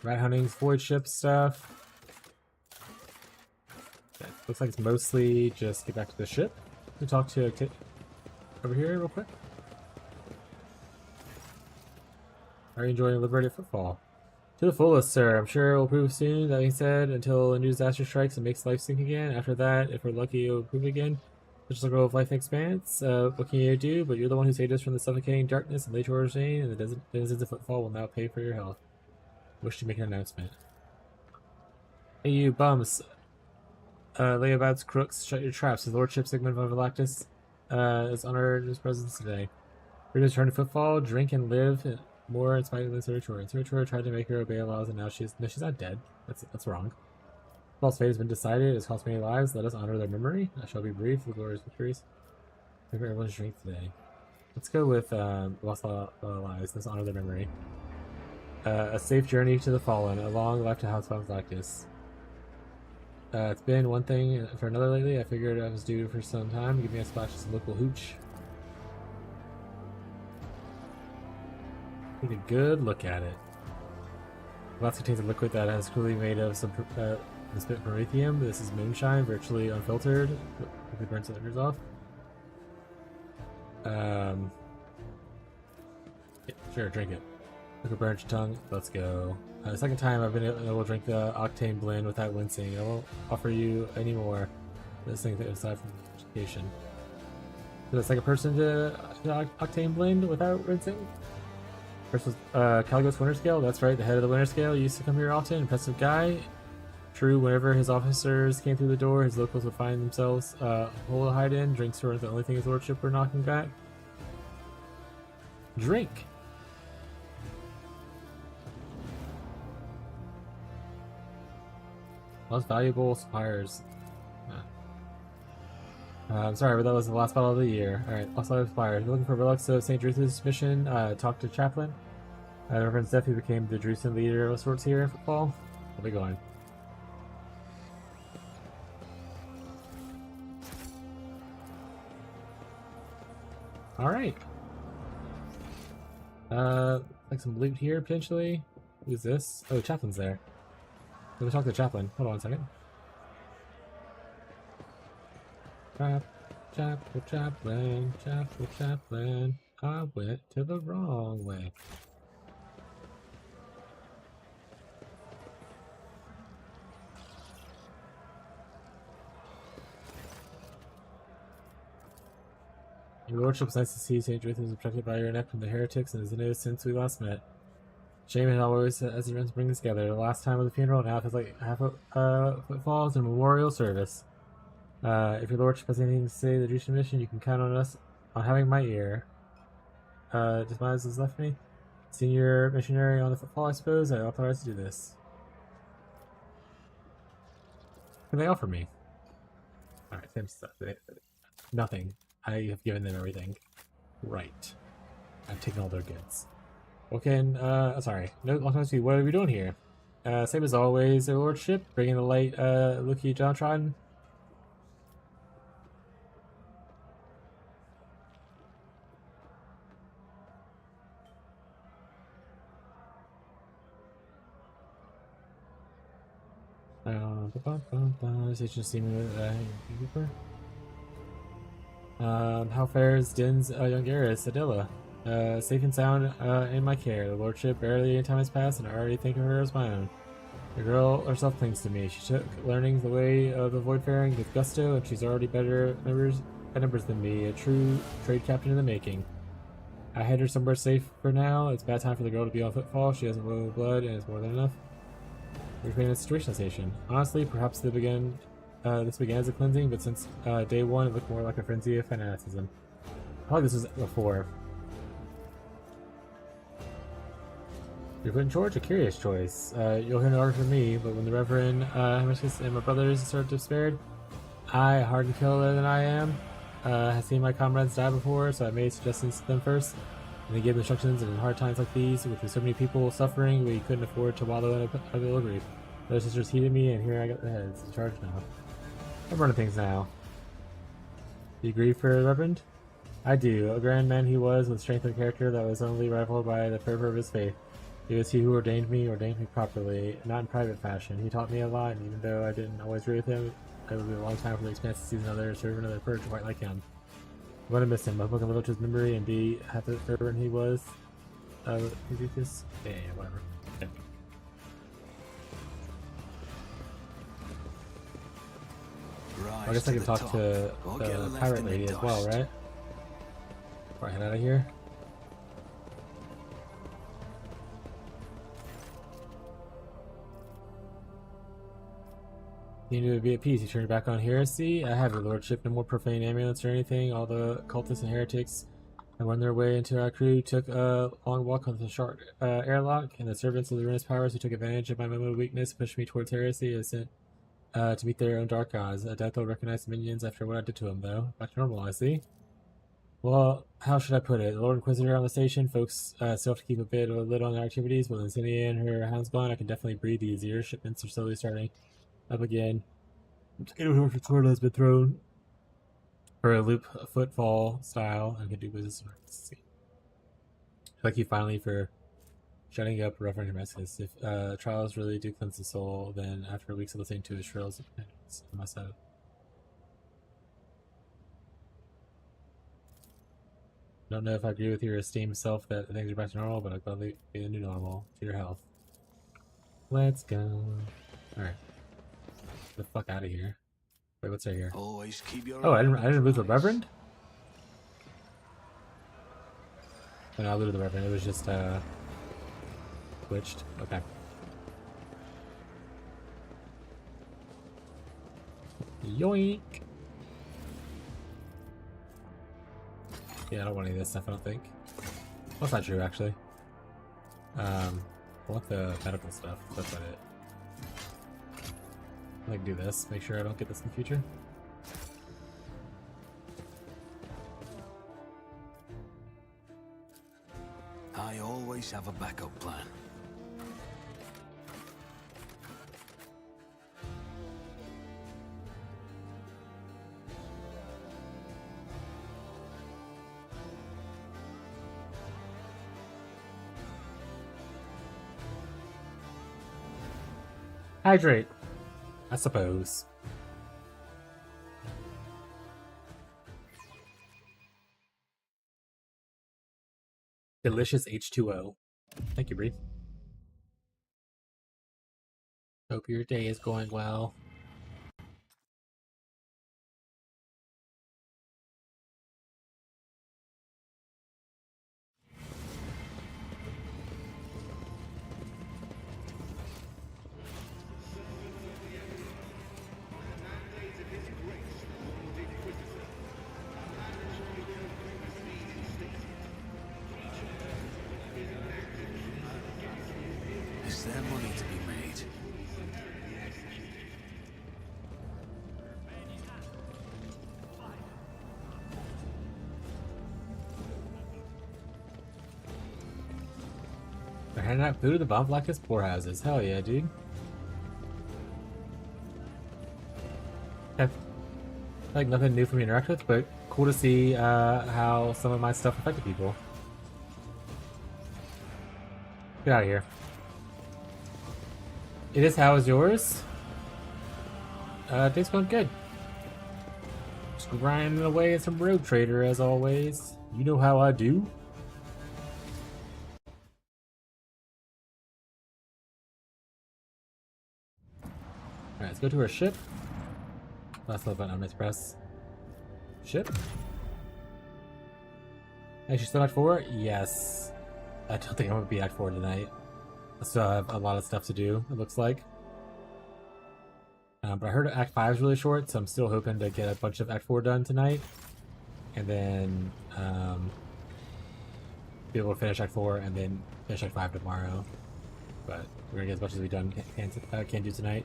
Rat hunting's void ship stuff. It looks like it's mostly just get back to the ship. We talk to Kit over here real quick. Are you enjoying Liberated Footfall? To the fullest, sir. I'm sure it will prove soon. That being said, until a new disaster strikes and makes life sink again. After that, if we're lucky, it will prove again. Such a growth of life and expanse. What can you do? But you're the one who saved us from the suffocating darkness and laid to our shame, and the denizens of Footfall will now pay for your health. Wish to make an announcement. Hey, you bums. Layabouts, crooks, shut your traps. His lordship Sigmund von Galactus is honored in his presence today. We're to return to Footfall, drink and live more in spite of the Surtur. Surtur tried to make her obey laws, and now she's not dead. That's wrong. Footfall's fate has been decided. It has cost many lives. Let us honor their memory. I shall be brief. The glorious victories. Maybe everyone's drink today. Let's go with lost lives. Let's honor their memory. A safe journey to the fallen. A long life to House von Galactus. It's been one thing for another lately. I figured I was due for some time. Give me a splash of some local hooch. Take a good look at it. The glass contains a liquid that is clearly made of some spit promethium. This is moonshine, virtually unfiltered. Quickly burns the odors off. Yeah, sure, drink it. Look at burn your tongue. Let's go. The second time I've been able to drink the octane blend without wincing. I won't offer you any more. This thing aside from education. So the second person to octane blend without rinsing. First was Caligos Winter Scale. That's right, the head of the Winter Scale. He used to come here often. Impressive guy. True, whenever his officers came through the door, his locals would find themselves a hole to hide in. Drinks were the only thing his lordship were knocking back. Drink. Most valuable suppliers. I'm sorry, but that was the last battle of the year. Alright, lost valuable suppliers. We're looking for relics of St. Drusus' mission. Talk to Chaplain. Reverend Steffi became the Drusen leader of sorts here in Footfall. We'll be going. Alright. Like some loot here, potentially. Who's this? Oh, Chaplain's there. Let me talk to Chaplain. Hold on a second. Chaplain. I went to the wrong way. Your Lordship, it's nice to see St. Ruth is protected by your neck from the heretics and has known since we last met. Shame and always as the events bring us together. The last time of the funeral, now feels like half a footfalls and memorial service. If your Lordship has anything to say to the Jushin mission, you can count on us on having my ear. Despise has left me. Senior missionary on the footfall, I suppose. I authorized to do this. What can they offer me? Alright, same stuff. Nothing. I have given them everything. Right. I've taken all their goods. What can, sorry. No, long time to see. What are we doing here? Same as always, Their Lordship. Bringing the light, Lucky Jontron. How fares Din's young heiress, Adela? Safe and sound in my care. The Lordship barely any time has passed, and I already think of her as my own. The girl herself clings to me. She took learning the way of the voidfaring with gusto, and she's already better numbers than me, a true trade captain in the making. I had her somewhere safe for now. It's bad time for the girl to be on footfall. She doesn't boil blood, and it's more than enough. We're in a situation station. Honestly, perhaps this began as a cleansing, but since day one, it looked more like a frenzy of fanaticism. Probably this was before. You're put in charge, a curious choice. You'll hear no order from me, but when the Reverend Hibiscus and my brothers start despaired, I, a hardened killer than I am, have seen my comrades die before, so I made suggestions to them first, and they gave instructions in hard times like these, with so many people suffering, we couldn't afford to wallow in a little grief. Those sisters heeded me, and here I got the heads in charge now. I'm running things now. Do you grieve for the Reverend? I do. A grand man he was, with strength of character that was only rivaled by the fervor of his faith. It was he who ordained me properly, not in private fashion. He taught me a lot, and even though I didn't always agree with him, it would be a long time for the expanse to see another serve another purge quite like him. I'm gonna miss him. I hope I can live up to his memory and be half the fervent he was. Yeah, whatever. Yeah. I guess I can talk to the pirate lady as well, right? Before I head out of here. You need to be at peace. You turned back on heresy. I have your lordship. No more profane amulets or anything. All the cultists and heretics and when their way into our crew took a long walk on the short airlock, and the servants of the ruinous powers who took advantage of my moment of weakness pushed me towards heresy and sent to meet their own dark gods. Death will recognize the minions after what I did to them, though. Back to normal, I see. Well, how should I put it? The Lord Inquisitor on the station, folks still have to keep a bit of a lid on their activities. With Insidia and her hounds gone, I can definitely breathe easier. Shipments are slowly starting up again. The sword has been thrown for a loop, a footfall style, and can do business. Thank you finally for shutting up Reverend Hermescus. If trials really do cleanse the soul, then after weeks of listening to his shrills, I must have. Don't know if I agree with your esteemed self that things are back to normal, but I'll gladly be the new normal. To your health. Let's go. Alright. Get the fuck out of here. Wait, what's right here? Always keep your I didn't lose the Reverend? Oh, no, I looted the Reverend. It was just glitched. Okay. Yoink! Yeah, I don't want any of this stuff, I don't think. Well, that's not true, actually. I want the medical stuff. That's about it. I can do this. Make sure I don't get this in the future. I always have a backup plan. Hydrate, I suppose. Delicious H2O. Thank you, Bree. Hope your day is going well. Is there money to be made? They're handing out food to the bump like it's poorhouses. Hell yeah, dude. Okay. Like nothing new for me to interact with, but cool to see how some of my stuff affected people. Get out of here. It is. How is yours? Day's going good. Just grinding away at some Road Trader as always. You know how I do. Alright, let's go to our ship. Last little button on this press. Ship. Hey, she's still Act 4? Yes. I don't think I'm gonna be Act 4 tonight. I still have a lot of stuff to do, it looks like. But I heard Act 5 is really short, so I'm still hoping to get a bunch of Act 4 done tonight. And then be able to finish Act 4 and then finish Act 5 tomorrow. But we're gonna get as much as we can do tonight.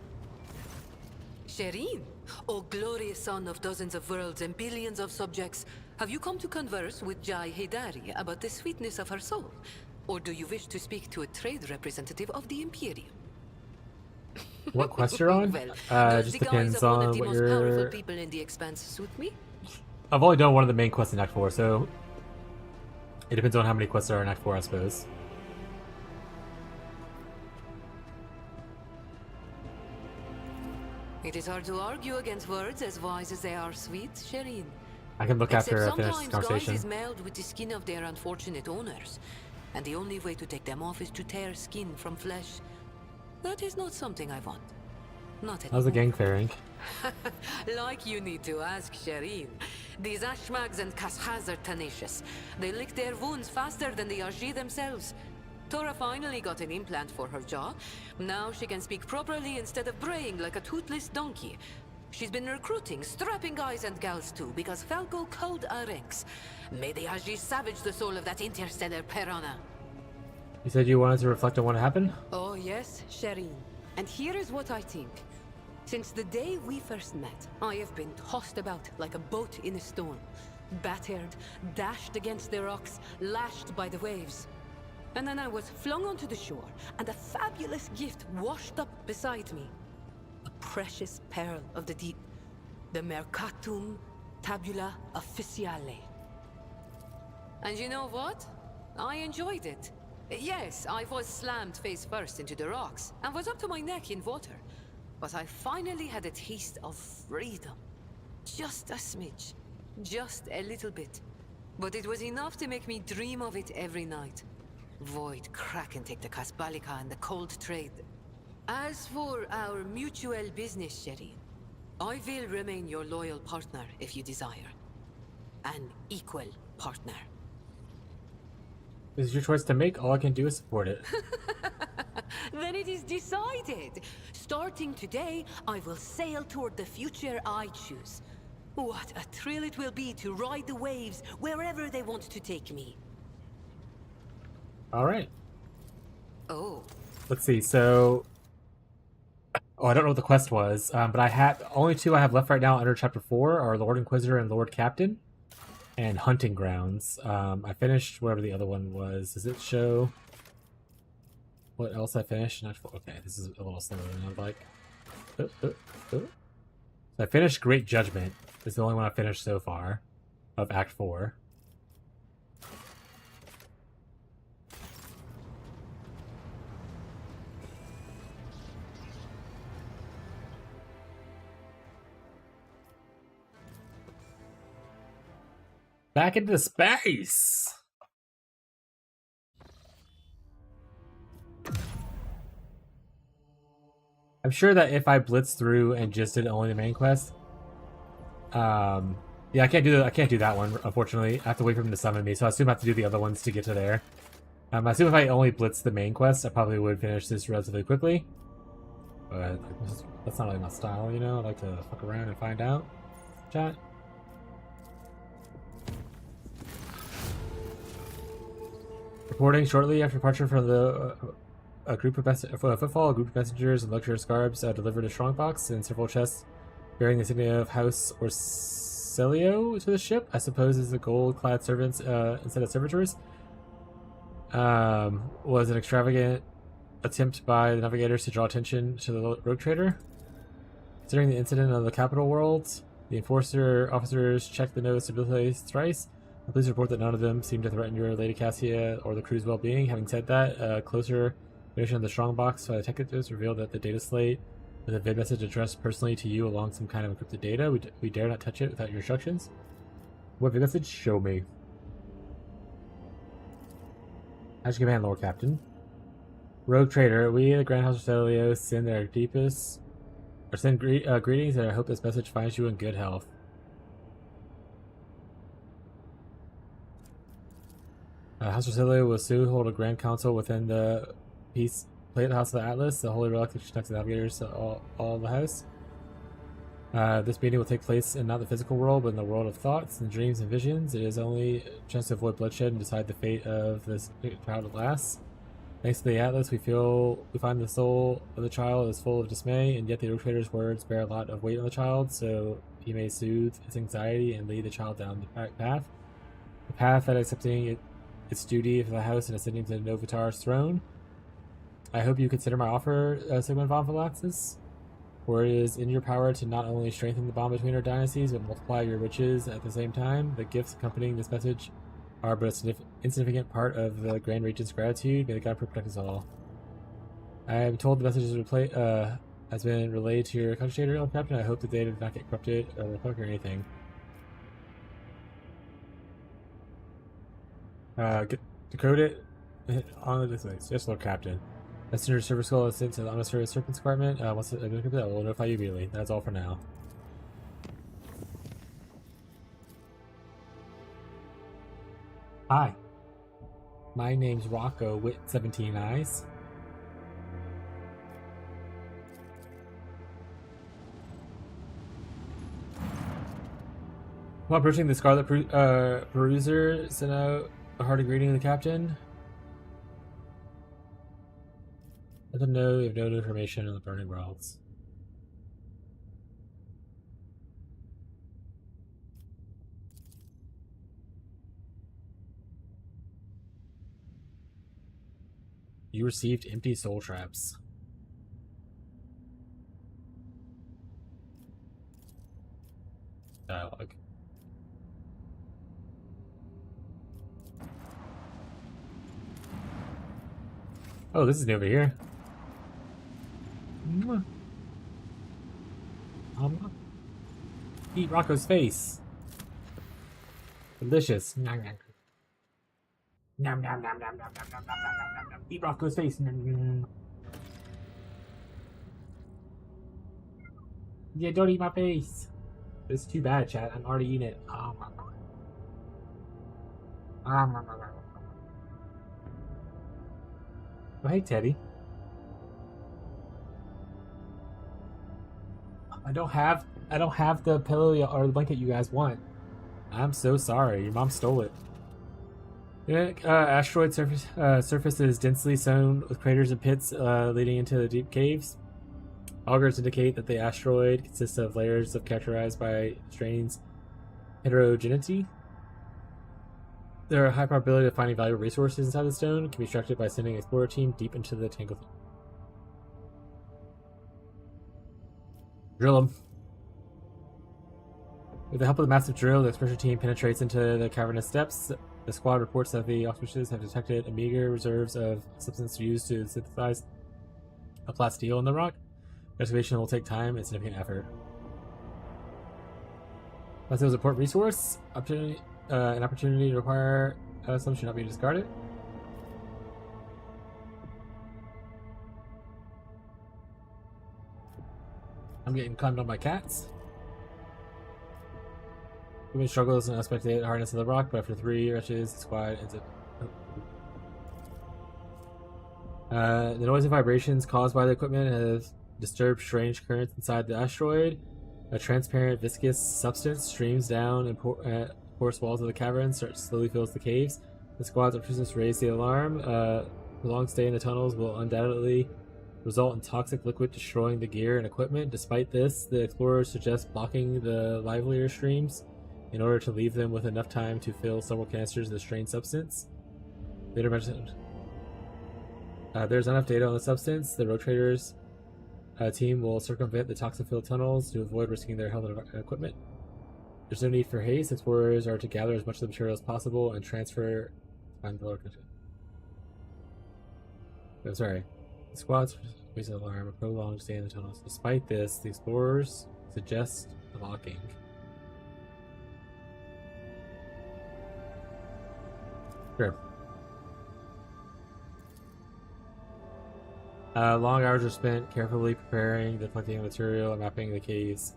Shireen, O glorious son of dozens of worlds and billions of subjects, have you come to converse with Jai Haidari about the sweetness of her soul? Or do you wish to speak to a trade representative of the Imperium? What quest you're on? Well, just depends on what most you're... powerful people in the Expanse suit me? I've only done one of the main quests in Act 4, so it depends on how many quests there are in Act 4, I suppose. It is hard to argue against words as wise as they are sweet, Shireen. I can look after I finish this Sometimes conversation. guise is mailed with the skin of their unfortunate owners, and the only way to take them off is to tear skin from flesh. That is not something I want. Not anymore. How's the gang faring? Like you need to ask Shireen. These Ashmags and Kashaz are tenacious. They lick their wounds faster than the Aji themselves. Tora finally got an implant for her jaw. Now she can speak properly instead of braying like a toothless donkey. She's been recruiting, strapping guys and gals too, because Falco code our ranks. May the Aji savage the soul of that interstellar piranha. You said you wanted to reflect on what happened? Oh yes, Shireen. And here is what I think. Since the day we first met, I have been tossed about like a boat in a storm. Battered, dashed against the rocks, lashed by the waves. And then I was flung onto the shore, and a fabulous gift washed up beside me. A precious pearl of the deep. The Mercatum Tabula Officiale. And you know what? I enjoyed it. Yes, I was slammed face first into the rocks, and was up to my neck in water. But I finally had a taste of freedom. Just a smidge. Just a little bit. But it was enough to make me dream of it every night. Void, crack and take the Kasbalika and the cold trade. As for our mutual business, Shireen, I will remain your loyal partner if you desire. An equal partner. This is your choice to make. All I can do is support it. Then it is decided. Starting today, I will sail toward the future I choose. What a thrill it will be to ride the waves wherever they want to take me. All right. Oh. Let's see. So, I don't know what the quest was, but I have only two I have left right now under Chapter 4 are Lord Inquisitor and Lord Captain, and Hunting Grounds. I finished whatever the other one was. Does it show what else I finished? Okay, this is a little slower than I'd like. So I finished Great Judgment. It's the only one I finished so far of Act 4. Back into space! I'm sure that if I blitz through and just did only the main quest, yeah, I can't do that one, unfortunately. I have to wait for him to summon me, so I assume I have to do the other ones to get to there. I assume if I only blitz the main quest, I probably would finish this relatively quickly. But that's not really my style, you know? I like to fuck around and find out. Chat. Reporting shortly after departure from the a group of footfall, a group of messengers in luxurious garbs delivered a strongbox and several chests bearing the insignia of House Orcelio to the ship. I suppose as the gold-clad servants instead of servitors. Was an extravagant attempt by the navigators to draw attention to the rogue trader. Considering the incident of the capital world, the enforcer officers checked the notes thrice. Please report that none of them seem to threaten your Lady Cassia or the crew's well-being. Having said that, a closer evaluation of the strongbox by detectives revealed that the data slate with a vid message addressed personally to you along some kind of encrypted data. We dare not touch it without your instructions. What vid message? Show me. As your command, Lord Captain. Rogue Trader, we at the Grand House of Celio send our deepest... or send greetings, and I hope this message finds you in good health. House of Celio will soon hold a grand council within the peace plate House of the Atlas, the holy relic which connects the navigators to all the house. This meeting will take place in not the physical world, but in the world of thoughts and dreams and visions. It is only a chance to avoid bloodshed and decide the fate of this child at last. Thanks to the Atlas, we find the soul of the child is full of dismay, and yet the Rogue Trader's words bear a lot of weight on the child, so he may soothe its anxiety and lead the child down the path. The path that accepting its duty for the house and ascending to Novitar's throne. I hope you consider my offer, Sigmund von Valaxis. For it is in your power to not only strengthen the bond between our dynasties, but multiply your riches at the same time. The gifts accompanying this message are but an insignificant part of the Grand Regent's gratitude. May the God protect us all. I am told the message has been relayed to your country trader, Captain. I hope the data did not get corrupted or anything. Decode it on this way. Yes, Lord Captain. Messenger service call is sent to the unnecessary serpent's compartment. Once it is complete, I will notify you immediately. That's all for now. Hi. My name's Rocco with 17 eyes. While approaching the Scarlet Peruser, sent out a hearty greeting to the captain. Let them know you have no information on the burning worlds. You received empty soul traps. Dialogue. Oh, this is new over here. Eat Rocco's face. Delicious. Nom nom nom nom nom nom nom nom nom. Eat Rocco's face. Yeah, don't eat my face. It's too bad, chat. I'm already eating it. Oh my god. Oh, hey, Teddy. I don't have the pillow or the blanket you guys want. I'm so sorry. Your mom stole it. The asteroid surface is densely sown with craters and pits leading into the deep caves. Augurs indicate that the asteroid consists of layers characterized by strains heterogeneity. There are a high probability of finding valuable resources inside the stone. It can be extracted by sending an explorer team deep into the tangle. Drill them. With the help of the massive drill, the exploration team penetrates into the cavernous depths. The squad reports that the auspicious have detected a meager reserves of substance used to synthesize a flat steel in the rock. Excavation will take time and significant effort. Unless it was a port resource, opportunity an opportunity to require some should not be discarded. I'm getting conned on my cats. Human struggles and unexpected hardness of the rock, but after 3 rushes, the squad ends up. The noise and vibrations caused by the equipment have disturbed strange currents inside the asteroid. A transparent, viscous substance streams down and porous walls of the cavern, slowly fills the caves. The squad's officers raise the alarm. Prolonged stay in the tunnels will undoubtedly result in toxic liquid destroying the gear and equipment. Despite this, the explorers suggest blocking the livelier streams in order to leave them with enough time to fill several canisters of the strange substance. Later mentioned. There's enough data on the substance. The rotators team will circumvent the toxin-filled tunnels to avoid risking their health and equipment. There's no need for haste. Explorers are to gather as much of the material as possible and transfer. Find the lower content. Oh, sorry. The squad's raise an alarm. A prolonged stay in the tunnels. Despite this, the explorers suggest blocking. Sure. Long hours are spent carefully preparing the collecting material and mapping the caves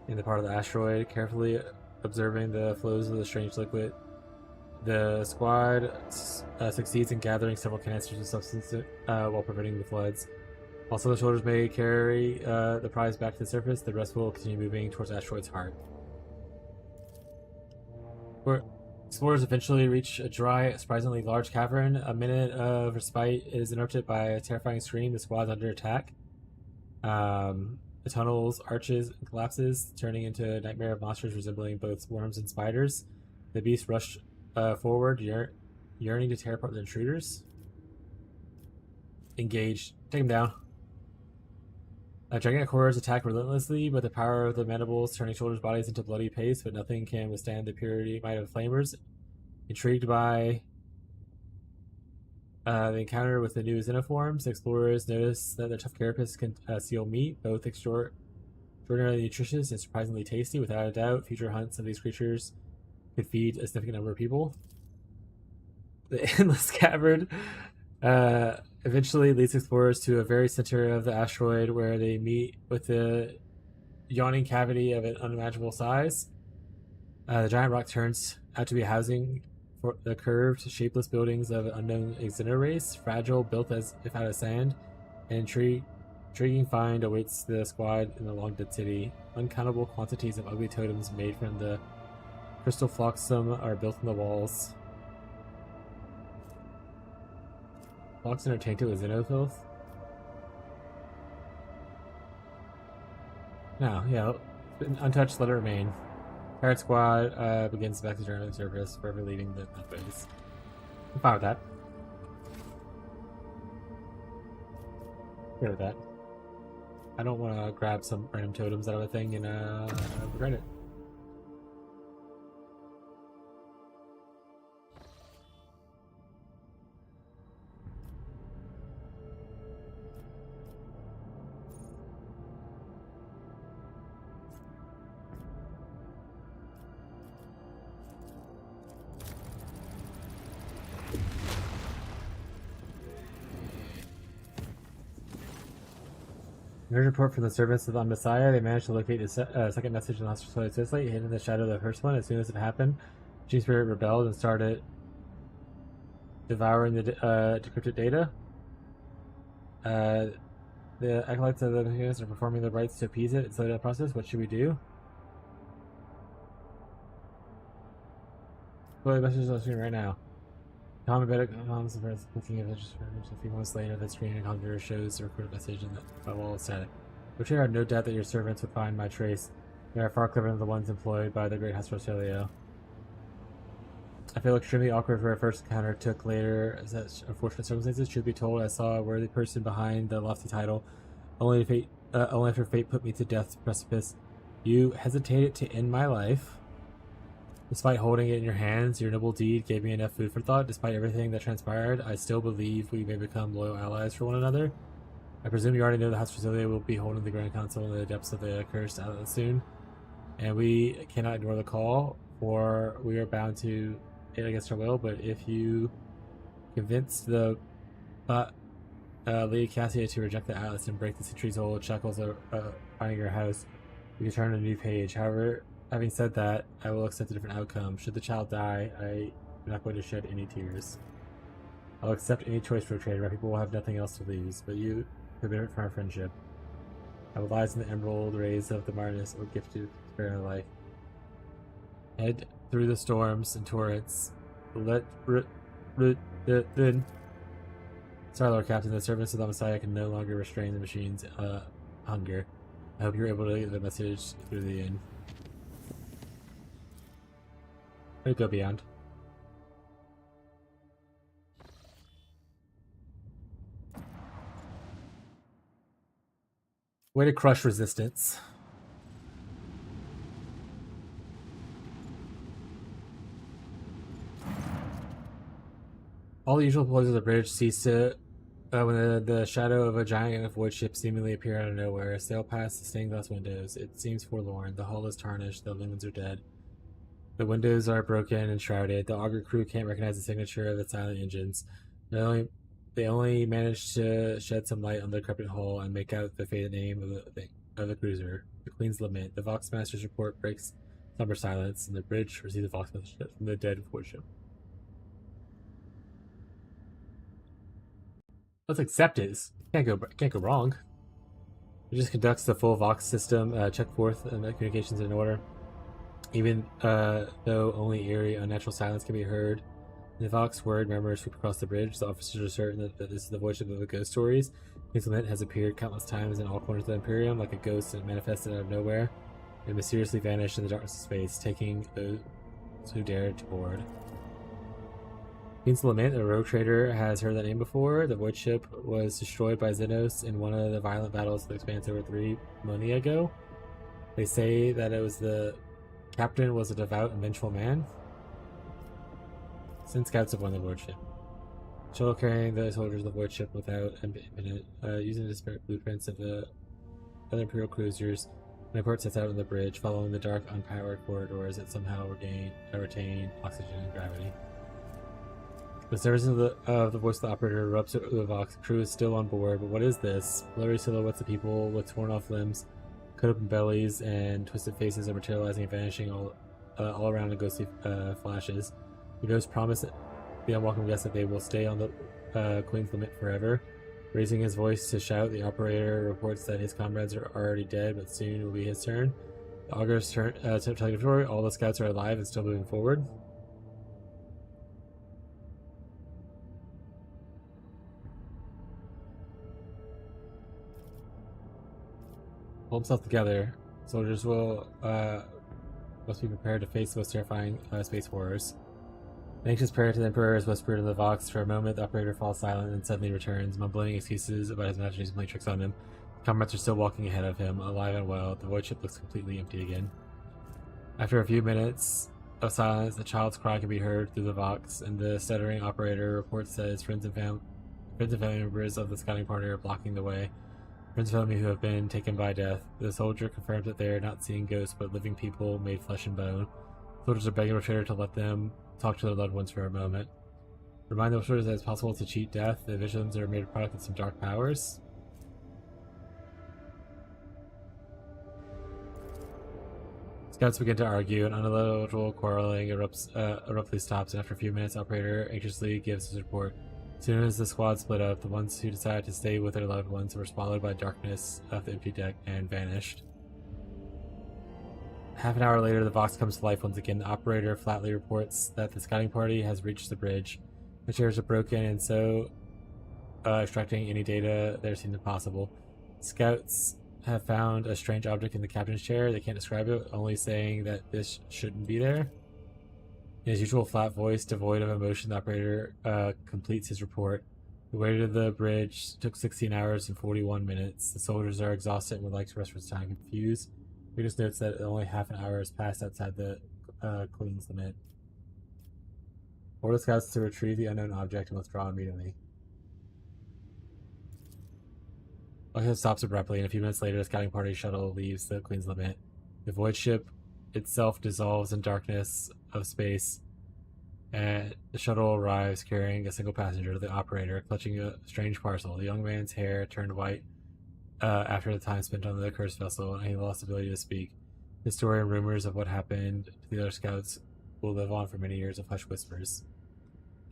in the part of the asteroid, carefully observing the flows of the strange liquid. The squad succeeds in gathering several canisters of substance while preventing the floods. Also, the soldiers may carry the prize back to the surface. The rest will continue moving towards the asteroid's heart. Explorers eventually reach a dry, surprisingly large cavern. A minute of respite is interrupted by a terrifying scream. The squad's under attack. The tunnels arches and collapses, turning into a nightmare of monsters resembling both worms and spiders. The beasts rush forward, yearning to tear apart the intruders. Engage. Take them down. Gigantic horrors attack relentlessly, but the power of the mandibles turning soldiers' bodies into bloody paste, but nothing can withstand the purity might of flamers. Intrigued by the encounter with the new xenoforms, explorers notice that their tough carapace can seal meat, both extraordinarily nutritious and surprisingly tasty. Without a doubt, future hunts of these creatures could feed a significant number of people. The endless cavern eventually leads explorers to a very center of the asteroid where they meet with the yawning cavity of an unimaginable size. The giant rock turns out to be housing for the curved, shapeless buildings of an unknown xeno race, fragile, built as if out of sand. An intriguing find awaits the squad in the long dead city. Uncountable quantities of ugly totems made from the crystal flotsam are built in the walls. Flotsam are tainted with xenofilth. No, yeah, untouched, let it remain. Pirate squad begins back to journey service, forever leaving the base. I'm fine with that. Good with that. I don't want to grab some random totems out of a thing and regret it. There's a report from the servants of the Messiah. They managed to locate the second message in the hospital translate, hidden in the shadow of the first one. As soon as it happened, G Spirit rebelled and started devouring the decrypted data. The acolytes of the Messiah are performing their rites to appease it and slow down the process. What should we do? Well, the message is on screen right now. Tom Better comes the first looking at just a few months later. The screen encounter shows the recorded message in the wall is static. Which there are no doubt that your servants would find my trace. They are far cleverer than the ones employed by the great House Rosilio. I feel extremely awkward for our first encounter took later as such unfortunate circumstances. Truth be told, I saw a worthy person behind the lofty title. Only after fate put me to death's precipice. You hesitated to end my life. Despite holding it in your hands, your noble deed gave me enough food for thought. Despite everything that transpired, I still believe we may become loyal allies for one another. I presume you already know the House Rosilio will be holding the Grand Council in the depths of the Cursed Outlet soon, and we cannot ignore the call for we are bound to it against our will, but if you convince the Lady Cassia to reject the Atlas and break the Sentry's hold, shackles are finding your house, we can turn a new page. However, having said that, I will accept a different outcome. Should the child die, I am not going to shed any tears. I'll accept any choice for a trade. My people will have nothing else to lose, but you could benefit from our friendship. I will lies in the emerald rays of the Martinus or gift you spare my life. Head through the storms and torrents. Then. Sorry, Lord Captain, the servants of the Messiah can no longer restrain the machine's hunger. I hope you're able to get the message through the end. Way to go, Beyond. Way to crush resistance. All the usual ploys of the bridge cease to when the shadow of a giant void ship seemingly appear out of nowhere. Sail past the stained glass windows. It seems forlorn. The hull is tarnished. The lumens are dead. The windows are broken and shrouded. The auger crew can't recognize the signature of the silent engines. They only manage to shed some light on the decrepit hull and make out the faded name of the cruiser, the Queen's Lament. The Voxmaster's report breaks somber silence, and the bridge receives a Vox message from the dead void ship. Let's accept it. Can't go wrong. It just conducts the full Vox system check forth and the communications in order. Even though only eerie, unnatural silence can be heard, the Vox word murmurs sweep across the bridge. The officers are certain that this is the voice of the ghost stories. Queen's Lament has appeared countless times in all corners of the Imperium, like a ghost that manifested out of nowhere and mysteriously vanished in the darkness of space, taking those who dared to board. Queen's Lament, a rogue trader, has heard that name before. The void ship was destroyed by Xenos in one of the violent battles of the Expanse over 3 millennia ago. They say that it was the captain was a devout and vengeful man. Send scouts of one of the void ship. Shuttle carrying the soldiers of the void ship without using the disparate blueprints of the other Imperial cruisers. The port sets out on the bridge, following the dark, unpowered corridors that somehow retain oxygen and gravity. The service of the voice of the operator erupts over the Vox. The crew is still on board, but what is this? Blurry silhouettes of people with torn off limbs, cut open bellies, and twisted faces are materializing and vanishing all around in ghostly flashes. The ghost promise the unwelcome guests that they will stay on the Queen's Lament forever. Raising his voice to shout, the operator reports that his comrades are already dead, but soon will be his turn. The augurs turn to all the scouts are alive and still moving forward. Pull himself together. Soldiers must be prepared to face the most terrifying space horrors. An anxious prayer to the Emperor is whispered in the Vox. For a moment, the operator falls silent and suddenly returns, mumbling excuses about his imagination's playing tricks on him. The comrades are still walking ahead of him, alive and well. The void ship looks completely empty again. After a few minutes of silence, the child's cry can be heard through the Vox, and the stuttering operator reports that his friends and family members of the scouting party are blocking the way. Friends and family who have been taken by death. The soldier confirms that they are not seeing ghosts, but living people made flesh and bone. Soldiers are begging the trader to let them talk to their loved ones for a moment. Remind the soldiers that it's possible to cheat death. The visions are made a product of some dark powers. Scouts begin to argue, and unintelligible quarreling abruptly stops, and after a few minutes, operator anxiously gives his report. As soon as the squad split up, the ones who decided to stay with their loved ones were swallowed by darkness of the empty deck and vanished. Half an hour later, the Vox comes to life once again. The operator flatly reports that the scouting party has reached the bridge. The chairs are broken, and so extracting any data there seems impossible. Scouts have found a strange object in the captain's chair. They can't describe it, only saying that this shouldn't be there. In his usual flat voice, devoid of emotion, the operator completes his report. The way to the bridge took 16 hours and 41 minutes. The soldiers are exhausted and would like to rest for time. Confused, he just notes that only half an hour has passed outside the Queen's Lament. Order scouts to retrieve the unknown object and withdraw immediately. It stops abruptly, and a few minutes later, the scouting party shuttle leaves the Queen's Lament. The void ship itself dissolves in darkness of space, and the shuttle arrives carrying a single passenger, the operator, clutching a strange parcel. The young man's hair turned white after the time spent on the cursed vessel, and he lost the ability to speak. The story and rumors of what happened to the other scouts will live on for many years of hushed whispers.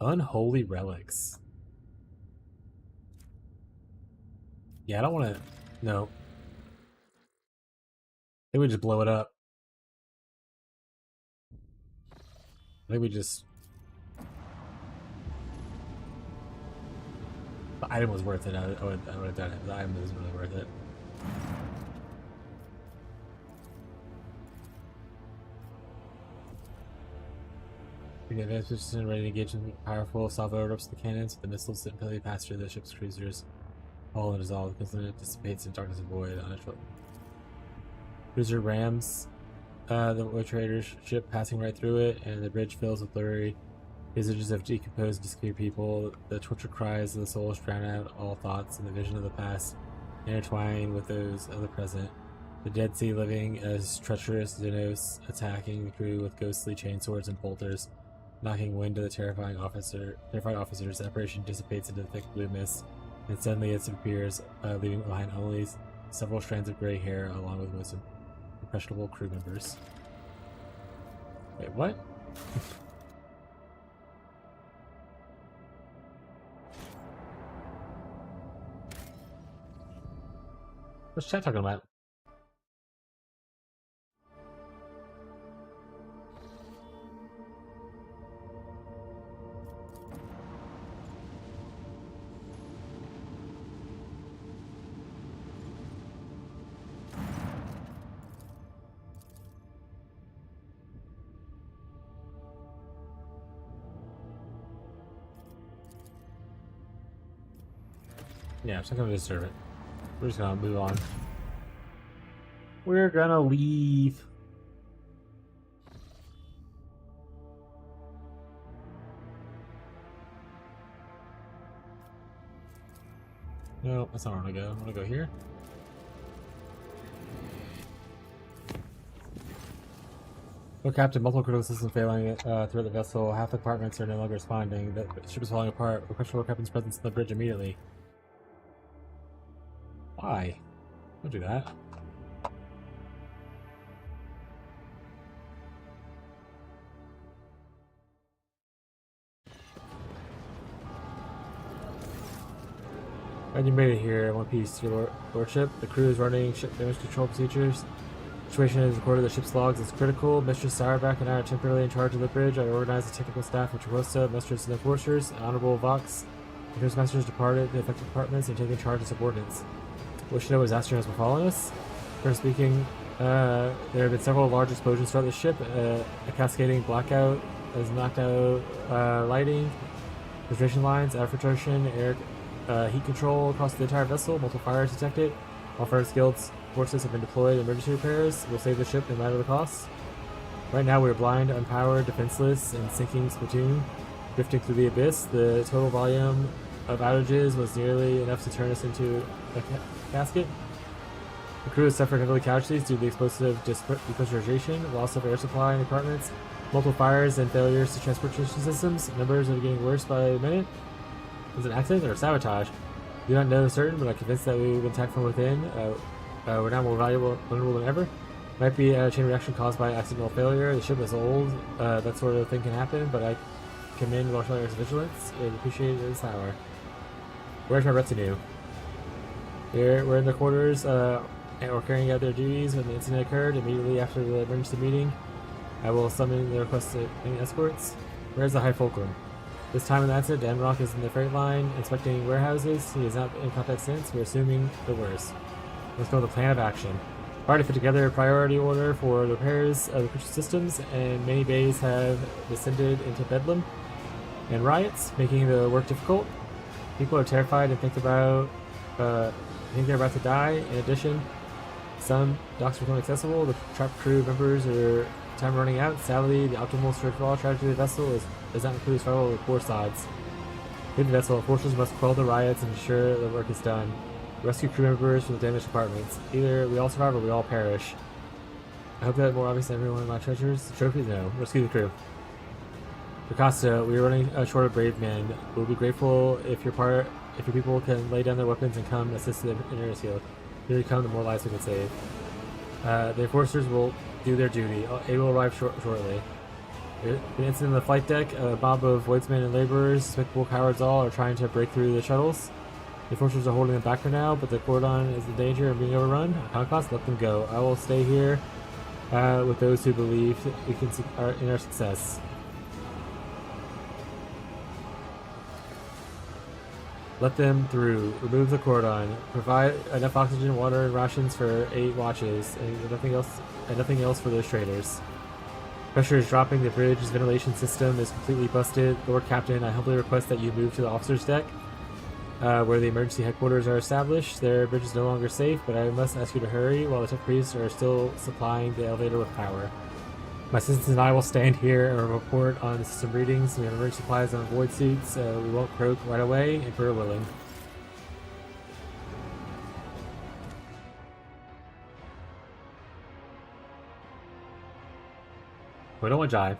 Unholy relics. Yeah, I don't want to... No. I think we just blow it up. I think we just... The item was worth it. I would have done it. The item was really worth it. The advanced position ready to engage in powerful salvo erupts the cannons. The missiles that impellently pass through the ship's cruisers. All and dissolve because then it dissipates in darkness and void on a cruiser rams the Wood Trader's ship, passing right through it, and the bridge fills with blurry visages of decomposed, disappeared people. The tortured cries of the souls drown out all thoughts, and the vision of the past intertwine with those of the present. The Dead Sea living as treacherous Xenos, attacking the crew with ghostly chainswords and bolters, knocking wind to the terrified officers. The apparition dissipates into the thick blue mist, and suddenly it disappears, leaving behind only several strands of gray hair, along with most impressionable crew members. Wait, what? What's chat talking about? Yeah, it's not gonna disturb it. We're just gonna move on. We're gonna leave. No, that's not where I wanna go. I wanna go here. Oh, Captain, multiple critical systems failing throughout the vessel. Half the compartments are no longer responding. The ship is falling apart. Request for Captain's presence on the bridge immediately. Why? Don't do that. And you made it here. One piece, your lordship. The crew is running ship damage control procedures. Situation is recorded in the ship's logs. It's critical. Mistress Sauerback and I are temporarily in charge of the bridge. I organized the technical staff of Tracosta, Mistress and the Enforcers, Honorable Vox. The First Masters departed the affected departments and taken charge of subordinates. Wish to know what disaster has befallen us? First speaking, there have been several large explosions throughout the ship. A cascading blackout has knocked out lighting, refrigeration lines, air filtration, air heat control across the entire vessel. Multiple fires detected. All fire skilled forces have been deployed. Emergency repairs will save the ship no matter the cost. Right now we are blind, unpowered, defenseless, and sinking platoon, drifting through the abyss. The total volume of outages was nearly enough to turn us into a casket. The crew has suffered heavily casualties due to the explosive depressurization, loss of air supply in apartments, multiple fires, and failures to transportation systems. Numbers are getting worse by the minute. Is it an accident or sabotage? We do not know certain, but I'm convinced that we've been attacked from within. We're now more vulnerable than ever. Might be a chain reaction caused by accidental failure. The ship is old. That sort of thing can happen, but I commend Warshire's vigilance and appreciate it this hour. Where's my retinue? We're in the quarters, and we're carrying out their duties when the incident occurred. Immediately after the emergency meeting, I will summon the requested escorts. Where's the High Fulcrum? This time in the incident, Danrock is in the freight line inspecting warehouses. He has not been in contact since. We're assuming the worst. Let's go with the plan of action. Already put together a priority order for the repairs of the crucial systems, and many bays have descended into bedlam and riots, making the work difficult. People are terrified and think they're about to die. In addition, some docks become accessible. The trapped crew members are time running out. Sadly, the optimal strategy of the vessel does not include survival of the poor sides. In the vessel, forces must quell the riots and ensure the work is done. Rescue crew members from the damaged apartments. Either we all survive or we all perish. I hope that more obvious than every one of my treasures. Trophies? No. Rescue the crew. Picasso, we are running short of brave men. We'll be grateful if your people can lay down their weapons and come assist the inner field. The more you come, the more lives we can save. The enforcers will do their duty. Aid will arrive shortly. An incident on the flight deck. A mob of voidsmen and laborers, despicable cowards all, are trying to break through the shuttles. The enforcers are holding them back for now, but the cordon is in danger of being overrun. Conquest, let them go. I will stay here with those who believe we can in our success. Let them through. Remove the cordon. Provide enough oxygen, water, and rations for 8 watches, and nothing else for those traitors. Pressure is dropping. The bridge's ventilation system is completely busted. Lord Captain, I humbly request that you move to the officer's deck, where the emergency headquarters are established. Their bridge is no longer safe, but I must ask you to hurry while the tech priests are still supplying the elevator with power. My assistants and I will stand here and report on the system readings. We have emergency supplies on void suits. We won't croak right away if we're willing. We don't want to jive.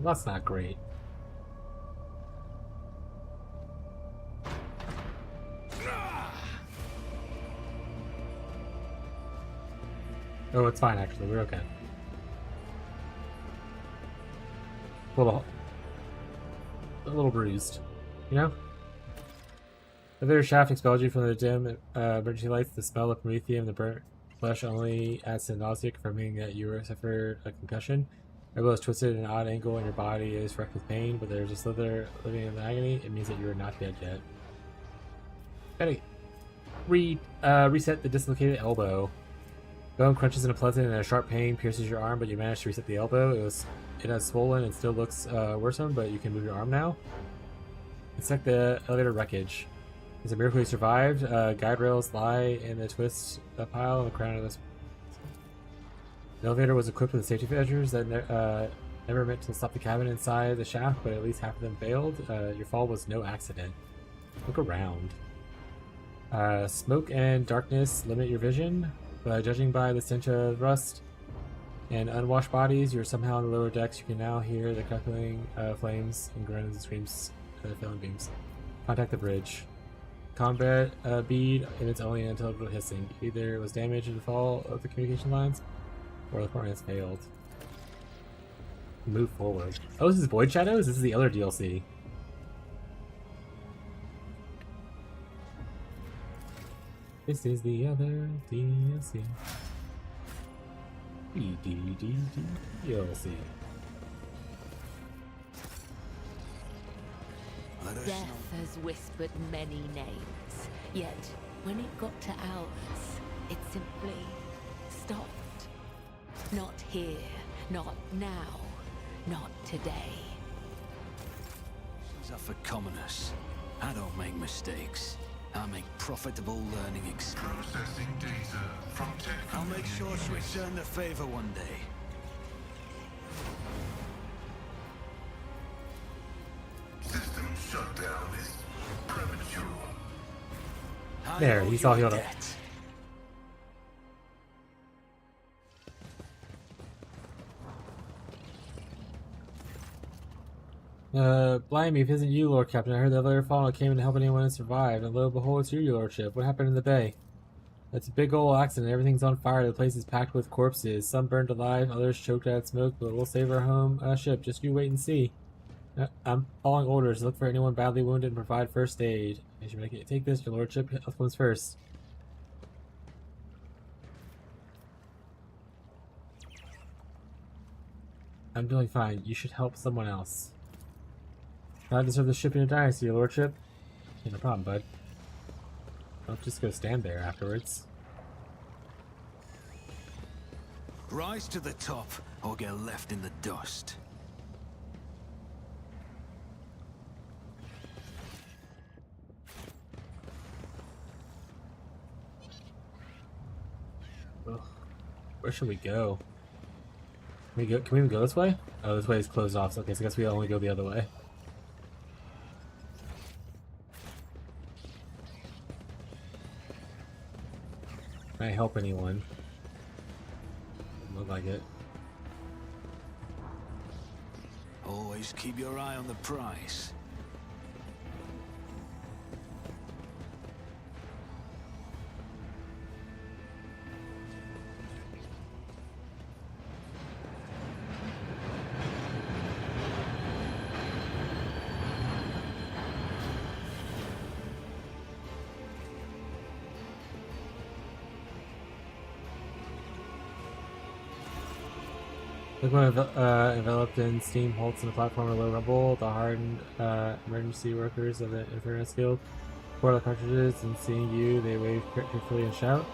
That's not great. Oh, it's fine actually. We're okay. A little bruised, you know? The bitter shaft expelled you from the dim emergency lights. The smell of promethium, the burnt flesh only adds to nausea, confirming that you suffered a concussion. Your elbow is twisted at an odd angle and your body is wrecked with pain, but there's a slither living in agony. It means that you are not dead yet. Gotta reset the dislocated elbow. Bone crunches in a pleasant and a sharp pain pierces your arm, but you managed to reset the elbow. It has swollen and still looks worsened, but you can move your arm now. Inspect the elevator wreckage. It's a miracle you survived. Guide rails lie in the twist pile on the crown of this. The elevator was equipped with safety measures that never meant to stop the cabin inside the shaft, but at least half of them failed. Your fall was no accident. Look around. Smoke and darkness limit your vision, but judging by the stench of rust and unwashed bodies, you're somehow on the lower decks. You can now hear the crackling flames and groans and screams of the failing beams. Contact the bridge. Combat bead emits only an intelligible hissing. Either it was damaged in the fall of the communication lines, or the port has failed. Move forward. Oh, this is Void Shadows? This is the other DLC. This is the other DLC. DLC. Death has whispered many names, yet when it got to ours, it simply stopped. Not here, not now, not today. These are for commoners. I don't make mistakes. I make profitable learning experiences. Processing data from tech. I'll make sure to return the favor one day. System shutdown is premature. There, he's all healed up. Blimey, if it isn't you, Lord Captain. I heard the elevator fall and came in to help anyone and survived, and lo and behold, it's you, your lordship. What happened in the bay? It's a big old accident. Everything's on fire. The place is packed with corpses. Some burned alive, others choked out smoke, but we'll save our home ship. Just you wait and see. I'm following orders. Look for anyone badly wounded and provide first aid. I should make it. Take this, your lordship. Health comes first. I'm doing fine. You should help someone else. I deserve the ship in your dynasty, your lordship. Yeah, no problem, bud. Don't just go stand there afterwards. Rise to the top, or get left in the dust. Ugh. Where should we go? Can we even go this way? Oh, this way is closed off. So okay, so I guess we only go the other way. Can I help anyone? Look like it. Always keep your eye on the prize. Look what enveloped in steam halts in the platform of low rubble. The hardened emergency workers of the Inferno Guild pour the cartridges, and seeing you, they wave gratefully and shout.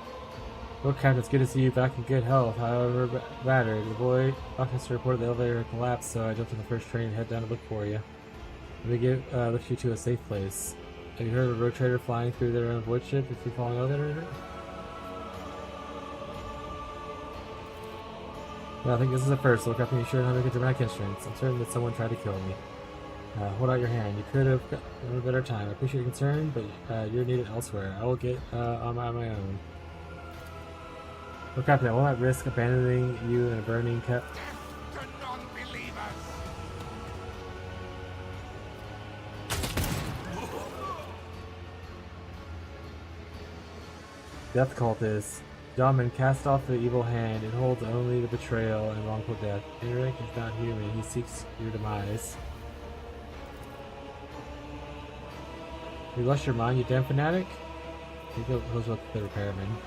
Lord Captain, it's good to see you back in good health. However battered, the boy officer reported the elevator had collapsed, so I jumped on the first train and head down to look for you. Let me lift you to a safe place. Have you heard of a road trader flying through their own void ship if you fall in an elevator? Well, I think this is the first. Look up and you sure how to make a dramatic entrance. I'm certain that someone tried to kill me. Hold out your hand. You could have gotten a better time. I appreciate your concern, but you're needed elsewhere. I will get on my own. Look, Captain, I will not risk abandoning you in a burning cup. Death Cultist. Dahlman, cast off the evil hand. It holds only the betrayal and wrongful death. Eric is not human. He seeks your demise. You lost your mind, you damn fanatic? I think those with the repairman.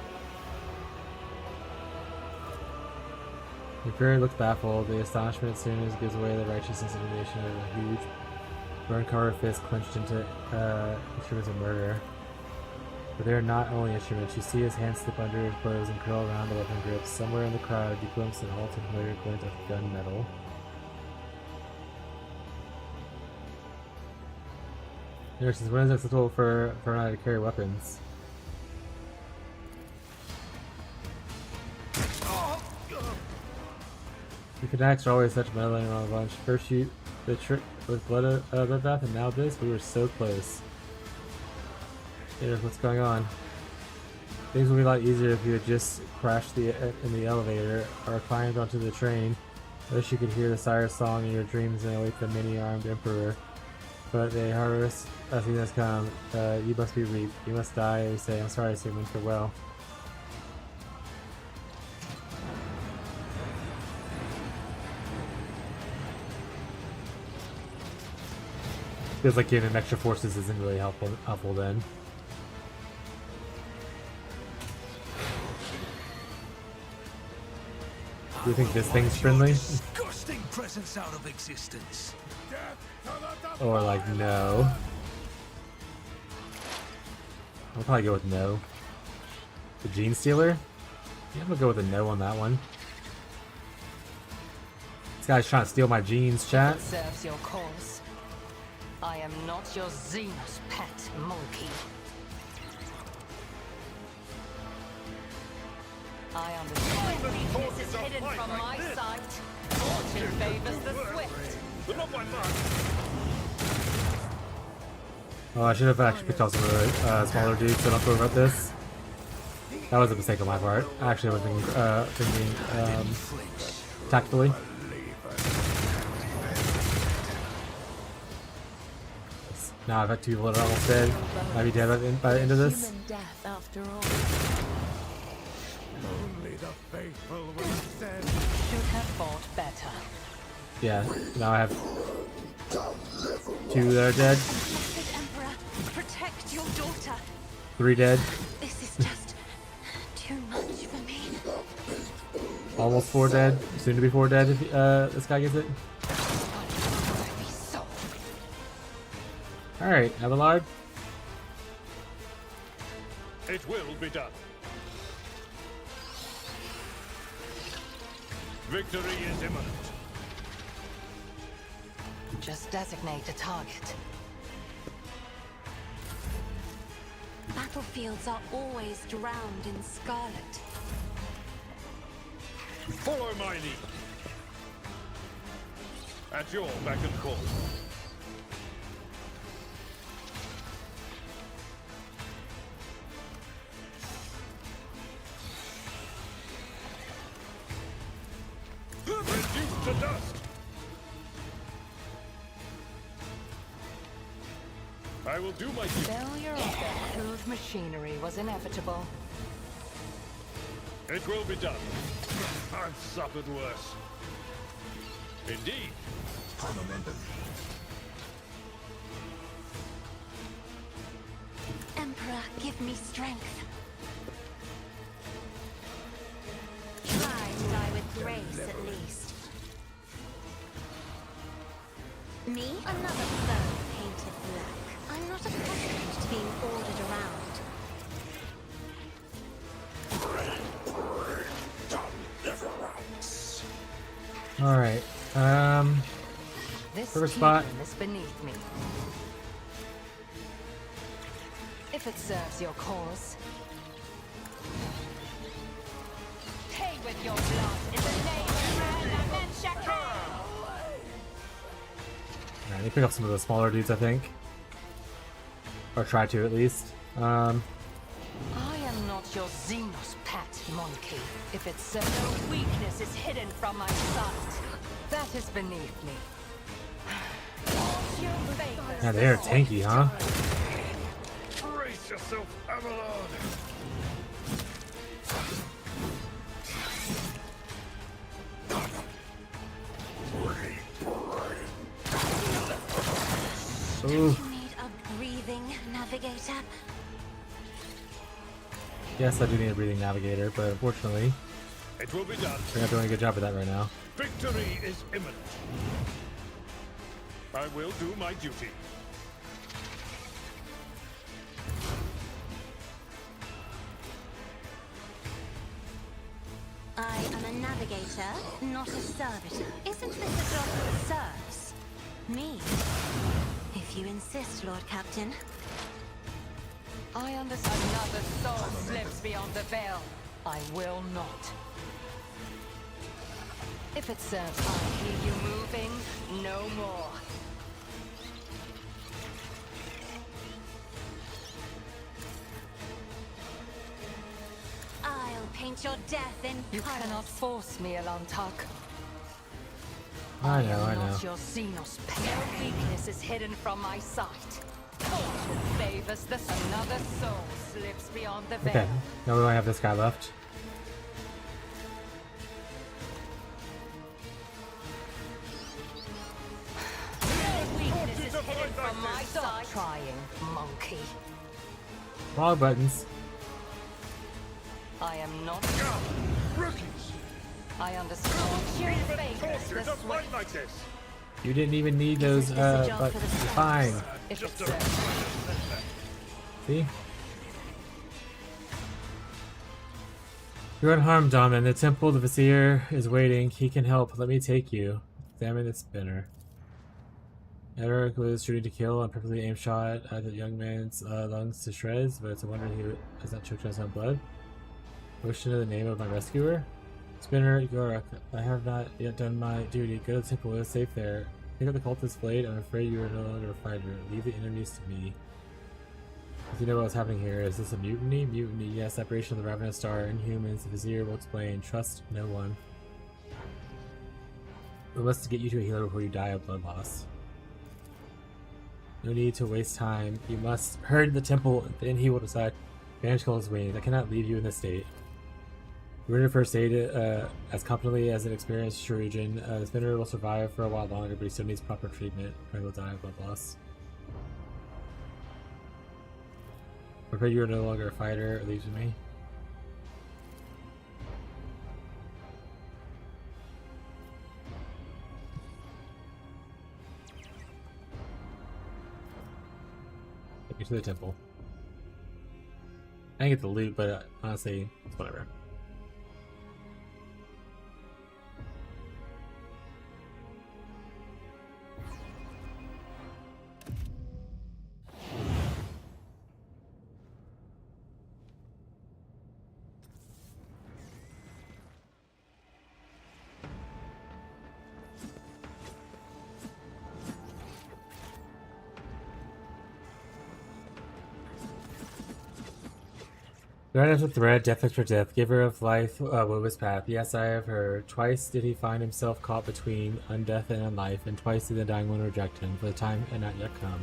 The Fury looks baffled. The astonishment as soon as gives away the righteousness and indignation of a huge burn-carved fist clenched into instruments of murder. But they are not only instruments. You see his hands slip under his clothes and curl around the weapon grips. Somewhere in the crowd, you glimpse an old and familiar glint of gun metal. Since when is it acceptable for a knight to carry weapons? The fanatics are always such meddling around the bunch. First you the trick with bloodbath, and now this. We were so close. Here's what's going on. Things would be a lot easier if you had just crashed in the elevator or climbed onto the train. I wish you could hear the sire's song in your dreams and await the many-armed emperor. But the harvest season has come. You must be reaped. You must die, we say. I'm sorry, Sigmund. Farewell. Feels like giving extra forces isn't really helpful then. Do you think this thing's friendly? Disgusting presence out of existence. Or like no? I'll probably go with no. The Gene Stealer? Yeah, I'm gonna go with a no on that one. This guy's trying to steal my genes, chat. Serves your cause. I am not your Xenos pet monkey. I understand weakness is hidden from my sight. Fortune favors the swift. Oh, I should have actually picked out some of the smaller dudes, so don't go about this. That was a mistake on my part. I actually was thinking tactfully. Now I've had 2 people that are almost dead. Might be dead by the end of this. Human death, after all. Only the faithful will stand. Should have fought better. Yeah, now I have 2 that are dead. Emperor, protect your daughter. 3 dead. This is just too much for me. almost 4 dead, soon to be 4 dead if this guy gets it. Alright, Abelard. It will be done. Victory is imminent. Just designate a target. Battlefields are always drowned in scarlet. Follow my lead. At your beck and call. Reduced to dust. I will do my duty. Failure of their crude machinery was inevitable. It will be done. I've suffered worse. Indeed. Emperor, give me strength. Try to die with grace, at least. Me? Another foe painted black. I'm not accustomed to being ordered around. Alright, This first spot. kingdom is beneath me. If it serves your cause. Pay with your blood in the name of Amen Shakar! Yeah, they pick up some of the smaller dudes, I think. Or try to, at least. I am not your Xenos pet, monkey. If it's so, no weakness is hidden from my sight. That is beneath me. Yeah, they're tanky, huh? Brace yourself, Abelard. Ooh. You need a breathing navigator. Yes, I do need a breathing navigator, but unfortunately, It will be done. we're not doing a good job of that right now. Victory is imminent. I will do my duty. I am a navigator, not a servitor. Isn't this a job that serves me? If you insist, Lord Captain. I understand. Another soul slips beyond the veil. I will not. If it serves, I hear you moving no more. I'll paint your death in You colors. cannot force me, Elantak. I know, I am know. not your Xenos pet. No weakness is hidden from my sight. Fortune favors the another soul slips beyond the veil. Okay, now we only have this guy left. No weakness is hidden from my sight. Stop trying, monkey. Wrong buttons. I am not. Rookies! I understand. Fortune favors the Don't fight swift. like this. You didn't even need those, but fine. If Just it serves. See? You're unharmed, Daman. The temple, the Vizier is waiting. He can help. Let me take you. Examine the spinner. Eric was shooting to kill. A perfectly aimed shot at the young man's lungs to shreds, but it's a wonder he has not choked on his own blood. I wish to know the name of my rescuer. Spinner, Gorak, I have not yet done my duty. Go to the temple. It's safe there. Pick up the cultist blade. I'm afraid you are no longer a fighter. Leave the enemies to me. If you know what's happening here, is this a mutiny? Mutiny, yes. Separation of the Ravenous Star and humans. The Vizier will explain. Trust no one. We must get you to a healer before you die of blood loss. No need to waste time. You must hurry to the temple, then he will decide. Banish Cold's wings. I cannot leave you in this state. We're in first aid as competently as an experienced Shuriken. The spinner will survive for a while longer, but he still needs proper treatment, or he will die of blood loss. Prepare you are no longer a fighter, leaves with me. me to the temple. I didn't get the loot, but honestly, it's whatever. Thread after thread, death after death, giver of life, wove his path. Yes, I have heard. Twice did he find himself caught between undeath and unlife, and twice did the dying one reject him, for the time had not yet come.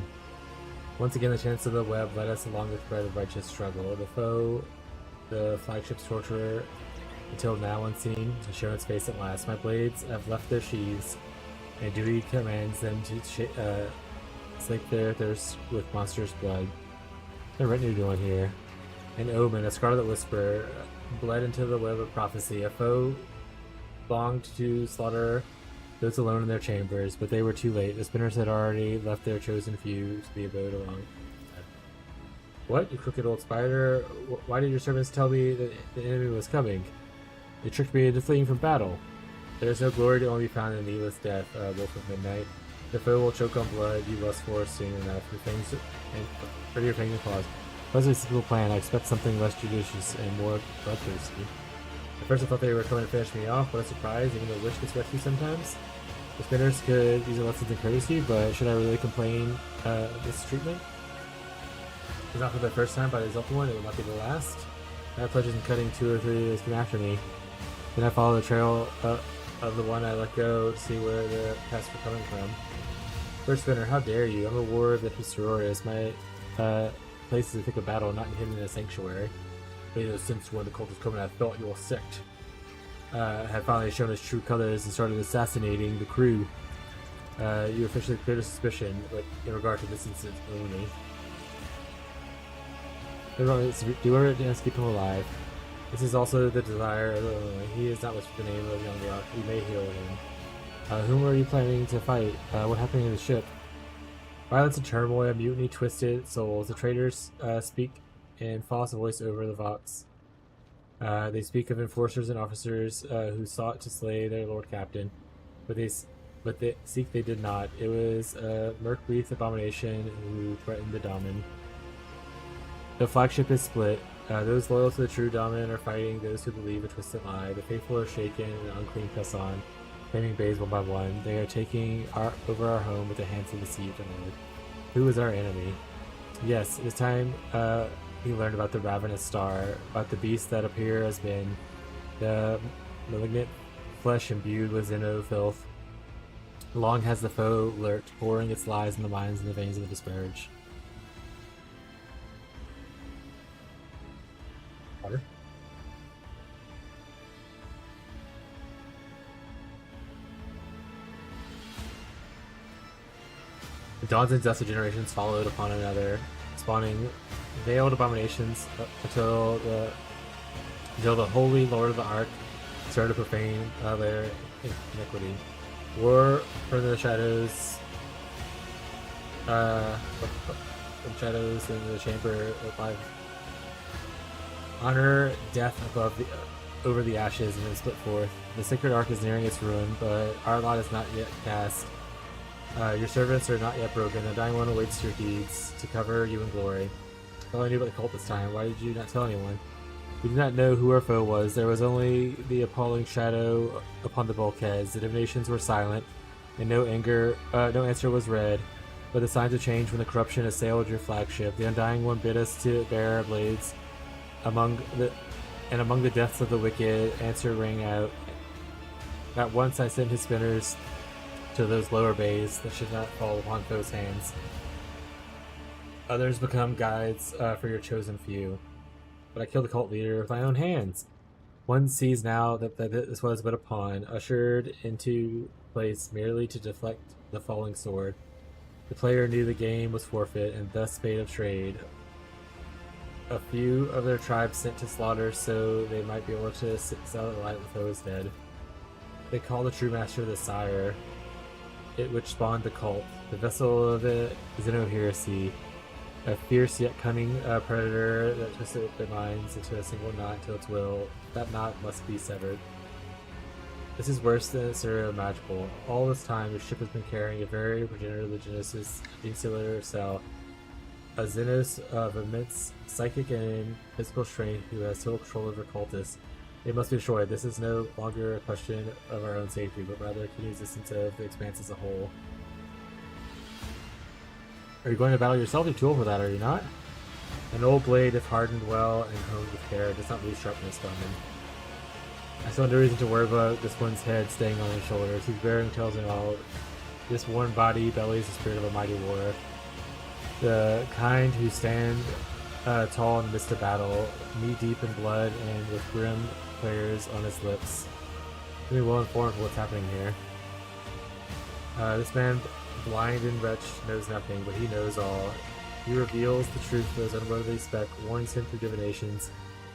Once again, the chance of the web led us along the thread of righteous struggle. The foe, the flagship's torturer, until now unseen, to show its face at last. My blades have left their sheaths, and duty commands them to slake their thirst with monstrous blood. What are you doing here? An omen, a scarlet whisper, bled into the web of prophecy. A foe longed to slaughter those alone in their chambers, but they were too late. The spinners had already left their chosen few to the abode along. What, you crooked old spider? Why did your servants tell me that the enemy was coming? They tricked me into fleeing from battle. There is no glory to only be found in needless death, Wolf of Midnight. The foe will choke on blood you lust for soon enough. Your fangs and prettier fangs and claws. What's a simple plan? I expect something less judicious and more bloodthirsty. At first I thought they were coming to finish me off. What a surprise, even though wish gets rescued sometimes. The spinners could use a lesson in courtesy, but should I really complain this treatment? It was not for the first time, but the exalted one, it will not be the last. I have pledges in cutting 2 or 3 that came after me. Then I follow the trail of the one I let go to see where the pests were coming from. First spinner, how dare you? I'm a ward that is sororious. My place is a thick of battle, not hidden in a sanctuary. But since when the cult was coming, I thought your sect had finally shown its true colors and started assassinating the crew. You officially cleared a suspicion, but in regard to this incident only. Do whatever it takes to keep him alive. This is also the desire of Illinois. He is not what's the name of young rock. We may heal him. Whom are you planning to fight? What happened to the ship? Violence and turmoil, mutiny, twisted souls. The traitors speak in false voice over the Vox. They speak of enforcers and officers who sought to slay their lord captain, but they seek they did not. It was a murk-wreath abomination who threatened the Daemon. The flagship is split. Those loyal to the true Daemon are fighting those who believe a twisted lie. The faithful are shaken and the unclean press on, claiming bays one by one. They are taking over our home with the hands of the deceived and Lord. Who is our enemy? Yes, it is time he learned about the ravenous star, about the beast that appear has been, the malignant flesh imbued with Xeno filth. Long has the foe lurked, pouring its lies in the minds and the veins of the disparaged. Water? The dawns and dust of generations followed upon another, spawning veiled abominations until the holy Lord of the Ark started to profane their iniquity. War from the shadows, in the chamber of life. Honor death over the ashes and then split forth. The sacred ark is nearing its ruin, but our lot is not yet cast. Your servants are not yet broken. The dying one awaits your deeds to cover you in glory. All I knew about the cult this time. Why did you not tell anyone? We did not know who our foe was. There was only the appalling shadow upon the bulkheads. The divinations were silent, and no answer was read. But the signs of change when the corruption assailed your flagship. The undying one bid us to bear our blades. Among the deaths of the wicked, answer rang out. At once I sent his spinners to those lower bays that should not fall upon foes' hands. Others become guides for your chosen few. But I killed the cult leader with my own hands. One sees now that this was but a pawn, ushered into place merely to deflect the falling sword. The player knew the game was forfeit, and thus bait of trade. A few of their tribes sent to slaughter so they might be able to sell it light with those dead. They call the true master the Sire, it which spawned the cult, the vessel of the Xeno heresy. A fierce yet cunning predator that twisted their minds into a single knot to its will. That knot must be severed. This is worse than magical. All this time, your ship has been carrying a very progenitor-legitimous insular cell, a Xenos of immense psychic and physical strength who has total control over cultists. It must be destroyed. This is no longer a question of our own safety, but rather to the existence of the expanse as a whole. Are you going to battle yourself? You're too old for that, are you not? An old blade, if hardened well and honed with care, does not lose sharpness, Diamond. I saw no reason to worry about this one's head staying on his shoulders. He's bearing tales and all. This worn body bellies the spirit of a mighty warrior. The kind who stand tall in the midst of battle, knee-deep in blood and with grim prayers on his lips. Being well informed of what's happening here. This man, blind and wretched, knows nothing, but he knows all. He reveals the truth to those unworthy spec, warns him through divinations,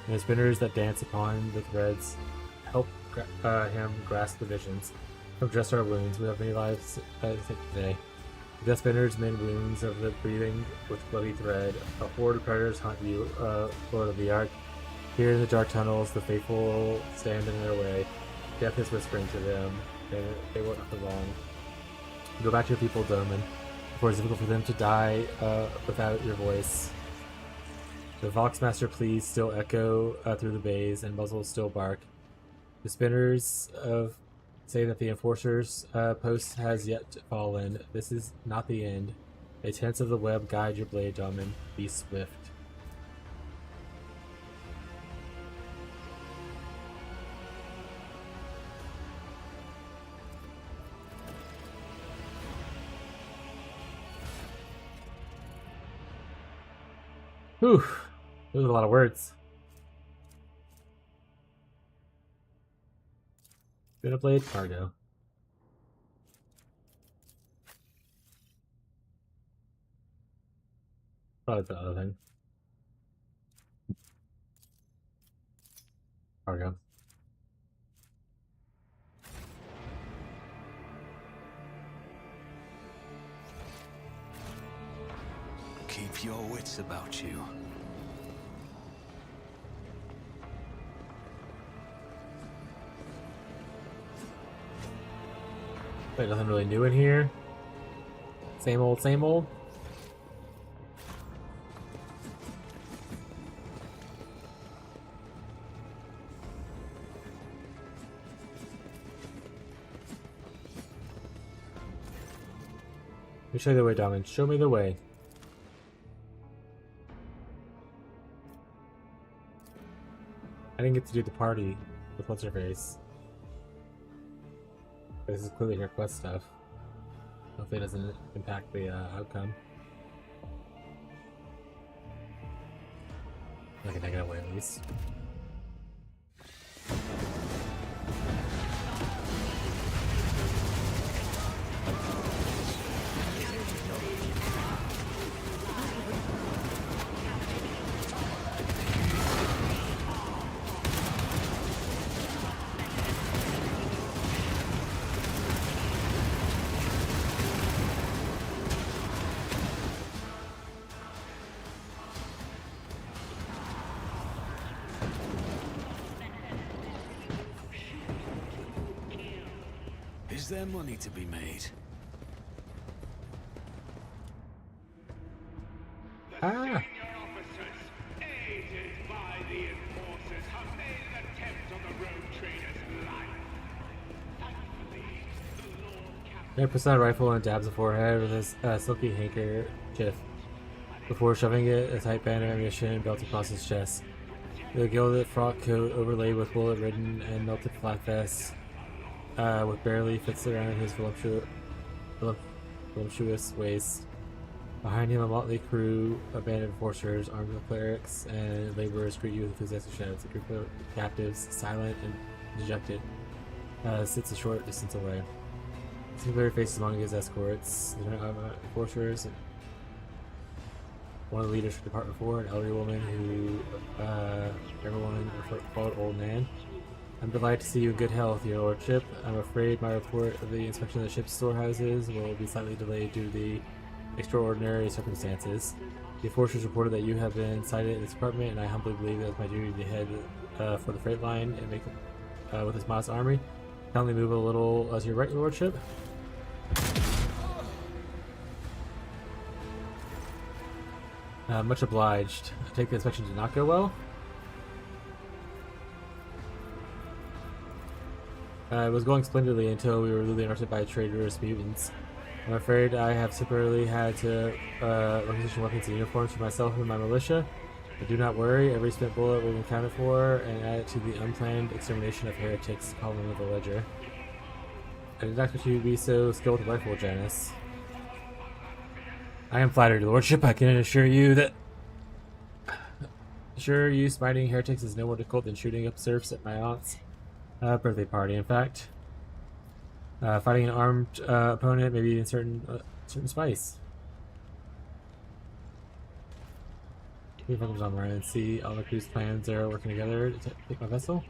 and the spinners that dance upon the threads help him grasp the visions. Come dress our wounds. We have many lives to take today. The death spinners mend wounds of the breathing with bloody thread. A horde of predators hunt you, Lord of the Ark. Here in the dark tunnels, the faithful stand in their way. Death is whispering to them. They won't have to long. Go back to your people, Doman, before it's difficult for them to die without your voice. The Voxmaster pleas still echo through the bays, and muzzles still bark. The spinners say that the Enforcer's post has yet fallen. This is not the end. A tense of the web guide your blade, Doman. Be swift. Whew, those are a lot of words. Gonna play cargo. Probably the other thing. Cargo. Keep your wits about you. Wait, nothing really new in here. Same old, same old. Let me show you the way, Diamond. Show me the way. I didn't get to do the party with what's her face. This is clearly her quest stuff. Hopefully it doesn't impact the outcome. Like a negative way, at least. Is there money to be made? Ah! He puts on a rifle and dabs the forehead with his silky handkerchief before shoving it a tight band of ammunition belt across his chest. The gilded frock coat overlaid with bullet-ridden and melted flat vest with barely fits around his voluptuous waist. Behind him, a motley crew, a band of enforcers, armed with clerics and laborers greet you with enthusiastic shouts. A group of captives, silent and dejected, sits a short distance away. Singular faces among his escorts, enforcers, one of the leaders from Department 4, an elderly woman who, younger woman, called Old Man. I'm delighted to see you in good health, your lordship. I'm afraid my report of the inspection of the ship's storehouses will be slightly delayed due to the extraordinary circumstances. The enforcers reported that you have been sighted in this apartment, and I humbly believe that it's my duty to head for the freight line and make with this modest army. Kindly move a little to your right, your lordship. Much obliged. I take the inspection did not go well. It was going splendidly until we were rudely interrupted by traitorous mutants. I'm afraid I have temporarily had to requisition weapons and uniforms for myself and my militia. But do not worry, every spent bullet will be accounted for and added to the unplanned extermination of heretics, column of the ledger. I did not expect you to be so skilled with rifle, Janus. I am flattered, your lordship. I can assure you that smiting heretics is no more difficult than shooting up serfs at my aunt's birthday party. In fact, fighting an armed opponent may be in certain spice. We focus on Ryan and see all the crew's plans are working together to take my vessel.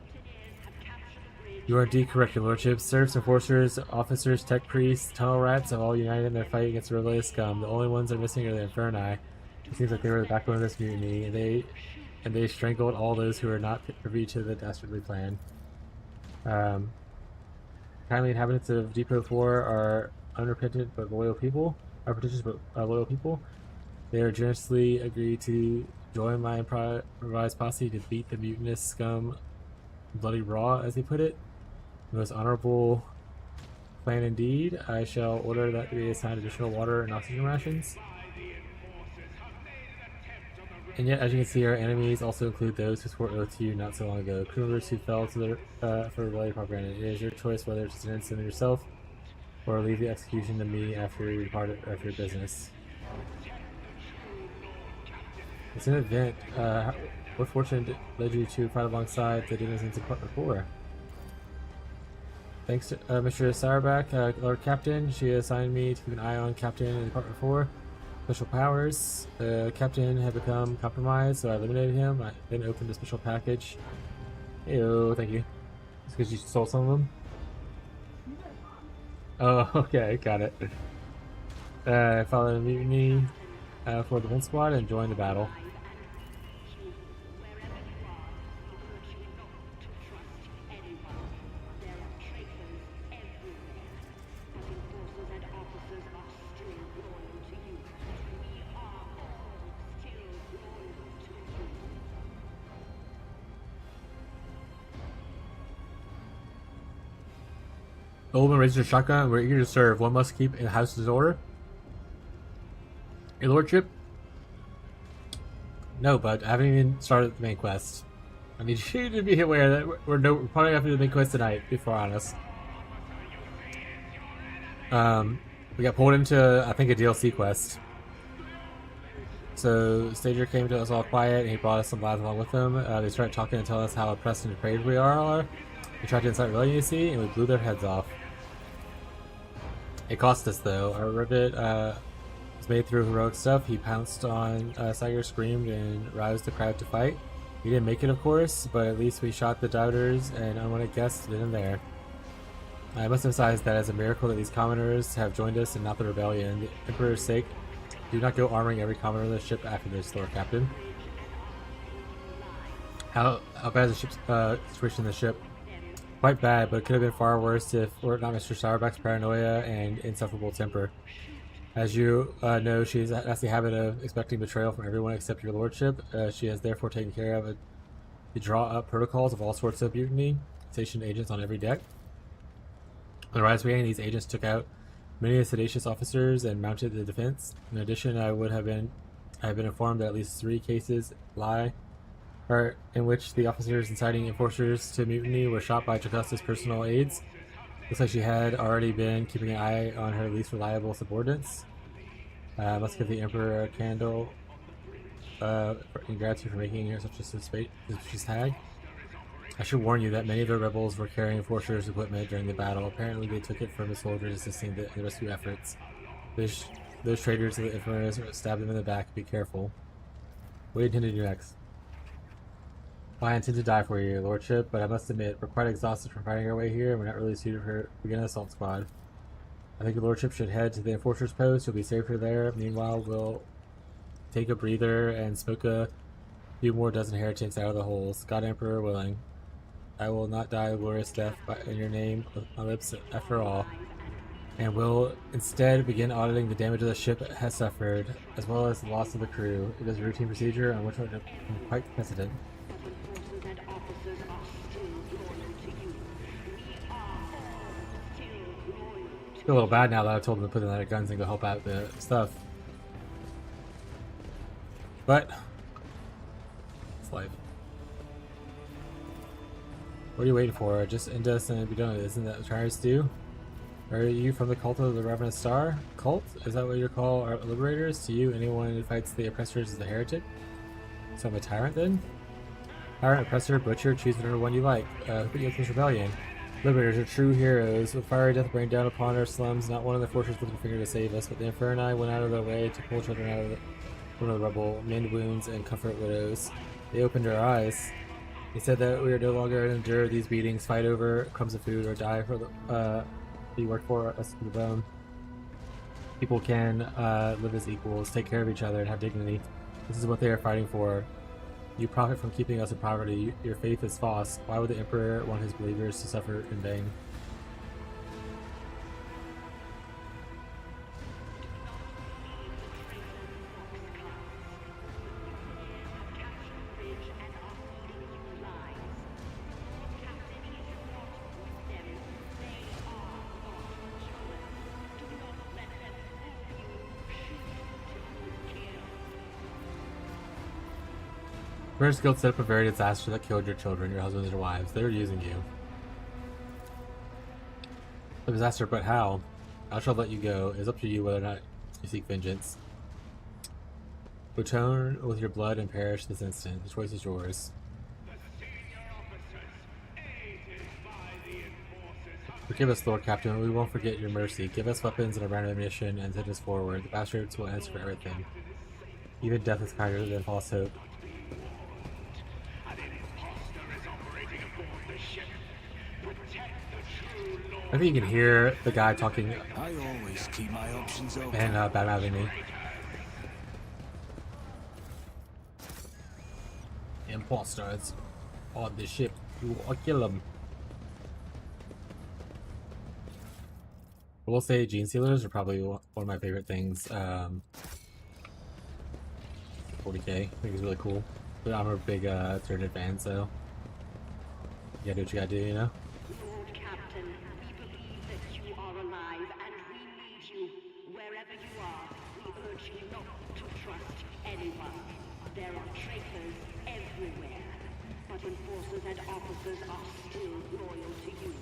You are indeed correct, your lordship. Serfs, enforcers, officers, tech priests, tunnel rats have all united in their fight against the rebellious scum. The only ones that are missing are the Inferni. It seems like they were the backbone of this mutiny, and they strangled all those who are not privy to the dastardly plan. Kindly inhabitants of Depot 4 are unrepentant but loyal people. Are pretentious but loyal people. They are generously agreed to join my improvised posse to beat the mutinous scum bloody raw, as they put it. The most honorable plan indeed. I shall order that they assign additional water and oxygen rations. And yet, as you can see, our enemies also include those who swore oath to you not so long ago. Crew members who fell to the for rebellion propaganda. It is your choice whether to sentence them yourself or leave the execution to me after you depart after your business. It's an event. What fortune led you to fight alongside the demons in Department 4? Thanks to Mr. Sauerback, Lord Captain. She assigned me to keep an eye on Captain in Department 4. Special powers. The Captain had become compromised, so I eliminated him. I then opened a special package. Ew, thank you. It's because you stole some of them? Oh, okay, got it. I followed a mutiny for the defense squad and joined the battle. The old man raises her shotgun. We're eager to serve. One must keep in the house's order. Your lordship? No, but I haven't even started the main quest. I need you to be aware that we're probably going to do the main quest tonight, before honest. We got pulled into, I think, a DLC quest. So, Stager came to us all quiet, and he brought us some lads along with him. They started talking and telling us how oppressed and depraved we are. We tried to incite rebellion, you see, and we blew their heads off. It cost us, though. Our rivet was made through heroic stuff. He pounced on Sager, screamed, and roused the crowd to fight. We didn't make it, of course, but at least we shot the doubters and unwanted guests then and there. I must emphasize that as a miracle that these commoners have joined us and not the rebellion. The Emperor's sake, do not go arming every commoner on the ship after this, Lord Captain. How bad is the ship's situation in the ship? Quite bad, but it could have been far worse if were it not Mr. Sauerback's paranoia and insufferable temper. As you know, she has the habit of expecting betrayal from everyone except your lordship. She has therefore taken care of to draw up protocols of all sorts of mutiny, stationed agents on every deck. On the rise began, these agents took out many of the seditious officers and mounted the defense. In addition, I have been informed that at least 3 cases in which the officers inciting enforcers to mutiny were shot by Jocusta's personal aides. Looks like she had already been keeping an eye on her least reliable subordinates. Must give the Emperor a candle in gratitude for making her such a suspicious hag. I should warn you that many of the rebels were carrying enforcers' equipment during the battle. Apparently they took it from the soldiers assisting the rescue efforts. Those traitors of the Emperors stabbed them in the back. Be careful. What do you intend to do next? Well, I intend to die for you, your lordship, but I must admit, we're quite exhausted from fighting our way here, and we're not really suited for begin an assault squad. I think your lordship should head to the enforcer's post. You'll be safer there. Meanwhile, we'll take a breather and smoke a few more dozen heretics out of the holes. God Emperor willing. I will not die a glorious death in your name with my lips after all, and will instead begin auditing the damage the ship has suffered, as well as the loss of the crew. It is a routine procedure on which I'm quite competent. I feel a little bad now that I told them to put in their guns and go help out the stuff. But it's life. What are you waiting for? Just end us and be done with it. Isn't that what tryers do? Are you from the cult of the Ravenous Star? Cult? Is that what you call our liberators? To you, anyone who fights the oppressors is a heretic? So I'm a tyrant then? Tyrant, oppressor, butcher, choose whatever one you like. Who put you up this rebellion? Liberators are true heroes. With fiery death rained down upon our slums, not one in the fortress lifted a finger to save us, but the Inferni went out of their way to pull children out of the rubble, mend wounds, and comfort widows. They opened our eyes. They said that we are no longer to endure these beatings, fight over crumbs of food, or die for the you work for us to the bone. People can live as equals, take care of each other, and have dignity. This is what they are fighting for. You profit from keeping us in poverty. Your faith is false. Why would the Emperor want his believers to suffer in vain? First guild set up a very disaster that killed your children, your husbands, your wives. They were using you. A disaster, but how? I shall let you go. It's up to you whether or not you seek vengeance. Return with your blood and perish this instant. The choice is yours. Forgive us, Lord Captain. We won't forget your mercy. Give us weapons and a round of ammunition and send us forward. The bastards will answer for everything. Even death is kinder than false hope. I think you can hear the guy talking. I always keep my options open. And bad-mouthing me. Imposters on the ship. You will kill them. I will say gene sealers are probably one of my favorite things. 40k. I think it's really cool. But I'm a big Turgid fan, so you gotta do what you gotta do, you know? There are traitors everywhere, but enforcers and officers are still loyal to you.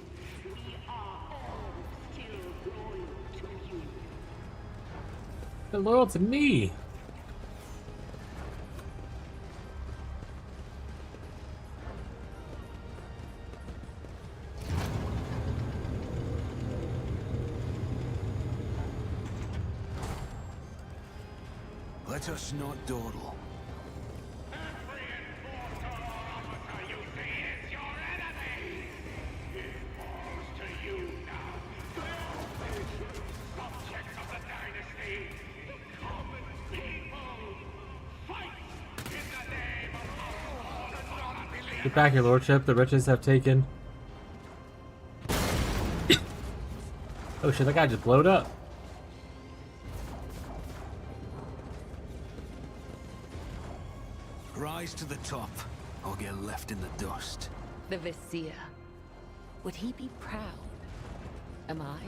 We are all still loyal to you. They're loyal to me! Let us not dawdle. Get back, your lordship. The wretches have taken. Oh shit, that guy just blowed up. Rise to the top, or get left in the dust. The Vizier. Would he be proud? Am I?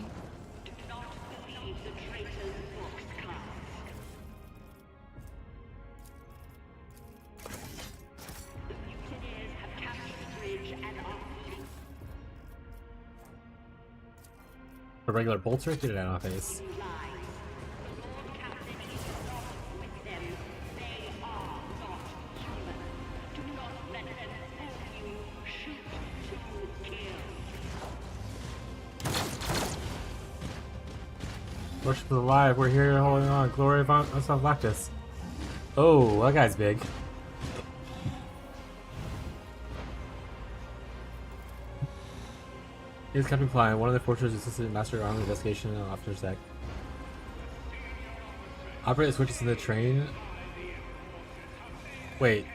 Do not believe the traitor's books, class. The mutineers have captured the bridge and are fleeing. A regular bolter? Get it out of my face. Worship is alive. We're here holding on. Glory of Lactus. Oh, that guy's big. Here's Captain Klein. One of the fortress assistant master army investigation and officer's deck. Operate the switches in the train Wait.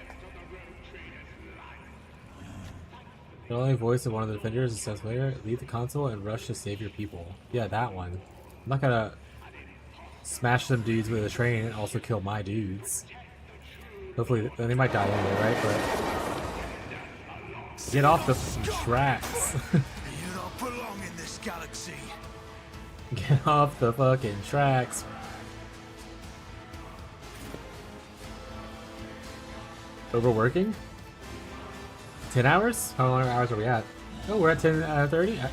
The only voice of one of the defenders is says later, leave the console and rush to save your people. Yeah, that one. I'm not gonna smash some dudes with a train and also kill my dudes. Hopefully, they might die anyway, right? But get off the tracks. You don't belong in this galaxy. Get off the fucking tracks. Overworking? 10 hours? How long hours are we at? Oh, we're at 10:30.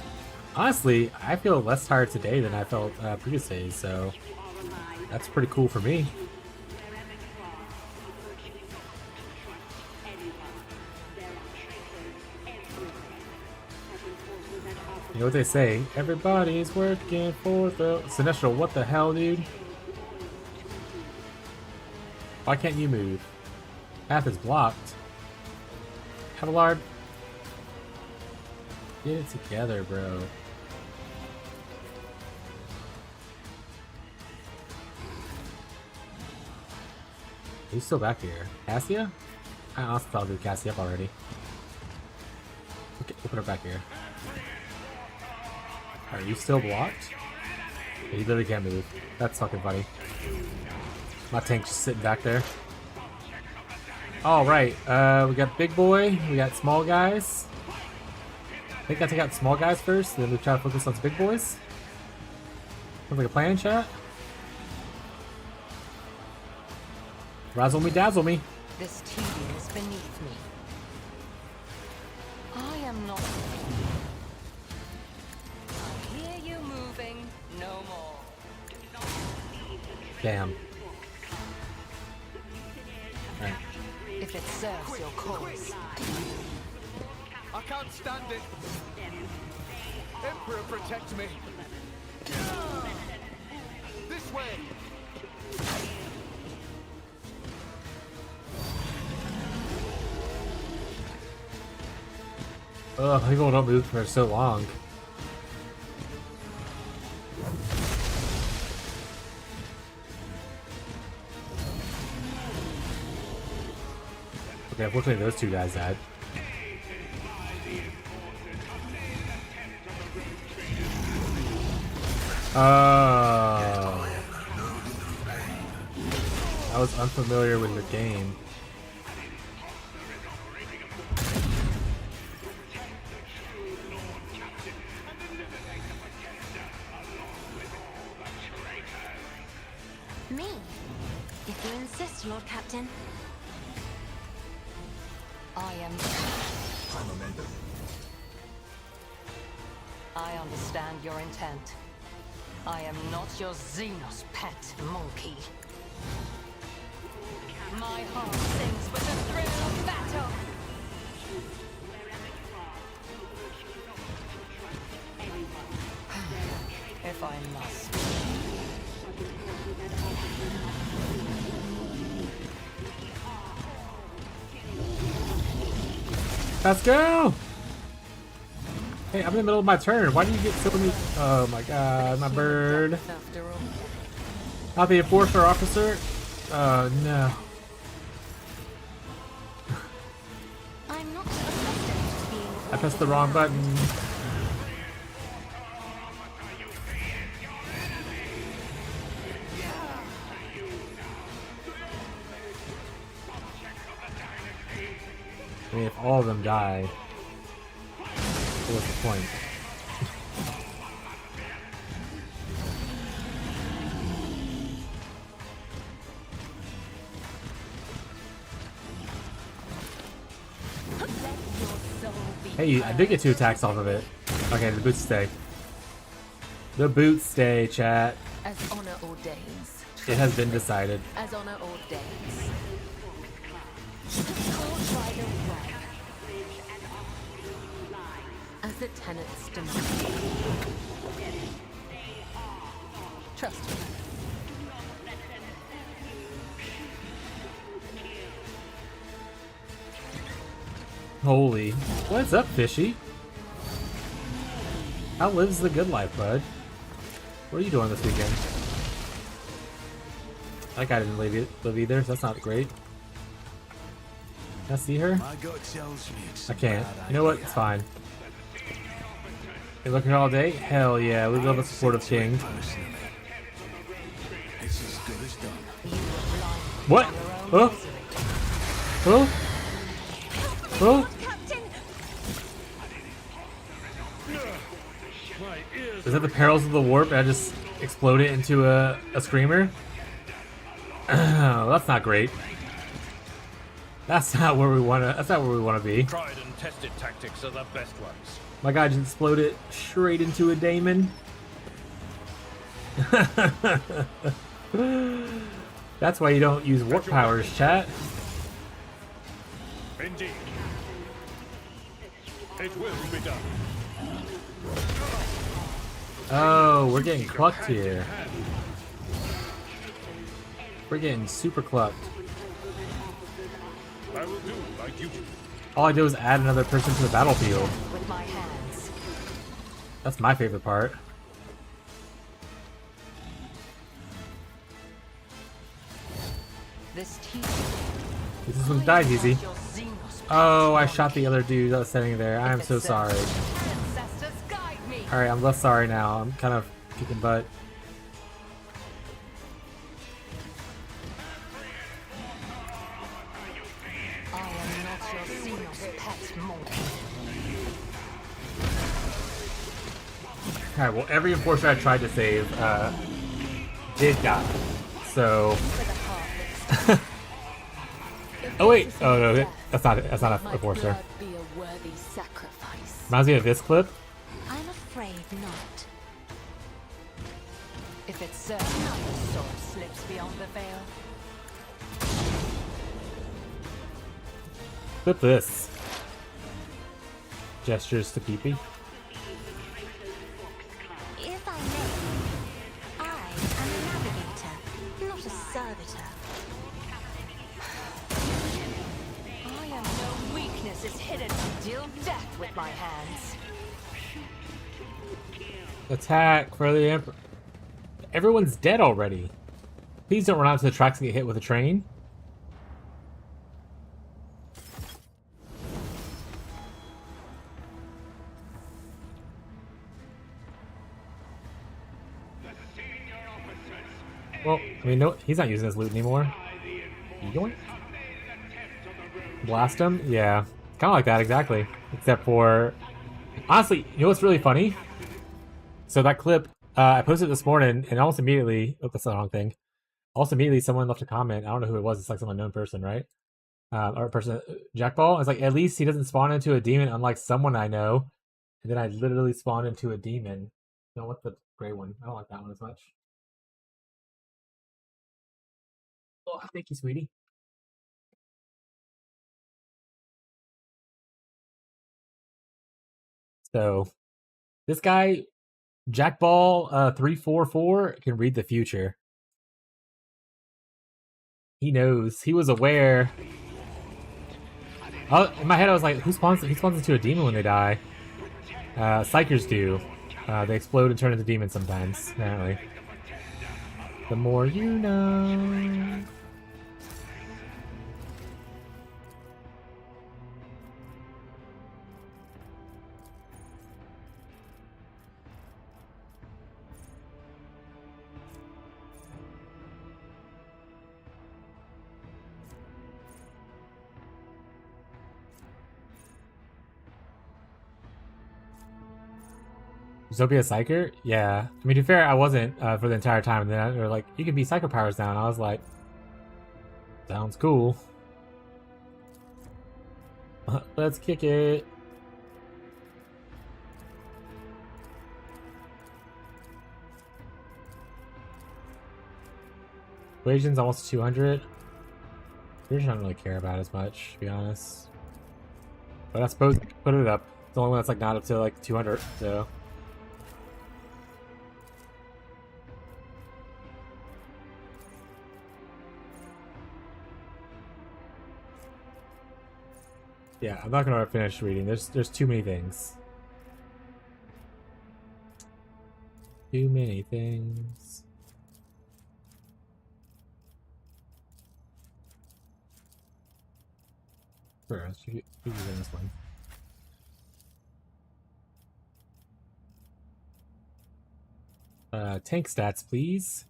Honestly, I feel less tired today than I felt previous days, so that's pretty cool for me. You know what they say? Everybody's working for the Sinestro. What the hell, dude? Why can't you move? Path is blocked. Abelard, get it together, bro. He's still back here. Cassia? I honestly thought we Cassia up already. Okay, we'll put her back here. Are you still blocked? Yeah, you literally can't move. That's fucking funny. My tank's just sitting back there. Alright, we got big boy, we got small guys. I think I take out small guys first, then we try to focus on some big boys. Sounds like a plan, chat. Razzle me, dazzle me. This tedium is beneath me. I am not. I hear you moving, no more. Damn. Alright. If it serves your cause. I can't stand it. Emperor, protect me. This way. Ugh, people don't move for so long. Okay, unfortunately those two guys died. Oh. I was unfamiliar with the game. Me? If you insist, Lord Captain. I am. I understand your intent. I am not your Xenos pet monkey. My heart sings with the thrill of battle. If I must. Let's go! Hey, I'm in the middle of my turn. Why do you get so many? Oh my god, my bird. Not the enforcer officer? Oh no. I'm not I pressed the wrong button. I mean, if all of them die, what's the point? Hey, I did get 2 attacks off of it. Okay, the boots stay. The boots stay, chat. As honor ordains. It has been decided. As honor ordains. Caught by the web. As the tenets demand. Trust me. Holy. What's up, fishy? How lives the good life, bud? What are you doing this weekend? That guy didn't live either, so that's not great. Can I see her? My gut tells me it's I can't. a bad You know what? idea. It's fine. You looking all day? Hell yeah, we love a supportive king. It's as good as done. What? Huh? Huh? Huh? Is that the perils of the warp? And I just exploded into a screamer? That's not great. That's not where we wanna. That's not where we wanna be. Tried and tested tactics are the best ones. My guy just exploded straight into a daemon. That's why you don't use warp powers, chat. Indeed. It will be done. Oh, we're getting clucked here. We're getting super clucked. I will do my duty. All I did was add another person to the battlefield. With my hands. That's my favorite part. This This one dies easy. Oh, I shot the other dude that was sitting there. I am so sorry. Alright, I'm less sorry now. I'm kind of kicking butt. I am not your Xenos pet monkey. Alright, well, every enforcer I tried to save did die. So. Oh wait! Oh no, that's not it. That's not a enforcer. Be a worthy sacrifice. Reminds me of this clip. I'm afraid not. If it's certain the sword slips beyond the veil. Clip this. Gestures to Peepee. If I may, I am a navigator, not a servitor. I am no weakness is hidden to deal death with my hands. Attack for the Emperor. Everyone's dead already. Please don't run out to the tracks and get hit with a train. Well, I mean, no, he's not using his loot anymore. You going? Blast him? Yeah. Kind of like that, exactly. Except for... Honestly, you know what's really funny? So that clip, I posted it this morning, and almost immediately... Oh, that's the wrong thing. Almost immediately, someone left a comment. I don't know who it was. It's like some unknown person, right? Or a person... Jackball? It's like, at least he doesn't spawn into a demon, unlike someone I know. And then I literally spawned into a demon. I don't want the gray one. I don't like that one as much. Oh, thank you, sweetie. So, this guy, Jackball 344, can read the future. He knows. He was aware. In my head, I was like, who spawns into a demon when they die? Psychers do. They explode and turn into demons sometimes, apparently. The more you know. Zopia Psyker? Yeah. I mean, to be fair, I wasn't for the entire time. And then they were like, you can be Psycho powers down. I was like, sounds cool. Let's kick it. Equation's almost 200. Equation I don't really care about as much, to be honest. But I suppose I could put it up. It's the only one that's like not up to like 200, so. Yeah, I'm not gonna finish reading. There's too many things. Too many things. Sure, let's keep using this one. Tank stats, please.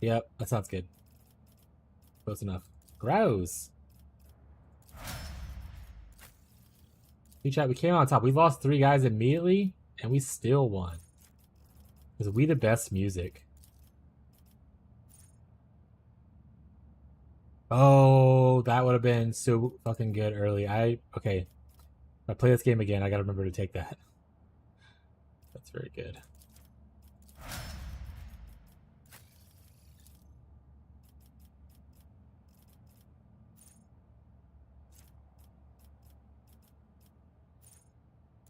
Yep, that sounds good. Close enough. Gross. We came on top. We lost 3 guys immediately, and we still won. Because we the best music. Oh, that would have been so fucking good early. Okay. If I play this game again, I gotta remember to take that. That's very good.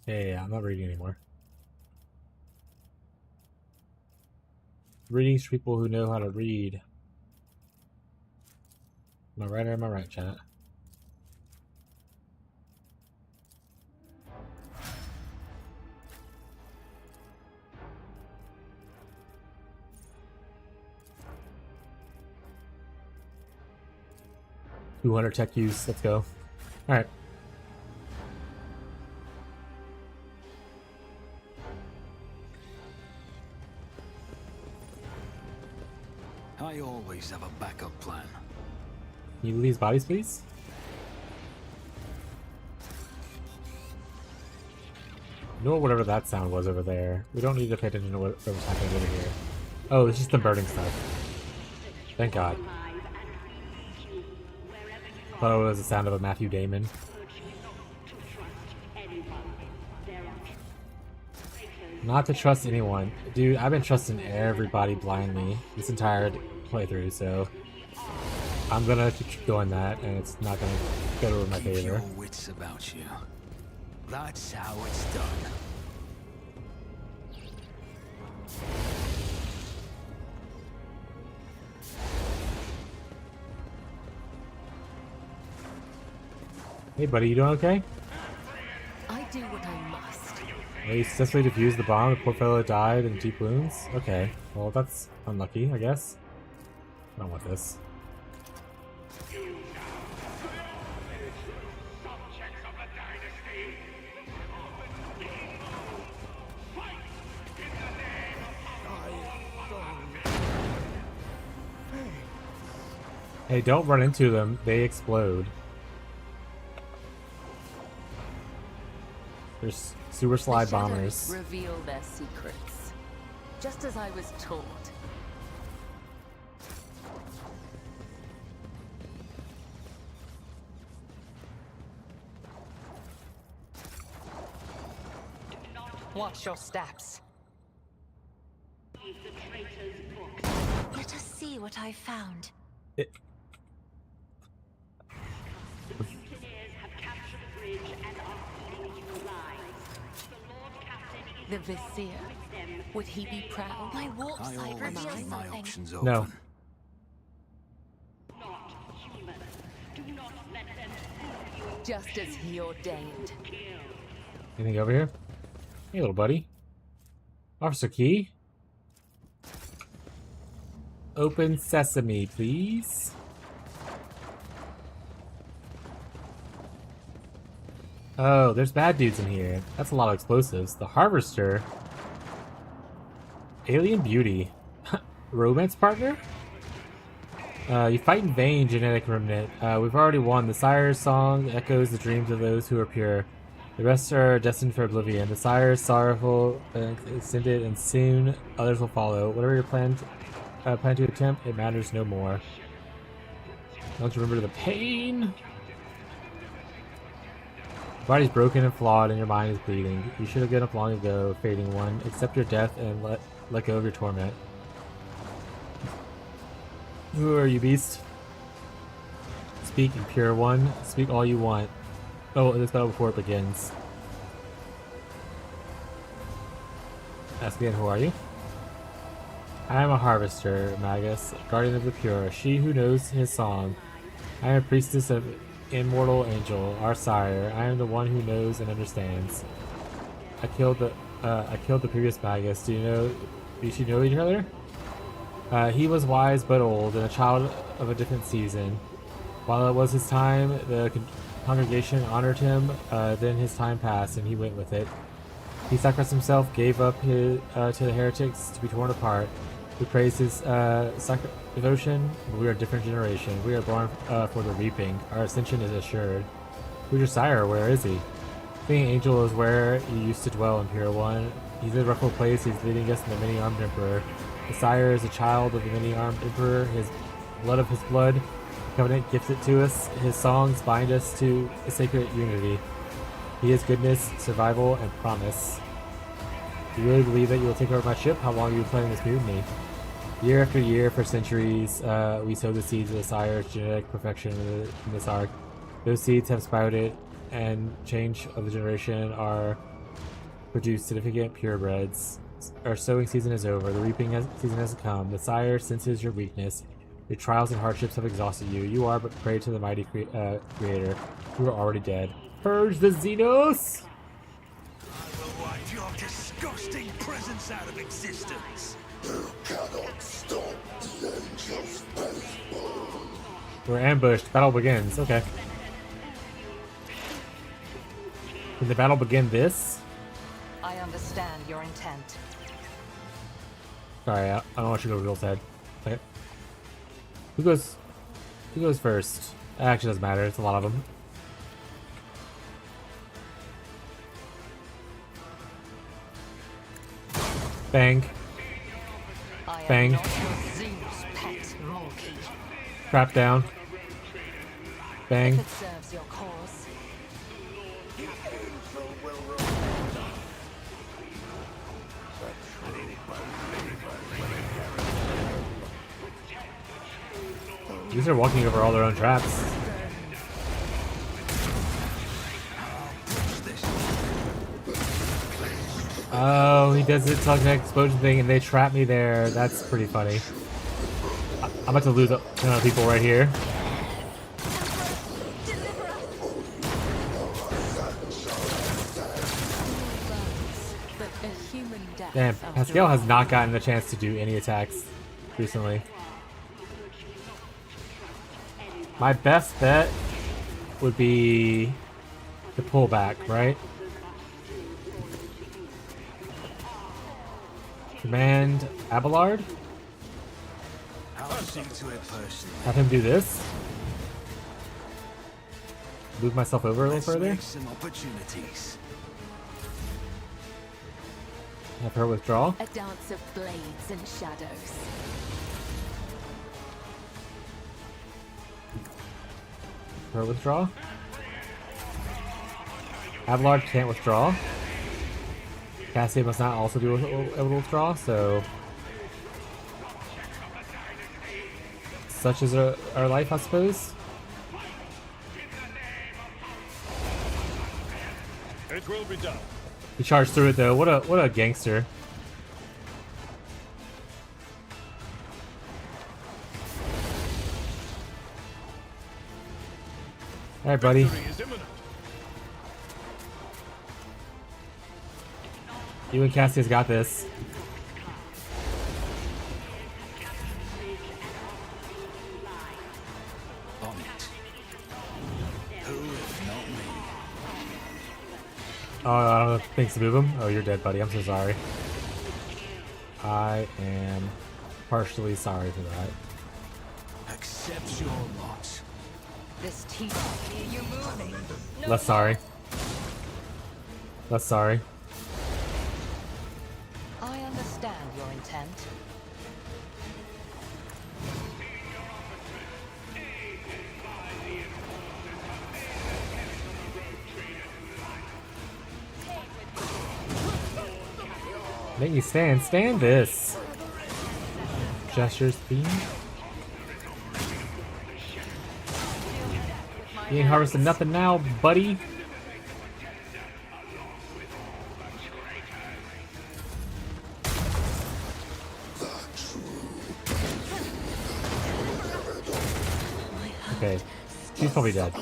Yeah, I'm not reading anymore. Reading's for people who know how to read. Am I right or am I right, chat? $200 tech use. Let's go. All right. I always have a backup plan. Can you leave these bodies, please? Ignore whatever that sound was over there. We don't need to pay attention to whatever's happening over here. Oh, it's just the burning stuff. Thank God. Thought it was the sound of a Matthew Damon. Not to trust anyone. Dude, I've been trusting everybody blindly this entire playthrough, so I'm gonna keep doing that, and it's not gonna go to my favor. Keep your wits about you. That's how it's done. Hey buddy, you doing okay? I do what I must. Well, you successfully defused the bomb. The poor fellow died in deep wounds. Okay, well that's unlucky, I guess. I don't want this. Hey, don't run into them. They explode. There's sewer slide bombers. Reveal their secrets, just as I was taught. Watch your steps. Let us see what I found. The Vizier. Would he be proud? My warp I side always reveals keep my something. options open. No. Just as he ordained. Anything over here? Hey, little buddy. Officer Key. Open sesame, please. Oh, there's bad dudes in here. That's a lot of explosives. The Harvester. Alien Beauty. Romance partner? You fight in vain, genetic remnant. We've already won. The Sire's song echoes the dreams of those who appear. The rest are destined for oblivion. The Sire is sorrowful, extended, and soon others will follow. Whatever your plan to attempt, it matters no more. Don't you remember the pain? Your body's broken and flawed, and your mind is bleeding. You should have given up long ago, fading one. Accept your death and let go of your torment. Who are you, beast? Speak, impure one. Speak all you want. Oh, this battle before it begins. Ask again, who are you? I am a harvester, Magus, guardian of the pure, she who knows his song. I am a priestess of immortal angel, our sire. I am the one who knows and understands. I killed the previous Magus. Do you two know each other? He was wise but old, and a child of a different season. While it was his time, the congregation honored him. Then his time passed, and he went with it. He sacrificed himself, gave up his to the heretics to be torn apart. We praise his devotion. But we are a different generation. We are born for the reaping. Our ascension is assured. Who's your sire? Where is he? Being angel is where he used to dwell, Imperial One. He's in a rightful place. He's leading us in the many-armed emperor. The sire is a child of the many-armed emperor. His blood of his blood. Covenant gifts it to us. His songs bind us to a sacred unity. He is goodness, survival, and promise. Do you really believe that you will take over my ship? How long have you been planning this mutiny? Year after year, for centuries, we sow the seeds of the sire's genetic perfection in this arc. Those seeds have sprouted, and change of the generation are produced significant purebreds. Our sowing season is over. The reaping season has come. The sire senses your weakness. Your trials and hardships have exhausted you. You are but prey to the mighty creator. You are already dead. Purge the Xenos! I will wipe your disgusting presence out of existence. You cannot stop the angel's baseball. We're ambushed. Battle begins. Okay. Can the battle begin this? I understand your intent. Sorry, I don't want you to go real sad. Okay. Who goes first? It actually doesn't matter. It's a lot of them. Bang. Bang. Trap down. Bang. These are walking over all their own traps. Oh, he does it like an explosion thing and they trap me there. That's pretty funny. I'm about to lose a ton of people right here. Damn, Pascal has not gotten the chance to do any attacks recently. My best bet would be the pullback, right? Command Abelard. I'll see to it personally. Have him do this. Move myself over a little further. Make some opportunities. Have her withdraw. A dance of blades and shadows. Her withdraw. Abelard can't withdraw. Cassie must not also do a withdraw, so such is our life, I suppose. It will be done. He charged through it though. What a gangster. All right, buddy. You and Cassius got this. On it. Who if not me? Oh, I don't know. Thanks to move him. Oh, you're dead, buddy. I'm so sorry. I am partially sorry for that. Accept your lot. This teeth. You moving? Less sorry. Less sorry. I understand your intent. Make me stand. Stand this. Gestures theme. You ain't harvesting nothing now, buddy. Okay, she's probably dead.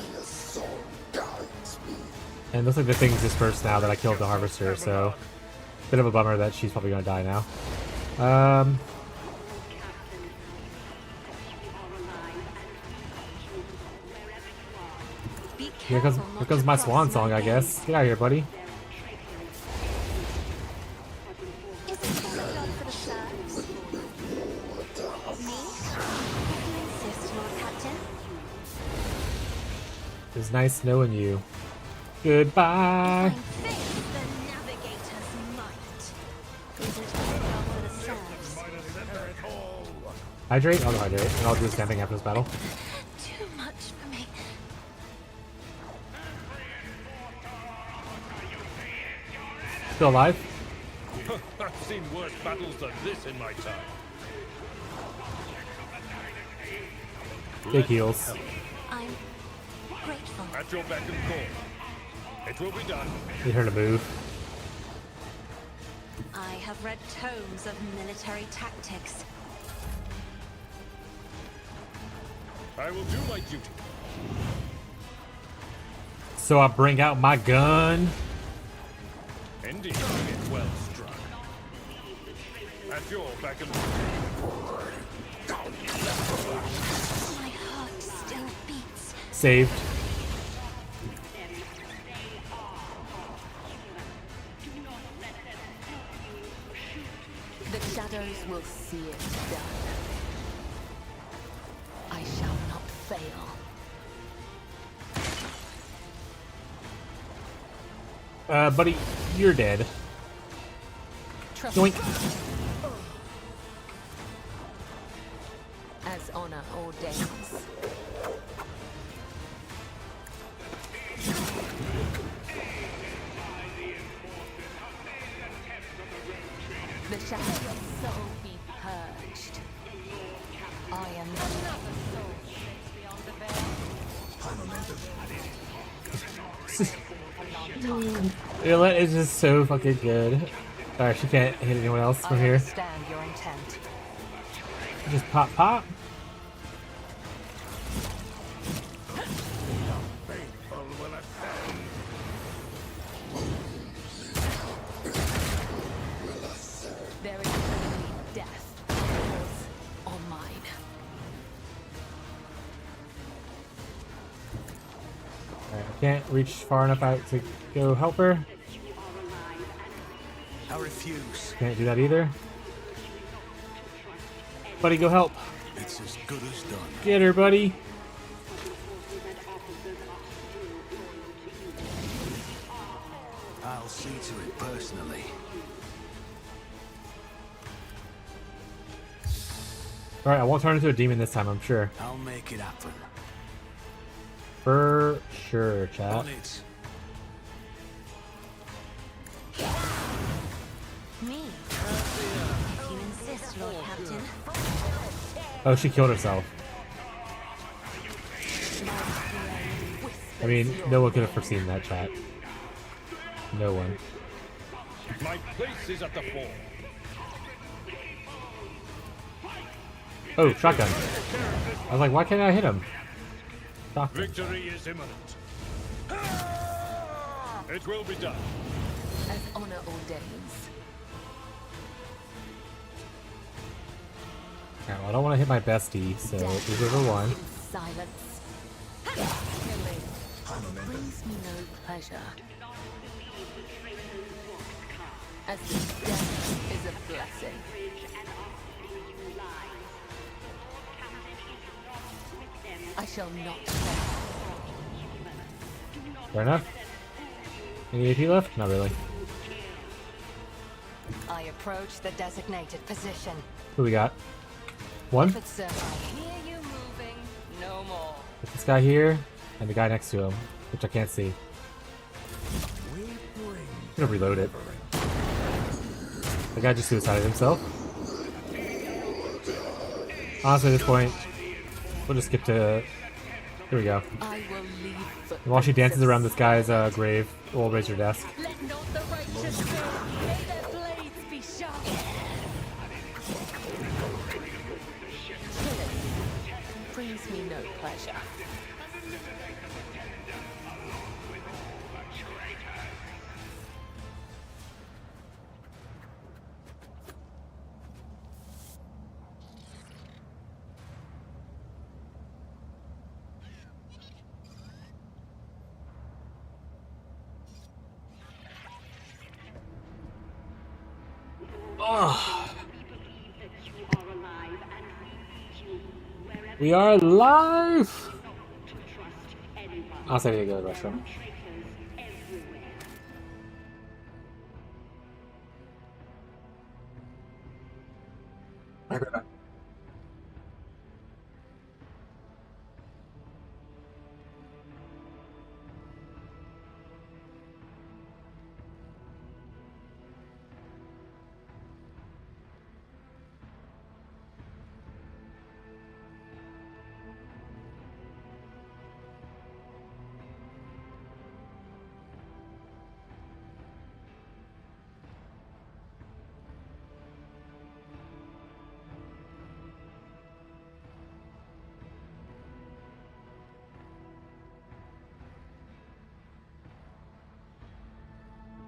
And it looks like the thing's dispersed now that I killed the harvester, so bit of a bummer that she's probably gonna die now. Here comes my swan song, I guess. Get out of here, buddy. Is this a job for the serfs? Me? If you insist, Lord Captain. It's nice knowing you. Goodbye. The navigator's might. Is it a job for the serfs? Hydrate? I'll hydrate, and I'll do camping after this battle. Too much for me. Still alive? I've seen worse battles than this in my time. Big heals. I'm grateful. At your beck and call. It will be done. Need her to move. I have read tomes of military tactics. I will do my duty. So I bring out my gun. Indeed, it's well struck. At your beck and call. My heart still beats. Saved. The shadows will see it done. I shall not fail. Buddy, you're dead. Yoink. As honor ordains. The shadows soul be purged. I am another soul beyond the veil. Violet is just so fucking good. Alright, she can't hit anyone else from here. Understand your intent. Just pop, pop. There is only death, yours or mine. Alright, I can't reach far enough out to go help her. I refuse. Can't do that either. Buddy, go help. It's as good as done. Get her, buddy. I'll see to it personally. Alright, I won't turn into a demon this time, I'm sure. I'll make it happen. For sure, chat. On it. Me? If you insist, Lord Captain. Oh, she killed herself. I mean, no one could have foreseen that, chat. No one. My place is at the fore. Oh, shotgun. I was like, why can't I hit him? Shotgun. Victory is imminent. It will be done. As honor ordains. Alright, well, I don't want to hit my bestie, so this is over one. Silence. Killing brings me no pleasure. As this death is a blessing. I shall not fail. Fair enough. Any AP left? Not really. I approach the designated position. Who we got? One? If it's I hear you moving, no more. It's this guy here, and the guy next to him, which I can't see. I'm gonna reload it. The guy just suicided himself. Honestly, at this point, we'll just skip to... Here we go. And while she dances around this guy's grave, we'll raise her desk. Let not the righteous fall. May their blades be sharp. Killing brings me no pleasure. Oh. We are alive! I'll say I need to go to the restroom.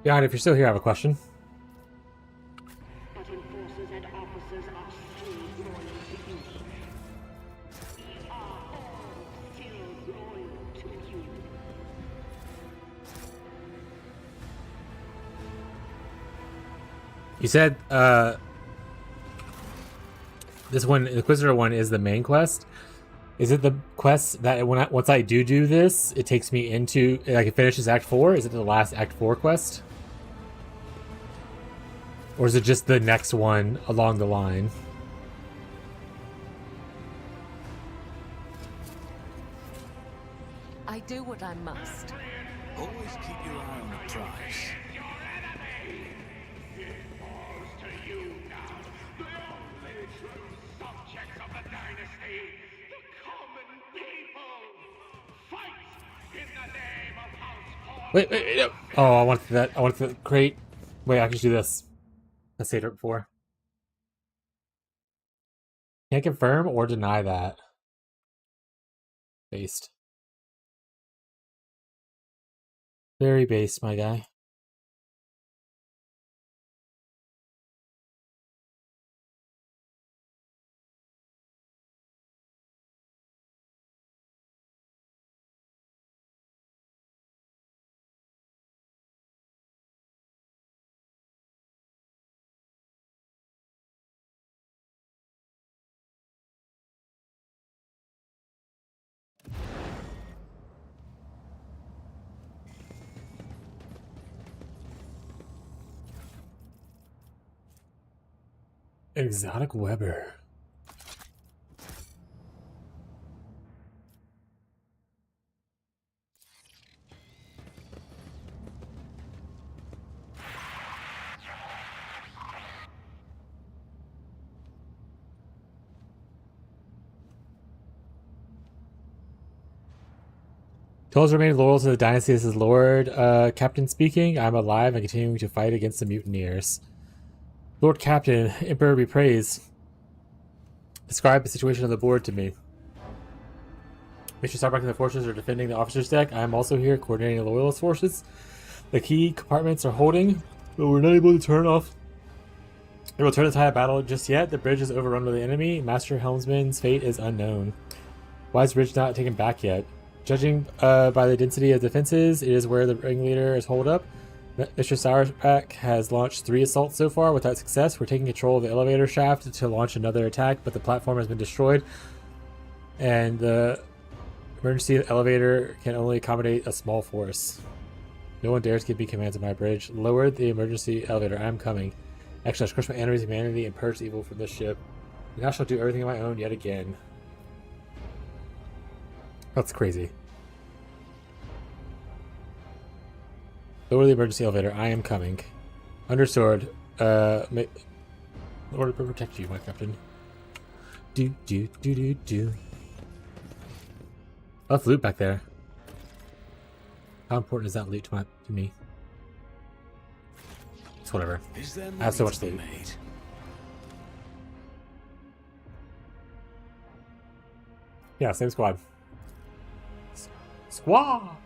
Yeah, and if you're still here, I have a question. But enforcers and officers are still loyal to you. We are all still loyal to you. You said, this one, the Inquisitor one, is the main quest. Is it the quest that once I do this, it takes me into, like, it finishes Act 4? Is it the last Act 4 quest? Or is it just the next one along the line? I do what I must. Always keep your eye on the prize. Wait, no. Oh, I wanted that. I wanted the crate. Wait, I can just do this. I saved it before. Can't confirm or deny that. Based. Very based, my guy. Exotic Weber. Tolls remain loyal to the dynasty. This is Lord Captain speaking. I'm alive and continuing to fight against the mutineers. Lord Captain, Emperor be praised. Describe the situation on the board to me. Mr. Starbuck and the forces are defending the officers' deck. I am also here coordinating the loyalist forces. The key compartments are holding, but we're not able to turn off. They will turn the tide of battle just yet. The bridge is overrun by the enemy. Master Helmsman's fate is unknown. Why is the bridge not taken back yet? Judging by the density of defenses, it is where the ringleader is holed up. Mr. Sourpack has launched 3 assaults so far without success. We're taking control of the elevator shaft to launch another attack, but the platform has been destroyed. And the emergency elevator can only accommodate a small force. No one dares give me commands on my bridge. Lower the emergency elevator. I am coming. Actually, I shall crush my enemies' humanity and purge evil from this ship. And I shall do everything on my own yet again. That's crazy. Lower the emergency elevator. I am coming. Understood. Lord will protect you, my captain. Do. I love loot back there. How important is that loot to me? It's whatever. I have so much loot. Yeah, same squad. Squad!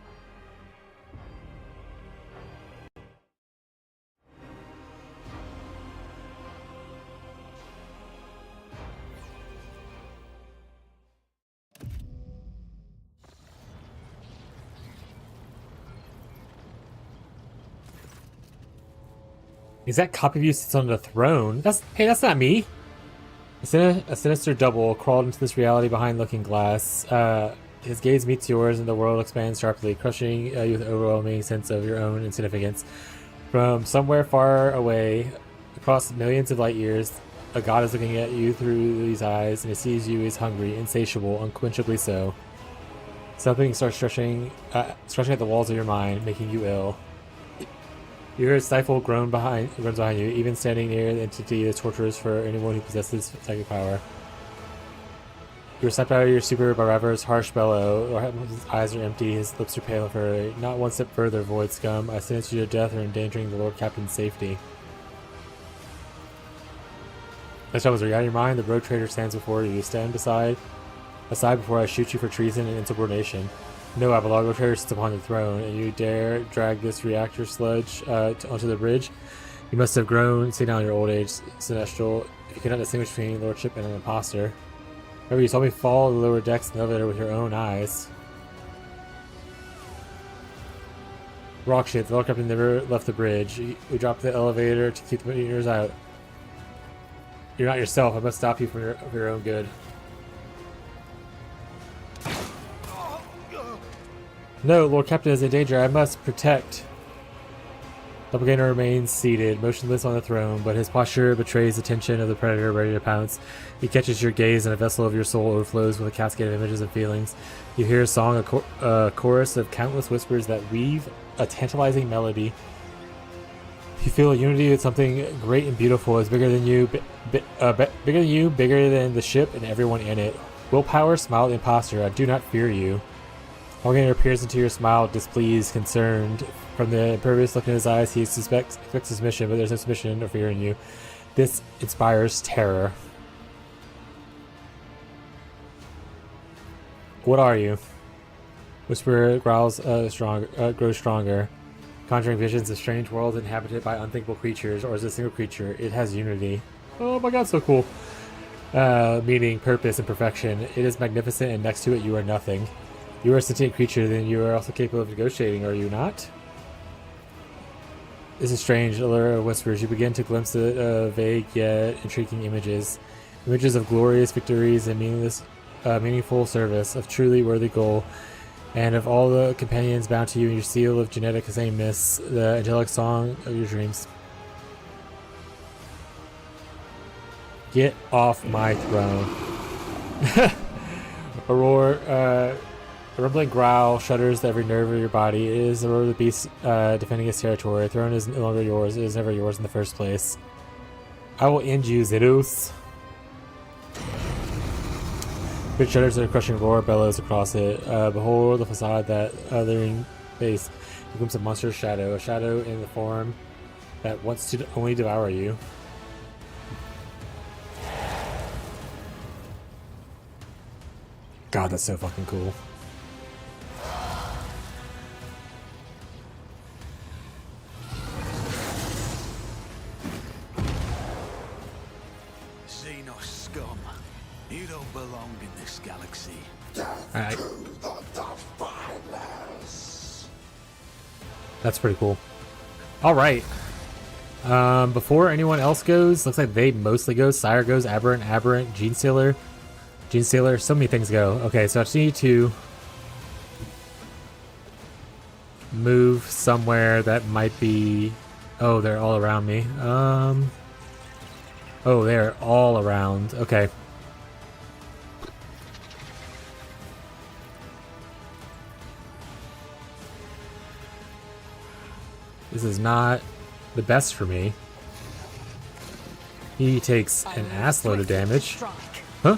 Exact copy of you sits on the throne. That's not me. A sinister double crawled into this reality behind Looking Glass. His gaze meets yours and the world expands sharply, crushing you with an overwhelming sense of your own insignificance. From somewhere far away, across millions of light years, a god is looking at you through these eyes, and he sees you as hungry, insatiable, unquenchably so. Something starts stretching at the walls of your mind, making you ill. You hear a stifled groans behind you, even standing near the entity that tortures for anyone who possesses psychic power. You are snapped out of your stupor by Raver's harsh bellow. His eyes are empty, his lips are pale and furry. Not one step further, void scum. I sentence you to death or endangering the Lord Captain's safety. Next time, are you out of your mind? The road trader stands before you. Stand aside before I shoot you for treason and insubordination. No, Abalago trader sits upon the throne, and you dare drag this reactor sludge onto the bridge? You must have grown, seen out in your old age, Sinestral, if you cannot distinguish between lordship and an imposter. Remember, you saw me fall the lower decks in the elevator with your own eyes. Rock shit, the Lord Captain never left the bridge. We dropped the elevator to keep the meters out. You're not yourself. I must stop you from your own good. No, Lord Captain is in danger. I must protect. Doppelganger remains seated, motionless on the throne, but his posture betrays the tension of the predator ready to pounce. He catches your gaze, and a vessel of your soul overflows with a cascade of images and feelings. You hear a song, a chorus of countless whispers that weave a tantalizing melody. You feel a unity with something great and beautiful. It's bigger than you, bigger than the ship and everyone in it. Willpower, smile the imposter. I do not fear you. Doppelganger peers into your smile, displeased, concerned. From the impervious look in his eyes, he expects his mission, but there's no suspicion or fear in you. This inspires terror. What are you? Whisper growls grows stronger, conjuring visions of strange worlds inhabited by unthinkable creatures, or as a single creature. It has unity. Oh my god, so cool. Meaning, purpose, and perfection. It is magnificent, and next to it you are nothing. You are a sentient creature, then you are also capable of negotiating, are you not? This is strange, Allura whispers. You begin to glimpse the vague yet intriguing images. Images of glorious victories and meaningful service, of truly worthy goal, and of all the companions bound to you in your seal of genetic sameness, the angelic song of your dreams. Get off my throne. A roar, a rumbling growl shudders every nerve of your body. It is the roar of the beast defending its territory. The throne is no longer yours. It is never yours in the first place. I will end you, Zidus. Great shudders and a crushing roar bellows across it. Behold the facade, that othering face. A glimpse of monstrous shadow. A shadow in the form that wants to only devour you. God, that's so fucking cool. Xenos scum. You don't belong in this galaxy. Alright. That's pretty cool. Alright. Before anyone else goes, looks like they mostly go. Sire goes, Aberrant, Genestealer, so many things go. Okay, so I just need to move somewhere that might be... Oh, they're all around me. Oh, they're all around. Okay. This is not the best for me. He takes an assload of damage. Huh?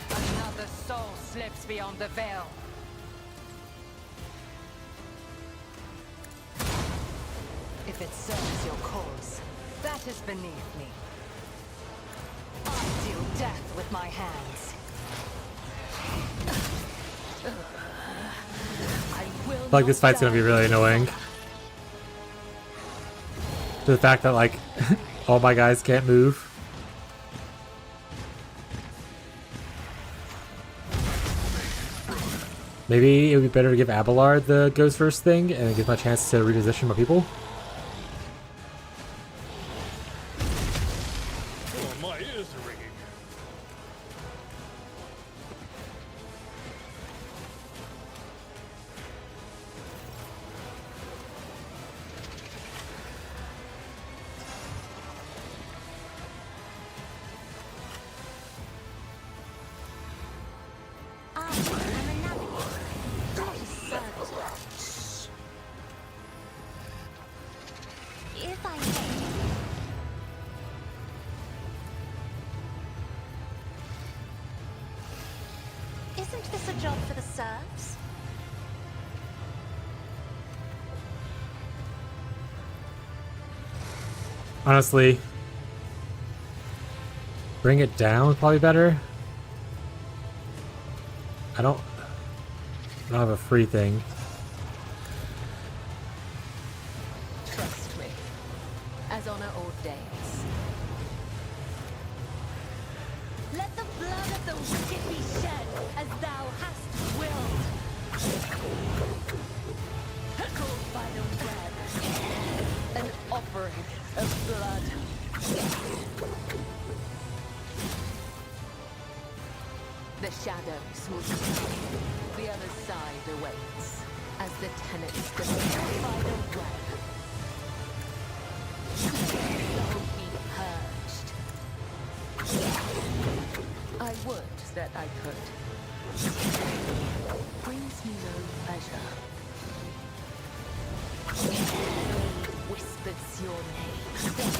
Another soul slips beyond the veil. If it serves your cause, that is beneath me. I deal death with my hands. I feel like this fight's gonna be really annoying. The fact that, like, all my guys can't move. Maybe it would be better to give Abelard the goes first thing and give him a chance to reposition my people. Oh, my ears are ringing. If I may. Isn't this a job for the serfs? Honestly, bring it down would probably better. I don't have a free thing. Trust me, as honor ordains. Let the blood of the wicked be shed, as thou hast willed. Called by the web, an offering of blood. The shadows will come. The other side awaits, as the tenants descend by the web. Soul be purged. I would that I could. Brings me no pleasure. Whispers your name. Death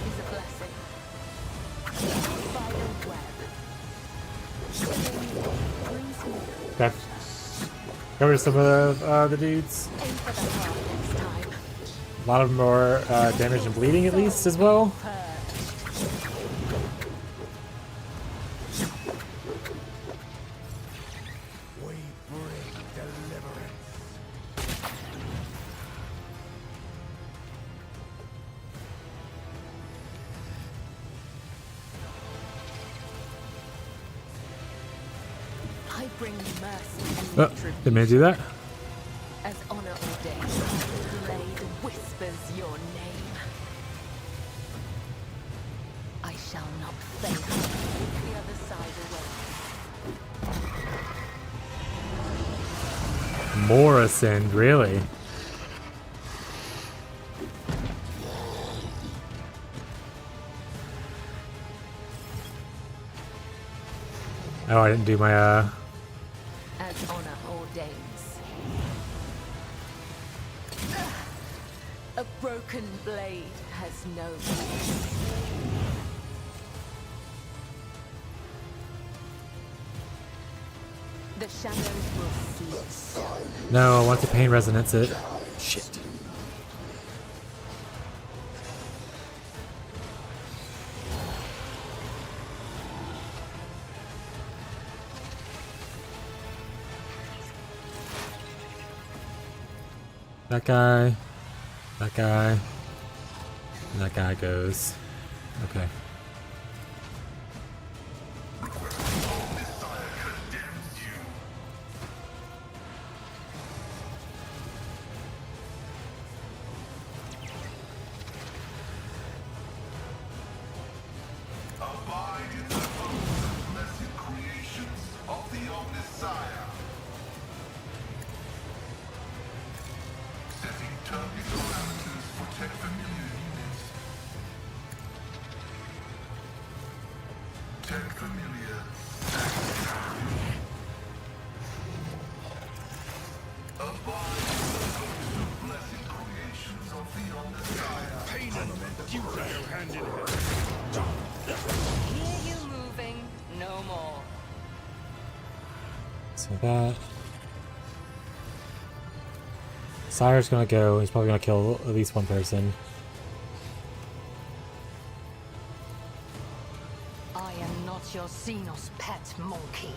is a blessing. By the web. Brings me no Okay. Cover some of the dudes. aim for the heart next time. A lot of them are damage and bleeding at least as well. We bring deliverance. I bring mercy and Oh, didn't mean to do that. as honor ordains. The blade whispers your name. I shall not fail. The other side away. Morrison, really? Oh, I didn't do my As honor ordains. A broken blade has no peace. The shadows will cease. No, I want to pain resonance it. Shit. That guy. That guy. And that guy goes. Okay. Abide in the most blessed creations of the Omnissiah. Setting target parameters for 10 familiar units. 10 familiar. Abide in the most blessed creations of the Omnissiah. Pain and duty go hand in hand. Hear you moving, no more. So that. Sire's gonna go. He's probably gonna kill at least one person. I am not your Xenos pet monkey.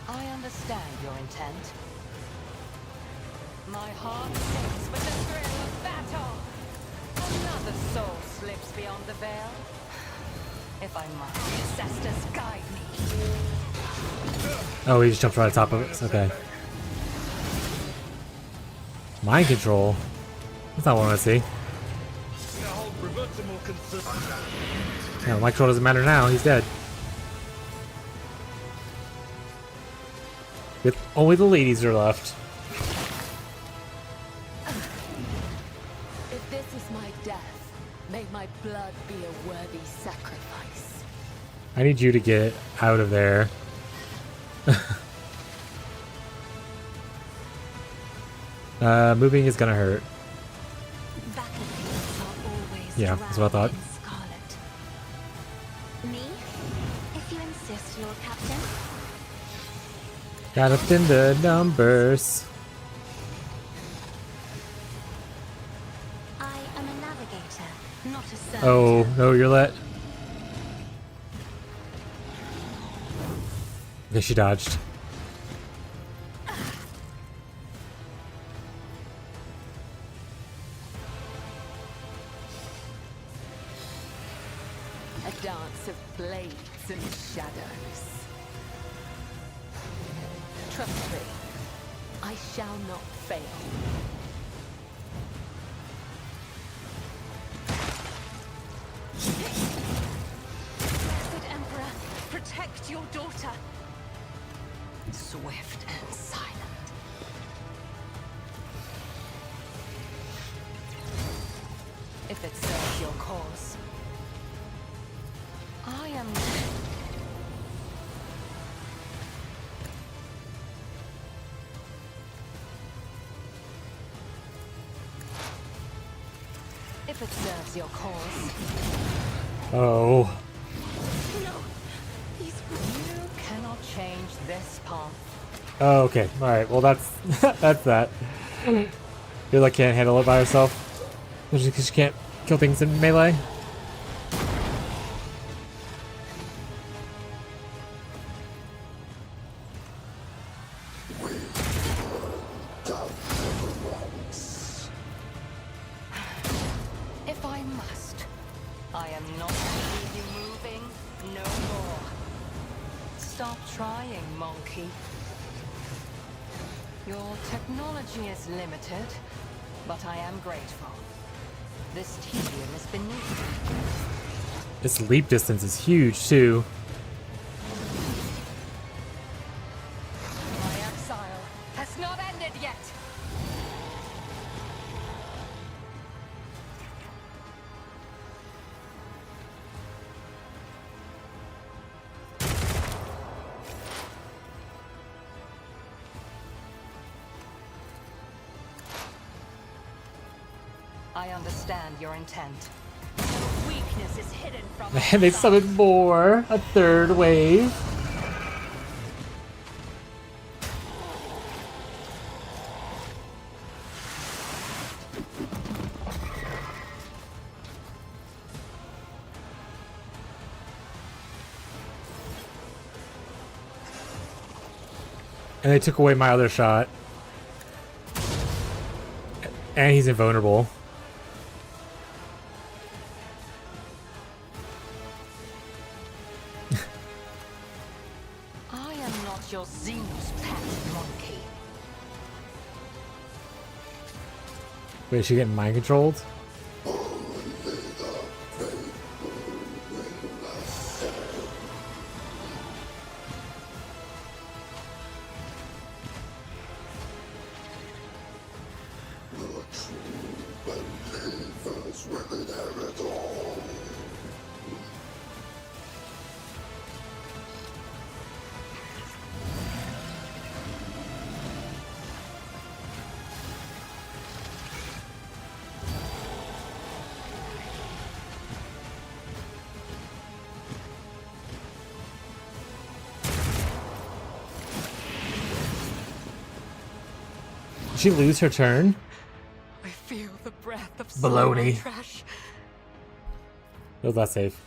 I understand your intent. My heart sings with the thrill of battle. Another soul slips beyond the veil. If I must, the ancestors guide me. Oh, he just jumped right on top of it. Okay. Mind control? That's not what I want to see. No, mind control doesn't matter now. He's dead. With only the ladies are left. If this is my death, may my blood be a worthy sacrifice. I need you to get out of there. Moving is gonna hurt. Yeah, that's what I thought. Me? If you insist, Lord Captain. Got up in the numbers. I am a navigator, not a servant. Oh, no, you're let. Okay, she dodged. A dance of blades and shadows. Trust me, I shall not fail. Blessed Emperor, protect your daughter. Swift and silent. If it serves your cause. I am... If it serves your cause. Oh. You cannot change this path. Oh, okay. Alright, well that's that's that. You like can't handle it by herself. Because she can't kill things in melee. If I must, I am not going to leave you moving no more. Stop trying, monkey. Your technology is limited, but I am grateful. This tedium is beneath me. This leap distance is huge too. My exile has not ended yet. I understand your intent. Weakness is hidden from And they summoned more. A third wave. And they took away my other shot. And he's invulnerable. I am not your Xenos pet, monkey. Wait, is she getting mind controlled? Did she lose her turn? I feel the breath of Baloney. trash. Was that safe?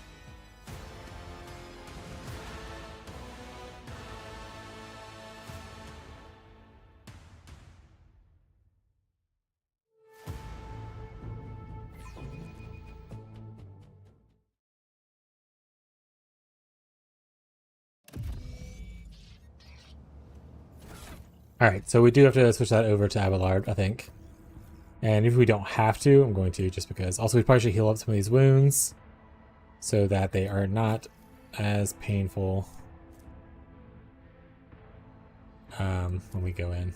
Alright, so we do have to switch that over to Abelard, I think. And if we don't have to, I'm going to, just because. Also, we probably should heal up some of these wounds so that they are not as painful when we go in.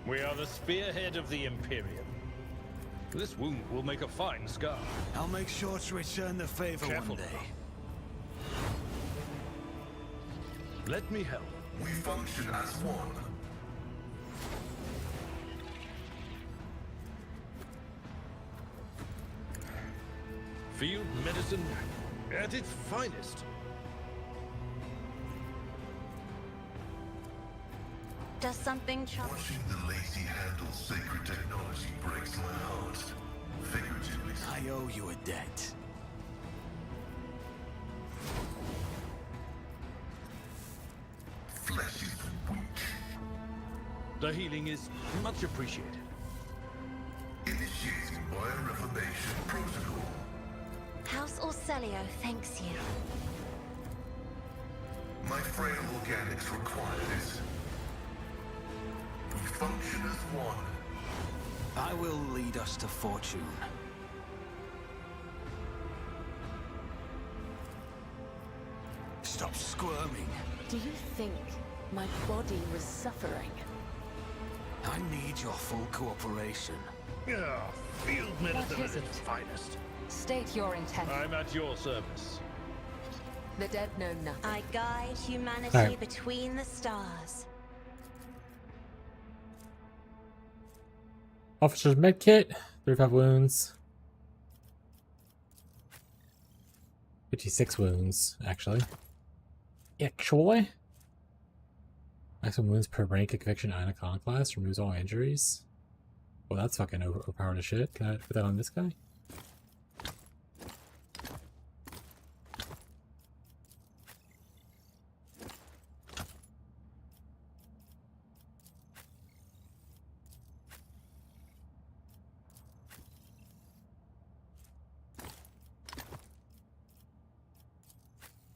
We are the spearhead of the Imperium. This wound will make a fine scar. I'll make sure to return the favor one day. Let me help. We function as one. Field medicine at its finest. Does something Watching the lazy handle sacred technology breaks my heart. Figuratively. I owe you a debt. Flesh is weak. The healing is much appreciated. Initiating bioreformation protocol. House Orcelio thanks you. My frail organics require this. We function as one. I will lead us to fortune. Stop squirming. Do you think my body was suffering? I need your full cooperation. Yeah, field medicine What is at its it? finest. State your intent. I'm at your service. The dead know nothing. I guide humanity Alright. between the stars. Officer's medkit, 35 wounds. 56 wounds, actually. Maximum wounds per rank of conviction and icon class. Removes all injuries. Well, that's fucking overpowered as shit. Can I put that on this guy?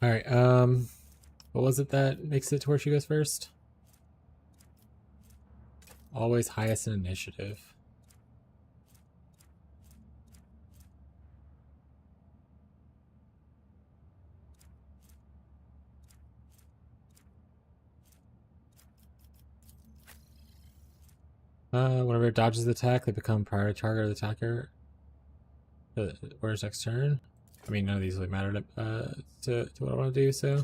Alright, what was it that makes it to where she goes first? Always highest in initiative. Whenever it dodges the attack, they become priority target of the attacker. Where's next turn? I mean, none of these really matter to what I want to do, so.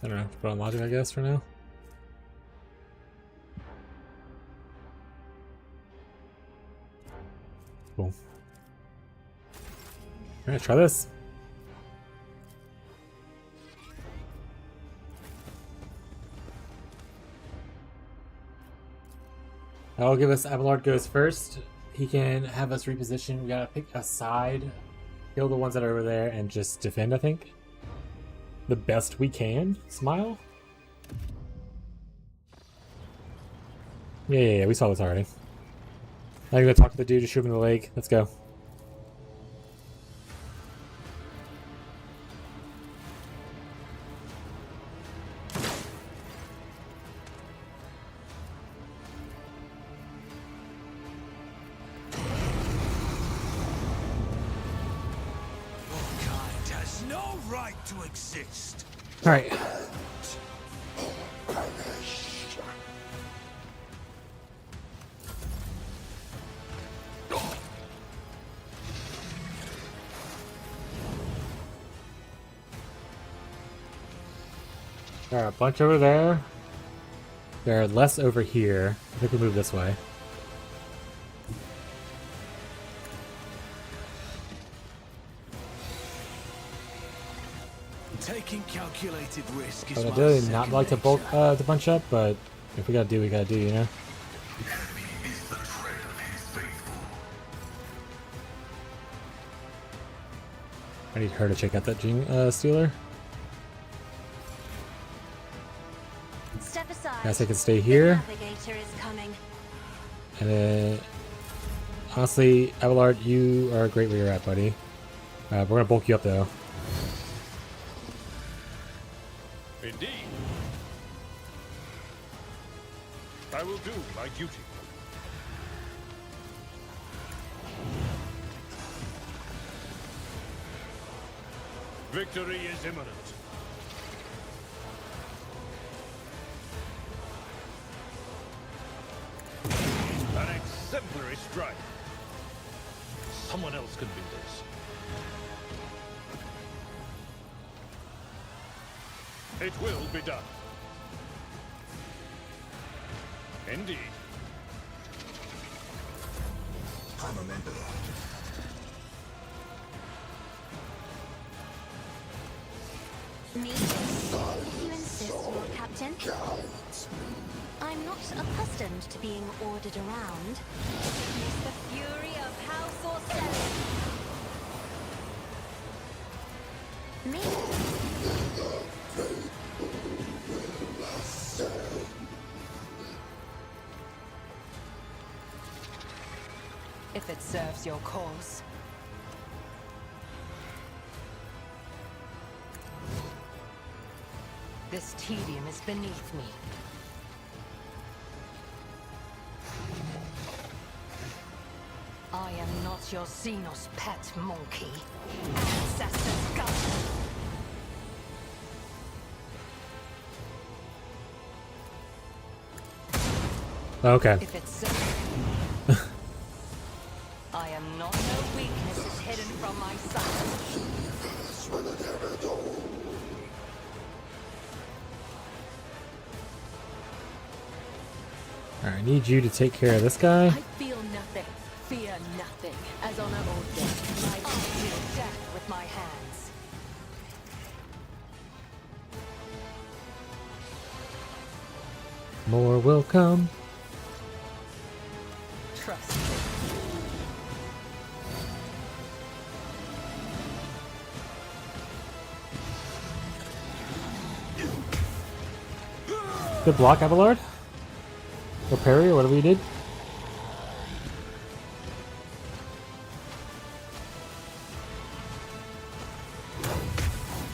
I don't know, put on logic, I guess, for now. Cool. Alright, try this. I'll give us Abelard goes first. He can have us reposition. We gotta pick a side, kill the ones that are over there, and just defend, I think. The best we can. Smile? Yeah, we saw this already. Now you're gonna talk to the dude, just shoot him in the leg. Let's go. To exist. All right. There are a bunch over there. There are less over here. I think we move this way. Taking calculated risk is I my would really not second like to nature. bulk to bunch up, but if we gotta do, we gotta do, you know? I I need her to check out that gene stealer. Step aside. Guess I can stay here. The navigator is coming. And then, honestly, Abelard, you are great where you're at, buddy. We're gonna bulk you up though. Indeed. I will do my duty. Victory is imminent. An exemplary strike. Someone else can do this. It will be done. Indeed. I'm a member. Me? You insist, Lord Captain? I'm not accustomed to being ordered around. Witness the fury of House Orselli. Me? If it serves your cause. This tedium is beneath me. I am not your Xenos pet monkey. Ancestors govern. Okay. If it's I am not no weaknesses hidden from my sight. Alright, I need you to take care of this guy. I feel nothing, fear nothing, as on an old day. I deal death with my hands. More will come. Trust me. Good block, Abelard. Or parry, or whatever you did.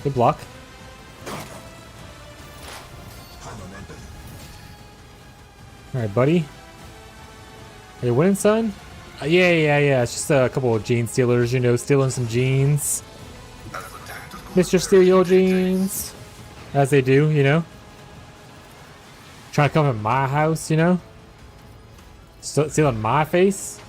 Good block. Alright, buddy. Are you winning, son? Yeah. It's just a couple of gene stealers, you know, stealing some genes. Mr. Steal your genes. As they do, you know. Trying to come in my house, you know? Stealing my face?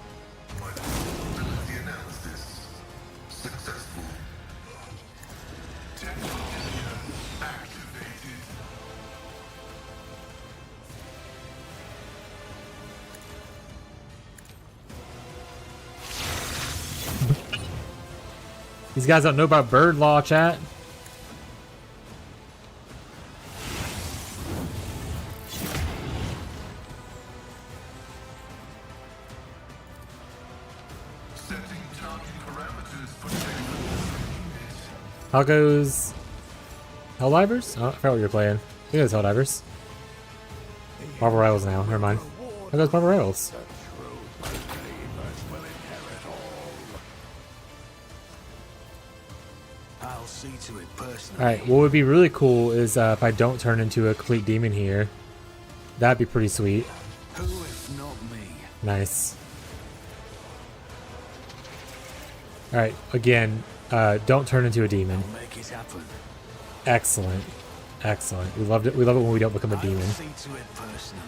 These guys don't know about bird law, chat. How goes Helldivers? Oh, I forgot what you're playing. I think it's Helldivers. Marvel Rivals now, never mind. How goes Marvel Rivals? I'll see to it personally. Alright, what would be really cool is if I don't turn into a complete demon here. That'd be pretty sweet. Who if not me? Nice. Alright, again, don't turn into a demon. I'll make it happen. Excellent. Excellent. We loved it. We love it when we don't become a demon. I'll see to it personally.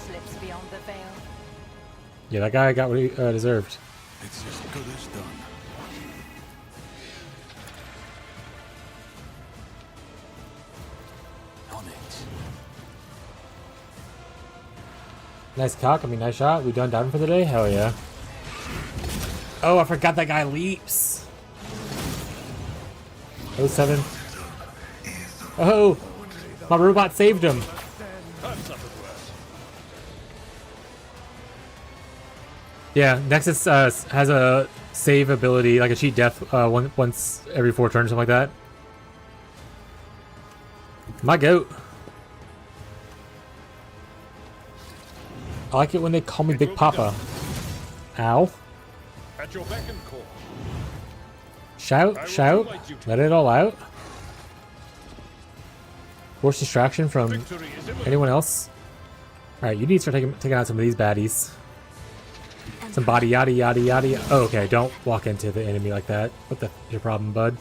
Slips beyond the veil. Yeah, that guy got what he deserved. It's as good as done. On it. Nice cock. I mean, nice shot. We done diving for the day? Hell yeah. Oh, I forgot that guy leaps. 07. Oh, my robot saved him. Yeah, Nexus has a save ability, like a cheat death once every 4 turns, something like that. My goat. I like it when they call me Big Papa. Ow. At your beck and call. Shout, shout, let it all out. Force distraction from anyone else. Alright, you need to start taking out some of these baddies. Some body yada yada yada. Oh, okay, don't walk into the enemy like that. What the your problem, bud?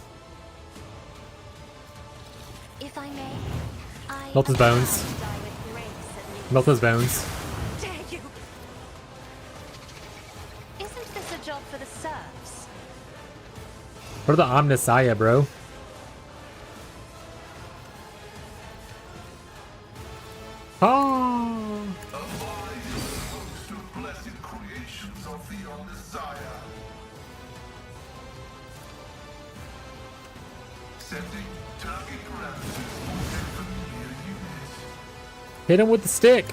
If I may, Melt his bones. Melt his bones. Dare you? Isn't this a job for the serfs? What are the Omnisaya, bro? Oh. Hit him with the stick.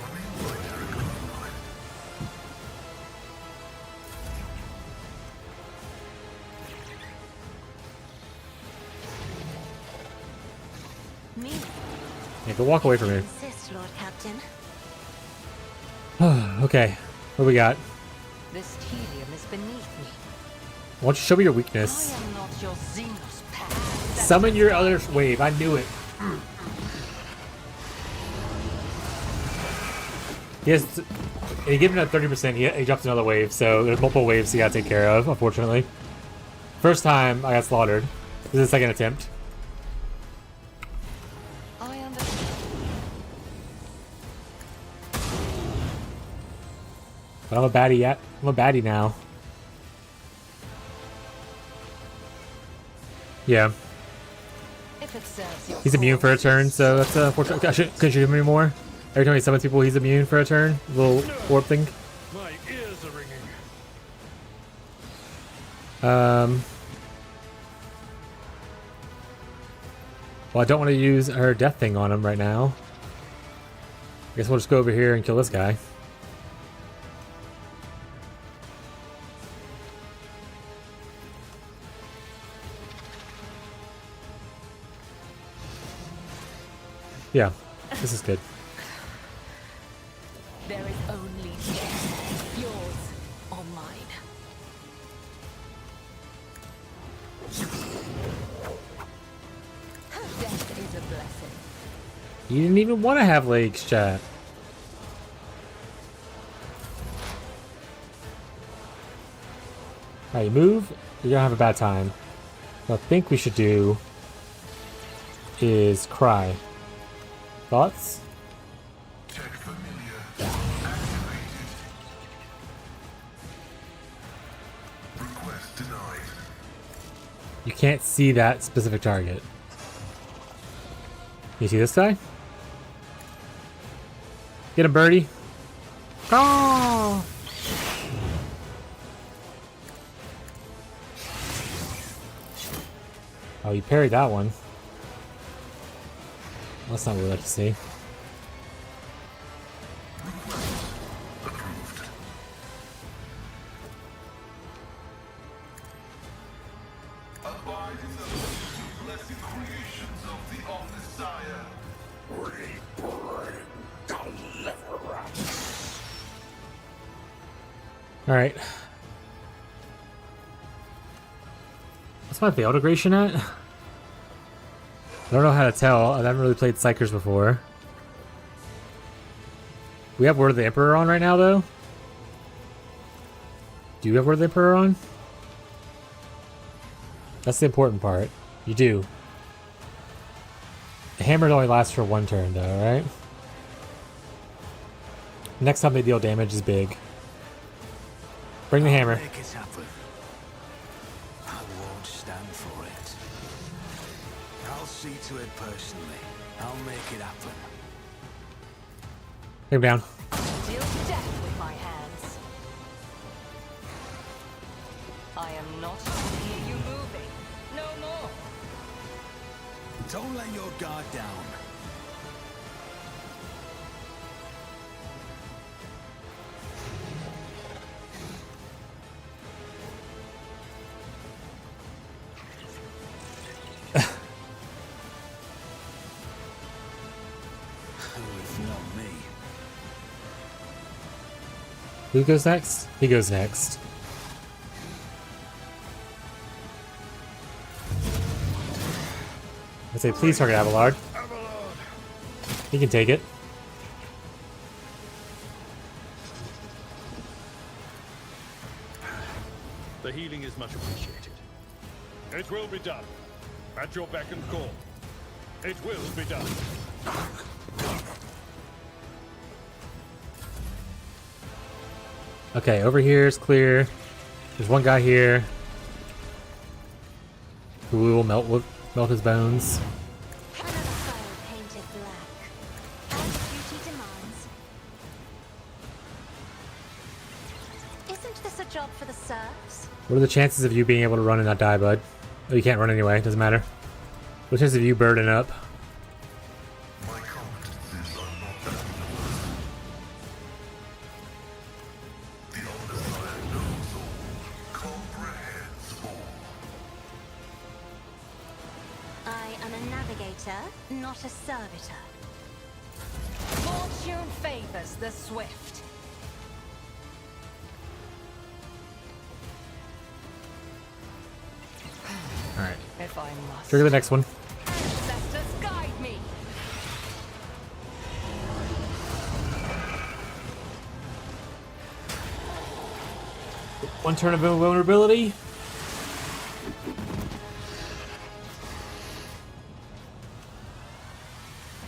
Me? Yeah, go walk away from me. Insist, Lord Captain. Okay, what do we got? This helium is beneath me. Why don't you show me your weakness? I am not your Xenos pack. Summon your other wave. I knew it. Yes, he gave him a 30%. He dropped another wave, so there's multiple waves he gotta take care of, unfortunately. First time I got slaughtered. This is the second attempt. I understand. But I'm a baddie yet. I'm a baddie now. Yeah. If it serves your He's immune for a turn, so that's unfortunate. Couldn't shoot him anymore. Every time he summons people, he's immune for a turn. Little orb thing. My ears are ringing. Well, I don't want to use her death thing on him right now. I guess we'll just go over here and kill this guy. Yeah, this is good. There is only death, yours or mine. Death is a blessing. You didn't even want to have legs, chat. Alright, you move, you're gonna have a bad time. What I think we should do is cry. Thoughts? You can't see that specific target. You see this guy? Get him, birdie. Oh! Oh, you parried that one. That's not what we like to see. Alright. What's my veil degradation at? I don't know how to tell. I haven't really played Psychers before. We have Word of the Emperor on right now, though. Do you have Word of the Emperor on? That's the important part. You do. The hammer only lasts for 1 turn, though, right? Next time they deal damage is big. Bring the hammer. Make it happen. I won't stand for it. I'll see to it personally. I'll make it happen. Take him down. Deal death with my hands. I am not hear you moving. No more. Don't let your guard down. Who goes next? He goes next. I say, please target Abelard. He can take it. The healing is much appreciated. It will be done. At your beck and call. It will be done. Okay, over here is clear. There's one guy here who we will melt his bones. Another fire painted black. As duty demands. Isn't this a job for the serfs? What are the chances of you being able to run and not die, bud? Oh, you can't run anyway. Doesn't matter. What are the chances of you burning up? I am a navigator, not a servitor. Fortune favors the swift. Alright. If I must. Trigger the next one. Ancestors guide me. One turn of vulnerability.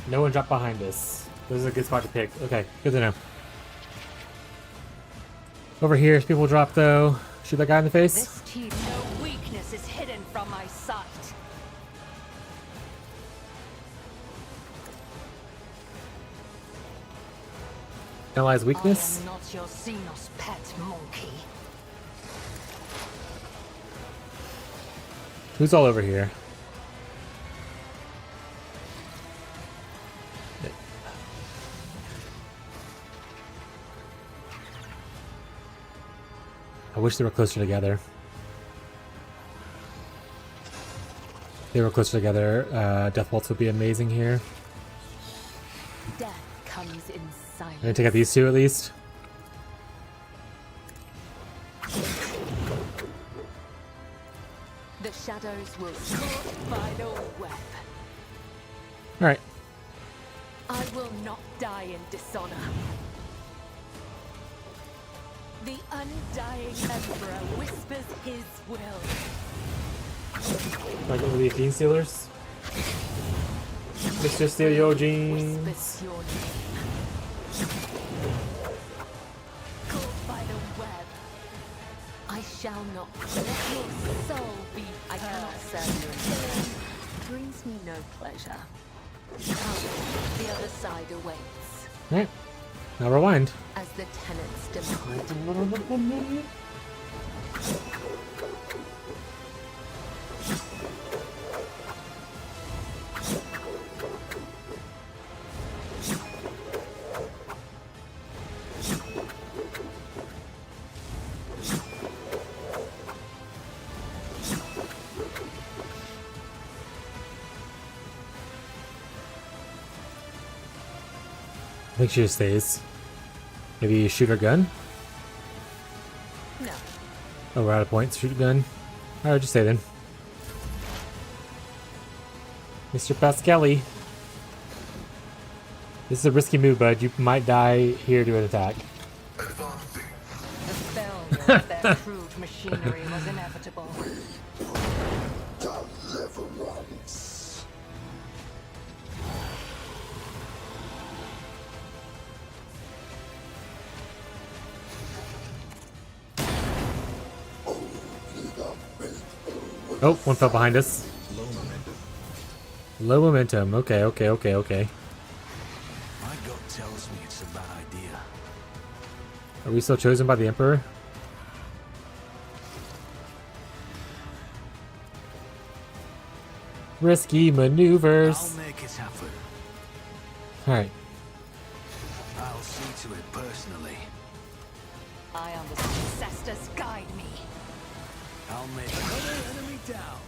No one dropped behind us. This is a good spot to pick. Okay, good to know. Over here, as people drop though. Shoot that guy in the face. This team, no weakness is hidden from my sight. Analyze weakness. I am not your Xenos pet monkey. Who's all over here? I wish they were closer together. If they were closer together. Death bolts would be amazing here. Death comes in silence. I'm gonna take out these two at least. The shadows will scorch final web. Alright. I will not die in dishonor. The undying Emperor whispers his will. Like over the Athene Stealers. Mr. Steal your jeans. Whispers your name. Caught by the web. I shall not let your soul be. I cannot serve you anymore. Brings me no pleasure. Come, the other side awaits. Alright. Now rewind. As the tenants demand. I think she just stays. Maybe shoot her gun? No. Oh, we're out of points. Shoot a gun. Alright, just stay then. Mr. Pascali. This is a risky move, bud. You might die here to an attack. The failure of their crude machinery was inevitable. Deliverance. Oh, one fell behind us. Low momentum. Okay, okay, okay, okay. My gut tells me it's a bad idea. Are we still chosen by the Emperor? Risky maneuvers. I'll make it happen. Alright. I'll see to it personally. I am the ancestors guide me. I'll make another enemy down.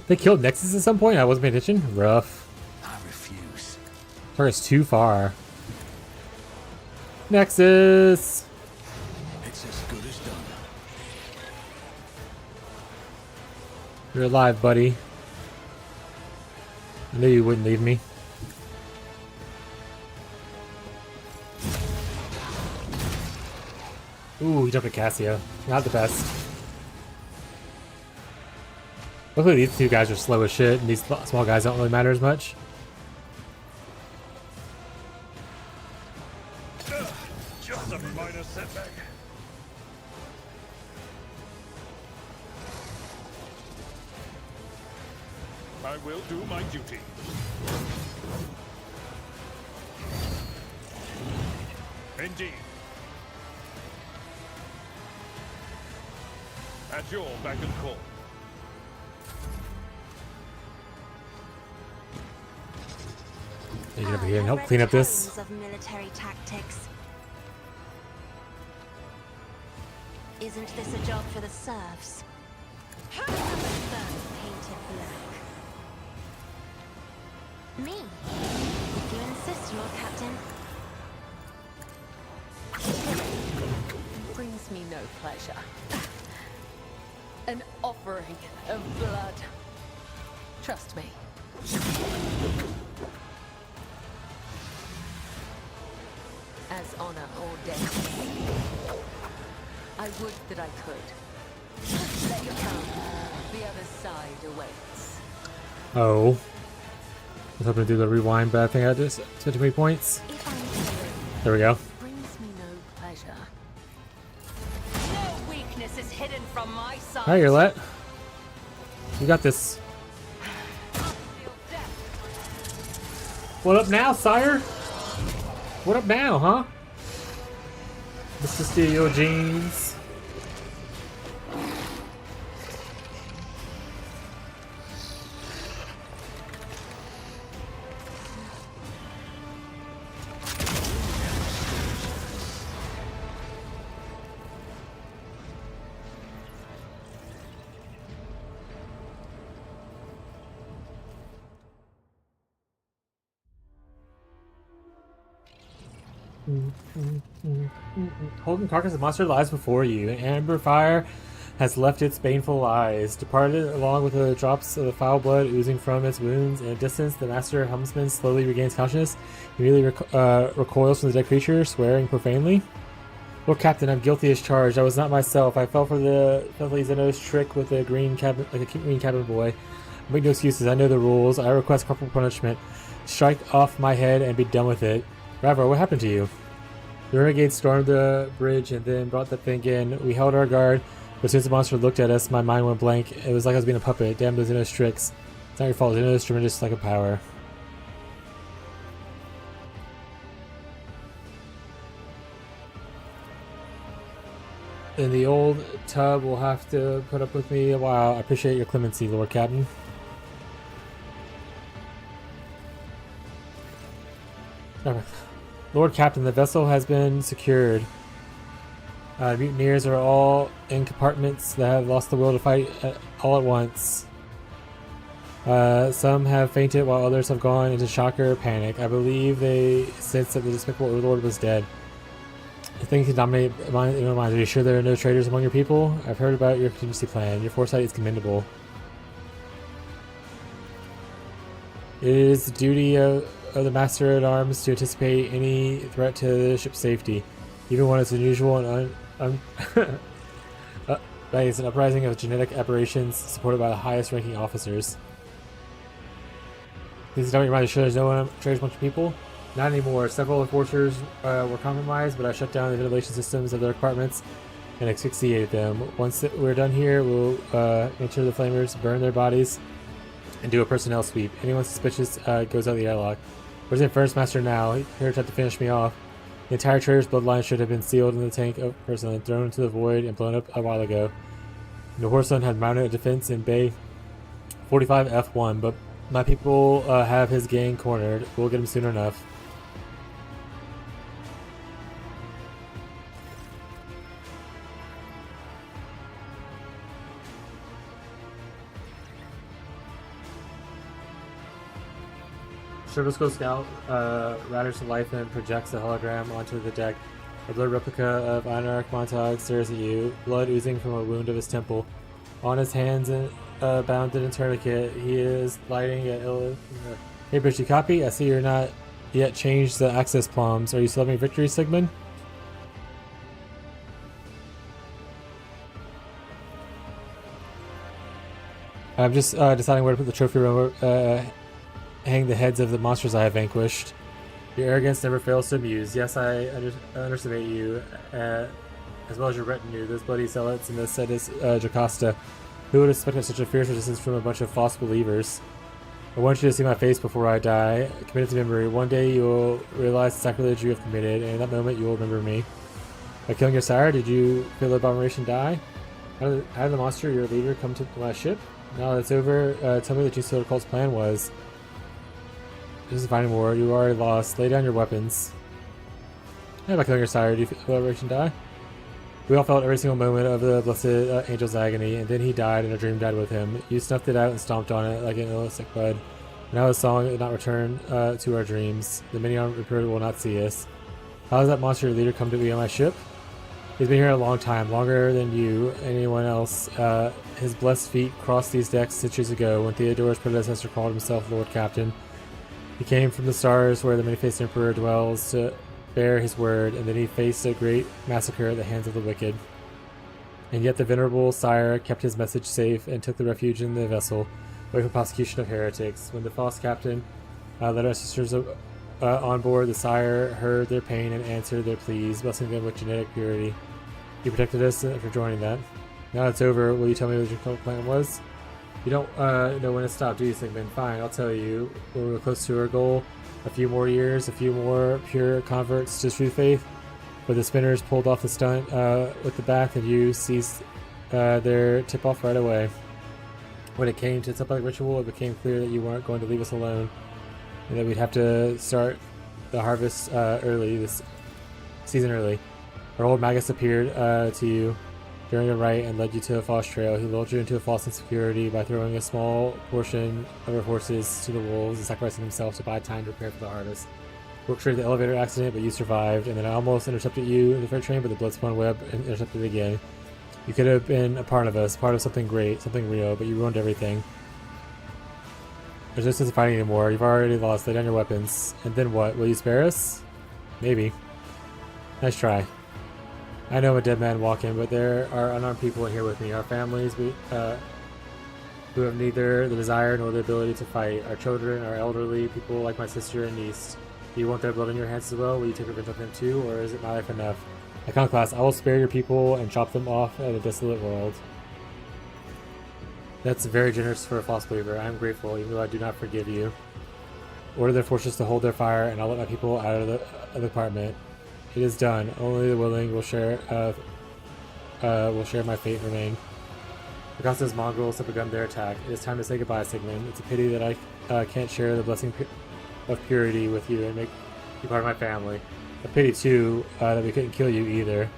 They killed Nexus at some point? I wasn't paying attention? Rough. I refuse. Target's too far. Nexus! It's as good as done. You're alive, buddy. I knew you wouldn't leave me. Ooh, he jumped at Cassio. Not the best. Luckily these two guys are slow as shit, and these small guys don't really matter as much. Just a minor setback. I will do my duty. Indeed. At your beck and call. Get over here and help clean up this. Of military tactics. Isn't this a job for the serfs? Painted black. Me? If you insist, Lord Captain. Brings me no pleasure. An offering of blood. Trust me. As honor ordains. I would that I could. Let you come. The other side awaits. Oh. I was hoping to do the rewind, but I think I just said too many points. There we go. Brings me no pleasure. No weakness is hidden from my sight. Alright, Yerlet. You got this. What up now, sire? What up now, huh? Mr. Steal Your Jeans. Holding carcass of monster lies before you. An amber fire has left its baneful eyes. Departed along with the drops of the foul blood oozing from its wounds. In a distance, the master helmsman slowly regains consciousness. He immediately recoils from the dead creature, swearing profanely. Lord Captain, I'm guilty as charged. I was not myself. I fell for the filthy Zeno's trick with a green cabin, like a green cabin boy. Make no excuses. I know the rules. I request corporal punishment. Strike off my head and be done with it. Ravro, what happened to you? The renegade stormed the bridge and then brought the thing in. We held our guard, but as soon as the monster looked at us, my mind went blank. It was like I was being a puppet. Damn those Xenos tricks. It's not your fault. Xenos tremendous like a power. In the old tub will have to put up with me a while. I appreciate your clemency, Lord Captain. Lord Captain, the vessel has been secured. Mutineers are all in compartments that have lost the will to fight all at once. Some have fainted while others have gone into shock or panic. I believe they sense that the despicable overlord was dead. Things can dominate minds. Are you sure there are no traitors among your people? I've heard about your contingency plan. Your foresight is commendable. It is the duty of the Master-at-Arms to anticipate any threat to the ship's safety, even when it's unusual and that is an uprising of genetic aberrations supported by the highest-ranking officers. Please don't remind you sure there's no one traitors among your people? Not anymore. Several of the forgers were compromised, but I shut down the ventilation systems of their apartments and asphyxiated them. Once we're done here, we'll enter the flamers, burn their bodies, and do a personnel sweep. Anyone suspicious goes out the airlock. Where's the First Master now? He tried to finish me off. The entire traitor's bloodline should have been sealed in the tank of person, thrown into the void, and blown up a while ago. The Horson had mounted a defense in Bay 45 F1, but my people have his gang cornered. We'll get him soon enough. Stroboscope Scout rattles to life and projects a hologram onto the deck. A blurred replica of Einarch Montag stares at you, blood oozing from a wound of his temple. On his hands and bound in a tourniquet, he is lighting at Hey, Bridge, you copy? I see you're not yet changed the access palms. Are you celebrating victory, Sigmund? I'm just deciding where to put the trophy room, hang the heads of the monsters I have vanquished. Your arrogance never fails to amuse. Yes, I underestimate you, as well as your retinue, those bloody zealots and the sadist Jocasta. Who would have expected such a fierce resistance from a bunch of false believers? I want you to see my face before I die. Commit it to memory. One day you'll realize the sacrilege you have committed, and in that moment you will remember me. By killing your sire, did you feel the abomination die? How did the monster, your leader, come to my ship? Now that it's over, tell me what you said the cult's plan was. This is a fighting war. You already lost. Lay down your weapons. By killing your sire, do you feel the abomination die? We all felt every single moment of the blessed angel's agony, and then he died, and a dream died with him. You snuffed it out and stomped on it like an illicit bud. Now the song did not return to our dreams. The mini-armed reaper will not see us. How does that monster leader come to be on my ship? He's been here a long time, longer than you, anyone else. His blessed feet crossed these decks centuries ago when Theodore's predecessor called himself Lord Captain. He came from the stars where the many-faced emperor dwells to bear his word, and then he faced a great massacre at the hands of the wicked. And yet the venerable sire kept his message safe and took the refuge in the vessel, away from prosecution of heretics. When the false captain led our sisters on board, the sire heard their pain and answered their pleas, blessing them with genetic purity. He protected us for joining that. Now it's over, will you tell me what your plan was? You don't know when to stop, do you, Sigmund? Fine, I'll tell you. When we're close to our goal, a few more years, a few more pure converts to true faith. But the spinners pulled off the stunt with the back, and you seized their tip-off right away. When it came to something like ritual, it became clear that you weren't going to leave us alone, and that we'd have to start the harvest this season early. Our old magus appeared to you during a rite and led you to a false trail. He lulled you into a false insecurity by throwing a small portion of our horses to the wolves and sacrificing himself to buy time to prepare for the harvest. We orchestrated the elevator accident, but you survived, and then I almost intercepted you in the freight train, but the blood-spawn web intercepted again. You could have been a part of us, part of something great, something real, but you ruined everything. There's no sense of fighting anymore. You've already lost. Lay down your weapons. And then what? Will you spare us? Maybe. Nice try. I know I'm a dead man walking, but there are unarmed people in here with me. Our families, who have neither the desire nor the ability to fight. Our children, our elderly, people like my sister and niece. Do you want their blood on your hands as well? Will you take revenge on them too, or is it my life enough? Iconoclast, I will spare your people and chop them off at a desolate world. That's very generous for a false believer. I am grateful, even though I do not forgive you. Order their forces to hold their fire, and I'll let my people out of the apartment. It is done. Only the willing will share my fate and remain. Augusta's mongrels have begun their attack. It is time to say goodbye, Sigmund. It's a pity that I can't share the blessing of purity with you and make you part of my family. A pity, too, that we couldn't kill you either.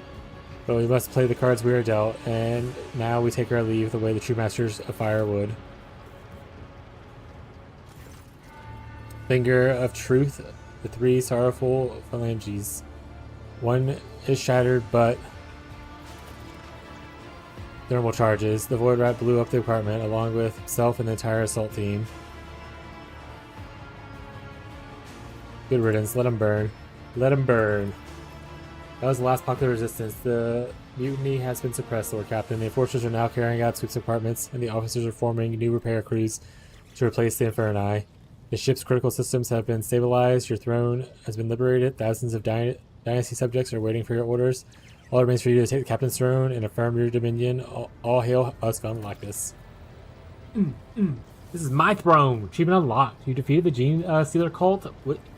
But we must play the cards we are dealt, and now we take our leave the way the true masters of fire would. Finger of Truth, the three sorrowful phalanges. One is shattered, but thermal charges. The Void Rat blew up the apartment, along with himself and the entire assault team. Good riddance. Let him burn. Let him burn. That was the last popular resistance. The mutiny has been suppressed, Lord Captain. The enforcers are now carrying out sweeps apartments, and the officers are forming new repair crews to replace the Inferni. The ship's critical systems have been stabilized. Your throne has been liberated. Thousands of dynasty subjects are waiting for your orders. All it remains for you to take the captain's throne and affirm your dominion. All hail us Lactus. This is my throne. Achievement unlocked. You defeated the Gene Stealer cult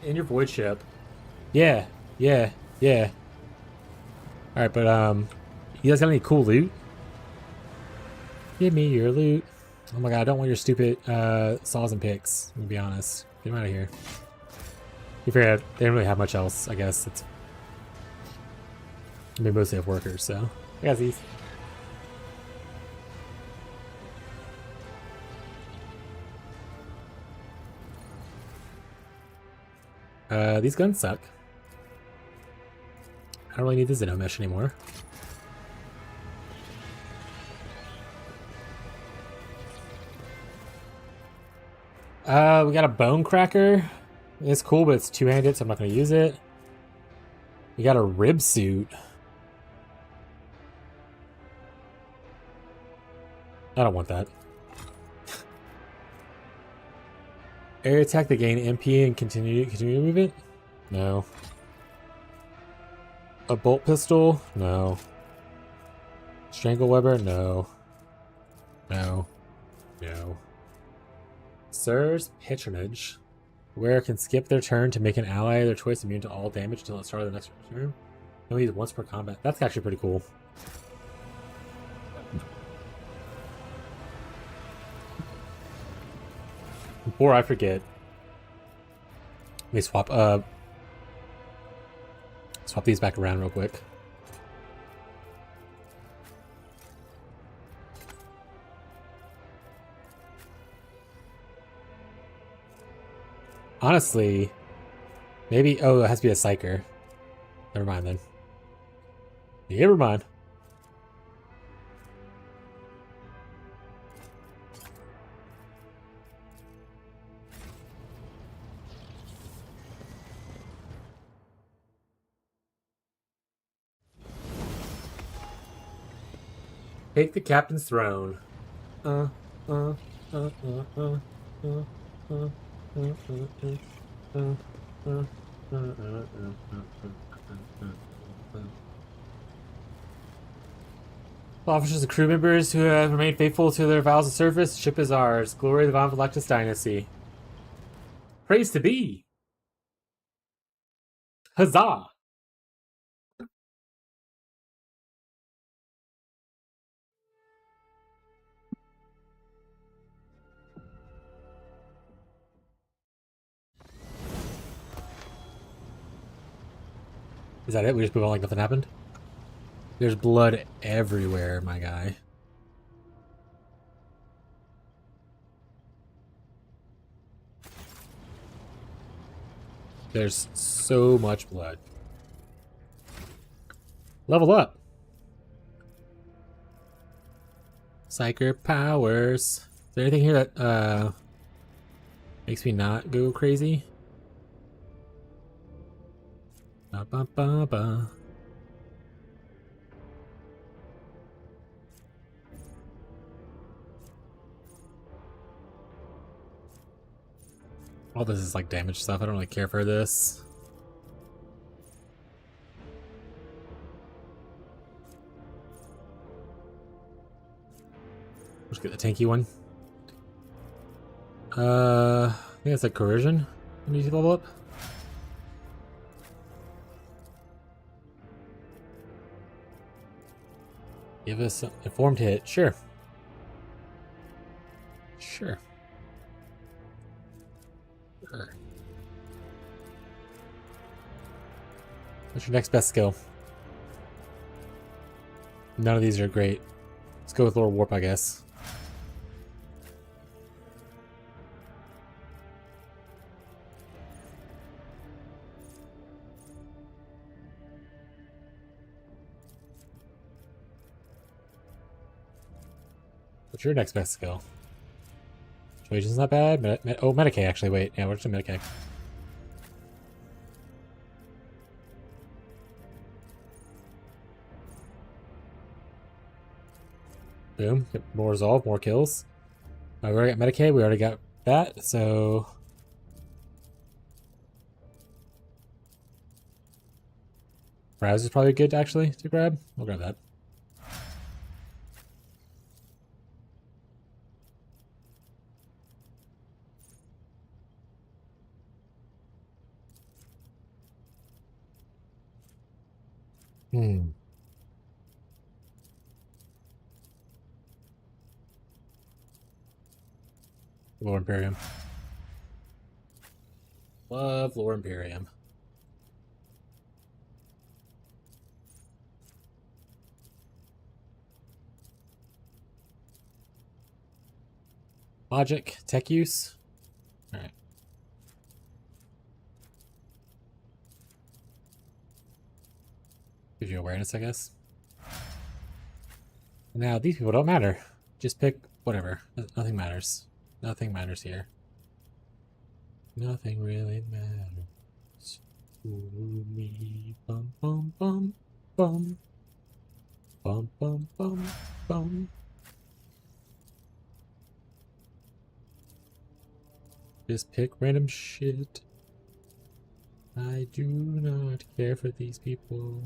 in your void ship. Yeah. Alright, but you guys got any cool loot? Give me your loot. Oh my god, I don't want your stupid saws and picks, to be honest. Get them out of here. You figure they don't really have much else, I guess. They mostly have workers, so I got these. These guns suck. I don't really need the Xenomesh anymore. We got a Bone Cracker. It's cool, but it's two-handed, so I'm not going to use it. We got a Rib Suit. I don't want that. Air attack that gain MP and continue to move it? No. A bolt pistol? No. Strangle Weber? No. No. No. Sir's Patronage. Wearer can skip their turn to make an ally of their choice immune to all damage until the start of the next turn. No, he's once per combat. That's actually pretty cool. Before I forget, let me swap these back around real quick. Honestly, maybe... Oh, it has to be a Psyker. Never mind then. Never mind. Take the captain's throne. Officers and crew members who have remained faithful to their vows of service, ship is ours. Glory of the Von Vellectus dynasty. Praise to be. Huzzah! Is that it? We just move on like nothing happened? There's blood everywhere, my guy. There's so much blood. Level up! Psyker powers. Is there anything here that makes me not go crazy? Ba ba ba ba. All this is like damage stuff. I don't really care for this. Let's get the tanky one. I think it's like coercion. Let me level up. Give us an informed hit. Sure. Sure. Sure. What's your next best skill? None of these are great. Let's go with Lord Warp, I guess. What's your next best skill? Situation's not bad. Oh, Medicaid, actually. Wait. Yeah, where's the Medicaid? Boom. Get more resolve, more kills. We already got Medicaid. We already got that, so... Browse is probably good, actually, to grab. We'll grab that. Lore Imperium. Love Lore Imperium. Logic, tech use. Alright. awareness, I guess. Now, these people don't matter. Just pick whatever. Nothing matters. Nothing matters here. Nothing really matters to me. Bum, bum, bum, bum. Bum, bum, bum, bum. Just pick random shit. I do not care for these people.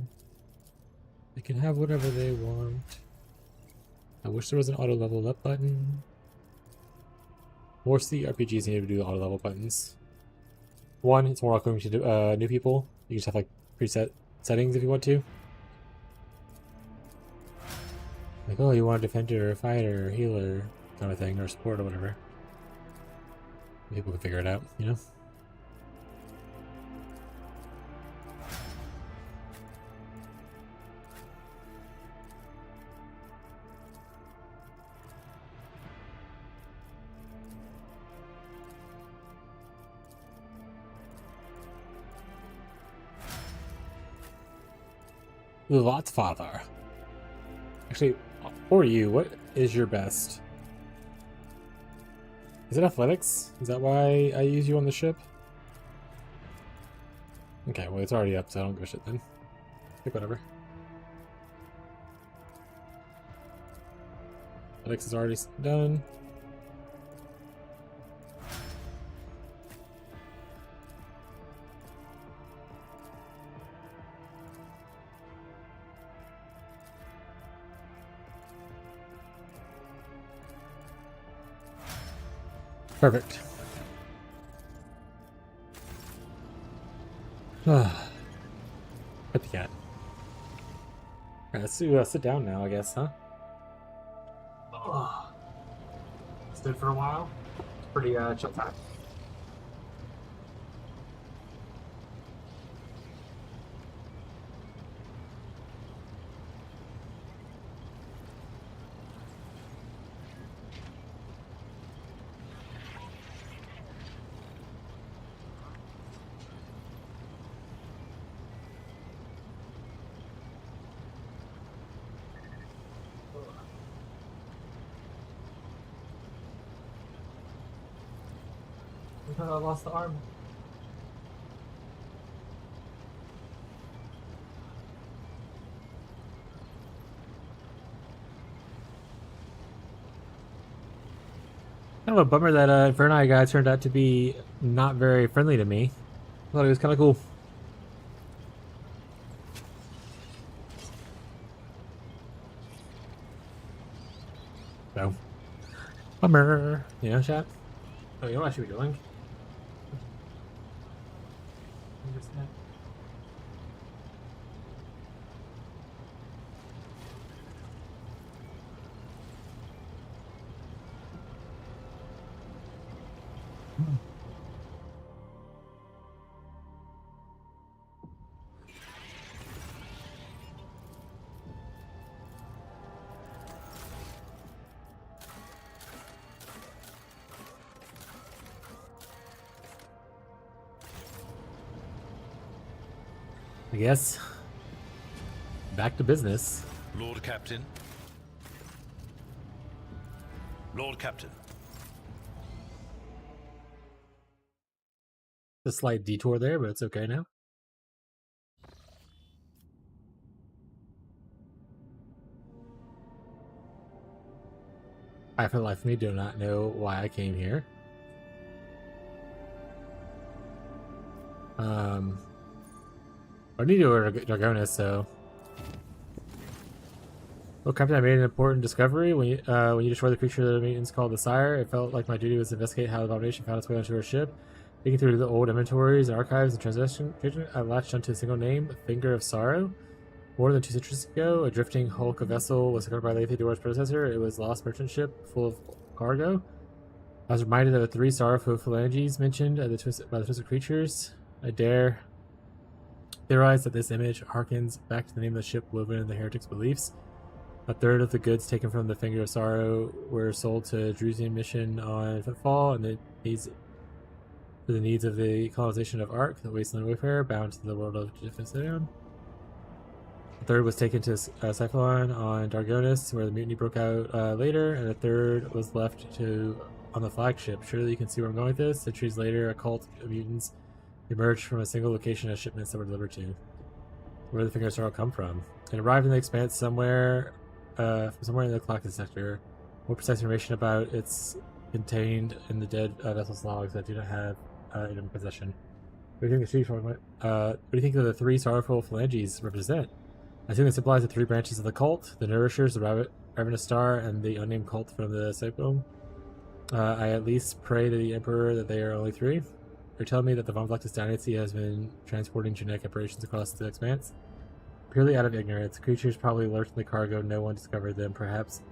They can have whatever they want. I wish there was an auto level up button. More CRPGs need to do auto level buttons. One, it's more welcoming to new people. You just have like preset settings if you want to. Like, oh, you want a defender, or a fighter, or healer, kind of thing, or support, or whatever. People can figure it out, you know? Lot's father. Actually, for you, what is your best? Is it athletics? Is that why I use you on the ship? Okay, well it's already up, so I don't give a shit then. Pick whatever. Athletics is already done. Perfect. Put the cat. Alright, let's sit down now, I guess, huh? Stood for a while. It's pretty chill time. I lost the arm. Kind of a bummer that Inferni guy turned out to be not very friendly to me. I thought he was kind of cool. So, bummer. You know, chat? Oh, you know what I should be doing? I guess. Back to business. Lord Captain. Lord Captain. A slight detour there, but it's okay now. I, for the life of me, do not know why I came here. I need to order Dragonis, so. Well, Captain, I made an important discovery. When you destroyed the creature of the maintenance called the Sire, it felt like my duty was to investigate how the abomination found its way onto our ship. Digging through the old inventories and archives and transaction, I latched onto a single name, Finger of Sorrow. More than 2 centuries ago, a drifting hulk of vessel was discovered by Leithidor's predecessor. It was a lost merchant ship full of cargo. I was reminded of the 3 sorrowful phalanges mentioned by the twisted creatures. I dare theorize that this image harkens back to the name of the ship woven in the heretics' beliefs. A third of the goods taken from the Finger of Sorrow were sold to Drusian mission on Footfall, and for the needs of the colonization of Ark, the wasteland wayfarer bound to the world of Defensidion. A third was taken to Cyclone on Dargonis, where the mutiny broke out later, and a third was left on the flagship. Surely you can see where I'm going with this. Centuries later, a cult of mutants emerged from a single location as shipments that were delivered to. Where did the Fingerstar all come from? It arrived in the Expanse somewhere in the Clock sector. More precise information about it's contained in the dead vessel's logs that do not have in possession. What do you think of the three sorrowful phalanges represent? I assume they symbolize the three branches of the cult: the Nourishers, the Ravenous Star, and the unnamed cult from the Cyclone. I at least pray to the Emperor that they are only three. You're telling me that the Von Vlectis dynasty has been transporting genetic operations across the Expanse? Purely out of ignorance. Creatures probably lurked in the cargo, no one discovered them. Perhaps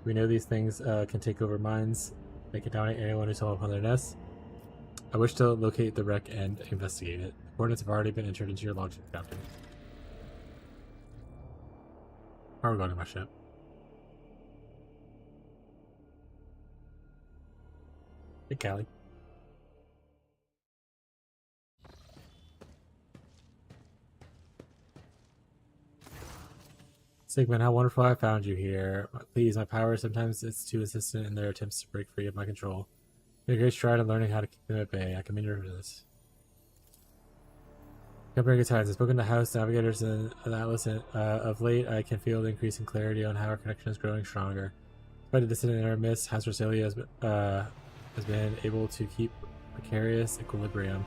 we know these things can take over minds. They can dominate anyone who's home upon their nests. I wish to locate the wreck and investigate it. The coordinates have already been entered into your logbook, Captain. How are we going to my ship? Hey, Callie. Sigmund, how wonderful I found you here. Please, my power sometimes it's too insistent in their attempts to break free of my control. Make a great stride in learning how to keep them at bay. I commend you for this. Company good times. I've spoken to House navigators and Atlas, and of late I can feel the increasing clarity on how our connection is growing stronger. Despite the dissident in our midst, House Rosalia has been able to keep precarious equilibrium.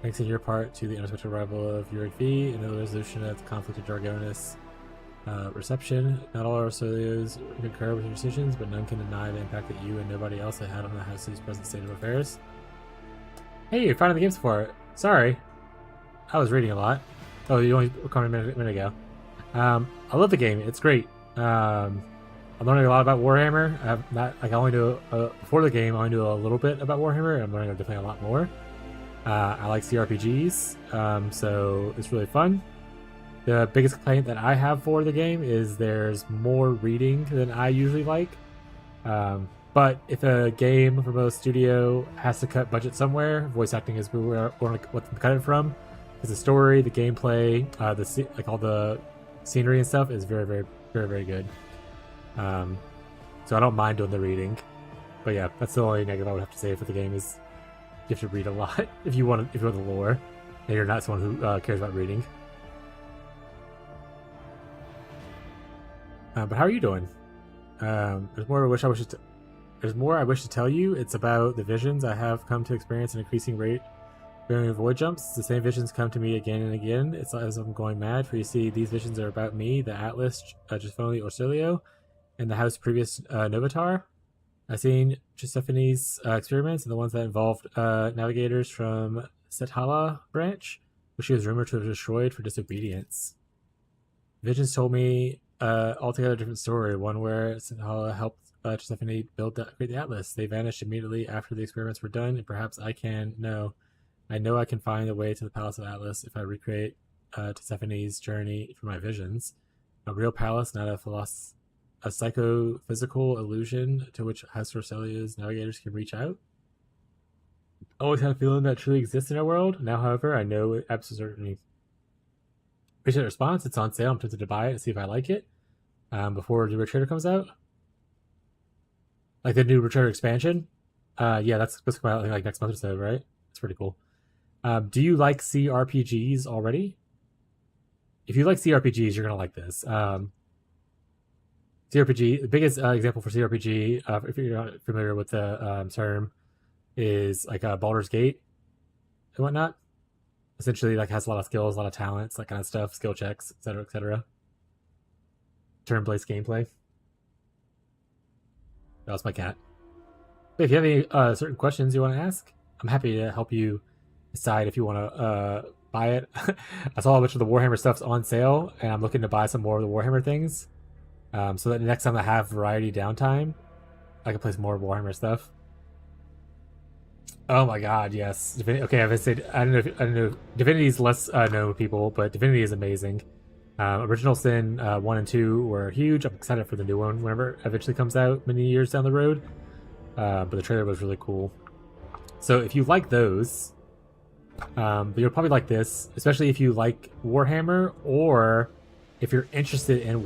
Thanks in your part to the unexpected arrival of Uric V and the resolution of the conflict of Dargonis. Reception. Not all our Rosalios concur with your decisions, but none can deny the impact that you and nobody else have had on the House's present state of affairs. Hey, you're finding the games for it. Sorry. I was reading a lot. Oh, you only commented a minute ago. I love the game. It's great. I'm learning a lot about Warhammer. I only do before the game. I only knew a little bit about Warhammer. I'm learning definitely a lot more. I like CRPGs, so it's really fun. The biggest complaint that I have for the game is there's more reading than I usually like. But if a game from a studio has to cut budget somewhere, voice acting is where what to cut it from. Because the story, the gameplay, all the scenery and stuff is very, very, very, very good. So I don't mind doing the reading. But yeah, that's the only negative I would have to say for the game is you have to read a lot if you want the lore, and you're not someone who cares about reading. But how are you doing? There's more I wish to tell you. It's about the visions I have come to experience an increasing rate during void jumps. The same visions come to me again and again. It's as I'm going mad. For you see, these visions are about me, the Atlas, Gisfoni Orsilio, and the house previous Novatar. I've seen Gisephane's experiments and the ones that involved navigators from Sethala branch, which she was rumored to have destroyed for disobedience. Visions told me altogether different story, one where Sethala helped Giuseppe create the Atlas. They vanished immediately after the experiments were done, and perhaps I know I can find a way to the Palace of Atlas if I recreate Giuseppe's journey from my visions. A real palace, not a psychophysical illusion to which House Roselia's navigators can reach out. Always had a feeling that truly exists in our world. Now, however, I know it absolutely. Appreciate the response. It's on sale. I'm tempted to buy it and see if I like it before the Retrader comes out. Like the new Retrader expansion. Yeah, that's supposed to come out like next month or so, right? It's pretty cool. Do you like CRPGs already? If you like CRPGs, you're gonna like this. CRPG, the biggest example for CRPG, if you're not familiar with the term, is like Baldur's Gate and whatnot. Essentially, like has a lot of skills, a lot of talents, that kind of stuff, skill checks, etc., etc. Turn-based gameplay. That was my cat. But if you have any certain questions you want to ask, I'm happy to help you decide if you want to buy it. I saw a bunch of the Warhammer stuff's on sale, and I'm looking to buy some more of the Warhammer things. So that the next time I have variety downtime, I can play some more Warhammer stuff. Oh my god, yes. Okay, I've said I don't know. Divinity's less known with people, but Divinity is amazing. Original Sin 1 and 2 were huge. I'm excited for the new one whenever it eventually comes out many years down the road. But the trailer was really cool. So if you like those, you'll probably like this, especially if you like Warhammer or if you're interested in